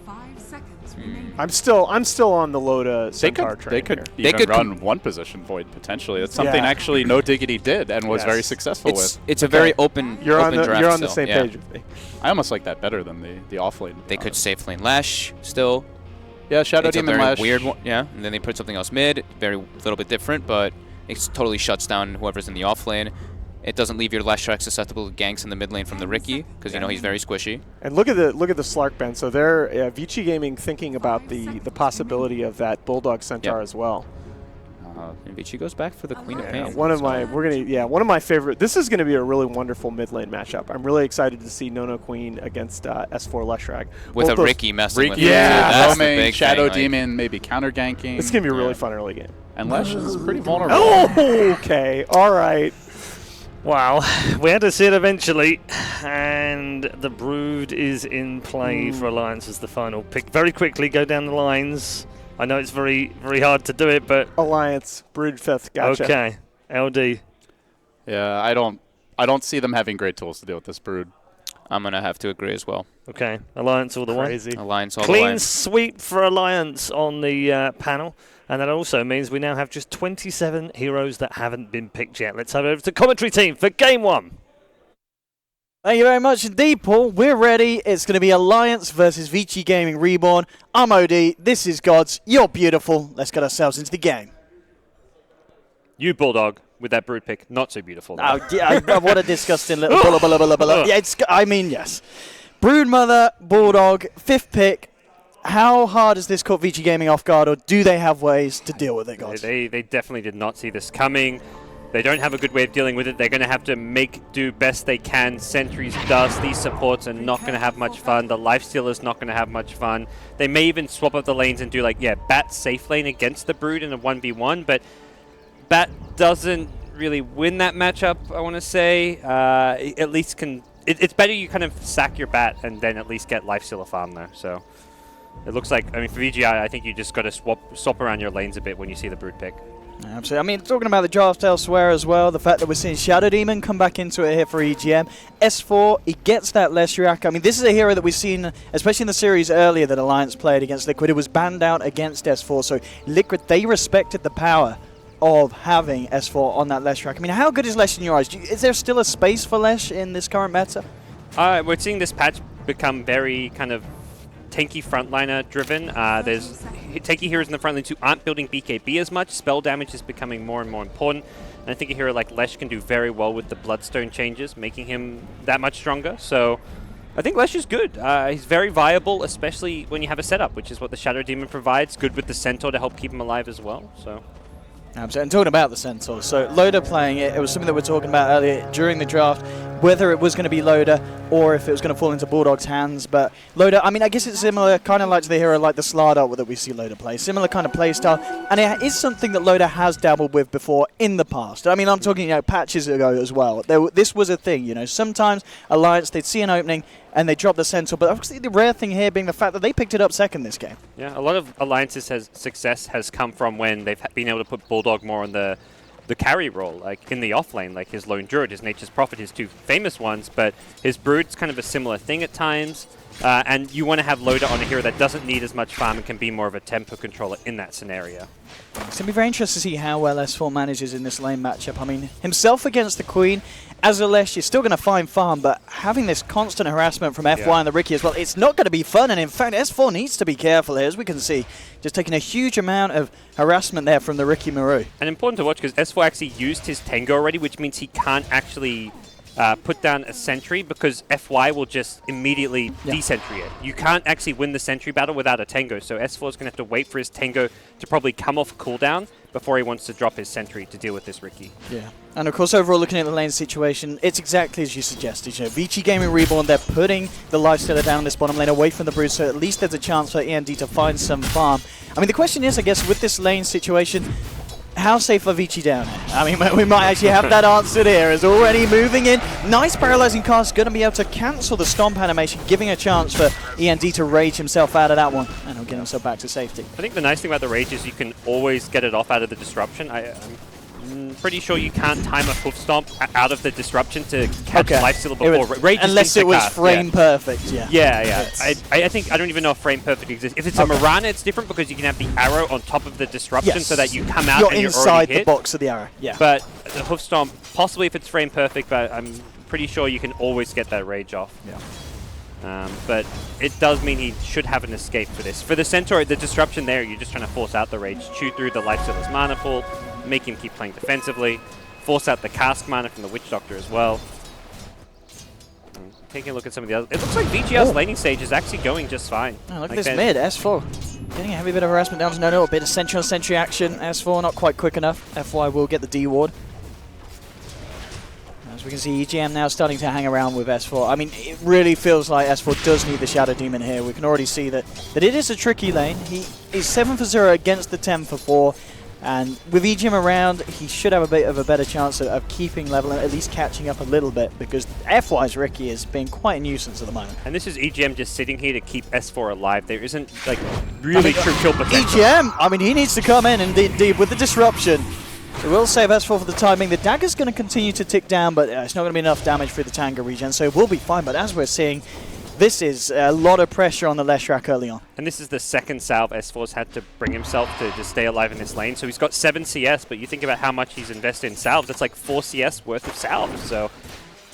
5 seconds I'm still on the Loda Centaur train. They could run one position Void potentially. That's something actually No Diggity did and was very successful with. It's a very open. You're open on draft you're on the still. same page with me. I almost like that better than the offlane. They could safe lane Lash still. Yeah, Shadow it's Demon a very Lash. weird one. Yeah, and then they put something else mid. Very little bit different, but it totally shuts down whoever's in the off lane. It doesn't leave your Leshrac susceptible to ganks in the mid lane from the Riki, because he's very squishy. And look at the Slark Ben. So they're Vici Gaming thinking about the possibility of that Bulldog Centaur as well. And Vici goes back for the Queen of Pain. One of my favorite. This is going to be a really wonderful mid lane matchup. I'm really excited to see Nono Queen against S4 Leshrac. With a Riki messing with that's the big Shadow thing, Demon, maybe counter ganking. It's going to be a really fun early game. And Lesh is pretty vulnerable. Oh, okay, all right. Wow, we had to see it eventually, and the Brood is in play for Alliance as the final pick. Very quickly, go down the lines. I know it's very, very hard to do it, but Alliance, Brood 5th, gotcha. Okay, LD. Yeah, I don't see them having great tools to deal with this Brood. I'm gonna have to agree as well. Okay, Alliance all the way. Alliance all the way. Clean sweep for Alliance on the panel. And that also means we now have just 27 heroes that haven't been picked yet. Let's head over to commentary team for game 1. Thank you very much indeed, Paul. We're ready. It's going to be Alliance versus Vici Gaming Reborn. I'm OD. This is Gods. You're beautiful. Let's get ourselves into the game. You, Bulldog, with that Brood pick. Not so beautiful. Oh, yeah, what a disgusting little blah, blah, blah, blah. Yeah, yes. Broodmother, Bulldog, 5th pick. How hard has this caught Vici Gaming off guard, or do they have ways to deal with it, guys? They definitely did not see this coming. They don't have a good way of dealing with it. They're going to have to do best they can. Sentries, Dust, these supports are not going to have much fun. The Lifestealer's not going to have much fun. They may even swap up the lanes and do Bat safe lane against the Brood in a 1v1, but Bat doesn't really win that matchup, I want to say. At least it's better you kind of sack your Bat and then at least get Lifestealer farm there, so... It looks like, for VGI, I think you just got to swap around your lanes a bit when you see the Brood pick. Absolutely. Talking about the draft elsewhere as well, the fact that we're seeing Shadow Demon come back into it here for EGM. S4, he gets that Leshrac. This is a hero that we've seen, especially in the series earlier that Alliance played against Liquid. It was banned out against S4, so Liquid, they respected the power of having S4 on that Leshrac. How good is Lesh in your eyes? Is there still a space for Lesh in this current meta? We're seeing this patch become very kind of tanky frontliner driven. There's tanky heroes in the front lane who aren't building BKB as much. Spell damage is becoming more and more important. And I think a hero like Lesh can do very well with the Bloodstone changes, making him that much stronger. So I think Lesh is good. He's very viable, especially when you have a setup, which is what the Shadow Demon provides. Good with the Centaur to help keep him alive as well. So. Absolutely. And talking about the Centaur, so Loda playing it, it was something that we were talking about earlier during the draft. whether it was going to be Loda or if it was going to fall into Bulldog's hands. But Loda, I mean, I guess it's similar, kind of like to the hero like the Slardar that we see Loda play. Similar kind of play style, and it is something that Loda has dabbled with before in the past. I mean, I'm talking, patches ago as well. This was a thing, sometimes Alliance, they'd see an opening and they drop the Sentinel, but obviously the rare thing here being the fact that they picked it up second this game. Yeah, a lot of Alliance's success has come from when they've been able to put Bulldog more on the carry role, like in the off lane, like his Lone Druid, his Nature's Prophet, his two famous ones, but his Brood's kind of a similar thing at times. And you want to have Loda on a hero that doesn't need as much farm and can be more of a tempo controller in that scenario. It's going to be very interesting to see how well S4 manages in this lane matchup. I mean, himself against the Queen, as a Lesh, you're still going to find farm, but having this constant harassment from FY and the Riki as well, it's not going to be fun. And in fact, S4 needs to be careful here, as we can see. Just taking a huge amount of harassment there from the Riki Maru. And important to watch because S4 actually used his Tango already, which means he can't actually put down a sentry because FY will just immediately desentry it. You can't actually win the sentry battle without a Tango, so S4 is going to have to wait for his Tango to probably come off cooldown before he wants to drop his sentry to deal with this Riki. Yeah, and of course overall looking at the lane situation, it's exactly as you suggested. Vici Gaming Reborn, they're putting the Lifestealer down this bottom lane away from the Brood, so at least there's a chance for END to find some farm. I mean, the question is, I guess, with this lane situation, how safe are Vici down here? I mean, we might actually have that answered here. Is already moving in. Nice paralyzing cast, going to be able to cancel the stomp animation, giving a chance for END to rage himself out of that one, and he'll get himself back to safety. I think the nice thing about the rage is you can always get it off out of the disruption. I'm pretty sure you can't time a hoof stomp out of the disruption to catch Lifestealer before. Rage unless it was frame perfect, Yeah. I think, I don't even know if frame perfect exists. If it's a Mirana, it's different because you can have the arrow on top of the disruption so that you come out and you're inside already hit. the box of the arrow. Yeah. But the hoof stomp, possibly if it's frame perfect, but I'm pretty sure you can always get that rage off. Yeah. But it does mean he should have an escape for this. For the Centaur, the disruption there, you're just trying to force out the rage, chew through the Lifestealer's mana pool, make him keep playing defensively, force out the cask mana from the Witch Doctor as well. Taking a look at some of the others. It looks like VGR's laning stage is actually going just fine. Oh, look at this mid, S4. Getting a heavy bit of harassment down to no, a bit of sentry on sentry action. S4 not quite quick enough. FY will get the D ward. As we can see, EGM now starting to hang around with S4. I mean, it really feels like S4 does need the Shadow Demon here. We can already see that it is a tricky lane. He is 7 for 0 against the 10 for 4. And with EGM around, he should have a bit of a better chance of keeping level and at least catching up a little bit, because FY's Riki is being quite a nusuance at the moment. And this is EGM just sitting here to keep S4 alive. There isn't like really true kill potential. EGM, I mean, he needs to come in and indeed with the disruption. It will save S4 for the timing. The dagger's going to continue to tick down, but it's not going to be enough damage for the Tango regen, so it will be fine. But as we're seeing, this is a lot of pressure on the Leshrac early on. And this is the second salve S4's had to bring himself to just stay alive in this lane. So he's got 7 CS, but you think about how much he's invested in salves, that's like 4 CS worth of salves. So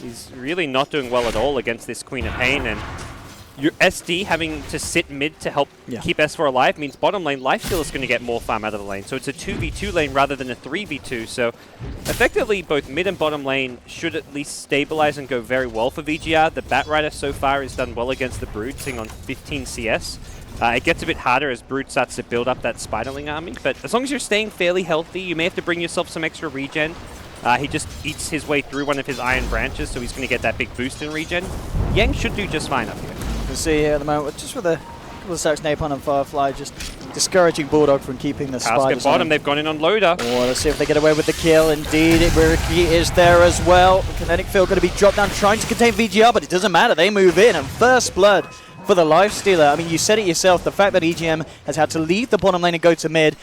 he's really not doing well at all against this Queen of Pain. And your SD having to sit mid to help keep S4 alive means bottom lane Lifesteal is going to get more farm out of the lane. So it's a 2v2 lane rather than a 3v2. So effectively both mid and bottom lane should at least stabilize and go very well for VGR. The Batrider so far has done well against the Brood, sitting on 15 CS. It gets a bit harder as Brood starts to build up that Spiderling army. But as long as you're staying fairly healthy, you may have to bring yourself some extra regen. He just eats his way through one of his Iron Branches, so he's going to get that big boost in regen. Yang should do just fine up here. You can see here at the moment, just with a couple of stacks, Napalm and Firefly, just discouraging Bulldog from keeping the spiders at bottom, on. they've gone in on Loda. Oh, let's see if they get away with the kill. Indeed, Riki is there as well. Kinetic Field going to be dropped down, trying to contain VGR, but it doesn't matter. They move in, and first blood for the Lifestealer. I mean, you said it yourself, the fact that EGM has had to leave the bottom lane and go to mid.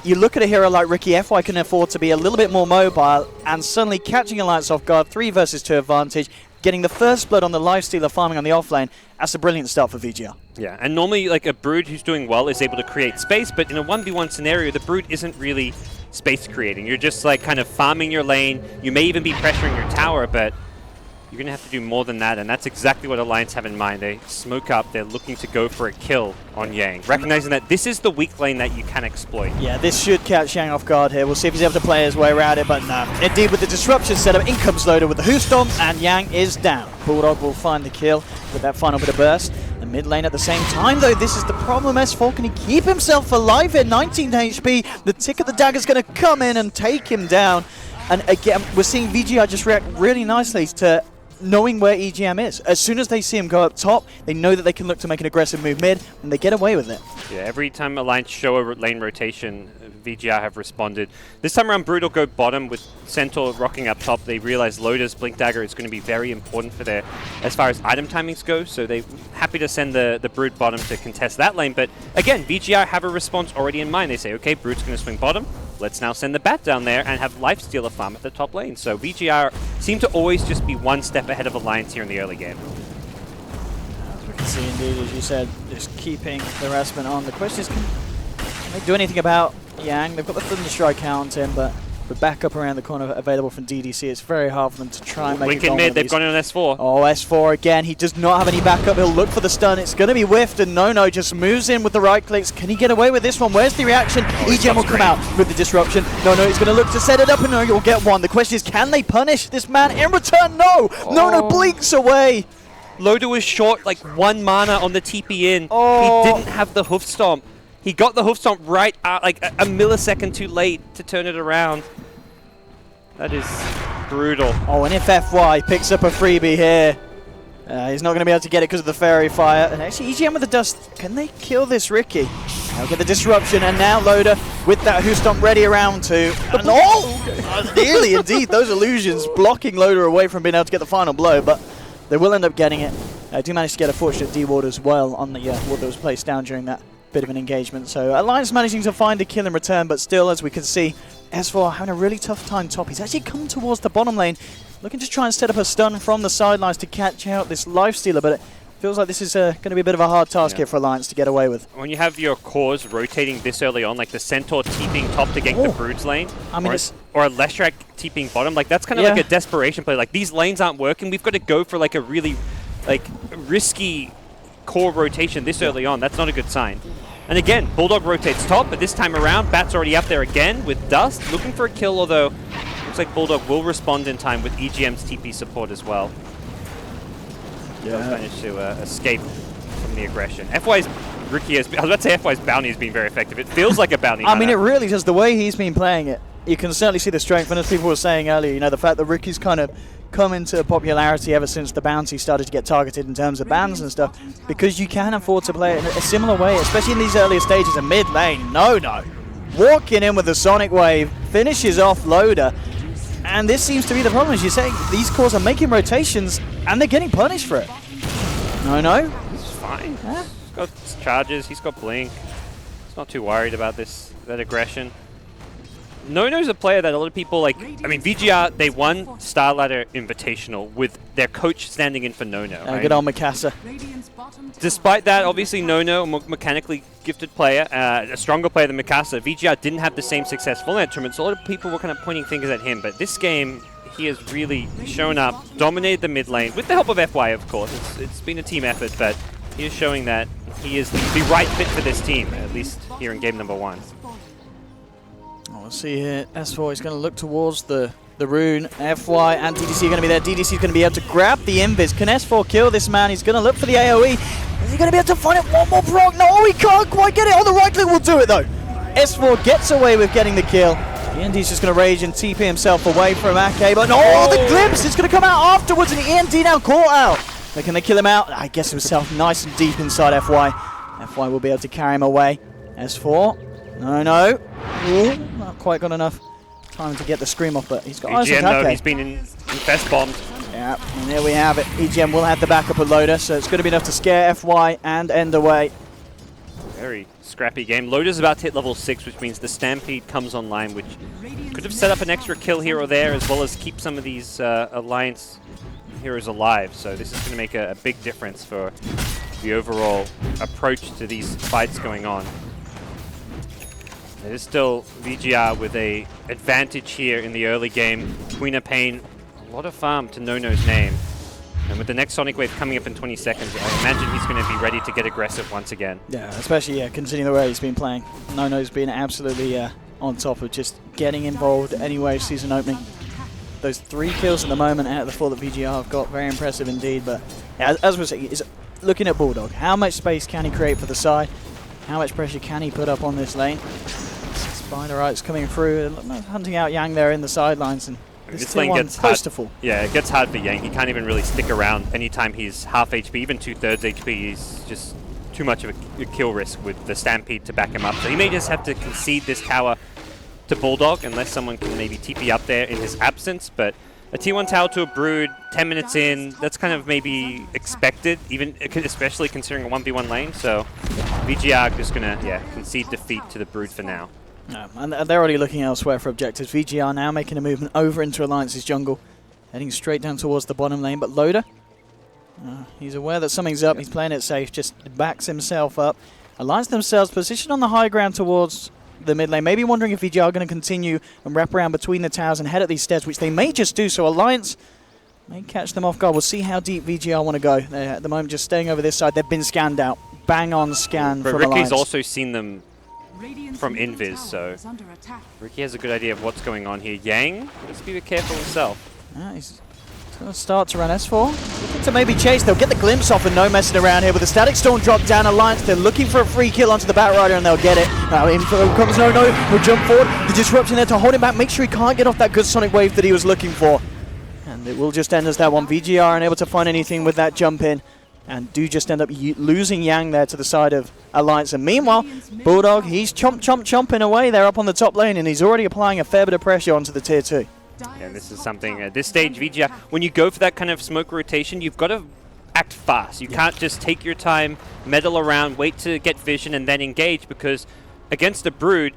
You look at a hero like Riki, FY can afford to be a little bit more mobile, and suddenly catching Alliance off guard, 3 versus 2 advantage, getting the first blood on the Lifestealer farming on the offlane. That's a brilliant start for VGR. Yeah, and normally like a Brood who's doing well is able to create space, but in a 1v1 scenario, the Brood isn't really space creating. You're just like kind of farming your lane. You may even be pressuring your tower, but you're going to have to do more than that, and that's exactly what Alliance have in mind. They smoke up, they're looking to go for a kill on Yang, recognizing that this is the weak lane that you can exploit. Yeah, this should catch Yang off guard here. We'll see if he's able to play his way around it, but no. Indeed, with the disruption setup, in comes Loda with the Hoof Stomp, and Yang is down. Bulldog will find the kill with that final bit of burst. The mid lane at the same time, though, this is the problem. S4, can he keep himself alive here? 19 HP. The tick of the dagger's going to come in and take him down. And again, we're seeing VGR just react really nicely to knowing where EGM is. As soon as they see him go up top, they know that they can look to make an aggressive move mid, and they get away with it. Yeah, every time Alliance show a lane rotation, VGR have responded. This time around, Brood will go bottom with Centaur rocking up top. They realize Loda's Blink Dagger is going to be very important for their, as far as item timings go, so they're happy to send the Brood bottom to contest that lane. But again, VGR have a response already in mind. They say, okay, Brood's going to swing bottom. Let's now send the Bat down there and have Lifestealer farm at the top lane. So VGR seem to always just be one step ahead of Alliance here in the early game. As we can see, indeed, as you said, just keeping the harassment on. The question is, can they do anything about Yang? They've got the Thunderstrike count in, but the backup around the corner available from DDC, it's very hard for them to try and make Link it in mid, they've gone in on S4. Oh, S4 again. He does not have any backup. He'll look for the stun. It's going to be whiffed, and No just moves in with the right clicks. Can he get away with this one? Where's the reaction? EGM will come out with the disruption. No, he's going to look to set it up, and he'll get one. The question is, can they punish this man in return? No! No blinks away. Loda was short like 1 mana on the TP in. Oh. He didn't have the hoof stomp. He got the hoof stomp right out, like a millisecond too late to turn it around. That is brutal. Oh, and if FY picks up a freebie here, he's not going to be able to get it because of the Fairy Fire. And actually, EGM with the Dust, can they kill this Ricky? They'll get the disruption, and now Loda with that Hoof Stomp ready around to. And nearly indeed, those illusions blocking Loda away from being able to get the final blow, but they will end up getting it. Do manage to get a fortunate D-ward as well on the ward that was placed down during that bit of an engagement. So Alliance managing to find a kill in return, but still, as we can see, S4 having a really tough time top. He's actually come towards the bottom lane, looking to try and set up a stun from the sidelines to catch out this Lifestealer, but it feels like this is going to be a bit of a hard task here for Alliance to get away with. When you have your cores rotating this early on, like the Centaur TPing top to gank the Brood's lane, I mean, or a Leshrac TPing bottom, like that's kind of like a desperation play. Like these lanes aren't working, we've got to go for like a really risky core rotation this early on. That's not a good sign. And again, Bulldog rotates top, but this time around, Bat's already up there again with Dust, looking for a kill, although looks like Bulldog will respond in time with EGM's TP support as well. Does manage to escape from the aggression. FY's Ricky has, I was about to say FY's bounty has been very effective. It feels like a bounty. I mean, it really does. The way he's been playing it, you can certainly see the strength. And as people were saying earlier, the fact that Ricky's kind of come into popularity ever since the bounty started to get targeted in terms of bans and stuff, because you can afford to play it in a similar way, especially in these earlier stages of mid lane. No. Walking in with the Sonic Wave, finishes off Loda. And this seems to be the problem, as you say, these cores are making rotations and they're getting punished for it. No. It's fine. Yeah. He's got charges, he's got Blink. He's not too worried about that aggression. Nono's a player that a lot of people like. I mean, VGR, they won Star Ladder Invitational with their coach standing in for Nono. Right? Good old Mikasa. Despite that, obviously Nono, a more mechanically gifted player, a stronger player than Mikasa. VGR didn't have the same success full that tournament, so a lot of people were kind of pointing fingers at him. But this game, he has really shown up, dominated the mid lane, with the help of FY, of course. It's been a team effort, but he is showing that he is the right fit for this team, at least here in game number 1. We'll see here. S4 is going to look towards the rune. FY and DDC are going to be there. DDC is going to be able to grab the invis. Can S4 kill this man? He's going to look for the AoE. Is he going to be able to find it? One more proc. No, he can't quite get it. On the right click will do it, though. S4 gets away with getting the kill. END's just going to rage and TP himself away from Ake, but no, the glimpse is going to come out afterwards, and END now caught out. But can they kill him out? I guess himself nice and deep inside FY. FY will be able to carry him away. S4. No. Ooh, not quite got enough time to get the scream off, but he's got eyes on EGM, though, Ake. he's been infest bombed. Yeah, and there we have it. EGM will have the backup of Loda, so it's going to be enough to scare FY and end away. Very scrappy game. Loda's about to hit level 6, which means the Stampede comes online, which could have set up an extra kill here or there, as well as keep some of these Alliance heroes alive. So this is going to make a big difference for the overall approach to these fights going on. It is still VGR with a advantage here in the early game. Queen of Pain, a lot of farm to Nono's name. And with the next Sonic Wave coming up in 20 seconds, I imagine he's going to be ready to get aggressive once again. Yeah, especially considering the way he's been playing. Nono's been absolutely on top of just getting involved anyway season opening. Those 3 kills at the moment out of the 4 that VGR have got, very impressive indeed. But yeah, as we're saying, looking at Bulldog, how much space can he create for the side? How much pressure can he put up on this lane? Spider Rights coming through, hunting out Yang there in the sidelines, and This lane gets close hard. to full. Yeah, it gets hard for Yang. He can't even really stick around anytime he's half HP, even 2/3 HP. He's just too much of a kill risk with the Stampede to back him up. So he may just have to concede this tower to Bulldog unless someone can maybe TP up there in his absence. But a T1 tower to a Brood, 10 minutes in, that's kind of maybe expected, even especially considering a 1v1 lane. So VGR just going to concede defeat to the Brood for now. No, and they're already looking elsewhere for objectives. VGR now making a movement over into Alliance's jungle, heading straight down towards the bottom lane. But Loda, he's aware that something's up. He's playing it safe, just backs himself up. Alliance themselves positioned on the high ground towards the mid lane, maybe wondering if VGR are going to continue and wrap around between the towers and head at these stairs, which they may just do. So Alliance may catch them off guard. We'll see how deep VGR want to go. They're at the moment just staying over this side. They've been scanned out. Bang on scan but from Ricky's Alliance. also seen them from invis, so Ricky has a good idea of what's going on here. Yang, just be careful himself. He's going to start to run S4. Looking to maybe chase. They'll get the glimpse off and no messing around here with the Static Storm drop down. Alliance, they're looking for a free kill onto the Batrider and they'll get it. Now info comes no, we'll jump forward. The disruption there to hold him back, make sure he can't get off that good Sonic Wave that he was looking for. And it will just end as that one. VGR unable to find anything with that jump in. And do just end up losing Yang there to the side of Alliance. And meanwhile, Bulldog, he's chomping away there up on the top lane, and he's already applying a fair bit of pressure onto the tier 2. Yeah, this is something at this stage, VGR, when you go for that kind of smoke rotation, you've got to act fast. You can't just take your time, meddle around, wait to get vision, and then engage, because against the Brood,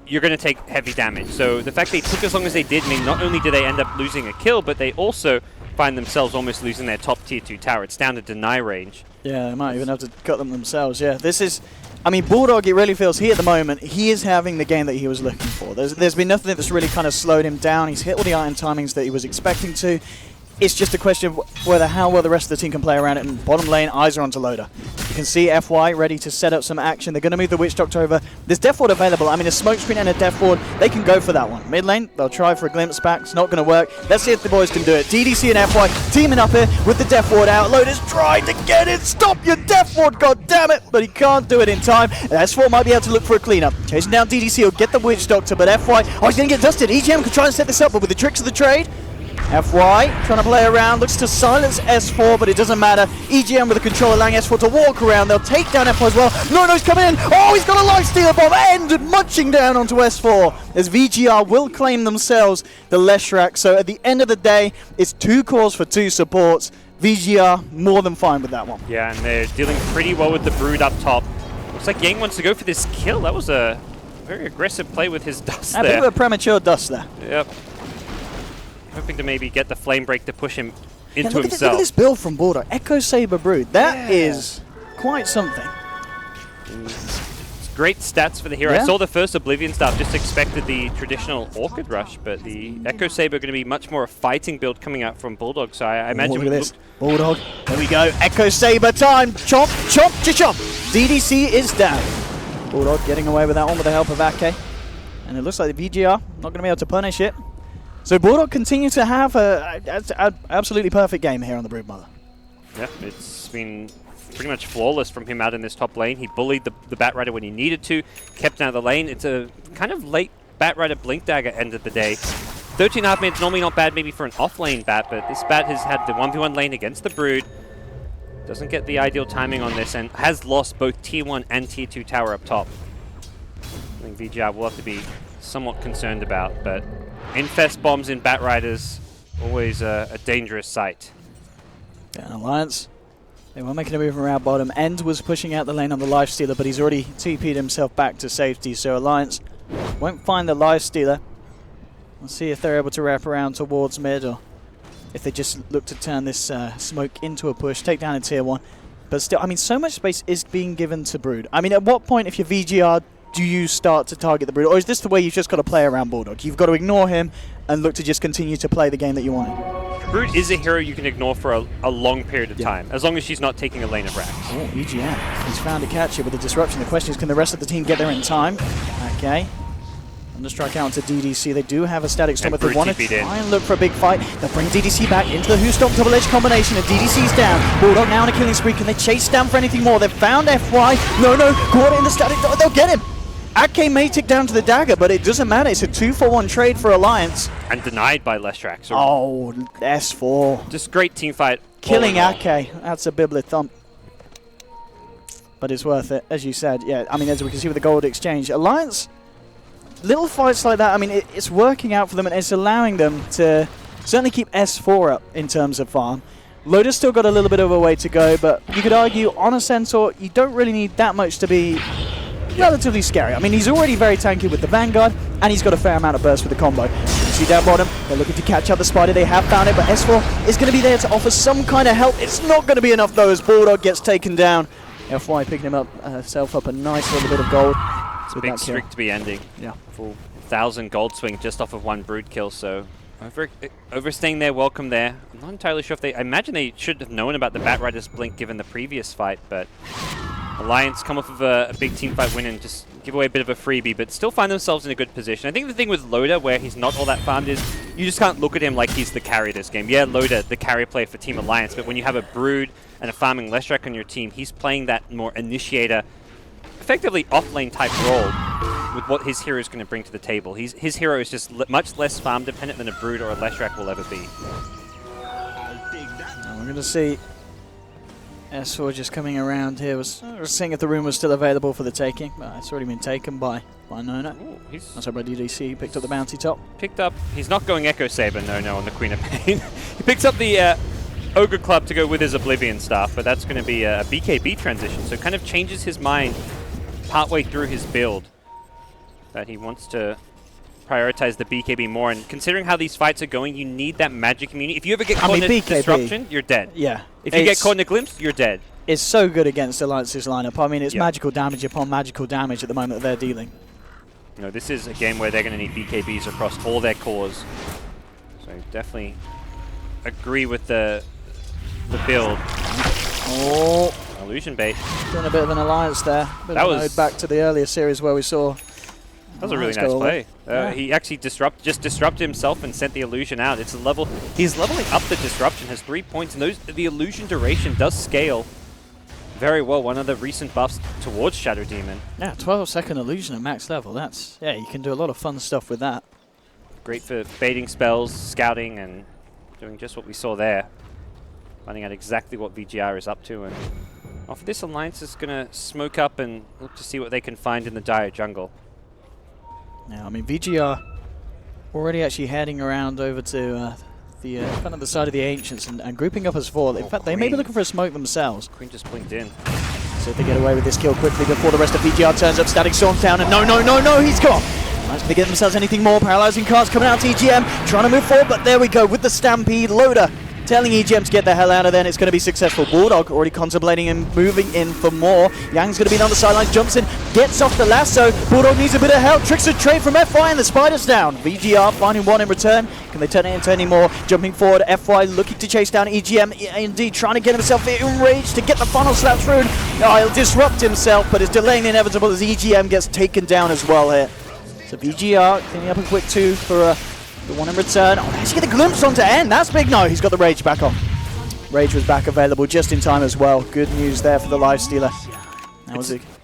you're going to take heavy damage. So the fact they took as long as they did mean not only did they end up losing a kill, but they also find themselves almost losing their top tier 2 tower. It's down to deny range. Yeah, they might even have to cut them themselves. Yeah, this is... I mean, Bulldog, it really feels he at the moment, he is having the game that he was looking for. There's been nothing that's really kind of slowed him down. He's hit all the item timings that he was expecting to. It's just a question of how well the rest of the team can play around it. And bottom lane, eyes are onto Loda. You can see FY ready to set up some action. They're going to move the Witch Doctor over. There's Death Ward available. I mean, a Smoke Screen and a Death Ward, they can go for that one. Mid lane, they'll try for a glimpse back. It's not going to work. Let's see if the boys can do it. DDC and FY teaming up here with the Death Ward out. Loda's trying to get it. Stop your Death Ward, god damn it! But he can't do it in time. And S4 might be able to look for a cleanup. Chasing down DDC, he'll get the Witch Doctor, but FY, he's going to get dusted. EGM can try and set this up, but with the tricks of the trade, FY trying to play around, looks to silence S4, but it doesn't matter. EGM with the control allowing S4 to walk around. They'll take down FY as well. No's coming in. Oh, he's got a life stealer bomb and munching down onto S4 as VGR will claim themselves the Leshrac. So at the end of the day, it's 2 cores for 2 supports. VGR more than fine with that one. Yeah, and they're dealing pretty well with the Brood up top. Looks like Yang wants to go for this kill. That was a very aggressive play with his dust there. A bit of a premature dust there. Yep. Hoping to maybe get the Flame Break to push him into look himself. Look at this build from Border. Echo Saber Brood. That is quite something. It's great stats for the hero. Yeah. I saw the first Oblivion stuff, just expected the traditional Orchid Rush, but the Echo Saber going to be much more a fighting build coming out from Bulldog, so I imagine look at this. Bulldog. There we go. Echo Saber time. Chomp, chomp, chomp. DDC is down. Bulldog getting away with that one with the help of Ake. And it looks like the VGR not going to be able to punish it. So Bulldog continues to have an absolutely perfect game here on the Broodmother. Yeah, it's been pretty much flawless from him out in this top lane. He bullied the Batrider when he needed to, kept out of the lane. It's a kind of late Batrider Blink Dagger end of the day. 13.5 minutes, normally not bad maybe for an off-lane Bat, but this Bat has had the 1v1 lane against the Brood. Doesn't get the ideal timing on this and has lost both Tier 1 and Tier 2 tower up top. I think VGR will have to be somewhat concerned about, but Infest bombs in Batriders, always a dangerous sight. Yeah, Alliance, they were making a move around bottom. End was pushing out the lane on the Lifestealer, but he's already TP'd himself back to safety, so Alliance won't find the Lifestealer. We'll see if they're able to wrap around towards mid, or if they just look to turn this smoke into a push, take down a Tier 1. But still, I mean, so much space is being given to Brood. I mean, at what point, if you're VGR, do you start to target the Brood? Or is this the way you've just got to play around Bulldog? You've got to ignore him and look to just continue to play the game that you want. Brood is a hero you can ignore for a long period of time, as long as she's not taking a lane of racks. Oh, EGM. He's found a catch here with the disruption. The question is, can the rest of the team get there in time? Okay. Understrike out to DDC. They do have a static storm, but they want to try and look for a big fight. They'll bring DDC back into the Who Stomp double edge combination, and DDC's down. Bulldog now on a killing spree. Can they chase down for anything more? They've found FY. No, caught it in the static. They'll get him. Ake may tick down to the dagger, but it doesn't matter. It's a 2-for-1 trade for Alliance. And denied by Leshrac. So oh, S4. just great team fight. Killing Ake. That's a biblet thump. But it's worth it, as you said. Yeah, I mean, as we can see with the gold exchange. Alliance, little fights like that, I mean, it's working out for them, and it's allowing them to certainly keep S4 up in terms of farm. Loda's still got a little bit of a way to go, but you could argue on a Centaur, you don't really need that much to be relatively scary. I mean, he's already very tanky with the Vanguard, and he's got a fair amount of burst with the combo. You see down bottom, they're looking to catch out the Spider. They have found it, but S4 is going to be there to offer some kind of help. It's not going to be enough, though, as Bulldog gets taken down. FY picking him up, herself up a nice little bit of gold. It's a big streak to be ending. Yeah. Full 1,000 gold swing just off of one brood kill, so overstaying their welcome there. I'm not entirely sure if I imagine they should have known about the Batrider's blink given the previous fight, but Alliance come off of a big team fight win and just give away a bit of a freebie, but still find themselves in a good position. I think the thing with Loda, where he's not all that farmed, is you just can't look at him like he's the carry this game. Yeah, Loda, the carry player for Team Alliance, but when you have a Brood and a farming Leshrac on your team, he's playing that more initiator, effectively off-lane type role with what his hero is going to bring to the table. His hero is just much less farm dependent than a Brood or a Leshrac will ever be. We're going to see S4 just coming around here. Was seeing if the room was still available for the taking. But it's already been taken by Nono. That's by DDC. He picked up the bounty top. He's not going Echo Saber, no, on the Queen of Pain. He picks up the Ogre Club to go with his Oblivion Staff, but that's going to be a BKB transition. So it kind of changes his mind partway through his build that he wants to prioritize the BKB more. And considering how these fights are going, you need that magic immunity. If you ever get caught in a disruption, you're dead. Yeah. If you get caught in a glimpse, you're dead. It's so good against Alliance's lineup. I mean, it's magical damage upon magical damage at the moment that they're dealing. You know, this is a game where they're going to need BKBs across all their cores. So definitely agree with the build. Oh. Illusion bait. Doing a bit of an Alliance there. That was back to the earlier series where we saw. That was a really nice play. He actually just disrupted himself and sent the illusion out. It's a level. He's leveling up the disruption. Has 3 points, and the illusion duration does scale very well. One of the recent buffs towards Shadow Demon. Yeah, 12-second illusion at max level. You can do a lot of fun stuff with that. Great for baiting spells, scouting, and doing just what we saw there. Finding out exactly what VGR is up to, and off this Alliance is going to smoke up and look to see what they can find in the dire jungle. Yeah, I mean, VGR already actually heading around over to the kind of the side of the Ancients and grouping up as 4. In fact, they may be looking for a smoke themselves. Queen just blinked in. So if they get away with this kill quickly before the rest of VGR turns up, Static Storm's down, and no, he's gone. Nice to get themselves anything more. Paralyzing cards coming out to EGM, trying to move forward, but there we go with the Stampede. Loda telling EGM to get the hell out of there, and it's going to be successful. Bulldog already contemplating and moving in for more. Yang's going to be on the sidelines, jumps in, gets off the lasso. Bulldog needs a bit of help, tricks a trade from FY, and the Spider's down. VGR finding one in return. Can they turn it into any more? Jumping forward, FY looking to chase down EGM. Indeed, trying to get himself enraged to get the final slap through. He'll disrupt himself, but it's delaying the inevitable as EGM gets taken down as well here. So VGR cleaning up a quick 2 for the one in return. Oh, actually get a glimpse onto N. That's big. No, he's got the Rage back on. Rage was back available just in time as well. Good news there for the Lifestealer.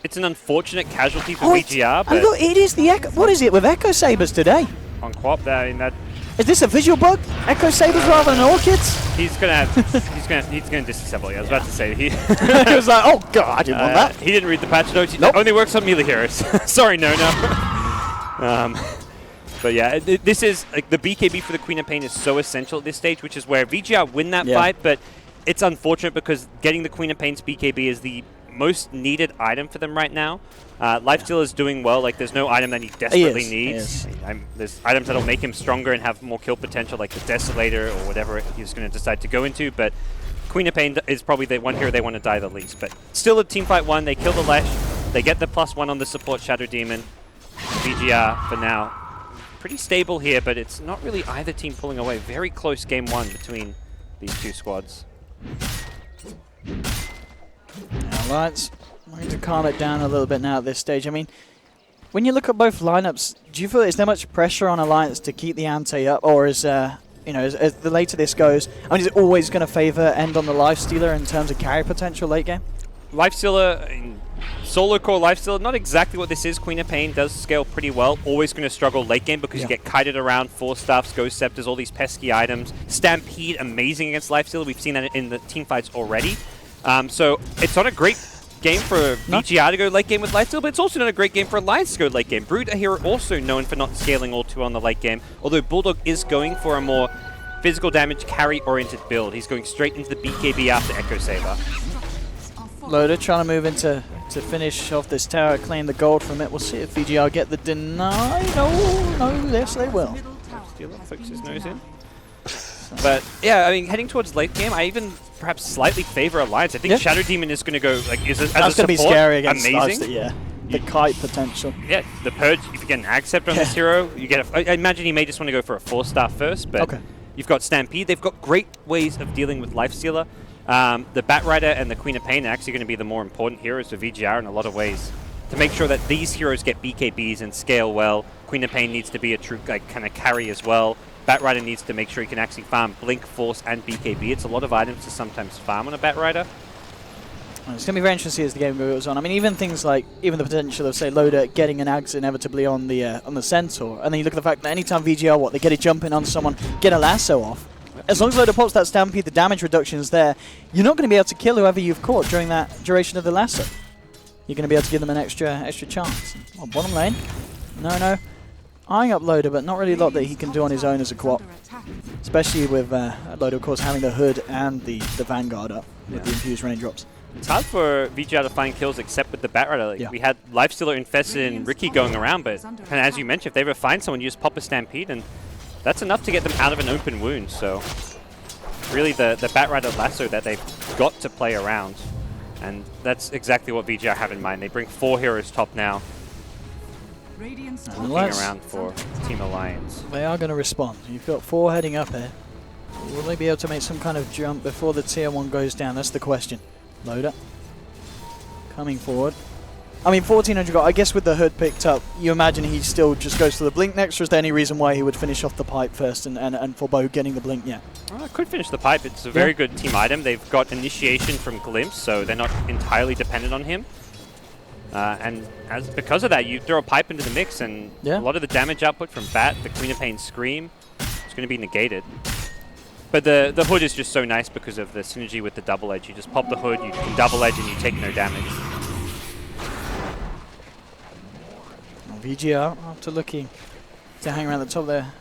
It's an unfortunate casualty for VGR, but look, it is the Echo. What is it with Echo Sabers today? On Quap, that is this a visual bug? Echo Sabers rather than Orchids? He's gonna disassemble. Yeah, I was about to say he was like, oh god, I didn't want that. He didn't read the patch notes. Nope. Only works on melee heroes. Sorry, no. But yeah, this is like the BKB for the Queen of Pain is so essential at this stage, which is where VGR win that fight. But it's unfortunate because getting the Queen of Pain's BKB is the most needed item for them right now. Lifesteal is doing well. Like, there's no item that he desperately needs. There's items that'll make him stronger and have more kill potential, like the Desolator or whatever he's going to decide to go into. But Queen of Pain is probably the one hero they want to die the least. But still a team fight 1. They kill the Lesh. They get the +1 on the support Shadow Demon. VGR for now. Pretty stable here, but it's not really either team pulling away. Very close game 1 between these two squads. Alliance wanting to calm it down a little bit now at this stage. I mean, when you look at both lineups, do you feel is there much pressure on Alliance to keep the ante up, or is as the later this goes, I mean, is it always going to favour end on the Lifestealer in terms of carry potential late game? Lifestealer Solo core lifesteal, not exactly what this is. Queen of Pain does scale pretty well. Always going to struggle late game because you get kited around, Force Staffs, Ghost Scepters, all these pesky items. Stampede, amazing against lifesteal. We've seen that in the team fights already. So it's not a great game for VGR to go late game with lifesteal, but it's also not a great game for Alliance to go late game. Brood are here also known for not scaling all too on the late game, although Bulldog is going for a more physical damage carry-oriented build. He's going straight into the BKB after Echo Saber. Loader trying to move into to finish off this tower, claim the gold from it. We'll see if VGR get the deny. No, yes they will. Focus his nose in. But yeah, I mean, heading towards late game, I even perhaps slightly favor Alliance. I think Shadow Demon is going to go like as a support. That's going to be scary against amazing. Yeah, the kite potential. Yeah, the Purge. If you get an Ag Scepter on this hero, you get. I imagine he may just want to go for a 4-star first, but you've got Stampede. They've got great ways of dealing with Lifestealer. The Batrider and the Queen of Pain are actually going to be the more important heroes for VGR in a lot of ways. To make sure that these heroes get BKBs and scale well, Queen of Pain needs to be a true kind of carry as well. Batrider needs to make sure he can actually farm Blink, Force, and BKB. It's a lot of items to sometimes farm on a Batrider. It's going to be very interesting to see as the game goes on. I mean, even things like, even the potential of, say, Loader getting an Ags inevitably on the Centaur, and then you look at the fact that anytime VGR, they get it jumping on someone, get a lasso off. As long as Loader pops that Stampede, the damage reduction is there, you're not going to be able to kill whoever you've caught during that duration of the lasso. You're going to be able to give them an extra chance. Oh, bottom lane. No. Eyeing up Loader, but not really a lot that he can do on his own as a co-op. Especially with Loader, of course, having the Hood and the Vanguard up with the infused raindrops. It's hard for VGR to find kills except with the Batrider. Like, we had Lifestealer infested and Ricky going around, but as you mentioned, if they ever find someone, you just pop a Stampede, and that's enough to get them out of an open wound. So really the Batrider lasso that they've got to play around. And that's exactly what VGR have in mind. They bring 4 heroes top now. Looking around for Team Alliance. They are going to respond. You've got 4 heading up here. Will they be able to make some kind of jump before the tier 1 goes down? That's the question. Loader coming forward. I mean, 1400 gold, I guess with the Hood picked up, you imagine he still just goes to the Blink next, or is there any reason why he would finish off the pipe first and forego getting the Blink yet? Could finish the pipe. It's a very good team item. They've got initiation from Glimpse, so they're not entirely dependent on him. And because of that, you throw a pipe into the mix, and a lot of the damage output from Bat, the Queen of Pain Scream, is going to be negated. But the Hood is just so nice because of the synergy with the double edge. You just pop the Hood, you can double edge, and you take no damage. VGR, after looking to hang around the top there,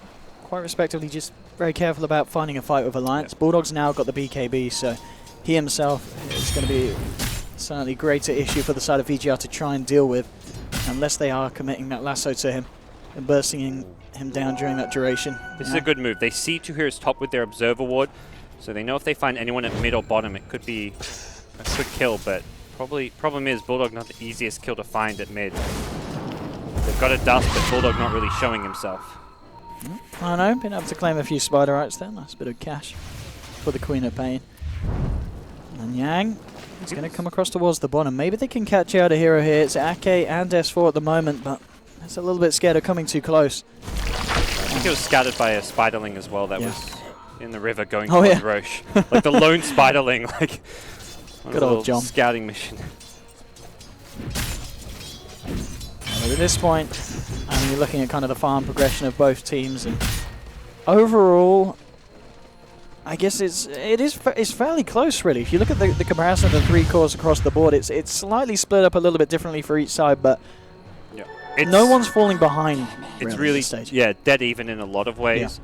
quite respectively, just very careful about finding a fight with Alliance. Bulldog's now got the BKB, so he himself is going to be certainly a greater issue for the side of VGR to try and deal with, unless they are committing that lasso to him and bursting him down during that duration. This is a good move. They see 2 heroes top with their Observer Ward, so they know if they find anyone at mid or bottom, it could be a quick kill, but problem is Bulldog not the easiest kill to find at mid. They've got a dust, but Bulldog not really showing himself. I know, been able to claim a few Spiderites there. Nice bit of cash for the Queen of Pain. And Yang is going to come across towards the bottom. Maybe they can catch out a hero here. It's Ake and S4 at the moment, but it's a little bit scared of coming too close. I think it was scouted by a Spiderling as well that was in the river going towards Roche. Like the lone Spiderling, like good old John. Scouting mission. But at this point, I mean, you're looking at kind of the farm progression of both teams, and overall, I guess it's fairly close, really. If you look at the comparison of the 3 cores across the board, it's slightly split up a little bit differently for each side, but no one's falling behind. It's really dead even in a lot of ways.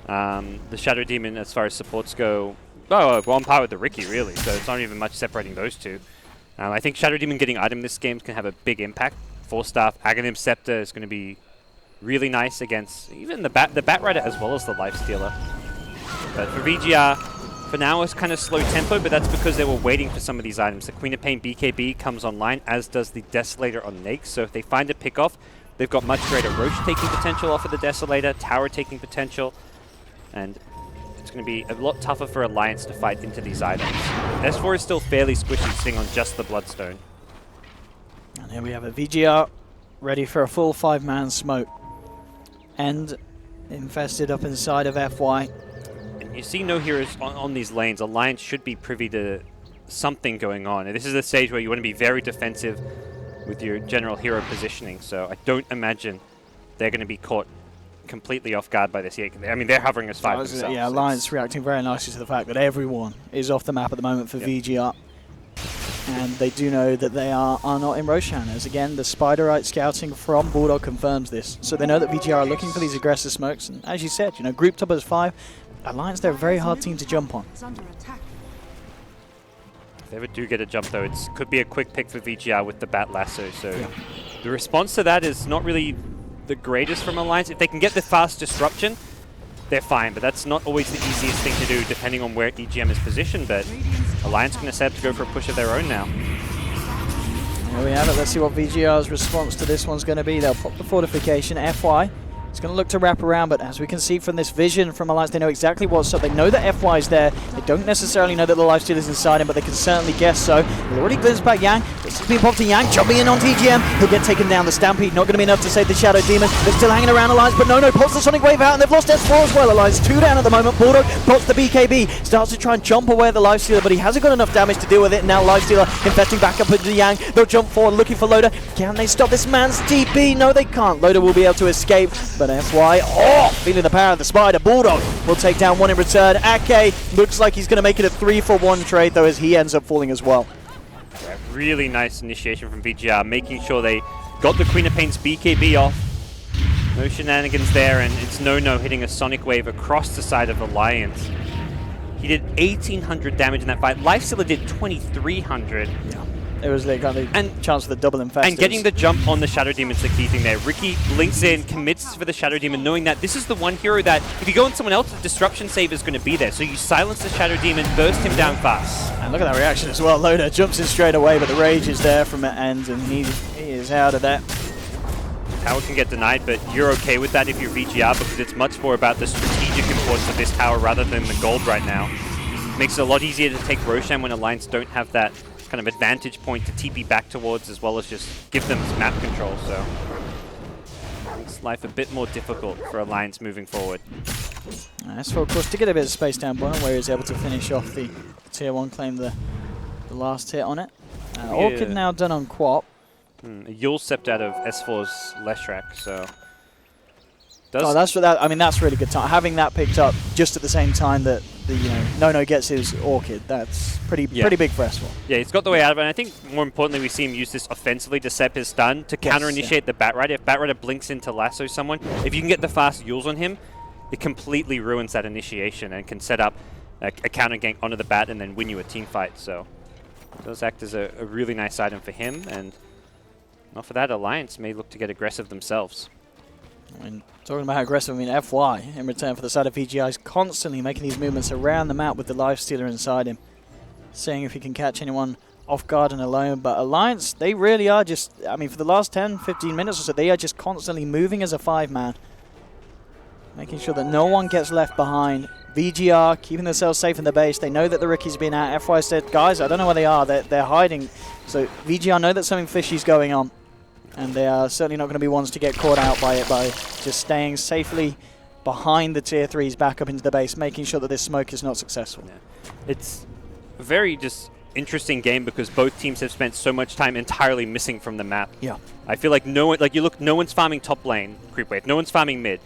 The Shadow Demon, as far as supports go, on par with the Ricky, really. So it's not even much separating those two. I think Shadow Demon getting item this game can have a big impact. 4-staff, Aghanim Scepter is going to be really nice against even the Batrider as well as the Lifestealer. But for VGR, for now it's kind of slow tempo, but that's because they were waiting for some of these items. The Queen of Pain BKB comes online, as does the Desolator on Nakes. So if they find a pick-off, they've got much greater Roche taking potential off of the Desolator, Tower taking potential, and it's going to be a lot tougher for Alliance to fight into these items. S4 is still fairly squishy, sitting on just the Bloodstone. And here we have a VGR ready for a full 5-man smoke. And infested up inside of FY. And you see no heroes on these lanes. Alliance should be privy to something going on. And this is the stage where you want to be very defensive with your general hero positioning. So I don't imagine they're going to be caught completely off guard by this. I mean, they're hovering as 5 themselves. Yeah, Alliance reacting very nicely to the fact that everyone is off the map at the moment for VGR. And they do know that they are not in Roshan, as again, the Spiderite scouting from Bulldog confirms this. So they know that VGR are looking for these aggressive smokes, and as you said, grouped up as 5, Alliance, they're a very hard team to jump on. If they ever do get a jump, though, it could be a quick pick for VGR with the Bat Lasso. So the response to that is not really the greatest from Alliance. If they can get the fast disruption, they're fine, but that's not always the easiest thing to do depending on where EGM is positioned. But Alliance going to set up to go for a push of their own now. There we have it. Let's see what VGR's response to this one's going to be. They'll pop the fortification. FY it's going to look to wrap around, but as we can see from this vision from Alliance, they know exactly what's up. They know that FY is there. They don't necessarily know that the lifesteal is inside him, but they can certainly guess so. They've already glimpsed back Yang. This is being popped to Yang, jumping in on EGM. He'll get taken down. The Stampede not going to be enough to save the Shadow Demon. They're still hanging around Alliance, but no, pops the Sonic Wave out, and they've lost S4 as well. Alliance 2 down at the moment. Bulldog pops the BKB, starts to try and jump away the lifestealer, but he hasn't got enough damage to deal with it. Now lifestealer infesting back up into Yang. They'll jump forward looking for Loader. Can they stop this man's TP? No, they can't. Loader will be able to escape, but FY, feeling the power of the Spider. Bulldog will take down one in return. Ake looks like he's going to make it a 3-for-1 trade, though, as he ends up falling as well. Yeah, really nice initiation from VGR, making sure they got the Queen of Pain's BKB off. No shenanigans there, and it's No hitting a Sonic Wave across the side of Alliance. He did 1,800 damage in that fight. Lifestealer did 2,300. Yeah. It was like a chance for the double infestors. And getting the jump on the Shadow Demon's the key thing there. Ricky blinks in, commits for the Shadow Demon, knowing that this is the one hero that, if you go on someone else, the Disruption Save is going to be there. So you silence the Shadow Demon, burst him down fast. And look at that reaction as well. Loader jumps in straight away, but the Rage is there from it ends, and he is out of that. Tower can get denied, but you're okay with that if you're VGR, because it's much more about the strategic importance of this tower rather than the gold right now. Makes it a lot easier to take Roshan when Alliance don't have that kind of advantage point to TP back towards, as well as just give them map control. So makes life a bit more difficult for Alliance moving forward. Nice for, of course, to get a bit of space down bottom, where he was able to finish off the tier 1, claim the last hit on it. Orchid now done on Quap. Yule stepped out of S4's Leshrac, so that's for that. I mean, that's really good time. Having that picked up just at the same time that the No gets his Orchid. That's pretty big for S4. Yeah, he's got the way out of it. And I think more importantly, we see him use this offensively to set his stun to counter-initiate the Batrider. If Batrider blinks in to lasso someone, if you can get the fast Yules on him, it completely ruins that initiation and can set up a counter gank onto the Bat and then win you a team fight. So it does act as a really nice item for him. And well, for that, Alliance may look to get aggressive themselves. I mean, talking about how aggressive, I mean, FY, in return for the side of VGI, is constantly making these movements around the map with the Lifestealer inside him, seeing if he can catch anyone off guard and alone. But Alliance, they really are just, I mean, for the last 10, 15 minutes or so, they are just constantly moving as a 5-man, making sure that no one gets left behind. VGR keeping themselves safe in the base. They know that the Ricky's been out. FY said, guys, I don't know where they are. They're hiding. So VGR know that something fishy's going on. And they are certainly not going to be ones to get caught out by it, by just staying safely behind the tier 3s back up into the base, making sure that this smoke is not successful. Yeah. It's a very just interesting game because both teams have spent so much time entirely missing from the map. Yeah. I feel like no one's farming top lane, creep wave, no one's farming mid.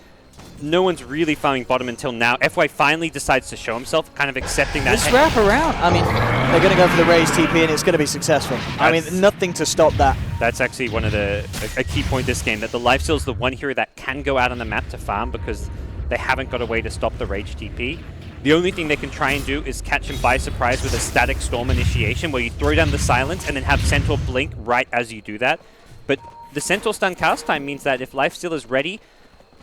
No one's really farming bottom until now. FY finally decides to show himself, kind of accepting that. Just wrap around. I mean, they're going to go for the raised TP and it's going to be successful. I mean, nothing to stop that. That's actually one of a key point this game, that the Lifesteal is the one hero that can go out on the map to farm because they haven't got a way to stop the Rage TP. The only thing they can try and do is catch him by surprise with a static storm initiation where you throw down the silence and then have Centaur blink right as you do that. But the Centaur stun cast time means that if Lifesteal is ready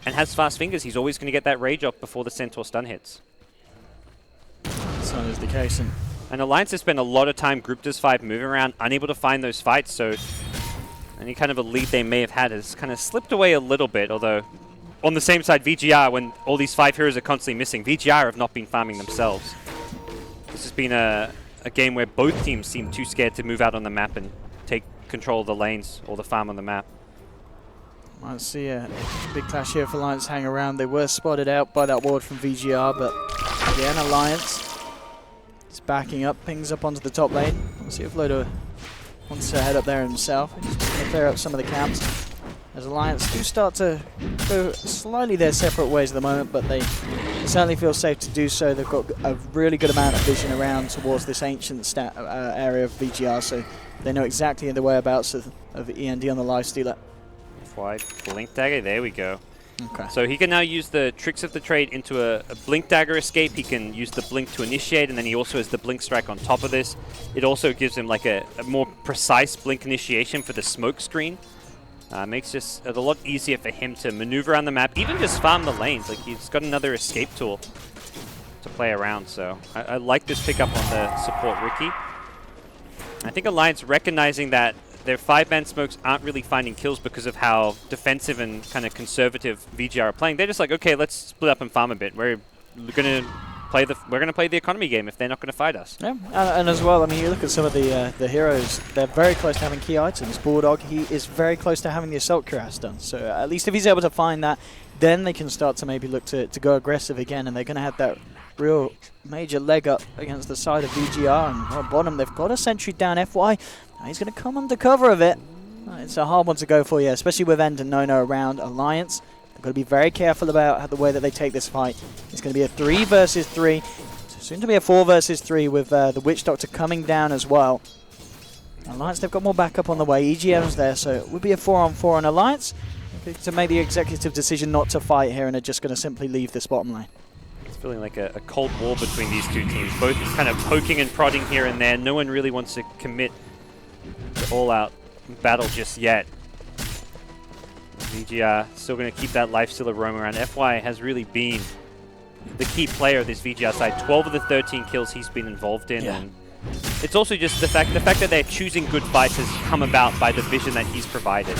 and has fast fingers, he's always going to get that Rage off before the Centaur stun hits. So is the case. And Alliance has spent a lot of time grouped as 5, moving around, unable to find those fights, so any kind of a lead they may have had has kind of slipped away a little bit, although on the same side, VGR, when all these 5 heroes are constantly missing, VGR have not been farming themselves. This has been a game where both teams seem too scared to move out on the map and take control of the lanes or the farm on the map. Might see a big clash here for Alliance hang around. They were spotted out by that ward from VGR, but again, Alliance He's backing up, pings up onto the top lane. We'll see if Loda wants to head up there himself. He's just going to clear up some of the camps. As Alliance do start to go slightly their separate ways at the moment, but they certainly feel safe to do so. They've got a really good amount of vision around towards this ancient area of VGR, so they know exactly the whereabouts of END on the Lifestealer. Wide Blink Dagger, there we go. Okay. So he can now use the Tricks of the Trade into a Blink Dagger escape. He can use the Blink to initiate, and then he also has the Blink Strike on top of this. It also gives him like a more precise Blink initiation for the smoke screen. Makes just it a lot easier for him to maneuver around the map, even just farm the lanes. Like, he's got another escape tool to play around, so I like this pickup on the support Riki. I think Alliance recognizing that their 5-man smokes aren't really finding kills because of how defensive and kind of conservative VGR are playing. They're just like, okay, let's split up and farm a bit. We're gonna play the economy game if they're not going to fight us. Yeah, and as well, I mean, you look at some of the heroes, they're very close to having key items. Bulldog, he is very close to having the Assault Cuirass done. So at least if he's able to find that, then they can start to maybe look to go aggressive again, and they're going to have that real major leg up against the side of VGR. And on bottom, they've got a sentry down. FY, he's going to come under cover of it. It's a hard one to go for, yeah, especially with End and Nono around. Alliance, they've got to be very careful about the way that they take this fight. It's going to be a 3 versus 3. Soon to be a 4 versus 3 with the Witch Doctor coming down as well. Alliance, they've got more backup on the way. EGM's there, so it would be a 4-on-4 on Alliance. To make the executive decision not to fight here, and are just going to simply leave this bottom lane. It's feeling like a cold war between these two teams, both kind of poking and prodding here and there. No one really wants to commit to all-out battle just yet. VGR still going to keep that lifestealer roam around. FY has really been the key player of this VGR side. 12 of the 13 kills he's been involved in. Yeah. And it's also just the fact that they're choosing good fights has come about by the vision that he's provided.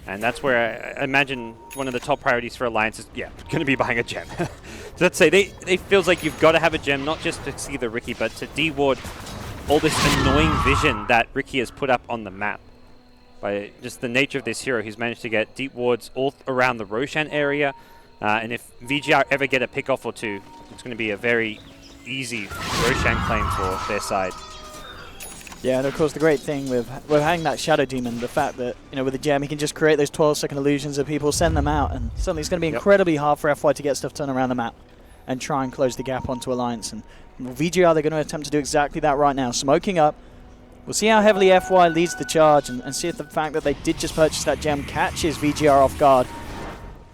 And that's where I imagine one of the top priorities for Alliance is, yeah, going to be buying a gem. So let's say they feels like you've got to have a gem, not just to see the Riki, but to deward all this annoying vision that Riki has put up on the map. By just the nature of this hero, he's managed to get deep wards all around the Roshan area. And if VGR ever get a pick-off or two, it's going to be a very easy Roshan claim for their side. Yeah, and of course the great thing with having that Shadow Demon, the fact that, you know, with the gem he can just create those 12-second illusions of people, send them out, and suddenly it's going to be incredibly hard for FY to get stuff done around the map and try and close the gap onto Alliance. And VGR, they're going to attempt to do exactly that right now, smoking up. We'll see how heavily FY leads the charge, and see if the fact that they did just purchase that gem catches VGR off guard.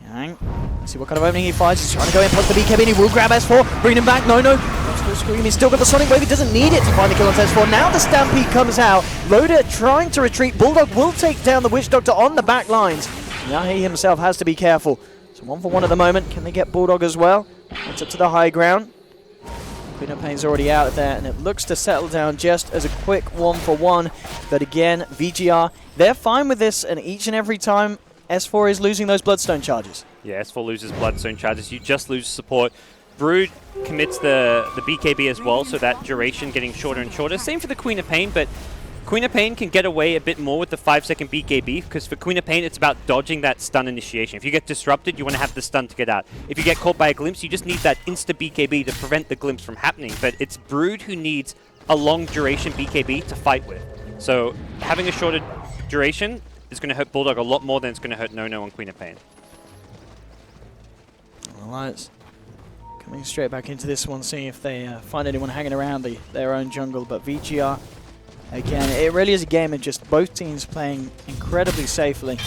Yang, let's see what kind of opening he finds. He's trying to go in, plus the BKB, and he will grab S4, bring him back. No. Scream. He's still got the Sonic Wave. He doesn't need it to find the kill on S4. Now the Stampede comes out. Loda trying to retreat. Bulldog will take down the Witch Doctor on the back lines. Now he himself has to be careful. So 1-for-1 at the moment. Can they get Bulldog as well? It's up to the high ground. Queen of Pain's already out of there, and it looks to settle down just as a quick 1-for-1. But again, VGR, they're fine with this, and each and every time S4 is losing those Bloodstone charges. Yeah, S4 loses Bloodstone charges. You just lose support. Brood commits the BKB as well, so that duration getting shorter and shorter. Same for the Queen of Pain, but Queen of Pain can get away a bit more with the 5-second BKB, because for Queen of Pain, it's about dodging that stun initiation. If you get disrupted, you want to have the stun to get out. If you get caught by a glimpse, you just need that insta BKB to prevent the glimpse from happening. But it's Brood who needs a long duration BKB to fight with. So having a shorter duration is going to hurt Bulldog a lot more than it's going to hurt Nono on Queen of Pain. Alliance coming straight back into this one, seeing if they find anyone hanging around their own jungle. But VGR, again, it really is a game of just both teams playing incredibly safely.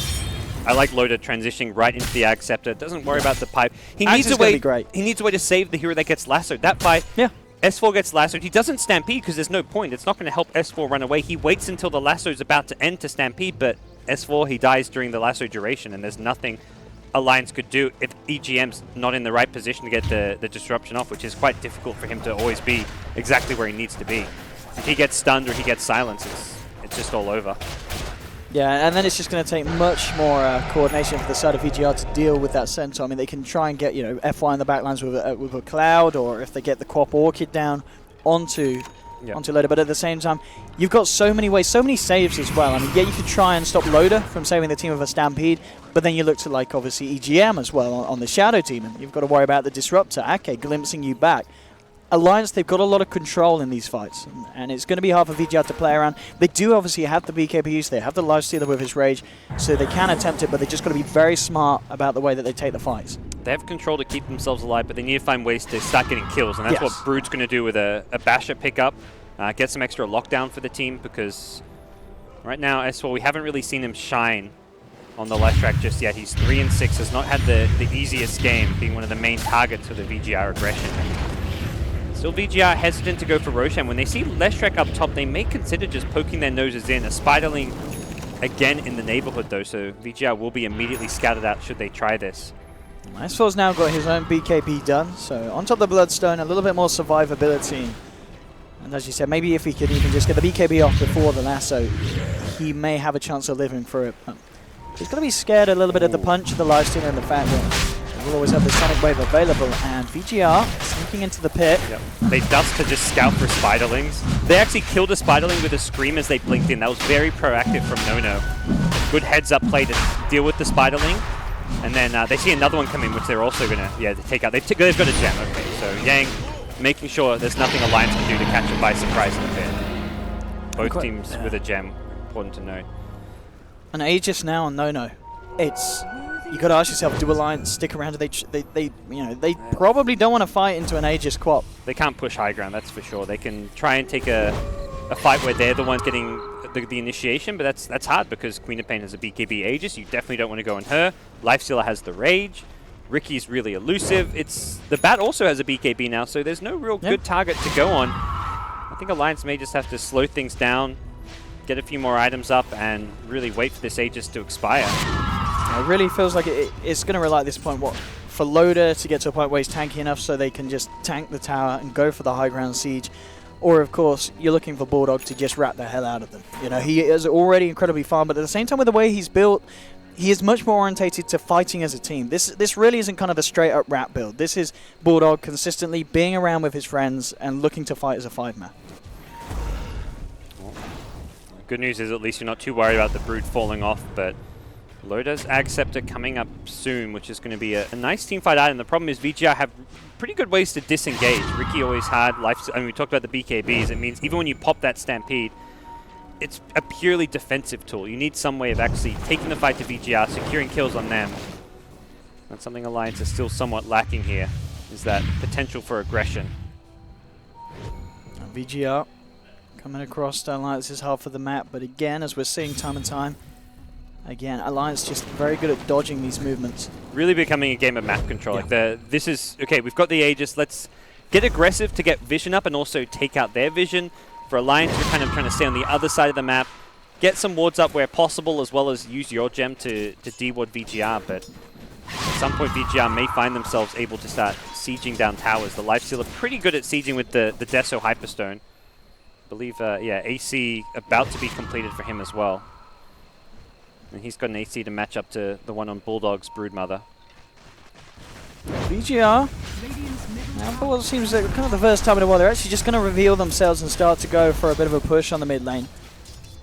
I like Loda transitioning right into the Ag Scepter. Doesn't worry about the pipe. He Axe needs is a way. gonna be great. He needs a way to save the hero that gets lassoed. That fight. Yeah. S4 gets lassoed. He doesn't stampede because there's no point. It's not going to help S4 run away. He waits until the lasso is about to end to stampede, but S4, he dies during the lasso duration, and there's nothing Alliance could do if EGM's not in the right position to get the disruption off, which is quite difficult for him to always be exactly where he needs to be. If he gets stunned or he gets silenced, it's just all over. Yeah, and then it's just going to take much more coordination for the side of VGR to deal with that Centaur. I mean, they can try and get, you know, FY in the backlines with a Cloud, or if they get the Quap Orchid down onto Loda. But at the same time, you've got so many ways, so many saves as well. I mean, yeah, you could try and stop Loda from saving the team of a Stampede, but then you look to, like, obviously EGM as well on the Shadow team, and you've got to worry about the Disruptor, Ake, glimpsing you back. Alliance, they've got a lot of control in these fights, and it's going to be hard for VGR to play around. They do obviously have the BKBs, they have the Lifestealer with his Rage, so they can attempt it, but they just got to be very smart about the way that they take the fights. They have control to keep themselves alive, but they need to find ways to start getting kills, and that's what Brood's going to do with a Basher pickup. Get some extra lockdown for the team, because right now, S4, we haven't really seen him shine on the left track just yet. He's 3 and 6, has not had the easiest game, being one of the main targets for the VGR aggression. Still VGR hesitant to go for Roshan. When they see Leshrac up top, they may consider just poking their noses in. A Spiderling again in the neighborhood though, so VGR will be immediately scouted out should they try this. S4's now got his own BKB done, so on top of the Bloodstone, a little bit more survivability. And as you said, maybe if he could even just get the BKB off before the lasso, he may have a chance of living through it. But he's going to be scared a little bit of the punch of the Lifestealer and the fact that we'll always have the Sonic Wave available, and VGR sneaking into the pit. Yep. They dust to just scout for Spiderlings. They actually killed a Spiderling with a scream as they blinked in. That was very proactive from Nono. Good heads-up play to deal with the Spiderling. And then they see another one come in, which they're also going to take out. They've got a gem. Okay, so Yang making sure there's nothing Alliance can do to catch him by surprise in the pit. Both teams with a gem. Important to note. And Aegis now on Nono. It's... You got to ask yourself, do Alliance stick around? They probably don't want to fight into an Aegis quap. They can't push high ground, that's for sure. They can try and take a fight where they're the ones getting the initiation, but that's hard because Queen of Pain has a BKB Aegis. You definitely don't want to go on her. Lifestealer has the Rage. Ricky's really elusive. The Bat also has a BKB now, so there's no real good target to go on. I think Alliance may just have to slow things down, get a few more items up, and really wait for this Aegis to expire. It really feels like it's going to rely at this point for Loader to get to a point where he's tanky enough so they can just tank the tower and go for the high ground siege. Or, of course, you're looking for Bulldog to just wrap the hell out of them. You know, he is already incredibly fun, but at the same time with the way he's built, he is much more orientated to fighting as a team. This really isn't kind of a straight-up rap build. This is Bulldog consistently being around with his friends and looking to fight as a 5-man. Good news is at least you're not too worried about the Brood falling off, but Loda's Ag Scepter coming up soon, which is going to be a nice teamfight item. The problem is VGR have pretty good ways to disengage. Ricky always had life. I mean, we talked about the BKBs. It means even when you pop that Stampede, it's a purely defensive tool. You need some way of actually taking the fight to VGR, securing kills on them. That's something Alliance is still somewhat lacking here, is that potential for aggression. And VGR coming across Alliance's half of the map, but again, as we're seeing time and time, again, Alliance just very good at dodging these movements. Really becoming a game of map control. Like this is, okay, we've got the Aegis, let's get aggressive to get vision up and also take out their vision. For Alliance, you're kind of trying to stay on the other side of the map, get some wards up where possible, as well as use your gem to de-ward VGR, but at some point VGR may find themselves able to start sieging down towers. The Lifestealer pretty good at sieging with the Deso Hyperstone. I believe, AC about to be completed for him as well. And he's got an AC to match up to the one on Bulldog's Broodmother. VGR, now for what seems like kind of the first time in a while, they're actually just going to reveal themselves and start to go for a bit of a push on the mid lane.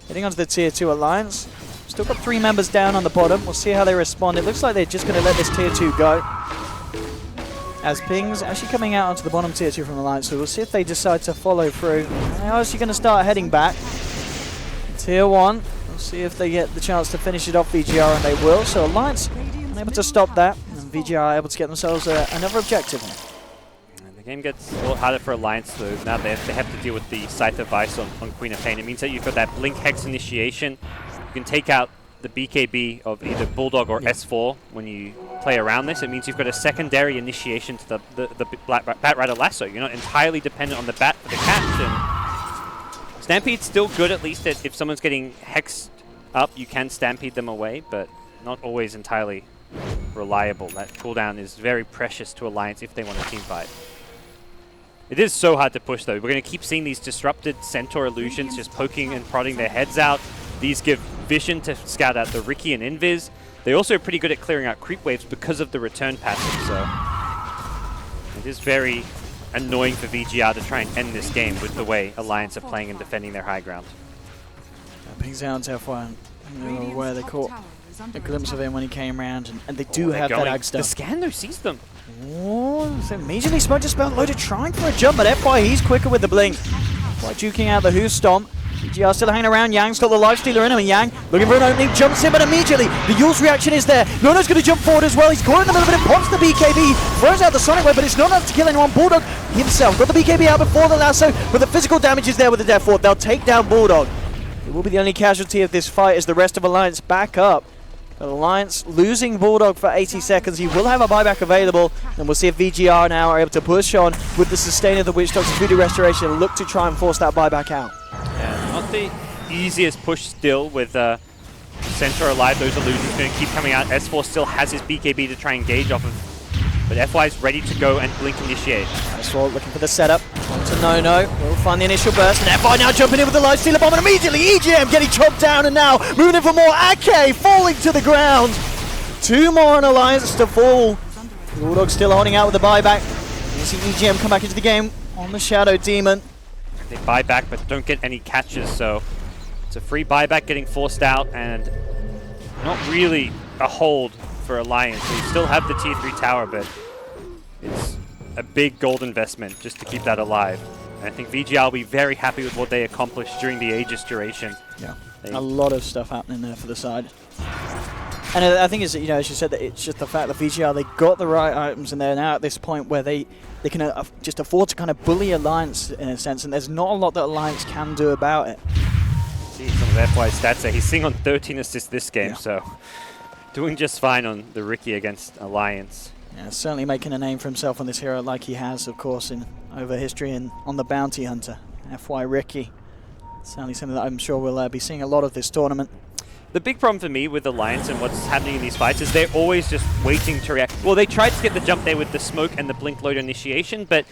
Heading onto the Tier 2 Alliance. Still got 3 members down on the bottom. We'll see how they respond. It looks like they're just going to let this Tier 2 go. As Ping's actually coming out onto the bottom Tier 2 from Alliance, so we'll see if they decide to follow through. They are actually going to start heading back. Tier 1. We'll see if they get the chance to finish it off VGR, and they will. So Alliance unable to stop that, and VGR able to get themselves another objective. And the game gets a lot harder for Alliance, though. Now they have to deal with the Scythe of Vice on Queen of Pain. It means that you've got that Blink Hex initiation. You can take out the BKB of either Bulldog or S4 when you play around this. It means you've got a secondary initiation to the Bat Rider Lasso. You're not entirely dependent on the Bat for the catch. And Stampede's still good, at least that if someone's getting hexed up, you can Stampede them away, but not always entirely reliable. That cooldown is very precious to Alliance if they want a team fight. It is so hard to push, though. We're going to keep seeing these disrupted Centaur illusions just poking and prodding their heads out. These give vision to scout out the Ricky and Invis. They're also pretty good at clearing out creep waves because of the return passive, so it is very annoying for VGR to try and end this game with the way Alliance are playing and defending their high ground. Pings out F1. Where they caught a glimpse of him when he came around, and they do they're have that going. ag stuff. The scan though sees them. Oh, so immediately Smoke Dispel loaded, trying for a jump, but FY, he's quicker with the blink. While duking out the Who Stomp. VGR still hanging around. Yang's got the Lifestealer in him, and Yang looking for an opening, jumps in, but immediately the Yule's reaction is there. Nono's going to jump forward as well. He's caught in the middle of it, pops the BKB, throws out the Sonic Wave, but it's not enough to kill anyone. Bulldog himself got the BKB out before the lasso, but the physical damage is there with the Death Ward. They'll take down Bulldog. It will be the only casualty of this fight as the rest of Alliance back up. But Alliance losing Bulldog for 80 seconds. He will have a buyback available, and we'll see if VGR now are able to push on with the sustain of the Witch Doctor's Voodoo Restoration and look to try and force that buyback out. Yeah, not the easiest push still with Centaur alive. Those illusions going to keep coming out. S4 still has his BKB to try and engage off of, but FY is ready to go and blink initiate. S4 looking for the setup. On to No. We'll find the initial burst, and FY now jumping in with the Lifestealer Bomb, and immediately EGM getting chopped down, and now moving in for more. Ake falling to the ground. 2 more on Alliance to fall. Bulldog still holding out with the buyback. You see EGM come back into the game on the Shadow Demon. They buy back but don't get any catches, so it's a free buyback getting forced out and not really a hold for Alliance. They still have the tier 3 tower, but it's a big gold investment just to keep that alive. And I think VGR will be very happy with what they accomplished during the Aegis duration. Yeah, a lot of stuff happening there for the side. And I think it's, as you said, that it's just the fact that VGR, they got the right items, and they're now at this point where they can just afford to kind of bully Alliance in a sense, and there's not a lot that Alliance can do about it. See some of FY's stats there. He's sitting on 13 assists this game, so doing just fine on the Riki against Alliance. Yeah, certainly making a name for himself on this hero like he has, of course, in over history and on the Bounty Hunter. FY Riki. Certainly something that I'm sure we'll be seeing a lot of this tournament. The big problem for me with Alliance and what's happening in these fights is they're always just waiting to react. Well, they tried to get the jump there with the smoke and the blink load initiation, but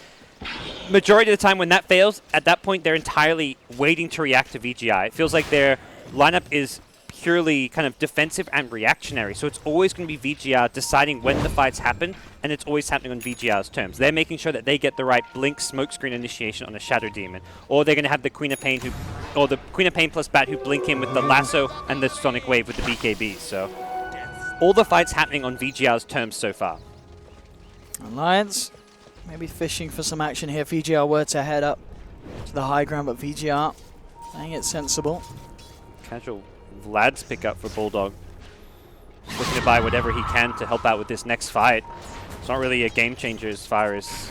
majority of the time when that fails, at that point they're entirely waiting to react to VGI. It feels like their lineup is purely kind of defensive and reactionary, so it's always going to be VGR deciding when the fights happen, and it's always happening on VGR's terms. They're making sure that they get the right blink smokescreen initiation on a Shadow Demon, or they're going to have the Queen of Pain or the Queen of Pain plus Bat who blink in with the lasso and the Sonic Wave with the BKB. So all the fights happening on VGR's terms so far. Alliance maybe fishing for some action here. VGR were to head up to the high ground, but VGR playing it sensible. Casual Vlad's pickup for Bulldog. Just looking to buy whatever he can to help out with this next fight. It's not really a game changer as far as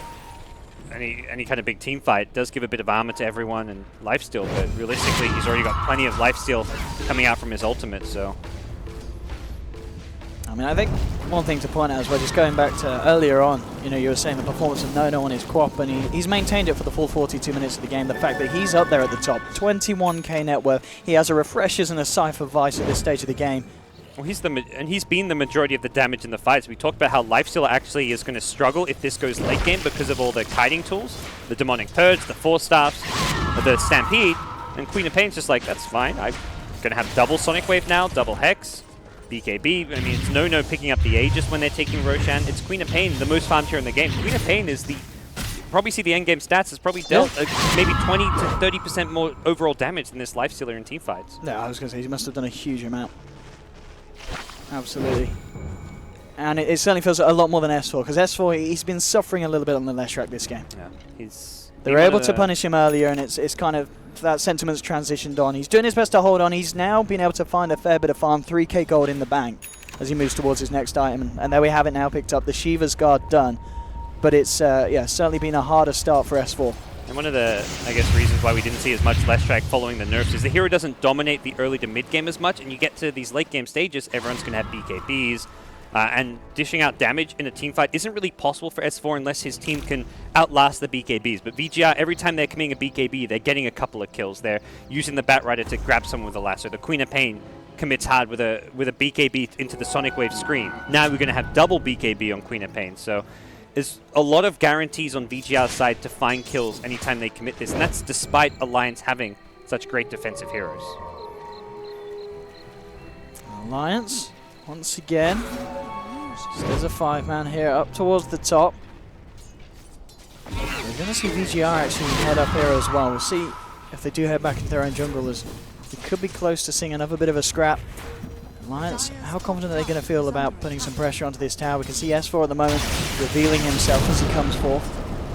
any kind of big team fight. It does give a bit of armor to everyone and lifesteal, but realistically he's already got plenty of lifesteal coming out from his ultimate, so. I mean, I think one thing to point out as well, just going back to earlier on, you were saying the performance of Nono on his quap, and he's maintained it for the full 42 minutes of the game. The fact that he's up there at the top, 21k net worth, he has a Refreshers and a Cypher Vice at this stage of the game. Well, he's been the majority of the damage in the fights. We talked about how Lifesteal actually is going to struggle if this goes late game because of all the kiting tools, the Demonic Purge, the Force Staffs, the Stampede, and Queen of Pain's just like, that's fine. I'm going to have double Sonic Wave now, double Hex. BKB, I mean, it's No picking up the Aegis when they're taking Roshan. It's Queen of Pain, the most farmed hero in the game. Queen of Pain is probably see the endgame stats, has probably dealt maybe 20 to 30% more overall damage than this Lifestealer in team fights. Yeah, I was going to say, he must have done a huge amount. Absolutely. And it certainly feels a lot more than S4, because S4, he's been suffering a little bit on the Leshrac this game. Yeah, they were able to punish him earlier, and it's kind of that sentiment's transitioned on. He's doing his best to hold on. He's now been able to find a fair bit of farm, 3k gold in the bank as he moves towards his next item. And there we have it now picked up, the Shiva's Guard done. But it's certainly been a harder start for S4. And one of the, I guess, reasons why we didn't see as much Leshrac following the nerfs is the hero doesn't dominate the early to mid game as much, and you get to these late game stages, everyone's going to have BKBs. And dishing out damage in a team fight isn't really possible for S4 unless his team can outlast the BKBs. But VGR, every time they're committing a BKB, they're getting a couple of kills. They're using the Bat Rider to grab someone with a lasso. The Queen of Pain commits hard with a BKB into the Sonic Wave screen. Now we're going to have double BKB on Queen of Pain. So there's a lot of guarantees on VGR's side to find kills anytime they commit this. And that's despite Alliance having such great defensive heroes. Alliance, once again. There's a 5-man here up towards the top. We're going to see VGR actually head up here as well. We'll see if they do head back into their own jungle, as we could be close to seeing another bit of a scrap. Alliance, how confident are they going to feel about putting some pressure onto this tower? We can see S4 at the moment revealing himself as he comes forth.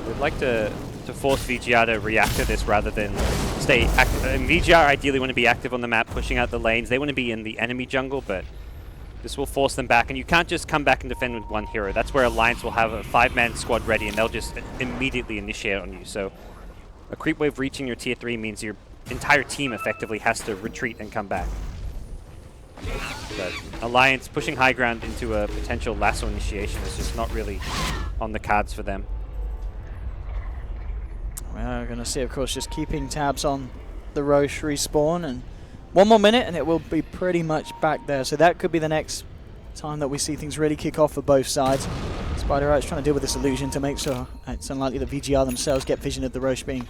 We'd like to force VGR to react to this rather than stay active. And VGR ideally want to be active on the map, pushing out the lanes. They want to be in the enemy jungle, but this will force them back. And you can't just come back and defend with one hero. That's where Alliance will have a 5-man squad ready, and they'll just immediately initiate on you. So a creep wave reaching your tier 3 means your entire team effectively has to retreat and come back. But Alliance pushing high ground into a potential lasso initiation is just not really on the cards for them. We're going to see, of course, just keeping tabs on the Roche respawn, and 1 more minute and it will be pretty much back there. So that could be the next time that we see things really kick off for both sides. Spider Right's trying to deal with this illusion to make sure it's unlikely that VGR themselves get vision of the Roche being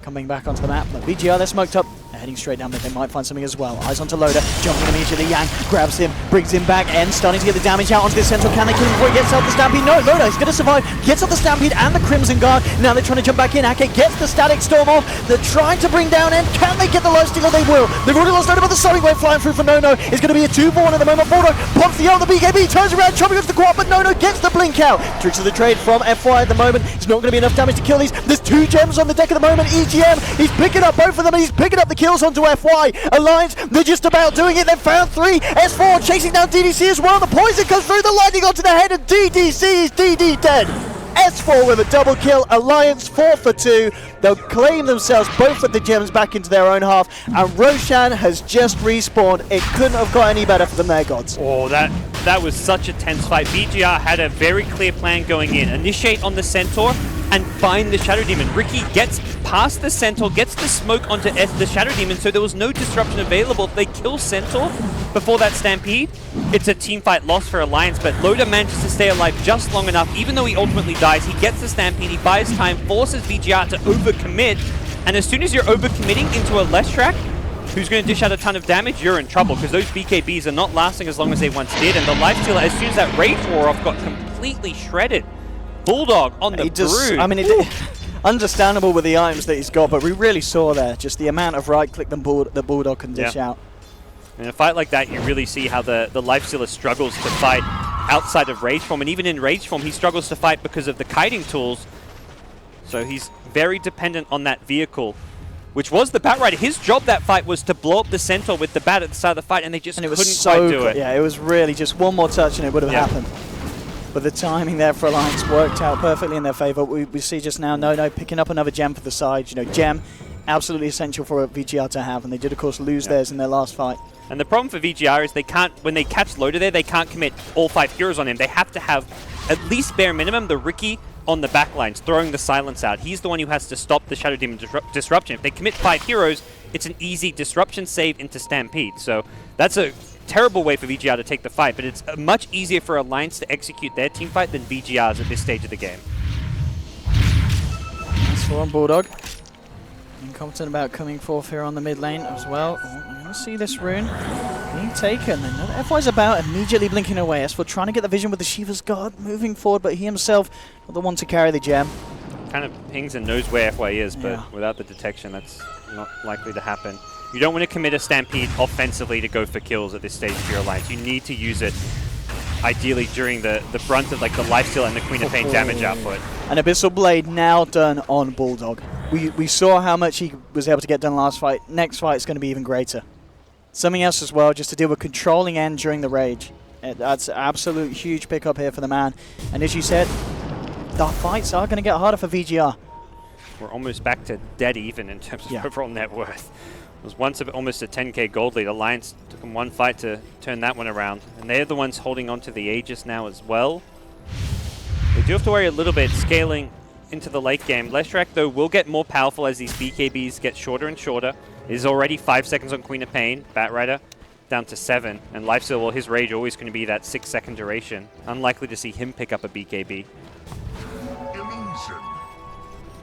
coming back onto the map. But VGR, they're smoked up. They're heading straight down, but they might find something as well. Eyes onto Loader, jumping immediately. Yang grabs him, brings him back, and starting to get the damage out onto this central. Can they kill him before he gets out the Stampede? No, Loader is going to survive. Gets out the Stampede and the Crimson Guard. Now they're trying to jump back in. Ake gets the Static Storm off. They're trying to bring down End. Can they get the lifesteal? They will. They've already lost Loader, but the Sonic Wave flying through for Nono. It's going to be a 2-for-1 at the moment. Bulldog pops the other BKB, turns around, chopping off the quad, but Nono gets the blink out. Tricks of the trade from FY at the moment. It's not going to be enough damage to kill these. There's 2 gems on the deck at the moment. EGM, he's picking up both of them, and he's picking up the kills onto FY. Alliance, they're just about doing it. They've found 3. S4 chasing down DDC as well. The poison comes through, the lightning onto the head, and DDC is DD dead. S4 with a double kill. Alliance 4 for 2. They'll claim themselves both of the gems back into their own half, and Roshan has just respawned. It couldn't have got any better for them there, gods. Oh, that was such a tense fight. VGR had a very clear plan going in. Initiate on the Centaur and find the Shadow Demon. Ricky gets past the Centaur, gets the smoke onto the Shadow Demon, so there was no disruption available. If they kill Centaur before that Stampede, it's a team fight loss for Alliance, but Loader manages to stay alive just long enough. Even though he ultimately dies, he gets the Stampede, he buys time, forces VGR to overcommit, and as soon as you're overcommitting into a Leshrac, who's going to dish out a ton of damage, you're in trouble, because those BKBs are not lasting as long as they once did, and the lifesteal, as soon as that Rage wore off, got completely shredded. Bulldog on the Brood. I mean, understandable with the items that he's got, but we really saw there just the amount of right-click the Bulldog can dish out. In a fight like that, you really see how the Lifestealer struggles to fight outside of Rage Form, and even in Rage Form, he struggles to fight because of the kiting tools. So he's very dependent on that vehicle, which was the Bat Rider. His job that fight was to blow up the Centaur with the Bat at the start of the fight, and they just couldn't quite do it. Yeah, it was really just one more touch and it would have happened. But the timing there for Alliance worked out perfectly in their favor. We see just now Nono picking up another gem for the side. You know, gem, absolutely essential for a VGR to have, and they did, of course, lose theirs in their last fight. And the problem for VGR is they can't, when they catch Loader there, they can't commit all 5 heroes on him. They have to have, at least bare minimum, the Ricky on the backlines, throwing the silence out. He's the one who has to stop the Shadow Demon disruption. If they commit 5 heroes, it's an easy disruption save into Stampede. So that's a terrible way for VGR to take the fight, but it's much easier for Alliance to execute their team fight than VGR's at this stage of the game. That's for on Bulldog. Being confident about coming forth here on the mid lane as well. Oh, we're going to see this rune being taken. And FY's about immediately blinking away. As for trying to get the vision with the Shiva's Guard moving forward, but he himself not the one to carry the gem. Kind of pings and knows where FY is, but without the detection, that's not likely to happen. You don't want to commit a Stampede offensively to go for kills at this stage for your Alliance. You need to use it ideally during the brunt of like the lifesteal and the Queen of Pain damage output. An Abyssal Blade now done on Bulldog. We saw how much he was able to get done last fight. Next fight is going to be even greater. Something else as well, just to deal with controlling End during the Rage. That's an absolute huge pickup here for the man. And as you said, the fights are going to get harder for VGR. We're almost back to dead even in terms of overall net worth. It was once almost a 10k gold lead. Alliance took them one fight to turn that one around. And they're the ones holding on to the Aegis now as well. They do have to worry a little bit scaling into the late game. Leshrac, though, will get more powerful as these BKBs get shorter and shorter. It is already 5 seconds on Queen of Pain. Bat Rider down to 7. And Lifesteal, well, his rage always going to be that 6-second duration. Unlikely to see him pick up a BKB.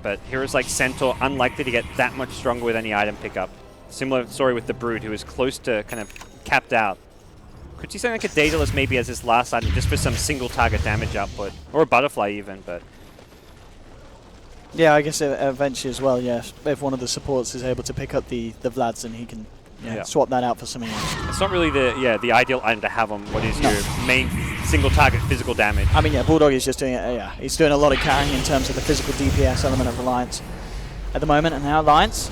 But heroes like Centaur, unlikely to get that much stronger with any item pickup. Similar story with the Brood, who is close to kind of capped out. Could see something like a Daedalus maybe as his last item, just for some single target damage output. Or a Butterfly even, but... Yeah, I guess eventually as well, yeah. If one of the supports is able to pick up the Vlads, then he can swap that out for something else. It's not really the ideal item to have on what is your main single target physical damage. I mean, Bulldog is just doing he's doing a lot of carrying in terms of the physical DPS element of Alliance at the moment. And now Alliance,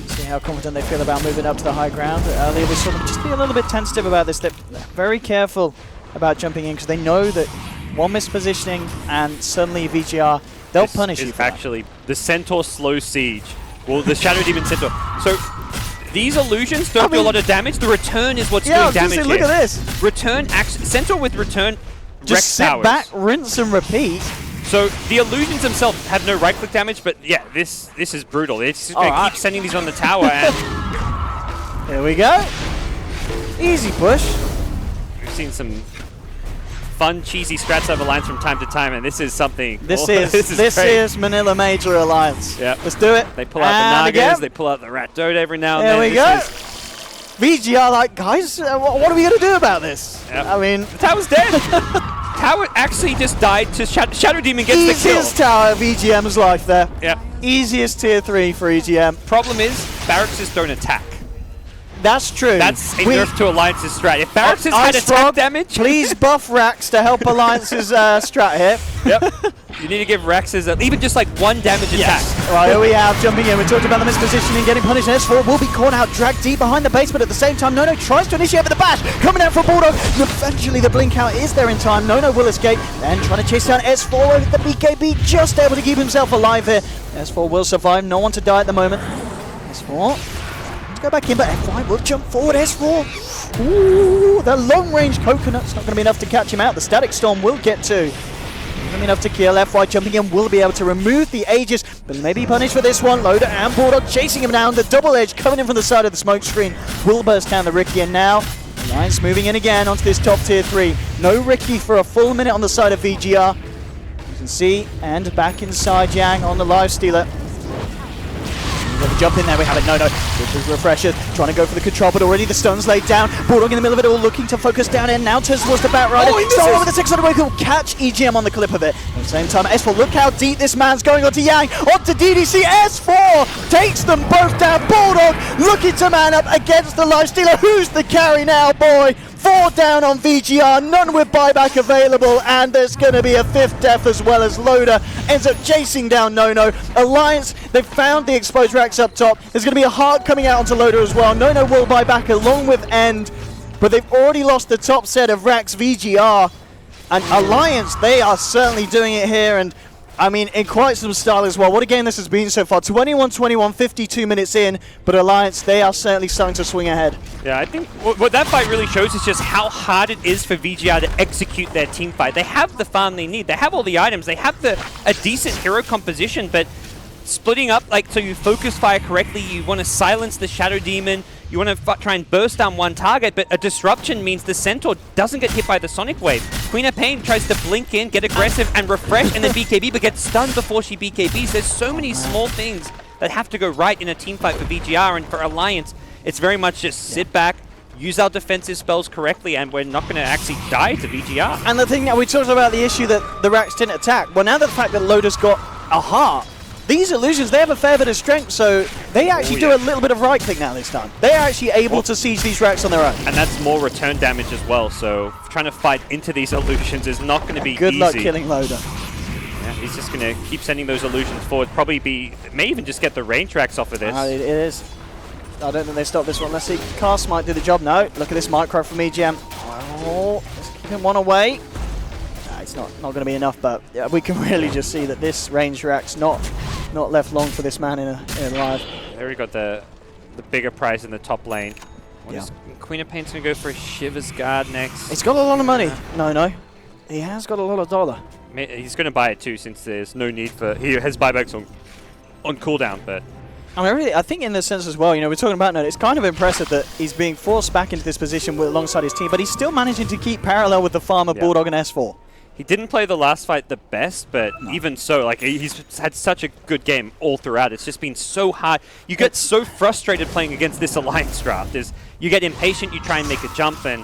see how confident they feel about moving up to the high ground. Earlier we saw them just be a little bit tentative about this. They're very careful about jumping in because they know that one mispositioning and suddenly VGR, they'll punish you for that. Actually, the Centaur slow siege. Well, the Shadow Demon Centaur. So these illusions don't do a lot of damage. The return is what's doing damage here. Look at this. Return, Centaur with return, just sit back, rinse and repeat. So the illusions themselves have no right-click damage, but yeah, this is brutal. It's just going to keep sending these on the tower. And here we go. Easy push. We've seen some fun, cheesy strats of Alliance from time to time, and this is something. This is Manila Major Alliance. Yeah, let's do it. They pull out the Nagas, they pull out the Rat Dota every now and then. There we go. VGR like, guys, what are we going to do about this? Yep. I mean, the tower's dead. Tower actually just died to Shadow Demon gets the kill. Easiest tower VGM's life there. Yep. Easiest tier 3 for EGM. Problem is, Barracks don't attack. That's true. That's a nerf to Alliance's strat. If Barracks had attack damage... Please buff Rax to help Alliance's strat here. Yep. You need to give Rax's even just like 1 damage attack. Right, here we have jumping in. We talked about the mispositioning, getting punished. S4 will be caught out, dragged deep behind the base, but at the same time, Nono tries to initiate with the bash. Coming out from Bulldog. Eventually, the blink out is there in time. Nono will escape. Then trying to chase down S4 with the BKB, just able to keep himself alive here. S4 will survive. No one to die at the moment. S4. Go back in, but F5 will jump forward. S4. Ooh, the long-range coconut's not going to be enough to catch him out. The static storm will get to. Not going to be enough to kill. F5 jumping in will be able to remove the Aegis, but maybe punished for this one. Loader and Bulldog chasing him down. The double edge coming in from the side of the smoke screen will burst down the Ricky, and now Alliance moving in again onto this top tier 3. No Ricky for a full minute on the side of VGR. You can see, and back inside Yang on the live stealer. The jump in there, we have it. No. With refreshers, trying to go for the control, but already the stun's laid down. Bulldog in the middle of it all, looking to focus down in. Now turns towards the Batrider. So over the 600 wave, he'll catch EGM on the clip of it. At the same time, S4, look how deep this man's going onto Yang, onto DDC. S4 takes them both down. Bulldog looking to man up against the lifestealer. Who's the carry now, boy? 4 down on VGR, none with buyback available, and there's going to be a 5th death as well as Loader ends up chasing down Nono. Alliance, they've found the exposed racks up top. There's going to be a heart coming out onto Loader as well. Nono will buy back along with End, but they've already lost the top set of racks. VGR and Alliance, they are certainly doing it here, and I mean, in quite some style as well. What a game this has been so far. 21-21, 52 minutes in, but Alliance, they are certainly starting to swing ahead. Yeah, I think what that fight really shows is just how hard it is for VGR to execute their team fight. They have the farm they need. They have all the items. They have a decent hero composition, but splitting up, like, so you focus fire correctly, you want to silence the Shadow Demon, you want to try and burst down one target, but a disruption means the Centaur doesn't get hit by the Sonic Wave. Queen of Pain tries to blink in, get aggressive, and refresh, and then BKB, but gets stunned before she BKBs. There's so many small things that have to go right in a team fight for VGR, and for Alliance, it's very much just sit back, use our defensive spells correctly, and we're not going to actually die to VGR. And the thing that we talked about, the issue that the racks didn't attack, well, now the fact that Loader's got a heart, these illusions, they have a fair bit of strength, so they actually do a little bit of right click now this time. They're actually able to siege these racks on their own. And that's more return damage as well, so trying to fight into these illusions is not going to be Good easy. luck killing Loader. Yeah, he's just going to keep sending those illusions forward. May even just get the range racks off of this. It is. I don't think they stop this one. Let's see. Cast might do the job. No. Look at this micro from EGM. Oh, let's keep him one away. It's not going to be enough, but yeah, we can really just see that this range rack's not left long for this man in a live. There we got the bigger prize in the top lane. Queen of Pain's going to go for a Shiver's Guard next. He's got a lot of money. No. He has got a lot of dollar. He's going to buy it too, since there's no need for... He has buybacks on cooldown, but... I mean, really, I think in the sense as well, we're talking about now, it's kind of impressive that he's being forced back into this position alongside his team, but he's still managing to keep parallel with the farm of Bulldog and S4. He didn't play the last fight the best, but even so, like, he's had such a good game all throughout. It's just been so hard. You get so frustrated playing against this Alliance draft. You get impatient, you try and make a jump, and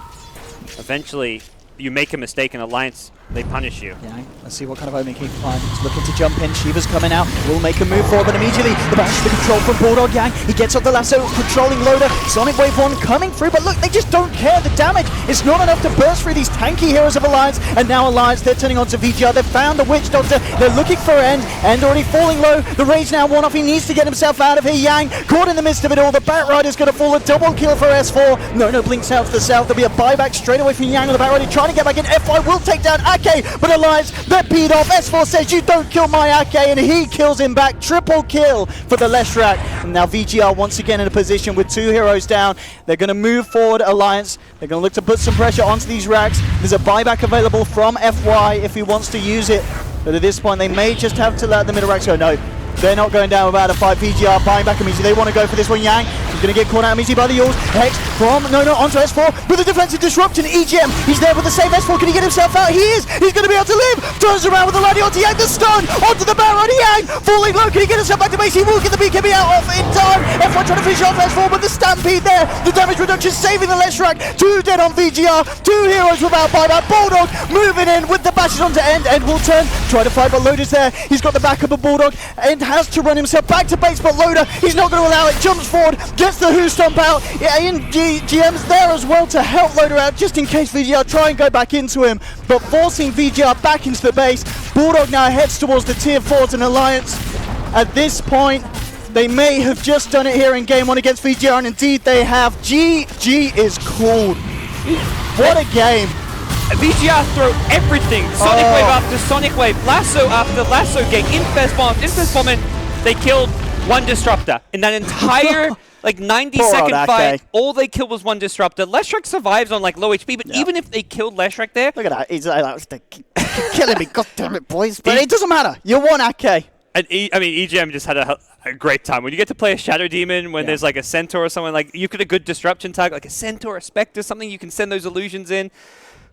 eventually you make a mistake, and Alliance they punish you. Yeah, let's see what kind of opening he can find. He's looking to jump in. Shiva's coming out. Will make a move forward, but immediately the bash, the control from Bulldog Yang. He gets up the lasso, controlling Loader. Sonic Wave 1 coming through, but look, they just don't care. The damage is not enough to burst through these tanky heroes of Alliance. And now Alliance, they're turning on to VGR. They've found the Witch Doctor. They're looking for End. End already falling low. The Rage now worn off. He needs to get himself out of here. Yang caught in the midst of it all. The Batrider's going to fall. A double kill for S4. No blinks out to the south. There'll be a buyback straight away from Yang on the Batrider, trying to get back in. FY will take down Ake, but Alliance, they're peed off. S4 says, you don't kill my Ake, and he kills him back. Triple kill for the Leshrac. And now VGR once again in a position with 2 heroes down. They're going to move forward, Alliance. They're going to look to put some pressure onto these racks. There's a buyback available from FY if he wants to use it. But at this point, they may just have to let the middle racks go. No, they're not going down without a fight. VGR buying back immediately. They want to go for this one. Yang, he's going to get caught out immediately by the Yules. Hex from, onto S4 with a defensive disruption. EGM, he's there with the save. S4, can he get himself out? He is. He's going to be able to live. Turns around with the Lady onto Yang. The stun onto the barrel. Yang falling low. Can he get himself back to base? He will get the BKB out in time. F1 trying to finish off S4, but the stampede there. The damage reduction saving the Leshrac. 2 dead on VGR. 2 heroes without buyback. Bulldog moving in with the bashes onto End. End will turn. Try to fight, but Loader's there. He's got the backup of Bulldog. End has to run himself back to base, but Loader, he's not going to allow it. Jumps forward, gets the Who Stomp out. Yeah, and GM's there as well to help Loader out, just in case VGR try and go back into him. But forcing VGR back into the base. Bulldog now heads towards the tier 4s and Alliance. At this point, they may have just done it here in game 1 against VGR, and indeed they have. GG is called. What a game. VGR throw everything. Sonic Wave after Sonic Wave, Lasso after Lasso Gate, Infest Bomb, and they killed 1 Disruptor. In that entire 90-second fight, all they killed was 1 Disruptor. Leshrac survives on low HP, but even if they killed Leshrac there... Look at that. He's killing me. God damn it, boys. But it doesn't matter. You won, Ake. And EGM just had a great time. When you get to play a Shadow Demon, when there's a Centaur or someone, you could a good disruption tag, like a Centaur, a Spectre, something you can send those illusions in.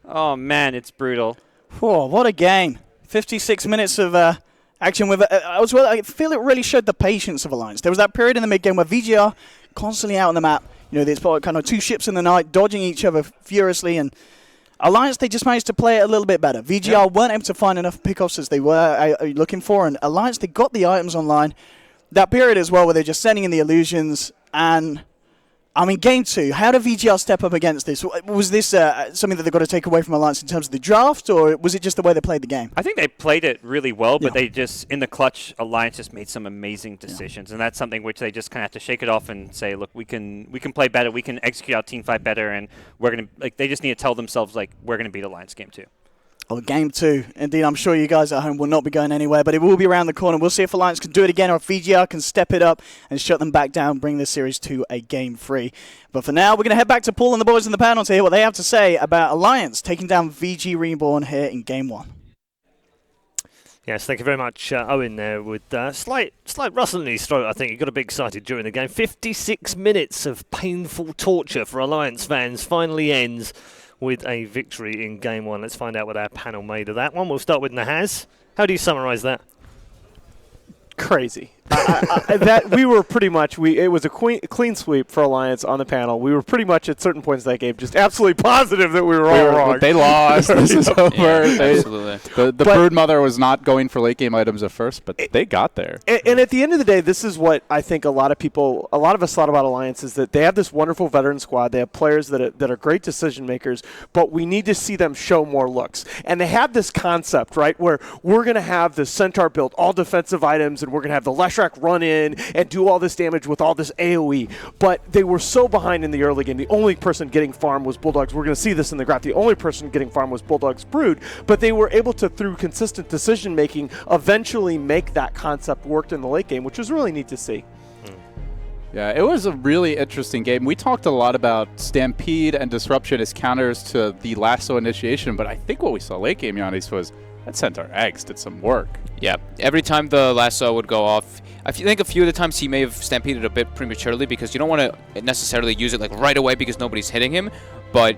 Oh, man, it's brutal. Whoa, what a game. 56 minutes of action with I feel it really showed the patience of Alliance. There was that period in the mid-game where VGR constantly out on the map. There's kind of 2 ships in the night, dodging each other furiously, and Alliance, they just managed to play it a little bit better. VGR weren't able to find enough pickoffs as they were looking for, and Alliance, they got the items online. That period as well where they're just sending in the illusions, and game 2, how did VGR step up against this? Was this something that they've got to take away from Alliance in terms of the draft, or was it just the way they played the game? I think they played it really well, but they just, in the clutch, Alliance just made some amazing decisions, and that's something which they just kind of have to shake it off and say, look, we can play better, we can execute our team fight better, and we're going to, they just need to tell themselves, we're going to beat Alliance game 2. Oh, game 2. Indeed, I'm sure you guys at home will not be going anywhere, but it will be around the corner. We'll see if Alliance can do it again or if VGR can step it up and shut them back down, bring this series to a game 3. But for now, we're going to head back to Paul and the boys in the panel to hear what they have to say about Alliance taking down VG Reborn here in game 1. Yes, thank you very much, Owen, there with slight rustle in his throat, I think. He got a bit excited during the game. 56 minutes of painful torture for Alliance fans finally ends with a victory in game 1. Let's find out what our panel made of that one. We'll start with Nahaz. How do you summarise that? Crazy. That we were pretty much it was a clean sweep for Alliance on the panel. We were pretty much at certain points in that game just absolutely positive that we were all wrong. They lost. This is over. Yeah, absolutely. The Broodmother was not going for late game items at first, but they got there. And at the end of the day, this is what I think a lot of us thought about Alliance is that they have this wonderful veteran squad. They have players that are great decision makers, but we need to see them show more looks. And they have this concept, right, where we're going to have the Centaur build all defensive items, and we're going to have the Leshrac run in and do all this damage with all this AoE. But they were so behind in the early game. The only person getting farm was Bulldog's. We're going to see this in the graph. The only person getting farm was Bulldog's Brood. But they were able to, through consistent decision making, eventually make that concept work in the late game, which was really neat to see. Yeah, it was a really interesting game. We talked a lot about Stampede and Disruption as counters to the Lasso initiation, but I think what we saw late game, Giannis, was that Centaur Eggs did some work. Yeah, every time the Lasso would go off, I think a few of the times he may have stampeded a bit prematurely because you don't want to necessarily use it right away because nobody's hitting him, but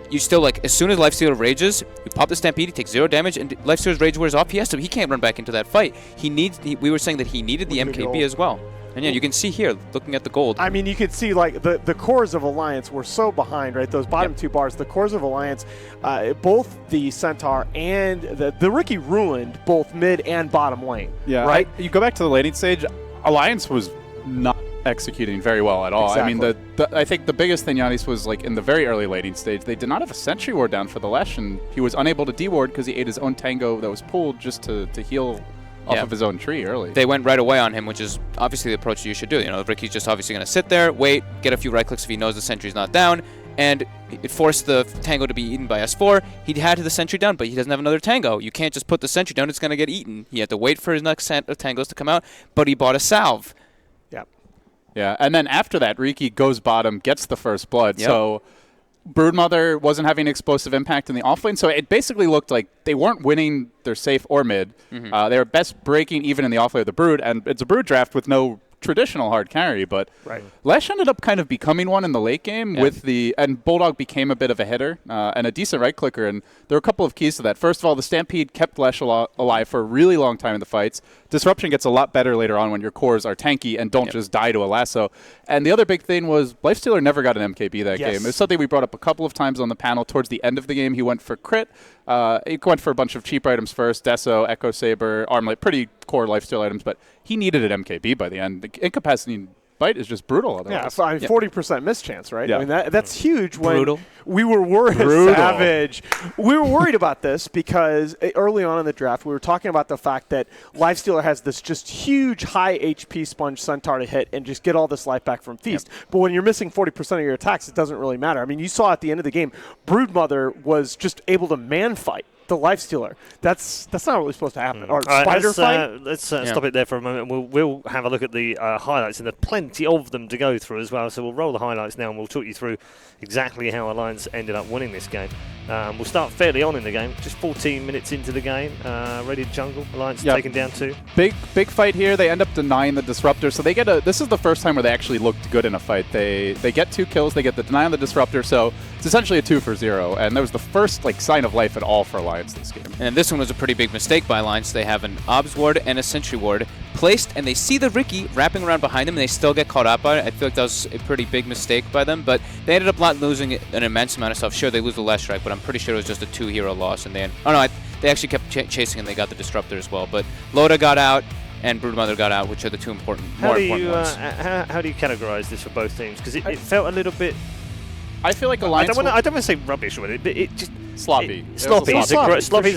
you still, as soon as Lifestealer rages, you pop the Stampede, he takes 0 damage, and Lifestealer's rage wears off, he can't run back into that fight. We were saying that he needed the MKB as well. And yeah, you can see here, looking at the gold. I mean, you could see like the cores of Alliance were so behind, right? Those bottom two bars, the cores of Alliance, both the Centaur and the Riki ruined both mid and bottom lane. Yeah, right. You go back to the laning stage, Alliance was not executing very well at all. Exactly. I mean, I think the biggest thing, Giannis, was like in the very early laning stage, they did not have a sentry ward down for the Lesh, and he was unable to deward because he ate his own tango that was pulled just to heal off of his own tree early. They went right away on him, which is obviously the approach you should do. You know, Ricky's just obviously going to sit there, wait, get a few right clicks if he knows the sentry's not down, and it forced the tango to be eaten by S4. He had the sentry down, but he doesn't have another tango. You can't just put the sentry down, it's going to get eaten. He had to wait for his next set of tangos to come out, but he bought a salve. Yeah, and then after that, Riki goes bottom, gets the first blood. So Broodmother wasn't having explosive impact in the offlane, so it basically looked like they weren't winning their safe or mid. They were best breaking even in the offlane of the Brood, and it's a Brood draft with no traditional hard carry, but Lesh ended up kind of becoming one in the late game with and Bulldog became a bit of a hitter and a decent right clicker, and there were a couple of keys to that. First of all, the Stampede kept Lesh alive for a really long time in the fights. Disruption gets a lot better later on when your cores are tanky and don't just die to a lasso. And the other big thing was Lifestealer never got an MKB that game. It's something we brought up a couple of times on the panel. Towards the end of the game, he went for crit. He went for a bunch of cheap items first, Deso, Echo Saber, Armlet, pretty core lifesteal items, but he needed an MKB by the end. The incapacitating bite is just brutal otherwise. Yeah, 40% mischance, right? Yeah. I mean, that's huge when we were worried. Savage. We were worried about this because early on in the draft, we were talking about the fact that Lifestealer has this just huge high HP sponge Centaur to hit and just get all this life back from Feast. But when you're missing 40% of your attacks, it doesn't really matter. I mean, you saw at the end of the game, Broodmother was just able to man fight the Lifestealer. That's not really supposed to happen. Or spider fight. Let's stop it there for a moment. We'll have a look at the highlights, and there's plenty of them to go through as well. So we'll roll the highlights now, and we'll talk you through exactly how Alliance ended up winning this game. We'll start fairly on in the game, just 14 minutes into the game. Ready to jungle. Alliance taken down 2. Big fight here. They end up denying the Disruptor, so they get this is the first time where they actually looked good in a fight. They get 2 kills. They get the deny on the Disruptor, so it's essentially a 2 for 0, and that was the first sign of life at all for Alliance this game. And this one was a pretty big mistake by Alliance. They have an Obs ward and a Sentry ward placed, and they see the Riki wrapping around behind them, and they still get caught out by it. I feel like that was a pretty big mistake by them, but they ended up not losing an immense amount of stuff. Sure, they lose the last strike, but I'm pretty sure it was just a 2-hero loss, and then they actually kept chasing, and they got the Disruptor as well. But Loda got out, and Broodmother got out, which are the two more important ones. How do you categorize this for both teams? Because it felt a little bit. I feel like Alliance. I don't want to say rubbish with it, but it just sloppy. Sloppy is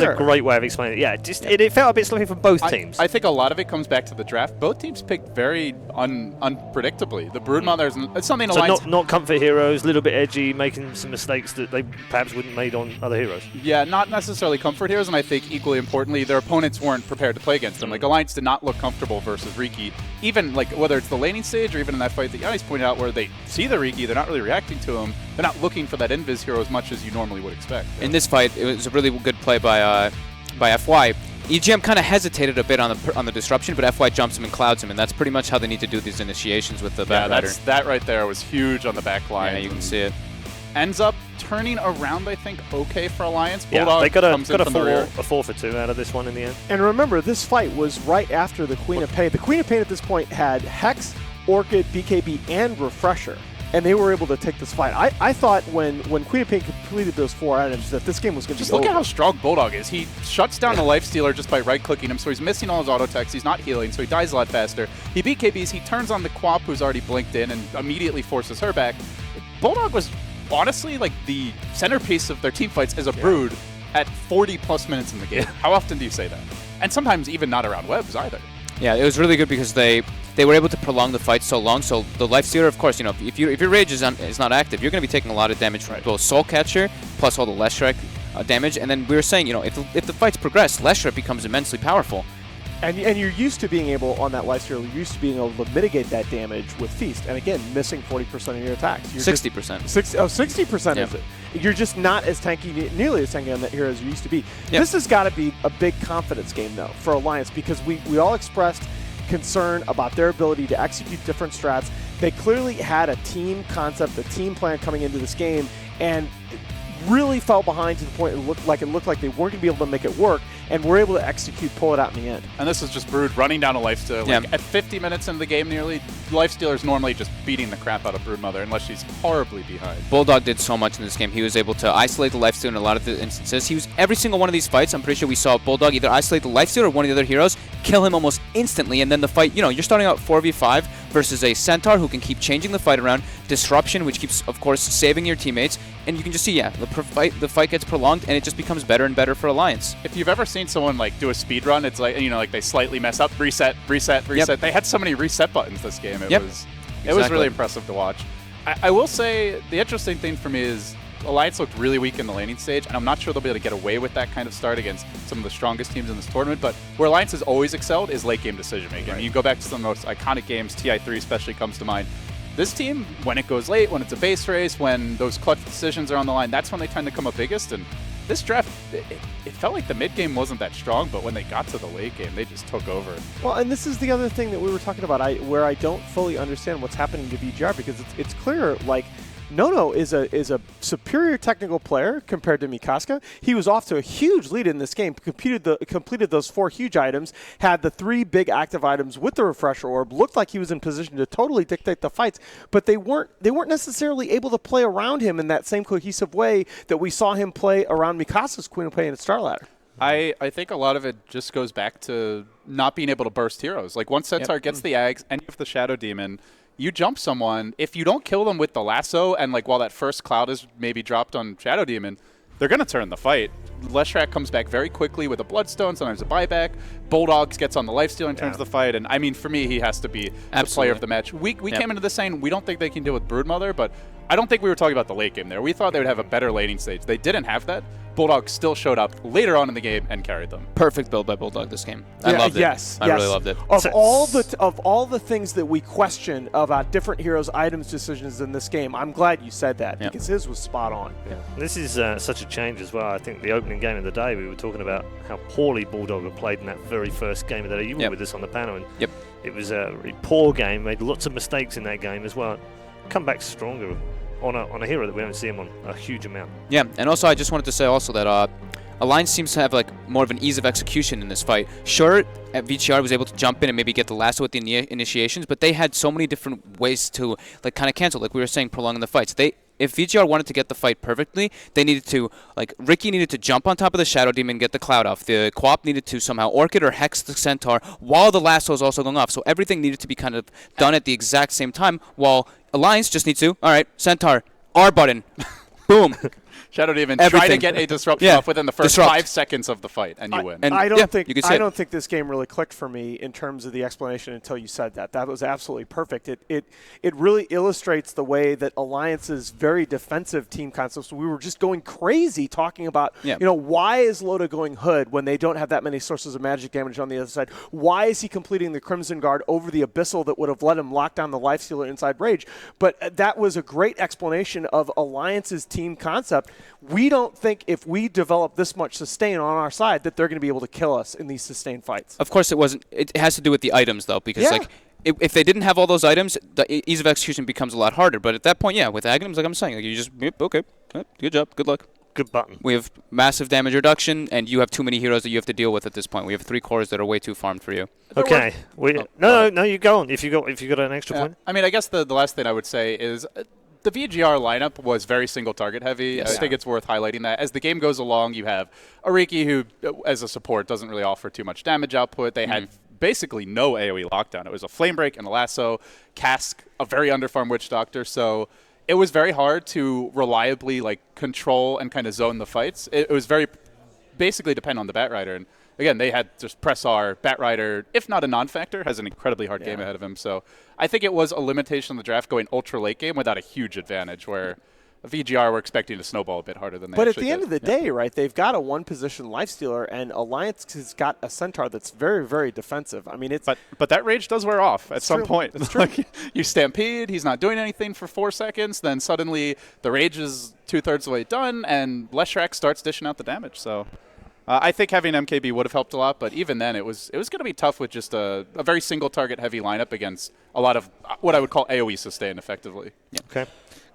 a great way of explaining it. Yeah, it felt a bit sloppy for both teams. I think a lot of it comes back to the draft. Both teams picked very unpredictably. The Broodmother it's something Alliance. Not comfort heroes, a little bit edgy, making some mistakes that they perhaps wouldn't have made on other heroes. Yeah, not necessarily comfort heroes, and I think equally importantly, their opponents weren't prepared to play against them. Like Alliance did not look comfortable versus Riki, even whether it's the laning stage or even in that fight that Giannis pointed out, where they see the Riki, they're not really reacting to him. They're not looking for that invis hero as much as you normally would expect. In this fight, it was a really good play by FY. EGM kind of hesitated a bit on the disruption, but FY jumps him and clouds him, and that's pretty much how they need to do these initiations with the Batrider. That right there was huge on the back line. Yeah, you can see it. Ends up turning around, I think, okay for Alliance. Bulldog they got a 4 for 2 out of this one in the end. And remember, this fight was right after the Queen of Pain. The Queen of Pain at this point had Hex, Orchid, BKB, and Refresher. And they were able to take this fight. I thought when Queen of Pain completed those 4 items that this game was going to be Just look over. at how strong Bulldog is. He shuts down the Lifestealer just by right-clicking him, so he's missing all his auto attacks. He's not healing, so he dies a lot faster. He BKBs, he turns on the Quap, who's already blinked in, and immediately forces her back. Bulldog was honestly the centerpiece of their team fights as a Brood at 40-plus minutes in the game. How often do you say that? And sometimes even not around webs either. Yeah, it was really good because they were able to prolong the fight so long. So the Lifestealer, of course, if your rage is not active, you're going to be taking a lot of damage from both Soul Catcher plus all the Leshrac damage. And then we were saying, if the fights progress, Leshrac becomes immensely powerful. And you're used to being able, on that Lifestealer, you're used to being able to mitigate that damage with Feast. And again, missing 40% of your attacks. 60%. 60% is it. You're just not as tanky, nearly as tanky on that hero as you used to be. Yep. This has got to be a big confidence game, though, for Alliance, because we all expressed concern about their ability to execute different strats. They clearly had a team concept, a team plan coming into this game, and really fell behind to the point it looked like they weren't going to be able to make it work, and were able to execute, pull it out in the end. And this is just Brood running down a Lifestealer. Like, at 50 minutes into the game nearly, Lifestealer's normally just beating the crap out of Broodmother unless she's horribly behind. Bulldog did so much in this game. He was able to isolate the Lifestealer in a lot of the instances. He was every single one of these fights. I'm pretty sure we saw Bulldog either isolate the Lifestealer or one of the other heroes, kill him almost instantly, and then the fight, you're starting out 4v5 versus a Centaur who can keep changing the fight around, disruption, which keeps, of course, saving your teammates, and you can just see, the fight gets prolonged, and it just becomes better and better for Alliance. If you've ever seen someone like do a speed run, it's like, like they slightly mess up, reset. They had so many reset buttons this game. It was really impressive to watch. I will say the interesting thing for me is Alliance looked really weak in the laning stage, and I'm not sure they'll be able to get away with that kind of start against some of the strongest teams in this tournament, but where Alliance has always excelled is late game decision making. Right. I mean, you go back to some of the most iconic games, TI3 especially comes to mind. This team, when it goes late, when it's a base race, when those clutch decisions are on the line, that's when they tend to come up biggest. And this draft, it felt like the mid game wasn't that strong, but when they got to the late game, they just took over. Well, and this is the other thing that we were talking about, where I don't fully understand what's happening to VGR, because it's clear, like, Nono is a superior technical player compared to Mikaska. He was off to a huge lead in this game, completed those 4 huge items, had the 3 big active items with the Refresher Orb, looked like he was in position to totally dictate the fights, but they weren't necessarily able to play around him in that same cohesive way that we saw him play around Mikasa's Queen of Pain and Starladder. I think a lot of it just goes back to not being able to burst heroes. Like, once Centaur gets the Ags and you have the Shadow Demon, you jump someone, if you don't kill them with the lasso, and like while that first cloud is maybe dropped on Shadow Demon, they're going to turn the fight. Leshrac comes back very quickly with a Bloodstone, sometimes a buyback. Bulldogs gets on the Lifesteal and turns the fight, and I mean, for me, he has to be the player of the match. We came into this saying we don't think they can deal with Broodmother, but I don't think we were talking about the late game there. We thought they would have a better laning stage. They didn't have that. Bulldog still showed up later on in the game and carried them. Perfect build by Bulldog this game. I loved it. Yes, I really loved it. Of all the things that we question about different heroes' items decisions in this game, I'm glad you said that, because his was spot on. Yeah. This is such a change as well. I think the opening game of the day, we were talking about how poorly Bulldog had played in that very first game of the day. You were with us on the panel, and it was a really poor game. Made lots of mistakes in that game as well. Come back stronger on a hero that we don't see him on a huge amount. Yeah, and also I just wanted to say also that Alliance seems to have like more of an ease of execution in this fight. Sure, VGR was able to jump in and maybe get the lasso with the initiations, but they had so many different ways to like kind of cancel, like we were saying, prolonging the fights. If VGR wanted to get the fight perfectly, they needed to, like, Ricky needed to jump on top of the Shadow Demon and get the cloud off. The Co-op needed to somehow Orchid or Hex the Centaur while the lasso is also going off. So everything needed to be kind of done at the exact same time, while Alliance just needs to, all right, Centaur, R button, boom. Shadow Demon, try to get a disruption off within the first 5 seconds of the fight, and you win. And I don't think this game really clicked for me in terms of the explanation until you said that. That was absolutely perfect. It really illustrates the way that Alliance's very defensive team concepts. We were just going crazy talking about, why is Loda going Hood when they don't have that many sources of magic damage on the other side? Why is he completing the Crimson Guard over the Abyssal that would have let him lock down the Lifestealer inside Rage? But that was a great explanation of Alliance's team concept. We don't think if we develop this much sustain on our side that they're going to be able to kill us in these sustained fights. Of course it wasn't. It has to do with the items, though, because if they didn't have all those items, the ease of execution becomes a lot harder. But at that point, with Aghanims, like I'm saying, you just, okay, good job, good luck. Good button. We have massive damage reduction, and you have too many heroes that you have to deal with at this point. We have 3 cores that are way too farmed for you. Okay. No, you go on. If you got an extra point. I mean, I guess the last thing I would say is the VGR lineup was very single target heavy. Yes. I think it's worth highlighting that. As the game goes along, you have Ariki, who, as a support, doesn't really offer too much damage output. They had basically no AoE lockdown. It was a Flame Break and a Lasso, Cask, a very underfarmed Witch Doctor. So it was very hard to reliably control and kind of zone the fights. It was very basically depend on the Batrider. And again, they had just press R. Batrider, if not a non-factor, has an incredibly hard game ahead of him. So I think it was a limitation of the draft going ultra late game without a huge advantage, where VGR were expecting to snowball a bit harder than they But actually at the end did. of the day, right, they've got a one-position Lifestealer, and Alliance has got a Centaur that's very, very defensive. I mean, it's... But that rage does wear off at some point. It's true. You Stampede, he's not doing anything for 4 seconds, then suddenly the rage is 2/3 of the way done, and Leshrac starts dishing out the damage. So I think having MKB would have helped a lot, but even then it was going to be tough with just a very single-target heavy lineup against a lot of what I would call AoE sustain effectively. Okay.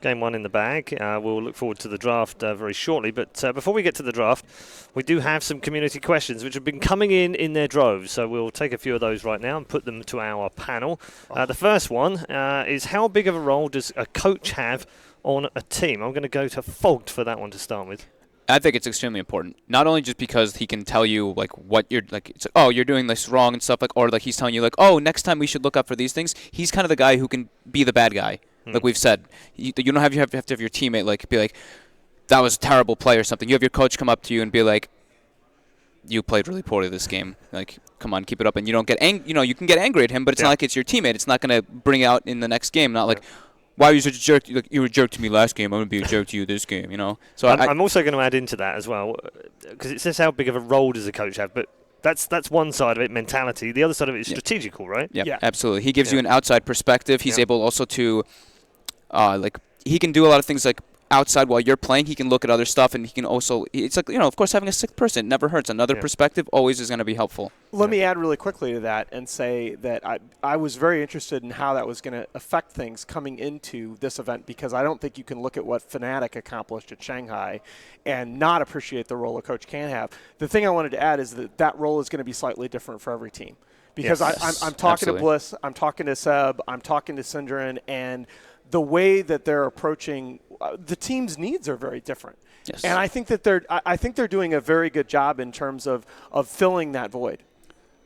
Game 1 in the bag. We'll look forward to the draft very shortly. But before we get to the draft, we do have some community questions which have been coming in their droves. So we'll take a few of those right now and put them to our panel. The first one is, how big of a role does a coach have on a team? I'm going to go to Fogged for that one to start with. I think it's extremely important. Not only just because he can tell you like what you're like, it's like, oh, you're doing this wrong and stuff, like, or like he's telling you like, oh, next time we should look out for these things. He's kind of the guy who can be the bad guy, like we've said. You don't have to have your teammate like be like, that was a terrible play or something. You have your coach come up to you and be like, you played really poorly this game. Like, come on, keep it up. And you don't get you can get angry at him, but it's not like it's your teammate. It's not going to bring out in the next game. Not like, why were you such a jerk? Like, you were a jerk to me last game. I'm going to be a jerk to you this game, you know? So I'm also going to add into that as well, because it says how big of a role does a coach have, but that's one side of it, mentality. The other side of it is strategical, right? Yeah, absolutely. He gives you an outside perspective. He's able also to, he can do a lot of things like outside while you're playing. He can look at other stuff, and he can also, it's like, of course, having a sixth person never hurts. Another perspective always is going to be helpful. Let me add really quickly to that and say that I was very interested in how that was going to affect things coming into this event, because I don't think you can look at what Fnatic accomplished at Shanghai and not appreciate the role a coach can have. The thing I wanted to add is that role is going to be slightly different for every team. Because I'm talking to Bliss, I'm talking to Seb, I'm talking to Synderen, and the way that they're approaching the team's needs are very different. Yes. And I think that they're doing a very good job in terms of filling that void.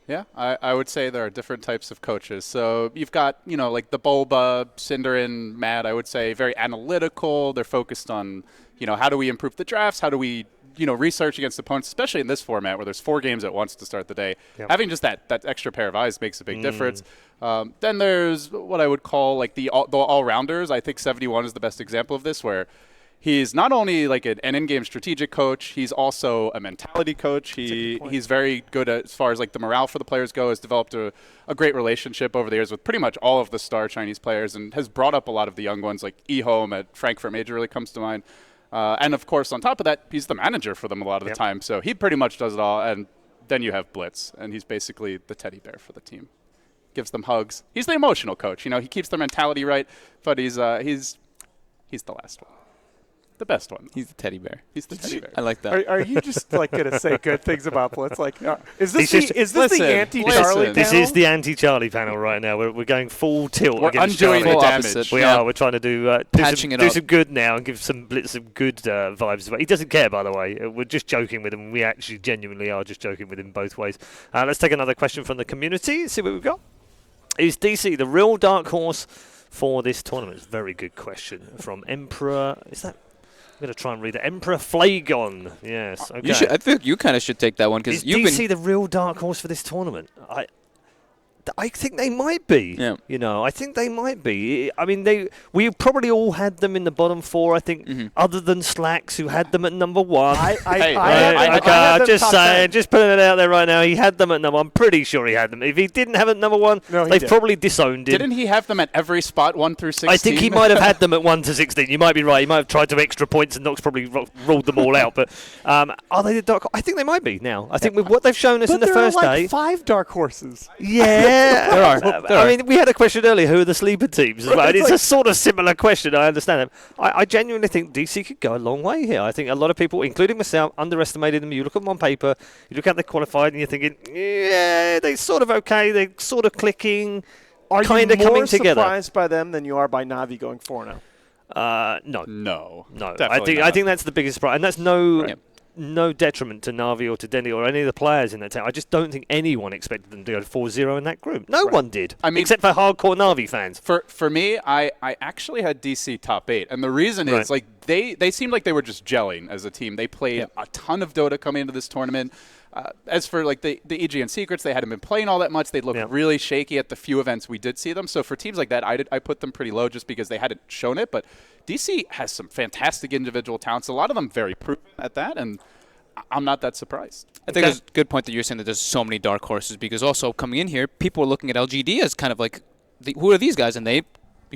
Yeah, I would say there are different types of coaches. So you've got, like the Boba, Synderen, Matt, I would say very analytical. They're focused on, how do we improve the drafts? How do we, research against opponents, especially in this format where there's 4 games at once to start the day. Yep. Having just that extra pair of eyes makes a big difference. Then there's what I would call like the all-rounders. I think 71 is the best example of this, where he's not only like an in-game strategic coach, he's also a mentality coach. He's very good as far as like the morale for the players go, has developed a great relationship over the years with pretty much all of the star Chinese players, and has brought up a lot of the young ones, like Ehome at Frankfurt Major really comes to mind. And of course, on top of that, he's the manager for them a lot of the time. So he pretty much does it all. And then you have Blitz, and he's basically the teddy bear for the team. Gives them hugs. He's the emotional coach. He keeps their mentality right, but he's the last one. The best one. He's the teddy bear. He's the teddy bear. I like that. Are you just like going to say good things about Blitz? Like, is this the anti-Charlie panel? This is the anti-Charlie panel right now. We're going full tilt. We're against undoing Charlie. the damage. We are. We're trying to do Patching it do up. some good now and give some Blitz some good vibes as well. He doesn't care, by the way. We're just joking with him. We actually genuinely are just joking with him both ways. Let's take another question from the community. See what we've got. Is DC the real dark horse for this tournament? It's a very good question from Emperor. Is that? I'm going to try and read it. Emperor Flagon. Yes. Okay. I think you kind of should take that one, because you've DC the real dark horse for this tournament? I think they might be. Yeah. I think they might be. I mean, we probably all had them in the bottom 4. I think, other than Slacks, who had them at number 1. I'm just saying, just putting it out there right now. He had them at number. I'm pretty sure he had them. If he didn't have it at number 1, they've probably disowned him. Didn't he have them at every spot 1 through 16? I think he might have had them at 1 to 16. You might be right. He might have tried to extra points, and Nox probably ruled them all out. But are they the dark? I think they might be now. I think with what they've shown us in the first there are day. 5 dark horses. Yeah. There are. I mean, we had a question earlier, who are the sleeper teams as well? And it's a sort of similar question, I understand it. I genuinely think DC could go a long way here. I think a lot of people, including myself, underestimated them. You look at them on paper, you look at the qualified, and you're thinking, yeah, they're sort of okay, they're sort of clicking, kind of coming together. Are you more surprised by them than you are by Na'Vi going 4-0? No. Definitely I think that's the biggest surprise, and that's no detriment to Na'Vi or to Denny or any of the players in that team. I just don't think anyone expected them to go 4-0 in that group. No one did. I mean, except for hardcore Na'Vi fans. For me, I actually had DC top 8, and the reason is like they seemed like they were just gelling as a team. They played a ton of Dota coming into this tournament. As for like the EG and Secrets, they hadn't been playing all that much. They looked really shaky at the few events we did see them. So for teams like that, I put them pretty low just because they hadn't shown it. But DC has some fantastic individual talents. A lot of them very proven at that, and I'm not that surprised. I think it's a good point that you're saying that there's so many dark horses, because also coming in here, people are looking at LGD as kind of like, who are these guys? And you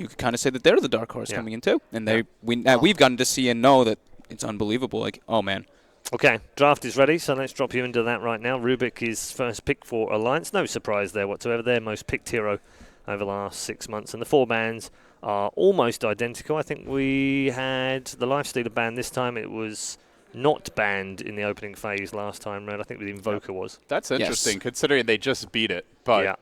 could kind of say that they're the dark horse coming in too. And we've gotten to see and know that it's unbelievable. Like, oh man. Okay, draft is ready, so let's drop you into that right now. Rubik is first pick for Alliance. No surprise there whatsoever. Their most picked hero over the last 6 months. And the 4 bans are almost identical. I think we had the Lifestealer banned this time. It was not banned in the opening phase last time round. I think the Invoker was. That's interesting, considering they just beat it. But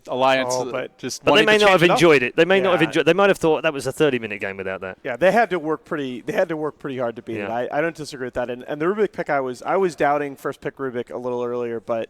Alliance just But they may not have enjoyed it. They may not have Yeah. enjoyed. They might have thought that was a 30-minute game without that. Yeah, they had to work pretty. They had to work pretty hard to beat it. I don't disagree with that. And the Rubik pick, I was doubting first pick Rubik a little earlier, but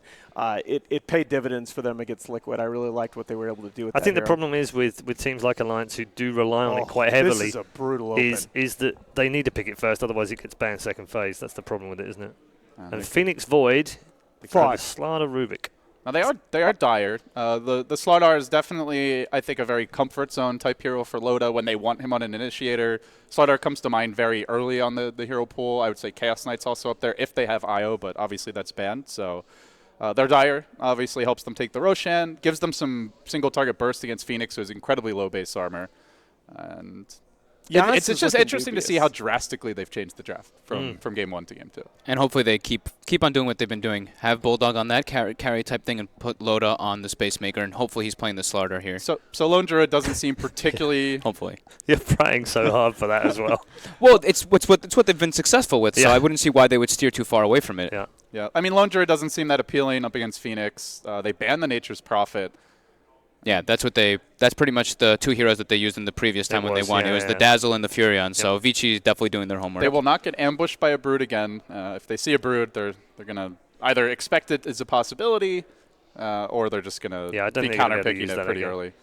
it paid dividends for them against Liquid. I really liked what they were able to do with. I that think the hero. problem is with teams like Alliance who do rely on it quite heavily. This is a brutal open. Is that they need to pick it first, otherwise it gets banned second phase. That's the problem with it, isn't it? And Phoenix Void, Slardar Rubik. Now they are dire. The Slardar is definitely, I think, a very comfort zone type hero for Loda when they want him on an initiator. Slardar comes to mind very early on the hero pool. I would say Chaos Knight's also up there if they have IO, but obviously that's banned. So they're dire. Obviously helps them take the Roshan, gives them some single target burst against Phoenix, who has incredibly low base armor. And it's just interesting to see how drastically they've changed the draft from game 1 to game 2. And hopefully they keep on doing what they've been doing. Have Bulldog on that carry type thing and put Loda on the Space Maker, and hopefully he's playing the Slardar here. So Lone Druid doesn't seem particularly... Hopefully. You're praying so hard for that as well. Well, it's what they've been successful with, so I wouldn't see why they would steer too far away from it. Yeah. I mean, Lone Druid doesn't seem that appealing up against Phoenix. They banned the Nature's Prophet. Yeah, that's pretty much the two heroes that they used in the previous time when they won. It was the Dazzle and the Furion. So Vici is definitely doing their homework. They will not get ambushed by a Brood again. If they see a Brood, they're going to either expect it as a possibility, or they're just going to be counterpicking it pretty early.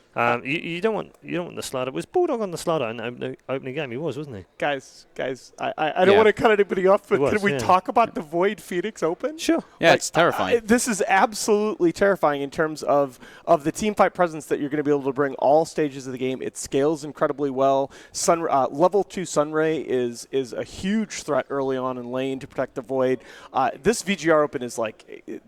You don't want the Slardar. Was Bulldog on the Slardar in the opening game? He was, wasn't he? Guys, I don't want to cut anybody off, but can we talk about the Void Phoenix Open? Sure. Yeah, it's terrifying. This is absolutely terrifying in terms of the team fight presence that you're going to be able to bring all stages of the game. It scales incredibly well. Level 2 Sunray is a huge threat early on in lane to protect the Void. This VGR Open is like...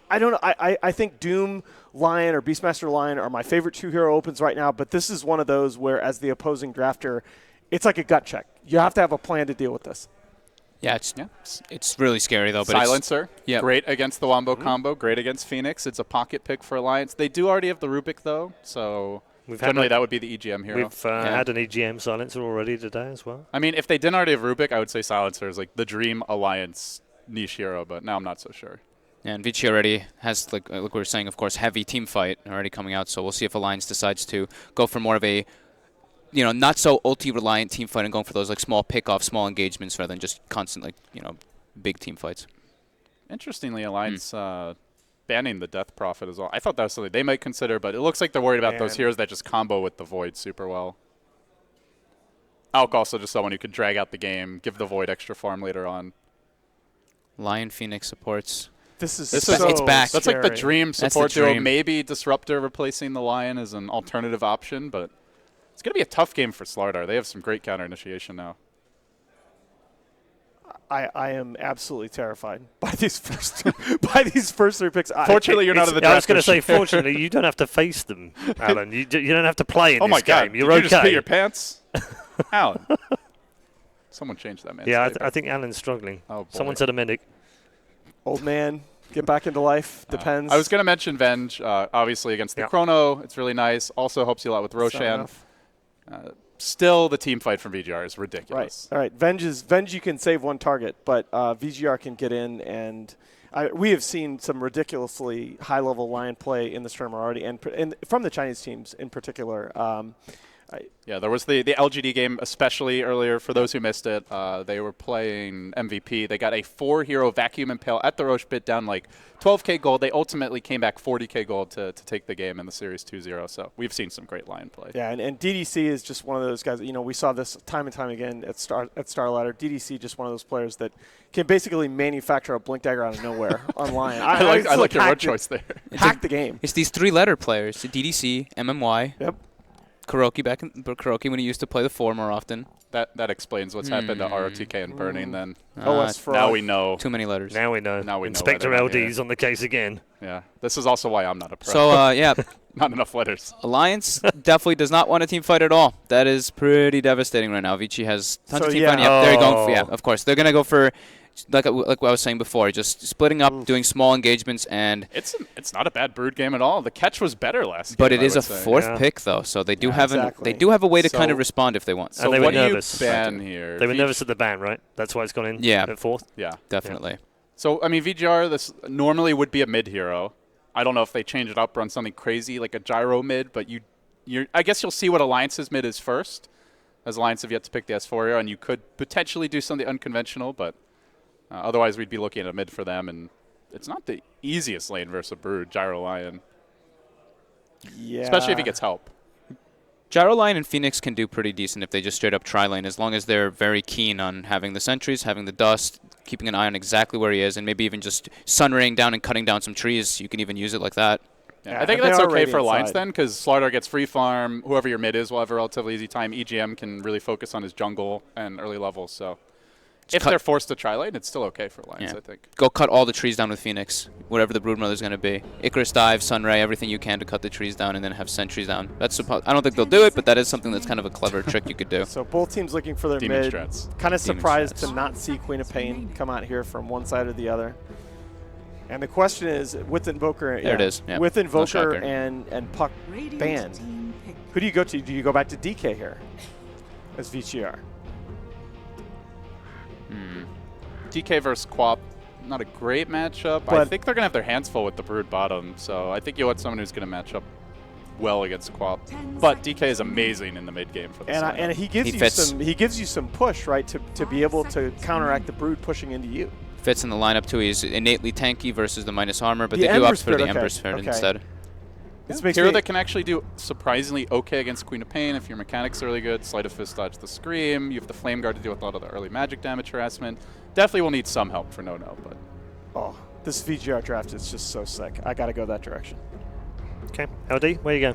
I don't know. I think Doom Lion or Beastmaster Lion are my favorite two hero opens right now, but this is one of those where, as the opposing drafter, it's like a gut check. You have to have a plan to deal with this. Yeah, it's really scary, though. But Silencer, great against the Wombo combo, great against Phoenix. It's a pocket pick for Alliance. They do already have the Rubik, though, so generally that would be the EGM hero. We've had an EGM Silencer already today as well. I mean, if they didn't already have Rubik, I would say Silencer is like the dream Alliance niche hero, but now I'm not so sure. And Vici already has, like we were saying, of course, heavy team fight already coming out. So we'll see if Alliance decides to go for more of a, not so ulti-reliant team fight and going for those like small pick-off, small engagements rather than just constant, big team fights. Interestingly, Alliance banning the Death Prophet as well. I thought that was something they might consider, but it looks like they're worried about those heroes that just combo with the Void super well. Alk also just someone who could drag out the game, give the Void extra farm later on. Lion Phoenix supports. This is it's back. That's like the dream support duo. Maybe Disruptor replacing the Lion is an alternative option, but it's going to be a tough game for Slardar. They have some great counter initiation now. I am absolutely terrified by these first three picks. Fortunately, you're not in the draft. I was going to say, fortunately, you don't have to face them, Alan. You don't have to play in this game. Oh my God! You're Did okay. you just pee your pants, Alan? Someone changed that, man. Yeah, I think Alan's struggling. Oh boy. Someone said a medic. Old man, get back into life. Depends. I was going to mention Venge, obviously against the Chrono. It's really nice. Also helps you a lot with Roshan. Still, the team fight from VGR is ridiculous. Right. All right. Venge, you can save one target, but VGR can get in, and we have seen some ridiculously high-level Lion play in this tournament already, and from the Chinese teams in particular. Yeah, there was the LGD game, especially earlier. For those who missed it, they were playing MVP. They got a 4-hero Vacuum Impale at the Roche pit down like 12k gold. They ultimately came back 40k gold to take the game in the series 2-0. So we've seen some great Lion play. Yeah, and DDC is just one of those guys. We saw this time and time again at Starladder. DDC just one of those players that can basically manufacture a Blink Dagger out of nowhere on Lion. I like your word choice there. Hack the game. It's these 3-letter players: DDC, MMY. Yep. Kuroki when he used to play the 4 more often. That explains what's happened to ROTK and Burning then. Now we know. Too many letters. Now we know. Inspector LD's on the case again. Yeah. This is also why I'm not a pro. So, yeah. Not enough letters. Alliance definitely does not want a team fight at all. That is pretty devastating right now. Vici has tons of team fighting. Yep, they're going for, of course. They're going to go for like what I was saying before, just splitting up, doing small engagements, and It's not a bad Brood game at all. The catch was better last game. but it is a say. fourth pick though, so they do have exactly. they do have a way to kind of So- respond if they want. So they what were do nervous. you ban here? They were nervous at the ban, right? That's why it's gone in Yeah. at 4th. Yeah, Definitely. So I mean, VGR this normally would be a mid hero. I don't know if they change it up, run something crazy like a gyro mid, but I guess you'll see what Alliance's mid is first, as Alliance have yet to pick the S4 hero, and you could potentially do something unconventional, but otherwise we'd be looking at a mid for them, and it's not the easiest lane versus a Brood, Gyro Lion. Yeah. Especially if he gets help. Gyro Lion and Phoenix can do pretty decent if they just straight up try lane, as long as they're very keen on having the sentries, having the dust, keeping an eye on exactly where he is, and maybe even just sunraying down and cutting down some trees. You can even use it like that. Yeah, I think that's okay for Alliance then, because Slardar gets free farm, whoever your mid is will have a relatively easy time. EGM can really focus on his jungle and early levels, so if they're forced to try lane, it's still okay for Alliance, I think. Go cut all the trees down with Phoenix, whatever the Broodmother's going to be. Icarus dive, Sunray, everything you can to cut the trees down and then have sentries down. That's I don't think they'll do it, but that is something that's kind of a clever trick you could do. So both teams looking for their Demon mid. strats. Kind of Demon surprised strats. to not see Queen of Pain come out here from one side or the other. And the question is, with Invoker, There it is, yeah. with No Invoker shocker. and Puck banned, who do you go to? Do you go back to DK here as VGR? DK versus Quap, not a great matchup. I But- think they're going to have their hands full with the Brood bottom, so I think you want someone who's going to match up well against Quap. But DK is amazing in the mid game for the And he gives you some push, right, to be able to counteract the Brood pushing into you. Fits in the lineup too. He's innately tanky versus the minus armor, but The they do Ember opt for Spirit, the okay, Ember Spirit okay. instead. This makes hero me- that can actually do surprisingly okay against Queen of Pain if your mechanics are really good. Sleight of Fist dodge the Scream. You have the Flame Guard to deal with a lot of the early magic damage harassment. Definitely will need some help for No-No, but... Oh, this VGR draft is just so sick. I got to go that direction. Okay, LD, where you go?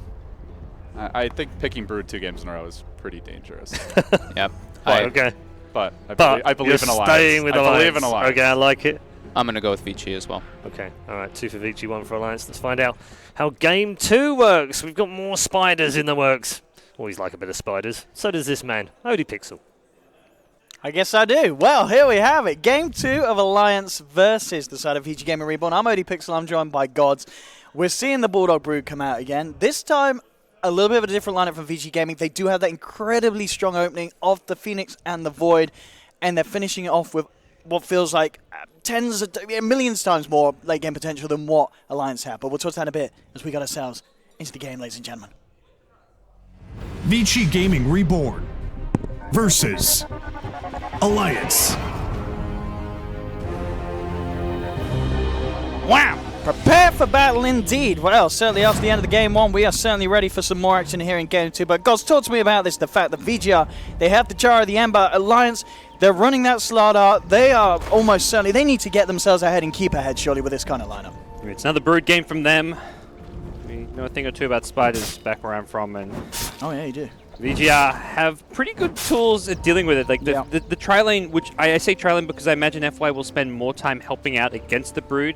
I think picking Brood 2 games in a row is pretty dangerous. Yep. Okay. But I believe in Alliance. Staying with I Alliance. believe in Alliance. Okay, I like it. I'm going to go with Vici as well. Okay, all right, 2 for Vici, 1 for Alliance. Let's find out how Game 2 works. We've got more spiders in the works. Always like a bit of spiders. So does this man, Odie Pixel. I guess I do. Well, here we have it. Game 2 of Alliance versus the side of VG Gaming Reborn. I'm Odie Pixel. I'm joined by Gods. We're seeing the Bulldog Brood come out again. This time, a little bit of a different lineup from VG Gaming. They do have that incredibly strong opening of the Phoenix and the Void, and they're finishing it off with what feels like millions times more late game potential than what Alliance have. But we'll talk to that in a bit as we got ourselves into the game, ladies and gentlemen. Vici Gaming Reborn versus Alliance. Wow! Prepare for battle indeed. Well, certainly after the end of the game 1, we are certainly ready for some more action here in game 2. But Gods, talk to me about this, the fact that VGR, they have the Jar of the Ember. Alliance, they're running that Slardar. They are almost certainly, they need to get themselves ahead and keep ahead, surely, with this kind of lineup. It's another Brood game from them. We know a thing or two about spiders back where I'm from, and oh yeah, you do. VGR have pretty good tools at dealing with it. Like the tri-lane, which I say tri-lane because I imagine FY will spend more time helping out against the Brood.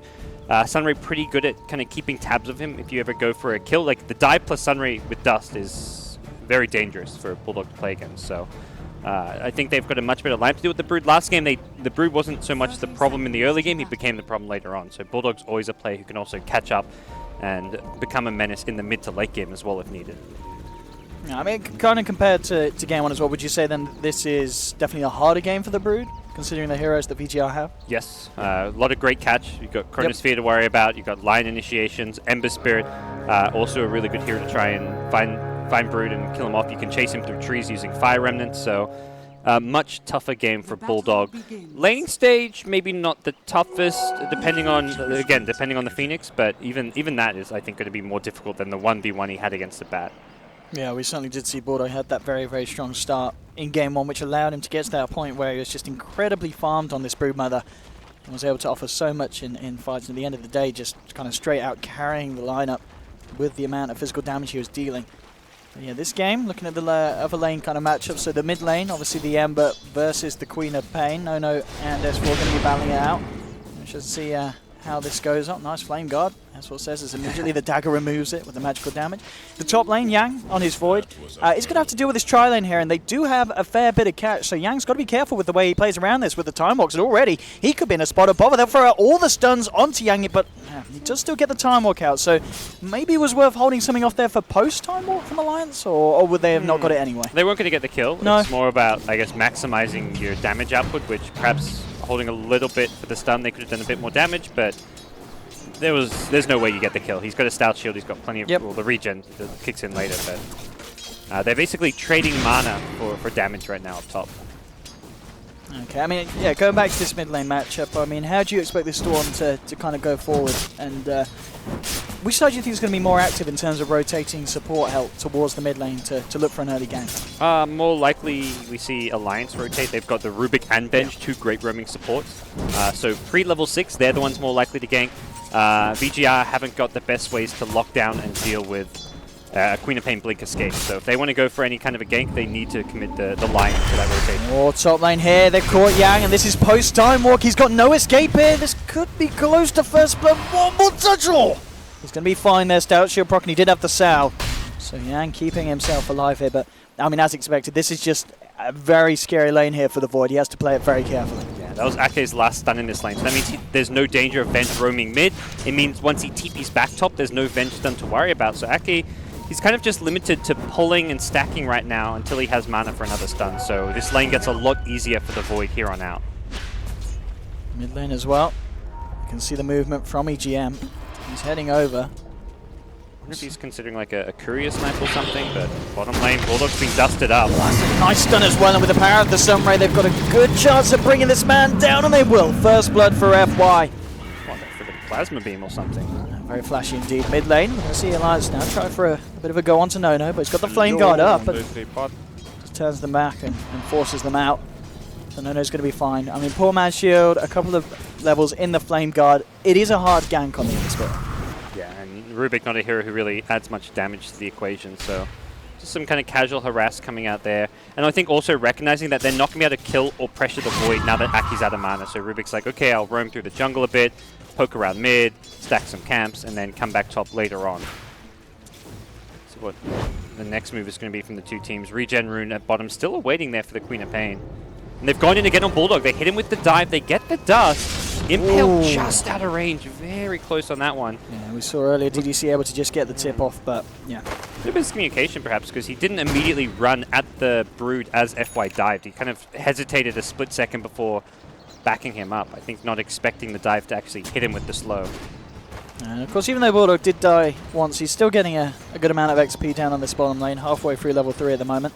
Sunray pretty good at kind of keeping tabs of him if you ever go for a kill. Like the dive plus Sunray with Dust is very dangerous for a Bulldog to play against. So I think they've got a much better line to deal with the Brood. Last game, the Brood wasn't so much the problem in the early game, he became the problem later on. So Bulldog's always a player who can also catch up and become a menace in the mid to late game as well if needed. Yeah, I mean, kind of compared to game 1 as well, would you say then this is definitely a harder game for the Brood, considering the heroes that VGR have? Yes, a lot of great catch. You've got Chronosphere to worry about. You've got Line Initiations, Ember Spirit, also a really good hero to try and find Brood and kill him off. You can chase him through trees using Fire Remnants, so much tougher game for Bulldog. Laning stage, maybe not the toughest, depending on the Phoenix, but even that is, I think, going to be more difficult than the 1v1 he had against the Bat. Yeah, we certainly did see Bulldog had that very, very strong start in game 1, which allowed him to get to that point where he was just incredibly farmed on this Broodmother and was able to offer so much in fights. And at the end of the day, just kind of straight out carrying the lineup with the amount of physical damage he was dealing. But yeah, this game, looking at the other lane kind of matchup, so the mid lane, obviously the Ember versus the Queen of Pain. No and S4 going to be battling it out. We should see how this goes on. Nice flame guard. That's what it says. Is immediately the dagger removes it with the magical damage. The top lane, Yang, on his Void. He's going to have to deal with this tri-lane here, and they do have a fair bit of catch, so Yang's got to be careful with the way he plays around this with the time walks, and already he could be in a spot of bother. They'll throw out all the stuns onto Yang, but he does still get the time walk out, so maybe it was worth holding something off there for post-time walk from Alliance, or would they have not got it anyway? They weren't going to get the kill. No. It's more about, I guess, maximizing your damage output, which perhaps holding a little bit for the stun, they could have done a bit more damage, but there's no way you get the kill. He's got a stout shield, he's got plenty of well, the regen that kicks in later, but they're basically trading mana for damage right now up top. Okay, I mean, yeah, going back to this mid lane matchup, I mean, how do you expect this Storm to kind of go forward? And which side do you think is going to be more active in terms of rotating support help towards the mid lane to look for an early gank? More likely we see Alliance rotate. They've got the Rubik and Bench, two great roaming supports. So pre-level 6, they're the ones more likely to gank. VGR haven't got the best ways to lock down and deal with Queen of Pain Blink Escape. So if they want to go for any kind of a gank, they need to commit the line to that rotation. Oh, top lane here, they've caught Yang, and this is post-time walk. He's got no escape here. This could be close to first blood. One more touch. Oh! He's going to be fine there, Stout Shield proc, and he did have the Sal. So Yang keeping himself alive here, but I mean, as expected, this is just a very scary lane here for the Void. He has to play it very carefully. Yeah, that was Ake's last stun in this lane. So that means there's no danger of Venge roaming mid. It means once he TP's back top, there's no Venge stun to worry about. So Ake, he's kind of just limited to pulling and stacking right now until he has mana for another stun. So this lane gets a lot easier for the Void here on out. Mid lane as well. You can see the movement from EGM. He's heading over. I wonder if he's considering like a courier snipe or something, but bottom lane, Bulldog's being dusted up. Nice stun as well, and with the power of the Sunray, they've got a good chance of bringing this man down, and they will. First blood for FY. What, for the plasma beam or something? Very flashy indeed. Mid lane, we're going to see Alliance now try for a bit of a go on to Nono, but he's got the flame guard up, and just turns them back and forces them out. So Nono's going to be fine. I mean, poor man's shield, a couple of levels in the flame guard. It is a hard gank on the expert. Yeah, and Rubik not a hero who really adds much damage to the equation, so just some kind of casual harass coming out there. And I think also recognizing that they're not going to be able to kill or pressure the Void now that Aki's out of mana. So Rubik's like, okay, I'll roam through the jungle a bit, poke around mid, stack some camps, and then come back top later on. So what the next move is going to be from the two teams. Regen Rune at bottom, still awaiting there for the Queen of Pain. And they've gone in again on Bulldog. They hit him with the dive, they get the dust. Impale just out of range, very close on that one. Yeah, we saw earlier DDC able to just get the tip off, but yeah. A bit of miscommunication perhaps, because he didn't immediately run at the Brood as FY dived. He kind of hesitated a split second before backing him up. I think not expecting the dive to actually hit him with the slow. And of course, even though Bulldog did die once, he's still getting a good amount of XP down on this bottom lane, halfway through level 3 at the moment.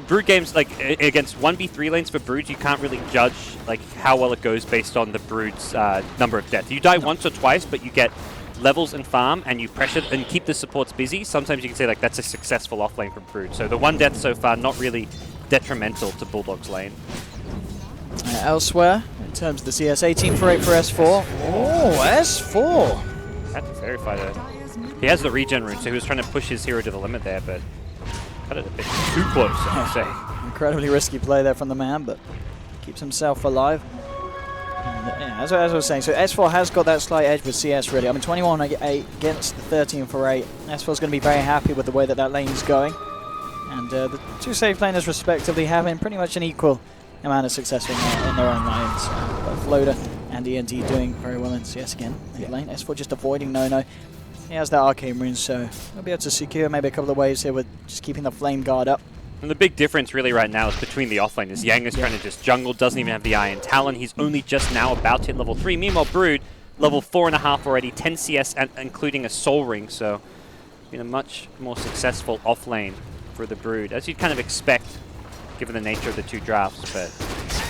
Brood games, like against 1v3 lanes for Broods, you can't really judge like how well it goes based on the Brood's number of deaths. You die once or twice, but you get levels and farm, and you pressure and keep the supports busy. Sometimes you can say like that's a successful offlane for Brood. So the one death so far, not really detrimental to Bulldog's lane. Elsewhere, in terms of the CS, 18 for 8 for S4. Oh, S4! I had to verify that. He has the regen rune, so he was trying to push his hero to the limit there, but cut it a bit too close, I would say. Incredibly risky play there from the man, but keeps himself alive. And, yeah, as I was saying, so S4 has got that slight edge with CS, really. I mean, 21 against the 13 for 8. S4's going to be very happy with the way that that lane's going. And the two safe laners, respectively, having pretty much an equal amount of success in their own lanes. Both Floater and ENT doing very well in CS again. Lane. S4 just avoiding No-No. He has that Arcane Rune, so he'll be able to secure maybe a couple of waves here with just keeping the Flame Guard up. And the big difference really right now is between the offlaners. Yang is trying to just jungle, doesn't even have the Iron Talon. He's only just now about to hit level 3. Meanwhile, Brood, level 4.5 already, 10 CS, and including a Soul Ring. So, been a much more successful offlane for the Brood, as you'd kind of expect, given the nature of the two drafts. But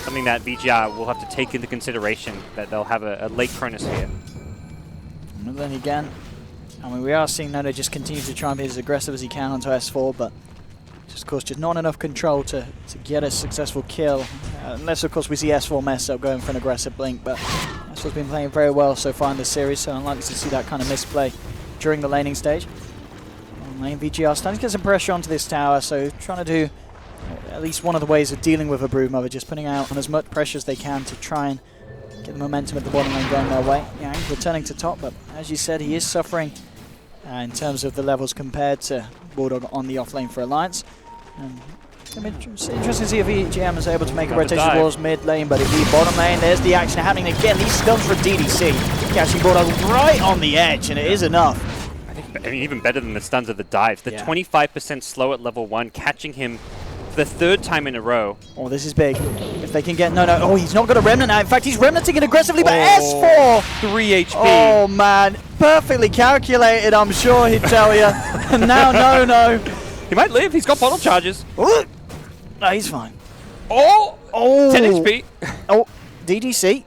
something that VGR will have to take into consideration, that they'll have a late Cronus here. And then again, I mean, we are seeing Nono just continue to try and be as aggressive as he can onto S4, but just, of course, just not enough control to get a successful kill. Unless, of course, we see S4 mess up going for an aggressive blink, but S4's been playing very well so far in this series, so unlikely to see that kind of misplay during the laning stage. On lane, VGR starting to get some pressure onto this tower, so trying to do at least one of the ways of dealing with a Broodmother, just putting out on as much pressure as they can to try and get the momentum at the bottom lane going their way. Yeah, he's returning to top, but as you said, he is suffering in terms of the levels compared to Bulldog on the off lane for Alliance. It's interesting to see if EGM is able to make a rotation towards mid lane, but if he bottom lane, there's the action happening again. These stuns for DDC. Catching Bulldog right on the edge, and it is enough. I mean, even better than the stuns of the dives. The 25% slow at level 1, catching him for the 3rd time in a row. Oh, this is big. If they can get... No. Oh, he's not got a Remnant now. In fact, he's Remnanting it aggressively, but S4! 3 HP. Oh, man. Perfectly calculated, I'm sure he'd tell you. And now, no. He might live. He's got bottle charges. No, he's fine. Oh! 10 HP. Oh, DDC.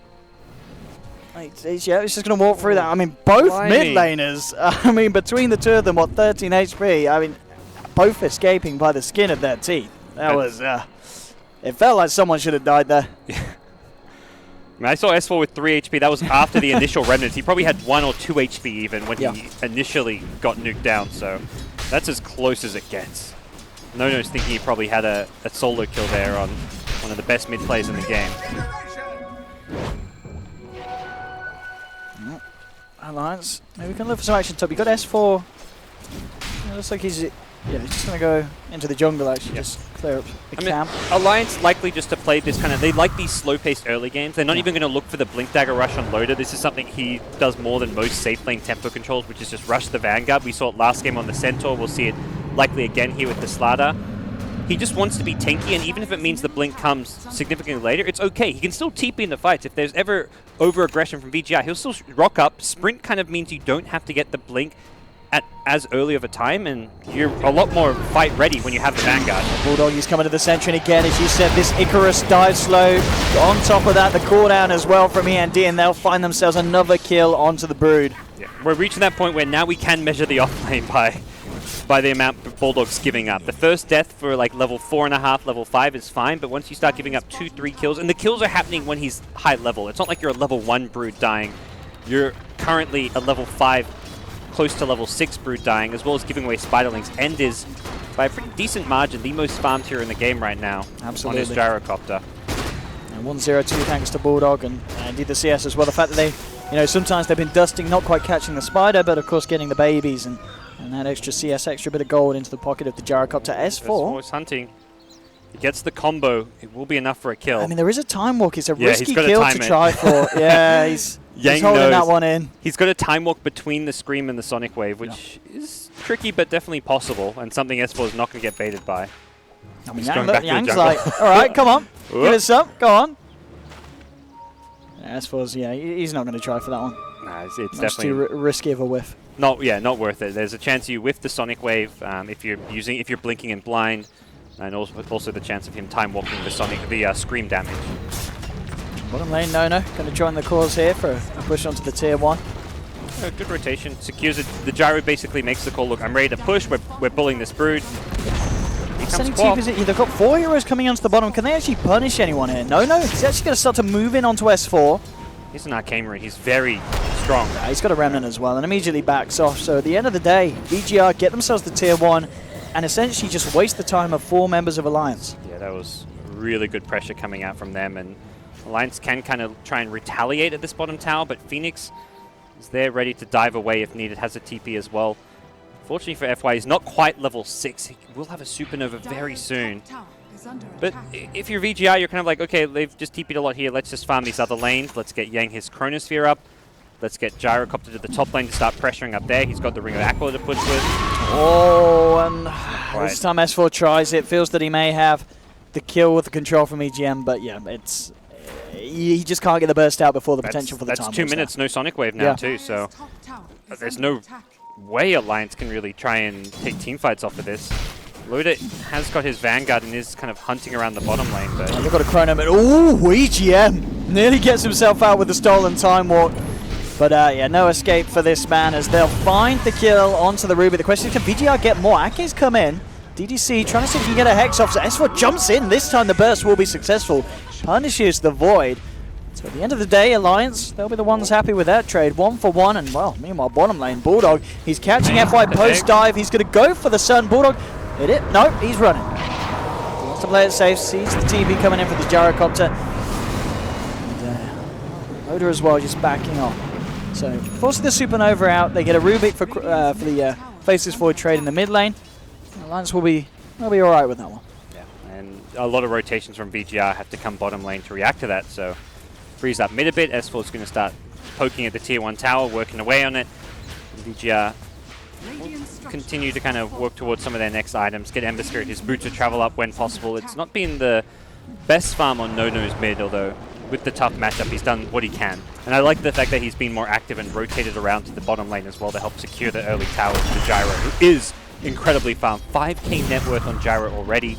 It's just going to walk through that. I mean, both mid laners, I mean, between the two of them, 13 HP. I mean, both escaping by the skin of their teeth. That was, it felt like someone should have died there. I mean, I saw S4 with 3 HP. That was after the initial remnants. He probably had 1 or 2 HP even when he initially got nuked down. So that's as close as it gets. Nono's thinking he probably had a solo kill there on one of the best mid players in the game. Alliance, maybe we can look for some action top. You got S4. It looks like he's just going to go into the jungle actually, just clear up the camp. Alliance likely just to play this kind of, they like these slow-paced early games. They're not even going to look for the Blink Dagger rush on Loader. This is something he does more than most safe lane tempo controls, which is just rush the Vanguard. We saw it last game on the Centaur. We'll see it likely again here with the Slardar. He just wants to be tanky, and even if it means the Blink comes significantly later, it's okay. He can still TP in the fights. If there's ever over-aggression from VGI, he'll still rock up. Sprint kind of means you don't have to get the Blink at as early of a time, and you're a lot more fight-ready when you have the Vanguard. Bulldog, he's coming to the center, and again, as you said, this Icarus dive slow. On top of that, the cooldown as well from END, and they'll find themselves another kill onto the Brood. Yeah, we're reaching that point where now we can measure the off-lane by the amount Bulldog's giving up. The first death for like level 4.5, level 5 is fine, but once you start giving up 2-3 kills, and the kills are happening when he's high level. It's not like you're a level 1 Brood dying. You're currently a level 5, close to level 6 Brood dying, as well as giving away Spiderlings. End is, by a pretty decent margin, the most farmed hero in the game right now. Absolutely. On his gyrocopter. And 1-0-2 thanks to Bulldog, and indeed the CS as well. The fact that they, sometimes they've been dusting, not quite catching the Spider, but of course getting the babies, and that extra CS, extra bit of gold into the pocket of the gyrocopter. S4 is hunting. He gets the combo. It will be enough for a kill. I mean, there is a time walk. It's a risky kill to try for. Yeah, he's holding that one in. He's got a time walk between the Scream and the Sonic Wave, which is tricky but definitely possible, and something S4 is not going to get baited by. I mean, Yang's like, all right, come on. Give us some. Go on. S4's, he's not going to try for that one. Nah, it's definitely too risky of a whiff. Not worth it. There's a chance you whiff the Sonic Wave if you're blinking and blind, and also the chance of him time walking the Scream damage. Bottom lane, Nono going to join the cause here for a push onto the tier 1. Good rotation. Secures it. The gyro basically makes the call. Look, I'm ready to push. We're bullying this Brood. They've got 4 heroes coming onto the bottom. Can they actually punish anyone here? No. He's actually going to start to move in onto S4. He's an Arcane Marine. He's very strong. Yeah, he's got a Remnant as well, and immediately backs off. So at the end of the day, VGR get themselves the tier 1 and essentially just waste the time of 4 members of Alliance. Yeah, that was really good pressure coming out from them, and Alliance can kind of try and retaliate at this bottom tower, but Phoenix is there ready to dive away if needed, has a TP as well. Fortunately for FY, he's not quite level 6. He will have a Supernova very soon. But if you're VGI, you're kind of like, okay, they've just TP'd a lot here. Let's just farm these other lanes. Let's get Yang his Chronosphere up. Let's get Gyrocopter to the top lane to start pressuring up there. He's got the Ring of Aqua to push with. Oh, and this time S4 tries it. Feels that he may have the kill with the control from EGM, but yeah, it's he just can't get the burst out before the potential for the time. That's 2 minutes, no Sonic Wave now too, so there's no way Alliance can really try and take team fights off of this. Loader has got his Vanguard and is kind of hunting around the bottom lane, but they've got a Chrono, but EGM nearly gets himself out with the stolen time walk. But no escape for this man as they'll find the kill onto the Ruby. The question is, can VGR get more? Ake's come in. DDC trying to see if he can get a Hex off. So S4 jumps in. This time the burst will be successful. Punishes the Void. So at the end of the day, Alliance, they'll be the ones happy with that trade. 1 for 1. And, well, meanwhile, bottom lane, Bulldog, he's catching FY post-dive. He's going to go for the Sun. Bulldog, hit it. No, he's running. He wants to play it safe. Sees the TB coming in for the Gyrocopter. Loda as well, just backing off. So forcing the Supernova out. They get a Rubik for the faces forward trade in the mid lane. Alliance will be alright with that one. Yeah, and a lot of rotations from VGR have to come bottom lane to react to that. So frees up mid a bit. S4 is going to start poking at the tier 1 tower, working away on it. And VGR will continue to kind of work towards some of their next items. Get Ember Spirit, his boot to travel up when possible. It's not been the best farm on No-No's mid, although with the tough matchup, he's done what he can. And I like the fact that he's been more active and rotated around to the bottom lane as well to help secure the early towers to Gyro, who is incredibly farmed. 5k net worth on Gyro already.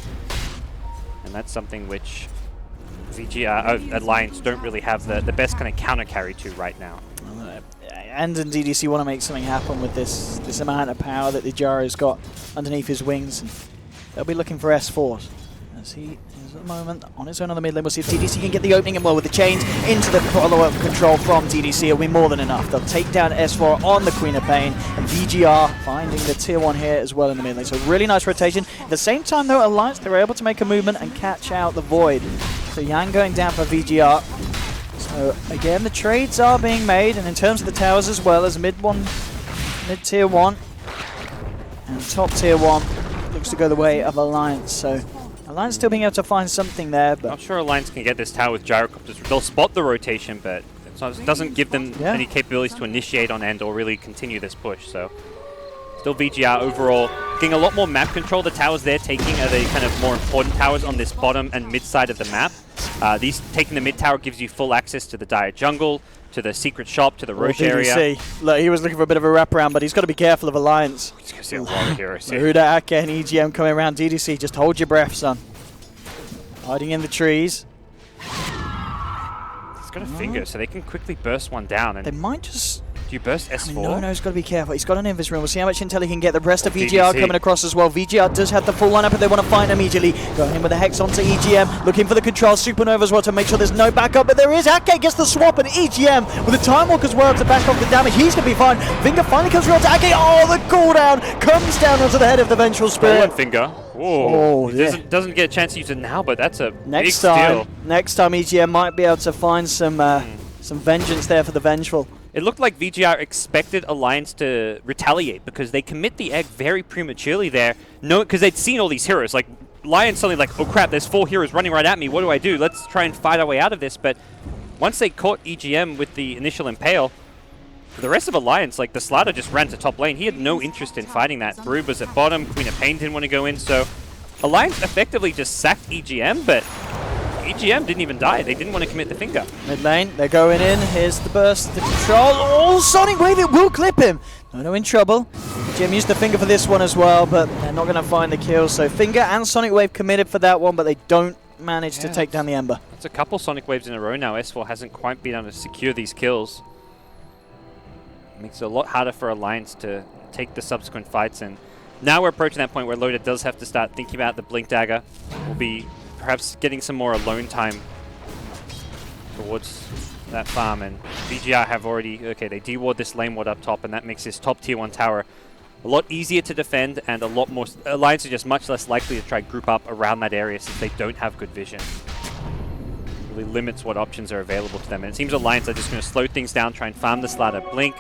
And that's something which VGR Alliance don't really have the best kind of counter carry to right now. And DDC want to make something happen with this amount of power that the Gyro's got underneath his wings. And they'll be looking for S4s. As he is at the moment on his own on the mid lane. We'll see if DDC can get the opening, and well, with the chains into the follow-up control from DDC, it'll be more than enough. They'll take down S4 on the Queen of Pain, and VGR finding the tier 1 here as well in the mid lane. So really nice rotation. At the same time though, Alliance, they were able to make a movement and catch out the Void. So Yang going down for VGR. So again, the trades are being made, and in terms of the towers as well, as mid tier 1 and top tier 1 looks to go the way of Alliance. So Alliance still being able to find something there, but not sure Alliance can get this tower with gyrocopters. They'll spot the rotation, but it doesn't give them any capabilities to initiate on end or really continue this push. So still VGR overall getting a lot more map control. The towers they're taking are the kind of more important towers on this bottom and mid side of the map. Taking the mid tower gives you full access to the Dire jungle, to the secret shop, to the Roche area. Look, he was looking for a bit of a wraparound, but he's got to be careful of Alliance. He's going to see a lot of heroes here. Huda, Ake, and EGM coming around. DDC, just hold your breath, son. Hiding in the trees. He's got a finger, so they can quickly burst one down. And they might just... Do you burst S4? No-No's got to be careful. He's got an Invis room. We'll see how much intel he can get. The rest of VGR coming across as well. VGR does have the full lineup, but they want to find immediately. Going in with a Hex onto EGM. Looking for the control. Supernova as well to make sure there's no backup, but there is. Ake gets the swap, and EGM with the Time Walk as well to back off the damage. He's going to be fine. Finger finally comes around to Ake. Oh, the cooldown comes down onto the head of the Vengeful Spirit. Finger. Whoa. Doesn't get a chance to use it now, but that's a big steal. Next time EGM might be able to find some vengeance there for the Vengeful. It looked like VGR expected Alliance to retaliate because they commit the egg very prematurely there. No, because they'd seen all these heroes. Like, Lion's suddenly like, oh crap, there's 4 heroes running right at me. What do I do? Let's try and fight our way out of this. But once they caught EGM with the initial impale, the rest of Alliance, like the Slatter just ran to top lane. He had no interest in fighting that. Brood was at bottom. Queen of Pain didn't want to go in. So Alliance effectively just sacked EGM, but EGM didn't even die. They didn't want to commit the finger. Mid lane, they're going in. Here's the burst, the control. Oh, Sonic Wave, it will clip him. No in trouble. EGM used the finger for this one as well, but they're not going to find the kill. So finger and Sonic Wave committed for that one, but they don't manage to take down the Ember. It's a couple Sonic Waves in a row now. S4 hasn't quite been able to secure these kills. It makes it a lot harder for Alliance to take the subsequent fights. And now we're approaching that point where Loda does have to start thinking about the Blink Dagger. Will be perhaps getting some more alone time towards that farm, and VGR have already, they deward this lane ward up top, and that makes this top tier 1 tower a lot easier to defend, and a lot more, Alliance are just much less likely to try group up around that area since they don't have good vision. Really limits what options are available to them, and it seems Alliance are just going to slow things down, try and farm the Slatter. Blink,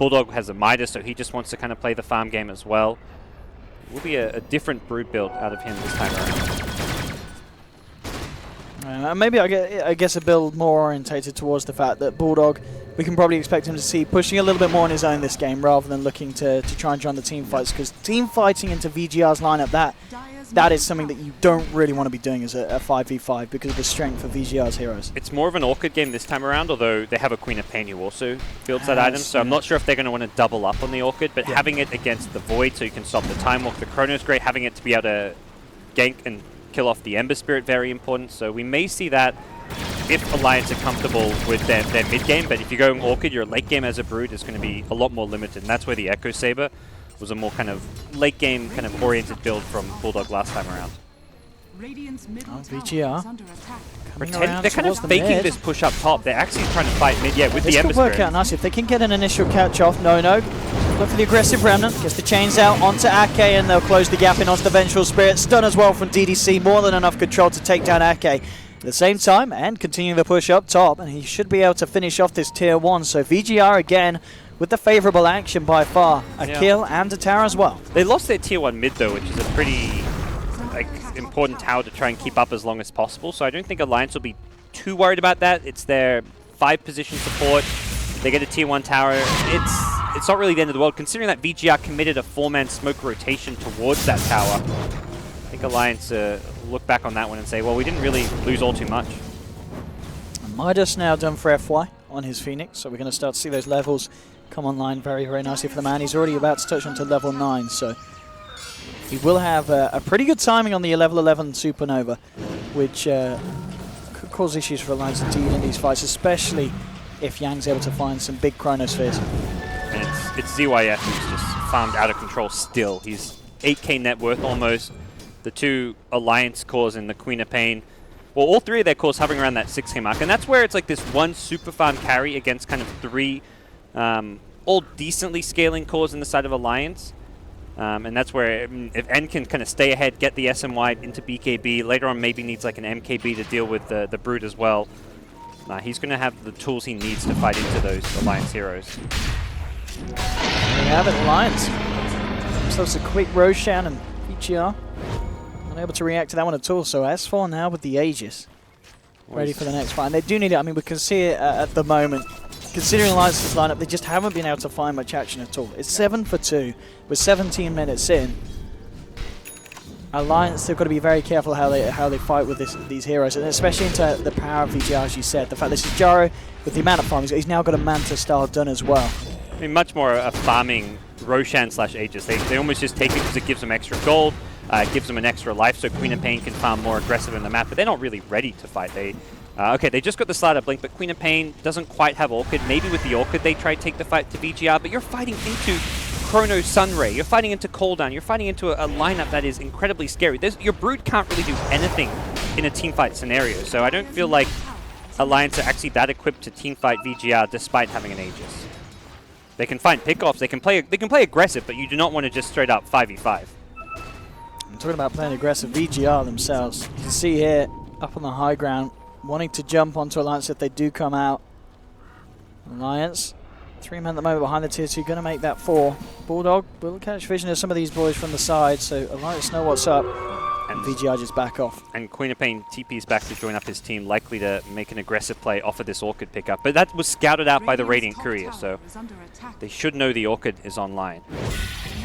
Bulldog has a Midas, so he just wants to kind of play the farm game as well. It will be a different Brood build out of him this time around. Maybe I guess a build more orientated towards the fact that Bulldog, we can probably expect him to see pushing a little bit more on his own this game rather than looking to try and join the team fights, because team fighting into VGR's lineup, that is something that you don't really want to be doing as a 5v5 because of the strength of VGR's heroes. It's more of an Orchid game this time around, although they have a Queen of Pain who also fields that item, so I'm not sure if they're going to want to double up on the Orchid, but having it against the Void so you can stop the Time Walk, the Chrono's great, having it to be able to gank and kill off the Ember Spirit, very important. So we may see that if Alliance are comfortable with their mid game, but if you're going Orchid, your late game as a Brood is going to be a lot more limited, and that's where the Echo Saber was a more kind of late game kind of oriented build from Bulldog last time around. VGR. They're kind of faking this push up top. They're actually trying to fight mid, with the Ember Spirit. This could work out nicely. If they can get an initial catch off, no. Look for the aggressive Remnant. Gets the chains out onto Ake, and they'll close the gap in onto the Vengeful Spirit. Stun as well from DDC. More than enough control to take down Ake. At the same time, and continuing the push up top, and he should be able to finish off this tier 1. So VGR again with the favourable action by far. A kill and a tower as well. They lost their tier 1 mid though, which is a pretty important tower to try and keep up as long as possible. So I don't think Alliance will be too worried about that. It's their 5 position support. They get a tier 1 tower. It's not really the end of the world, considering that VGR committed a 4-man smoke rotation towards that tower. I think Alliance look back on that one and say, well, we didn't really lose all too much. Midas now done for FY on his Phoenix, so we're going to start to see those levels come online very, very nicely for the man. He's already about to touch onto level 9, so he will have a pretty good timing on the level 11 Supernova, which could cause issues for Alliance indeed in these fights, especially if Yang's able to find some big Chronospheres. And it's ZYF who's just farmed out of control still. He's 8k net worth almost. The 2 Alliance cores and the Queen of Pain, well, all 3 of their cores hovering around that 6k mark. And that's where it's like this 1 super farm carry against kind of 3 all decently scaling cores in the side of Alliance. And that's where if N can kind of stay ahead, get the SM wide into BKB, later on maybe needs like an MKB to deal with the Brood as well. He's going to have the tools he needs to fight into those Alliance heroes. There we have it, Alliance. So it's a quick Roshan and VGR. Not able to react to that one at all, so S4 now with the Aegis. Ready for the next fight. And they do need it, I mean, we can see it at the moment. Considering Alliance's lineup, they just haven't been able to find much action at all. It's 7 for 2 with 17 minutes in. Alliance, they've got to be very careful how they fight with these heroes, and especially into the power of VGR, as you said. The fact this is Jaro, with the amount of farm he's now got a Manta style done as well. I mean, much more a farming Roshan / Aegis. They almost just take it because it gives them extra gold, it gives them an extra life, so Queen of Pain can farm more aggressive in the map, but they're not really ready to fight. Okay, they just got the Slider Blink, but Queen of Pain doesn't quite have Orchid. Maybe with the Orchid they try to take the fight to VGR, but you're fighting into Chrono Sunray, you're fighting into Cooldown, you're fighting into a lineup that is incredibly scary. Your Brood can't really do anything in a teamfight scenario, so I don't feel like Alliance are actually that equipped to teamfight VGR despite having an Aegis. They can find pickoffs, they can play aggressive, but you do not want to just straight up 5v5. I'm talking about playing aggressive. VGR themselves, you can see here, up on the high ground, wanting to jump onto Alliance if they do come out. Alliance, 3 men at the moment behind the tier 2, going to make that 4. Bulldog will catch vision of some of these boys from the side, so Alliance know what's up. And VGR just back off. And Queen of Pain TP's back to join up his team, likely to make an aggressive play off of this Orchid pickup. But that was scouted out by the Radiant Courier, so they should know the Orchid is online. Well,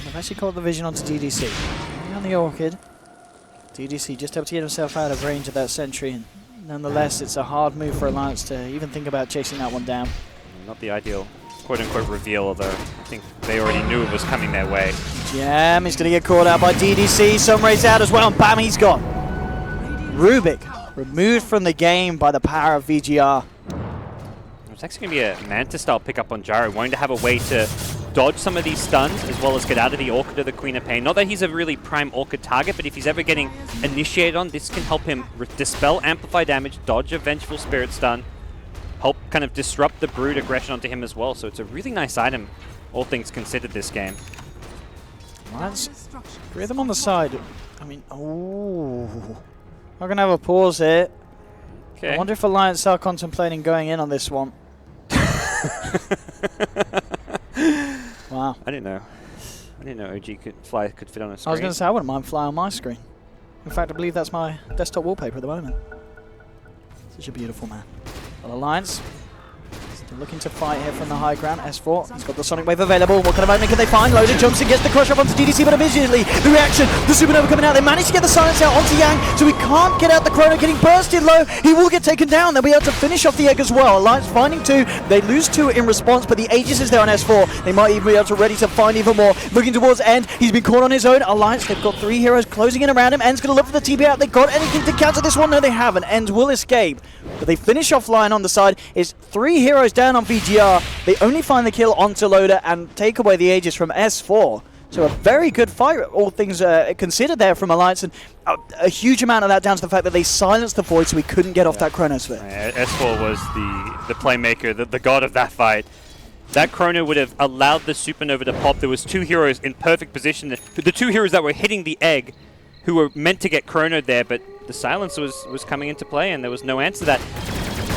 they've actually caught the vision onto DDC. On the Orchid, DDC just able to get himself out of range of that sentry, and nonetheless it's a hard move for Alliance to even think about chasing that one down. Not the ideal quote-unquote reveal, although I think they already knew it was coming their way. Jam is going to get caught out by DDC. Sunray's out as well, and bam, he's gone. Rubik removed from the game by the power of VGR. It's actually going to be a Manta-style pickup on Jaro, wanting to have a way to dodge some of these stuns, as well as get out of the Orchid of the Queen of Pain. Not that he's a really prime Orchid target, but if he's ever getting initiated on, this can help him dispel Amplify damage, dodge a Vengeful Spirit stun, help kind of disrupt the Brood aggression onto him as well. So it's a really nice item, all things considered, this game. Lance, rhythm on the side. I mean, oh. I'm going to have a pause here. Okay. I wonder if Alliance are contemplating going in on this one. Wow. I didn't know. I didn't know OG could fit on a screen. I was going to say, I wouldn't mind fly on my screen. In fact, I believe that's my desktop wallpaper at the moment. Such a beautiful man. Well, Alliance still looking to fight here from the high ground. S4, he's got the Sonic Wave available. What kind of opening can they find? Loaded jumps in, gets the crush up onto DDC, but immediately the reaction, the Supernova coming out. They manage to get the silence out onto Yang, so he can't get out the Chrono, getting bursted low. He will get taken down. They'll be able to finish off the egg as well. Alliance finding 2. They lose 2 in response, but the Aegis is there on S4. They might even be able to ready to find even more. Looking towards End. He's been caught on his own. Alliance, they've got 3 heroes closing in around him. End's going to look for the TP out. They got anything to counter this one? No, they haven't. End will escape. But they finish offline on the side. It's 3 heroes down on VGR. They only find the kill onto Loader and take away the Aegis from S4. So a very good fight, all things considered there from Alliance, and a huge amount of that down to the fact that they silenced the Void so we couldn't get off that Chronosphere. S4 was the playmaker, the god of that fight. That Chrono would have allowed the Supernova to pop. There was 2 heroes in perfect position. The 2 heroes that were hitting the egg, who were meant to get Chronoed there, but the silence was coming into play, and there was no answer to that.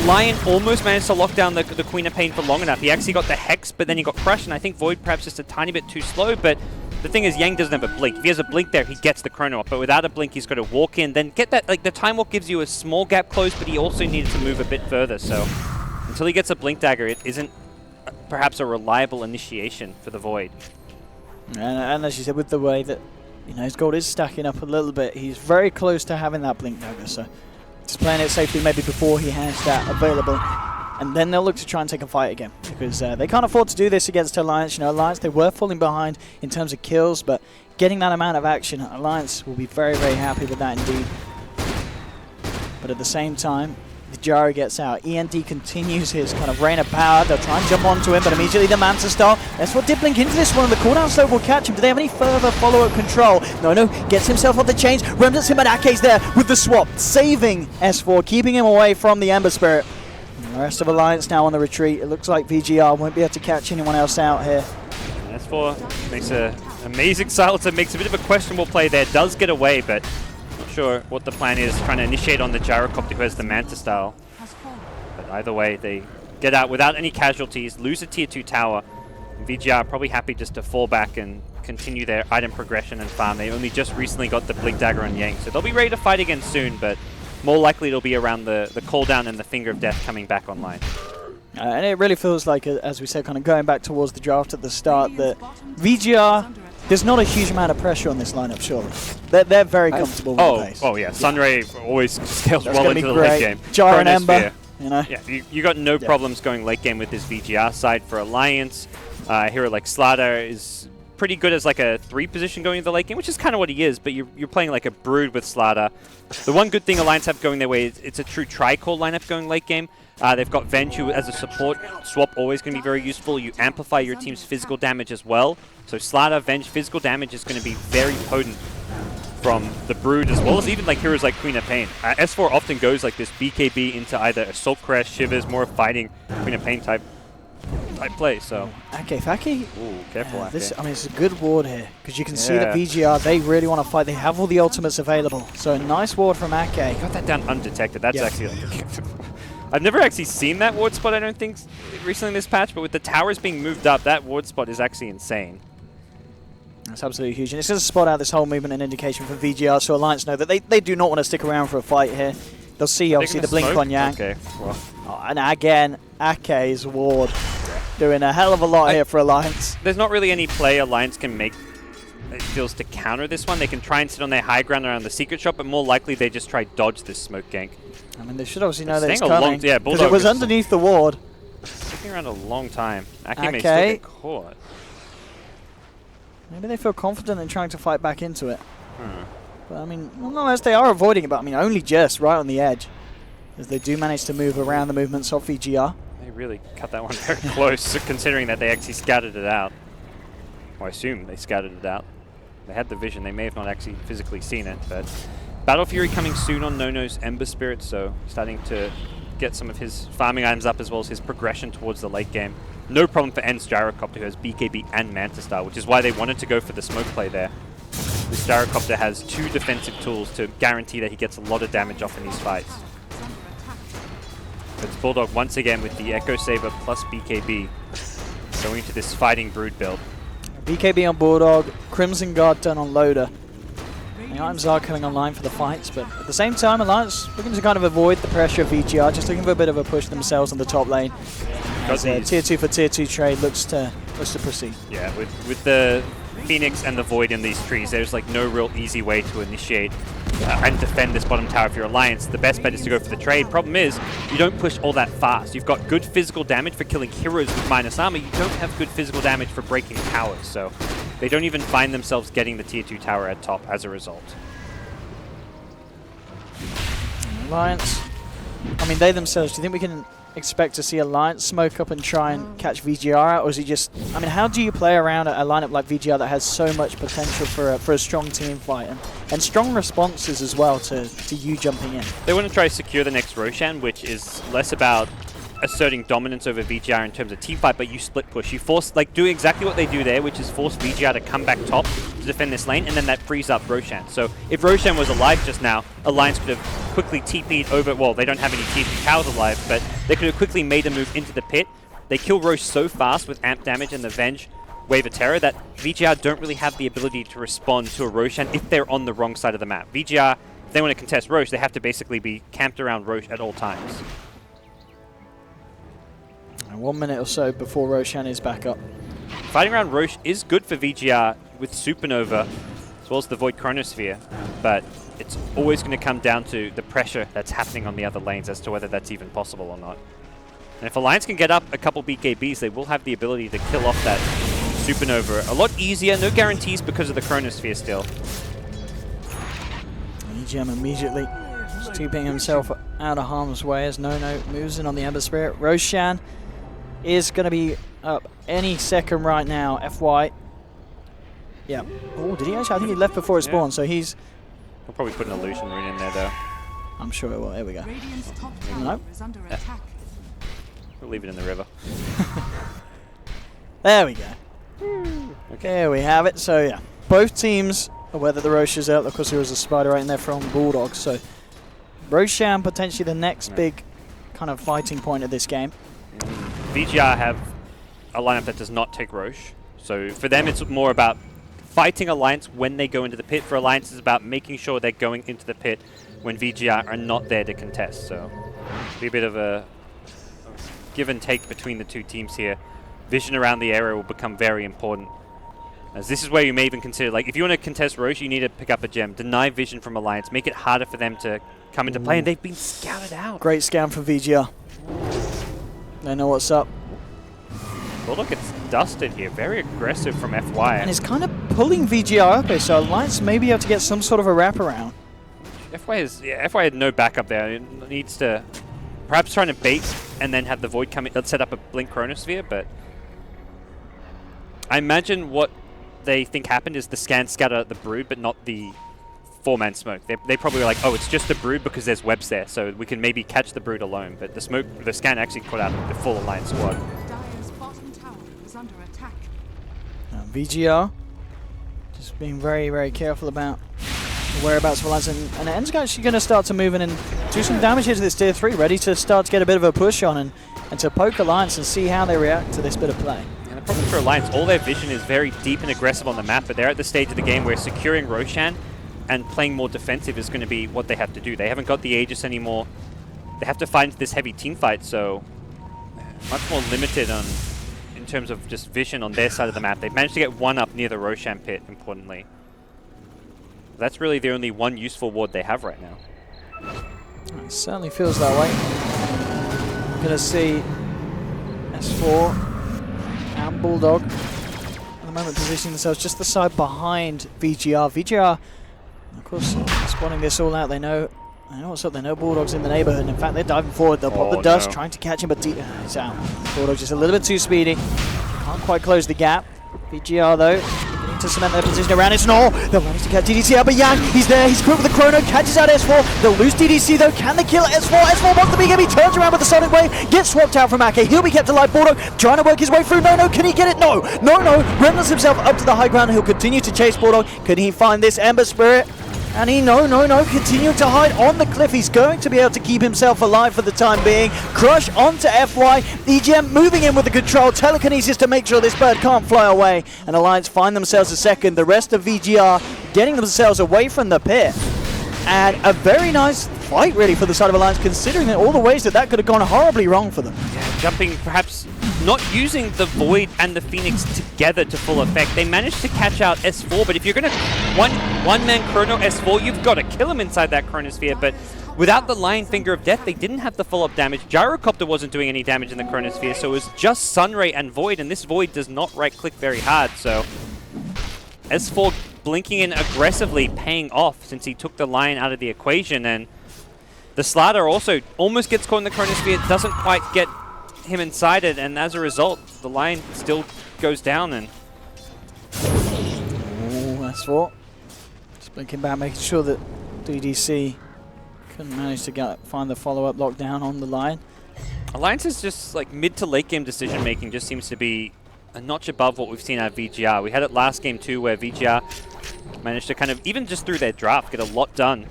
Lion almost managed to lock down the Queen of Pain for long enough. He actually got the Hex, but then he got crushed, and I think Void perhaps just a tiny bit too slow, but the thing is, Yang doesn't have a blink. If he has a blink there, he gets the chrono up, but without a blink, he's got to walk in, then get that, like, the time walk gives you a small gap close, but he also needed to move a bit further, so until he gets a blink dagger, it isn't perhaps a reliable initiation for the Void. And as you said, with the way that, you know, his gold is stacking up a little bit, he's very close to having that blink dagger, so just playing it safely maybe before he has that available. And then they'll look to try and take a fight again, because they can't afford to do this against Alliance. You know, Alliance, they were falling behind in terms of kills, but getting that amount of action, Alliance will be very, very happy with that indeed. But at the same time, Vijara gets out. END continues his kind of reign of power. They'll try and jump onto him, but immediately the Manta Star. That's what did blink into this one. The cooldown slope will catch him. Do they have any further follow-up control? No, gets himself off the chains. Remnants him, and Ake's there with the swap, saving S4, keeping him away from the Ember Spirit. And the rest of Alliance now on the retreat. It looks like VGR won't be able to catch anyone else out here. And S4 makes an amazing silencer, makes a bit of a questionable play there, does get away, but not sure what the plan is, trying to initiate on the Gyrocopter who has the Manta style. But either way, they get out without any casualties, lose a tier 2 tower. And VGR are probably happy just to fall back and continue their item progression and farm. They only just recently got the Blink Dagger on Yang, so they'll be ready to fight again soon, but more likely it'll be around the cooldown and the Finger of Death coming back online. And it really feels like, as we said, kind of going back towards the draft at the start, that VGR, there's not a huge amount of pressure on this lineup, surely. They're very comfortable with the pace. Oh yeah, Sunray always scales That's well into the great. late game. Gyre and Ember, you know. Yeah, you got no problems going late game with this VGR side for Alliance. A hero like Slaughter is pretty good as like a 3 position going into the late game, which is kind of what he is, but you're playing like a Brood with Slaughter. The one good thing Alliance have going their way is it's a true tri-core lineup going late game. They've got Venge, who as a support swap always going to be very useful. You amplify your team's physical damage as well. So Slaughter, Venge, physical damage is going to be very potent from the Brood, as well as even like heroes like Queen of Pain. S4 often goes like this BKB into either Assault Crash, Shivers, more fighting Queen of Pain type play, so. Ake, Faki. Ooh, careful, Ake. This, I mean, it's a good ward here, because you can see that VGR, they really want to fight. They have all the ultimates available. So a nice ward from Ake. Got that down undetected. That's actually like I've never actually seen that ward spot, I don't think, recently in this patch, but with the towers being moved up, that ward spot is actually insane. That's absolutely huge. And it's going to spot out this whole movement and indication from VGR, so Alliance know that they do not want to stick around for a fight here. They'll see, obviously, the blink on Yang. Okay, well. And again, Ake's ward doing a hell of a lot here for Alliance. There's not really any play Alliance can make, it feels, to counter this one. They can try and sit on their high ground around the secret shop, but more likely they just try dodge this smoke gank. I mean, they should obviously know that it's staying a coming, long- yeah, because Bulldog it was is underneath the ward. Sticking around a long time. Ake may Ake. still get caught. Maybe they feel confident in trying to fight back into it. But I mean, nonetheless, they are avoiding it, but I mean, only just right on the edge, as they do manage to move around the movements of VGR. They really cut that one very close, considering that they actually scattered it out. Well, I assume they scattered it out. They had the vision. They may have not actually physically seen it, but Battle Fury coming soon on Nono's Ember Spirit, so starting to get some of his farming items up as well as his progression towards the late game. No problem for N's Gyrocopter, who has BKB and Manta Star, which is why they wanted to go for the smoke play there. This Gyrocopter has 2 defensive tools to guarantee that he gets a lot of damage off in these fights. It's Bulldog once again with the Echo Saber plus BKB going into this fighting Brood build. BKB on Bulldog, Crimson Guard done on Loader. The items are coming online for the fights, but at the same time, Alliance looking to kind of avoid the pressure of VGR, just looking for a bit of a push themselves on the top lane. As tier 2 for tier 2 trade looks to proceed. Yeah, with the Phoenix and the Void in these trees, there's like no real easy way to initiate and defend this bottom tower if you're Alliance. The best bet is to go for the trade. Problem is, you don't push all that fast. You've got good physical damage for killing heroes with minus armor. You don't have good physical damage for breaking towers, so they don't even find themselves getting the tier 2 tower at top as a result. Alliance, I mean, they themselves, do you think we can expect to see Alliance smoke up and try and catch VGR out, or is he just, I mean, how do you play around a lineup like VGR that has so much potential for a strong team fight and strong responses as well to you jumping in? They want to try to secure the next Roshan, which is less about asserting dominance over VGR in terms of team fight, but you split push. You force, like, do exactly what they do there, which is force VGR to come back top to defend this lane, and then that frees up Roshan. So if Roshan was alive just now, Alliance could have quickly TP'd over, well, they don't have any TP towers alive, but they could have quickly made a move into the pit. They kill Roche so fast with amp damage and the Venge Wave of Terror that VGR don't really have the ability to respond to a Roshan if they're on the wrong side of the map. VGR, if they want to contest Roche, they have to basically be camped around Roche at all times. And 1 minute or so before Roshan is back up. Fighting around Roche is good for VGR with Supernova as well as the Void Chronosphere, but it's always going to come down to the pressure that's happening on the other lanes as to whether that's even possible or not. And if Alliance can get up a couple BKBs, they will have the ability to kill off that Supernova a lot easier. No guarantees because of the Chronosphere still. EGM immediately keeping himself out of harm's way as No moves in on the Ember Spirit. Roshan is going to be up any second right now. FY. Yeah. Oh, did he actually? I think he left before it spawned, so he's... We'll probably put an illusion rune in there, though. I'm sure it will. Here we go. No. We'll leave it in the river. There we go. Okay, there we have it. So, yeah, both teams are aware that the Roche is out. Of course, there was a spider right in there from Bulldog. So, Roshan potentially the next big kind of fighting point of this game. VGR have a lineup that does not take Roche. So, for them, it's more about fighting Alliance when they go into the pit. For Alliance, it's about making sure they're going into the pit when VGR are not there to contest. So, be a bit of a give and take between the two teams here. Vision around the area will become very important, as this is where you may even consider, like, if you want to contest Roche, you need to pick up a gem. Deny vision from Alliance. Make it harder for them to come into play, and they've been scouted out. Great scan from VGR. They know what's up. Bulldog gets dusted here. Very aggressive from FY. And it's kind of pulling VGR up here, so Alliance may be able to get some sort of a wraparound. FY had no backup there. It needs to perhaps trying to bait and then have the Void come in. Let's set up a Blink Chronosphere, but I imagine what they think happened is the scan scattered the Brood, but not the 4-man smoke. They probably were like, oh, it's just the Brood because there's webs there, so we can maybe catch the Brood alone. But the scan actually caught out the full Alliance squad. Dire's bottom tower is under attack. VGR just being very, very careful about the whereabouts of Alliance, and End's actually going to start to move in and do some damage here to this tier 3, ready to start to get a bit of a push on and to poke Alliance and see how they react to this bit of play. And the problem for Alliance, all their vision is very deep and aggressive on the map, but they're at the stage of the game where securing Roshan and playing more defensive is going to be what they have to do. They haven't got the Aegis anymore. They have to fight into this heavy team fight, so much more limited in terms of just vision on their side of the map. They've managed to get one up near the Roshan pit, importantly. That's really the only one useful ward they have right now. It certainly feels that way. We're going to see S4 and Bulldog at the moment positioning themselves just the side behind VGR. VGR, of course, spotting this all out. They know what's up. They know Bulldog's in the neighborhood. And in fact, they're diving forward. They'll pop the dust, trying to catch him, but he's out. Bulldog just a little bit too speedy. Can't quite close the gap. VGR, though, beginning to cement their position around it. No, they'll manage to catch DDC out, but Yang, he's there. He's quick with the Chrono, catches out S4. They'll lose DDC, though. Can they kill S4? S4 wants the BKB, turns around with the Sonic Wave, gets swapped out from Ake. He'll be kept alive. Bulldog trying to work his way through. No, can he get it? No. Renders himself up to the high ground. He'll continue to chase Bulldog. Can he find this Ember Spirit? And he, no, continuing to hide on the cliff. He's going to be able to keep himself alive for the time being. Crush onto FY. EGM moving in with the control. Telekinesis to make sure this bird can't fly away. And Alliance find themselves a second. The rest of VGR getting themselves away from the pit. And a very nice fight, really, for the side of Alliance, considering that all the ways that could have gone horribly wrong for them. Yeah, jumping, perhaps not using the Void and the Phoenix together to full effect. They managed to catch out S4, but if you're going to one-man Chrono S4, you've got to kill him inside that Chronosphere. But without the Lion Finger of Death, they didn't have the follow-up damage. Gyrocopter wasn't doing any damage in the Chronosphere, so it was just Sunray and Void, and this Void does not right-click very hard, so S4 blinking in aggressively, paying off since he took the Lion out of the equation, and the Slider also almost gets caught in the Chronosphere, doesn't quite get him inside it, and as a result, the Lion still goes down. And S4 just blinking back, making sure that DDC couldn't manage to find the follow-up lockdown on the Lion. Alliance is just like mid to late game decision making just seems to be a notch above what we've seen out of VGR. We had it last game too, where VGR managed to kind of, even just through their draft, get a lot done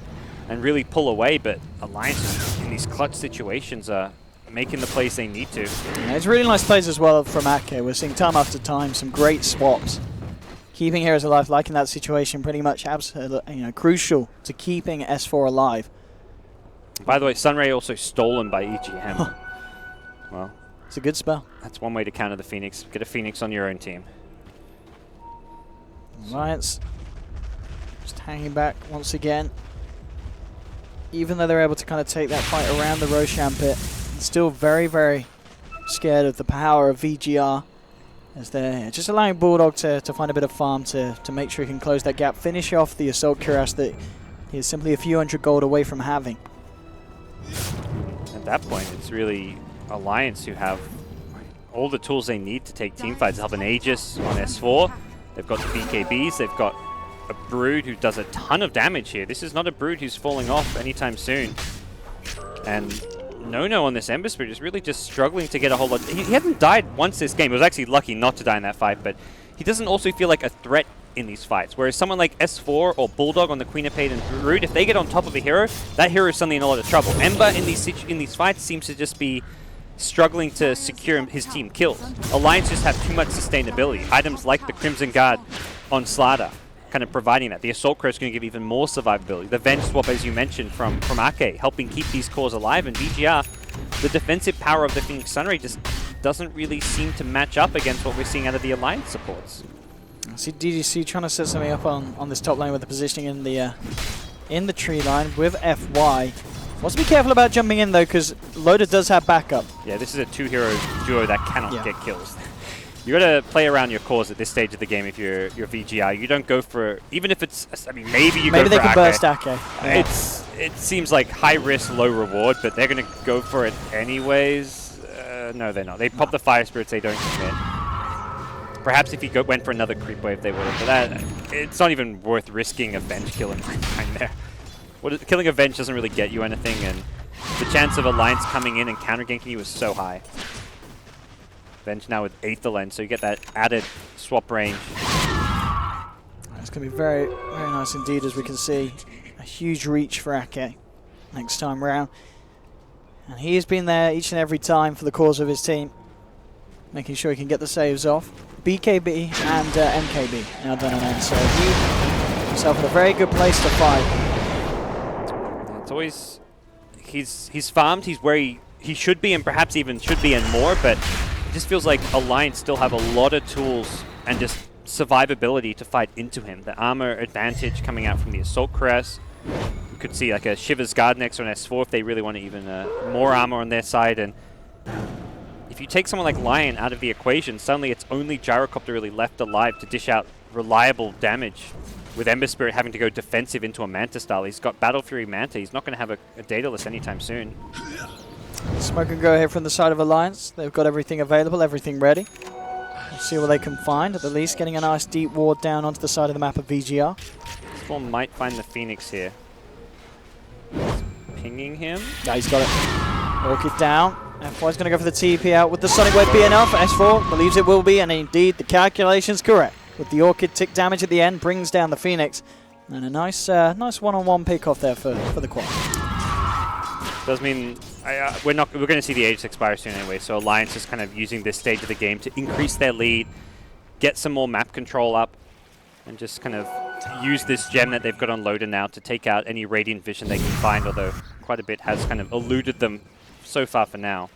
and really pull away, but Alliance in these clutch situations are making the plays they need to. Yeah, it's really nice plays as well from Ake. We're seeing time after time some great swaps. Keeping heroes alive, like in that situation, pretty much absolutely crucial to keeping S4 alive. By the way, Sunray also stolen by EGM. Well, it's a good spell. That's one way to counter the Phoenix. Get a Phoenix on your own team. Alliance just hanging back once again. Even though they're able to kind of take that fight around the Roshan pit, still very, very scared of the power of VGR. As they're just allowing Bulldog to find a bit of farm to make sure he can close that gap, finish off the Assault Cuirass that he is simply a few hundred gold away from having. At that point, it's really Alliance who have all the tools they need to take team fights. They have an Aegis on S4, they've got the BKBs, they've got a Brood who does a ton of damage here. This is not a Brood who's falling off anytime soon. And No on this Ember Spirit is really just struggling to get a whole lot. He hasn't died once this game. He was actually lucky not to die in that fight, but he doesn't also feel like a threat in these fights. Whereas someone like S4 or Bulldog on the Queen of Pain and Brood, if they get on top of a hero, that hero is suddenly in a lot of trouble. Ember in these fights seems to just be struggling to secure his team kills. Alliance just have too much sustainability. Items like the Crimson Guard on Slaughter kind of providing that. The Assault Crow is going to give even more survivability. The Venge Swap, as you mentioned, from Ake, helping keep these cores alive. And VGR, the defensive power of the Phoenix Sunray just doesn't really seem to match up against what we're seeing out of the Alliance supports. I see DDC trying to set something up on this top lane with the positioning in the tree line with FY. Wants to be careful about jumping in though, because Loader does have backup. Yeah, this is a two-hero duo that cannot get kills. You got to play around your cores at this stage of the game if you're VGR. You don't go for, even if it's, I mean, maybe they go for can burst Ake. Yeah. It seems like high risk, low reward, but they're going to go for it anyways. No, they're not. They pop the Fire Spirits, they don't commit. Perhaps if he went for another creep wave, they would have. But that, it's not even worth risking a Venge kill in my mind there. Killing a Venge doesn't really get you anything, and the chance of Alliance coming in and counter-ganking you is so high. Venge now with Aether Lens, so you get that added swap range. It's going to be very, very nice indeed, as we can see. A huge reach for Ake next time round. And he has been there each and every time for the cause of his team, making sure he can get the saves off. BKB and MKB now done on end, so he himself in a very good place to fight. It's always, he's farmed, he's where he should be, and perhaps even should be and more, but it just feels like Alliance still have a lot of tools and just survivability to fight into him. The armor advantage coming out from the Assault Crest. You could see like a Shiver's Guard next on S4 if they really want to even more armor on their side. And if you take someone like Lion out of the equation, suddenly it's only Gyrocopter really left alive to dish out reliable damage. With Ember Spirit having to go defensive into a Manta style. He's got Battle Fury Manta. He's not going to have a Daedalus anytime soon. Smoke and go here from the side of Alliance. They've got everything available, everything ready. Let's see what they can find. At the least, getting a nice deep ward down onto the side of the map of VGR. This one might find the Phoenix here. He's pinging him. Yeah, he's got it. Orchid down. FY's going to go for the TP out. Would the Sonic Wave be enough? S4 believes it will be, and indeed the calculation's correct. With the Orchid tick damage at the end, brings down the Phoenix. And a nice nice one-on-one pick off there for the quad. Does mean we're going to see the Aegis expire soon anyway, so Alliance is kind of using this stage of the game to increase their lead, get some more map control up, and just kind of use this gem that they've got on Loader now to take out any Radiant Vision they can find, although quite a bit has kind of eluded them so far for now.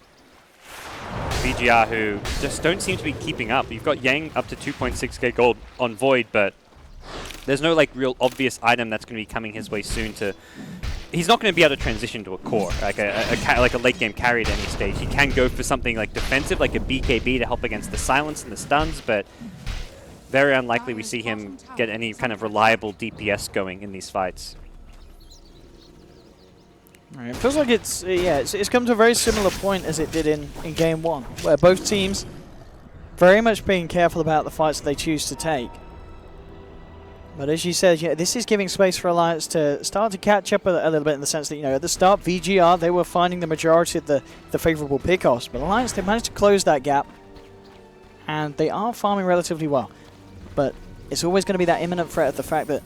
VGR, who just don't seem to be keeping up. You've got Yang up to 2.6k gold on Void, but there's no like real obvious item that's going to be coming his way soon to... He's not going to be able to transition to a core, like a late game carry at any stage. He can go for something like defensive, like a BKB to help against the silence and the stuns, but very unlikely we see him get any kind of reliable DPS going in these fights. Right, it feels like it's come to a very similar point as it did in game one, where both teams very much being careful about the fights that they choose to take. But as you said, this is giving space for Alliance to start to catch up a little bit in the sense that, at the start, VGR, they were finding the majority of the favourable pickoffs. But Alliance, they managed to close that gap. And they are farming relatively well. But it's always going to be that imminent threat of the fact that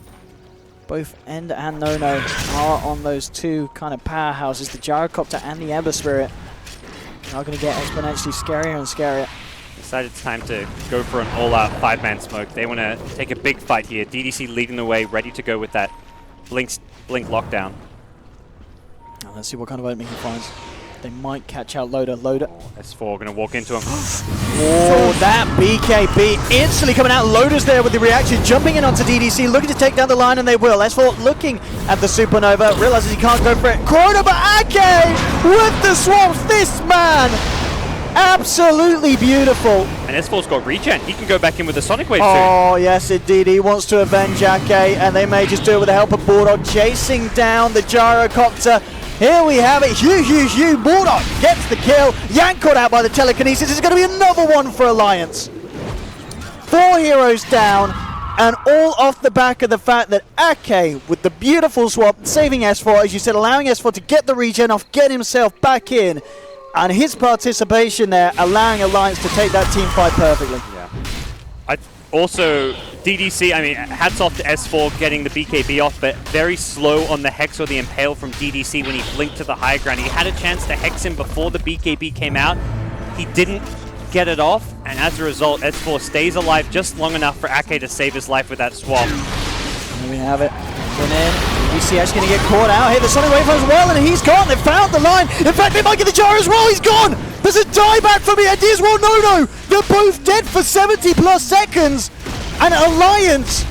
both End and Nono are on those two kind of powerhouses. The Gyrocopter and the Ember Spirit are going to get exponentially scarier and scarier. Decided it's time to go for an all-out 5-man smoke. They want to take a big fight here. DDC leading the way, ready to go with that blink lockdown. Now let's see what kind of opening he finds. They might catch out Loader. Loader. S4 going to walk into him. Oh, that BKB instantly coming out. Loader's there with the reaction, jumping in onto DDC, looking to take down the line, and they will. S4 looking at the Supernova, realizes he can't go for it. Corona, but Ake with the swamps. This man, absolutely beautiful. And S4's got regen. He can go back in with the Sonic Wave Oh, yes, indeed. He wants to avenge Ake, and they may just do it with the help of Bulldog, chasing down the Gyrocopter. Here we have it. Hugh. Bulldog gets the kill. Yank caught out by the telekinesis. It's going to be another one for Alliance. 4 heroes down, and all off the back of the fact that Ake, with the beautiful swap, saving S4, as you said, allowing S4 to get the regen off, get himself back in, and his participation there, allowing Alliance to take that team fight perfectly. Yeah. Also, DDC, I mean, hats off to S4 getting the BKB off, but very slow on the Hex or the Impale from DDC when he blinked to the high ground. He had a chance to Hex him before the BKB came out. He didn't get it off, and as a result, S4 stays alive just long enough for Ake to save his life with that swap. Here we have it. And then DDC actually going to get caught out here. The Sonic Wave as well, and he's gone. They've found the line. In fact, they might get the Gyro as well. He's gone. There's a dieback from the Eddie as well. No. They're both dead for 70 plus seconds. And Alliance,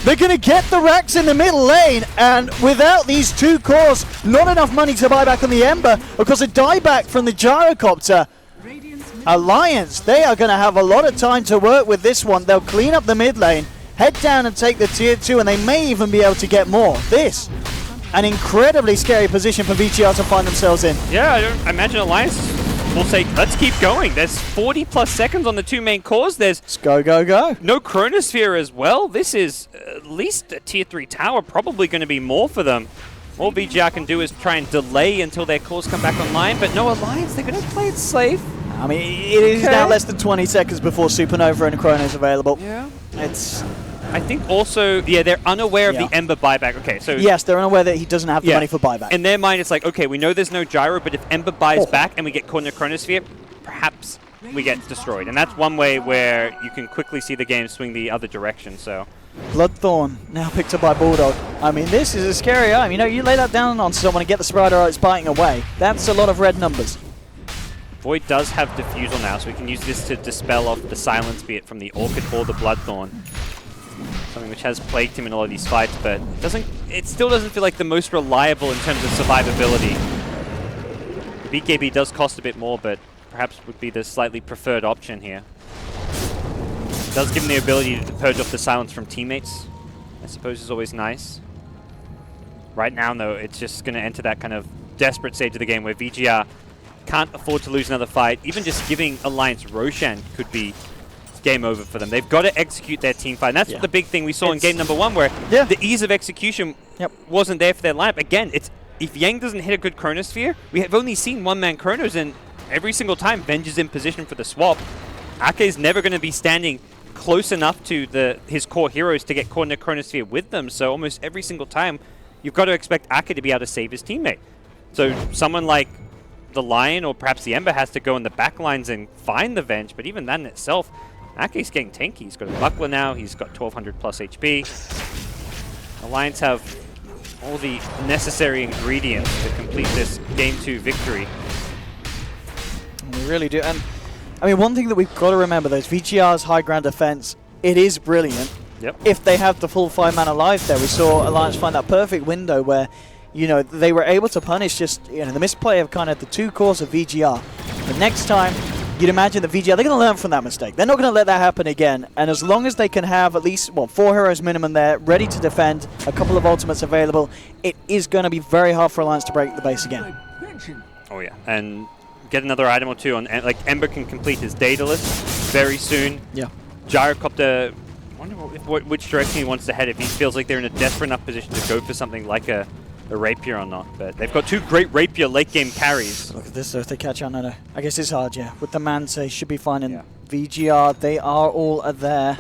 they're going to get the racks in the middle lane. And without these two cores, not enough money to buy back on the Ember. Because a dieback from the Gyrocopter. Alliance, they are going to have a lot of time to work with this one. They'll clean up the mid lane, head down and take the tier 2, and they may even be able to get more. This, an incredibly scary position for VGR to find themselves in. Yeah, I imagine Alliance will say, let's keep going. There's 40 plus seconds on the two main cores. Let's go. No Chronosphere as well. This is at least a tier 3 tower, probably going to be more for them. All VGR can do is try and delay until their cores come back online, but no Alliance, they're going to play it safe. I mean, it is now less than 20 seconds before Supernova and Chrono is available. Yeah. It's... I think also, they're unaware of the Ember buyback. Okay, so... Yes, they're unaware that he doesn't have the money for buyback. In their mind, it's like, okay, we know there's no Gyro, but if Ember buys back and we get caught in a Chronosphere, perhaps we get destroyed. And that's one way where you can quickly see the game swing the other direction, so... Bloodthorn now picked up by Bulldog. I mean, this is a scary item. You lay that down on someone and get the Spider Arts biting away. That's a lot of red numbers. Void does have Diffusal now, so we can use this to dispel off the Silence, be it from the Orchid or the Bloodthorn. Something which has plagued him in a lot of these fights, but it still doesn't feel like the most reliable in terms of survivability. The BKB does cost a bit more, but perhaps would be the slightly preferred option here. It does give him the ability to purge off the Silence from teammates, I suppose is always nice. Right now, though, it's just going to enter that kind of desperate stage of the game where VGR can't afford to lose another fight. Even just giving Alliance Roshan could be game over for them. They've got to execute their team fight. And that's the big thing we saw in game number 1, where the ease of execution wasn't there for their lineup. Again, if Yang doesn't hit a good Chronosphere, we have only seen one-man Chronos, and every single time Venge is in position for the swap. Ake is never going to be standing close enough to his core heroes to get caught in a Chronosphere with them, so almost every single time you've got to expect Ake to be able to save his teammate. So someone like the Lion or perhaps the Ember has to go in the back lines and find the Venge, but even that in itself, Ake's getting tanky. He's got a Buckler now, he's got 1200 plus HP. Alliance have all the necessary ingredients to complete this Game 2 victory. They really do. And I mean, one thing that we've got to remember, though, is VGR's high ground defense, it is brilliant. If they have the full 5-man alive there. We saw Alliance find that perfect window where, they were able to punish just, the misplay of kind of the two cores of VGR. But next time, you'd imagine that VGR, they're going to learn from that mistake. They're not going to let that happen again. And as long as they can have at least, 4 heroes minimum there, ready to defend, a couple of ultimates available, it is going to be very hard for Alliance to break the base again. Oh yeah, and get another item or two on, like Ember can complete his Daedalus very soon. Yeah. Gyrocopter wonder which direction he wants to head, if he feels like they're in a desperate enough position to go for something like a Rapier or not. But they've got 2 great Rapier late game carries. Look at this though, if they catch on, no. I guess it's hard, yeah. With the Manta, he should be fine. And VGR, they are all there.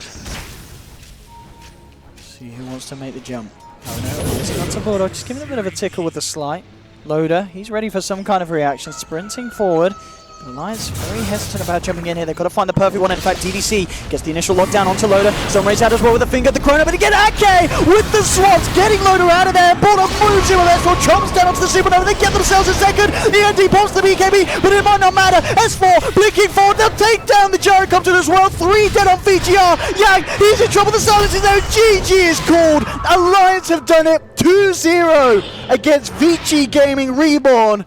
See who wants to make the jump. Oh no, it's got to Bulldog, just giving a bit of a tickle with the slide. Loader, he's ready for some kind of reaction, sprinting forward. Alliance very hesitant about jumping in here. They've got to find the perfect one. In fact, DDC gets the initial lockdown onto Loader. Sunrays out as well with the finger at the Chrono, but again, Ake with the swaps, getting Loader out of there. Bulldog moves him with S4, chomps down onto the Supernova. They get themselves a second. ENT pops the BKB, but it might not matter. S4 blinking forward. They'll take down the Gyrocopter as well. 3 dead on VGR. Yang, he's in trouble. The silence is there. GG is called. Alliance have done it 2-0 against Vici Gaming Reborn.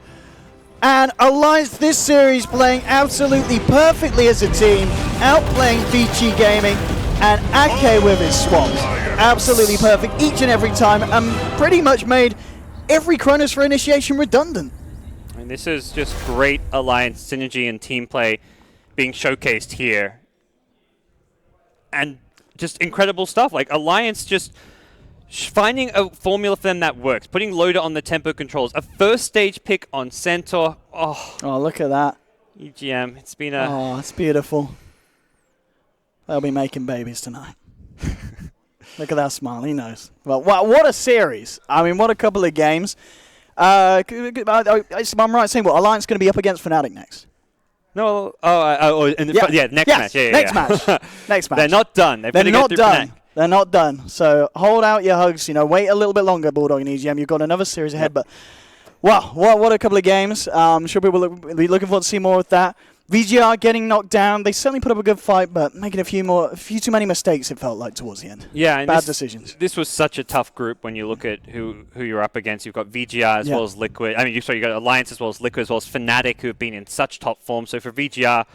And Alliance this series playing absolutely perfectly as a team, outplaying Vici Gaming, and Ake with his swaps. Absolutely perfect each and every time, and pretty much made every Chronos for initiation redundant. And this is just great Alliance synergy and team play being showcased here. And just incredible stuff. Like Alliance just finding a formula for them that works. Putting Loader on the tempo controls. A first stage pick on Centaur. Oh, look at that. EGM. It's been a... Oh, it's beautiful. They'll be making babies tonight. Look at that smile. He knows. Well, what a series. I mean, what a couple of games. I'm right saying, what, Alliance going to be up against Fnatic next? No. Next match. Next match. Next match. They're not done. They're not done. They're not done. So hold out your hugs. Wait a little bit longer, Bulldog and EGM. You've got another series ahead. But wow, what a couple of games. I'm sure people will be looking forward to see more of that. VGR getting knocked down. They certainly put up a good fight, but making a few too many mistakes, it felt like, towards the end. Yeah, and bad decisions. This was such a tough group when you look at who you're up against. You've got VGR as well as Liquid. You've got Alliance as well as Liquid, as well as Fnatic, who have been in such top form. So for VGR,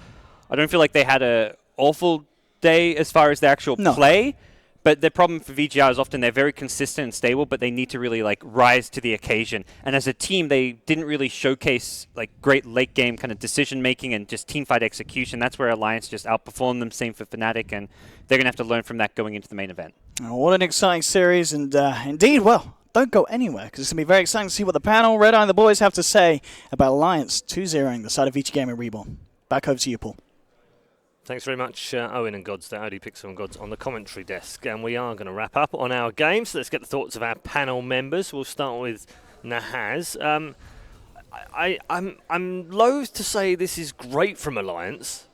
I don't feel like they had an awful day as far as the actual play. But the problem for VGR is often they're very consistent and stable, but they need to really rise to the occasion. And as a team, they didn't really showcase great late game kind of decision making and just team fight execution. That's where Alliance just outperformed them. Same for Fnatic, and they're going to have to learn from that going into the main event. Oh, what an exciting series, and indeed, well, don't go anywhere because it's going to be very exciting to see what the panel, Red Eye and the boys have to say about Alliance 2-0ing the side of Vici Gaming Reborn. Back over to you, Paul. Thanks very much, Owen and Gods, there, OD Pixel and Gods on the commentary desk. And we are going to wrap up on our game, so let's get the thoughts of our panel members. We'll start with Nahaz. I'm loath to say this is great from Alliance,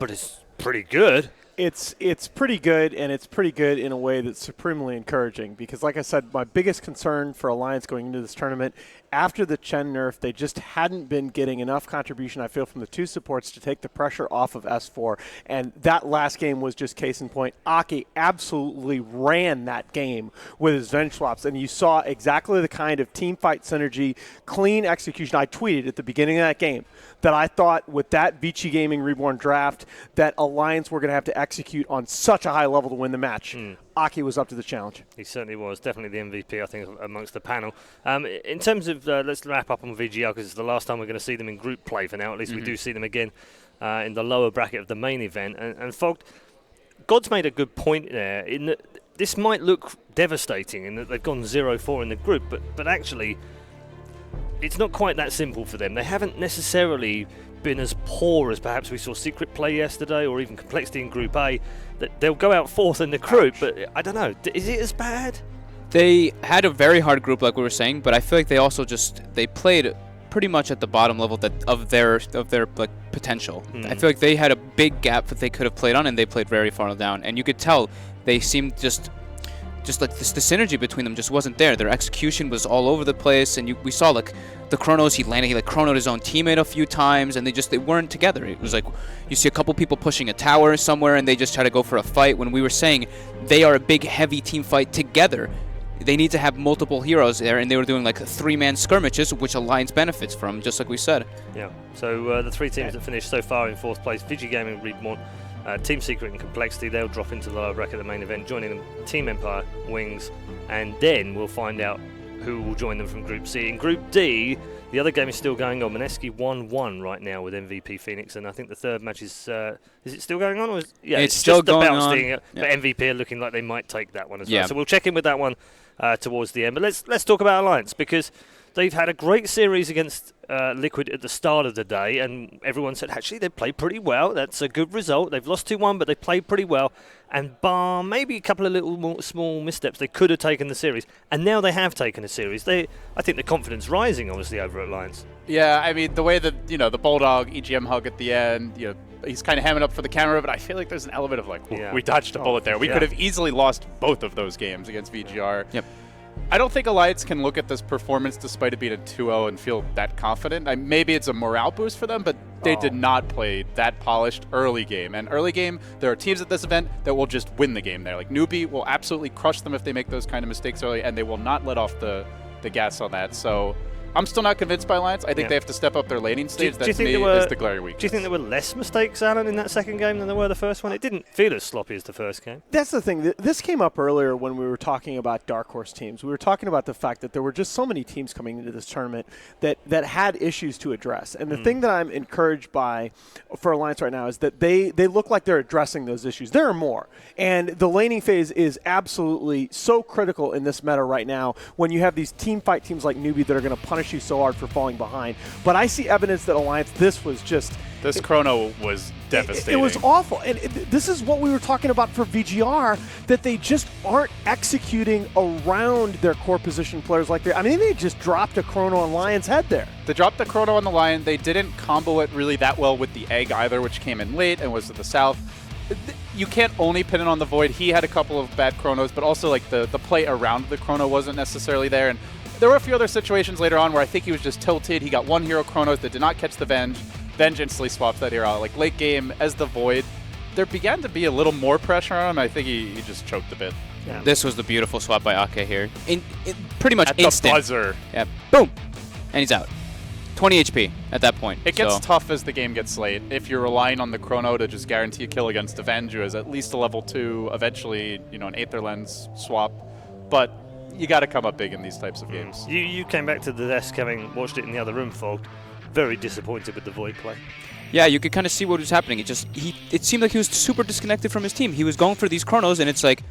but it's pretty good. It's pretty good, and it's pretty good in a way that's supremely encouraging because, like I said, my biggest concern for Alliance going into this tournament, after the Chen nerf, they just hadn't been getting enough contribution, I feel, from the 2 supports to take the pressure off of S4, and that last game was just case in point. Aki absolutely ran that game with his Venge swaps, and you saw exactly the kind of team fight synergy, clean execution. I tweeted at the beginning of that game that I thought with that Vici Gaming Reborn draft that Alliance were going to have to execute on such a high level to win the match. Aki was up to the challenge. He certainly was. Definitely the MVP, I think, amongst the panel. In terms of, let's wrap up on VGR because it's the last time we're going to see them in group play for now. At least we do see them again in the lower bracket of the main event. And Fogg, God's made a good point there in that this might look devastating in that they've gone 0-4 in the group, but actually it's not quite that simple for them. They haven't necessarily been as poor as perhaps we saw Secret play yesterday or even Complexity in Group A. They'll go out 4th in the group, but I don't know. Is it as bad? They had a very hard group, like we were saying, but I feel like they also they played pretty much at the bottom level of their potential. I feel like they had a big gap that they could have played on, and they played very far down. And you could tell they seemed just like the synergy between them just wasn't there. Their execution was all over the place, and we saw the Chronos, he chronoed his own teammate a few times, and they weren't together. It was like you see a couple people pushing a tower somewhere, and they just try to go for a fight. When we were saying they are a big, heavy team fight together, they need to have multiple heroes there, and they were doing 3-man skirmishes, which Alliance benefits from, just like we said. Yeah. So the 3 teams that finished so far in 4th place: Vici Gaming, Reborn, Team Secret and Complexity. They'll drop into the lower bracket of the main event, joining them Team Empire, Wings, and then we'll find out who will join them from Group C. In Group D, the other game is still going on. Mineski 1-1 right now with MVP Phoenix, and I think the third match is it still going on? Or yeah, it's still just going about on. Sting, Yeah. but MVP are looking like they might take that one as Yeah. well. So we'll check in with that one towards the end. But let's talk about Alliance, because they've had a great series against Liquid at the start of the day, and everyone said actually they played pretty well. That's a good result. They've lost 2-1, but they played pretty well. And bar maybe a couple of little more small missteps, they could have taken the series. And now they have taken a series. I think the confidence rising, obviously, over at Alliance. Yeah, I mean, the way that, the Bulldog EGM hug at the end, he's kind of hamming up for the camera, but I feel like there's an element of like, we dodged a bullet there. We could have easily lost both of those games against VGR. Yep. I don't think Alliance can look at this performance despite it being a 2-0 and feel that confident. Maybe it's a morale boost for them, but they did not play that polished early game. And early game, there are teams at this event that will just win the game there. Like Newbie will absolutely crush them if they make those kind of mistakes early, and they will not let off the gas on that. So I'm still not convinced by Alliance. I think they have to step up their laning stage. That to me is the glaring weakness. Do you think there were less mistakes, Alan, in that second game than there were the first one? It didn't feel as sloppy as the first game. That's the thing. This came up earlier when we were talking about Dark Horse teams. We were talking about the fact that there were just so many teams coming into this tournament that had issues to address. And the thing that I'm encouraged by for Alliance right now is that they look like they're addressing those issues. There are more. And the laning phase is absolutely so critical in this meta right now when you have these team fight teams like Newbie that are going to punish you so hard for falling behind. But I see evidence that Alliance, this chrono was devastating. It was awful. And this is what we were talking about for VGR, that they just aren't executing around their core position players like they just dropped a chrono on Lion's head there. They dropped the chrono on the Lion. They didn't combo it really that well with the egg either, which came in late and was to the south. You can't only pin it on the Void. He had a couple of bad chronos, but also like the play around the chrono wasn't necessarily there. And there were a few other situations later on where I think he was just tilted. He got one hero chronos that did not catch the Venge. Venge instantly swapped that hero out. Like late game as the Void, there began to be a little more pressure on him. I think he just choked a bit. Yeah. This was the beautiful swap by Ake here. In pretty much at instant. The buzzer. Yeah. Boom. And he's out. 20 HP at that point. It gets tough as the game gets late. If you're relying on the chrono to just guarantee a kill against Avenge, who is at least a level 2, eventually, an Aether Lens swap. But you got to come up big in these types of games. You came back to the desk having watched it in the other room, Fog. Very disappointed with the Void play. Yeah, you could kind of see what was happening. It seemed like he was super disconnected from his team. He was going for these chronos, and it's like,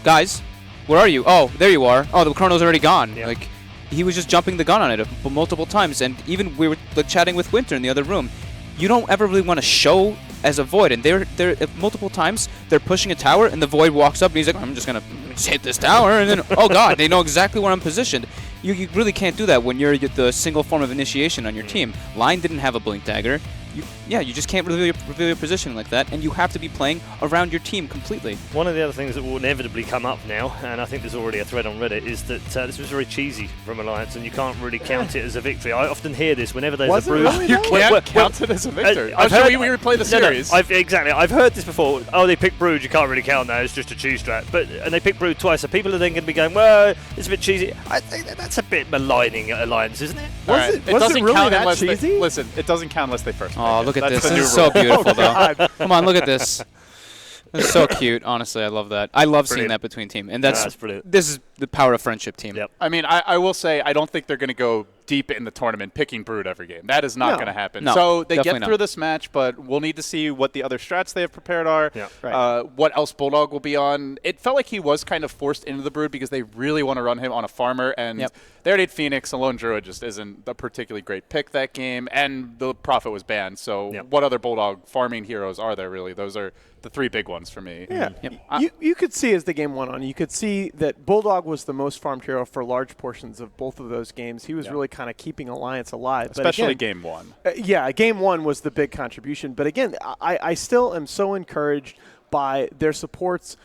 guys, where are you? Oh, there you are. Oh, the chrono's already gone. Yeah. Like, he was just jumping the gun on it multiple times, and even we were chatting with Winter in the other room. You don't ever really want to show as a Void, and they're multiple times they're pushing a tower, and the Void walks up and he's like, I'm just gonna hit this tower, and then oh god, they know exactly where I'm positioned. You really can't do that when you're the single form of initiation on your team. Line didn't have a blink dagger. You just can't reveal your position like that, and you have to be playing around your team completely. One of the other things that will inevitably come up now, and I think there's already a thread on Reddit, is that this was very cheesy from Alliance, and you can't really count it as a victory. I often hear this whenever there's a brew. Really you can't count it as a victory. I've heard, we replay the series. Exactly. I've heard this before. Oh, they picked Brood. You can't really count that. It's just a cheese strat. And they picked Brood twice, so people are then going to be going, well, it's a bit cheesy. I think that's a bit maligning at Alliance, isn't it? Was it really that cheesy? Listen, it doesn't count unless they first. Oh, look at this. This is so beautiful, though. Come on, look at this. It's so cute. Honestly, I love that. I love seeing that between team, and that's brilliant. This is the power of friendship, team. Yep. I mean, I will say I don't think they're going to go deep in the tournament picking Brood every game. That is not going to happen. No, so they get through this match, but we'll need to see what the other strats they have prepared are. Yeah. Right. What else Bulldog will be on. It felt like he was kind of forced into the Brood because they really want to run him on a farmer, and they already had Phoenix. A lone Druid just isn't a particularly great pick that game, and the Prophet was banned. So what other Bulldog farming heroes are there really? Those are the three big ones for me. Yeah. You could see as the game went on, you could see that Bulldog was the most farmed hero for large portions of both of those games. He was really kind of keeping Alliance alive. Especially game one. Game one was the big contribution. But again, I still am so encouraged by their supports.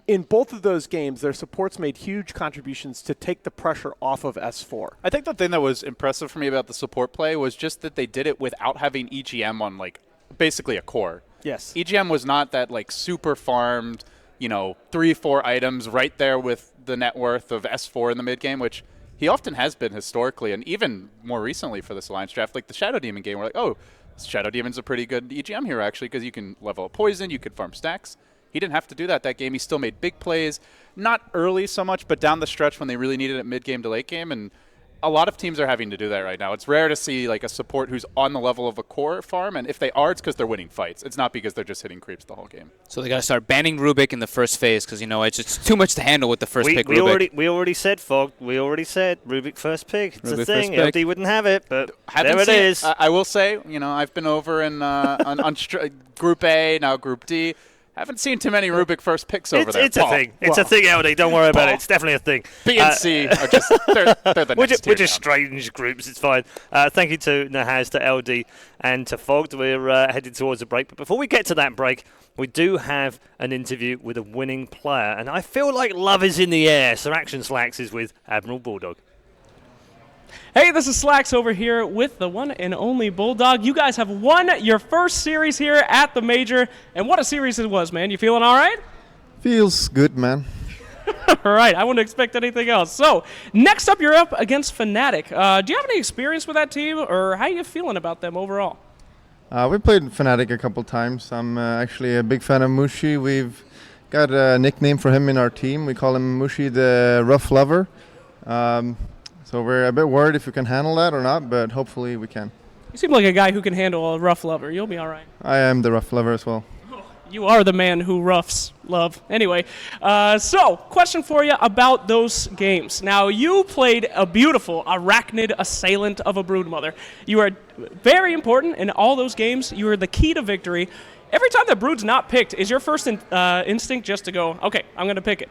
In both of those games, their supports made huge contributions to take the pressure off of S4. I think the thing that was impressive for me about the support play was just that they did it without having EGM on, like, basically a core. Yes. EGM was not that, like, super farmed, 3-4 items right there with the net worth of S4 in the mid game, which he often has been historically, and even more recently for this Alliance draft. Like the Shadow Demon game, we're like, oh, Shadow Demon's a pretty good EGM hero, actually, because you can level up poison, you can farm stacks. He didn't have to do that game. He still made big plays, not early so much, but down the stretch when they really needed it mid-game to late game. And a lot of teams are having to do that right now. It's rare to see like a support who's on the level of a core farm, and if they are, it's because they're winning fights. It's not because they're just hitting creeps the whole game. So they got to start banning Rubik in the first phase because, it's just too much to handle with the first pick Rubik. We already said, Fog, Rubik first pick. It's Rubik a thing. first pick. LD wouldn't have it, but Haven't there it seen is. I will say, I've been over in on Group A, now Group D. Haven't seen too many Rubik first picks over there. It's a thing. It's a thing, LD. Don't worry about it. It's definitely a thing. B and C are just they're the next We're tier just down. strange groups. It's fine. Thank you to Nahaz, to LD, and to Fogged. We're headed towards a break. But before we get to that break, we do have an interview with a winning player. And I feel like love is in the air. So Action Slacks is with Admiral Bulldog. Hey, this is Slacks over here with the one and only Bulldog. You guys have won your first series here at the Major, and what a series it was, man. You feeling all right? Feels good, man. All right, I wouldn't expect anything else. So, next up, you're up against Fnatic. Do you have any experience with that team, or how are you feeling about them overall? We played Fnatic a couple times. I'm actually a big fan of Mushi. We've got a nickname for him in our team. We call him Mushi the Rough Lover. So we're a bit worried if we can handle that or not, but hopefully we can. You seem like a guy who can handle a rough lover. You'll be all right. I am the Rough Lover as well. You are the man who roughs love. Anyway, so question for you about those games. Now, you played a beautiful Arachnid Assailant of a Broodmother. You are very important in all those games. You are the key to victory. Every time the Brood's not picked, is your first instinct just to go, okay, I'm going to pick it?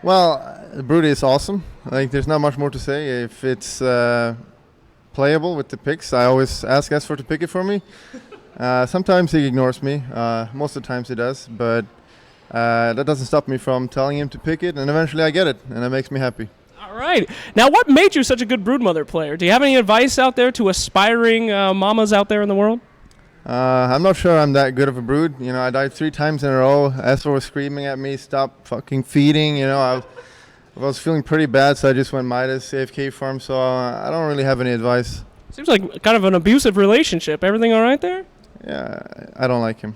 Well, the Brood is awesome. Like, there's not much more to say. If it's playable with the picks, I always ask Esfor to pick it for me. Sometimes he ignores me. Most of the times he does. But that doesn't stop me from telling him to pick it, and eventually I get it, and that makes me happy. All right. Now, what made you such a good Broodmother player? Do you have any advice out there to aspiring mamas out there in the world? I'm not sure I'm that good of a Brood. I died 3 times in a row. Esfor was screaming at me, stop fucking feeding. I was feeling pretty bad, so I just went Midas, AFK farm, so I don't really have any advice. Seems like kind of an abusive relationship. Everything all right there? Yeah, I don't like him.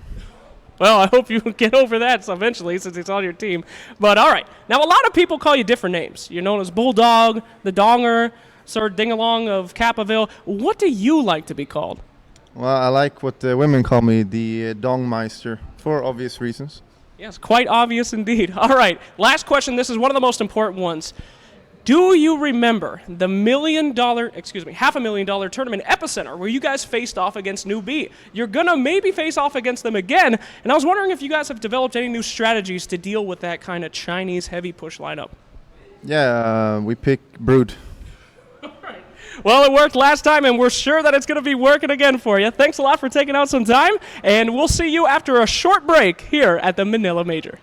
Well, I hope you get over that eventually since it's on your team. But all right. Now, a lot of people call you different names. You're known as Bulldog, the Donger, Sir Dingalong of Capaville. What do you like to be called? Well, I like what the women call me, the Dongmeister, for obvious reasons. Yes, quite obvious indeed. All right, last question. This is one of the most important ones. Do you remember the $500,000 tournament Epicenter where you guys faced off against New B? You're going to maybe face off against them again, and I was wondering if you guys have developed any new strategies to deal with that kind of Chinese heavy push lineup. Yeah, we pick Brood. Well, it worked last time, and we're sure that it's going to be working again for you. Thanks a lot for taking out some time, and we'll see you after a short break here at the Manila Major.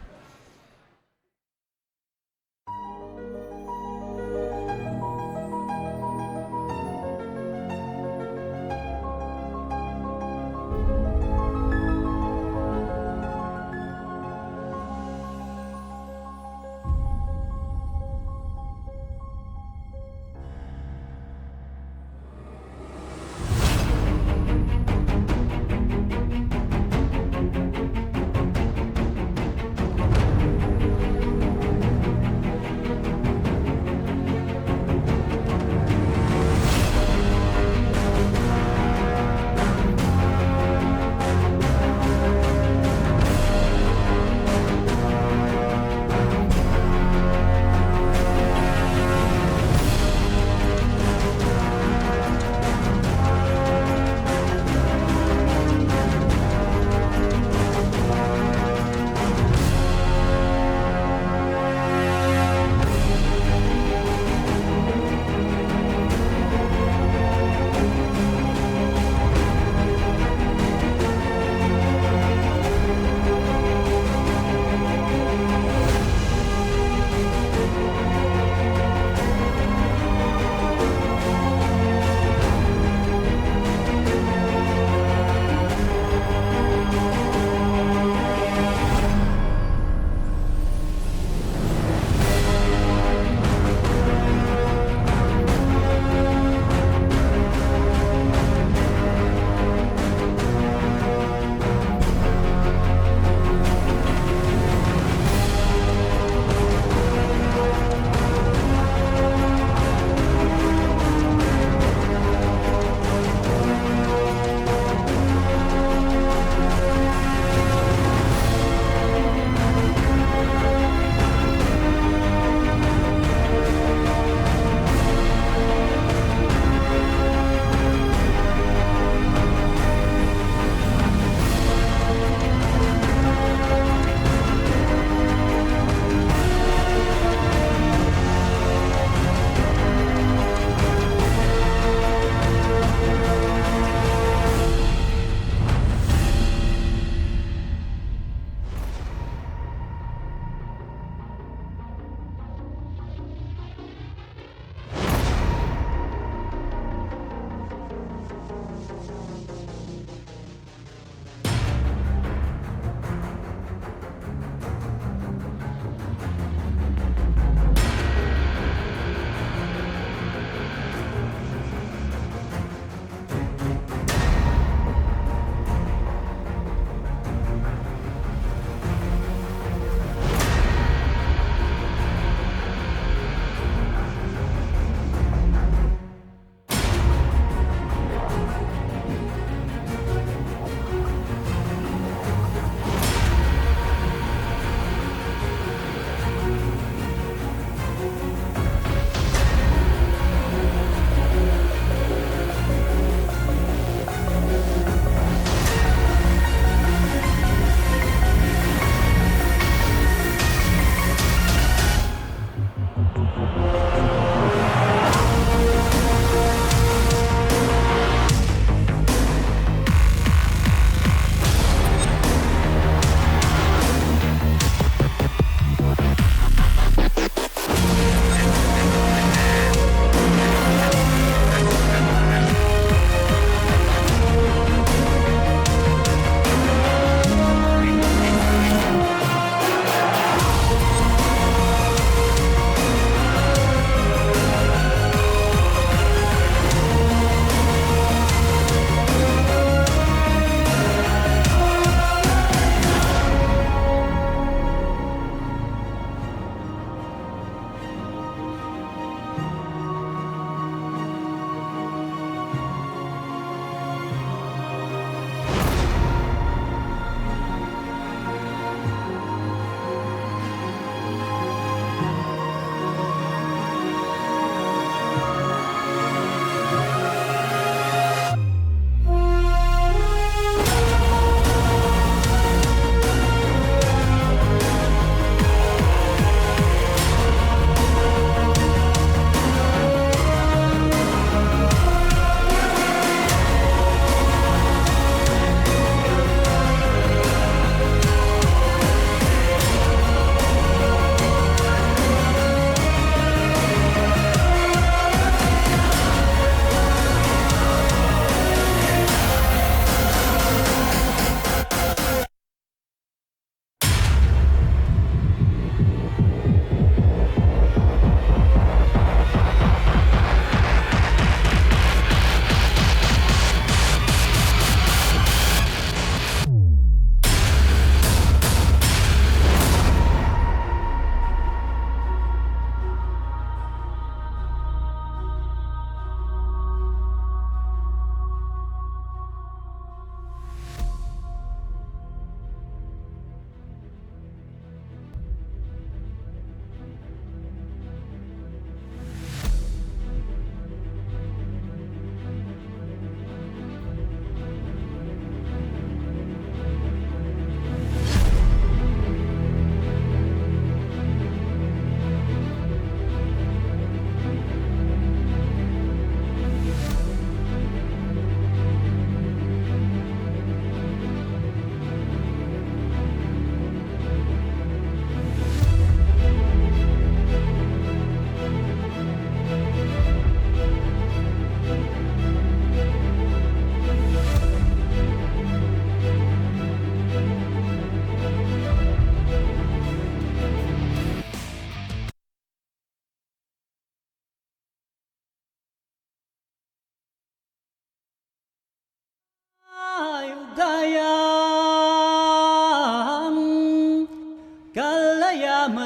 galayaman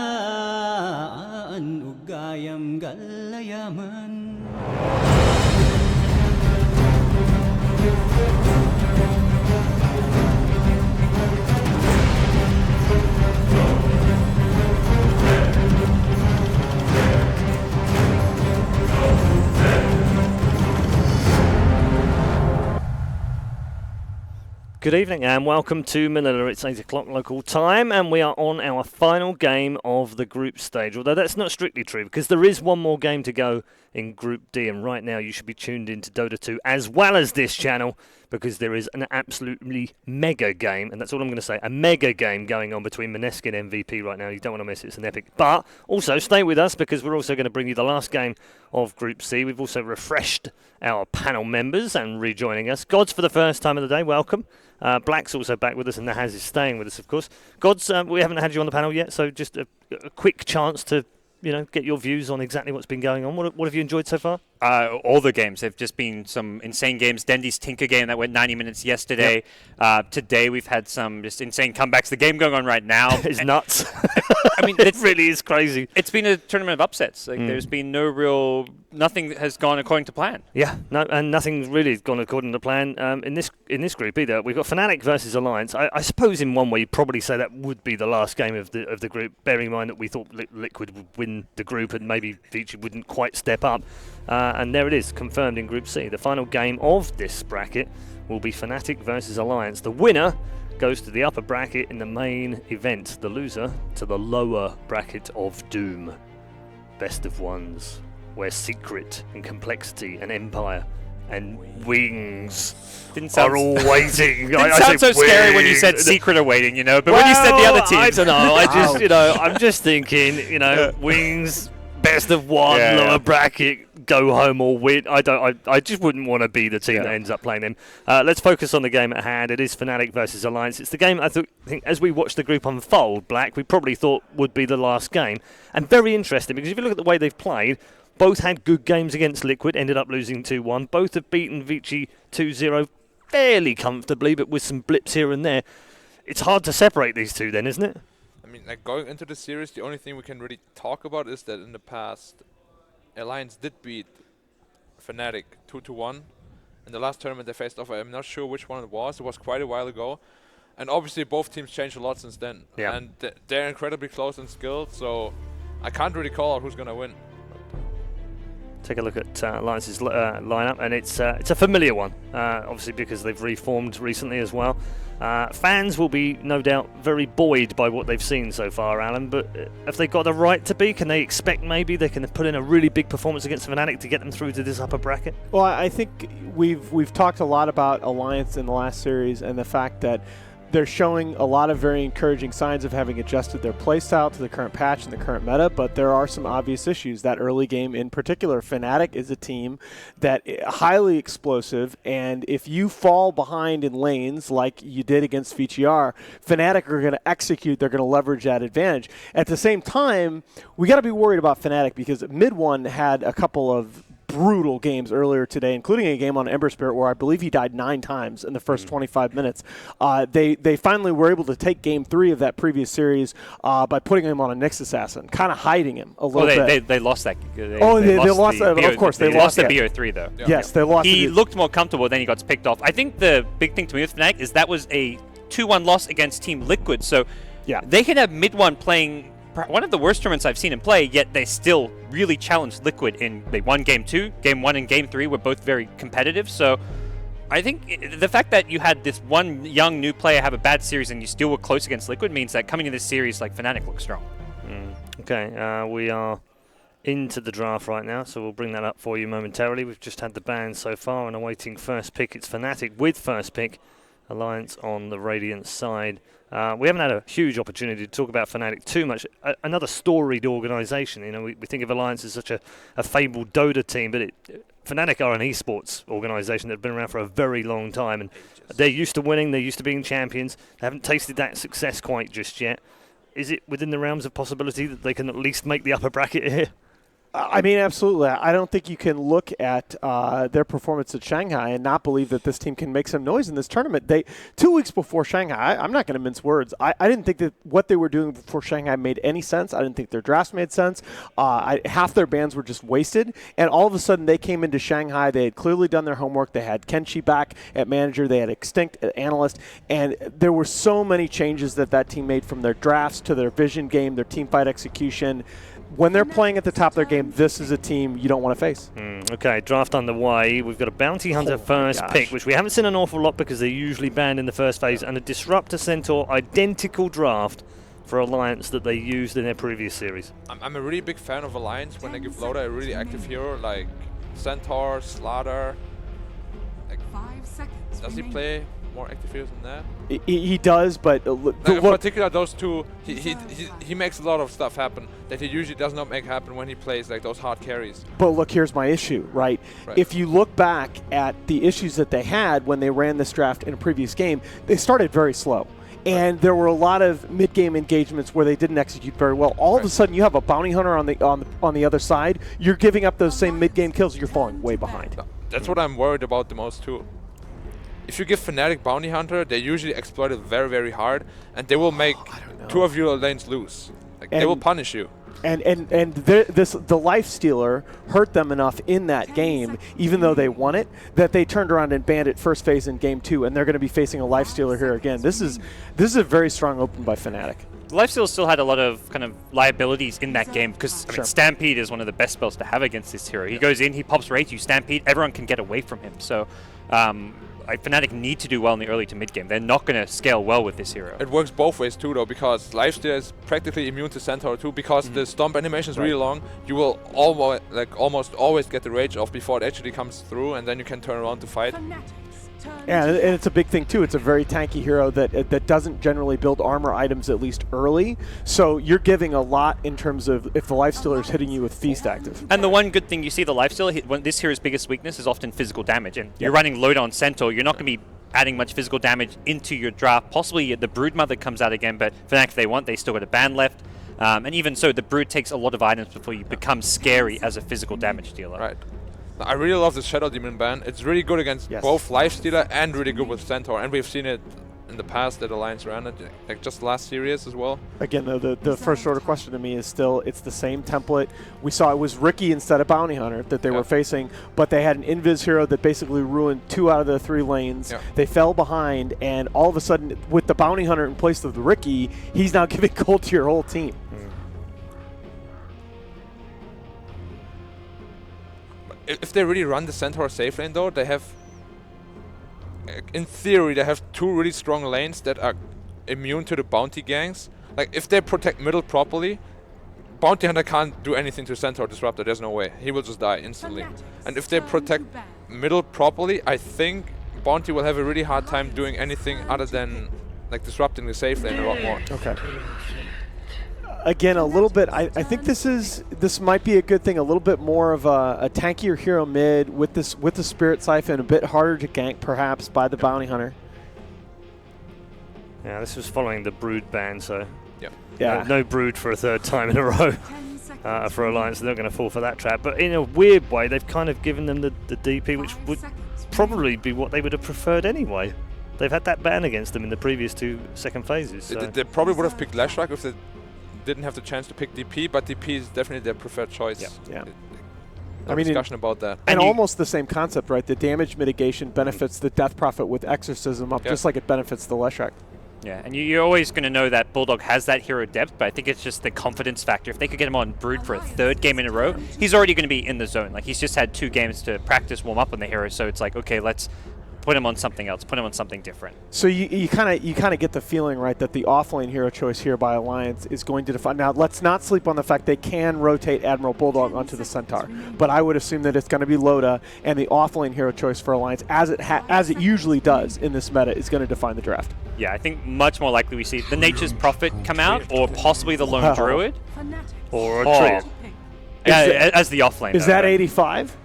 ugayam galayaman. Good evening and welcome to Manila. It's 8 o'clock local time and we are on our final game of the group stage. Although that's not strictly true because there is one more game to go in Group D, and right now you should be tuned into Dota 2 as well as this channel because there is an absolutely mega game, and that's all I'm going to say, a mega game going on between Maneskin and MVP right now. You don't want to miss it, it's an epic. But also stay with us because we're also going to bring you the last game of Group C. We've also refreshed our panel members and rejoining us. Gods for the first time of the day, welcome. Black's also back with us, and Nahaz is staying with us, of course. Gods, we haven't had you on the panel yet, so just a quick chance to get your views on exactly what's been going on. What have you enjoyed so far? All the games. They've just been some insane games. Dendy's Tinker game that went 90 minutes yesterday. Yep. Today we've had some just insane comebacks. The game going on right now is nuts. I mean, it really is crazy. It's been a tournament of upsets. There's been nothing has gone according to plan. Yeah, no, and nothing's really gone according to plan in this group either. We've got Fnatic versus Alliance. I suppose in one way you'd probably say that would be the last game of the group, bearing in mind that we thought Liquid would win the group and maybe Vici wouldn't quite step up. And there it is, confirmed in Group C. The final game of this bracket will be Fnatic versus Alliance. The winner goes to the upper bracket in the main event. The loser to the lower bracket of Doom. Best of ones, where Secret and Complexity and Empire and Wings are all waiting. Didn't sound so scary when you said Secret are waiting, but when you said the other teams, I don't know. I'm just thinking, Wings, best of one, lower bracket, go home or win. I just wouldn't want to be the team that ends up playing them. Let's focus on the game at hand. It is Fnatic versus Alliance. It's the game I think as we watched the group unfold, Black, we probably thought would be the last game. And very interesting because if you look at the way they've played, both had good games against Liquid, ended up losing 2-1. Both have beaten Vici 2-0 fairly comfortably, but with some blips here and there. It's hard to separate these two then, isn't it? I mean, going into the series, the only thing we can really talk about is that in the past, Alliance did beat Fnatic 2-1. In the last tournament they faced off, I'm not sure which one it was. It was quite a while ago. And obviously both teams changed a lot since then. Yeah. And they're incredibly close and skilled, so I can't really call out who's going to win. Take a look at Alliance's lineup, and it's a familiar one, obviously because they've reformed recently as well. Fans will be, no doubt, very buoyed by what they've seen so far, Alan, but have they got a right to be? Can they expect maybe they can put in a really big performance against Fnatic to get them through to this upper bracket? Well, I think we've talked a lot about Alliance in the last series and the fact that they're showing a lot of very encouraging signs of having adjusted their playstyle to the current patch and the current meta, but there are some obvious issues. That early game in particular, Fnatic is a team that is highly explosive, and if you fall behind in lanes like you did against VGR, Fnatic are going to execute, they're going to leverage that advantage. At the same time, we got to be worried about Fnatic because Mid One had a couple of brutal games earlier today, including a game on Ember Spirit where I believe he died 9 times in the first 25 minutes. They finally were able to take Game 3 of that previous series by putting him on a Nyx Assassin, kind of hiding him a little bit. They lost that. They lost that. Of course, they lost the that. BO3 though. Yeah. Yes, they lost. He looked more comfortable, then he got picked off. I think the big thing to me with Fnatic is that was a 2-1 loss against Team Liquid, so they could have Mid One playing one of the worst tournaments I've seen him play, yet they still really challenged Liquid they won Game 2, Game 1 and Game 3 were both very competitive, so I think the fact that you had this one young new player have a bad series and you still were close against Liquid means that coming into this series, Fnatic looks strong. Okay, we are into the draft right now, so we'll bring that up for you momentarily. We've just had the bans so far and awaiting first pick. It's Fnatic with first pick, Alliance on the Radiant side. We haven't had a huge opportunity to talk about Fnatic too much. Another storied organisation. We think of Alliance as such a fabled Dota team, but Fnatic are an esports organisation that have been around for a very long time, and they're used to winning. They're used to being champions. They haven't tasted that success quite just yet. Is it within the realms of possibility that they can at least make the upper bracket here? I mean, absolutely. I don't think you can look at their performance at Shanghai and not believe that this team can make some noise in this tournament. 2 weeks before Shanghai, I'm not going to mince words. I didn't think that what they were doing before Shanghai made any sense. I didn't think their drafts made sense. Half their bans were just wasted. And all of a sudden, they came into Shanghai. They had clearly done their homework. They had Kenshi back at manager. They had Extinct at analyst. And there were so many changes that team made, from their drafts to their vision game, their team fight execution. When they're playing at the top of their game, this is a team you don't want to face. Okay, draft underway. We've got a Bounty Hunter first pick, which we haven't seen an awful lot because they're usually banned in the first phase, and a Disruptor Centaur identical draft for Alliance that they used in their previous series. I'm a really big fan of Alliance when they give Loda a really active hero like Centaur, Slaughter. Like, 5 seconds. does he play more active heroes than that? He does, but in particular, those two, he makes a lot of stuff happen that he usually does not make happen when he plays like those hard carries. But look, here's my issue, right? If you look back at the issues that they had when they ran this draft in a previous game, they started very slow. And there were a lot of mid-game engagements where they didn't execute very well. All of a sudden, you have a bounty hunter on the other side. You're giving up those same mid-game kills. You're falling way behind. That's what I'm worried about the most too. If you give Fnatic Bounty Hunter, they usually exploit it very, very hard, and they will make two of your lanes lose. Like, they will punish you. And the Life Stealer hurt them enough in that game, even though they won it, that they turned around and banned it first phase in game 2, and they're going to be facing a Life Stealer here again. This is a very strong open by Fnatic. Lifesteal still had a lot of kind of liabilities in that game because I mean, Stampede is one of the best spells to have against this hero. He goes in, he pops Rage, you Stampede, everyone can get away from him. So Fnatic need to do well in the early to mid game. They're not going to scale well with this hero. It works both ways too, though, because Lifesteal is practically immune to Centaur too, because the Stomp animation is really long. You will almost always get the Rage off before it actually comes through, and then you can turn around to fight. Yeah, and it's a big thing too. It's a very tanky hero that doesn't generally build armor items, at least early. So you're giving a lot in terms of if the Lifestealer is hitting you with Feast active. And the one good thing you see, the Lifestealer, this hero's biggest weakness is often physical damage. And you're running load on Centaur, you're not going to be adding much physical damage into your draft. Possibly the Broodmother comes out again, but Fnatic, if they want, they still got a ban left. And even so, the Brood takes a lot of items before you become scary as a physical damage dealer. Right. I really love the Shadow Demon ban. It's really good against both Lifestealer and really good with Centaur. And we've seen it in the past that Alliance ran it, like just last series as well. Again, though, the first order question to me is still, it's the same template. We saw it was Riki instead of Bounty Hunter that they were facing, but they had an Invis hero that basically ruined 2 out of the 3 lanes. They fell behind, and all of a sudden, with the Bounty Hunter in place of the Riki, he's now giving gold to your whole team. If they really run the Centaur safe lane, though, they have, in theory, they have 2 really strong lanes that are immune to the bounty ganks. Like, if they protect middle properly, Bounty Hunter can't do anything to Centaur Disruptor. There's no way. He will just die instantly. And if they protect middle properly, I think Bounty will have a really hard time doing anything other than like disrupting the safe lane a lot more. Okay. Again, a little bit. I think this might be a good thing. A little bit more of a tankier hero mid with the Spirit Siphon, a bit harder to gank perhaps by the Bounty Hunter. Yeah, this was following the Brood ban, so yeah, no Brood for a 3rd time in a row for Alliance. They're going to fall for that trap. But in a weird way, they've kind of given them the DP, which would probably be what they would have preferred anyway. They've had that ban against them in the previous 2 second phases. So. They probably would have picked Leshrac if they didn't have the chance to pick DP, but DP is definitely their preferred choice. Yeah. No discussion about that. And almost the same concept, right? The damage mitigation benefits the Death Prophet with Exorcism up just like it benefits the Leshrac. Yeah, and you're always going to know that Bulldog has that hero depth, but I think it's just the confidence factor. If they could get him on Brood for a 3rd game in a row, he's already going to be in the zone. Like, he's just had 2 games to practice, warm up on the hero, so it's like, okay, let's put him on something else, put him on something different. So you kind of get the feeling, right, that the offlane hero choice here by Alliance is going to define. Now, let's not sleep on the fact they can rotate Admiral Bulldog onto the Centaur, but I would assume that it's going to be Loda, and the offlane hero choice for Alliance, as it usually does in this meta, is going to define the draft. Yeah, I think much more likely we see the Nature's Prophet come out, or possibly the Lone Druid, or a Tree. Yeah, as the offlane. Is that 85?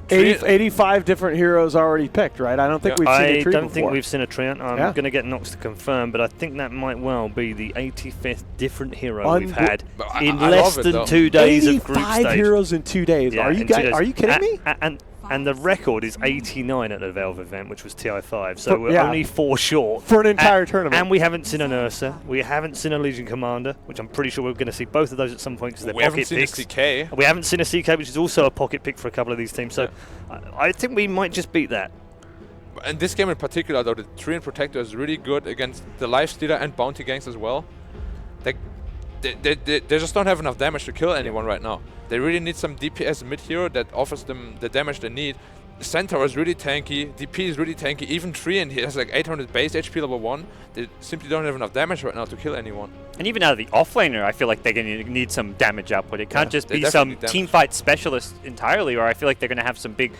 80, 85 different heroes already picked, right? I don't think we've seen a tree I don't before. think we've seen a tree. I'm Yeah. going to get Nox to confirm, but I think that might well be the 85th different hero we've had in less than 2 days of group 85 stage. heroes in 2 days. Yeah, Are you in 2 guys? days. Are you kidding me? And the record is 89 at the Valve event, which was TI5. So we're yeah. only 4 short. For an entire tournament. And we haven't seen an Ursa. We haven't seen a Legion Commander, which I'm pretty sure we're going to see both of those at some point because they're We pocket haven't seen picks. a CK. We haven't seen a CK, which is also a pocket pick for a couple of these teams. So I think we might just beat that. In this game in particular, though, the Treant Protector is really good against the Lifestealer and Bounty Gangs as well. They just don't have enough damage to kill anyone right now. They really need some DPS mid-hero that offers them the damage they need. Centaur is really tanky, DP is really tanky, even Treant, he has like 800 base HP level 1. They simply don't have enough damage right now to kill anyone. And even out of the offlaner, I feel like they're going to need some damage output. It can't just they be some definitely team fight specialist entirely, or I feel like they're going to have some big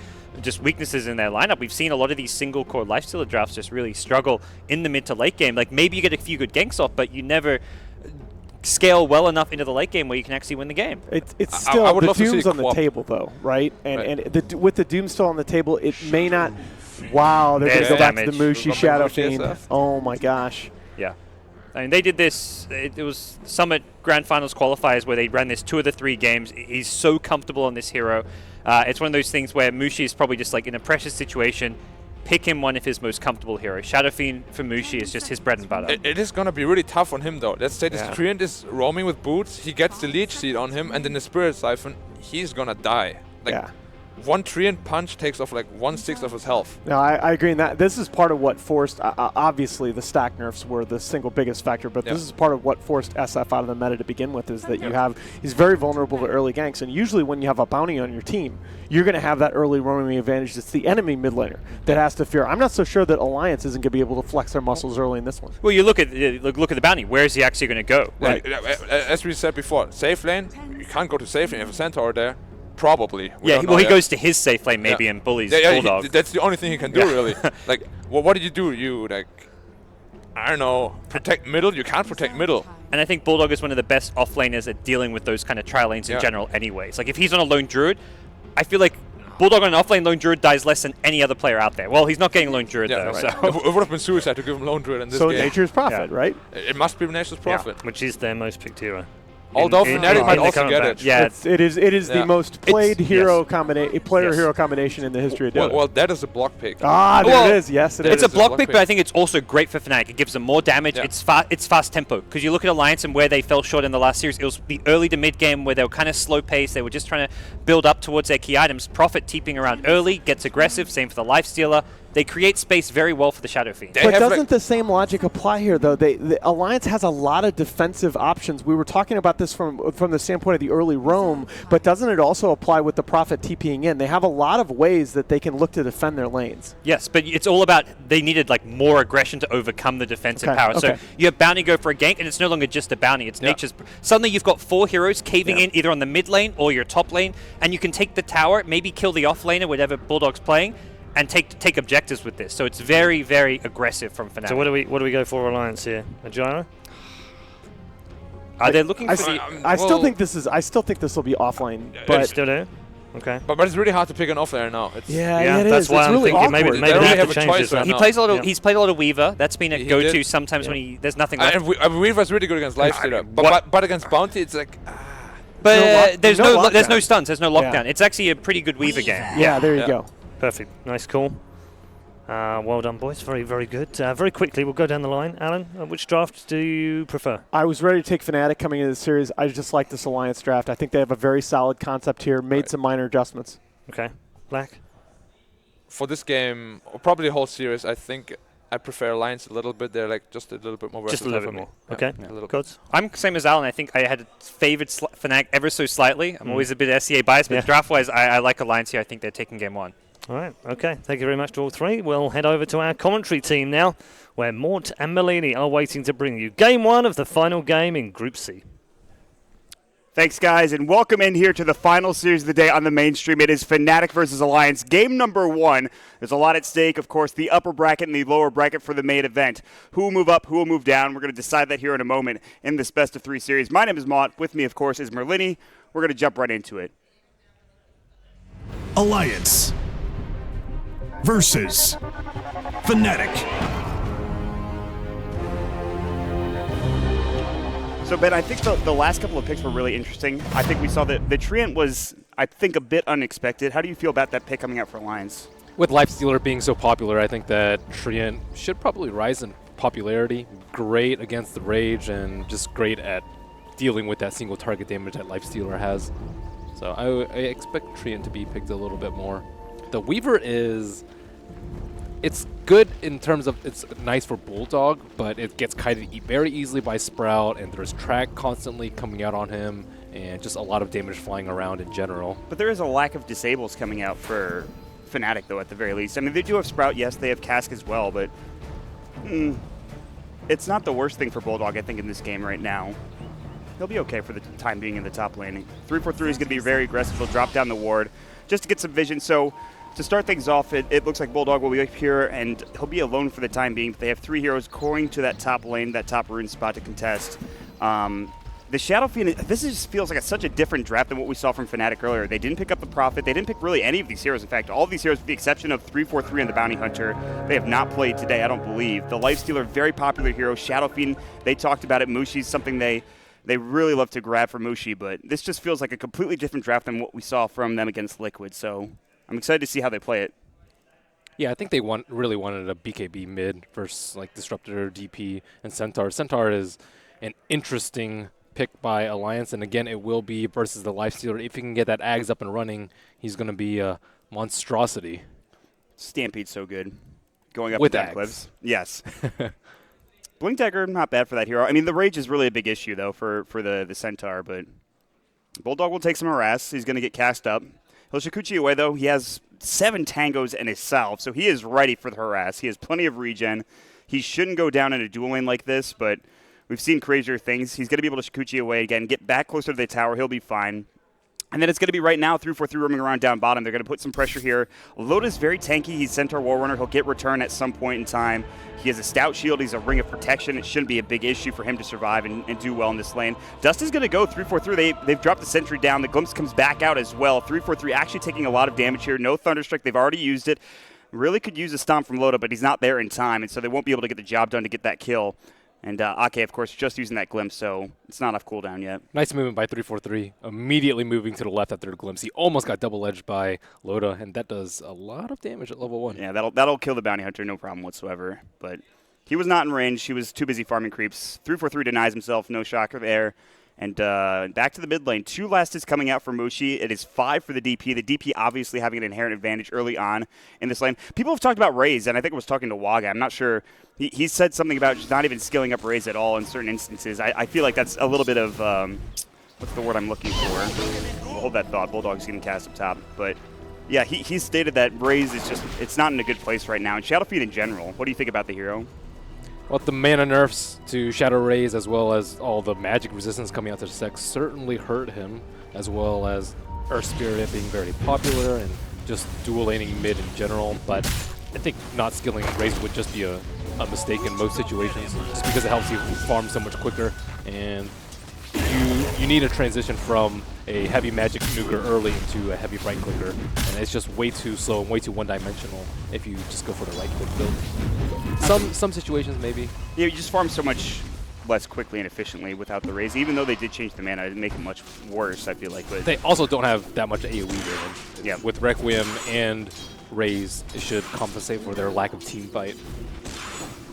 just weaknesses in their lineup. We've seen a lot of these single core Lifestealer drafts just really struggle in the mid to late game. Like maybe you get a few good ganks off, but you never scale well enough into the late game where you can actually win the game. It's still the Doom's on the table though, right? And with the Doom still on the table, it may not. Wow, they're going to go back to the Mushi Shadow Fiend. Oh my gosh. Yeah. I mean, they did this. It was Summit Grand Finals qualifiers where they ran this 2 of the 3 games. He's so comfortable on this hero. It's one of those things where Mushi is probably just like in a precious situation. Pick him one of his most comfortable heroes. Shadow Fiend for Mushi is just his bread and butter. It is going to be really tough on him, though. Let's say this Treant is roaming with boots, he gets the Leech Seed on him, and then the Spirit Siphon, he's going to die. Like, one Treant punch takes off like 1/6 of his health. No, I agree in that. This is part of what forced, obviously the stack nerfs were the single biggest factor, but this is part of what forced SF out of the meta to begin with, is that you have, he's very vulnerable to early ganks, and usually when you have a bounty on your team, you're going to have that early roaming advantage. It's the enemy mid laner that has to fear. I'm not so sure that Alliance isn't going to be able to flex their muscles early in this one. Well, you look at the bounty. Where is he actually going to go? Right. As we said before, safe lane, you can't go to safe lane if a Centaur there. Probably. Yeah, well, he goes to his safe lane maybe and bullies Bulldog. That's the only thing he can do, really. Like, well, what did you do? You, like, I don't know, protect middle? You can't protect middle. And I think Bulldog is one of the best offlaners at dealing with those kind of trial lanes in general anyways. Like, if he's on a lone druid, I feel like Bulldog on an offlane lone druid dies less than any other player out there. Well, he's not getting lone druid, though. Right. So. It would have been suicide to give him lone druid in this so game. nature's profit, right? It must be nature's profit. Which is their most picked hero. Although Fnatic might also get it. Yeah, it is the most played hero player-hero combination in the history of Dota. Well, that is a block pick. Ah, there it is. Yes, it is. It's a block pick, but I think it's also great for Fnatic. It gives them more damage. Yeah. It's fast tempo. Because you look at Alliance and where they fell short in the last series, it was the early to mid game where they were kind of slow paced. They were just trying to build up towards their key items. Prophet teeping around early, gets aggressive. Same for the Lifestealer. They create space very well for the Shadow Fiend. But doesn't the same logic apply here, though? The Alliance has a lot of defensive options. We were talking about this from the standpoint of the early roam, but doesn't it also apply with the Prophet TPing in? They have a lot of ways that they can look to defend their lanes. Yes, but it's all about they needed like more aggression to overcome the defensive power. So you have Bounty go for a gank, and it's no longer just a bounty. It's nature's. Suddenly you've got 4 heroes caving in either on the mid lane or your top lane, and you can take the tower, maybe kill the off laner, whatever Bulldog's playing, and take objectives with this. So it's very, very aggressive from Fnatic. So what do we go for Alliance here? A gyro? Are they looking for? I still think this will be offline. But still there. Okay. But it's really hard to pick an offlaner now. It's it that's is. why it's I'm really thinking awkward. maybe they they have have a to change choice this. right He now. plays a lot. He's played a lot of Weaver. That's been a go-to did. sometimes when there's nothing left. And Weaver's really good against Lifestealer. But against Bounty, it's like. But there's no lockdown. stuns. There's no lockdown. It's actually a pretty good Weaver game. Yeah, there you go. Perfect. Nice call. Well done, boys. Very, very good. Very quickly, we'll go down the line. Alan, which draft do you prefer? I was ready to take Fnatic coming into the series. I just like this Alliance draft. I think they have a very solid concept here. Made some minor adjustments. Okay. Black? For this game, or probably the whole series, I think I prefer Alliance a little bit. They're like just a little bit more Just a versatile little bit for me. more. Okay. Yeah, a little Codes? I'm same as Alan. I think I had favored Fnatic ever so slightly. I'm always a bit SEA biased, but draft-wise, I like Alliance here. I think they're taking game 1. All right, okay. Thank you very much to all three. We'll head over to our commentary team now, where Mort and Melini are waiting to bring you Game 1 of the final game in Group C. Thanks, guys, and welcome in here to the final series of the day on the mainstream. It is Fnatic versus Alliance, game number 1. There's a lot at stake, of course, the upper bracket and the lower bracket for the main event. Who will move up, who will move down? We're going to decide that here in a moment in this best-of-3 series. My name is Mott. With me, of course, is Merlini. We're going to jump right into it. Alliance versus Fnatic. So, Ben, I think the last couple of picks were really interesting. I think we saw that the Treant was, I think, a bit unexpected. How do you feel about that pick coming out for Alliance? With Lifestealer being so popular, I think that Treant should probably rise in popularity. Great against the Rage and just great at dealing with that single target damage that Lifestealer has. So I expect Treant to be picked a little bit more. The Weaver it's good in terms of it's nice for Bulldog, but it gets kited very easily by Sprout, and there's track constantly coming out on him, and just a lot of damage flying around in general. But there is a lack of disables coming out for Fnatic, though, at the very least. I mean, they do have Sprout, yes, they have Cask as well, but it's not the worst thing for Bulldog, I think, in this game right now. He'll be okay for the time being in the top lane. 343 is going to be very aggressive. He'll drop down the ward just to get some vision. So to start things off, it looks like Bulldog will be up here, and he'll be alone for the time being. But they have 3 heroes going to that top lane, that top rune spot to contest. The Shadow Fiend, this just feels like such a different draft than what we saw from Fnatic earlier. They didn't pick up the Prophet. They didn't pick really any of these heroes. In fact, all of these heroes, with the exception of 343 and the Bounty Hunter, they have not played today, I don't believe. The Lifestealer, very popular hero. Shadow Fiend, they talked about it. Mushi's something they really love to grab for Mushi, but this just feels like a completely different draft than what we saw from them against Liquid. So I'm excited to see how they play it. Yeah, I think they really wanted a BKB mid versus like Disruptor, DP, and Centaur. Centaur is an interesting pick by Alliance, and again, it will be versus the Lifestealer. If he can get that Ags up and running, he's going to be a monstrosity. Stampede's so good. Going up with and down cliffs. Yes. Blink Dagger, not bad for that hero. I mean, the Rage is really a big issue, though, for the Centaur, but Bulldog will take some harass. He's going to get cast up. He'll Shikuchi away, though. He has 7 tangos and a salve, so he is ready for the harass. He has plenty of regen. He shouldn't go down in a dual lane like this, but we've seen crazier things. He's going to be able to Shikuchi away again, get back closer to the tower. He'll be fine. And then it's going to be right now 343 roaming around down bottom. They're going to put some pressure here. Loda's very tanky. He's Centaur Warrunner. He'll get return at some point in time. He has a stout shield. He's a ring of protection. It shouldn't be a big issue for him to survive and do well in this lane. Dust is going to go 343. They've dropped the sentry down. The Glimpse comes back out as well. 343 actually taking a lot of damage here. No Thunderstrike. They've already used it. Really could use a stomp from Loda, but he's not there in time, and so they won't be able to get the job done to get that kill. And Ake, of course, just using that Glimpse, so it's not off cooldown yet. Nice movement by 343, immediately moving to the left after the Glimpse. He almost got double-edged by Loda, and that does a lot of damage at level 1. Yeah, that'll kill the Bounty Hunter, no problem whatsoever. But he was not in range. He was too busy farming creeps. 343 denies himself, no shocker there. And back to the mid lane. 2 last hits coming out for Mushi. It is 5 for the DP. The DP obviously having an inherent advantage early on in this lane. People have talked about Raze, and I think I was talking to Waga. I'm not sure. He said something about just not even skilling up Raze at all in certain instances. I feel like that's a little bit of, what's the word I'm looking for? We'll hold that thought. Bulldog's getting cast up top. But yeah, he stated that Raze is just, it's not in a good place right now. And Shadowfiend in general, what do you think about the hero? Well, the mana nerfs to Shadow Rays as well as all the magic resistance coming out to Sex certainly hurt him, as well as Earth Spirit being very popular and just dual laning mid in general. But I think not skilling Rays would just be a mistake in most situations, just because it helps you farm so much quicker. And you need a transition from a heavy magic nuker early into a heavy right clicker, and it's just way too slow and way too one-dimensional if you just go for the right click build. Some situations maybe. Yeah, you just farm so much less quickly and efficiently without the Raze. Even though they did change the mana, it didn't make it much worse, I feel like. But they also don't have that much AoE damage. Yeah. With Requiem and Raze, it should compensate for their lack of team fight.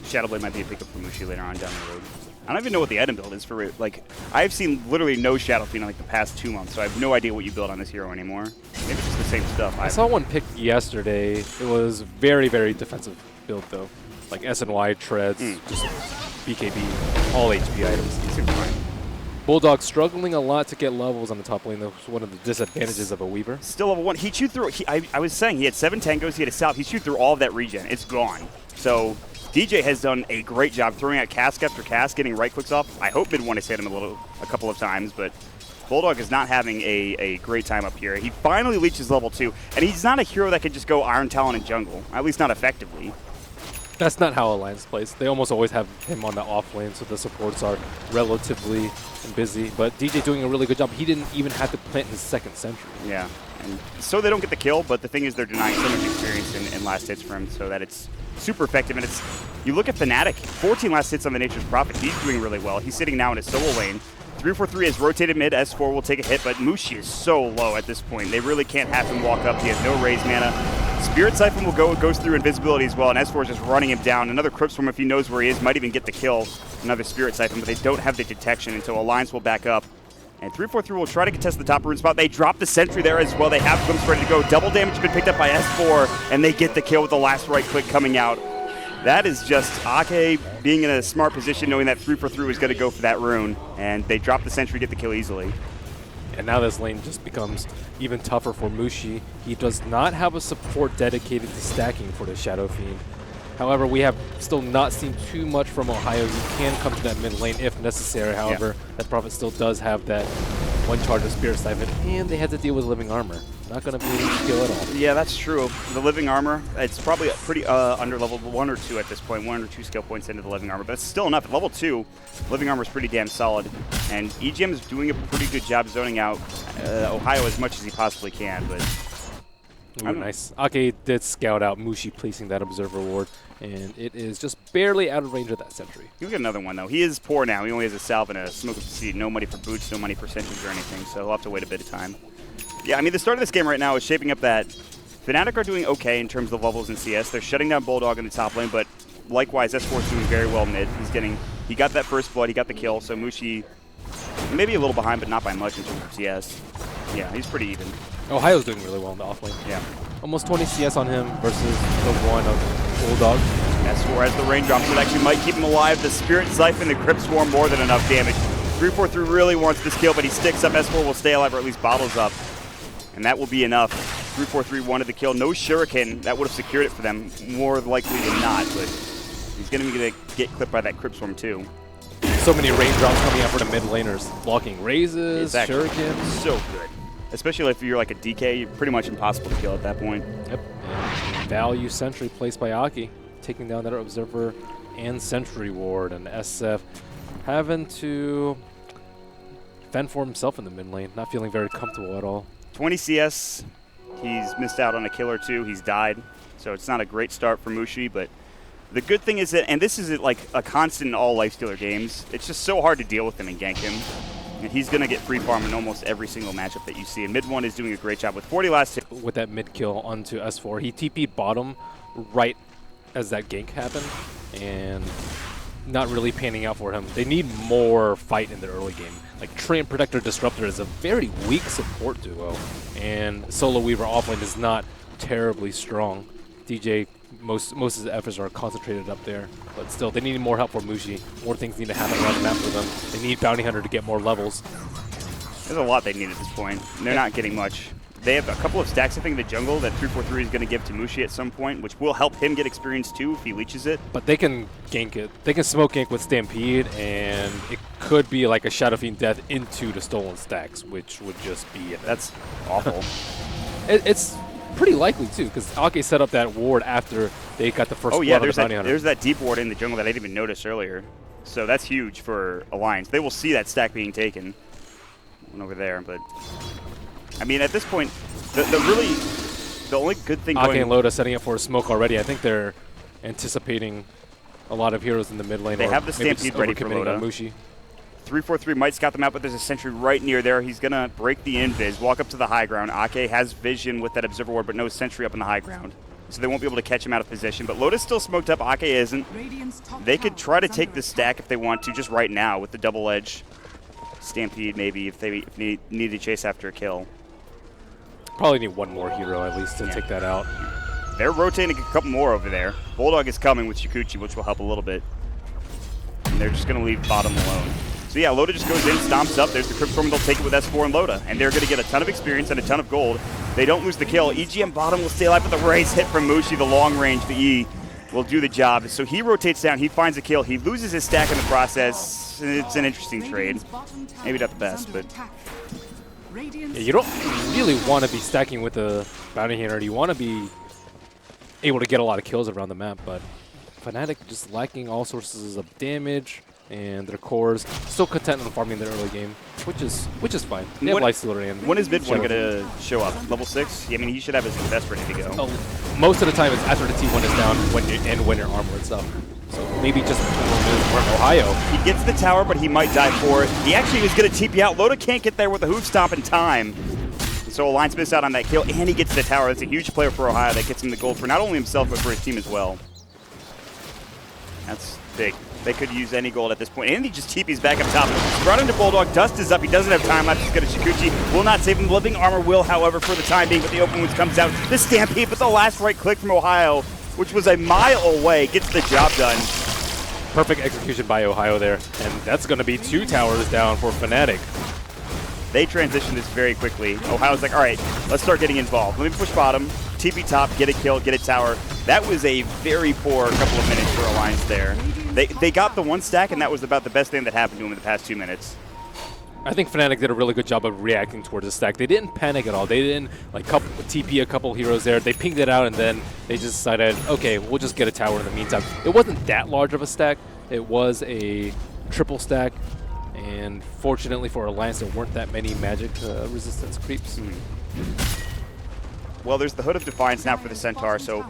Shadowblade might be a pickup for Mushi later on down the road. I don't even know what the item build is for, like, I've seen literally no Shadowfiend in like the past 2 months, so I have no idea what you build on this hero anymore. Maybe it's just the same stuff. I saw one picked yesterday. It was very, very defensive build though. Like SNY, treads, just BKB, all HP items. Seems fine. Bulldog struggling a lot to get levels on the top lane. That's one of the disadvantages of a Weaver. Still level 1. He chewed through, I was saying, he had 7 tangos, he had a salve. He chewed through all of that regen. It's gone. So DJ has done a great job throwing out cask after cask, getting right clicks off. I hope mid-1 has hit him a couple of times, but Bulldog is not having a great time up here. He finally reaches level 2, and he's not a hero that can just go Iron Talon in jungle, at least not effectively. That's not how Alliance plays. They almost always have him on the off lane, so the supports are relatively busy. But DJ doing a really good job. He didn't even have to plant his second sentry. Yeah. And so they don't get the kill, but the thing is they're denying so much experience in last hits for him so that it's super effective. And it's, you look at Fnatic, 14 last hits on the Nature's Prophet. He's doing really well. He's sitting now in his solo lane. 343 has rotated mid. S4 will take a hit, but Mushi is so low at this point. They really can't have him walk up. He has no raise mana. Spirit Siphon will go. It goes through invisibility as well, and S4 is just running him down. Another Crypt Swarm, if he knows where he is, might even get the kill. Another Spirit Siphon, but they don't have the detection, and so Alliance will back up. And 343 will try to contest the top rune spot. They drop the sentry there as well. They have Glimpse ready to go. Double damage has been picked up by S4, and they get the kill with the last right click coming out. That is just Ake being in a smart position, knowing that 343 was going to go for that rune, and they drop the sentry, get the kill easily. And now this lane just becomes even tougher for Mushi. He does not have a support dedicated to stacking for the Shadow Fiend. However, we have still not seen too much from Ohio. He can come to that mid lane if necessary. However, that Prophet still does have that one charge of Spirit Siphon, and they had to deal with Living Armor. Not going to be any skill at all. Yeah, that's true. The Living Armor, it's probably pretty under level 1 or 2 at this point, 1 or 2 skill points into the Living Armor, but it's still enough. At level 2, Living Armor is pretty damn solid, and EGM is doing a pretty good job zoning out Ohio as much as he possibly can, but... Ooh, nice. Ake did scout out Mushi placing that Observer Ward, and it is just barely out of range of that sentry. He'll get another one, though. He is poor now. He only has a salve and a Smoke of the Seed. No money for boots, no money for sentries or anything, so he'll have to wait a bit of time. Yeah, I mean, the start of this game right now is shaping up that Fnatic are doing okay in terms of levels in CS. They're shutting down Bulldog in the top lane, but likewise, S4 is doing very well mid. He got that first blood, he got the kill, so Mushi maybe a little behind, but not by much in terms of CS. Yeah, he's pretty even. Ohio's doing really well in the offlane. Yeah. Almost 20 CS on him versus the one of Bulldog. S4 has the raindrops that actually might keep him alive. The Spirit Siphon, the Crypt Swarm, more than enough damage. 343 really wants this kill, but he sticks up. S4 will stay alive, or at least bottles up. And that will be enough. 343 wanted the kill. No Shuriken. That would have secured it for them, more likely than not. But he's going to get clipped by that Crypt Swarm, too. So many raindrops coming out for the mid laners. Blocking raises, shurikens. So good. Especially if you're like a DK, you're pretty much impossible to kill at that point. Yep. And value sentry placed by Aki, taking down that Observer and Sentry Ward, and SF having to fend for himself in the mid lane, not feeling very comfortable at all. 20 CS, he's missed out on a kill or two, he's died, so it's not a great start for Mushi, but the good thing is that, and this is like a constant in all Lifestealer games, it's just so hard to deal with him and gank him. And he's going to get free farm in almost every single matchup that you see. And mid one is doing a great job with 40 last hit. With that mid kill onto S4, he TP'd bottom right as that gank happened, and not really panning out for him. They need more fight in the early game. Like Treant Protector Disruptor is a very weak support duo, and Solo Weaver offlane is not terribly strong. DJ, most of his efforts are concentrated up there, but still, they need more help for Mushi. More things need to happen around the map for them. They need Bounty Hunter to get more levels. There's a lot they need at this point. They're not getting much. They have a couple of stacks, I think, in the jungle that 343 is going to give to Mushi at some point, which will help him get experience too if he leeches it. But they can gank it. They can smoke gank with Stampede, and it could be like a Shadow Fiend death into the stolen stacks, which would just be... That's awful. It's pretty likely too, because Ake set up that ward after they got the first blood on the Bounty Hunter. There's that deep ward in the jungle that I didn't even notice earlier. So that's huge for Alliance. They will see that stack being taken. One over there, but... I mean, at this point, the only good thing Ake and Loda setting up for a smoke already. I think they're anticipating a lot of heroes in the mid lane. They have the Stampede ready for Loda. On Mushi. 343 might scout them out, but there's a sentry right near there. He's going to break the invis, walk up to the high ground. Ake has vision with that Observer Ward, but no sentry up in the high ground. So they won't be able to catch him out of position. But Loda's still smoked up. Ake isn't. They could try to take the stack if they want to, just right now with the double edge Stampede maybe if they need to chase after a kill. Probably need one more hero at least to take that out. They're rotating a couple more over there. Bulldog is coming with Shukuchi, which will help a little bit. And they're just going to leave bottom alone. So yeah, Loda just goes in, stomps up. There's the Crypt Swarm. They'll take it with S4 and Loda. And they're going to get a ton of experience and a ton of gold. They don't lose the kill. EGM bottom will stay alive, but the raise hit from Mushi, the long range, the E, will do the job. So he rotates down. He finds a kill. He loses his stack in the process. It's an interesting trade. Maybe not the best, but... Yeah, you don't really want to be stacking with a Bounty Hunter. You want to be able to get a lot of kills around the map, but Fnatic just lacking all sources of damage, and their cores still content on farming the early game. which is fine. They have Lifestealer and when is Mid one going to show up? Level 6? I mean, he should have his Infest ready to go. Oh, most of the time it's after the T1 is down when your armor is up. So maybe just for Ohio. He gets the tower, but he might die for it. He actually was going to TP out. Loda can't get there with the hoof stomp in time. So Alliance missed out on that kill, and he gets the tower. That's a huge player for Ohio that gets him the gold for not only himself, but for his team as well. That's big. They could use any gold at this point. And he just TP's back up top. Brought into Bulldog. Dust is up. He doesn't have time left. He's got a Shikuchi. Will not save him. Living Armor will, however, for the time being. But the open wounds comes out. The Stampede, but the last right click from Ohio, which was a mile away, gets the job done. Perfect execution by Ohio there. And that's going to be 2 towers down for Fnatic. They transition this very quickly. Ohio's like, all right, let's start getting involved. Let me push bottom, TP top, get a kill, get a tower. That was a very poor couple of minutes for Alliance there. They got the 1 stack, and that was about the best thing that happened to them in the past 2 minutes. I think Fnatic did a really good job of reacting towards the stack. They didn't panic at all. They didn't like TP a couple heroes there. They pinged it out, and then they just decided, okay, we'll just get a tower in the meantime. It wasn't that large of a stack. It was a triple stack. And fortunately for Alliance, there weren't that many magic resistance creeps. Well, there's the Hood of Defiance now for the Centaur, so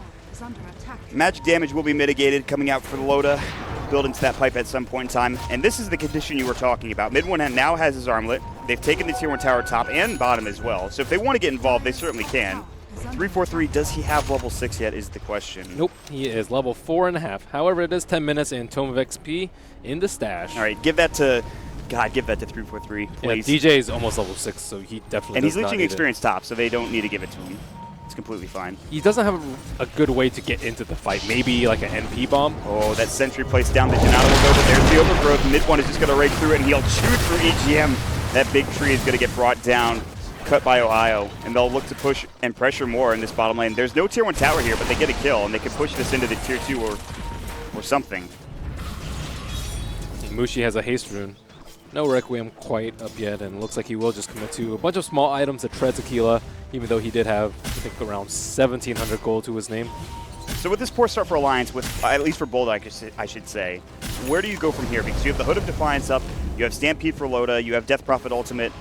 magic damage will be mitigated coming out for the Loda. Build into that pipe at some point in time. And this is the condition you were talking about. Mid one now has his armlet. They've taken the tier 1 tower top and bottom as well. So if they want to get involved, they certainly can. 343, does he have level 6 yet is the question. Nope, he is level 4.5. However, it is 10 minutes and Tome of XP in the stash. All right, give that to... God, give that to 343, please. Yeah, DJ is almost level 6, so he definitely And he's does not leeching need experience top, so they don't need to give it to him. It's completely fine. He doesn't have a good way to get into the fight. Maybe like an NP bomb. Oh, that sentry placed down. The Janata will go, but there's the overgrowth. Mid one is just going to rake through it, and he'll shoot through EGM. That big tree is going to get brought down, cut by Ohio, and they'll look to push and pressure more in this bottom lane. There's no tier 1 tower here, but they get a kill, and they can push this into the tier 2 or something. Mushi has a haste rune. No Requiem quite up yet, and looks like he will just commit to a bunch of small items that tread Tequila, even though he did have, I think, around 1,700 gold to his name. So with this poor start for Alliance, at least for Bulldog, I should say, where do you go from here? Because you have the Hood of Defiance up, you have Stampede for Loda, you have Death Prophet Ultimate,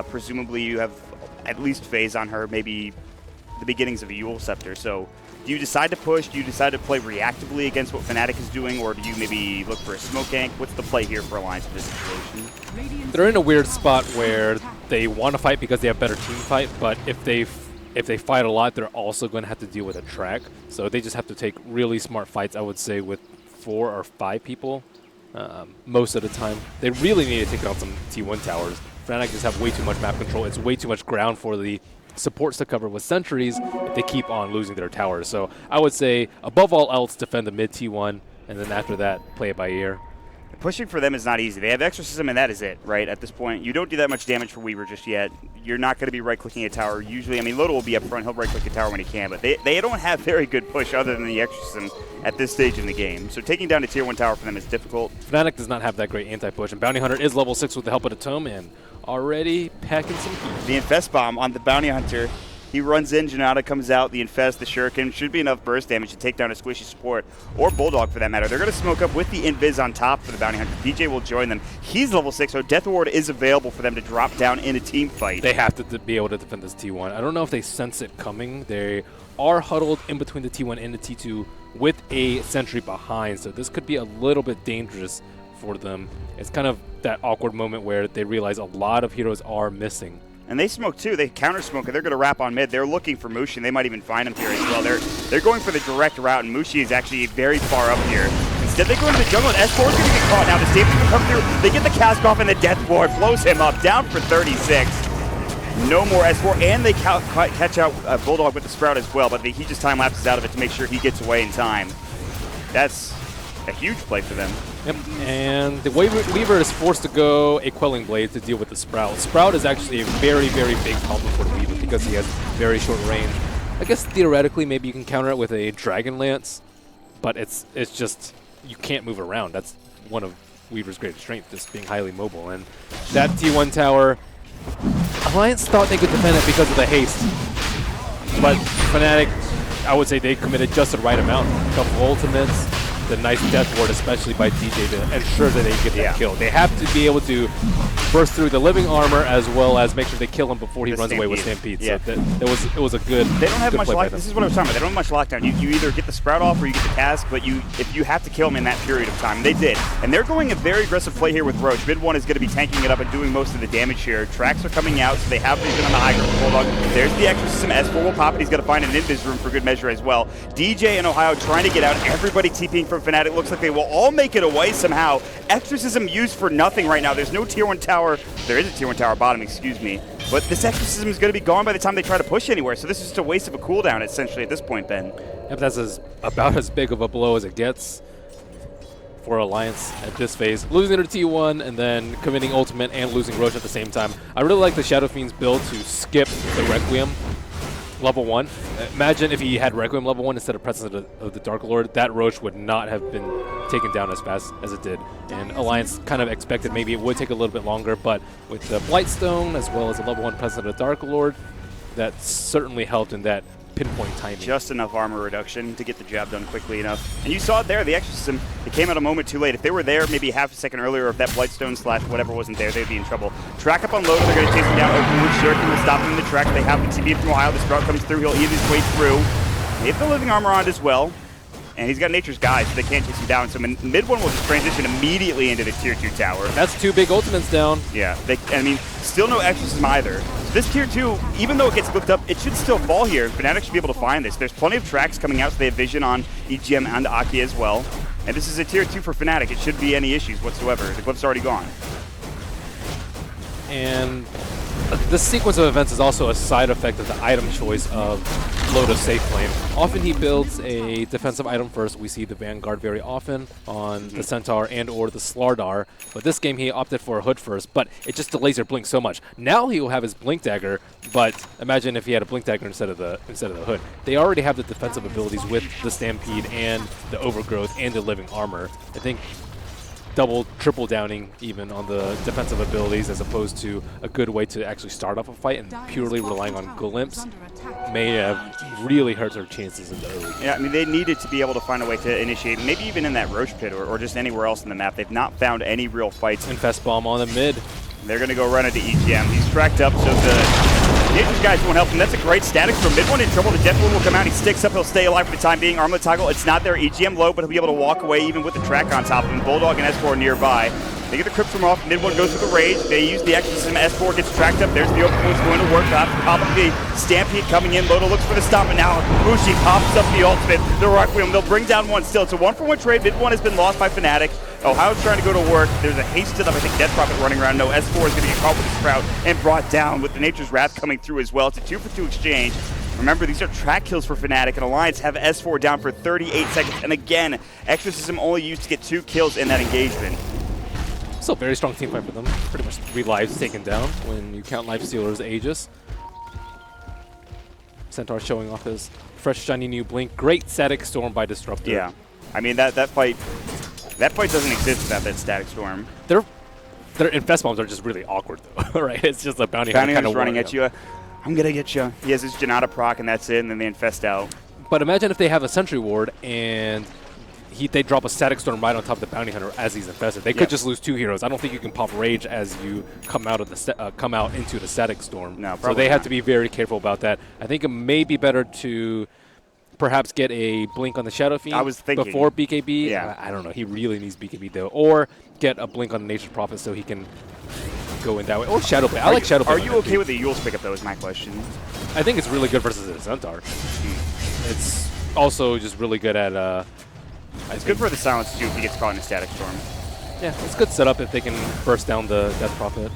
presumably you have at least Phase on her, maybe the beginnings of a Yule Scepter. So do you decide to push? Do you decide to play reactively against what Fnatic is doing, or do you maybe look for a smoke gank? What's the play here for Alliance in this situation? They're in a weird spot where they want to fight because they have better team fight, but if they fight a lot, they're also going to have to deal with a track. So they just have to take really smart fights, I would say, with 4 or 5 people most of the time. They really need to take out some T1 towers. Fnatic just have way too much map control. It's way too much ground for the supports to cover with sentries if they keep on losing their towers. So I would say, above all else, defend the mid T1, and then after that, play it by ear. Pushing for them is not easy. They have Exorcism, and that is it, right? At this point, you don't do that much damage for Weaver just yet. You're not going to be right-clicking a tower. Usually, I mean, Loda will be up front. He'll right-click a tower when he can, but they don't have very good push other than the Exorcism at this stage in the game. So taking down a tier 1 tower for them is difficult. Fnatic does not have that great anti-push, and Bounty Hunter is level 6 with the help of the Tome, and already packing some heat. The Infest Bomb on the Bounty Hunter. He runs in, Janata comes out, the Infest, the Shuriken. Should be enough burst damage to take down a squishy support, or Bulldog for that matter. They're going to smoke up with the Invis on top for the Bounty Hunter. DJ will join them. He's level 6, so Death Ward is available for them to drop down in a team fight. They have to be able to defend this T1. I don't know if they sense it coming. They are huddled in between the T1 and the T2 with a sentry behind, so this could be a little bit dangerous for them. It's kind of that awkward moment where they realize a lot of heroes are missing. And they smoke too. They counter smoke, and they're going to wrap on mid. They're looking for Mushi, and they might even find him here as well. They're going for the direct route, and Mushi is actually very far up here. Instead, they go into the jungle, and S4 is going to get caught. Now the Stampede will come through. They get the cast off, and the Death Ward blows him up, down for 36. No more S4, and they catch out Bulldog with the Sprout as well, but he just time lapses out of it to make sure he gets away in time. That's a huge play for them. Yep, and the Weaver is forced to go a Quelling Blade to deal with the Sprout. Sprout is actually a very, very big problem for the Weaver because he has very short range. I guess theoretically maybe you can counter it with a Dragon Lance, but it's just, you can't move around. That's one of Weaver's greatest strengths, just being highly mobile. And that T1 tower, Alliance thought they could defend it because of the haste, but Fnatic, I would say they committed just the right amount. A couple ultimates, the nice death ward, especially by DJ, to ensure that they get that kill. They have to be able to burst through the living armor as well as make sure they kill him before he runs away with Stampede. Yeah. So it was a good. They don't have good much play by lock. them. This is what I was talking about. They don't have much lockdown. You either get the sprout off or you get the cask, but if you have to kill him in that period of time, they did. And they're going a very aggressive play here with Roche. Mid one is going to be tanking it up and doing most of the damage here. Tracks are coming out, so they have vision on the high ground for Bulldog. There's the exorcism. S4 will pop it. He's got to find an invis room for good measure as well. DJ and Ohio trying to get out. Everybody TPing from Fnatic. Looks like they will all make it away somehow. Exorcism used for nothing right now. There's no tier 1 tower. There is a tier 1 tower bottom, excuse me. But this exorcism is going to be gone by the time they try to push anywhere. So this is just a waste of a cooldown essentially at this point, Ben. Yep, that's about as big of a blow as it gets for Alliance at this phase. Losing their T1 and then committing ultimate and losing Roche at the same time. I really like the Shadow Fiend's build to skip the Requiem level 1. Imagine if he had Requiem level 1 instead of Presence of the Dark Lord, that Roche would not have been taken down as fast as it did. And Alliance kind of expected maybe it would take a little bit longer, but with the Blightstone as well as the level 1 Presence of the Dark Lord, that certainly helped in that pinpoint timing. Just enough armor reduction to get the job done quickly enough. And you saw it there, the Exorcism, it came out a moment too late. If they were there maybe half a second earlier, or if that Blightstone slash whatever wasn't there, they'd be in trouble. Track up on Loda, they're going to chase him down. Openwood Shuriken will stop him in the track. They have the TP from Ohio. The Sprout comes through. He'll eat his way through. They have the living armor on as well. And he's got Nature's Guide, so they can't chase him down. So mid one will just transition immediately into the tier 2 tower. That's 2 big ultimates down. Yeah, I mean, still no Exorcism either. So this tier 2, even though it gets looked up, it should still fall here. Fnatic should be able to find this. There's plenty of tracks coming out, so they have vision on EGM and Aki as well. And this is a tier 2 for Fnatic. It shouldn't be any issues whatsoever. The Glyph's already gone. And the sequence of events is also a side effect of the item choice of Loda's safe lane. Often he builds a defensive item first. We see the Vanguard very often on the Centaur and or the Slardar. But this game he opted for a Hood first, but it just delays your Blink so much. Now he will have his Blink Dagger, but imagine if he had a Blink Dagger instead of the Hood. They already have the defensive abilities with the Stampede and the Overgrowth and the Living Armor. I think double, triple downing even on the defensive abilities as opposed to a good way to actually start off a fight, and purely relying on glimpse may have really hurt their chances in the early game. Yeah, I mean, they needed to be able to find a way to initiate, maybe even in that Roche pit or just anywhere else in the map. They've not found any real fights. Infest Bomb on the mid. They're going to go run into EGM. He's tracked up, so the Nature's Guys won't help him. That's a great static from mid one in trouble. The Death Wound will come out. He sticks up. He'll stay alive for the time being. Armlet Toggle, it's not there. EGM low, but he'll be able to walk away even with the track on top of him. Bulldog and S4 nearby. They get the Crypt from off. Mid one goes with the Rage. They use the Exorcism. S4 gets tracked up. There's the open point's going to work. Pop up the Stampede coming in. Loda looks for the stop, and now Mushi pops up the ultimate. The Requiem. They'll bring down one still. It's a 1-for-1 trade. Mid one has been lost by Fnatic. Ohio's trying to go to work. There's a haste to them. I think Death Prophet running around. No, S4 is going to get caught with the Sprout and brought down with the Nature's Wrath coming through as well. It's a 2-for-2 exchange. Remember, these are track kills for Fnatic, and Alliance have S4 down for 38 seconds. And again, Exorcism only used to get 2 kills in that engagement. Still a very strong team fight for them. Pretty much 3 lives taken down when you count Lifestealer's Aegis. Centaur showing off his fresh, shiny new Blink. Great static storm by Disruptor. Yeah. I mean, that fight doesn't exist without that static storm. Their Infest Bombs are just really awkward, though, right? It's just a bounty hunter kind of running at you. I'm going to get you. He has his Janata proc, and that's it, and then they infest out. But imagine if they have a Sentry Ward, and they drop a Static Storm right on top of the Bounty Hunter as he's infested. They could just lose 2 heroes. I don't think you can pop Rage as you come out of the come out into the Static Storm. No, so they have to be very careful about that. I think it may be better to perhaps get a Blink on the Shadow Fiend before BKB. Yeah. I don't know. He really needs BKB, though. Or get a Blink on the Nature's Prophet so he can go in that way. Or Shadowplay. I like Shadowplay. Are you okay with the Yule's pickup, though, is my question. I think it's really good versus the Centaur. It's also just really good at... it's good for the Silence, too, if he gets caught in a Static Storm. Yeah, it's a good setup if they can burst down the Death Prophet.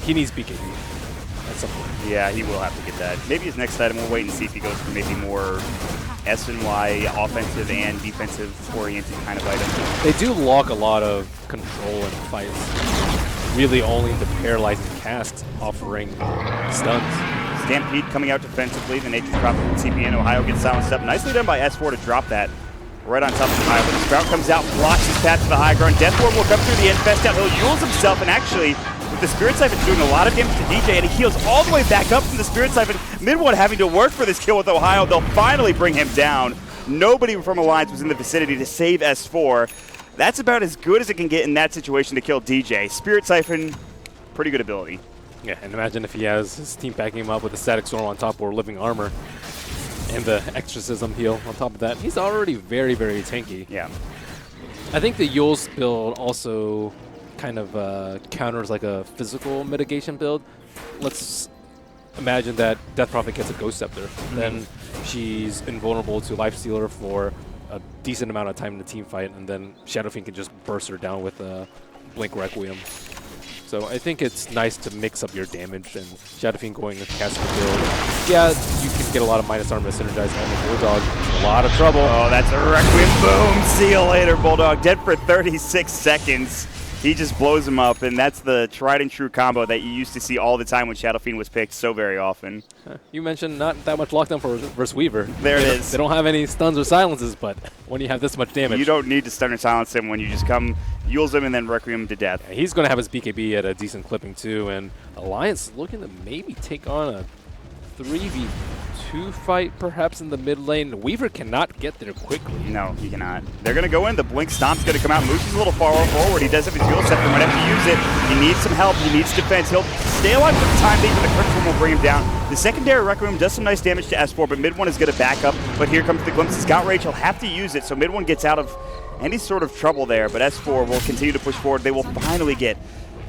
He needs BKB at some point. Yeah, he will have to get that. Maybe his next item, we'll wait and see if he goes for maybe more S&Y offensive and defensive oriented kind of item. They do lock a lot of control in fights. Really only the paralyzing casts offering stuns. Stampede coming out defensively. The Nature's Prophet and CPN Ohio gets silenced up. Nicely done by S4 to drop that right on top of the Ohio. But the Sprout comes out, blocks his path to the high ground. Deathworm will come through the infest out. He'll Yules himself, and actually, with the Spirit Siphon doing a lot of damage to DJ, and he heals all the way back up from the Spirit Siphon. Mid one having to work for this kill with Ohio. They'll finally bring him down. Nobody from Alliance was in the vicinity to save S4. That's about as good as it can get in that situation to kill DJ. Spirit Siphon, pretty good ability. Yeah, and imagine if he has his team backing him up with a Static Storm on top or Living Armor and the Exorcism heal on top of that. He's already very, very tanky. Yeah. I think the Yule's build also kind of counters like a physical mitigation build. Let's imagine that Death Prophet gets a Ghost Scepter. Then she's invulnerable to Lifestealer for a decent amount of time in the team fight, and then Shadow Fiend can just burst her down with a Blink Requiem. So I think it's nice to mix up your damage, and Shadow Fiend going with Caster build. Yeah, you can get a lot of minus armor synergized on the Bulldog. A lot of trouble. Oh, that's a Requiem. Boom. See you later, Bulldog. Dead for 36 seconds. He just blows him up, and that's the tried and true combo that you used to see all the time when Shadow Fiend was picked so very often. You mentioned not that much lockdown for versus Weaver. There it is. They don't have any stuns or silences, but when you have this much damage. You don't need to stun or silence him when you just come, Yules him, and then Requiem to death. He's going to have his BKB at a decent clipping too, and Alliance looking to maybe take on a 3v2 fight perhaps in the mid lane. Weaver cannot get there quickly. No, he cannot. They're going to go in. The Blink Stomp's going to come out. Mushi's a little far forward. He does have his Yule Scepter. Might have to use it. He needs some help. He needs defense. He'll stay alive for the time being, but the Crypt Form will bring him down. The secondary Requiem does some nice damage to S4, but mid one is going to back up. But here comes the glimpse. He's got Rage. He'll have to use it, so mid one gets out of any sort of trouble there, but S4 will continue to push forward. They will finally get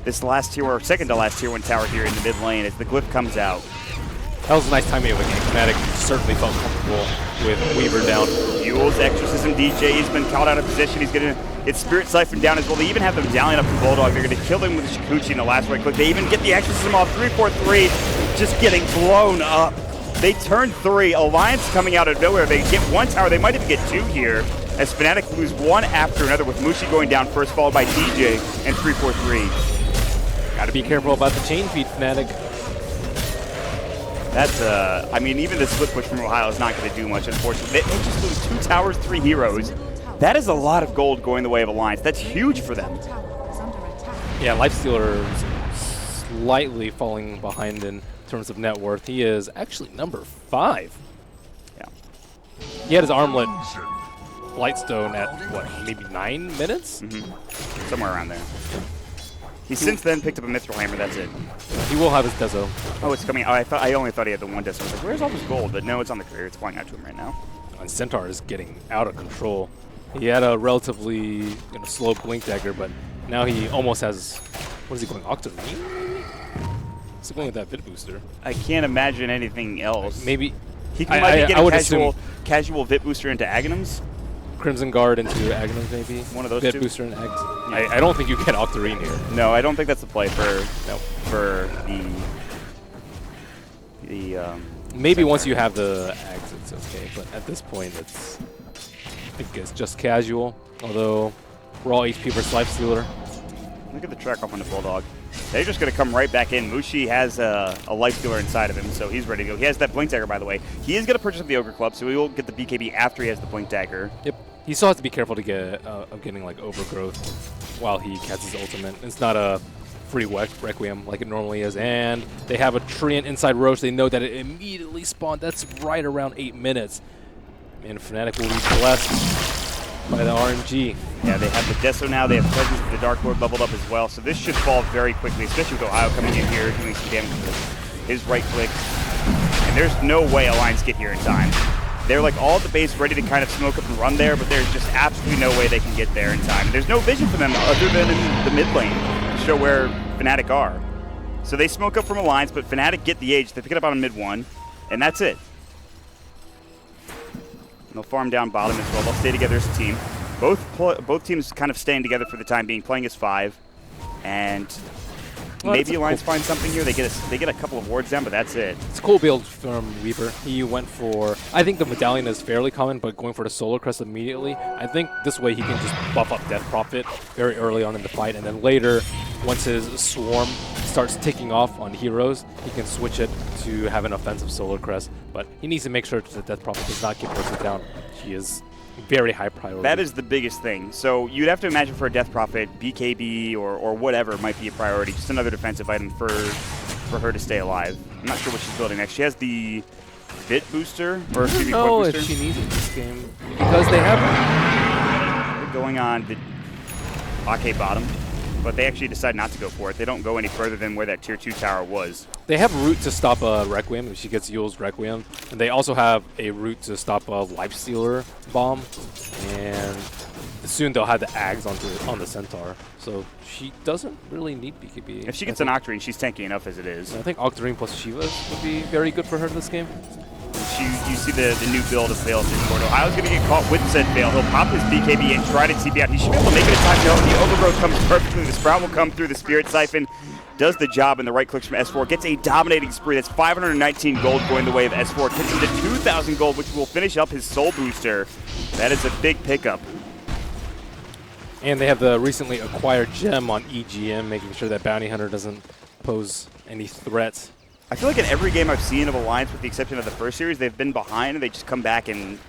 this last tier, or second to last tier 1 tower here in the mid lane as the Glyph comes out. That was a nice timing of a game. Fnatic certainly felt comfortable with Weaver down. Yule's Exorcism DJ, he's been caught out of position. He's going to get Spirit Siphon down as well. They even have them dallying up from Bulldog. They're going to kill him with the Shikuchi in the last right click. They even get the Exorcism off 3-4-3, just getting blown up. They turn 3. Alliance coming out of nowhere. They get 1 tower. They might even get 2 here as Fnatic lose 1 after another with Mushi going down first, followed by DJ and 3-4-3. Got to be careful about the chain feed, Fnatic. That's, I mean, even the split push from Ohio is not going to do much, unfortunately. They just lose 2 towers, 3 heroes. That is a lot of gold going the way of Alliance. That's huge for them. Yeah, Lifestealer is slightly falling behind in terms of net worth. He is actually number 5. Yeah. He had his armlet Lightstone at, what, maybe 9 minutes? Somewhere around there. He's since then picked up a Mithril Hammer, that's it. He will have his Dezo. Oh, it's coming. Oh, I only thought he had the 1 Dezo. I was like, where's all this gold? But no, it's on the career. It's flying out to him right now. And Centaur is getting out of control. He had a relatively slow Blink Dagger, but now he almost has, what is he going, Octarine? What's he going with that Vit Booster? I can't imagine anything else. Maybe. He might be getting casual Vit Booster into Aghanims. Crimson Guard into Aghanims, maybe. One of those Vit two. Booster and Eggs. Yeah. I don't think you get Octarine here. No, I don't think that's the play for the maybe once you have the Eggs, it's okay. But at this point, it's I think it's just casual. Although raw HP versus Lifestealer. Look at the track off on the Bulldog. They're just going to come right back in. Mushi has a Lifestealer inside of him, so he's ready to go. He has that Blink Dagger, by the way. He is going to purchase up the Ogre Club, so he will get the BKB after he has the Blink Dagger. Yep. He still has to be careful to get of getting like overgrowth while he casts his ultimate. It's not a free Requiem like it normally is. And they have a Treant inside Roche. They know that it immediately spawned. That's right around 8 minutes. And Fnatic will be blessed by the RNG. Yeah, they have the Deso now. They have Presence of the Dark Lord leveled up as well. So this should fall very quickly, especially with Ohio coming in here doing some damage with his right click. And there's no way Alliance get here in time. They're like all at the base ready to kind of smoke up and run there, but there's just absolutely no way they can get there in time. There's no vision for them other than in the mid lane to show where Fnatic are. So they smoke up from Alliance, but Fnatic get the age. They pick it up on mid 1, and that's it. They'll farm down bottom as well. They'll stay together as a team. Both teams kind of staying together for the time being, playing as 5. And maybe Alliance finds something here. They get a couple of wards down, but that's it. It's a cool build from Weaver. He went for, I think the Medallion is fairly common, but going for the Solar Crest immediately. I think this way he can just buff up Death Prophet very early on in the fight, and then later, once his Swarm starts ticking off on heroes, he can switch it to have an offensive Solar Crest. But he needs to make sure that Death Prophet does not get bursted down. She is very high priority. That is the biggest thing. So you'd have to imagine for a Death Prophet, BKB or whatever might be a priority. Just another defensive item for her to stay alive. I'm not sure what she's building next. She has the Bit booster? Or excuse me, No, point if booster? she needs it in this game. Because they have... They're going on the Ake bottom, but they actually decide not to go for it. They don't go any further than where that tier 2 tower was. They have route to stop a Requiem if she gets Yule's Requiem. And they also have a route to stop a Lifestealer bomb. And soon they'll have the Ags on the Centaur. So she doesn't really need BKB. If she gets an Octarine, she's tanky enough as it is. I think Octarine plus Shivas would be very good for her this game. You see the new build of Veil through Portal. Ohio's going to get caught with said Veil. He'll pop his BKB and try to TP out. He should be able to make it in time. No, the Overgrowth comes perfectly. The Sprout will come through the Spirit Siphon. Does the job, and the right clicks from S4. Gets a dominating spree. That's 519 gold going the way of S4. Gets him to 2,000 gold, which will finish up his Soul Booster. That is a big pickup. And they have the recently acquired gem on EGM, making sure that Bounty Hunter doesn't pose any threat. I feel like in every game I've seen of Alliance, with the exception of the first series, they've been behind and they just come back in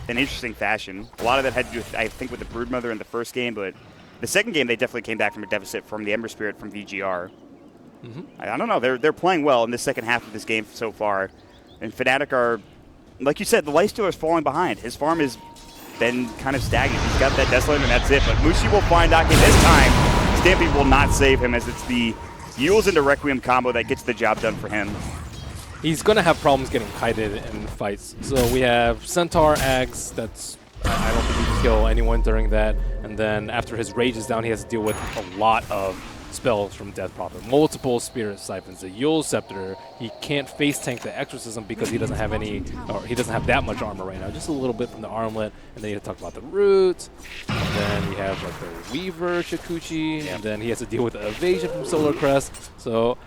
an interesting fashion. A lot of that had to do with, I think, with the Broodmother in the first game, but the second game they definitely came back from a deficit from the Ember Spirit from VGR. I don't know. They're playing well in the second half of this game so far. And Fnatic are, like you said, the Lifestealer is falling behind. His farm has been kind of stagnant. He's got that Desolator and that's it. But Mushi will find Ake this time. Stampede will not save him as it's the Yules into Requiem combo that gets the job done for him. He's going to have problems getting kited in fights. So we have Centaur, Ags, that's... I don't think he can kill anyone during that. And then after his rage is down, he has to deal with a lot of spells from Death Prophet. Multiple Spirit Siphons. The Yule Scepter, he can't face tank the Exorcism because he doesn't have any, or he doesn't have that much armor right now. Just a little bit from the armlet. And then you have to talk about the Root. And then you have like the Weaver Shikuchi. And then he has to deal with the evasion from Solar Crest. So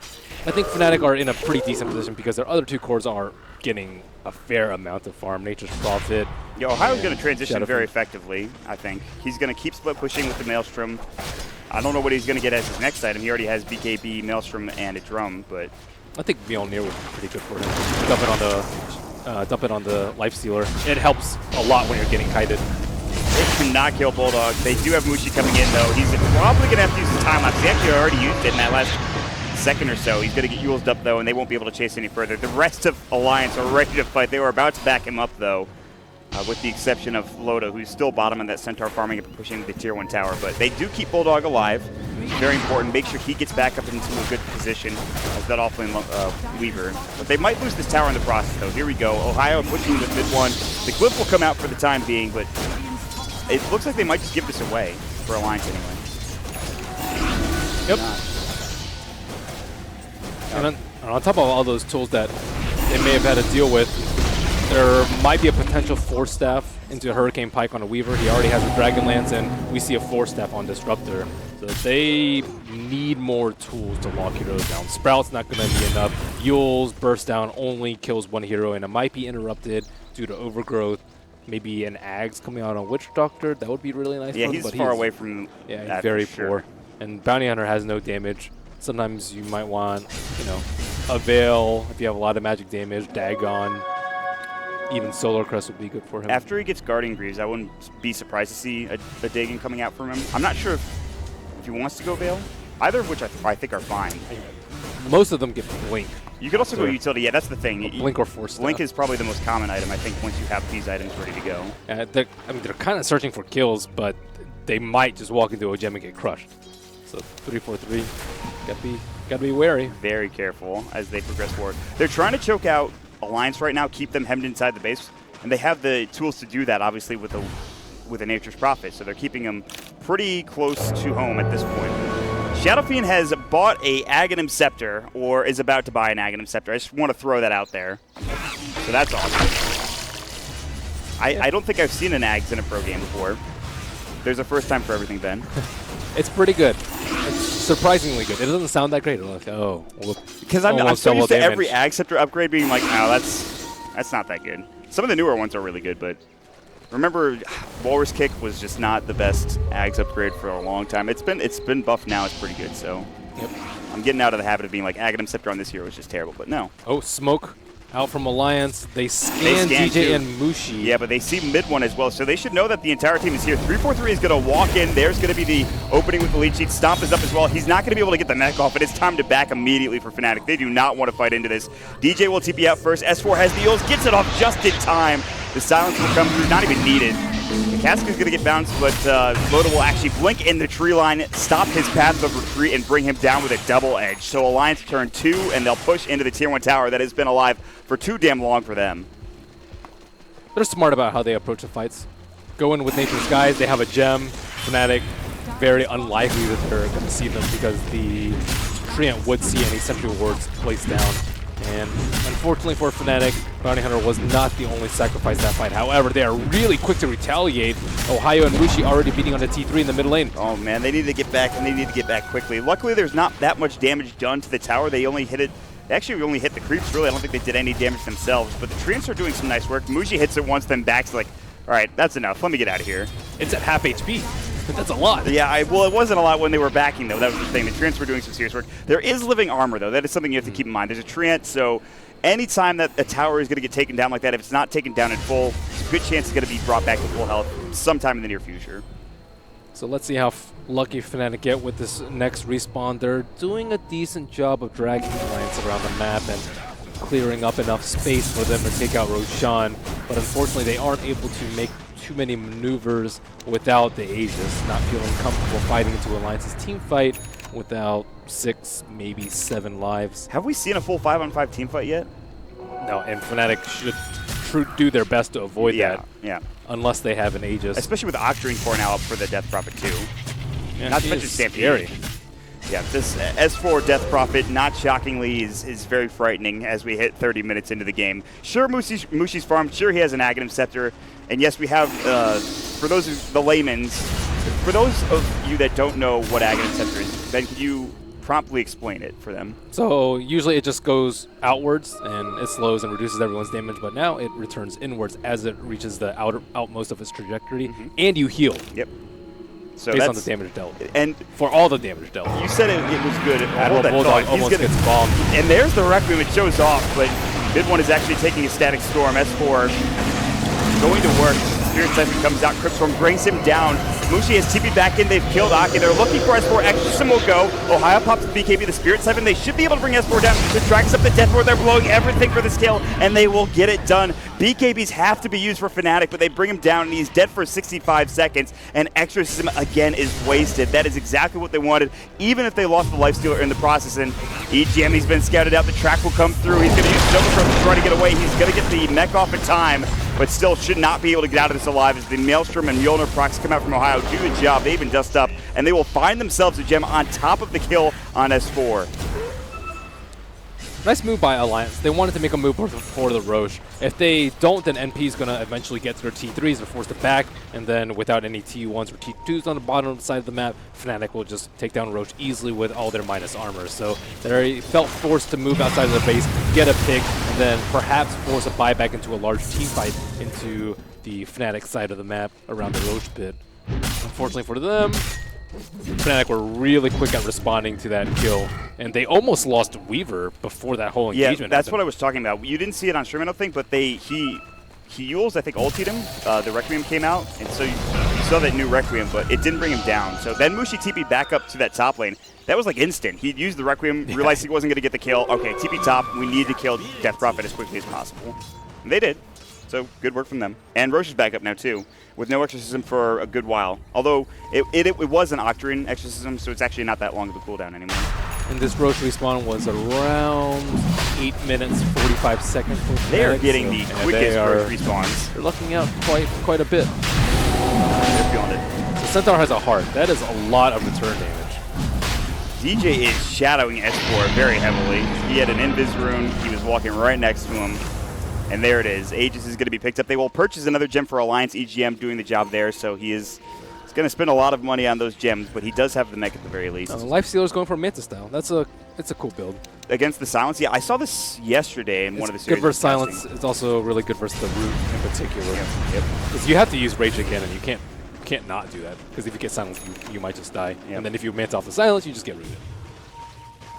I think Fnatic are in a pretty decent position because their other two cores are getting a fair amount of farm. Nature's Prophet. Yeah, Ohio's going to transition Shadow very Fiend. effectively, I think. He's going to keep split pushing with the Maelstrom. I don't know what he's going to get as his next item. He already has BKB, Maelstrom, and a drum, but... I think Mjolnir would be pretty good for him. Dump it on the Lifestealer. It helps a lot when you're getting kited. They cannot kill Bulldog. They do have Mushi coming in, though. He's probably going to have to use his time lapse. He actually already used it in that last second or so. He's going to get Yule's up, though, and they won't be able to chase any further. The rest of Alliance are ready to fight. They were about to back him up, though, with the exception of Loda, who's still bottom in that Centaur farming and pushing the tier 1 tower. But they do keep Bulldog alive. Very important. Make sure he gets back up into a good position as that offlane Weaver. But they might lose this tower in the process, though. Here we go. Ohio pushing with mid one. The Glyph will come out for the time being, but it looks like they might just give this away for Alliance anyway. Yep. And on top of all those tools that they may have had to deal with, there might be a potential Force Staff into Hurricane Pike on a Weaver. He already has a Dragonlance, and we see a Force Staff on Disruptor. So they need more tools to lock heroes down. Sprout's not going to be enough. Yule's Burst Down only kills one hero, and it might be interrupted due to Overgrowth. Maybe an Ags coming out on Witch Doctor. That would be really nice. Yeah, for him, he's but far away from yeah, that he's very for sure. poor. And Bounty Hunter has no damage. Sometimes you might want, you know, a Veil if you have a lot of magic damage, Dagon. Even Solar Crest would be good for him. After he gets Guardian Greaves, I wouldn't be surprised to see a Dagon coming out from him. I'm not sure if he wants to go Veil. Either of which I think are fine. Most of them get Blink. You could also go utility. Yeah, that's the thing. Blink or Force Blink Staff. is probably the most common item, I think, once you have these items ready to go. They're kind of searching for kills, but they might just walk into a gem and get crushed. So 3-4-3, gotta be wary. Very careful as they progress forward. They're trying to choke out Alliance right now, keep them hemmed inside the base, and they have the tools to do that, obviously, with a Nature's Prophet. So they're keeping them pretty close to home at this point. Shadow Fiend has bought a Aghanim Scepter, or is about to buy an Aghanim Scepter. I just want to throw that out there. So that's awesome. I don't think I've seen an Ags in a pro game before. There's a first time for everything, Ben. It's pretty good. It's surprisingly good. It doesn't sound that great. Like, oh, because I'm so used to every Ag Scepter upgrade being like, no, that's not that good. Some of the newer ones are really good, but remember, Walrus Kick was just not the best Ags upgrade for a long time. It's been buffed now. It's pretty good. So yep. I'm getting out of the habit of being like Aghanim Scepter on this hero was just terrible, but no. Oh, smoke out from Alliance. They scan DJ too. and Mushi. Yeah, but they see mid one as well, so they should know that the entire team is here. 343 is going to walk in. There's going to be the opening with the lead sheet. Stomp is up as well. He's not going to be able to get the mech off, but it's time to back immediately for Fnatic. They do not want to fight into this. DJ will TP out first. S4 has the Eels, gets it off just in time. The silence will come through, not even needed. Cask is going to get bounced, but Loda will actually blink in the tree line, stop his path of retreat, and bring him down with a double edge. So Alliance turn 2, and they'll push into the Tier 1 tower that has been alive for too damn long for them. They're smart about how they approach the fights. Go in with Nature's Guys, they have a gem. Fnatic, very unlikely that they're going to see them because the Treant would see any sentry wards placed down. And unfortunately for Fnatic, Bounty Hunter was not the only sacrifice that fight. However, they are really quick to retaliate. Ohio and Mushi already beating on the T3 in the mid lane. Oh man, they need to get back, and they need to get back quickly. Luckily, there's not that much damage done to the tower. They only hit it. They actually only hit the creeps, really. I don't think they did any damage themselves, but the Treants are doing some nice work. Mushi hits it once, then backs like, all right, that's enough. Let me get out of here. It's at half HP. That's a lot. Yeah, well, it wasn't a lot when they were backing, though. That was the thing. The Treants were doing some serious work. There is living armor, though. That is something you have to keep in mind. There's a Treant, so anytime that a tower is going to get taken down like that, if it's not taken down in full, it's a good chance it's going to be brought back to full health sometime in the near future. So let's see how lucky Fnatic get with this next respawn. They're doing a decent job of dragging Alliance around the map and clearing up enough space for them to take out Roshan, but unfortunately they aren't able to make too many maneuvers without the Aegis, not feeling comfortable fighting into Alliance's team fight without 6, maybe 7 lives. Have we seen a full 5-on-5 team fight yet? No, and Fnatic should do their best to avoid that. Yeah. Unless they have an Aegis. Especially with Octarine core now up for the Death Prophet too. Yeah, not to mention Stampede. Scary. Yeah, this S4 Death Prophet, not shockingly, is very frightening as we hit 30 minutes into the game. Sure, Mushi's farmed. Sure, he has an Aghanim Scepter. And yes, we have, for those of the layman's, for those of you that don't know what Aghanim Scepter is, Ben, could you promptly explain it for them? So usually it just goes outwards and it slows and reduces everyone's damage, but now it returns inwards as it reaches the outmost of its trajectory, and you heal. Yep. So based on the damage dealt. And for all the damage dealt. You said it was good. Admiral Bulldog almost gets bombed. And there's the Requiem. It shows off, but mid one is actually taking a Static Storm. S4 going to work. Spirit Siphon comes out. Cryptstorm brings him down. Mushi has TP'd back in. They've killed Aki. They're looking for S4. Exorcism will go. Ohio pops the BKB, the Spirit Siphon. They should be able to bring S4 down. The Drags up the Death Ward. They're blowing everything for this kill, and they will get it done. BKBs have to be used for Fnatic, but they bring him down, and he's dead for 65 seconds, and Exorcism, again, is wasted. That is exactly what they wanted, even if they lost the Lifestealer in the process. And EGM, he's been scouted out. The track will come through. He's going to use Nova Crow to try to get away. He's going to get the mech off in time, but still should not be able to get out of this alive as the Maelstrom and Mjolnir procs come out from Ohio, do the job. They even dust up, and they will find themselves a gem on top of the kill on S4. Nice move by Alliance. They wanted to make a move for the Roche. If they don't, then NP is going to eventually get to their T3s. They're forced to back, and then without any T1s or T2s on the bottom side of the map, Fnatic will just take down Roche easily with all their minus armor. So they felt forced to move outside of their base, get a pick, and then perhaps force a buyback into a large team fight into the Fnatic side of the map around the Roche pit. Unfortunately for them, Fnatic were really quick at responding to that kill, and they almost lost Weaver before that whole engagement. Yeah, that's what I was talking about. You didn't see it on stream, I don't think, but he Yules, I think, ultied him. The Requiem came out, and so you saw that new Requiem, but it didn't bring him down. So then Mushi TP back up to that top lane. That was like instant. He used the Requiem, realized he wasn't going to get the kill. Okay, TP top, we need to kill Death Prophet as quickly as possible. And they did. So good work from them. And Roche is back up now too, with no Exorcism for a good while. Although it was an Octarine Exorcism, so it's actually not that long of a cooldown anymore. And this Roche respawn was around 8 minutes, 45 seconds. They are getting the quickest Roche respawns. They're lucking out quite a bit. They're feeling it. The Centaur has a heart. That is a lot of return damage. DJ is shadowing S4 very heavily. He had an Invis rune. He was walking right next to him. And there it is. Aegis is going to be picked up. They will purchase another gem for Alliance. EGM doing the job there, so he's going to spend a lot of money on those gems, but he does have the mech at the very least. Lifestealer is going for Manta style. It's a cool build. Against the Silence? Yeah, I saw this yesterday in one of the series. Good versus Silence. It's also really good versus the Root in particular. Yep. Because you have to use Rage again, and you can't not do that. Because if you get Silence, you might just die. Yep. And then if you Manta off the Silence, you just get rooted.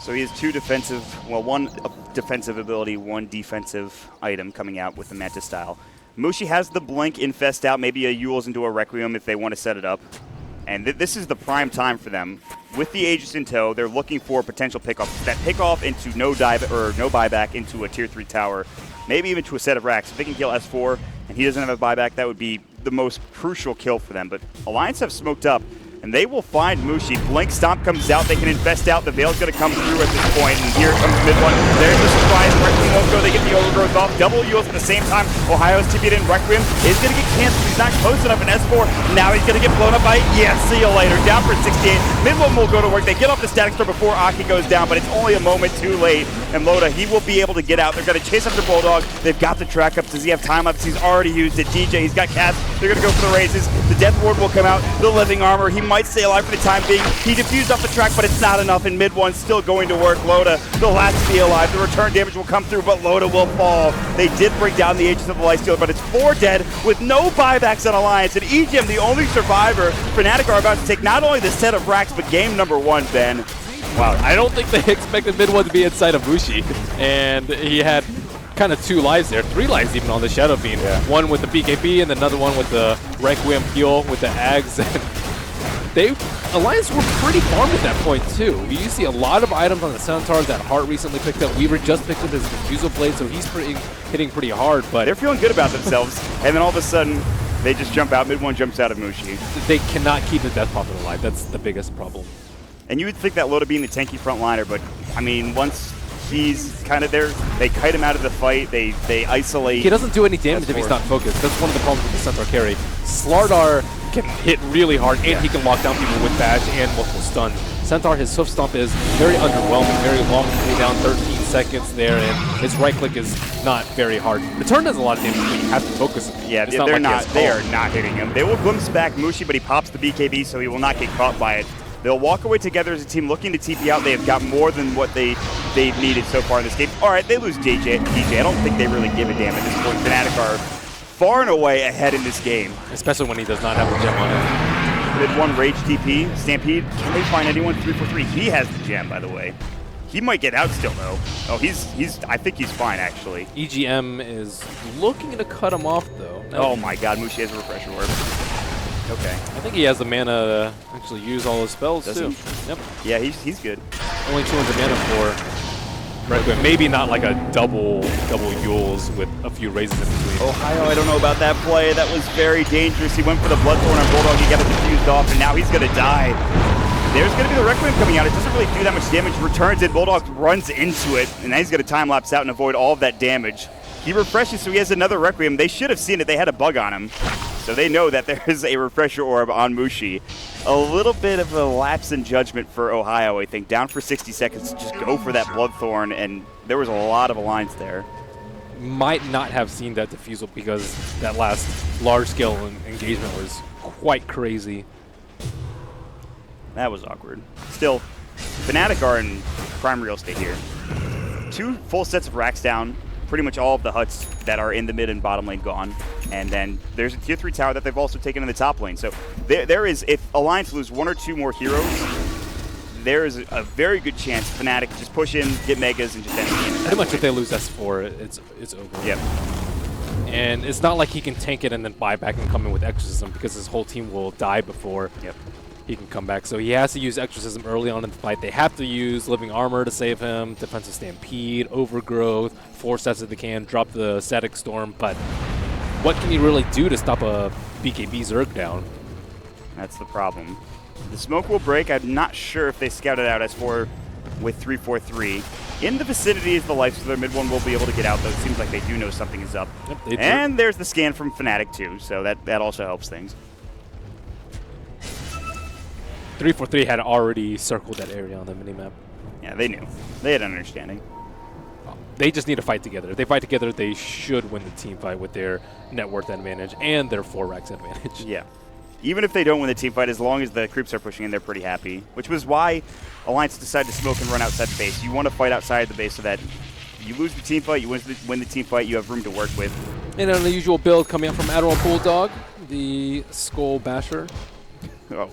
So he has 2 defensive, well, 1 defensive ability, 1 defensive item coming out with the Mantis style. Mushi has the Blink infest out, maybe a Yules into a Requiem if they want to set it up. And this is the prime time for them. With the Aegis in tow, they're looking for potential pickoff. That pickoff into no dive or no buyback into a tier 3 tower, maybe even to a set of racks. If they can kill S4 and he doesn't have a buyback, that would be the most crucial kill for them. But Alliance have smoked up, and they will find Mushi. Blink Stomp comes out. They can infest out. The Veil's going to come through at this point, and here comes mid one. There's the surprise. Requiem won't go. They get the overgrowth off. Double Yules at the same time. Ohio's TP'd in. Requiem is going to get canceled. He's not close enough in S4. Now he's going to get blown up by, yeah, see you later. Down for 68. Mid one will go to work. They get off the static store before Aki goes down, but it's only a moment too late. And Loda, he will be able to get out. They're going to chase after Bulldog. They've got the track up. Does he have time lapse? He's already used it. DJ, he's got Cats. They're going to go for the raises. The Death Ward will come out. The Living Armor. He might stay alive for the time being. He defused off the track, but it's not enough. And mid one still going to work. Loda, the last to be alive. The return damage will come through, but Loda will fall. They did bring down the Aegis of the Lifestealer, but it's 4 dead with no buybacks on Alliance. And EGM, the only survivor. Fnatic are about to take not only the set of racks, but game number 1, Ben. Wow, I don't think they expected mid one to be inside of Mushi, and he had kind of 2 lives there, 3 lives even on the Shadow Fiend. Yeah. One with the BKB and another one with the Requiem heal with the Ags. Alliance were pretty farmed at that point too. You see a lot of items on the Centaur that Hart recently picked up. Weaver just picked up his Diffusal Blade, so he's hitting pretty hard. But they're feeling good about themselves, and then all of a sudden, they just jump out. Mid one jumps out of Mushi. They cannot keep the Death Prophet alive. That's the biggest problem. And you would think that Loda being the tanky frontliner, but I mean, once he's kind of there, they kite him out of the fight, they isolate. He doesn't do any damage if he's not focused. That's one of the problems with the Centaur carry. Slardar can hit really hard, and he can lock down people with Bash and multiple stuns. Centaur, his Hoof Stomp is very underwhelming, very long cooldown, 13 seconds there, and his right click is not very hard. Return does a lot of damage, but you have to focus. Yeah, they are not hitting him. They will glimpse back Mushi, but he pops the BKB, so he will not get caught by it. They'll walk away together as a team looking to TP out. They have got more than what they've needed so far in this game. All right, they lose DJ. I don't think they really give a damn at this point. Fnatic are far and away ahead in this game. Especially when he does not have the gem on him. Mid one Rage TP. Stampede. Can they find anyone? 343. He has the gem, by the way. He might get out still, though. Oh, I think he's fine, actually. EGM is looking to cut him off, though. Oh my god, Mushi has a Refresher Orb. Okay. I think he has the mana to actually use all his spells, too. Yep. Yeah, he's good. Only 200 mana for Requiem. Maybe not like a double Yules with a few raises in between. Ohio, I don't know about that play. That was very dangerous. He went for the Bloodthorn on Bulldog. He got it diffused off, and now he's going to die. There's going to be the Requiem coming out. It doesn't really do that much damage. Returns it. Bulldog runs into it, and now he's going to time-lapse out and avoid all of that damage. He refreshes, so he has another Requiem. They should have seen it. They had a bug on him. So they know that there is a Refresher Orb on Mushi. A little bit of a lapse in judgment for Ohio, I think. Down for 60 seconds to just go for that Bloodthorn, and there was a lot of Alliance there. Might not have seen that Diffusal because that last large-scale engagement was quite crazy. That was awkward. Still, Fnatic are in prime real estate here. 2 full sets of racks down. Pretty much all of the huts that are in the mid and bottom lane gone. And then there's a tier 3 tower that they've also taken in the top lane. So there is, if Alliance lose 1 or 2 more heroes, there is a very good chance Fnatic just push in, get megas, and just end the game. Pretty much if they lose S4, it's over. Yep. And it's not like he can tank it and then buy back and come in with Exorcism because his whole team will die before he can come back. So he has to use Exorcism early on in the fight. They have to use Living Armor to save him, Defensive Stampede, Overgrowth, 4 sets if they can, drop the Static Storm. But what can you really do to stop a BKB Zerg down? That's the problem. The smoke will break. I'm not sure if they scouted out S4 with 343. In the vicinity is the life, so their mid one will be able to get out, though it seems like they do know something is up. Yep, and there's the scan from Fnatic, too, so that also helps things. 343 had already circled that area on the minimap. Yeah, they knew. They had an understanding. They just need to fight together. If they fight together, they should win the team fight with their net worth advantage and their 4 racks advantage. Yeah. Even if they don't win the team fight, as long as the creeps are pushing in, they're pretty happy. Which was why Alliance decided to smoke and run outside the base. You want to fight outside the base so that you lose the team fight, you win the team fight, you have room to work with. And an unusual build coming up from Admiral Bulldog, the Skull Basher. Oh,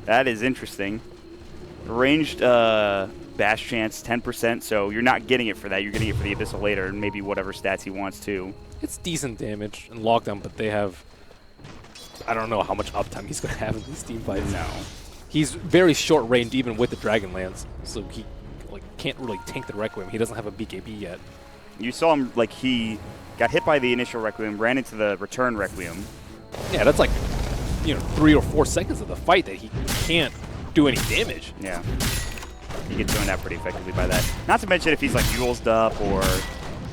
that is interesting. Ranged bash chance 10%, so you're not getting it for that. You're getting it for the Abyssal later, and maybe whatever stats he wants to. It's decent damage in lockdown, but they have... I don't know how much uptime he's going to have in these team fights. No. He's very short range even with the Dragonlance, so he can't really tank the Requiem. He doesn't have a BKB yet. You saw him, like, he got hit by the initial Requiem, ran into the return Requiem. Yeah, that's like, 3 or 4 seconds of the fight that he can't do any damage. Yeah. He gets thrown out pretty effectively by that. Not to mention if he's, like, Yules'd up or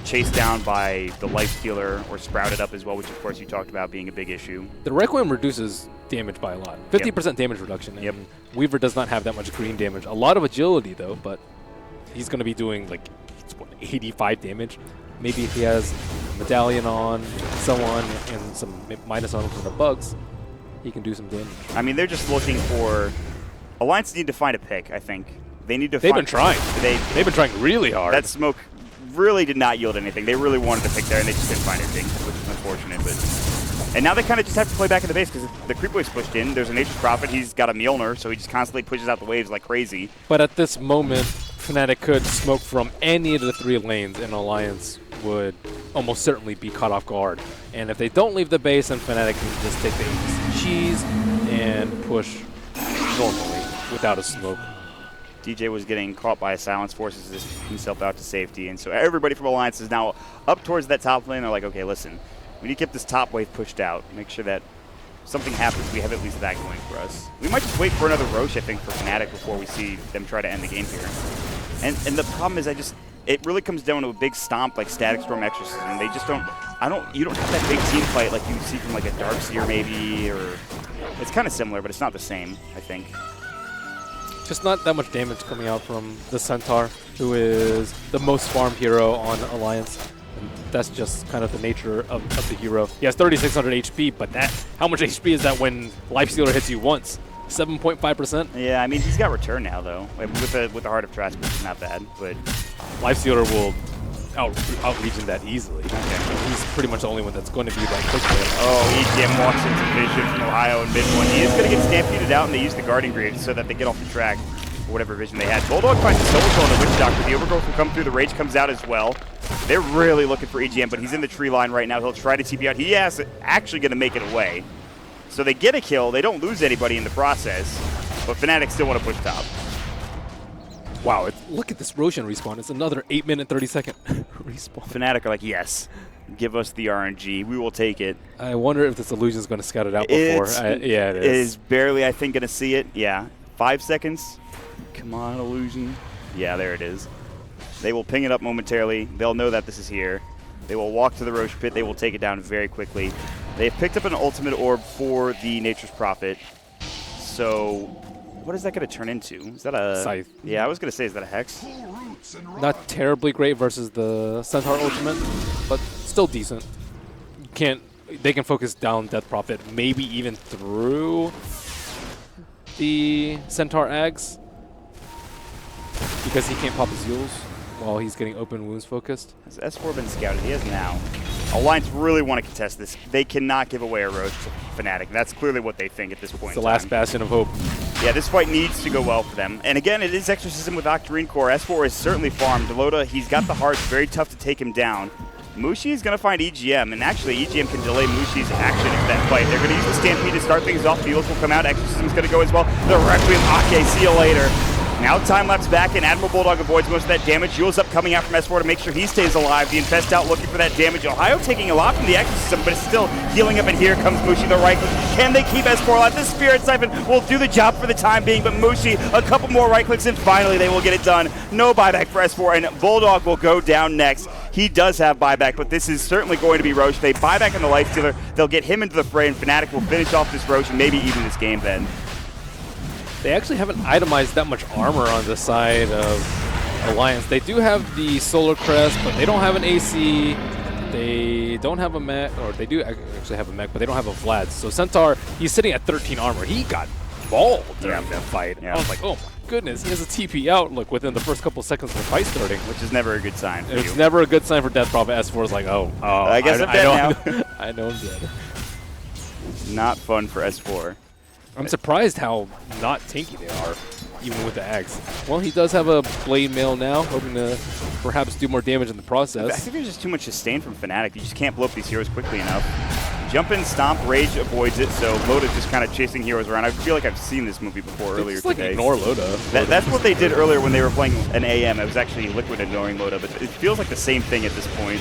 chased down by the Lifestealer or sprouted up as well, which, of course, you talked about being a big issue. The Requiem reduces damage by a lot. 50% damage reduction. Yep. And Weaver does not have that much green damage. A lot of agility, though, but he's going to be doing, like, 85 damage. Maybe if he has Medallion on, so on, and some minus on from the bugs, he can do some damage. I mean, they're just looking for... Alliance need to find a pick, I think. They need to They've been trying. They've been trying really hard. That smoke really did not yield anything. They really wanted to pick there, and they just didn't find anything, which is unfortunate. And now they kind of just have to play back in the base because the Creep Wave's pushed in. There's a Nature's Prophet. He's got a Mjolnir, so he just constantly pushes out the waves like crazy. But at this moment, Fnatic could smoke from any of the 3 lanes, and Alliance would almost certainly be caught off guard. And if they don't leave the base, then Fnatic can just take the cheese and push normally without a smoke. DJ was getting caught by a Silence, forces himself out to safety, and so everybody from Alliance is now up towards that top lane. They're like, okay, listen, we need to keep this top wave pushed out, make sure that something happens. We have at least that going for us. We might just wait for another Roche, I think, for Fnatic before we see them try to end the game here. And the problem is it really comes down to a big stomp like Static Storm Exorcism. They just don't, you don't have that big team fight like you see from like a Darkseer maybe, or it's kind of similar, but it's not the same, I think. Just not that much damage coming out from the Centaur, who is the most farmed hero on Alliance. And that's just kind of the nature of the hero. He has 3,600 HP, but how much HP is that when Lifestealer hits you once? 7.5%? Yeah, I mean, he's got return now, though. With the Heart of Trash, it's not bad, but... Lifestealer will outreach in that easily. Okay. He's pretty much the only one that's going to be like quick there. Oh, EGM walks into Vision from Ohio in mid one. He is going to get stampeded out, and they use the Guardian Greaves so that they get off the track for whatever vision they had. Bulldog finds a Soul Soul on the Witch Doctor. The Overgrowth will come through. The Rage comes out as well. They're really looking for EGM, but he's in the tree line right now. He'll try to TP out. He is actually going to make it away. So they get a kill. They don't lose anybody in the process, but Fnatic still want to push top. Wow, look at this Roshan respawn. It's another 8-minute, 30-second respawn. Fnatic are like, yes, give us the RNG. We will take it. I wonder if this illusion is going to scout it out before. Yeah, it is. It is barely, I think, going to see it. Yeah. 5 seconds. Come on, illusion. Yeah, there it is. They will ping it up momentarily. They'll know that this is here. They will walk to the Roche pit. They will take it down very quickly. They've picked up an ultimate orb for the Nature's Prophet. So what is that going to turn into? Is that a... Scythe. Yeah, I was going to say, is that a Hex? Not terribly great versus the Centaur ultimate, but still decent. They can focus down Death Prophet, maybe even through the Centaur Ags, because he can't pop his Yules while he's getting open wounds focused. Has S4 been scouted? He has now. Alliance really want to contest this. They cannot give away a Roche to Fnatic. That's clearly what they think at this point. It's the last bastion of hope. Yeah, this fight needs to go well for them. And again, it is Exorcism with Octarine Core. S4 is certainly farmed. Delota, he's got the hearts. Very tough to take him down. Mushi is going to find EGM, and actually EGM can delay Mushi's action in that fight. They're going to use the Stampede to start things off. Heals will come out. Exorcism's going to go as well. The Requiem, Ake, see you later. Now time-lapse back, and Admiral Bulldog avoids most of that damage. Yule's up coming out from S4 to make sure he stays alive. The Infest out looking for that damage. Ohio taking a lot from the Exorcism, but it's still healing up, and here comes Mushi, the right click. Can they keep S4 alive? The Spirit Siphon will do the job for the time being, but Mushi, a couple more right clicks, and finally they will get it done. No buyback for S4, and Bulldog will go down next. He does have buyback, but this is certainly going to be Roche. They buy back on the Lifestealer. They'll get him into the fray, and Fnatic will finish off this Roche and maybe even this game then. They actually haven't itemized that much armor on the side of Alliance. They do have the Solar Crest, but they don't have an AC. They don't have a mech, or they do actually have a mech, but they don't have a Vlad. So Centaur, he's sitting at 13 armor. He got mauled during that fight. Yeah. I was like, oh my goodness, he has a TP outlook within the first couple seconds of the fight starting. Which is never a good sign for It's never a good sign for Death Prophet. S4 is like, I guess I'm dead now. I know I'm dead. Not fun for S4. I'm surprised how not tanky they are. even with the axe. Well, he does have a blade mail now, hoping to perhaps do more damage in the I process. think there's just too much sustain from Fnatic. You just can't blow up these heroes quickly enough. Jump in, stomp, rage avoids it, so Loda's just kind of chasing heroes around. I feel like I've seen this movie before earlier just, like, today. ignore Loda. That's what they did earlier when they were playing an AM. It was actually Liquid ignoring Loda, but it feels like the same thing at this point.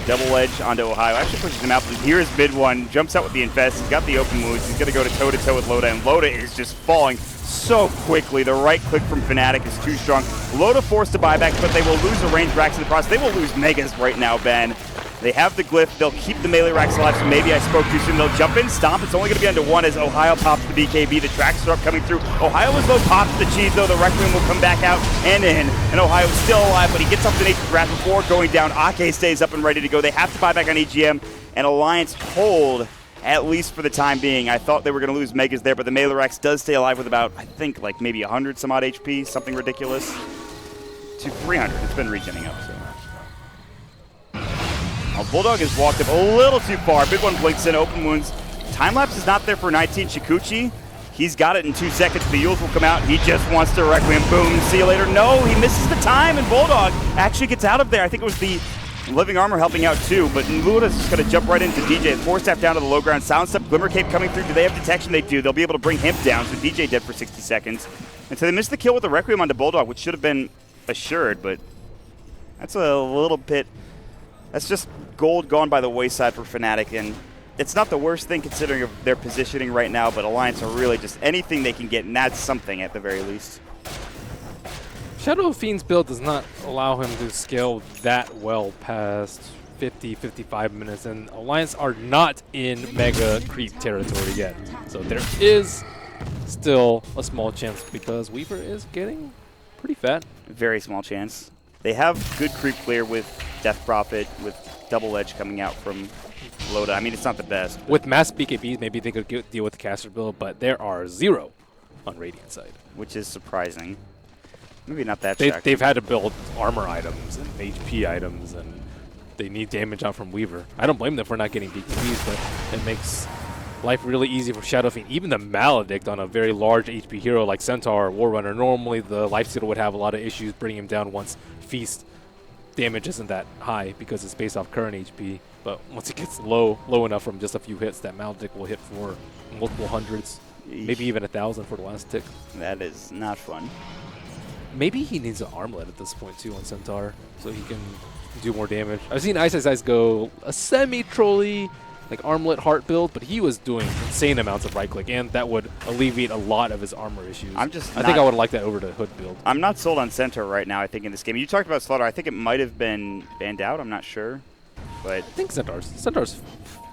Double edge onto Ohio. Actually pushes him out. Here's mid one. Jumps out with the Infest. He's got the open moves. He's going to go to toe-to-toe with Loda, and Loda is just falling so quickly. The right click from Fnatic is too strong. Loda forced to buyback, but they will lose the range racks in the process. They will lose Megas right now, Ben. They have the glyph. They'll keep the melee racks alive, so maybe I spoke too soon. They'll jump in, stomp. It's only going to be under one as Ohio pops the BKB. The tracks are up coming through. Ohio is low, pops the cheese, though. The Requiem will come back out and in. And Ohio is still alive, but he gets up to Nature's Wrath before going down. Ake stays up and ready to go. They have to buy back on EGM, and Alliance hold, at least for the time being. I thought they were going to lose Megas there, but the melee racks does stay alive with about, I think, like maybe 100 some odd HP, something ridiculous. To 300. It's been regenning up, so. Bulldog has walked up a little too far. Big one blinks in, open wounds. Time lapse is not there for 19. Shikuchi, he's got it in 2 seconds. The Yules will come out. He just wants to Requiem. Boom, see you later. No, he misses the time, and Bulldog actually gets out of there. I think it was the Living Armor helping out too, but Luda's just going to jump right into DJ. Force staff down to the low ground. Sound Step, Glimmer Cape coming through. Do they have detection? They do. They'll be able to bring him down, so DJ dead for 60 seconds. And so they missed the kill with the Requiem onto Bulldog, which should have been assured, but that's a little bit... That's just gold gone by the wayside for Fnatic, and it's not the worst thing considering of their positioning right now, but Alliance are really just anything they can get, and that's something at the very least. Shadow Fiend's build does not allow him to scale that well past 50, 55 minutes, and Alliance are not in mega creep territory yet. So there is still a small chance because Weaver is getting pretty fat. Very small chance. They have good creep clear with Death Prophet, with Double Edge coming out from Loda. I mean, it's not the best. With mass BKBs, maybe they could deal with the caster build, but there are 0 on Radiant side. Which is surprising. Maybe not that They've had to build armor items and HP items, and they need damage out from Weaver. I don't blame them for not getting BKBs, but it makes life really easy for Shadow Fiend. Even the Maledict on a very large HP hero like Centaur or War Runner, normally the Lifesteal would have a lot of issues bringing him down once Feast damage isn't that high because it's based off current HP. But once it gets low enough from just a few hits, that Maledict will hit for multiple hundreds, maybe even 1,000 for the last tick. That is not fun. Maybe he needs an armlet at this point too on Centaur, so he can do more damage. I've seen Ice Ice Ice go a semi-trolly, like armlet heart build, but he was doing insane amounts of right click, and that would alleviate a lot of his armor issues. I think I would like that over to Hood build. I'm not sold on Centaur right now, I think, in this game. You talked about Slaughter. I think it might have been banned out. I'm not sure. But I think Centaur's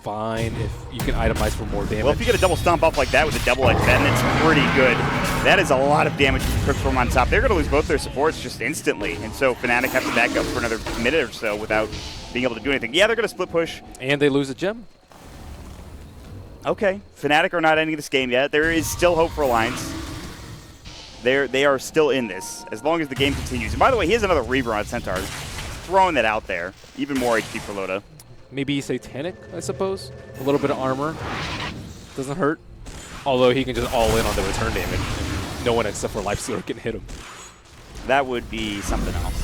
fine if you can itemize for more damage. Well, if you get a double stomp off like that with a double edge, then it's pretty good. That is a lot of damage with Cryptstorm on top. They're going to lose both their supports just instantly, and so Fnatic have to back up for another minute or so without being able to do anything. Yeah, they're going to split push. And they lose a gem. Okay, Fnatic are not ending this game yet. There is still hope for Alliance. They are still in this, as long as the game continues. And by the way, he has another Reaver on Centaur. Throwing that out there. Even more HP for Loda. Maybe Satanic, I suppose. A little bit of armor. Doesn't hurt. Although he can just all in on the return damage. No one except for Lifestealer can hit him. That would be something else.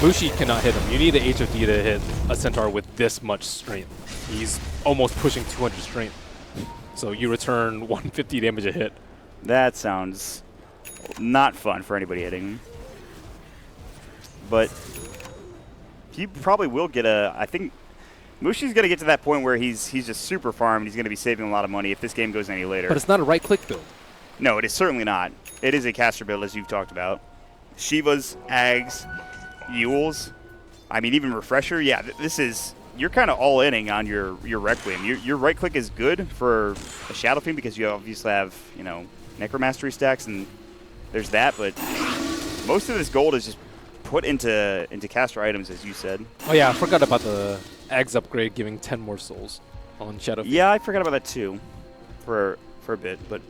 Mushi cannot hit him. You need the HOD to hit a Centaur with this much strength. He's almost pushing 200 strength. So you return 150 damage a hit. That sounds not fun for anybody hitting him. But he probably will get a... I think Mushi's going to get to that point where he's just super farmed. He's going to be saving a lot of money if this game goes any later. But it's not a right-click build. No, it is certainly not. It is a caster build, as you've talked about. Shivas, Ags, Yules. I mean, even Refresher. Yeah, this is... You're kind of all-inning on your Requiem. Your right-click is good for a Shadow Fiend because you obviously have, you know, Necromastery stacks, and there's that, but most of this gold is just put into caster items, as you said. Oh yeah, I forgot about the Ags upgrade giving 10 more souls on Shadow Fiend. Yeah, I forgot about that too for a bit, but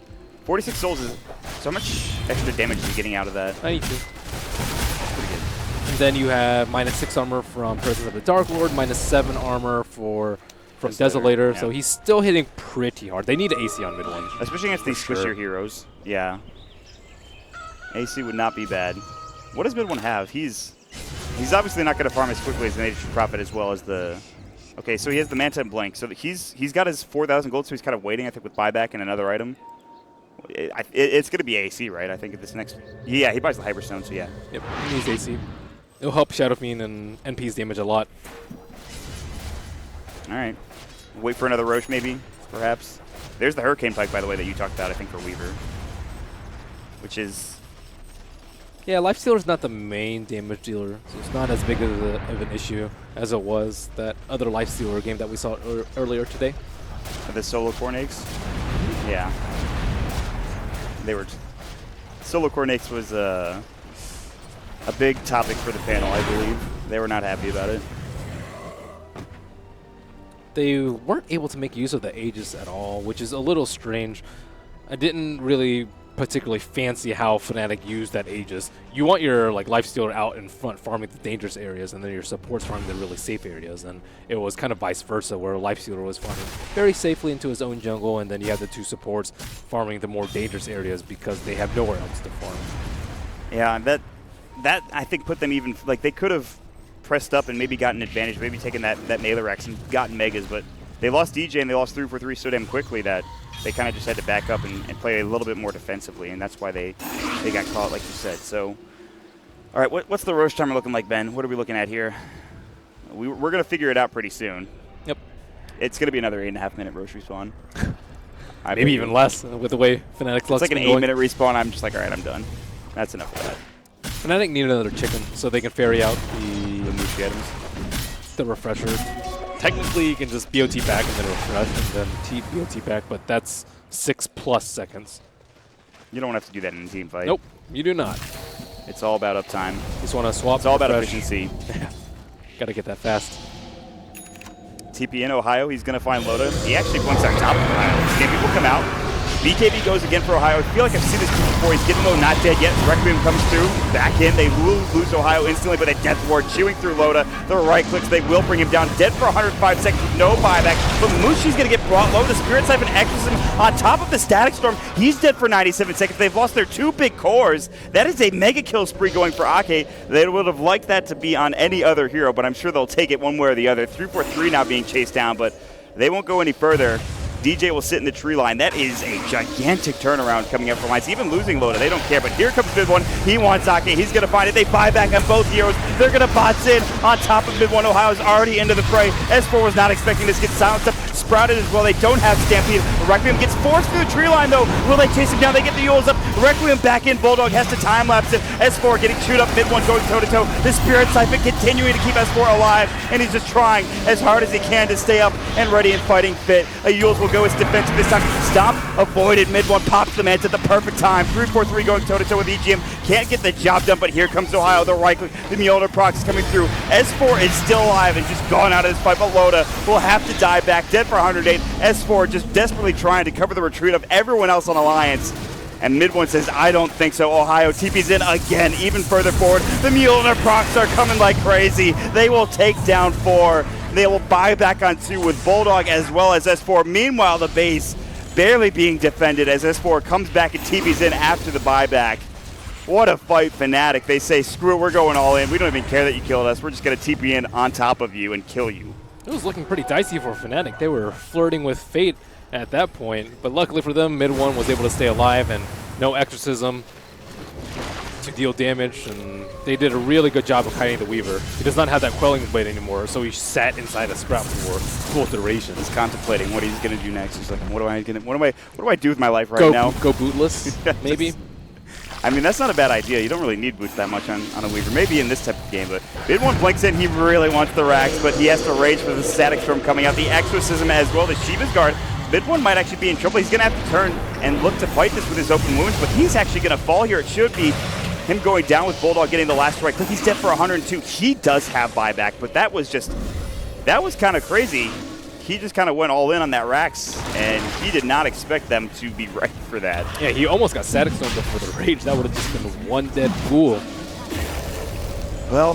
46 souls is... So much extra damage is he getting out of that? 92. That's pretty good. And then you have -6 armor from Presence of the Dark Lord, -7 armor from Desolator, yeah. so he's still hitting pretty hard. They need an AC on mid one. Especially against these squishier heroes. Yeah. AC would not be bad. What does mid one have? He's obviously not going to farm as quickly as an Age of Prophet as well as the... Okay, so he has the Manta and Blank. So he's got his 4,000 gold, so he's kind of waiting, I think, with buyback and another item. It's going to be AC, right? I think at this next... Yeah, he buys the Hyperstone, so yeah. Yep, he needs AC. It'll help Shadow Fiend and NP's damage a lot. All right. Wait for another Roche, maybe, perhaps. There's the Hurricane Pike, by the way, that you talked about, I think, for Weaver. Which is... Yeah, Lifestealer is not the main damage dealer, so it's not as big of an issue as it was that other Lifestealer game that we saw earlier today. The Solo Cornakes? Yeah. They were... Solo Cornakes was a big topic for the panel, I believe. They were not happy about it. They weren't able to make use of the Aegis at all, which is a little strange. I didn't really particularly fancy how Fnatic used that Aegis. You want your Lifestealer out in front farming the dangerous areas, and then your supports farming the really safe areas, and it was kind of vice versa, where Lifestealer was farming very safely into his own jungle, and then you have the two supports farming the more dangerous areas because they have nowhere else to farm. Yeah, that I think put them even... they could have pressed up and maybe gotten an advantage, maybe taken that Naylor and gotten Megas, but they lost DJ and they lost 3-4-3 so damn quickly that they kind of just had to back up and play a little bit more defensively, and that's why they got caught, like you said. So, all right, what's the Roche timer looking like, Ben? What are we looking at here? We're going to figure it out pretty soon. Yep. It's going to be another 8.5-minute Roche respawn. Maybe even less with the way Fnatic's luck's It's like an been going. 8-minute respawn. I'm just like, all right, I'm done. That's enough of that. Fnatic need another chicken so they can ferry out the Mushi items. The refresher. Technically, you can just BOT back and then refresh and then BOT back, but that's 6+ seconds. You don't have to do that in a team fight. Nope, you do not. It's all about uptime. Just want to swap. It's all about refresh. efficiency. Got to get that fast. TP in Ohio, he's going to find Loda. He actually blinks on top of Ohio. Can people come out? BKB goes again for Ohio. I feel like I've seen this before. He's getting low, not dead yet. Requiem comes through, back in. They will lose Ohio instantly, but a death ward chewing through Loda. The right clicks, they will bring him down. Dead for 105 seconds with no buyback. But Mushi's going to get brought low. The Spirit Siphon Exorcism on top of the Static Storm. He's dead for 97 seconds. They've lost their two big cores. That is a mega kill spree going for Ake. They would have liked that to be on any other hero, but I'm sure they'll take it one way or the other. 3-4-3 now being chased down, but they won't go any further. DJ will sit in the tree line. That is a gigantic turnaround coming up from Lions. Even losing Loda, they don't care. But here comes mid one. He wants Ake. He's going to find it. They buy back on both heroes. They're going to bots in on top of mid one. Ohio's already into the fray. S4 was not expecting this. Gets silenced up. Sprouted as well. They don't have Stampede. Requiem gets forced through the tree line, though. Will they chase him down? They get the Yules up. Requiem back in. Bulldog has to time-lapse it. S4 getting chewed up. Mid one going toe-to-toe. The Spirit Siphon continuing to keep S4 alive. And he's just trying as hard as he can to stay up and ready and fighting fit. Yules will go as defensive this time. Stop, avoided, mid one, pops the Manta at the perfect time. 3-4-3 going toe-to-toe with EGM. Can't get the job done, but here comes Ohio. The right click, the Mjolnir proc is coming through. S4 is still alive and just gone out of this fight, but Loda will have to die back. Dead for 108. S4 just desperately trying to cover the retreat of everyone else on Alliance. And mid one says, I don't think so. Ohio TP's in again, even further forward. The Mjolnir procs are coming like crazy. They will take down 4. They will buy back on 2 with Bulldog as well as S4. Meanwhile, the base barely being defended as S4 comes back and TP's in after the buyback. What a fight, Fnatic. They say, screw it, we're going all in. We don't even care that you killed us. We're just going to TP in on top of you and kill you. It was looking pretty dicey for Fnatic. They were flirting with fate at that point, but luckily for them, mid one was able to stay alive and no exorcism to deal damage, and they did a really good job of kiting the Weaver. He does not have that Quelling Blade anymore, so he sat inside a Sprout for full duration. He's contemplating what he's going to do next. He's like, what do I do with my life right now? Go bootless, maybe? I mean, that's not a bad idea. You don't really need boots that much on a Weaver. Maybe in this type of game, but mid one blinks in. He really wants the racks, but he has to rage for the Static Storm coming out. The Exorcism as well, the Shiva's Guard. Mid one might actually be in trouble. He's going to have to turn and look to fight this with his open wounds, but he's actually going to fall here. It should be him going down with Bulldog getting the last right click. He's dead for 102. He does have buyback, but that was kind of crazy. He just kind of went all in on that Rax, and he did not expect them to be ready for that. Yeah, he almost got Static Storm before the rage. That would have just been one dead fool. Well,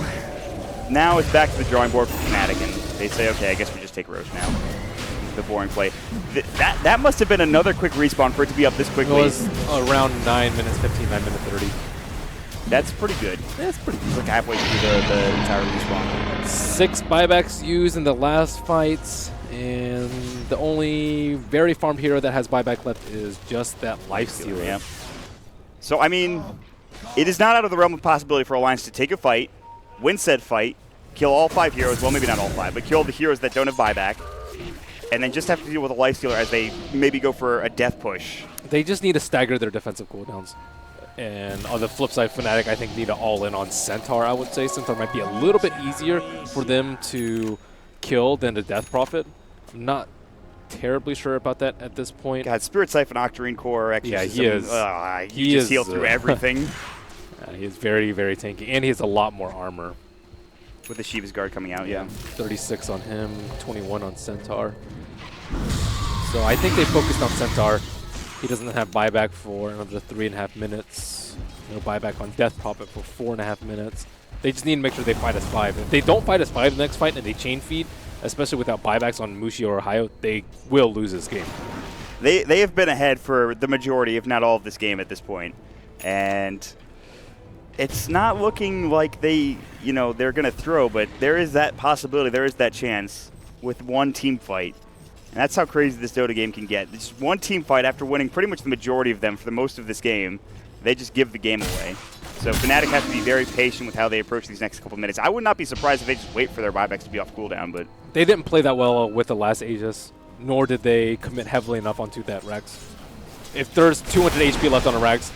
now it's back to the drawing board for Fnatic, and they say, okay, I guess we just take Roche now. The boring play. That must have been another quick respawn for it to be up this quickly. It was around 9 minutes 15, 9 minutes 30. That's pretty good. That's pretty good. It's like halfway through the entire respawn. 6 buybacks used in the last fight, and the only very farmed hero that has buyback left is just that Lifestealer. Yeah. So, I mean, it is not out of the realm of possibility for Alliance to take a fight, win said fight, kill all 5 heroes, well, maybe not all 5, but kill the heroes that don't have buyback, and then just have to deal with a Lifestealer as they maybe go for a death push. They just need to stagger their defensive cooldowns. And on the flip side, Fnatic, I think, need to all-in on Centaur, I would say. Centaur might be a little bit easier for them to kill than the Death Prophet. I'm not terribly sure about that at this point. God, Spirit Siphon, Octarine Core, Exorcism. Yeah, he is. He just heal through everything. He is very, very tanky. And he has a lot more armor. With the Shiva's Guard coming out, yeah. 36 on him, 21 on Centaur. So I think they focused on Centaur. He doesn't have buyback for another 3.5 minutes. No buyback on Death Prophet for 4.5 minutes. They just need to make sure they fight as 5. If they don't fight as 5 the next fight and they chain feed, especially without buybacks on Mushi or Ohio, they will lose this game. They have been ahead for the majority, if not all, of this game at this point. And it's not looking like they're going to throw, but there is that possibility, there is that chance with one team fight. And that's how crazy this Dota game can get. It's just one team fight after winning pretty much the majority of them for the most of this game. They just give the game away. So Fnatic has to be very patient with how they approach these next couple minutes. I would not be surprised if they just wait for their buybacks to be off cooldown, but they didn't play that well with the last Aegis, nor did they commit heavily enough onto that Rex. If there's 200 HP left on a Rex,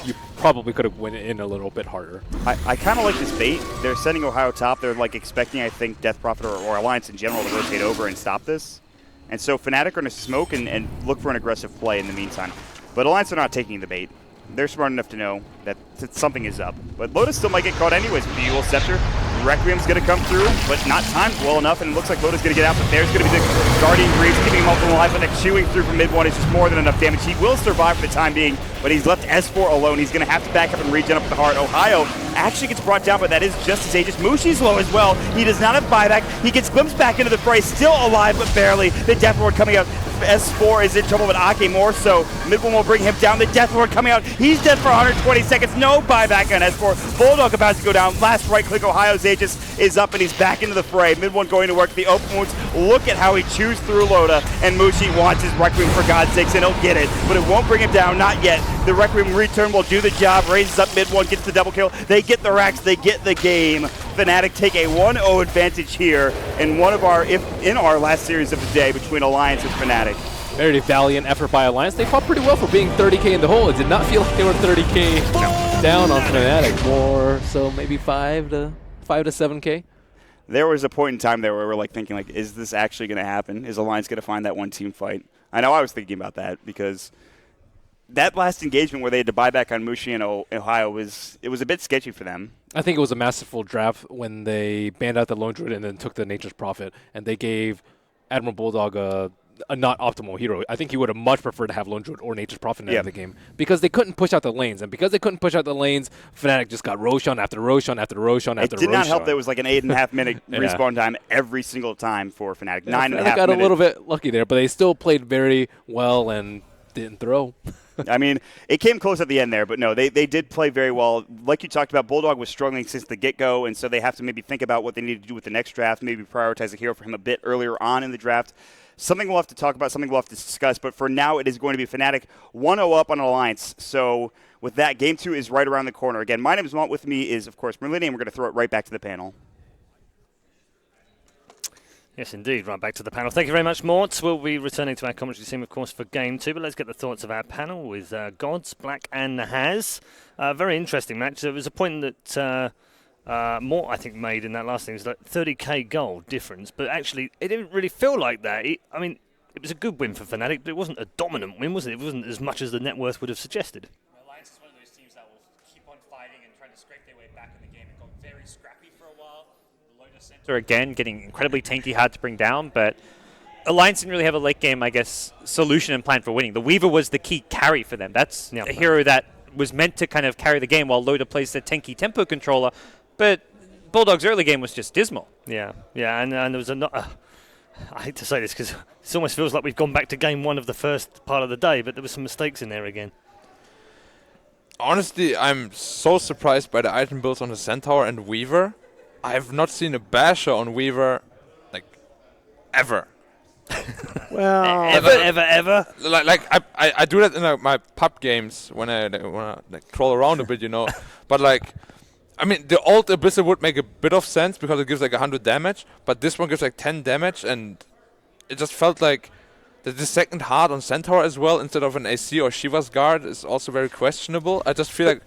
you probably could have went in a little bit harder. I kind of like this bait. They're sending Ohio top. They're like expecting, I think, Death Prophet or Alliance in general to rotate over and stop this. And so Fnatic are going to smoke and look for an aggressive play in the meantime. But Alliance are not taking the bait. They're smart enough to know that something is up. But Lotus still might get caught anyways with the Eul Scepter. Requiem's going to come through, but not timed well enough, and it looks like Lotus going to get out, but there's going to be the Guardian Greaves keeping him up alive, but the chewing through from mid-1 is just more than enough damage. He will survive for the time being, but he's left S4 alone. He's going to have to back up and regen up with the heart. Ohio actually gets brought down, but that is just as Aegis. Mushi's low as well. He does not have buyback. He gets glimpsed back into the fray, still alive, but barely. The Death Lord coming out. S4 is in trouble, but Ake more so. Mid-1 will bring him down. The Death Lord coming out. He's dead for 120 seconds. No buyback on S4. Bulldog about to go down. Last right click. Ohio's Aegis is up, and he's back into the fray. Mid-1 going to work. The open wounds. Look at how he chews through Loda, and Mushi wants his Requiem for God's sakes, and he'll get it, but it won't bring him down. Not yet. The Requiem return will do the job. Raises up mid-1, gets the double kill. They get the racks. They get the game. Fnatic take a 1-0 advantage here in in our last series of the day between Alliance and Fnatic. Very valiant effort by Alliance. They fought pretty well for being 30k in the hole. It did not feel like they were 30k down on Fnatic. More so maybe 5 to 7k. There was a point in time there where we're thinking, is this actually going to happen? Is Alliance going to find that one team fight? I know I was thinking about that because that last engagement where they had to buy back on Mushi and Ohio was a bit sketchy for them. I think it was a masterful draft when they banned out the Lone Druid and then took the Nature's Prophet, and they gave Admiral Bulldog a not optimal hero. I think he would have much preferred to have Lone Druid or Nature's Prophet in the game because they couldn't push out the lanes. And because they couldn't push out the lanes, Fnatic just got Roshan after Roshan after Roshan after Roshan. It did not help that it was like an 8.5 minute respawn time every single time for Fnatic. Yeah, 9.5 minutes. Fnatic got a little bit lucky there, but they still played very well and didn't throw. I mean, it came close at the end there, but no, they did play very well. Like you talked about, Bulldog was struggling since the get-go, and so they have to maybe think about what they need to do with the next draft, maybe prioritize a hero for him a bit earlier on in the draft. Something we'll have to talk about, something we'll have to discuss, but for now it is going to be Fnatic 1-0 up on Alliance. So with that, Game 2 is right around the corner. Again, my name is Mont. With me is, of course, Merlini, and we're going to throw it right back to the panel. Yes, indeed. Right back to the panel. Thank you very much, Mort. We'll be returning to our commentary team, of course, for Game 2, but let's get the thoughts of our panel with Gods, Black, and Nahaz. Very interesting match. There was a point that Mort, I think, made in that last thing. It was like 30k goal difference, but actually it didn't really feel like that. It was a good win for Fnatic, but it wasn't a dominant win, was it? It wasn't as much as the net worth would have suggested. Alliance is one of those teams that will keep on fighting and trying to scrape their way back in the game. It got very scrappy for a while. The Lotus Center, again, getting incredibly tanky, hard to bring down, but Alliance didn't really have a late game, I guess, solution and plan for winning. The Weaver was the key carry for them. That's a hero that was meant to kind of carry the game while Loda plays the tanky tempo controller. But Bulldog's early game was just dismal. Yeah, and there was I hate to say this because it almost feels like we've gone back to Game 1 of the first part of the day, but there were some mistakes in there again. Honestly, I'm so surprised by the item builds on the Centaur and Weaver. I have not seen a basher on Weaver, like, ever. Well, ever. Like I do that in my pub games when I like troll around a bit, you know. But like, I mean, the old Abyssal would make a bit of sense because it gives like 100 damage, but this one gives like 10 damage, and it just felt like the second heart on Centaur as well instead of an AC or Shiva's Guard is also very questionable. I just feel like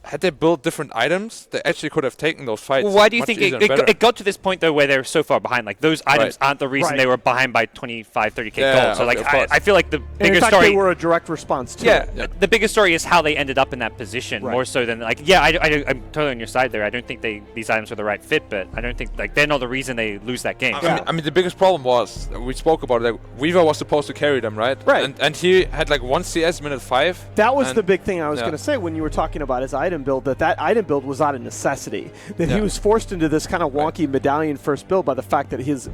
had they built different items, they actually could have taken those fights. Well, why do you much think easier and better. it got to this point, though, where they're so far behind? Like, those items aren't the reason they were behind by 25, 30k gold. So, like, I feel like the bigger in fact, story... they were a direct response to it. The biggest story is how they ended up in that position, more so than, like, I'm totally on your side there. I don't think these items are the right fit, but I don't think, like, they're not the reason they lose that game. I mean, the biggest problem was, we spoke about it, like, Weaver was supposed to carry them, right? Right. And he had, like, 1 CS minute 5. That was the big thing I was going to say when you were talking about his item build, that item build was out of necessity. That he was forced into this kind of wonky medallion first build by the fact that his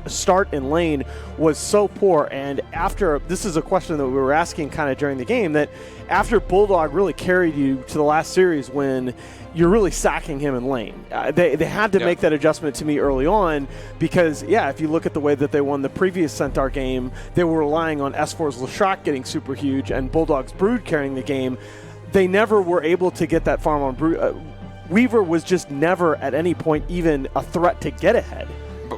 start in lane was so poor. And after, this is a question that we were asking kind of during the game, that after Bulldog really carried you to the last series when you're really sacking him in lane. They had to make that adjustment to me early on because, if you look at the way that they won the previous Centaur game, they were relying on S4's Leshrac getting super huge and Bulldog's Brood carrying the game. They never were able to get that farm on Brood. Weaver was just never at any point even a threat to get ahead.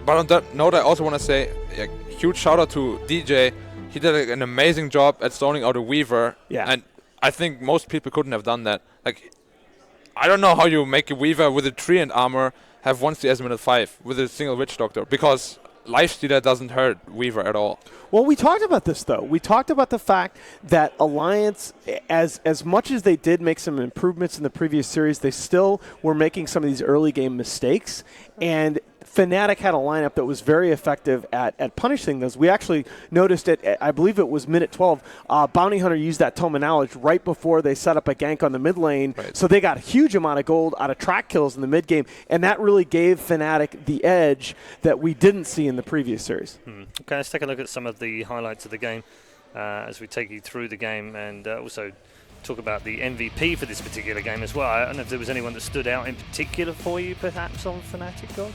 But on that note, I also want to say a huge shout out to DJ. He did an amazing job at stoning out a Weaver. Yeah. And I think most people couldn't have done that. Like, I don't know how you make a Weaver with a 3 and armor have 1 CS minute 5 with a single Witch Doctor, because Lifestealer doesn't hurt Weaver at all. Well, we talked about this, though. We talked about the fact that Alliance, as much as they did make some improvements in the previous series, they still were making some of these early game mistakes. And Fnatic had a lineup that was very effective at punishing those. We actually noticed it, I believe it was minute 12, Bounty Hunter used that Tome of Knowledge right before they set up a gank on the mid lane. So they got a huge amount of gold out of track kills in the mid game, and that really gave Fnatic the edge that we didn't see in the previous series. Okay, let's take a look at some of the highlights of the game as we take you through the game, and also talk about the MVP for this particular game as well. I don't know if there was anyone that stood out in particular for you, perhaps, on Fnatic Gods?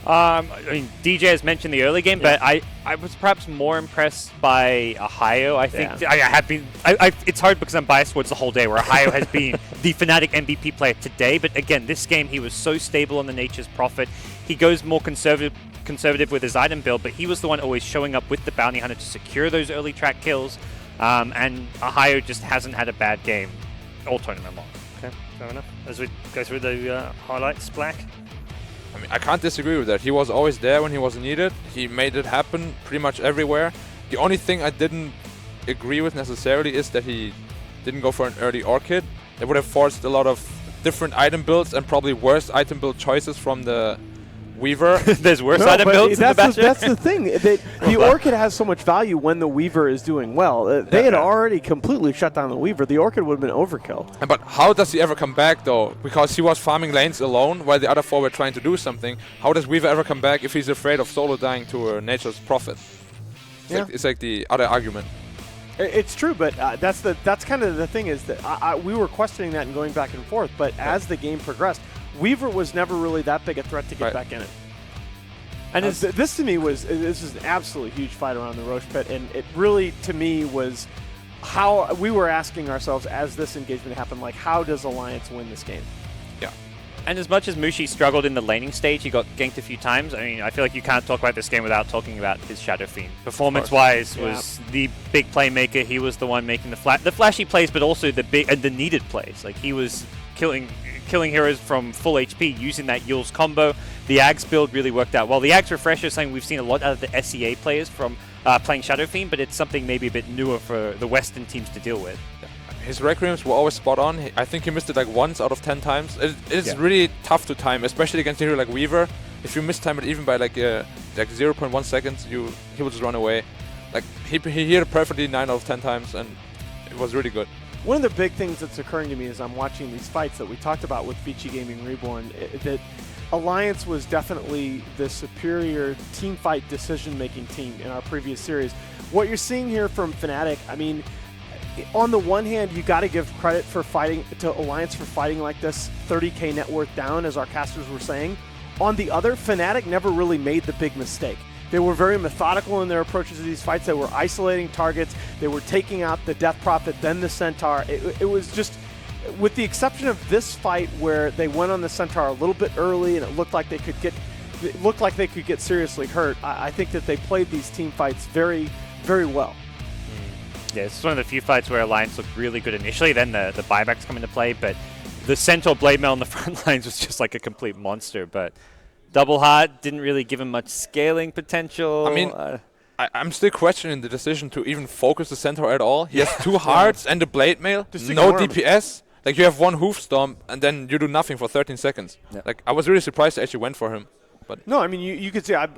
I mean, DJ has mentioned the early game, but I was perhaps more impressed by Ohio. I think I have been. It's hard because I'm biased towards the whole day, where Ohio has been the Fnatic MVP player today. But again, this game he was so stable on the Nature's Prophet. He goes more conservative with his item build, but he was the one always showing up with the Bounty Hunter to secure those early track kills. And Ohio just hasn't had a bad game all tournament long. Okay, fair enough. As we go through the highlights, Black. I mean, I can't disagree with that. He was always there when he was needed. He made it happen pretty much everywhere. The only thing I didn't agree with necessarily is that he didn't go for an early Orchid. That would have forced a lot of different item builds and probably worse item build choices from the Weaver. There's worse item builds in the Bastion. That's the thing. The Orchid has so much value when the Weaver is doing well. They had already completely shut down the Weaver. The Orchid would have been overkill. But how does he ever come back, though? Because he was farming lanes alone while the other 4 were trying to do something. How does Weaver ever come back if he's afraid of solo dying to a Nature's Prophet? It's like the other argument. It's true, but that's kind of the thing is that we were questioning that and going back and forth. But as the game progressed, Weaver was never really that big a threat to get back in it. And this to me this is an absolutely huge fight around the Roche pit, and it really to me was how we were asking ourselves as this engagement happened, like, how does Alliance win this game? Yeah. And as much as Mushi struggled in the laning stage, he got ganked a few times. I mean, I feel like you can't talk about this game without talking about his Shadow Fiend. Performance-wise, was the big playmaker. He was the one making the flashy plays, but also the needed plays. Like, he was killing heroes from full HP using that Yule's combo. The Ags build really worked out well. The Ags Refresher is something we've seen a lot out of the SEA players from playing Shadow Fiend, but it's something maybe a bit newer for the Western teams to deal with. His Requiems were always spot on. I think he missed it like once out of 10 times. It's really tough to time, especially against a hero like Weaver. If you mistime it even by like 0.1 seconds, he will just run away. Like he hit it perfectly 9 out of 10 times, and it was really good. One of the big things that's occurring to me as I'm watching these fights that we talked about with Vici Gaming Reborn, that Alliance was definitely the superior team fight decision-making team in our previous series. What you're seeing here from Fnatic, I mean, on the one hand, you got to give credit for fighting to Alliance for fighting like this, 30K net worth down, as our casters were saying. On the other, Fnatic never really made the big mistake. They were very methodical in their approaches to these fights. They were isolating targets. They were taking out the Death Prophet, then the Centaur. It was just, with the exception of this fight where they went on the Centaur a little bit early and it looked like they could get seriously hurt. I think that they played these team fights very, very well. Yeah, it's one of the few fights where Alliance looked really good initially, then the buybacks come into play, but the Centaur Blade Mail on the front lines was just like a complete monster, but Double Heart didn't really give him much scaling potential. I mean, I'm still questioning the decision to even focus the Centaur at all. He has 2 hearts and a Blade Mail, no DPS. Like, you have 1 Hoof Stomp, and then you do nothing for 13 seconds. Yeah. Like, I was really surprised they actually went for him. But no, I mean, you could see, I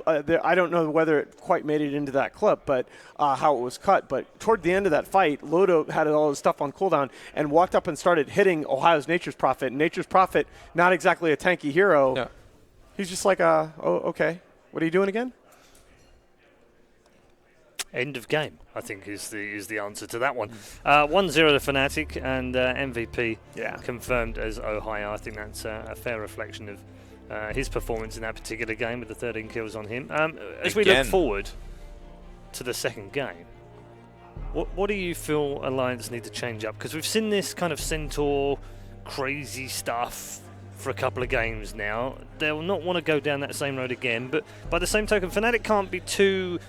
don't know whether it quite made it into that clip, but how it was cut. But toward the end of that fight, Lodo had all his stuff on cooldown and walked up and started hitting Ohio's Nature's Prophet. Nature's Prophet, not exactly a tanky hero. Yeah. He's just like, oh, okay. What are you doing again? End of game, I think, is the answer to that one. 1-0 to Fnatic, and MVP confirmed as Ohio. I think that's a fair reflection of his performance in that particular game with the 13 kills on him. As we look forward to the second game, what do you feel Alliance need to change up? Because we've seen this kind of Centaur crazy stuff for a couple of games now. They'll not want to go down that same road again, but by the same token, Fnatic can't be too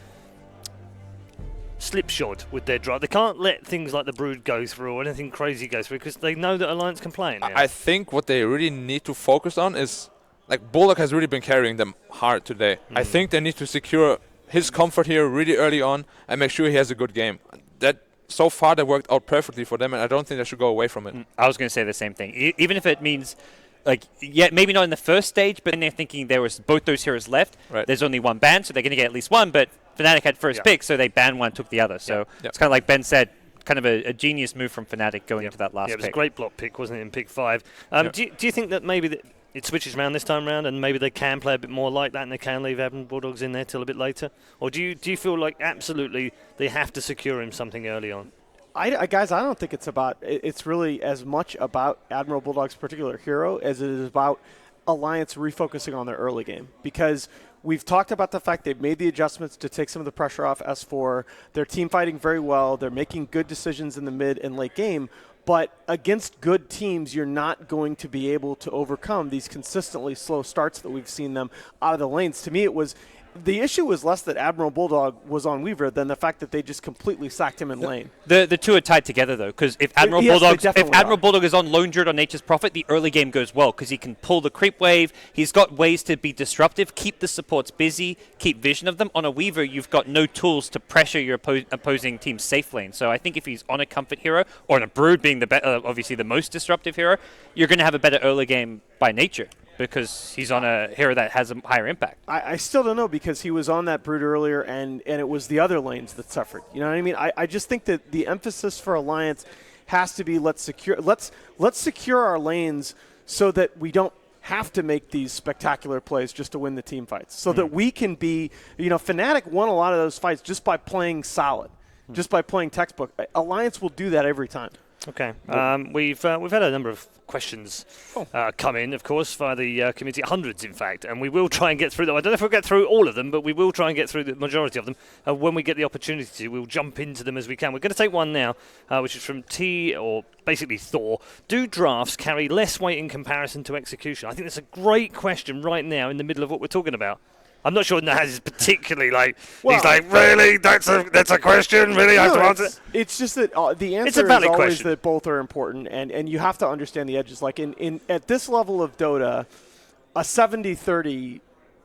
slipshod with their drive. They can't let things like the Brood go through or anything crazy go through, because they know that Alliance can play it now. I think what they really need to focus on is, like, Bulldog has really been carrying them hard today. I think they need to secure his comfort here really early on and make sure he has a good game. That so far that worked out perfectly for them, and I don't think they should go away from it. I was going to say the same thing. Even if it means, like, yeah, maybe not in the first stage, but then they're thinking there was both those heroes left. Right. There's only one ban, so they're going to get at least one, but Fnatic had first pick, so they banned one, took the other. So it's kind of like Ben said, kind of a genius move from Fnatic going into that last pick. It was a great block pick, wasn't it, in pick 5. Do you think that maybe it switches around this time around, and maybe they can play a bit more like that, and they can leave Admiral Bulldogs in there till a bit later? Or do you feel like absolutely they have to secure him something early on? Guys, I don't think it's really as much about Admiral Bulldog's particular hero as it is about Alliance refocusing on their early game, because we've talked about the fact they've made the adjustments to take some of the pressure off S4. They're team fighting very well. They're making good decisions in the mid and late game. But against good teams, you're not going to be able to overcome these consistently slow starts that we've seen them out of the lanes. To me, the issue was less that Admiral Bulldog was on Weaver than the fact that they just completely sacked him in lane. The two are tied together, though, because if Admiral Bulldog is on Lone Druid on Nature's Prophet, the early game goes well, because he can pull the creep wave. He's got ways to be disruptive, keep the supports busy, keep vision of them. On a Weaver, you've got no tools to pressure your opposing team's safe lane. So I think if he's on a Comfort hero, or on a Brood being obviously the most disruptive hero, you're going to have a better early game by nature, because he's on a hero that has a higher impact. I still don't know, because he was on that Brood earlier, and it was the other lanes that suffered. You know what I mean? I just think that the emphasis for Alliance has to be let's secure our lanes so that we don't have to make these spectacular plays just to win the team fights, so that we can be, Fnatic won a lot of those fights just by playing solid, just by playing textbook. Alliance will do that every time. Okay. We've had a number of questions come in, of course, via the community, hundreds in fact, and we will try and get through them. I don't know if we'll get through all of them, but we will try and get through the majority of them. When we get the opportunity to, we'll jump into them as we can. We're going to take one now, which is from basically Thor. Do drafts carry less weight in comparison to execution? I think that's a great question right now in the middle of what we're talking about. I'm not sure Naz is particularly he's like, really? That's a question? Really? I have to answer? It's just that the answer is always that both are important, and you have to understand the edges. Like at this level of Dota, a 70-30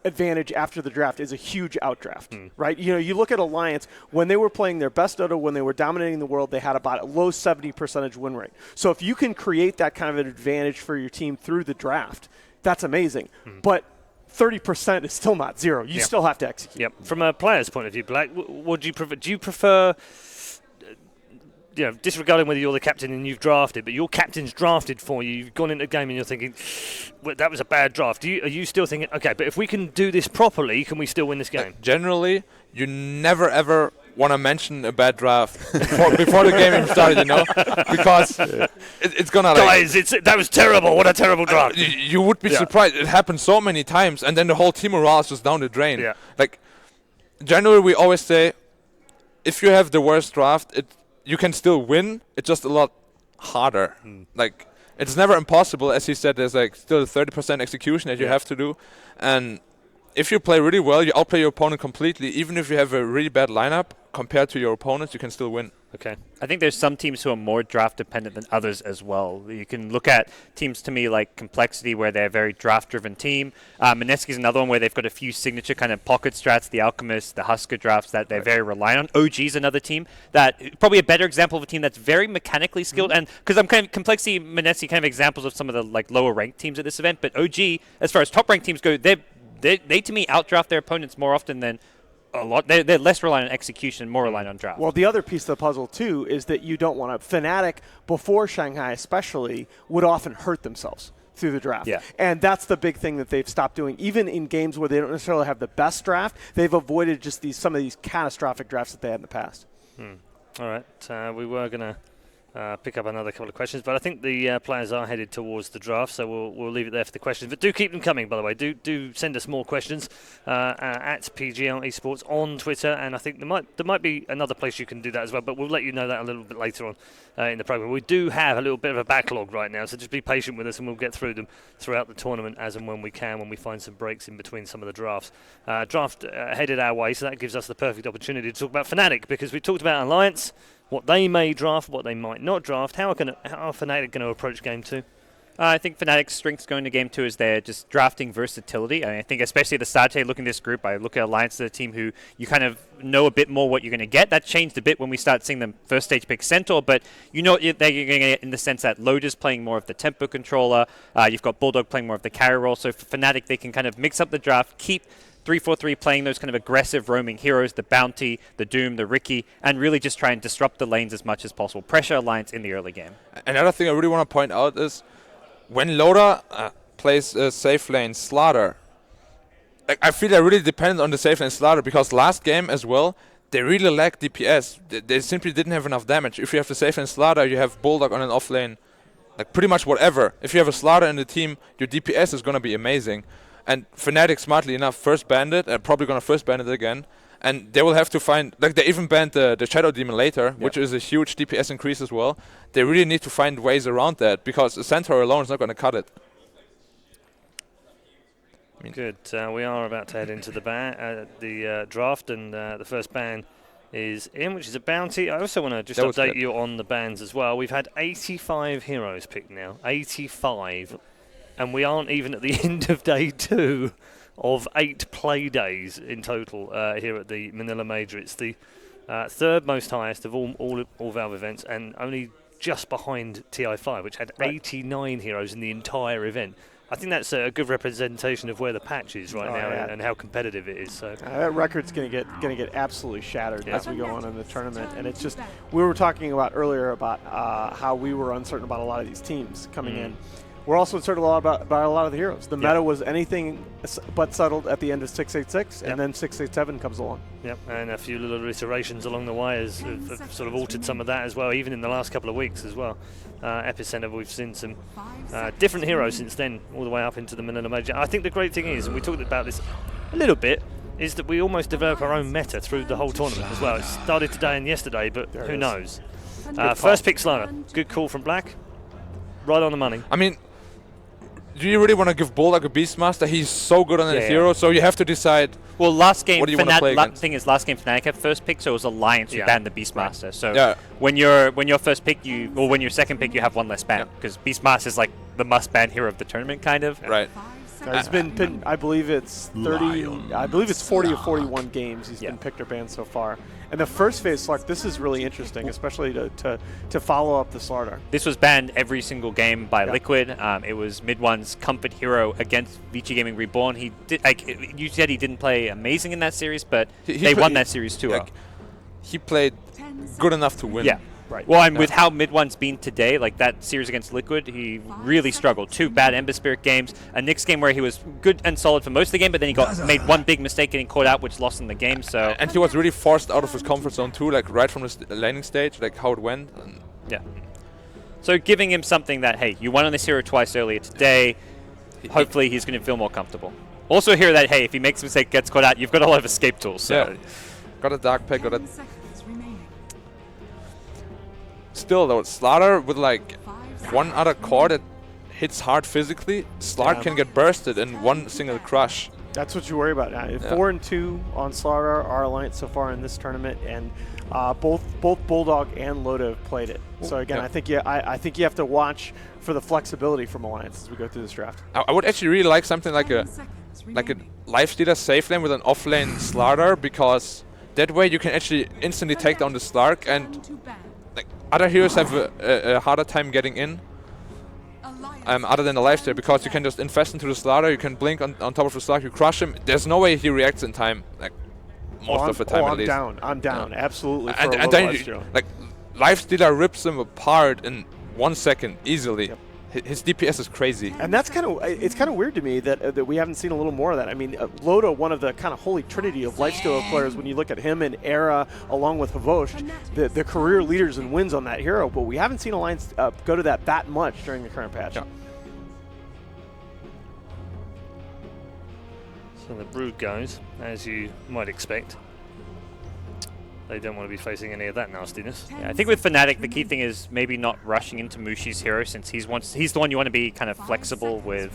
advantage after the draft is a huge outdraft, right? You look at Alliance, when they were playing their best Dota, when they were dominating the world, they had about a low 70% win rate. So if you can create that kind of an advantage for your team through the draft, that's amazing. But 30% is still not zero. You still have to execute. Yep. From a player's point of view, Black, what do you prefer? Do you prefer, disregarding whether you're the captain and you've drafted, but your captain's drafted for you, you've gone into the game and you're thinking, well, that was a bad draft. Are you still thinking, okay, but if we can do this properly, can we still win this game? Generally, you never ever want to mention a bad draft before the game even started, you know, because it's gonna guys, that was terrible. What a terrible draft. You would be surprised. It happened so many times, and then the whole team morale is just down the drain. Yeah. Like, generally, we always say, if you have the worst draft, you can still win. It's just a lot harder. Like, it's never impossible. As he said, there's like still 30% execution that you have to do, and if you play really well, you outplay your opponent completely. Even if you have a really bad lineup compared to your opponents, you can still win. Okay. I think there's some teams who are more draft dependent than others as well. You can look at teams to me like Complexity, where they're a very draft driven team. Mineski's another one where they've got a few signature kind of pocket strats, the Alchemist, the Husker drafts that they're very reliant on. OG's another team that probably a better example of a team that's very mechanically skilled. And because I'm kind of Complexity, Mineski kind of examples of some of the like lower ranked teams at this event. But OG, as far as top ranked teams go, they to me outdraft their opponents more often than a lot. They're less reliant on execution, more reliant on draft. Well, the other piece of the puzzle too is that you don't want to. Fnatic before Shanghai, especially, would often hurt themselves through the draft. Yeah. And that's the big thing that they've stopped doing. Even in games where they don't necessarily have the best draft, they've avoided just some of these catastrophic drafts that they had in the past. All right. We were going to pick up another couple of questions, but I think the players are headed towards the draft, so we'll leave it there for the questions. But do keep them coming, by the way. Do send us more questions at PGL Esports on Twitter, and I think there might be another place you can do that as well, but we'll let you know that a little bit later on in the program. We do have a little bit of a backlog right now, so just be patient with us, and we'll get through them throughout the tournament as and when we can, when we find some breaks in between some of the drafts. Draft headed our way, so that gives us the perfect opportunity to talk about Fnatic, because we talked about Alliance, what they may draft, what they might not draft. How are Fnatic going to approach Game 2? I think Fnatic's strengths going to Game 2 is their just drafting versatility. I think especially at the start today, looking at this group, I look at Alliance as a team who you kind of know a bit more what you're going to get. That changed a bit when we start seeing them first stage pick Centaur, but you know what they're going to get in the sense that Loda's playing more of the tempo controller. You've got Bulldog playing more of the carry role. So for Fnatic, they can kind of mix up the draft, keep 3-4-3 playing those kind of aggressive roaming heroes, the Bounty, the Doom, the Riki, and really just try and disrupt the lanes as much as possible. Pressure Alliance in the early game. Another thing I really want to point out is when Loda plays a safe lane Slaughter, I feel that really depends on the safe lane Slaughter, because last game as well, they really lacked DPS. They simply didn't have enough damage. If you have the safe lane Slaughter, you have Bulldog on an off lane, like pretty much whatever. If you have a Slaughter in the team, your DPS is going to be amazing. And Fnatic, smartly enough, first banned it, and probably going to first ban it again. And they will have to find, like they even banned the Shadow Demon later, which is a huge DPS increase as well. They really need to find ways around that, because a Centaur alone is not going to cut it. Good. We are about to head into the draft, and the first ban is in, which is a Bounty. I also want to just update you on the bans as well. We've had 85 heroes picked now. 85. And we aren't even at the end of day 2 of 8 play days in total here at the Manila Major. It's the third most highest of all Valve events, and only just behind TI5, which had 89 heroes in the entire event. I think that's a good representation of where the patch is now and how competitive it is. So that record's going to get absolutely shattered as we go on in the tournament. And it's just, we were talking about earlier about how we were uncertain about a lot of these teams coming in. We're also uncertain about a lot of the heroes. The meta was anything but settled at the end of 686, and then 687 comes along. Yep, and a few little iterations along the way have sort of altered some of that as well, even in the last couple of weeks as well. Epicenter, we've seen some different heroes since then, all the way up into the Manila Major. I think the great thing is, and we talked about this a little bit, is that we almost develop our own meta through the whole tournament as well. It started today and yesterday, but who knows? First pick Slaughter. Good call from Black. Right on the money. I mean, do you really want to give Bulldog a Beastmaster? He's so good on the hero, so you have to decide. Well, last game, what do you want to play against? Thing is, last game Fnatic had first pick, so it was Alliance who banned the Beastmaster. So when your first pick, when your second pick, you have one less ban, because Beastmaster is like the must-ban hero of the tournament, kind of. Right. It's been I believe it's 30. I believe it's 40 or 41 games he's been picked or banned so far. And the first phase Slark, this is really interesting, especially to follow up the Slaughter. This was banned every single game by Liquid. It was Mid1's comfort hero against Vici Gaming Reborn. He did. You said he didn't play amazing in that series, but they won that series 2-0. He played good enough to win. Yeah. Right. Well, and with how mid one's been today, like that series against Liquid, he really struggled. 2 bad Ember Spirit games. A Nyx game where he was good and solid for most of the game, but then he made one big mistake getting caught out, which lost him the game. So And he was really forced out of his comfort zone too, like right from the laning stage, like how it went. And yeah. So giving him something that, hey, you won on this hero twice earlier today, hopefully he's going to feel more comfortable. Also hear that, hey, if he makes a mistake, gets caught out, you've got a lot of escape tools. So. Yeah. Got a Dark Pick, got a... Still though, Slaughter with like one other core that hits hard physically, Slark can get bursted in one single crush. That's what you worry about. 4-2 on Slaughter, our alliance so far in this tournament, and both Bulldog and Loda have played it. So again, I think you have to watch for the flexibility from Alliance as we go through this draft. I would actually really like something like a Lifestealer safe lane with an off lane Slaughter, because that way you can actually instantly take down the Slark, and like other heroes have a harder time getting in. Other than the Lifestealer, because you can just infest into the Slaughter, you can blink on top of the Slark, you crush him. There's no way he reacts in time, like most of the time at least. I'm down, absolutely. And then like Lifestealer rips him apart in 1 second easily. Yep. His DPS is crazy. And that's it's kind of weird to me that we haven't seen a little more of that. I mean, Loda, one of the kind of holy trinity of Lifestealer players, when you look at him and Era along with Havosh, the career leaders and wins on that hero, but we haven't seen Alliance go to that much during the current patch. Yeah. So the Brood goes, as you might expect. They don't want to be facing any of that nastiness. Yeah, I think with Fnatic, the key thing is maybe not rushing into Mushi's hero, since he's the one you want to be kind of flexible with,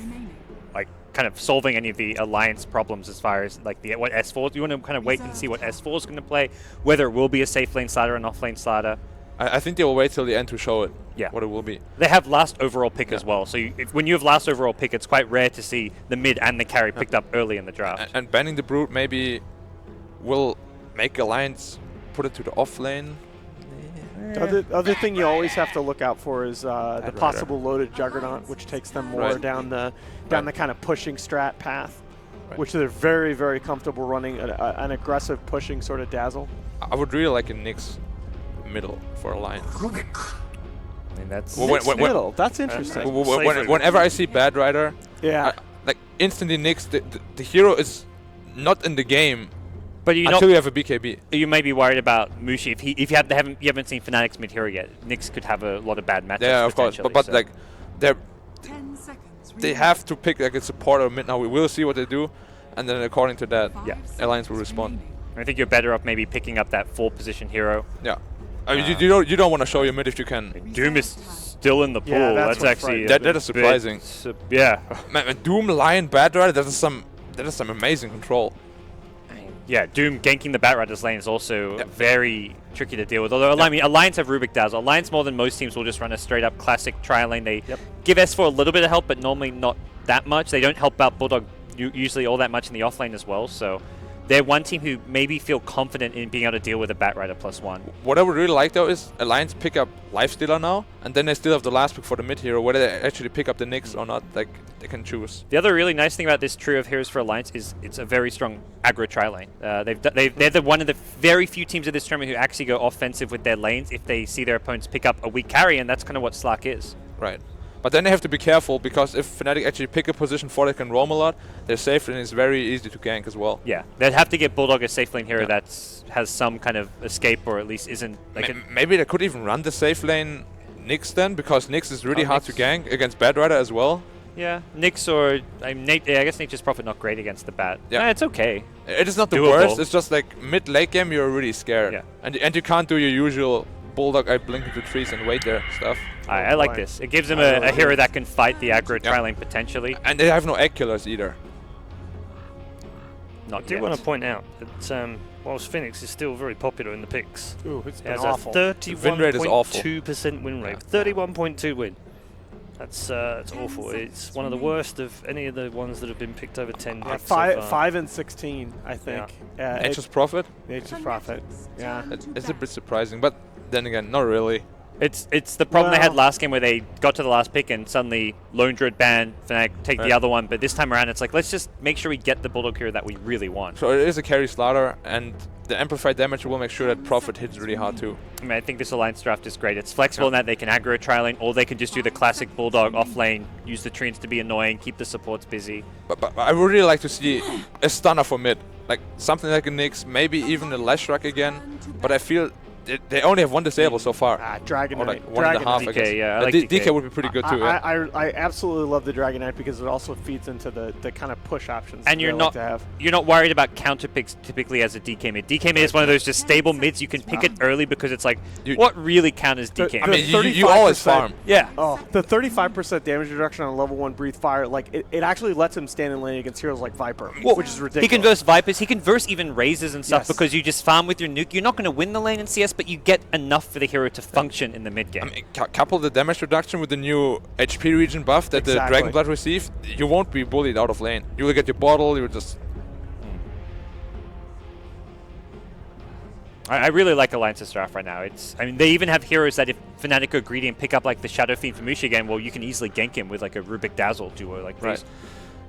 like kind of solving any of the alliance problems as far as like what S4. You want to kind of wait and see what S4 is going to play, whether it will be a safe lane slider and off lane slider. I think they will wait till the end to show it. Yeah. What it will be. They have last overall pick as well, so when you have last overall pick, it's quite rare to see the mid and the carry picked up early in the draft. And banning the Brood maybe will make Alliance put it to the off lane. The other thing you always have to look out for is the possible loaded Juggernaut, which takes them more down the kind of pushing strat path, which they're very, very comfortable running an aggressive pushing sort of dazzle. I would really like a Nyx middle for Alliance. I mean, that's middle. That's interesting. Whenever I see Bad Rider, like instantly Nyx, the hero is not in the game. But until you have a BKB. You may be worried about Mushi. If you haven't seen Fnatic's mid hero yet, Nyx could have a lot of bad matchups. Yeah, of course. But like, they have to pick like a support or mid now. We will see what they do, and then according to that, Alliance will respond. I think you're better off maybe picking up that 4th position hero. Yeah. I mean, you don't want to show your mid if you can. Doom is still in the pool. Yeah, that's actually that is surprising. Yeah. Man, Doom, Lion, Bad Rider. That is some amazing control. Yeah, Doom ganking the Batrider's lane is also very tricky to deal with. Although, I mean, Alliance have Rubik Dazzle. Alliance, more than most teams, will just run a straight-up classic trial lane. They give S4 a little bit of help, but normally not that much. They don't help out Bulldog usually all that much in the offlane as well. So they're one team who maybe feel confident in being able to deal with a Batrider +1. What I would really like, though, is Alliance pick up Lifestealer now, and then they still have the last pick for the mid hero, whether they actually pick up the Nyx or not. Like, they can choose. The other really nice thing about this trio of heroes for Alliance is it's a very strong aggro tri lane. They're one of the very few teams of this tournament who actually go offensive with their lanes if they see their opponents pick up a weak carry, and that's kind of what Slark is. Right. But then they have to be careful, because if Fnatic actually pick a position for they can roam a lot, their safe lane is very easy to gank as well. Yeah, they'd have to get Bulldog a safe lane hero that has some kind of escape, or at least isn't like maybe they could even run the safe lane Nyx then, because Nyx is really hard to gank against Bad Rider as well. Yeah, Nyx or I guess Nature's Prophet not great against the Bat. Yeah, it's okay. It is not the Doable. worst. It's just like mid late game you're really scared. Yeah. And you can't do your usual Bulldog I blink into trees and wait there stuff. I like this. It gives them a hero that can fight the aggro tri lane potentially. And they have no egg killers either. I do want to point out that whilst Phoenix is still very popular in the picks, it's it has awful. a win rate is awful. 31.2% win rate. 31.2 win. That's awful. It's one of the worst of any of the ones that have been picked over 10 picks. 5 and 16, I think. Nature's Prophet? Nature's Prophet, yeah. It's a bit surprising, but then again, not really. It's the problem they had Well- last game where they got to the last pick and suddenly Lone Druid ban, Fnatic take Right. the other one, but this time around it's like, let's just make sure we get the Bulldog hero that we really want. So it is a carry slaughter, and the amplified damage will make sure that Prophet hits really hard too. I mean, I think this Alliance draft is great. It's flexible in that they can aggro tri lane, or they can just do the classic Bulldog off lane, use the treants to be annoying, keep the supports busy. But I would really like to see a stunner for mid. Like something like a Nyx, maybe even a Leshrac again. But I feel they only have one disable so far. Dragon or Knight. like one and a half, I guess. yeah, I But like DK would be pretty good too. Yeah. I absolutely love the Dragon Knight because it also feeds into the kind of push options And that you're I not like to have. you're not worried about counter picks typically as a DK mid. DK mid is one of those just stable mids. You can pick it early because it's like, what really counters DK? I mean, you always 35%. farm. Yeah. Oh, the 35% damage reduction on level 1 Breathe Fire, like it actually lets him stand in lane against heroes like Viper, which is ridiculous. He can verse Vipers, he can verse even Razors and stuff Yes. because you just farm with your nuke. You're not going to win the lane in CS, but you get enough for the hero to function in the mid game. I mean, couple the damage reduction with the new HP region buff that the Dragon Blood received, you won't be bullied out of lane. You will get your bottle, you will just... I really like Alliance's draft right now. I mean, they even have heroes that if Fnatic go greedy and pick up like the Shadow Fiend from Mushi again, well, you can easily gank him with like a Rubik Dazzle duo. Like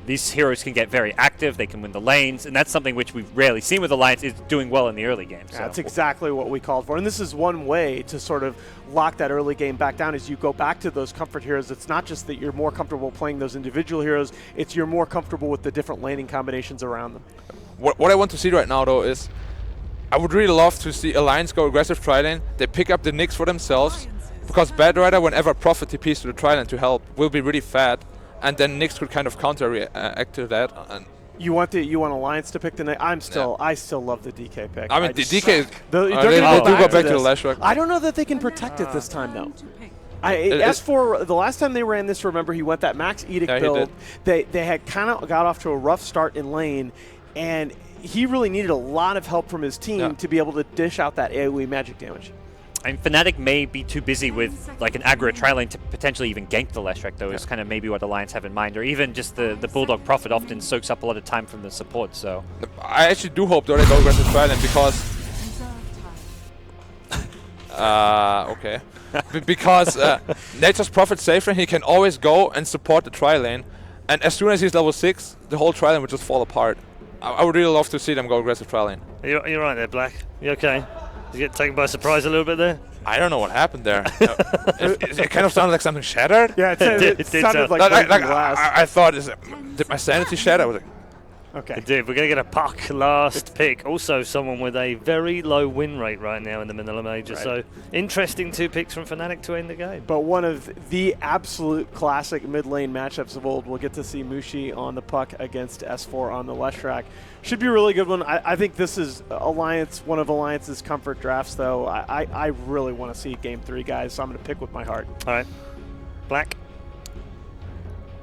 these heroes can get very active, they can win the lanes, and that's something which we've rarely seen with Alliance is doing well in the early game. So. That's exactly what we called for. And this is one way to sort of lock that early game back down as you go back to those comfort heroes. It's not just that you're more comfortable playing those individual heroes, it's you're more comfortable with the different laning combinations around them. What I want to see right now, though, is I would really love to see Alliance go aggressive tri-lane. They pick up the Nyx for themselves, because Bad Rider, whenever Prophet TPs to the tri-lane to help, will be really fat, and then Nyx could kind of counter-react to that. And You want Alliance to pick the night? I still love the DK pick. I mean, the DK is... They're they gonna do go back to the this. Leshrac. I don't know that they can protect it this time, though. It- S4, the last time they ran this, remember, he went that Max Edict Yeah, he build. They had kind of got off to a rough start in lane, and he really needed a lot of help from his team to be able to dish out that AoE magic damage. I mean, Fnatic may be too busy with like an aggro tri-lane to potentially even gank the Leshrac, though, is kind of maybe what Alliance have in mind. Or even just the Bulldog Prophet often soaks up a lot of time from the support, so... I actually do hope though they go aggressive tri-lane because... okay. Because Nature's Prophet safe lane, he can always go and support the tri-lane. And as soon as he's level 6, the whole tri-lane would just fall apart. I would really love to see them go aggressive tri-lane. You're right there, Black. You okay? Did you get taken by surprise a little bit there? I don't know what happened there. It kind of sounded like something shattered. Yeah, it sounded like I thought, did my sanity shatter? I was like, okay. It did. We're going to get a Puck last pick. Also, someone with a very low win rate right now in the Manila Major. Right. So, interesting 2 picks from Fnatic to end the game. But one of the absolute classic mid lane matchups of old. We'll get to see Mushi on the Puck against S4 on the Leshrac. Should be a really good one. I think this is one of Alliance's comfort drafts, though. I really want to see Game 3, guys, so I'm going to pick with my heart. All right. Black?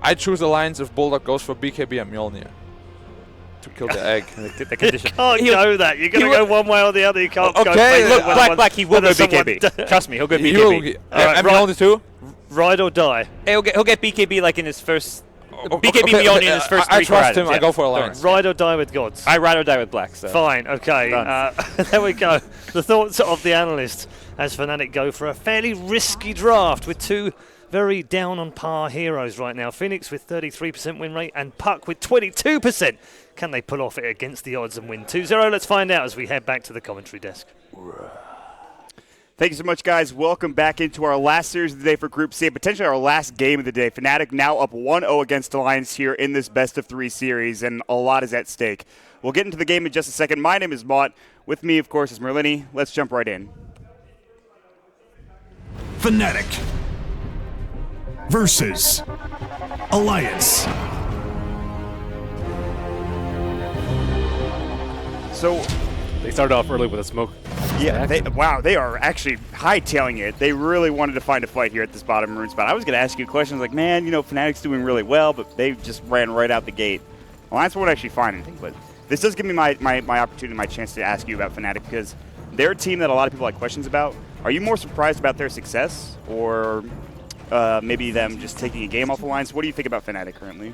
I choose Alliance if Bulldog goes for BKB and Mjolnir to kill the egg. the condition. Can't go that. You're going to go one way or the other. You can't go. Okay, look, Black, he will go BKB. Trust me, he'll go BKB. And Mjolnir too? Ride or die. He'll get BKB like in his first... BKB Mjolnir in his first 3 I trust him. Yeah. I go for Alliance. Ride or die with gods. I ride or die with Black. So. Fine, okay. There we go. The thoughts of the analyst as Fnatic go for a fairly risky draft with 2 very down on par heroes right now. Phoenix with 33% win rate and Puck with 22%. Can they pull off it against the odds and win 2-0? Let's find out as we head back to the commentary desk. Thank you so much, guys. Welcome back into our last series of the day for Group C, and potentially our last game of the day. Fnatic now up 1-0 against Alliance here in this best-of-3 series, and a lot is at stake. We'll get into the game in just a second. My name is Mott. With me, of course, is Merlini. Let's jump right in. Fnatic versus Alliance. So they started off early with a smoke. Yeah, they are actually hightailing it. They really wanted to find a fight here at this bottom rune spot. I was going to ask you a question. I was like, man, Fnatic's doing really well, but they just ran right out the gate. Alliance won't actually find anything, but this does give me my opportunity, my chance to ask you about Fnatic, because they're a team that a lot of people have questions about. Are you more surprised about their success, or maybe them just taking a game off Alliance? What do you think about Fnatic currently?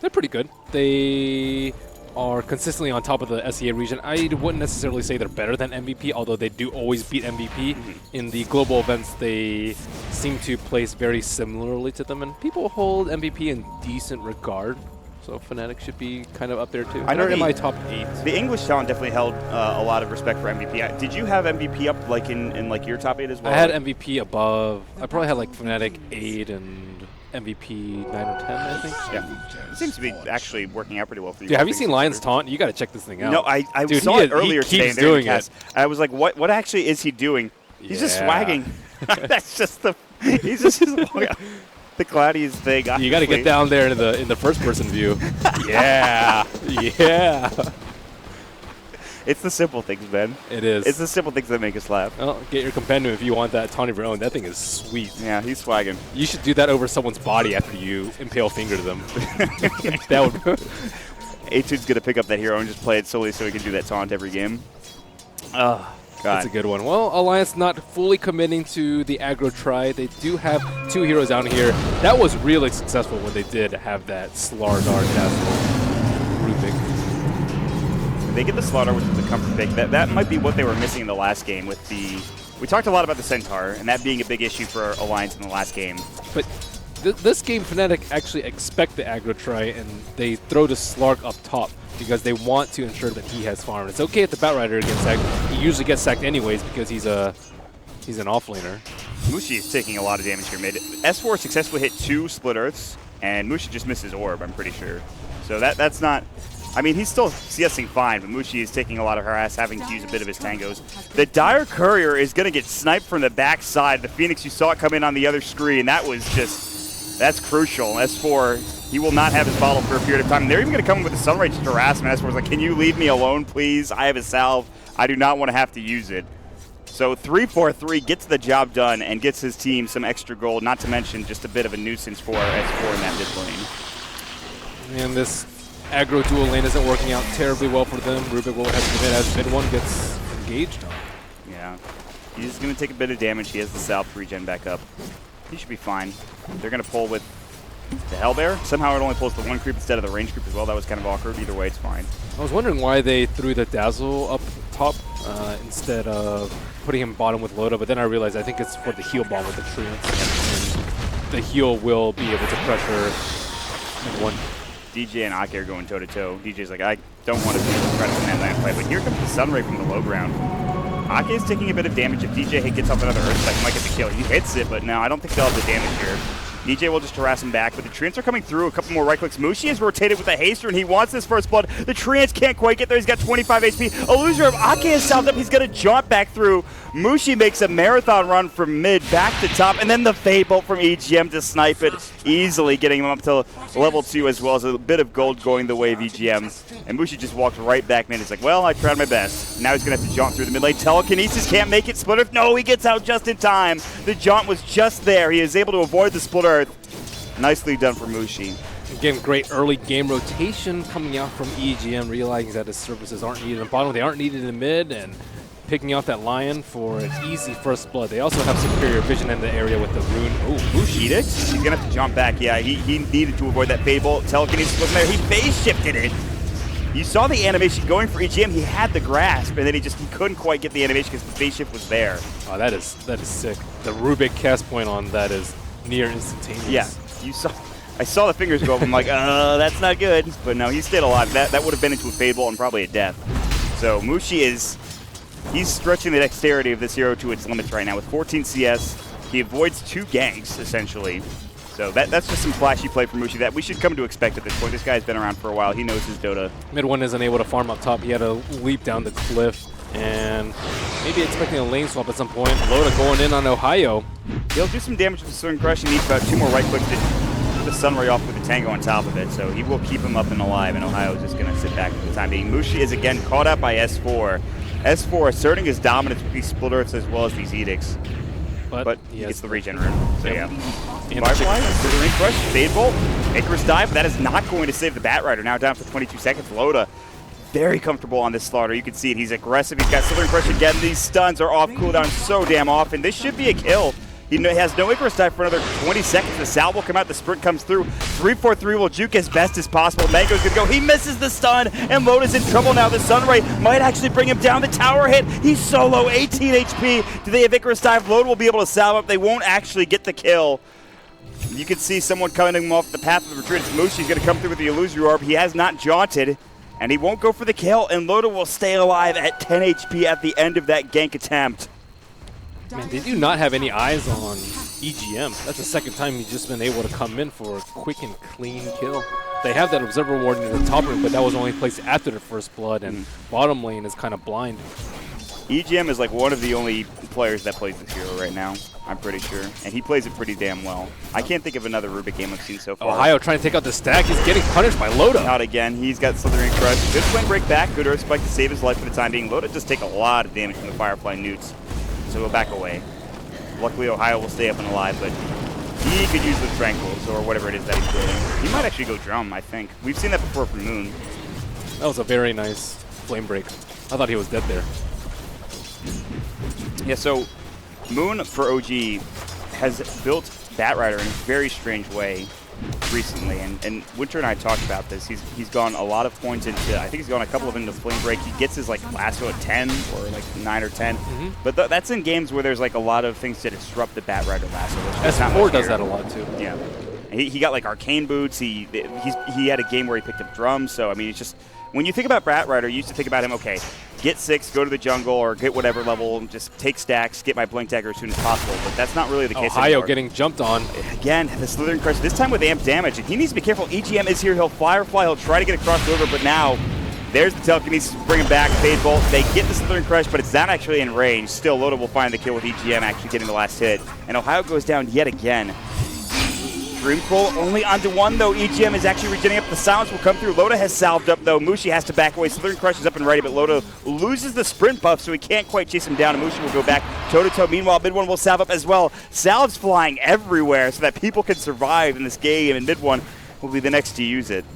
They're pretty good. They are consistently on top of the SEA region. I wouldn't necessarily say they're better than MVP, although they do always beat MVP. In the global events, they seem to place very similarly to them, and people hold MVP in decent regard. So Fnatic should be kind of up there too. I know They're in my top 8. The English talent definitely held a lot of respect for MVP. Did you have MVP up like in like your top 8 as well? I had MVP above. I probably had like Fnatic 8 and MVP 9 or 10, I think. Yeah, it seems to be actually working out pretty well for you. Dude, have you seen Lion's taunt? You got to check this thing out. No, I Dude, saw it earlier he today. keeps doing it. I was like, what actually is he doing? He's just Yeah. swagging. That's just the. He's just the cloudiest thing. You got to get down there in the first person view. Yeah, yeah. It's the simple things, man. It is. It's the simple things that make us laugh. Well, get your compendium if you want that taunt of your own. That thing is sweet. Yeah, he's swagging. You should do that over someone's body after you impale finger to them. That would. Etude's gonna pick up that hero and just play it solely so he can do that taunt every game. Oh, God. That's a good one. Well, Alliance not fully committing to the aggro try. They do have 2 heroes down here. That was really successful when they did have that Slardar Castle Rubik. They get the Slaughter, which is a comfort pick. That might be what they were missing in the last game with the... We talked a lot about the Centaur, and that being a big issue for Alliance in the last game. But this game, Fnatic actually expect the aggro try, and they throw the Slark up top because they want to ensure that he has farm. It's okay if the Batrider gets sacked. He usually gets sacked anyways because he's an offlaner. Mushi is taking a lot of damage here mid. S4 successfully hit 2 Split Earths, and Mushi just missed his orb, I'm pretty sure. So that's not... I mean, he's still CSing fine, but Mushi is taking a lot of harass, having to use a bit of his tangos. The Dire Courier is going to get sniped from the backside. The Phoenix, you saw it come in on the other screen. That was just... That's crucial. S4, he will not have his bottle for a period of time. And they're even going to come in with a Sunray just to harass him. S4's like, can you leave me alone, please? I have a salve. I do not want to have to use it. So 3-4-3 gets the job done and gets his team some extra gold, not to mention just a bit of a nuisance for S4 in that mid lane. And this aggro dual lane isn't working out terribly well for them. Rubik will have to commit as mid one gets engaged on. Yeah. He's going to take a bit of damage. He has the salve to regen back up. He should be fine. They're going to pull with the Hellbear. Somehow it only pulls the 1 creep instead of the range creep as well. That was kind of awkward. Either way, it's fine. I was wondering why they threw the Dazzle up top instead of putting him bottom with Loda, but then I realized I think it's for the heal bomb with the Treants. And the heal will be able to pressure one. DJ and Ake are going toe-to-toe. DJ's like, I don't want to be aggressive in that land play, but here comes the Sunray from the low ground. Ake is taking a bit of damage. If DJ gets off another Earth Spike, he might get the kill. He hits it, but no, I don't think they'll have the damage here. DJ will just harass him back, but the Treants are coming through. A couple more right clicks. Mushi is rotated with a haster, and he wants this first blood. The Treants can't quite get there. He's got 25 HP. A loser of Ake is salved up. He's going to jaunt back through. Mushi makes a marathon run from mid back to top, and then the Fade Bolt from EGM to snipe it, easily getting him up to level 2 as well as a bit of gold going the way of EGM. And Mushi just walked right back mid. He's like, well, I tried my best. Now he's going to have to jaunt through the mid lane. Telekinesis can't make it. Split Earth. No, he gets out just in time. The jaunt was just there. He is able to avoid the Split Earth. Nicely done for Mushi. Again, great early game rotation coming out from EGM, realizing that his services aren't needed in the bottom, they aren't needed in mid, and picking out that Lion for an easy first blood. They also have superior vision in the area with the rune. Oh, Mushi. He's going to have to jump back. Yeah, he needed to avoid that Fade Bolt. Telekinesis wasn't there. He phase shifted it. You saw the animation going for EGM. He had the grasp, and then he couldn't quite get the animation because the phase shift was there. Oh, that is sick. The Rubik cast point on that is near instantaneous. Yeah. I saw the fingers go up. I'm like, that's not good. But no, he stayed alive. That would have been into a Fade Bolt and probably a death. So Mushi he's stretching the dexterity of this hero to its limits right now. With 14 CS, he avoids 2 ganks, essentially. So that's just some flashy play from Mushi that we should come to expect at this point. This guy's been around for a while. He knows his Dota. Mid one isn't able to farm up top. He had to leap down the cliff and maybe expecting a lane swap at some point. Loda going in on Ohio. He'll do some damage with the Swing Crush. He needs about 2 more right clicks to put the Sunray off with the Tango on top of it. So he will keep him up and alive, and Ohio's just going to sit back for the time being. Mushi is again caught up by S4. S4 asserting his dominance with these Split Earths as well as these Edicts. But he gets the regen rune. So yeah. Firefly, Ring Crush, Fade Bolt, Icarus Dive, but that is not going to save the Batrider. Now down for 22 seconds. Loda very comfortable on this Slaughter. You can see it. He's aggressive. He's got Slithering Crush again. These stuns are off cooldown so damn often. This should be a kill. He has no Icarus dive for another 20 seconds. The Sal will come out. The sprint comes through. 3-4-3 will juke as best as possible. Mango's going to go. He misses the stun, and Loda's in trouble now. The Sunray might actually bring him down. The tower hit. He's solo, 18 HP. Do they have Icarus dive? Loda will be able to salve up. They won't actually get the kill. You can see someone coming him off the path of the retreat. It's Mushi. He's going to come through with the Illusory Orb. He has not jaunted, and he won't go for the kill, and Loda will stay alive at 10 HP at the end of that gank attempt. Man, they do not have any eyes on EGM. That's the second time he's just been able to come in for a quick and clean kill. They have that Observer Ward in the top lane, but that was only placed after the first blood, and bottom lane is kind of blind. EGM is like one of the only players that plays this hero right now, I'm pretty sure. And he plays it pretty damn well. I can't think of another Rubik game I've seen so far. Ohio trying to take out the stack. He's getting punished by Loda. Not again. He's got Slithering Crush. Good Flame Break back. Good Earth Spike to save his life for the time being. Loda just take a lot of damage from the Firefly Newts, so he'll back away. Luckily, Ohio will stay up and alive, but he could use the Tranquils or whatever it is that he's doing. He might actually go Drum, I think. We've seen that before from Moon. That was a very nice Flame Break. I thought he was dead there. Yeah, so Moon for OG has built Batrider in a very strange way recently, and Winter and I talked about this. He's gone a lot of points into, I think he's gone a couple of into Flame Break. He gets his like lasso at 10 or like 9 or 10, but that's in games where there's like a lot of things to disrupt the Batrider lasso. S4 does that a lot too. Yeah, he got like Arcane Boots. He had a game where he picked up Drums. So I mean, it's just when you think about Batrider, you used to think about him. Okay, get 6, go to the jungle, or get whatever level, just take stacks, get my Blink Dagger as soon as possible. But that's not really the case Ohio anymore. getting jumped on. Again, the Slithering Crush, this time with amp damage, and he needs to be careful. EGM is here, he'll Firefly, he'll try to get across the river, but now there's the telekinesis, bring him back, Fade Bolt. They get the Slithering Crush, but it's not actually in range. Still, Loda will find the kill with EGM actually getting the last hit, and Ohio goes down yet again. Dreamcroll only onto 1, though. EGM is actually regenerating up. The silence will come through. Loda has salved up, though. Mushi has to back away. Slithering Crush is up and ready, but Loda loses the sprint buff, so he can't quite chase him down, and Mushi will go back toe-to-toe. Meanwhile, mid-1 will salve up as well. Salve's flying everywhere so that people can survive in this game, and mid-1 will be the next to use it.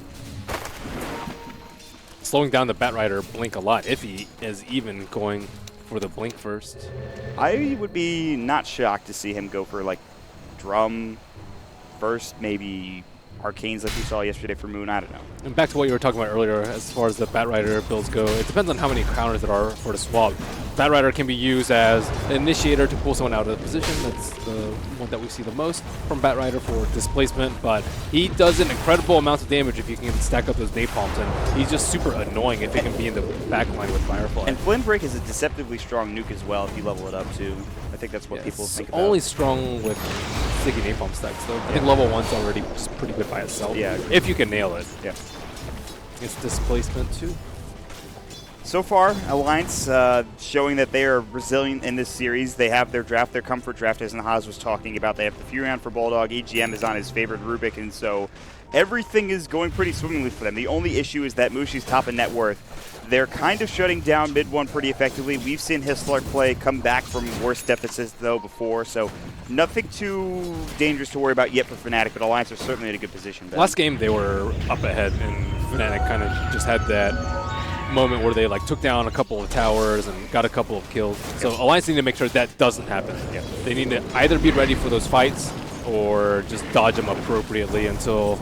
Slowing down the Batrider Blink a lot, if he is even going for the Blink first. I would be not shocked to see him go for, like, Drum first, maybe Arcanes like we saw yesterday for Moon, I don't know. And back to what you were talking about earlier, as far as the Batrider builds go, it depends on how many counters there are for the swap. Batrider can be used as an initiator to pull someone out of the position. That's the one that we see the most from Batrider for displacement, but he does an incredible amount of damage if you can stack up those napalms, and he's just super annoying if he can be in the back line with Firefly. And Flame Break is a deceptively strong nuke as well if you level it up too. I think that's what people think about. Only strong with sticky napalm stacks though. I think level 1's already just pretty good by itself. Yeah. If you can nail it. Yeah. It's displacement too. So far, Alliance showing that they are resilient in this series. They have their draft, their comfort draft, as Nahaz was talking about. They have the Furion for Bulldog. EGM is on his favorite Rubik, and so everything is going pretty swimmingly for them. The only issue is that Mushi's top in net worth. They're kind of shutting down mid-1 pretty effectively. We've seen Histler play come back from worse deficits, though, before, so nothing too dangerous to worry about yet for Fnatic, but Alliance are certainly in a good position. Ben. Last game, they were up ahead, and Fnatic kind of just had that moment where they like took down a couple of towers and got a couple of kills. So Alliance need to make sure that doesn't happen. They need to either be ready for those fights or just dodge them appropriately until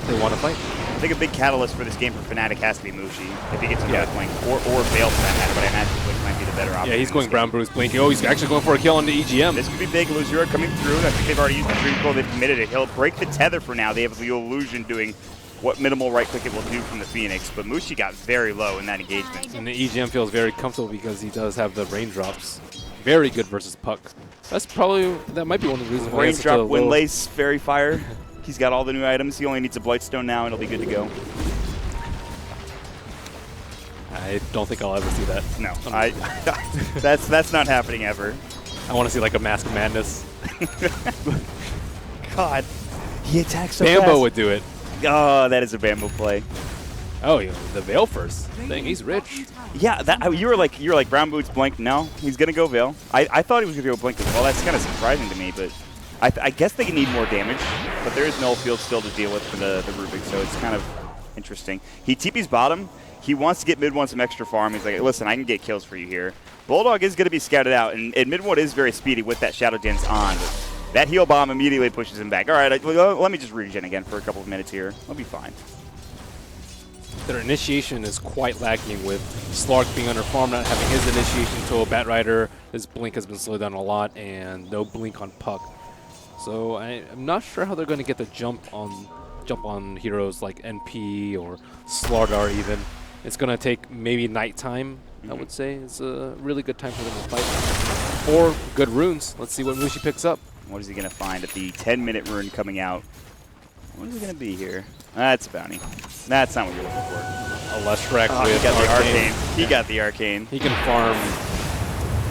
they want to fight. I think a big catalyst for this game for Fnatic has to be Mushi. If he gets another Blink, or Veil for that matter, but I imagine Blink might be the better option. Yeah, he's going Brown Bruce blinking. Oh, he's actually going for a kill on the EGM. This could be big. Illusory coming through. I think they've already used the Dream Coil. They've committed it. He'll break the tether for now. They have the Illusion doing what minimal right click it will do from the Phoenix, but Mushi got very low in that engagement. And the EGM feels very comfortable because he does have the raindrops. Very good versus Puck. That might be one of the reasons why Raindrop, Windlace, Fairy Fire. He's got all the new items. He only needs a Blightstone now, and he'll be good to go. I don't think I'll ever see that. No, that's not happening ever. I want to see like a Mask of Madness. God, he attacks so Bambo fast. would do it. Oh, that is a Bambo play. Oh, yeah, the Veil first. Dang, he's rich. Yeah, you were like Brown Boots Blink. No, he's gonna go Veil. I thought he was gonna go Blink as well. That's kind of surprising to me, but I guess they need more damage. But there is Null Field still to deal with for the Rubik, so it's kind of interesting. He TP's bottom. He wants to get mid one some extra farm. He's like, listen, I can get kills for you here. Bulldog is going to be scouted out, and mid one is very speedy with that Shadow Dance on. But that heal bomb immediately pushes him back. All right, let me just regen again for a couple of minutes here. I'll be fine. Their initiation is quite lacking with Slark being under farm, not having his initiation until Batrider. His blink has been slowed down a lot, and no blink on Puck. So I'm not sure how they're going to get the jump on heroes like NP or Slardar even. It's going to take maybe nighttime, I would say. It's a really good time for them to fight. Or good runes. Let's see what Mushi picks up. What is he going to find at the 10-minute rune coming out? What is it going to be here? That's a bounty. That's not what you're looking for. A Leshrac with he got the Arcane. arcane. He got the arcane. He can farm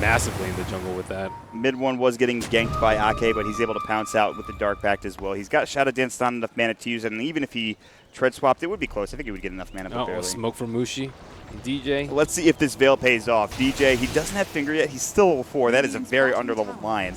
massively in the jungle with that. Mid one was getting ganked by Ake, but he's able to pounce out with the Dark Pact as well. He's got Shadow Dance, not enough mana to use it, and even if he tread swapped, it would be close. I think he would get enough mana, but barely. Smoke from Mushi. DJ. Let's see if this Veil pays off. DJ, he doesn't have Finger yet. He's still level 4. That is a very underleveled Lion.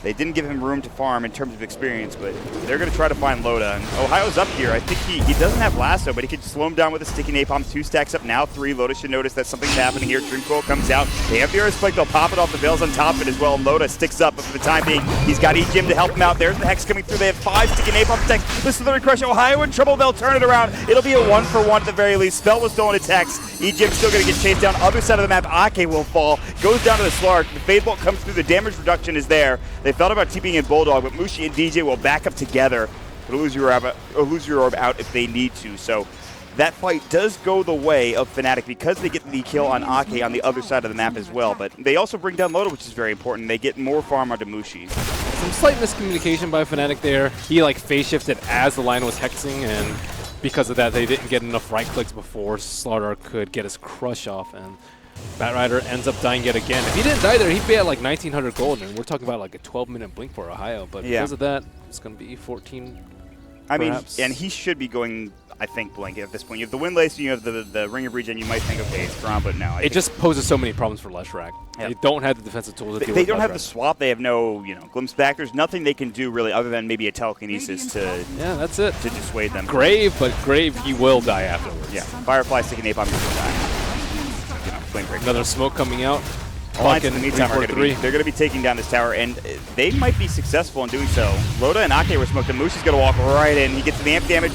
They didn't give him room to farm in terms of experience, but they're going to try to find Loda. And Ohio's up here. I think he doesn't have Lasso, but he could slow him down with a Sticky Napalm. 2 stacks up now, 3. Loda should notice that something's happening here. Dreamcoil comes out. They have the Earth Spike. They'll pop it off. The Veil's on top of it as well. Loda sticks up, but for the time being, he's got EGM to help him out. There's the Hex coming through. They have 5 Sticky Napalm attacks. Listen to the crush. Ohio in trouble. They'll turn it around. It'll be a 1-for-1 at the very least. Spell was stolen attacks. EGM's still going to get chased down. Other side of the map, Ake will fall. Goes down to the Slark. The Fade Bolt comes through. The damage reduction is there. They thought about TPing in Bulldog, but Mushi and DJ will back up together to lose your orb out if they need to. So that fight does go the way of Fnatic because they get the kill on Ake on the other side of the map as well. But they also bring down Loda, which is very important. They get more farm onto Mushi. Some slight miscommunication by Fnatic there. He phase shifted as the line was hexing, and because of that, they didn't get enough right clicks before Slardar could get his crush off, and Batrider ends up dying yet again. If he didn't die there, he'd be at 1,900 gold, and we're talking about a 12-minute blink for Ohio. But because of that, it's going to be 14. I perhaps. mean, and he should be going, I think, blink at this point. You have the Windlace, and you have the Ring of Regen. You might think, okay, it's drawn, but no. It just poses so many problems for Leshrac. They don't have the defensive tools to deal with They don't have Leshrac. the swap. They have no, glimpse back. There's nothing they can do really other than maybe a telekinesis to that's it. To dissuade them. Grave, but Grave, he will die afterwards. Yeah, Firefly sticking Napalm, he's going to die. Flame break. Another smoke coming out. Alliance in the meantime they're going to be taking down this tower, and they might be successful in doing so. Loda and Ake were smoked, and Mushi's going to walk right in. He gets to the amp damage.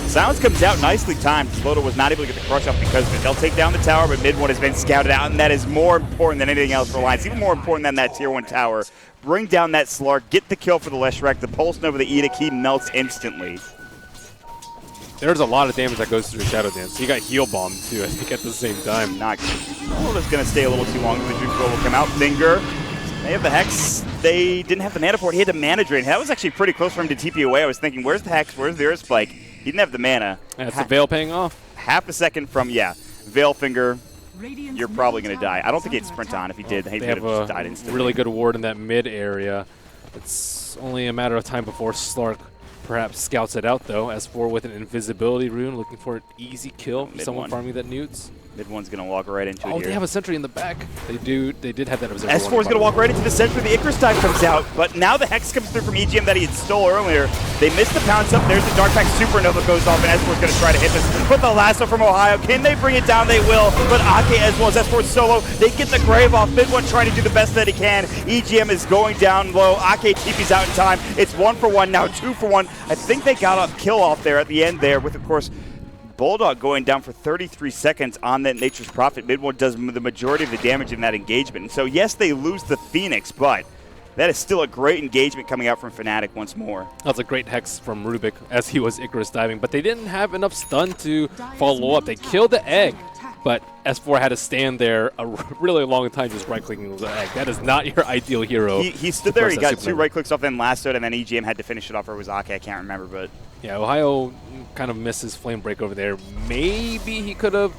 Silence comes out nicely timed. Loda was not able to get the crush off because of it. They'll take down the tower, but mid one has been scouted out, and that is more important than anything else for Alliance. Even more important than that tier 1 tower. Bring down that Slark, get the kill for the Leshrac. The Pulse Nova, the Edict, he melts instantly. There's a lot of damage that goes through Shadow Dance. He got heal bombed too, I think, at the same time. Not good. Loda's going to stay a little too long. The Dreamcoil will come out. Finger. They have the Hex. They didn't have the mana for it. He had the mana drain. That was actually pretty close for him to TP away. I was thinking, where's the Hex? Where's the Earth Spike? He didn't have the mana. That's the Veil paying off. Half a second from, Veil Finger. You're probably going to die. I don't think he'd sprint on. If he did, he would have just died instantly. Really good ward in that mid area. It's only a matter of time before Slark perhaps scouts it out, though. S4 with an invisibility rune, looking for an easy kill for someone farming that newts. Mid one's going to walk right into it here. They have a sentry in the back. They did have that observer. S4 is going to walk right into the center. The Icarus dive comes out, but now the Hex comes through from EGM that he had stole earlier. They missed the pounce up. There's the Dark Pact Supernova goes off, and S4 is going to try to hit this. Put the lasso from Ohio. Can they bring it down? They will, but Ake as well as S4 solo. They get the Grave off. Mid one trying to do the best that he can. EGM is going down low. Ake TP's out in time. It's 1-for-1, now 2-for-1. I think they got a kill off there at the end there with, of course, Bulldog going down for 33 seconds on that Nature's Prophet. Mid one does the majority of the damage in that engagement. And so, yes, they lose the Phoenix, but that is still a great engagement coming out from Fnatic once more. That's a great Hex from Rubik as he was Icarus diving, but they didn't have enough stun to follow up. They killed the egg, but S4 had to stand there a really long time just right-clicking the egg. That is not your ideal hero. He stood there, he got 2 right clicks off, then lassoed, and then EGM had to finish it off, or it was Ake, I can't remember, but... Yeah, Ohio kind of missed his flame break over there. Maybe he could have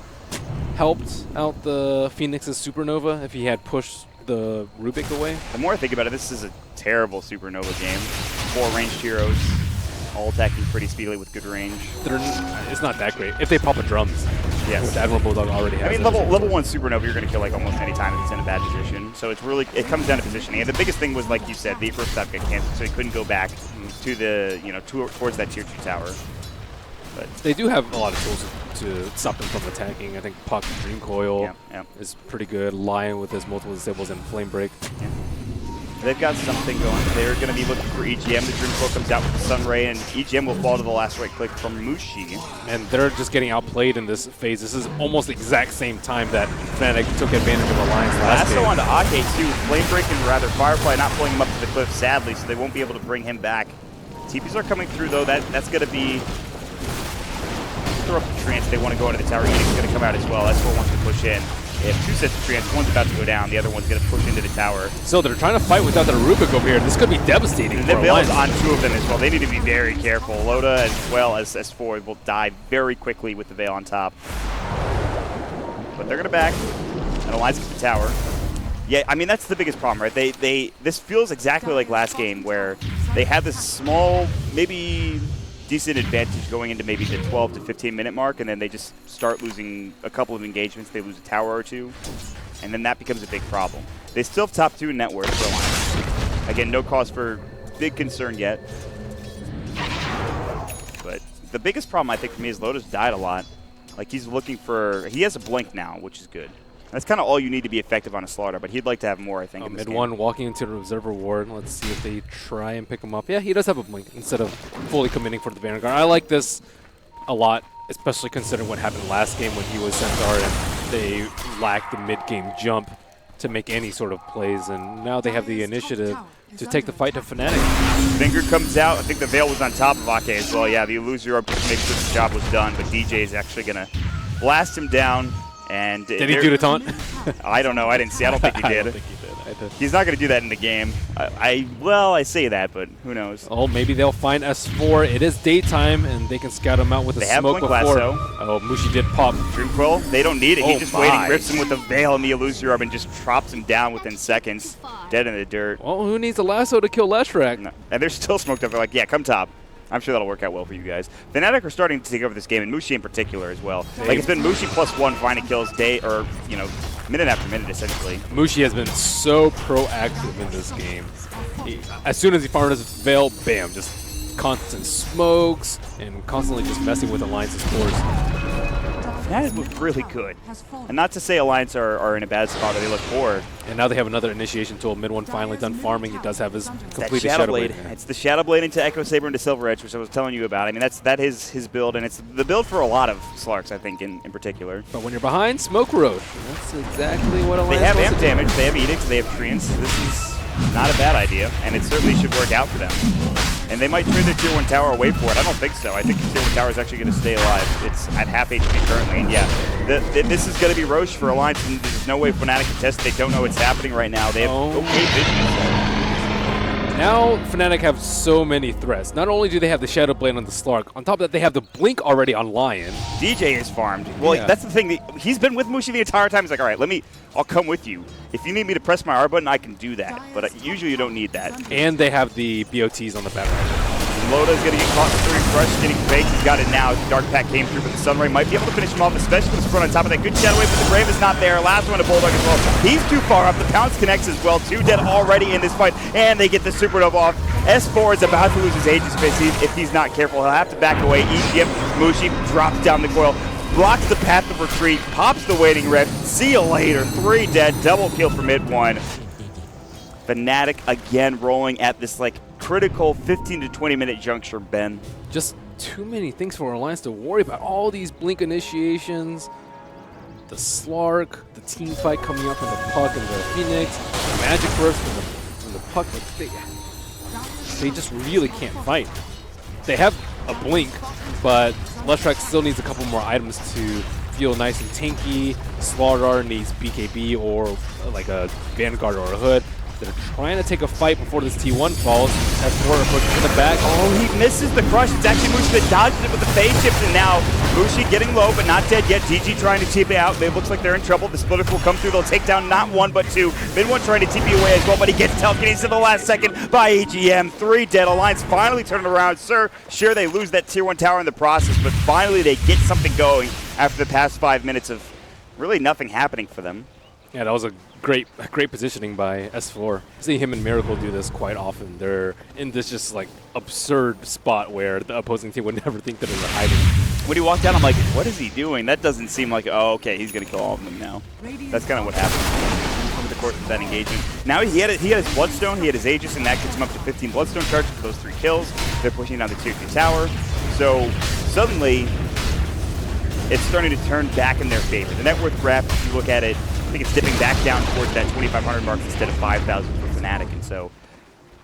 helped out the Phoenix's Supernova if he had pushed the Rubik away. The more I think about it, this is a terrible Supernova game. 4 ranged heroes, all attacking pretty speedily with good range. It's not that great. If they pop a drums, yes. Which Admiral Bulldog already has. I mean, level 1 Supernova, you're going to kill almost any time if it's in a bad position. So it's really, it comes down to positioning. And the biggest thing was, like you said, the first stop got canceled, so he couldn't go back to the, towards that tier 2 tower. But they do have a lot of tools to stop them from attacking. I think Puck, Dream Coil is pretty good. Lion with his multiple disables and Flame Break. Yeah. They've got something going. They're going to be looking for EGM. The Dream Coil comes out with the Sun Ray, and EGM will fall to the last right click from Mushi. And they're just getting outplayed in this phase. This is almost the exact same time that Fnatic took advantage of Alliance last game. Lasso onto Ake too. Flame Break and rather Firefly not pulling him up to the cliff, sadly, so they won't be able to bring him back. TPs are coming through though. That's going to be throw up the trance. They want to go into the tower. Unit's going to come out as well. That's what wants to push in. They have two sets of trance. One's about to go down. The other one's going to push into the tower. So they're trying to fight without the Rubik over here. This could be devastating. And the Veil is on two of them as well. They need to be very careful. Loda as well as S4 will die very quickly with the Veil on top. But they're going to back. And Alliance gets the tower. Yeah, I mean, that's the biggest problem, right? This feels exactly like last game where they had this small, maybe decent advantage going into maybe the 12 to 15 minute mark, and then they just start losing a couple of engagements. They lose a tower or two, and then that becomes a big problem. They still have top 2 in net worth for Alliance. Again, no cause for big concern yet. But the biggest problem, I think, for me is Loda's died a lot. Like, he's looking for... He has a blink now, which is good. That's kind of all you need to be effective on a slaughter, but he'd like to have more, I think, in this mid game. one walking into the Observer Ward. Let's see if they try and pick him up. Yeah, he does have a blink instead of fully committing for the Vanguard. I like this a lot, especially considering what happened last game when he was Centaur and they lacked the mid-game jump to make any sort of plays, and now they have the initiative to take the fight to Fnatic. Finger comes out. I think the Veil was on top of Ake as well. Yeah, the Illusory Orb just makes sure the job was done, but DJ is actually going to blast him down. And did he do the taunt? I don't know. I didn't see. I don't think he did. I don't think he did. He's not going to do that in the game. Well, I say that, but who knows? Oh, maybe they'll find S4. It is daytime, and they can scout him out with a smoke before. Oh, Mushi did pop. Dream Quill, they don't need it. He's just waiting, rips him with the Veil and the Illusory Orb, and just drops him down within seconds, dead in the dirt. Well, who needs a lasso to kill Leshrac? No. And they're still smoked up. They're like, yeah, come top. I'm sure that'll work out well for you guys. Fnatic are starting to take over this game, and Mushi in particular as well. Like, it's been Mushi +1 finding kills minute after minute, essentially. Mushi has been so proactive in this game. As soon as he farmed his Veil, bam, just constant smokes and constantly just messing with Alliance's cores. Fnatic look really good. And not to say Alliance are in a bad spot or they look poor. And now they have another initiation tool. Mid one finally done farming. He does have his completed Shadow Blade. Yeah. It's the Shadow Blade into Echo Saber into Silver Edge, which I was telling you about. I mean, that is his build, and it's the build for a lot of Slarks, I think, in particular. But when you're behind, Smoke Road. That's exactly what Alliance They have amp to damage, they have Edicts, they have Treants. This is not a bad idea, and it certainly should work out for them. And they might trade their Tier 1 tower away for it. I don't think so. I think the Tier 1 tower is actually going to stay alive. It's at half HP currently, and yeah, this is going to be Roche for Alliance, and there's no way Fnatic can test it. They don't know what's happening right now. They have okay vision. Now Fnatic have so many threats. Not only do they have the Shadow Blade on the Slark, on top of that they have the Blink already on Lion. DJ is farmed. Well, yeah. That's the thing. He's been with Mushi the entire time. He's like, all right, I'll come with you. If you need me to press my R button, I can do that. But usually you don't need that. And they have the BOTs on the back. Loda's going to get caught in 3 crush, getting faked. He's got it now. Dark Pack came through, but the Sunray might be able to finish him off, especially with the front on top of that. Good shadow wave, but the Grave is not there. Last one to Bulldog as well. He's too far up. The Pounce connects as well. 2 dead already in this fight, and they get the Supernova off. S4 is about to lose his Aegis space if he's not careful. He'll have to back away. EGM, Mushi drops down the coil, blocks the path of retreat, pops the waiting red. See you later. 3 dead. Double kill for mid one. Fnatic again rolling at this critical 15 to 20 minute juncture, Ben. Just too many things for Alliance to worry about. All these Blink initiations, the Slark, the team fight coming up from the Puck and the Phoenix, the Magic Burst from the Puck. They just really can't fight. They have a Blink, but Leshrac still needs a couple more items to feel nice and tanky. Slardar needs BKB or like a Vanguard or a Hood. They're trying to take a fight before this T1 falls. S4 approaching to the back. Oh, he misses the crush. It's actually Mushi that dodged it with the phase shift, and now Mushi getting low, but not dead yet. GG trying to TP out. It looks like they're in trouble. The splitters will come through. They'll take down not 1, but 2. Mid 1 trying to TP away as well, but he gets telekinesis in the last second by EGM. 3 dead. Alliance finally turning around. Sure, they lose that Tier 1 tower in the process, but finally they get something going after the past 5 minutes of really nothing happening for them. Yeah, that was a great positioning by S4. I see him and Miracle do this quite often. They're in this just absurd spot where the opposing team would never think that they're hiding. when he walked out, I'm like, what is he doing? That doesn't seem like, oh, okay, he's going to kill all of them now. That's kind of what happened over the course of that engagement. Now he had his Bloodstone, he had his Aegis, and that gets him up to 15 Bloodstone charges for those 3 kills. They're pushing down the tier 2 tower. So suddenly, it's starting to turn back in their favor. The net worth graph, if you look at it, I think it's dipping back down towards that 2,500 mark instead of 5,000 for Fnatic. And so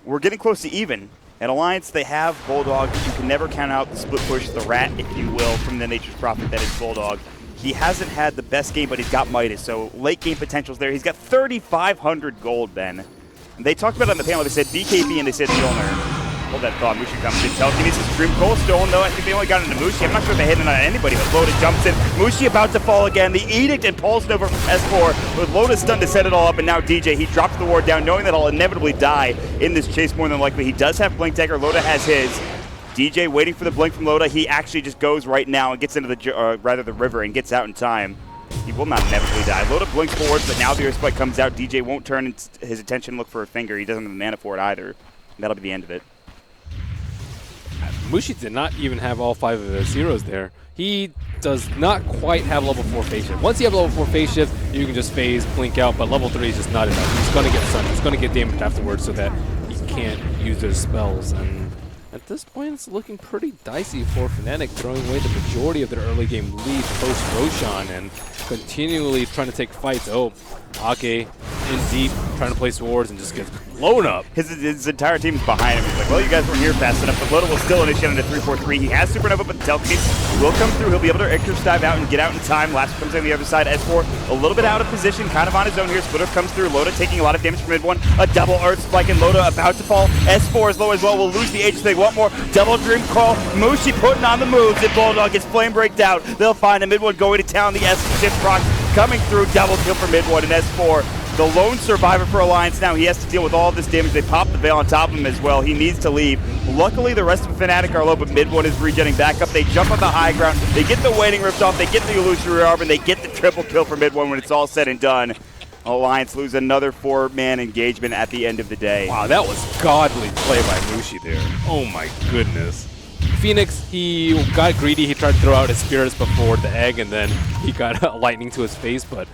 we're getting close to even. At Alliance, they have Bulldog. You can never count out the split push, the rat, if you will, from the Nature's Prophet that is Bulldog. He hasn't had the best game, but he's got Midas, so late game potential's there. He's got 3,500 gold, Ben. And they talked about it on the panel. They said BKB and they said Fjolnir. Hold that thought. Mushi comes in. Telekinesis, Dream Cold Stolen, though. I think they only got into Mushi. I'm not sure if they hit it on anybody, but Loda jumps in. Mushi about to fall again. The Edict and Pulse Nova from S4 with Loda stunned to set it all up, and now DJ, he drops the ward down, knowing that I'll inevitably die in this chase more than likely. He does have Blink Dagger. Loda has his. DJ waiting for the blink from Loda. He actually just goes right now and gets into the river and gets out in time. He will not inevitably die. Loda blinks forwards, but now the Earth Spike comes out. DJ won't turn his attention and look for a finger. He doesn't have the mana for it either. That'll be the end of it. Mushi did not even have all 5 of his heroes there. He does not quite have level 4 phase shift. Once you have level 4 phase shift, you can just phase, blink out, but level 3 is just not enough. He's going to get stunned. He's going to get damaged afterwards so that he can't use those spells. And at this point, it's looking pretty dicey for Fnatic, throwing away the majority of their early game lead post-Roshan and continually trying to take fights. Oh, Ake in deep, trying to place wards and just gets blown up. His entire team is behind him. He's like, well, you guys weren't here fast enough, but Loda will still initiate into 3-4-3. He has Supernova, but the telekinesis will come through. He'll be able to Icarus dive out and get out in time. Last comes in the other side. S4 a little bit out of position, kind of on his own here. Splitter comes through. Loda taking a lot of damage from mid one. A double Earth Spike, and Loda about to fall. S4 is low as well. Will lose the Aegis. They want more. Double Dream Call. Mushi putting on the moves, and Bulldog gets flame breaked out. They'll find a mid one going to town. The S shift proc coming through. Double kill for mid one, and S4. The lone survivor for Alliance now. He has to deal with all of this damage. They pop the Veil on top of him as well. He needs to leave. Luckily, the rest of Fnatic are low, but mid one is regenerating back up. They jump on the high ground. They get the waiting ripped off. They get the illusory orb, and they get the triple kill for mid one when it's all said and done. Alliance lose another 4-man engagement at the end of the day. Wow, that was godly play by Mushi there. Oh my goodness. Phoenix, he got greedy. He tried to throw out his spirits before the egg, and then he got lightning to his face, but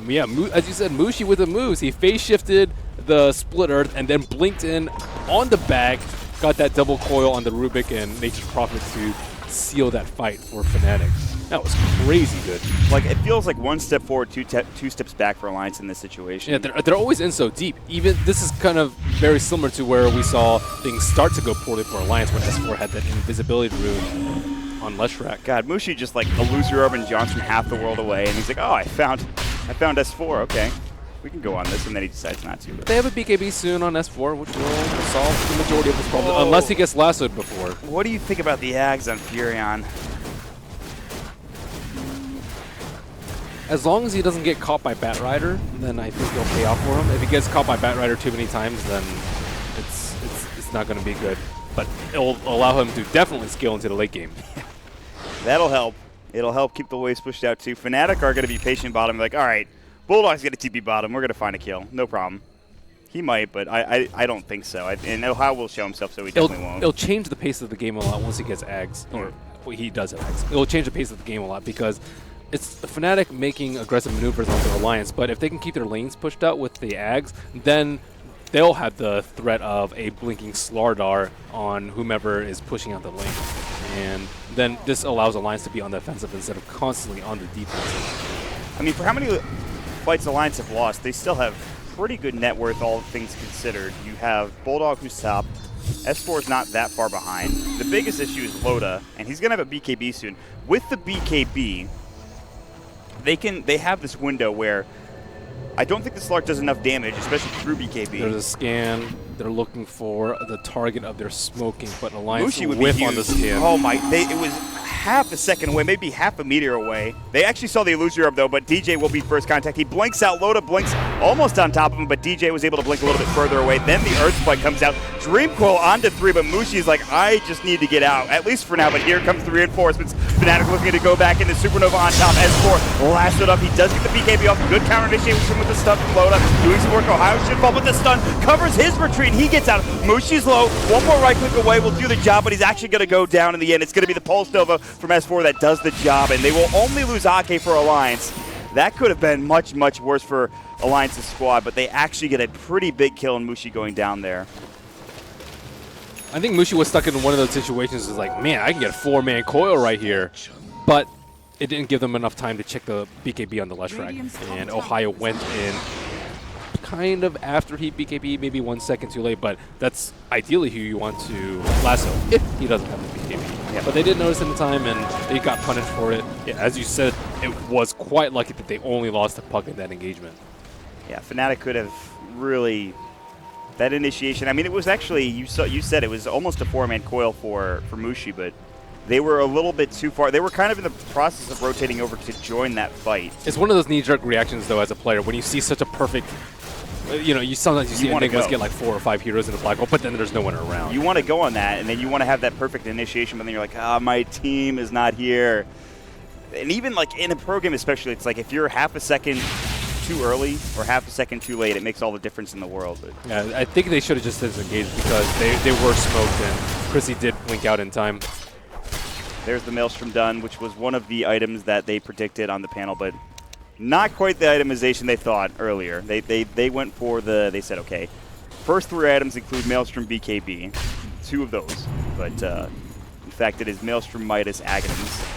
yeah, as you said, Mushi with the moves. He phase shifted the split earth and then blinked in on the back, got that double coil on the Rubik and Nature's Prophet to seal that fight for Fnatic. That was crazy good. Like, it feels like one step forward, two steps back for Alliance in this situation. Yeah, they're always in so deep. Even this is kind of very similar to where we saw things start to go poorly for Alliance when S4 had that invisibility rune on Leshrac. God, Mushi just like illusory orb and Johnson half the world away, and he's like, oh, I found S4, okay. We can go on this, and then he decides not to. They have a BKB soon on S4, which will solve the majority of this problem, unless he gets lassoed before. What do you think about the Ags on Furion? As long as he doesn't get caught by Batrider, then I think he'll pay off for him. If he gets caught by Batrider too many times, then it's not going to be good. But it'll allow him to definitely scale into the late game. That'll help. It'll help keep the waves pushed out too. Fnatic are going to be patient bottom. Like, all right, Bulldog's going to TP bottom. We're going to find a kill. No problem. He might, but I don't think so. And Ohio will show himself, so he definitely won't. It'll change the pace of the game a lot once he gets Ags. Or well, he does have Ags. It'll change the pace of the game a lot because it's the Fnatic making aggressive maneuvers on their Alliance, but if they can keep their lanes pushed out with the Ags, then they'll have the threat of a blinking Slardar on whomever is pushing out the lane. And then this allows Alliance to be on the offensive instead of constantly on the defensive. I mean, for how many fights Alliance have lost, they still have pretty good net worth, all things considered. You have Bulldog who's top. S4 is not that far behind. The biggest issue is Loda, and he's going to have a BKB soon. With the BKB, they have this window where I don't think the Slark does enough damage, especially through BKB. There's a scan. They're looking for the target of their smoking, but Alliance Mushi would whiff be on the scan. Oh my, it was half a second away, maybe half a meter away. They actually saw the illusory orb though, but DJ will be first contact. He blinks out, Loda blinks almost on top of him, but DJ was able to blink a little bit further away. Then the Earth Spike comes out. Dream Coil onto 3, but Mushi's like, I just need to get out, at least for now. But here comes the reinforcements. Fnatic looking to go back into Supernova on top. S4 lasted up. He does get the BKB off. Good counter initiation with the stun from Loda. Doing some work. Ohio should fall, but the stun covers his retreat. He gets out. Mushi's low. One more right click away will do the job, but he's actually going to go down in the end. It's going to be the Pulse Nova from S4 that does the job, and they will only lose Ake for Alliance. That could have been much, much worse for Alliance's squad, but they actually get a pretty big kill in Mushi going down there. I think Mushi was stuck in one of those situations. Is like, man, I can get a 4-man coil right here, but it didn't give them enough time to check the BKB on the Leshrac, and Ohio went in kind of after he BKB, maybe 1 second too late, but that's ideally who you want to lasso if he doesn't have the BKB. Yeah. But they didn't notice in the time, and they got punished for it. Yeah, as you said, it was quite lucky that they only lost the puck in that engagement. Yeah, Fnatic could have really... That initiation, I mean, it was actually, you said it was almost a 4-man coil for Mushi, but they were a little bit too far. They were kind of in the process of rotating over to join that fight. It's one of those knee-jerk reactions, though, as a player, when you see such a perfect... You know, sometimes you see Enigmas get like 4 or 5 heroes in the black hole, but then there's no one around. You want to go on that, and then you want to have that perfect initiation, but then you're like, my team is not here. And even like in a pro game especially, it's like if you're half a second too early or half a second too late, it makes all the difference in the world. But yeah, I think they should have just disengaged because they were smoked, and Chrissy did blink out in time. There's the Maelstrom done, which was one of the items that they predicted on the panel, but not quite the itemization they thought earlier. They went for they said, okay, first 3 items include Maelstrom BKB, 2 of those, but in fact it is Maelstrom Midas Aghanims.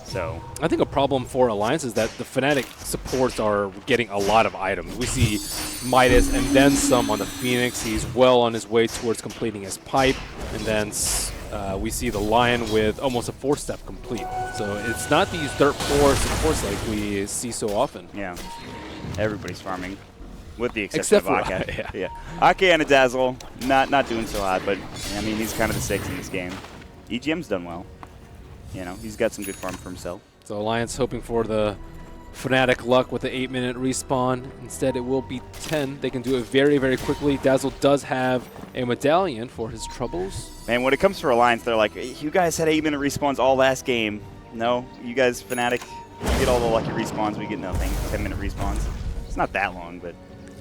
So I think a problem for Alliance is that the Fnatic supports are getting a lot of items. We see Midas and then some on the Phoenix. He's well on his way towards completing his pipe, and then we see the Lion with almost a 4-step complete. So it's not these dirt 4 supports like we see so often. Yeah, everybody's farming, with the exception of Ake. Yeah. Ake and a Dazzle, not doing so hot, but I mean he's kind of the 6 in this game. EGM's done well. You know, he's got some good farm for himself. So Alliance hoping for the Fnatic luck with the 8-minute respawn. Instead, it will be 10. They can do it very, very quickly. Dazzle does have a medallion for his troubles. Man, when it comes to Alliance, they're like, you guys had 8-minute respawns all last game. No, you guys, Fnatic, you get all the lucky respawns. We get nothing. 10-minute respawns. It's not that long, but...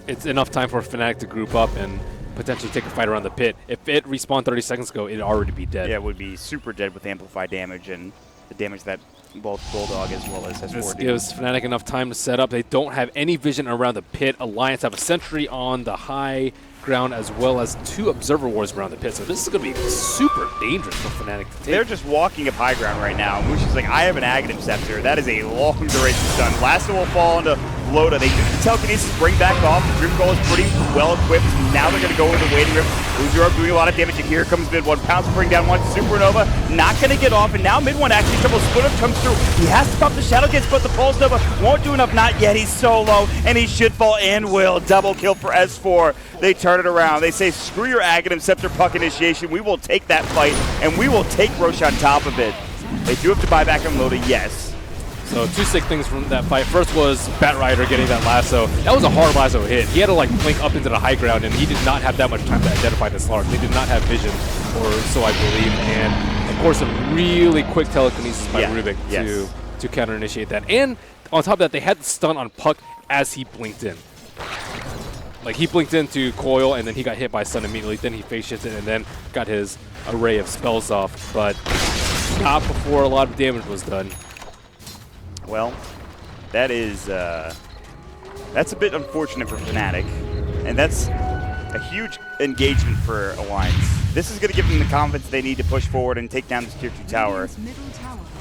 It's enough time for Fnatic to group up and potentially take a fight around the pit. If it respawned 30 seconds ago, it'd already be dead. Yeah, it would be super dead with amplified damage and the damage that both Bulldog as well as S4 This do. gives Fnatic enough time to set up. They don't have any vision around the pit. Alliance have a sentry on the high ground as well as 2 observer wards around the pit. So this is going to be super dangerous for Fnatic to take. They're just walking up high ground right now. Mushi's like, I have an Aghanim Scepter. That is a long duration stun. Lasso will fall into Loda. They use the telekinesis, bring back off. The Grim Goal is pretty well equipped. Now they're going to go with the Waiting Rip. Uzurov doing a lot of damage, and here comes mid 1. Pounce bring down 1. Supernova not going to get off, and now mid 1 actually trouble. Split comes through. He has to pop the Shadow Gets, but the Pulse Nova won't do enough. Not yet. He's so low, and he should fall and will. Double kill for S4. They turn it around. They say, screw your Aghanim Scepter puck initiation. We will take that fight, and we will take Roche on top of it. They do have to buy back on Loda, yes. So 2 sick things from that fight. First was Batrider getting that lasso. That was a hard lasso hit. He had to like blink up into the high ground, and he did not have that much time to identify the Slark. They did not have vision, or so I believe. And of course, a really quick telekinesis by Rubik to counter initiate that. And on top of that, they had the stun on Puck as he blinked in. Like he blinked into Coil, and then he got hit by stun immediately. Then he face shifted, and then got his array of spells off. But not before a lot of damage was done. Well, that is that's a bit unfortunate for Fnatic, and that's a huge engagement for Alliance. This is going to give them the confidence they need to push forward and take down this Tier 2 tower.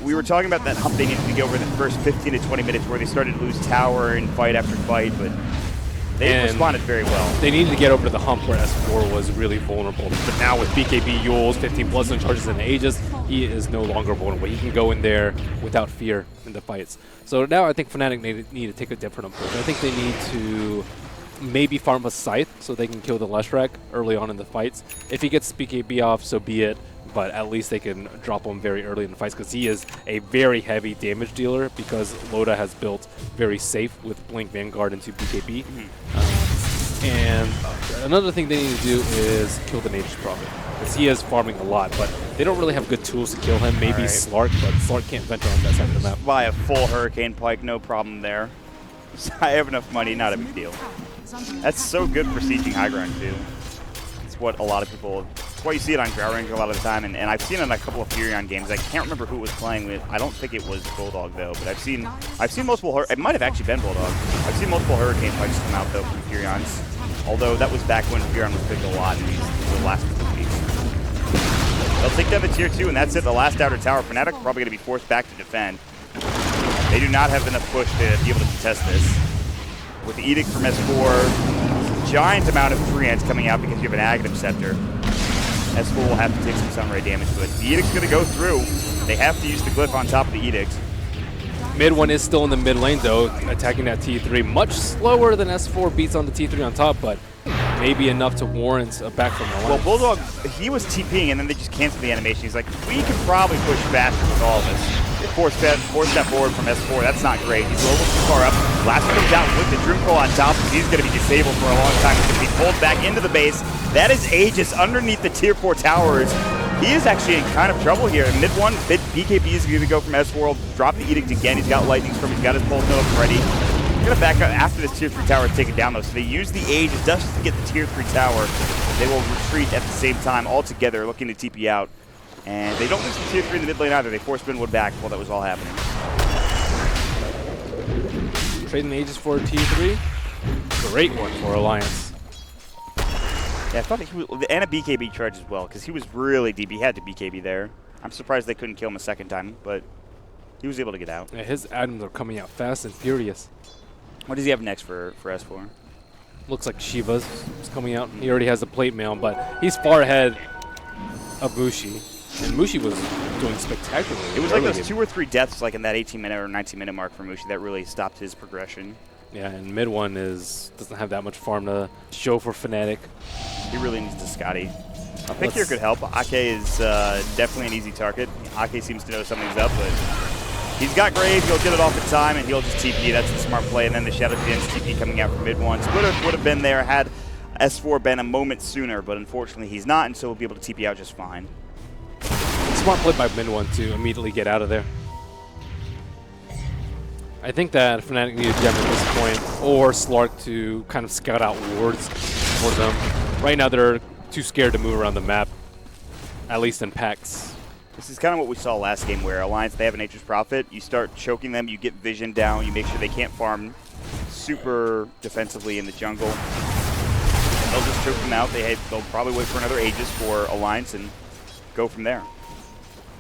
We were talking about that hump they needed to get over the first 15 to 20 minutes where they started to lose tower in fight after fight, but they responded very well. They needed to get over to the hump where S4 was really vulnerable. But now with BKB, Yules, 15 plus charges and Aegis, he is no longer vulnerable. He can go in there without fear in the fights. So now I think Fnatic need to take a different approach. I think they need to maybe farm a Scythe so they can kill the Leshrac early on in the fights. If he gets BKB off, so be it. But at least they can drop him very early in the fights because he is a very heavy damage dealer because Loda has built very safe with Blink Vanguard into BKB. And another thing they need to do is kill the Nature's Prophet, because he is farming a lot, but they don't really have good tools to kill him. Maybe Slark, but Slark can't venture on that side of the map. Buy a full Hurricane Pike, no problem there. I have enough money, not a big deal. That's so good for sieging high ground too. It's what a lot of people, it's why you see it on ground range a lot of the time, and I've seen it in a couple of Furion games. I can't remember who it was playing with. I don't think it was Bulldog though, but I've seen multiple, it might have actually been Bulldog. I've seen multiple Hurricane Pikes come out though from Furions. Although that was back when Furion was picked a lot in the last couple of weeks. They'll take down the tier 2, and that's it. The last outer tower. Fnatic are probably going to be forced back to defend. They do not have enough push to be able to contest this. With the Edict from S4, giant amount of free hands coming out because you have an Aghanim Scepter. S4 will have to take some Sunray damage to it. The Edict's going to go through. They have to use the Glyph on top of the Edict. Mid one is still in the mid lane though, attacking that T3. Much slower than S4 beats on the T3 on top, but maybe enough to warrant a back from the line. Well, Bulldog, he was TPing and then they just canceled the animation. He's like, we could probably push faster with all of this. Force step forward from S4, that's not great. He's a little too far up. Last one comes out with the Dream Coil on top, because he's going to be disabled for a long time. He's going to be pulled back into the base. That is Aegis underneath the tier 4 towers. He is actually in kind of trouble here. Mid one, BKB is going to go from S4, drop the Edict again. He's got Lightning Storm, he's got his Pulse Node ready. He's going to back up after this tier 3 tower is taken down though. So they use the Aegis just to get the tier 3 tower. They will retreat at the same time all together, looking to TP out. And they don't lose the tier 3 in the mid lane either. They force Spinwood back while that was all happening. Trading Aegis for a tier 3. Great one for Alliance. Yeah, I thought he was, and a BKB charge as well, because he was really deep. He had to BKB there. I'm surprised they couldn't kill him a second time, but he was able to get out. Yeah, his items are coming out fast and furious. What does he have next for S4? Looks like Shiva's is coming out. He already has the plate mail, but he's far ahead of Mushi. And Mushi was doing spectacularly. It was like those 2 or 3 deaths like in that 18-minute or 19-minute mark for Mushi that really stopped his progression. Yeah, and mid one doesn't have that much farm to show for Fnatic. He really needs to Scotty. I think here could help. Ake is definitely an easy target. Ake seems to know something's up, but he's got Grave. He'll get it off in time, and he'll just TP. That's the smart play. And then the Shadow Fiends TP coming out from mid one. Splitter would have been there had S4 been a moment sooner, but unfortunately he's not, and so we'll be able to TP out just fine. Smart play by mid one to immediately get out of there. I think that Fnatic needed Gem at this point, or Slark to kind of scout out wards for them. Right now they're too scared to move around the map, at least in packs. This is kind of what we saw last game where Alliance, they have a Nature's Prophet. You start choking them, you get vision down, you make sure they can't farm super defensively in the jungle. And they'll just choke them out. They'll probably wait for another Aegis for Alliance and go from there.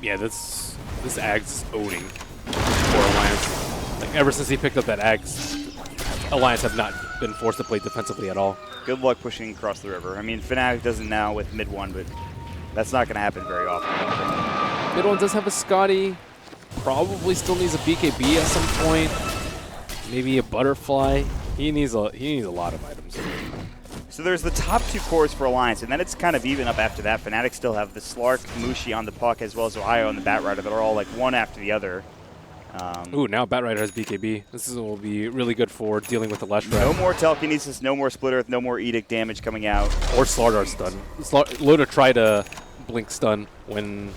Yeah, this Ags is owning for Alliance. Like, ever since he picked up that Ags, Alliance have not been forced to play defensively at all. Good luck pushing across the river. I mean, Fnatic doesn't now with mid one, but that's not going to happen very often. Mid one does have a Scotty. Probably still needs a BKB at some point. Maybe a Butterfly. He needs a lot of items. So there's the top 2 cores for Alliance, and then it's kind of even up after that. Fnatic still have the Slark, Mushi on the puck, as well as Ohio and the Batrider that are all like one after the other. Ooh, now Batrider has BKB. This will be really good for dealing with the Lesh No more Telekinesis, no more Splitter, no more Edict damage coming out. Or Slardar stun. Loda tried to blink stun when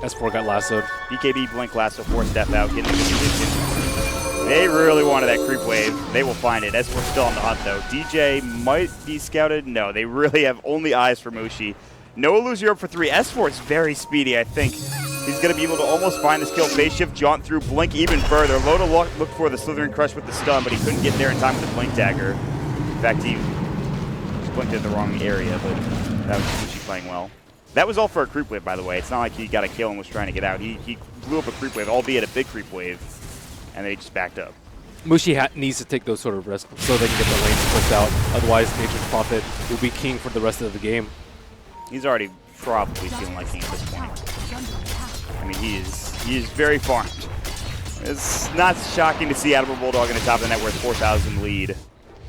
S4 got lassoed. BKB, blink, lasso, 4-step out, getting the position. They really wanted that creep wave. They will find it. S4 still on the hunt though. DJ might be scouted. No, they really have only eyes for Mushi. No illusion up for 3. S4 is very speedy, I think. He's going to be able to almost find this kill. Phase shift, jaunt through, blink even further. Loda looked for the Slithering Crush with the stun, but he couldn't get there in time with the blink dagger. In fact, he blinked in the wrong area, but that was Mushi playing well. That was all for a creep wave, by the way. It's not like he got a kill and was trying to get out. He blew up a creep wave, albeit a big creep wave, and they just backed up. Mushi needs to take those sort of risks so they can get the lanes pushed out. Otherwise, Nature's Prophet will be king for the rest of the game. He's already probably feeling like king at this point. I mean, he is very farmed. It's not shocking to see Admiral Bulldog in the top of the net worth 4,000 lead.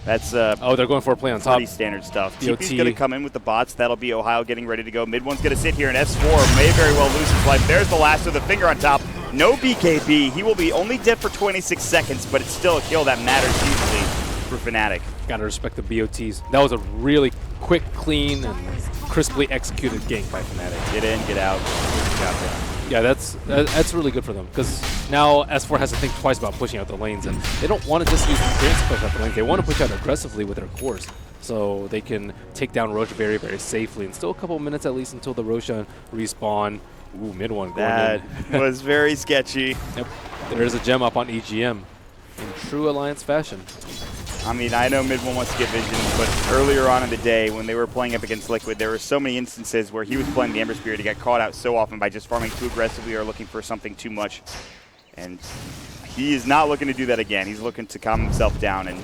That's oh, they're going for a play on top. Pretty standard stuff. TP's going to come in with the bots. That'll be Ohio getting ready to go. Mid one's going to sit here, and S4 may very well lose his life. There's the last of the finger on top. No BKB. He will be only dead for 26 seconds, but it's still a kill that matters hugely. for Fnatic. Gotta respect the BOTs. That was a really quick, clean, and crisply executed gank by Fnatic. Get in, get out. Good job there. Yeah, that's really good for them, because now S4 has to think twice about pushing out the lanes, and they don't want to just use the experience to push out the lanes. They want to push out aggressively with their cores, so they can take down Rosh very, very safely. And still a couple minutes at least until the Roshan respawn. Ooh, mid one going That was very sketchy. Yep. There's a gem up on EGM in true Alliance fashion. I mean, I know mid one wants to get vision, but earlier on in the day when they were playing up against Liquid, there were so many instances where he was playing the Ember Spirit. He got caught out so often by just farming too aggressively or looking for something too much. And he is not looking to do that again. He's looking to calm himself down and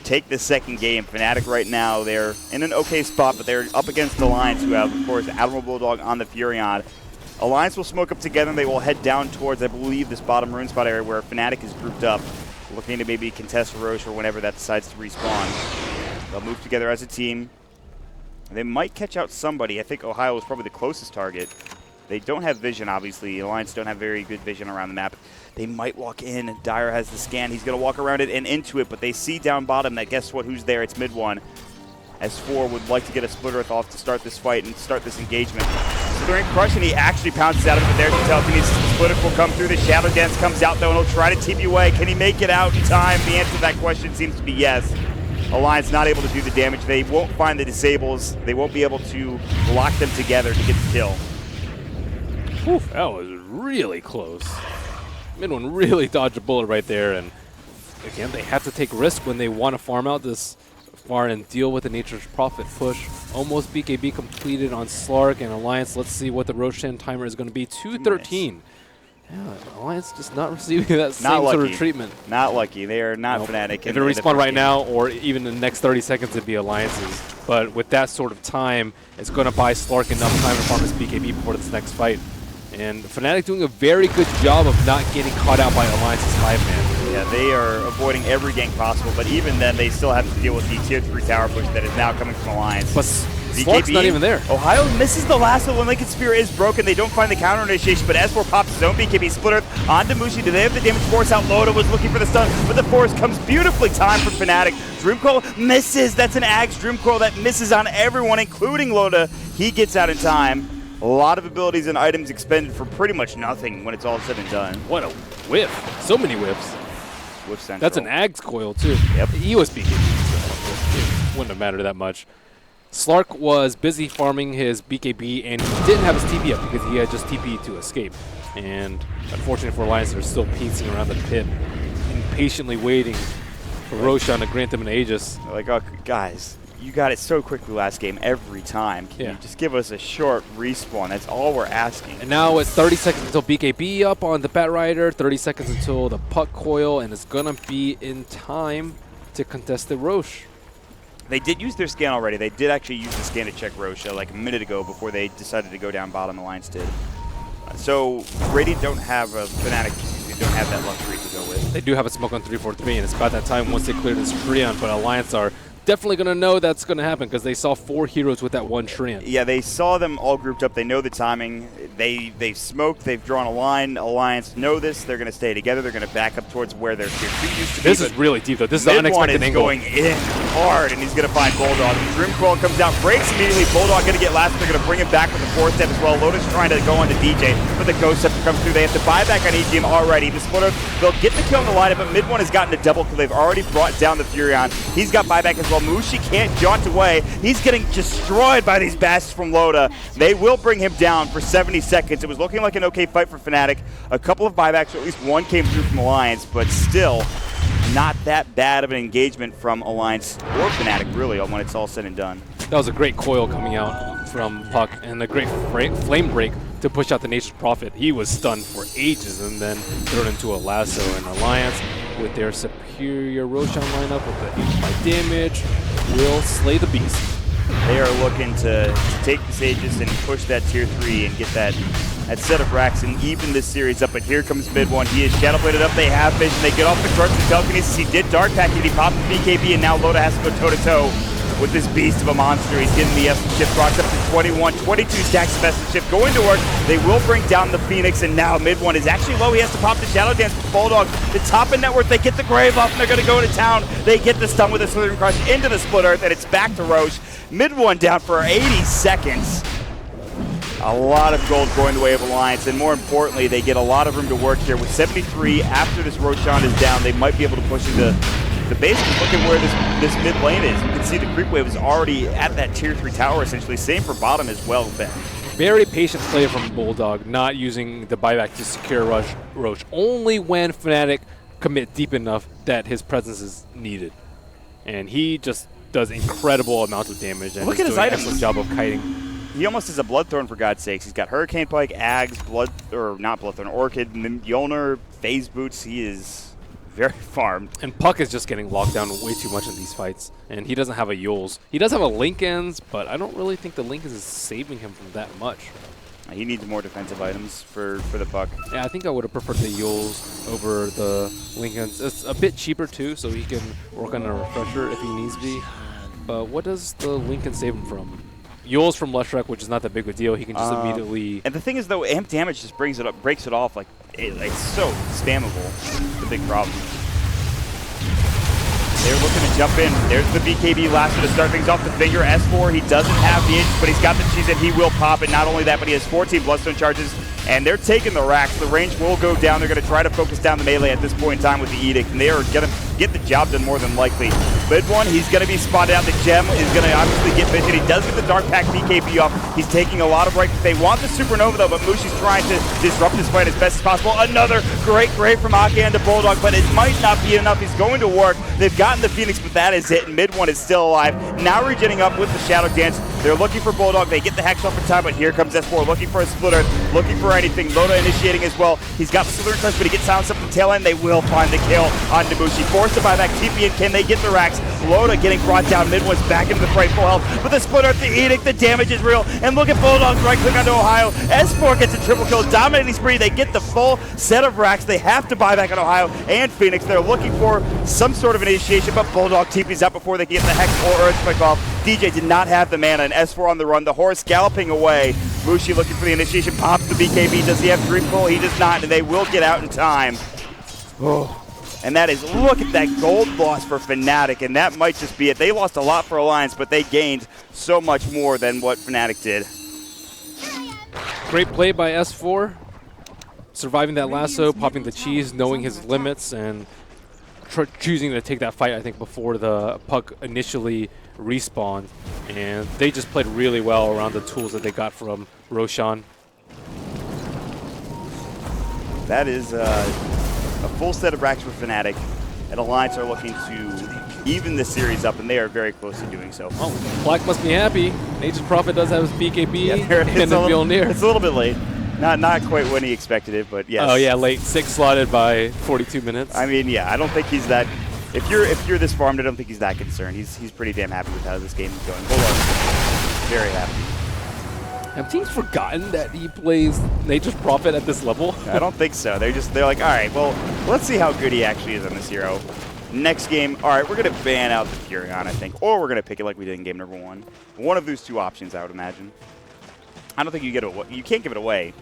take the second game. Fnatic right now, they're in an okay spot, but they're up against Alliance, who have, of course, Admiral Bulldog on the Furion. Alliance will smoke up together, and they will head down towards, I believe, this bottom rune spot area where Fnatic is grouped up, looking to maybe contest Roche or whenever that decides to respawn. They'll move together as a team. They might catch out somebody. I think Ohio is probably the closest target. They don't have vision, obviously. Alliance don't have very good vision around the map. They might walk in, and Dyer has the scan. He's going to walk around it and into it, but they see down bottom that, guess what, who's there? It's mid one. S4 would like to get a Split Earth off to start this fight and start this engagement. So they're in Crush, and he actually pounces out of it, but there's the telekinesis. The Split Earth will come through. The Shadow Dance comes out, though, and he'll try to TP away. Can he make it out in time? The answer to that question seems to be yes. Alliance not able to do the damage. They won't find the disables. They won't be able to lock them together to get the kill. Whew, that was really close. Mid one really dodged a bullet right there, and again, they have to take risk when they want to farm out this far and deal with the Nature's Prophet push. Almost BKB completed on Slark and Alliance. Let's see what the Roshan timer is going to be. 2:13. Yeah, Alliance just not receiving that same sort of treatment. Not lucky. They are not Fnatic. If it respawn right now, or even in the next 30 seconds, it'd be Alliances. But with that sort of time, it's going to buy Slark enough time to farm his BKB before this next fight. And Fnatic doing a very good job of not getting caught out by Alliance's 5-man. Yeah, they are avoiding every gank possible, but even then, they still have to deal with the tier 3 tower push that is now coming from Alliance. But Slark's not even there. Ohio misses the last one. Lincoln Spear is broken. They don't find the counter initiation, but S4 pops his own BKB Split Earth onto Mushi. Do they have the damage force out? Loda was looking for the stun, but the force comes beautifully timed from Fnatic. Dreamcoil misses. That's an Axe Dreamcoil that misses on everyone, including Loda. He gets out in time. A lot of abilities and items expended for pretty much nothing when it's all said and done. What a whiff. So many whiffs. Whiff central. That's an Axe coil, too. Yep. He was BKB, so it wouldn't have mattered that much. Slark was busy farming his BKB, and he didn't have his TP up because he had just TP to escape. And unfortunately for Alliance, they're still piecing around the pit, impatiently waiting for Roshan to grant them an Aegis. Like, oh, guys, you got it so quickly last game every time. Can you just give us a short respawn? That's all we're asking. And now it's 30 seconds until BKB up on the Bat Rider, 30 seconds until the Puck Coil, and it's going to be in time to contest the Roche. They did use their scan already. They did actually use the scan to check Roche like a minute ago before they decided to go down bottom. Alliance did. So Radiant don't have a Fnatic. They don't have that luxury to go with. They do have a smoke on 343, and it's about that time once they clear this Treant, but Alliance are definitely going to know that's going to happen because they saw 4 heroes with that one Treant. Yeah, they saw them all grouped up. They know the timing. They've smoked. They've drawn a line. Alliance know this. They're going to stay together. They're going to back up towards where their tier 2 used to be. This is really deep, though. This is the unexpected angle. Going in hard, and he's going to find Bulldog. Dreamcoil comes out, breaks immediately. Bulldog going to get last. They're going to bring him back with the 4th step as well. Lotus trying to go on to DJ, but the Ghost Scepter comes through. They have to buy back on EGM already. The Splitter, they'll get the kill on the lineup, but mid one has gotten a double kill. They've already brought down the Furion. He's got buyback as well. Mushi can't jaunt away. He's getting destroyed by these bastards from Loda. They will bring him down for 70 seconds. It was looking like an okay fight for Fnatic. A couple of buybacks, or at least one came through from Alliance, but still not that bad of an engagement from Alliance or Fnatic, really, when it's all said and done. That was a great coil coming out from Puck, and a great flame break to push out the Nature's Prophet. He was stunned for ages and then thrown into a lasso, and Alliance, with their superior Roshan lineup with the 85 damage, will slay the beast. They are looking to take the Aegis and push that tier 3 and get that set of racks and even this series up. But here comes mid one. He is shadow plated up. They have vision. They get off the crush with telekinesis. He did dark pack it. He popped the BKB, and now Loda has to go toe to toe with this beast of a monster. He's getting the Essence Shift, rocks up to 21, 22 stacks of Essence Shift going to work. They will bring down the Phoenix, and now mid one is actually low. He has to pop the Shadow Dance with Bulldog. The top of network, they get the Grave off, and they're going to go into town. They get the stun with the Slithering Crush into the Split Earth, and it's back to Roche. Mid one down for 80 seconds. A lot of gold going the way of Alliance, and more importantly, they get a lot of room to work here. With 73, after this Roshan is down, they might be able to push into the base. Look at where this mid lane is. You can see the creep wave is already at that tier 3 tower, essentially. Same for bottom as well, Ben. Very patient play from Bulldog, not using the buyback to secure Roche, only when Fnatic commit deep enough that his presence is needed. And he just does incredible amounts of damage and Look at his doing an items. excellent job of kiting. He almost is a Bloodthorn, for God's sakes. He's got Hurricane Pike, Ags, not Bloodthorn, Orchid, Mjolnir, Phase Boots. He is very farmed. And Puck is just getting locked down way too much in these fights. And he doesn't have a Yules. He does have a Linkens, but I don't really think the Linkens is saving him from that much. He needs more defensive items for the Puck. Yeah, I think I would have preferred the Yules over the Linkens. It's a bit cheaper too, so he can work on a refresher if he needs to be. But what does the Lincoln save him from? Yules from Leshrac, which is not that big of a deal. He can just immediately. And the thing is, though, amp damage just breaks it off. Like it's so spammable. The big problem. They're looking to jump in. There's the BKB last to start things off. The finger S4. He doesn't have the inch, but he's got the cheese and he will pop it. Not only that, but he has 14 Bloodstone charges. And they're taking the racks. The range will go down. They're going to try to focus down the melee at this point in time with the Edict. And they are going to get the job done more than likely. Mid one, he's going to be spotted out. The Gem is going to obviously get vision. He does get the Dark Pack BKB off. He's taking a lot of right. They want the Supernova, though, but Mushi's trying to disrupt this fight as best as possible. Another great grave from Ake to Bulldog, but it might not be enough. He's going to work. They've gotten the Phoenix, but that is it. And mid one is still alive. Now regenerating up with the Shadow Dance. They're looking for Bulldog. They get the Hex off in time, but here comes S4 looking for a Splitter, looking for anything. Loda initiating as well. He's got the Slithering Touch, but he gets silenced up the tail end. They will find the kill on Nabushi. Forced to buy back TP, and can they get the racks? Loda getting brought down. Mid one's back into the fight full health. But the Splitter, the Edict, the damage is real. And look at Bulldog's right click onto Ohio. S4 gets a triple kill, dominating spree. They get the full set of racks. They have to buy back on Ohio and Phoenix. They're looking for some sort of initiation, but Bulldog TP's out before they can get the Hex or Earthquake off. DJ did not have the mana, and S4 on the run. The horse galloping away. Mushi looking for the initiation, pops the BKB. Does he have Dream Pull? He does not, and they will get out in time. Oh. And that is, look at that gold loss for Fnatic, and that might just be it. They lost a lot for Alliance, but they gained so much more than what Fnatic did. Great play by S4. Surviving that lasso, popping the cheese, knowing his limits, and choosing to take that fight, I think, before the Puck initially respawned. And they just played really well around the tools that they got from Roshan. That is a full set of racks for Fnatic. And Alliance are looking to even the series up, and they are very close to doing so. Oh, Black must be happy. Nature's Prophet does have his BKB and the Mjolnir. It's a little bit late. Not quite when he expected it, but yes. Oh yeah, late. 6 slotted by 42 minutes. I mean, yeah, I don't think he's that. If you're this farmed, I don't think he's that concerned. He's pretty damn happy with how this game is going. Very happy. Have teams forgotten that he plays Nature's Prophet at this level? I don't think so. They're like, all right, well, let's see how good he actually is on this hero. Next game, all right, we're going to ban out the Furion, I think, or we're going to pick it like we did in game number 1. One of those two options, I would imagine. I don't think you can't give it away.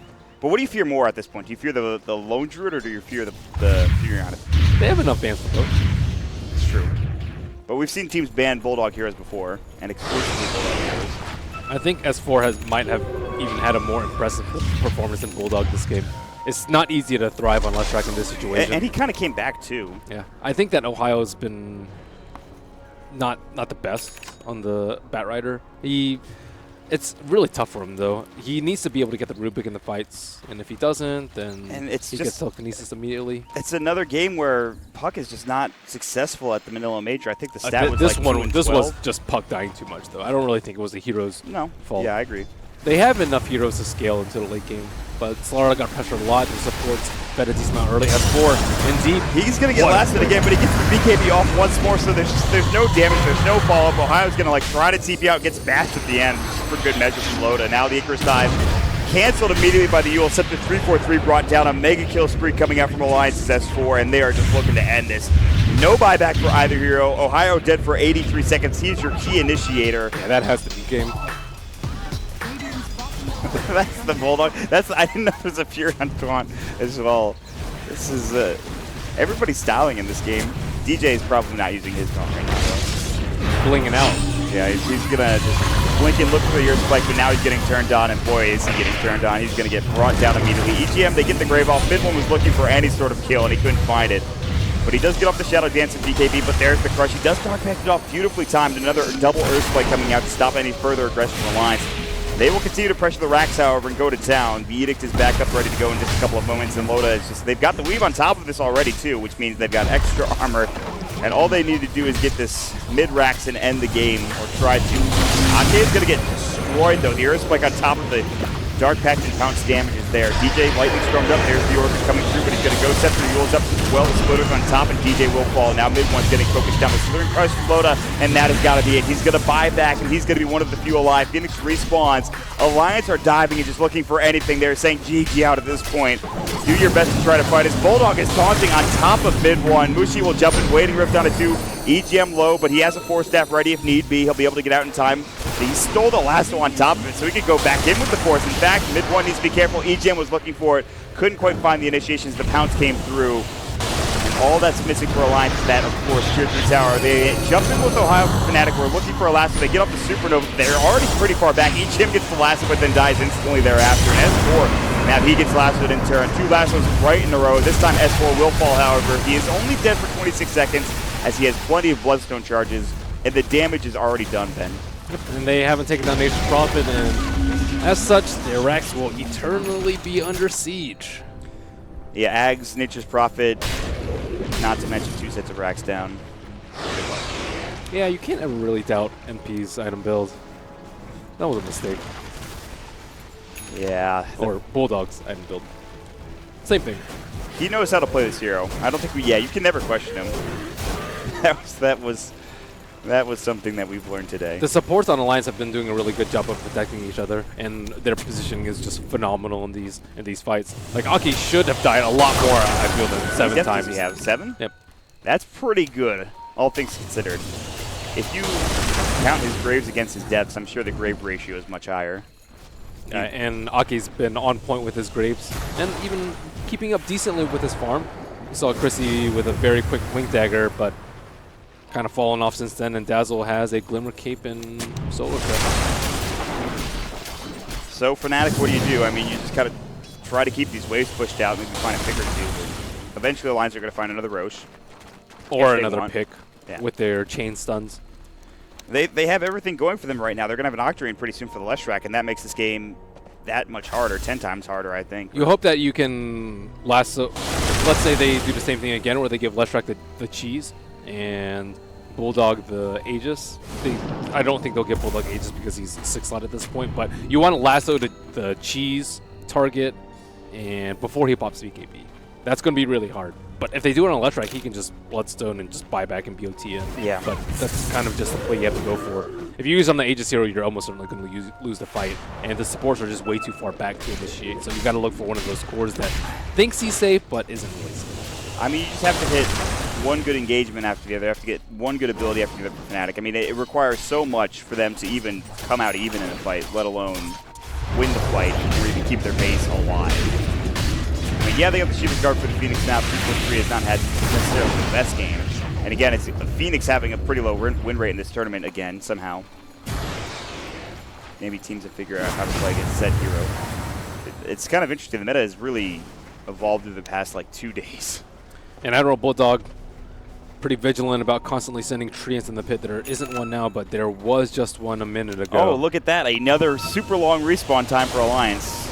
But what do you fear more at this point? Do you fear the Lone Druid, or do you fear the Furion? They have enough bans for both. It's true. But we've seen teams ban Bulldog heroes before, and exclusively Bulldog heroes. I think S4 might have even had a more impressive performance than Bulldog this game. It's not easy to thrive on Leshrac in this situation. And he kind of came back, too. Yeah. I think that Ohio's been not the best on the Batrider. It's really tough for him, though. He needs to be able to get the Rubik in the fights, and if he doesn't, then he gets telekinesis immediately. It's another game where Puck is just not successful at the Manila Major. I think the stat was this was just Puck dying too much, though. I don't really think it was the hero's fault. Yeah, I agree. They have enough heroes to scale into the late game, but Solara got pressured a lot. The supports bet a decent amount early. S4 indeed. He's going to get lasted again, but he gets the BKB off once more, so there's no damage, there's no follow-up. Ohio's going to try to TP out, gets bashed at the end for good measure from Loda. Now the Icarus dive canceled immediately by the Yule. Set to 3-4-3, brought down a mega kill spree coming out from Alliance's S4, and they are just looking to end this. No buyback for either hero. Ohio dead for 83 seconds. He's your key initiator. Yeah, that has to be game. That's the Bulldog. I didn't know there was a Fury on Taunt as well. This is everybody's styling in this game. DJ is probably not using his taunt right now, though. Blinging out. Yeah, he's gonna just blink and look for the ear spike, but now he's getting turned on, and boy, is he getting turned on. He's gonna get brought down immediately. EGM, they get the Grave off. Mid one was looking for any sort of kill, and he couldn't find it. But he does get off the Shadow Dance of BKB, but there's the crush. He does dark pack it off, beautifully timed. Another double Earthquake coming out to stop any further aggression from Alliance. They will continue to pressure the racks, however, and go to town. The Edict is back up, ready to go in just a couple of moments, and Loda is just, they've got the Weave on top of this already, too, which means they've got extra armor, and all they need to do is get this mid-racks and end the game, or try to. Ake is going to get destroyed, though. The Earthquake on top of the Dark Pact and Pounce damage is there. DJ lightly stormed up. There's the Orchid coming through, but he's going to go set the Yules up as well. The Splitter's on top, and DJ will fall. Now mid one's getting focused down. The Slithering Crush from Loda, and that has got to be it. He's going to buy back, and he's going to be one of the few alive. Phoenix respawns. Alliance are diving and just looking for anything. They're saying GG out at this point. Do your best to try to fight. His Bulldog is taunting on top of mid one. Mushi will jump in, waiting rift down to 2. EGM low, but he has a 4-staff ready if need be. He'll be able to get out in time. He stole the lasso on top of it, so he could go back in with the force. In fact, mid one needs to be careful. EGM was looking for it. Couldn't quite find the initiations. The Pounce came through. And all that's missing for Alliance is that, of course, Tier 3 tower. They jump in with Ohio for Fnatic. We're looking for a lasso. They get off the Supernova. They're already pretty far back. EGM gets the lasso, but then dies instantly thereafter. And S4, now he gets lassoed in turn. 2 lassos right in a row. This time S4 will fall, however. He is only dead for 26 seconds as he has plenty of Bloodstone charges, and the damage is already done, Ben. And they haven't taken down Nature's Prophet, and as such, their racks will eternally be under siege. Yeah, Ags, Nature's Prophet, not to mention 2 sets of racks down. Yeah, you can't ever really doubt MP's item build. That was a mistake. Yeah. Or Bulldog's item build. Same thing. He knows how to play this hero. I don't think you can never question him. That was something that we've learned today. The supports on Alliance have been doing a really good job of protecting each other, and their positioning is just phenomenal in these fights. Like, Aki should have died a lot more, I feel, than 7 times. Does he have 7? Yep. That's pretty good, all things considered. If you count his graves against his deaths, I'm sure the grave ratio is much higher. And Aki's been on point with his graves, and even keeping up decently with his farm. We saw Chrissy with a very quick Blink Dagger, but kind of fallen off since then, and Dazzle has a Glimmer Cape and Solar Crest. So, Fnatic, what do? I mean, you just kind of try to keep these waves pushed out, maybe find a pick or 2. Eventually, the Alliance are going to find another Roche. Or another pick with their chain stuns. They have everything going for them right now. They're going to have an Octarine pretty soon for the Leshrac, and that makes this game that much harder, 10 times harder, I think. You hope that you can lasso. Let's say they do the same thing again, where they give Leshrac the cheese and Bulldog the Aegis. I don't think they'll get Bulldog Aegis because he's 6-slot at this point, but you want to lasso the cheese target and before he pops VKB. That's going to be really hard. But if they do it on Leshrac, he can just Bloodstone and just buy back and BOT in. Yeah. But that's kind of just the play you have to go for. If you use on the Aegis hero, you're almost certainly going to lose the fight. And the supports are just way too far back to initiate. So you've got to look for one of those cores that thinks he's safe, but isn't really safe. I mean, you just have to hit one good engagement after the other. You have to get one good ability after the other for Fnatic. I mean, it requires so much for them to even come out even in a fight, let alone win the fight or even keep their base alive. I mean, yeah, they got the Shiva's Guard for the Phoenix now. 3-3 has not had necessarily the best game. And again, it's Phoenix having a pretty low win rate in this tournament again, somehow. Maybe teams will figure out how to play against said hero. It's kind of interesting. The meta has really evolved through the past, 2 days. And Admiral Bulldog, pretty vigilant about constantly sending treants in the pit. There isn't one now, but there was just one a minute ago. Oh, look at that. Another super long respawn time for Alliance.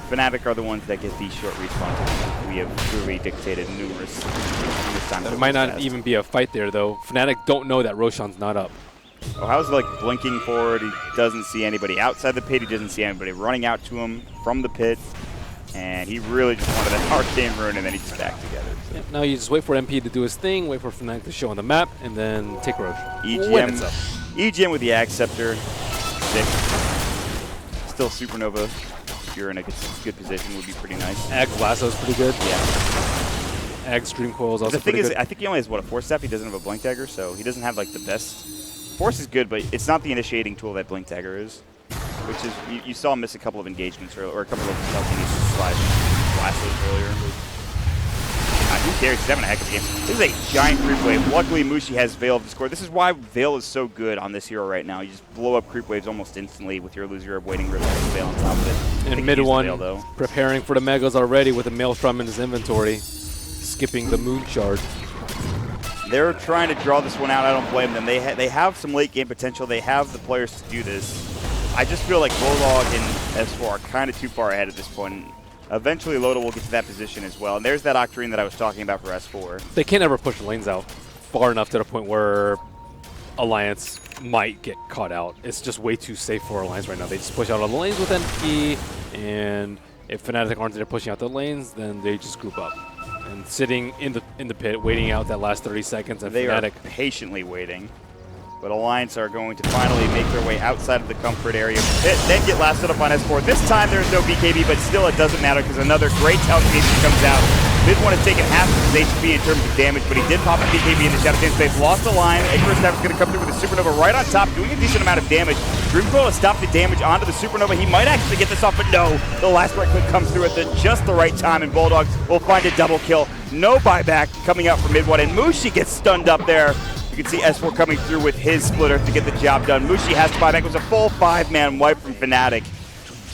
Fnatic are the ones that get these short respawn times. We have clearly dictated numerous times. There might not even be a fight there, though. Fnatic don't know that Roshan's not up. Oh, how's blinking forward? He doesn't see anybody outside the pit. He doesn't see anybody running out to him from the pit. And he really just wanted an Arcane Rune, and then he just back together. So. Yep, now you just wait for MP to do his thing, wait for Fnatic to show on the map, and then take Roche. EGM with the Axe Scepter. Sick. Still Supernova. If you're in a good position, would be pretty nice. Axe Lasso's pretty good. Yeah. X Dream Coil is also The thing pretty is, good. I think he only has, what, a Force Staff? He doesn't have a Blink Dagger, so he doesn't have, like, the best. Force is good, but it's not the initiating tool that Blink Dagger is, which is, you saw him miss a couple of engagements earlier, or a couple of telekinesis / flashes earlier. Who cares? He's having a heck of a game. This is a giant creep wave. Luckily, Mushi has Veil to score. This is why Veil is so good on this hero right now. You just blow up creep waves almost instantly with your Illusory Waiting Rift with Veil on top of it. And mid one, preparing for the Megas already with a Maelstrom in his inventory, skipping the Moon Shard. They're trying to draw this one out. I don't blame them. They have some late game potential. They have the players to do this. I just feel like Bulldog and S4 are kind of too far ahead at this point. Eventually, Loda will get to that position as well. And there's that Octarine that I was talking about for S4. They can't ever push the lanes out far enough to the point where Alliance might get caught out. It's just way too safe for Alliance right now. They just push out all the lanes with NP, and if Fnatic aren't there pushing out the lanes, then they just group up. And sitting in the pit, waiting out that last 30 seconds, and They Fnatic are patiently waiting. But Alliance are going to finally make their way outside of the comfort area. Then get lasted up on S4. This time there's no BKB, but still it doesn't matter because another great telekinesis comes out. Mid one has taken half of his HP in terms of damage, but he did pop a BKB in the Shadow Dance. They've lost the line. Icarus Snap is going to come through with a Supernova right on top, doing a decent amount of damage. Dreamcoil has stopped the damage onto the Supernova. He might actually get this off, but no. The last right click comes through at just the right time, and Bulldogs will find a double kill. No buyback coming out from mid one, and Mushi gets stunned up there. You can see S4 coming through with his splitter to get the job done. Mushi has to buy back. It was a full 5-man wipe from Fnatic.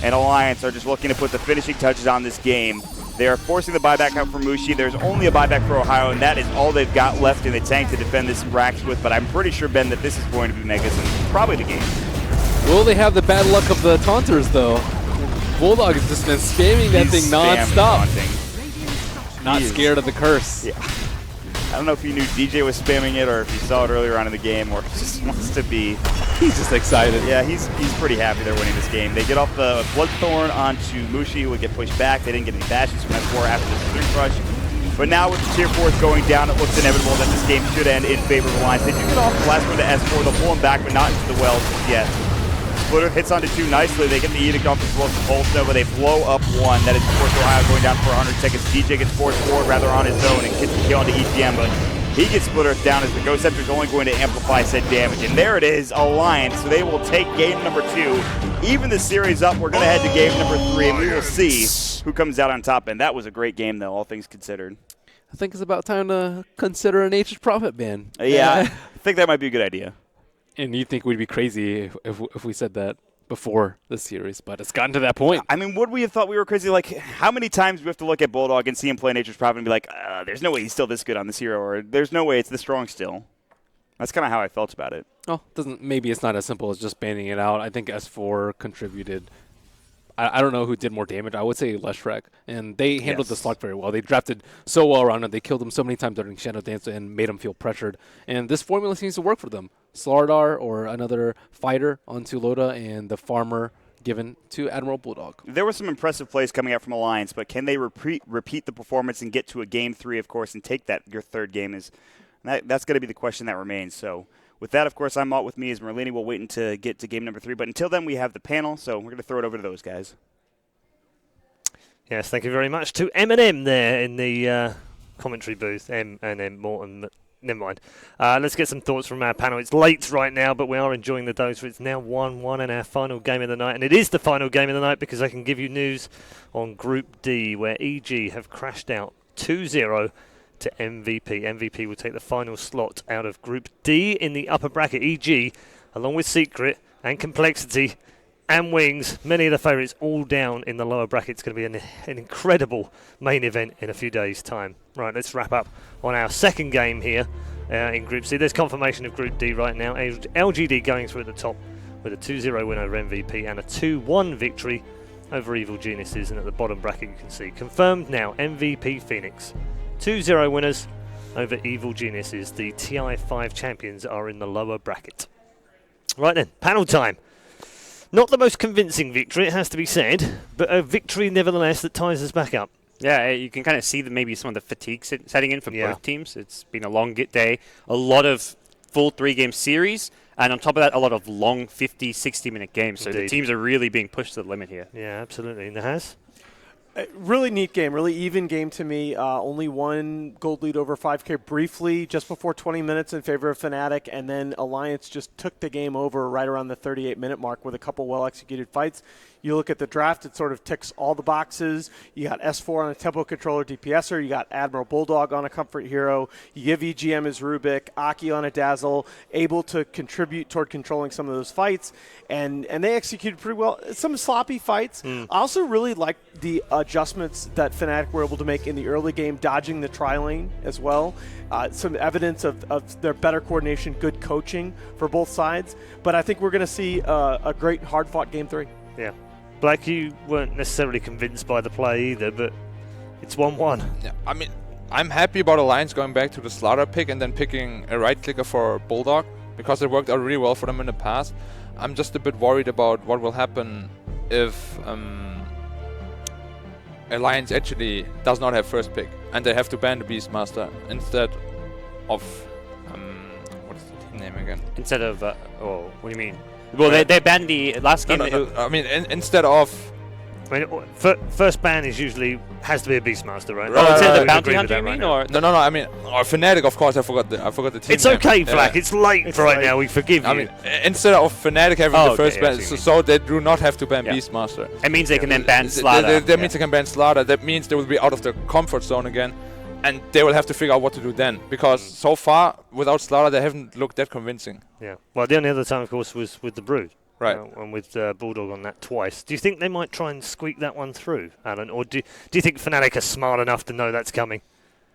And Alliance are just looking to put the finishing touches on this game. They are forcing the buyback out for Mushi. There's only a buyback for Ohio, and that is all they've got left in the tank to defend this Rax with. But I'm pretty sure, Ben, that this is going to be Megas and probably the game. Will they have the bad luck of the taunters, though? Bulldog has just been spamming that thing non-stop. Not scared of the curse. Yeah. I don't know if you knew DJ was spamming it or if you saw it earlier on in the game or just wants to be. He's just excited. Yeah, he's pretty happy they're winning this game. They get off the Bloodthorn onto Mushi, who would get pushed back. They didn't get any bashes from S4 after this 3 rush. But now with the tier 4s going down, it looks inevitable that this game should end in favor of Alliance. They do get off the last one to S4. They'll pull him back, but not into the wells just yet. Splitter hits onto 2 nicely. They get the Edict off as well as Pulse Nova. They blow up 1. That is, of course, Ohio going down for 100 seconds. DJ gets forced forward rather on his own and gets the kill onto EGM, but he gets Splitter down as the Ghost Scepter is only going to amplify said damage. And there it is, Alliance. So they will take game number 2. Even the series up, we're going to head to game number 3, and we will see who comes out on top. And that was a great game, though, all things considered. I think it's about time to consider a Nature's Prophet ban. Yeah, I think that might be a good idea. And you think we'd be crazy if we said that before the series, but it's gotten to that point. I mean, would we have thought we were crazy? Like, how many times do we have to look at Bulldog and see him play Nature's Prophet and be like, there's no way he's still this good on this hero, or there's no way it's this strong still? That's kind of how I felt about it. Oh, maybe it's not as simple as just banning it out. I think S4 contributed. I don't know who did more damage. I would say Leshrek. And they handled the slug very well. They drafted so well around him. They killed him so many times during Shadow Dance and made him feel pressured. And this formula seems to work for them. Slardar or another fighter onto Loda and the farmer given to Admiral Bulldog. There were some impressive plays coming out from Alliance, but can they repeat the performance and get to a game 3, of course, and take that your third game? That's going to be the question that remains. So with that, of course, I'm Malt. With me is Merlini. We'll wait to get to game number 3. But until then, we have the panel, so we're going to throw it over to those guys. Yes, thank you very much to M&M there in the commentary booth. M&M Morton. Never mind. Let's get some thoughts from our panel. It's late right now, but we are enjoying the dose. It's now 1-1 in our final game of the night. And it is the final game of the night because I can give you news on Group D, where EG have crashed out 2-0 to MVP. MVP will take the final slot out of Group D in the upper bracket. EG, along with Secret and Complexity and Wings, many of the favourites all down in the lower bracket. It's going to be an incredible main event in a few days' time. Right, let's wrap up on our second game here in Group C. There's confirmation of Group D right now. LGD going through at the top with a 2-0 win over MVP and a 2-1 victory over Evil Geniuses. And at the bottom bracket you can see confirmed now MVP Phoenix. 2-0 winners over Evil Geniuses. The TI5 champions are in the lower bracket. Right then, panel time. Not the most convincing victory, it has to be said, but a victory nevertheless that ties us back up. Yeah, you can kind of see maybe some of the fatigue setting in for both teams. It's been a long day, a lot of full 3-game series, and on top of that, a lot of long 50, 60-minute games. So the teams are really being pushed to the limit here. Yeah, absolutely. And it has? Really neat game, really even game to me. Only one gold lead over 5K briefly, just before 20 minutes in favor of Fnatic, and then Alliance just took the game over right around the 38-minute mark with a couple well-executed fights. You look at the draft, it sort of ticks all the boxes. You got S4 on a tempo controller DPSer. You got Admiral Bulldog on a comfort hero. You give EGM his Rubik, Aki on a Dazzle, able to contribute toward controlling some of those fights. And they executed pretty well. Some sloppy fights. I also really like the adjustments that Fnatic were able to make in the early game, dodging the tri-lane as well. Some evidence of their better coordination, good coaching for both sides. But I think we're going to see a great hard-fought Game 3. Yeah. Black, you weren't necessarily convinced by the play either, but it's 1-1. Yeah, I mean, I'm happy about Alliance going back to the Slaughter pick and then picking a right clicker for Bulldog, because it worked out really well for them in the past. I'm just a bit worried about what will happen if Alliance actually does not have first pick and they have to ban the Beastmaster instead of what is the team name again? Instead of what do you mean? Well, they banned the last game. No. I mean, instead of. I mean, first ban is usually has to be a Beastmaster, right? Instead of the Bounty Hunter, you mean, or no? I mean, or Fnatic, of course. I forgot the team. It's okay, name. Flack. It's late right now. We forgive you. I mean, instead of Fnatic having the first ban, so they do not have to ban Beastmaster. It means they can then ban Slaughter. That means they can ban Slaughter. That means they will be out of their comfort zone again, and they will have to figure out what to do then. Because so far, without Slaughter, they haven't looked that convincing. Yeah. Well, the only other time, of course, was with the Brood. Right. And with Bulldog on that twice. Do you think they might try and squeak that one through, Alan? Or do you think Fnatic are smart enough to know that's coming?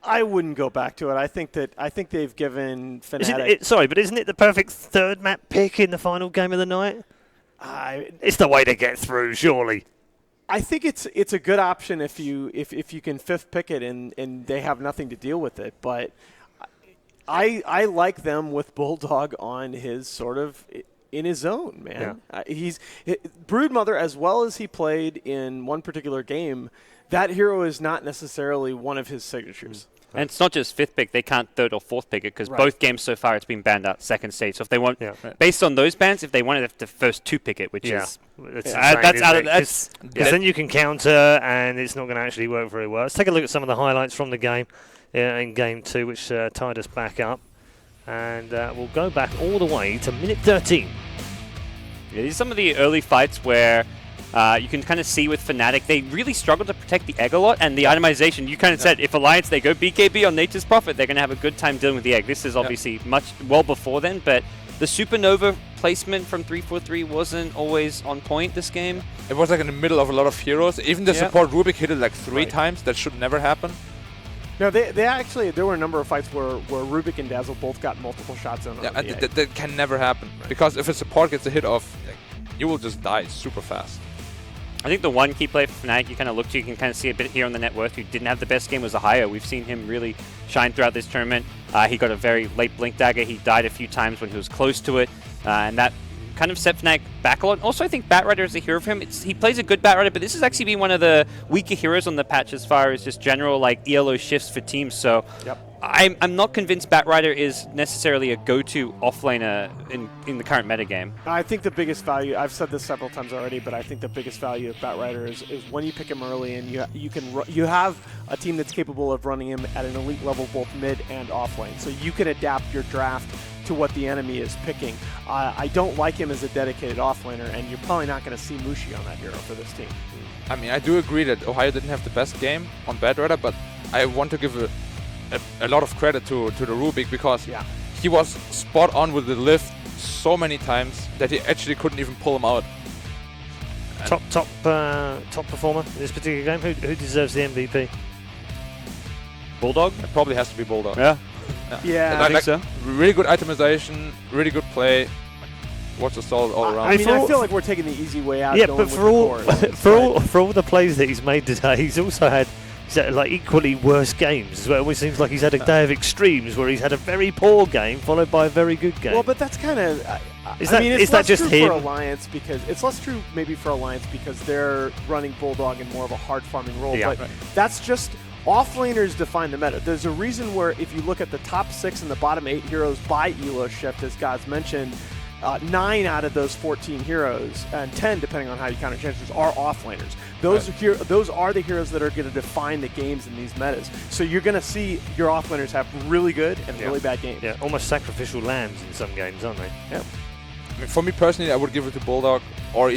I wouldn't go back to it. I think they've given Fnatic. Sorry, but isn't it the perfect third map pick in the final game of the night? It's the way to get through, surely. I think it's a good option if you can fifth pick it and they have nothing to deal with it. But I like them with Bulldog on his sort of in his zone, man. He's Broodmother, as well as he played in one particular game. That hero is not necessarily one of his signatures. And it's not just fifth pick; they can't third or fourth pick it because both games so far it's been banned out second stage. So if they want, based on those bans, if they wanted, they have to first two pick it, which is that's out of because then you can counter, and it's not going to actually work very well. Let's take a look at some of the highlights from the game in Game 2, which tied us back up. And we'll go back all the way to minute 13. Yeah, these are some of the early fights where you can kind of see with Fnatic, they really struggle to protect the egg a lot, and the itemization, you kind of said, if Alliance, they go BKB on Nature's Prophet, they're going to have a good time dealing with the egg. This is obviously well before then, but the Supernova placement from 343 wasn't always on point this game. It was like in the middle of a lot of heroes. Even the support Rubik hit it like 3 times. That should never happen. No, they actually, there were a number of fights where Rubik and Dazzle both got multiple shots on and that can never happen. Because if a support gets a hit off, you will just die super fast. I think the one key play for Fnatic you kind of look to, you can kind of see a bit here on the net worth, who didn't have the best game, was Ahio. We've seen him really shine throughout this tournament. He got a very late Blink Dagger. He died a few times when he was close to it, and that kind of set Fnatic back a lot. Also, I think Batrider is a hero for him. He plays a good Batrider, but this has actually been one of the weaker heroes on the patch as far as just general like ELO shifts for teams. So I'm not convinced Batrider is necessarily a go-to offlaner in the current metagame. I think the biggest value, I've said this several times already, but I think the biggest value of Batrider is when you pick him early and you have a team that's capable of running him at an elite level both mid and offlane. So you can adapt your draft to what the enemy is picking. I don't like him as a dedicated offlaner, and you're probably not going to see Mushi on that hero for this team. I mean, I do agree that Ohio didn't have the best game on Batrider, but I want to give a lot of credit to the Rubik, because he was spot on with the lift so many times that he actually couldn't even pull him out. Top performer in this particular game. Who deserves the MVP? Bulldog? It probably has to be Bulldog. Yeah, I think so. Really good itemization, really good play. Watch the solid all around. I mean, I feel like we're taking the easy way out. Yeah, going but with for all the plays that he's made today, he's also had like equally worse games as well. It seems like he's had a day of extremes where he's had a very poor game followed by a very good game. Well, but that's kind of. Is that less just true him? For Alliance, because it's less true maybe for Alliance because they're running Bulldog in more of a hard farming role. Yeah. But that's just. Offlaners define the meta. There's a reason where if you look at the top 6 and the bottom 8 heroes by ELO shift, as God's mentioned, 9 out of those 14 heroes, and 10 depending on how you count chances, are offlaners. Those are the heroes that are going to define the games in these metas. So you're going to see your offlaners have really good and really bad games. Yeah, almost sacrificial lambs in some games, aren't they? Yeah. I mean, for me personally, I would give it to Bulldog or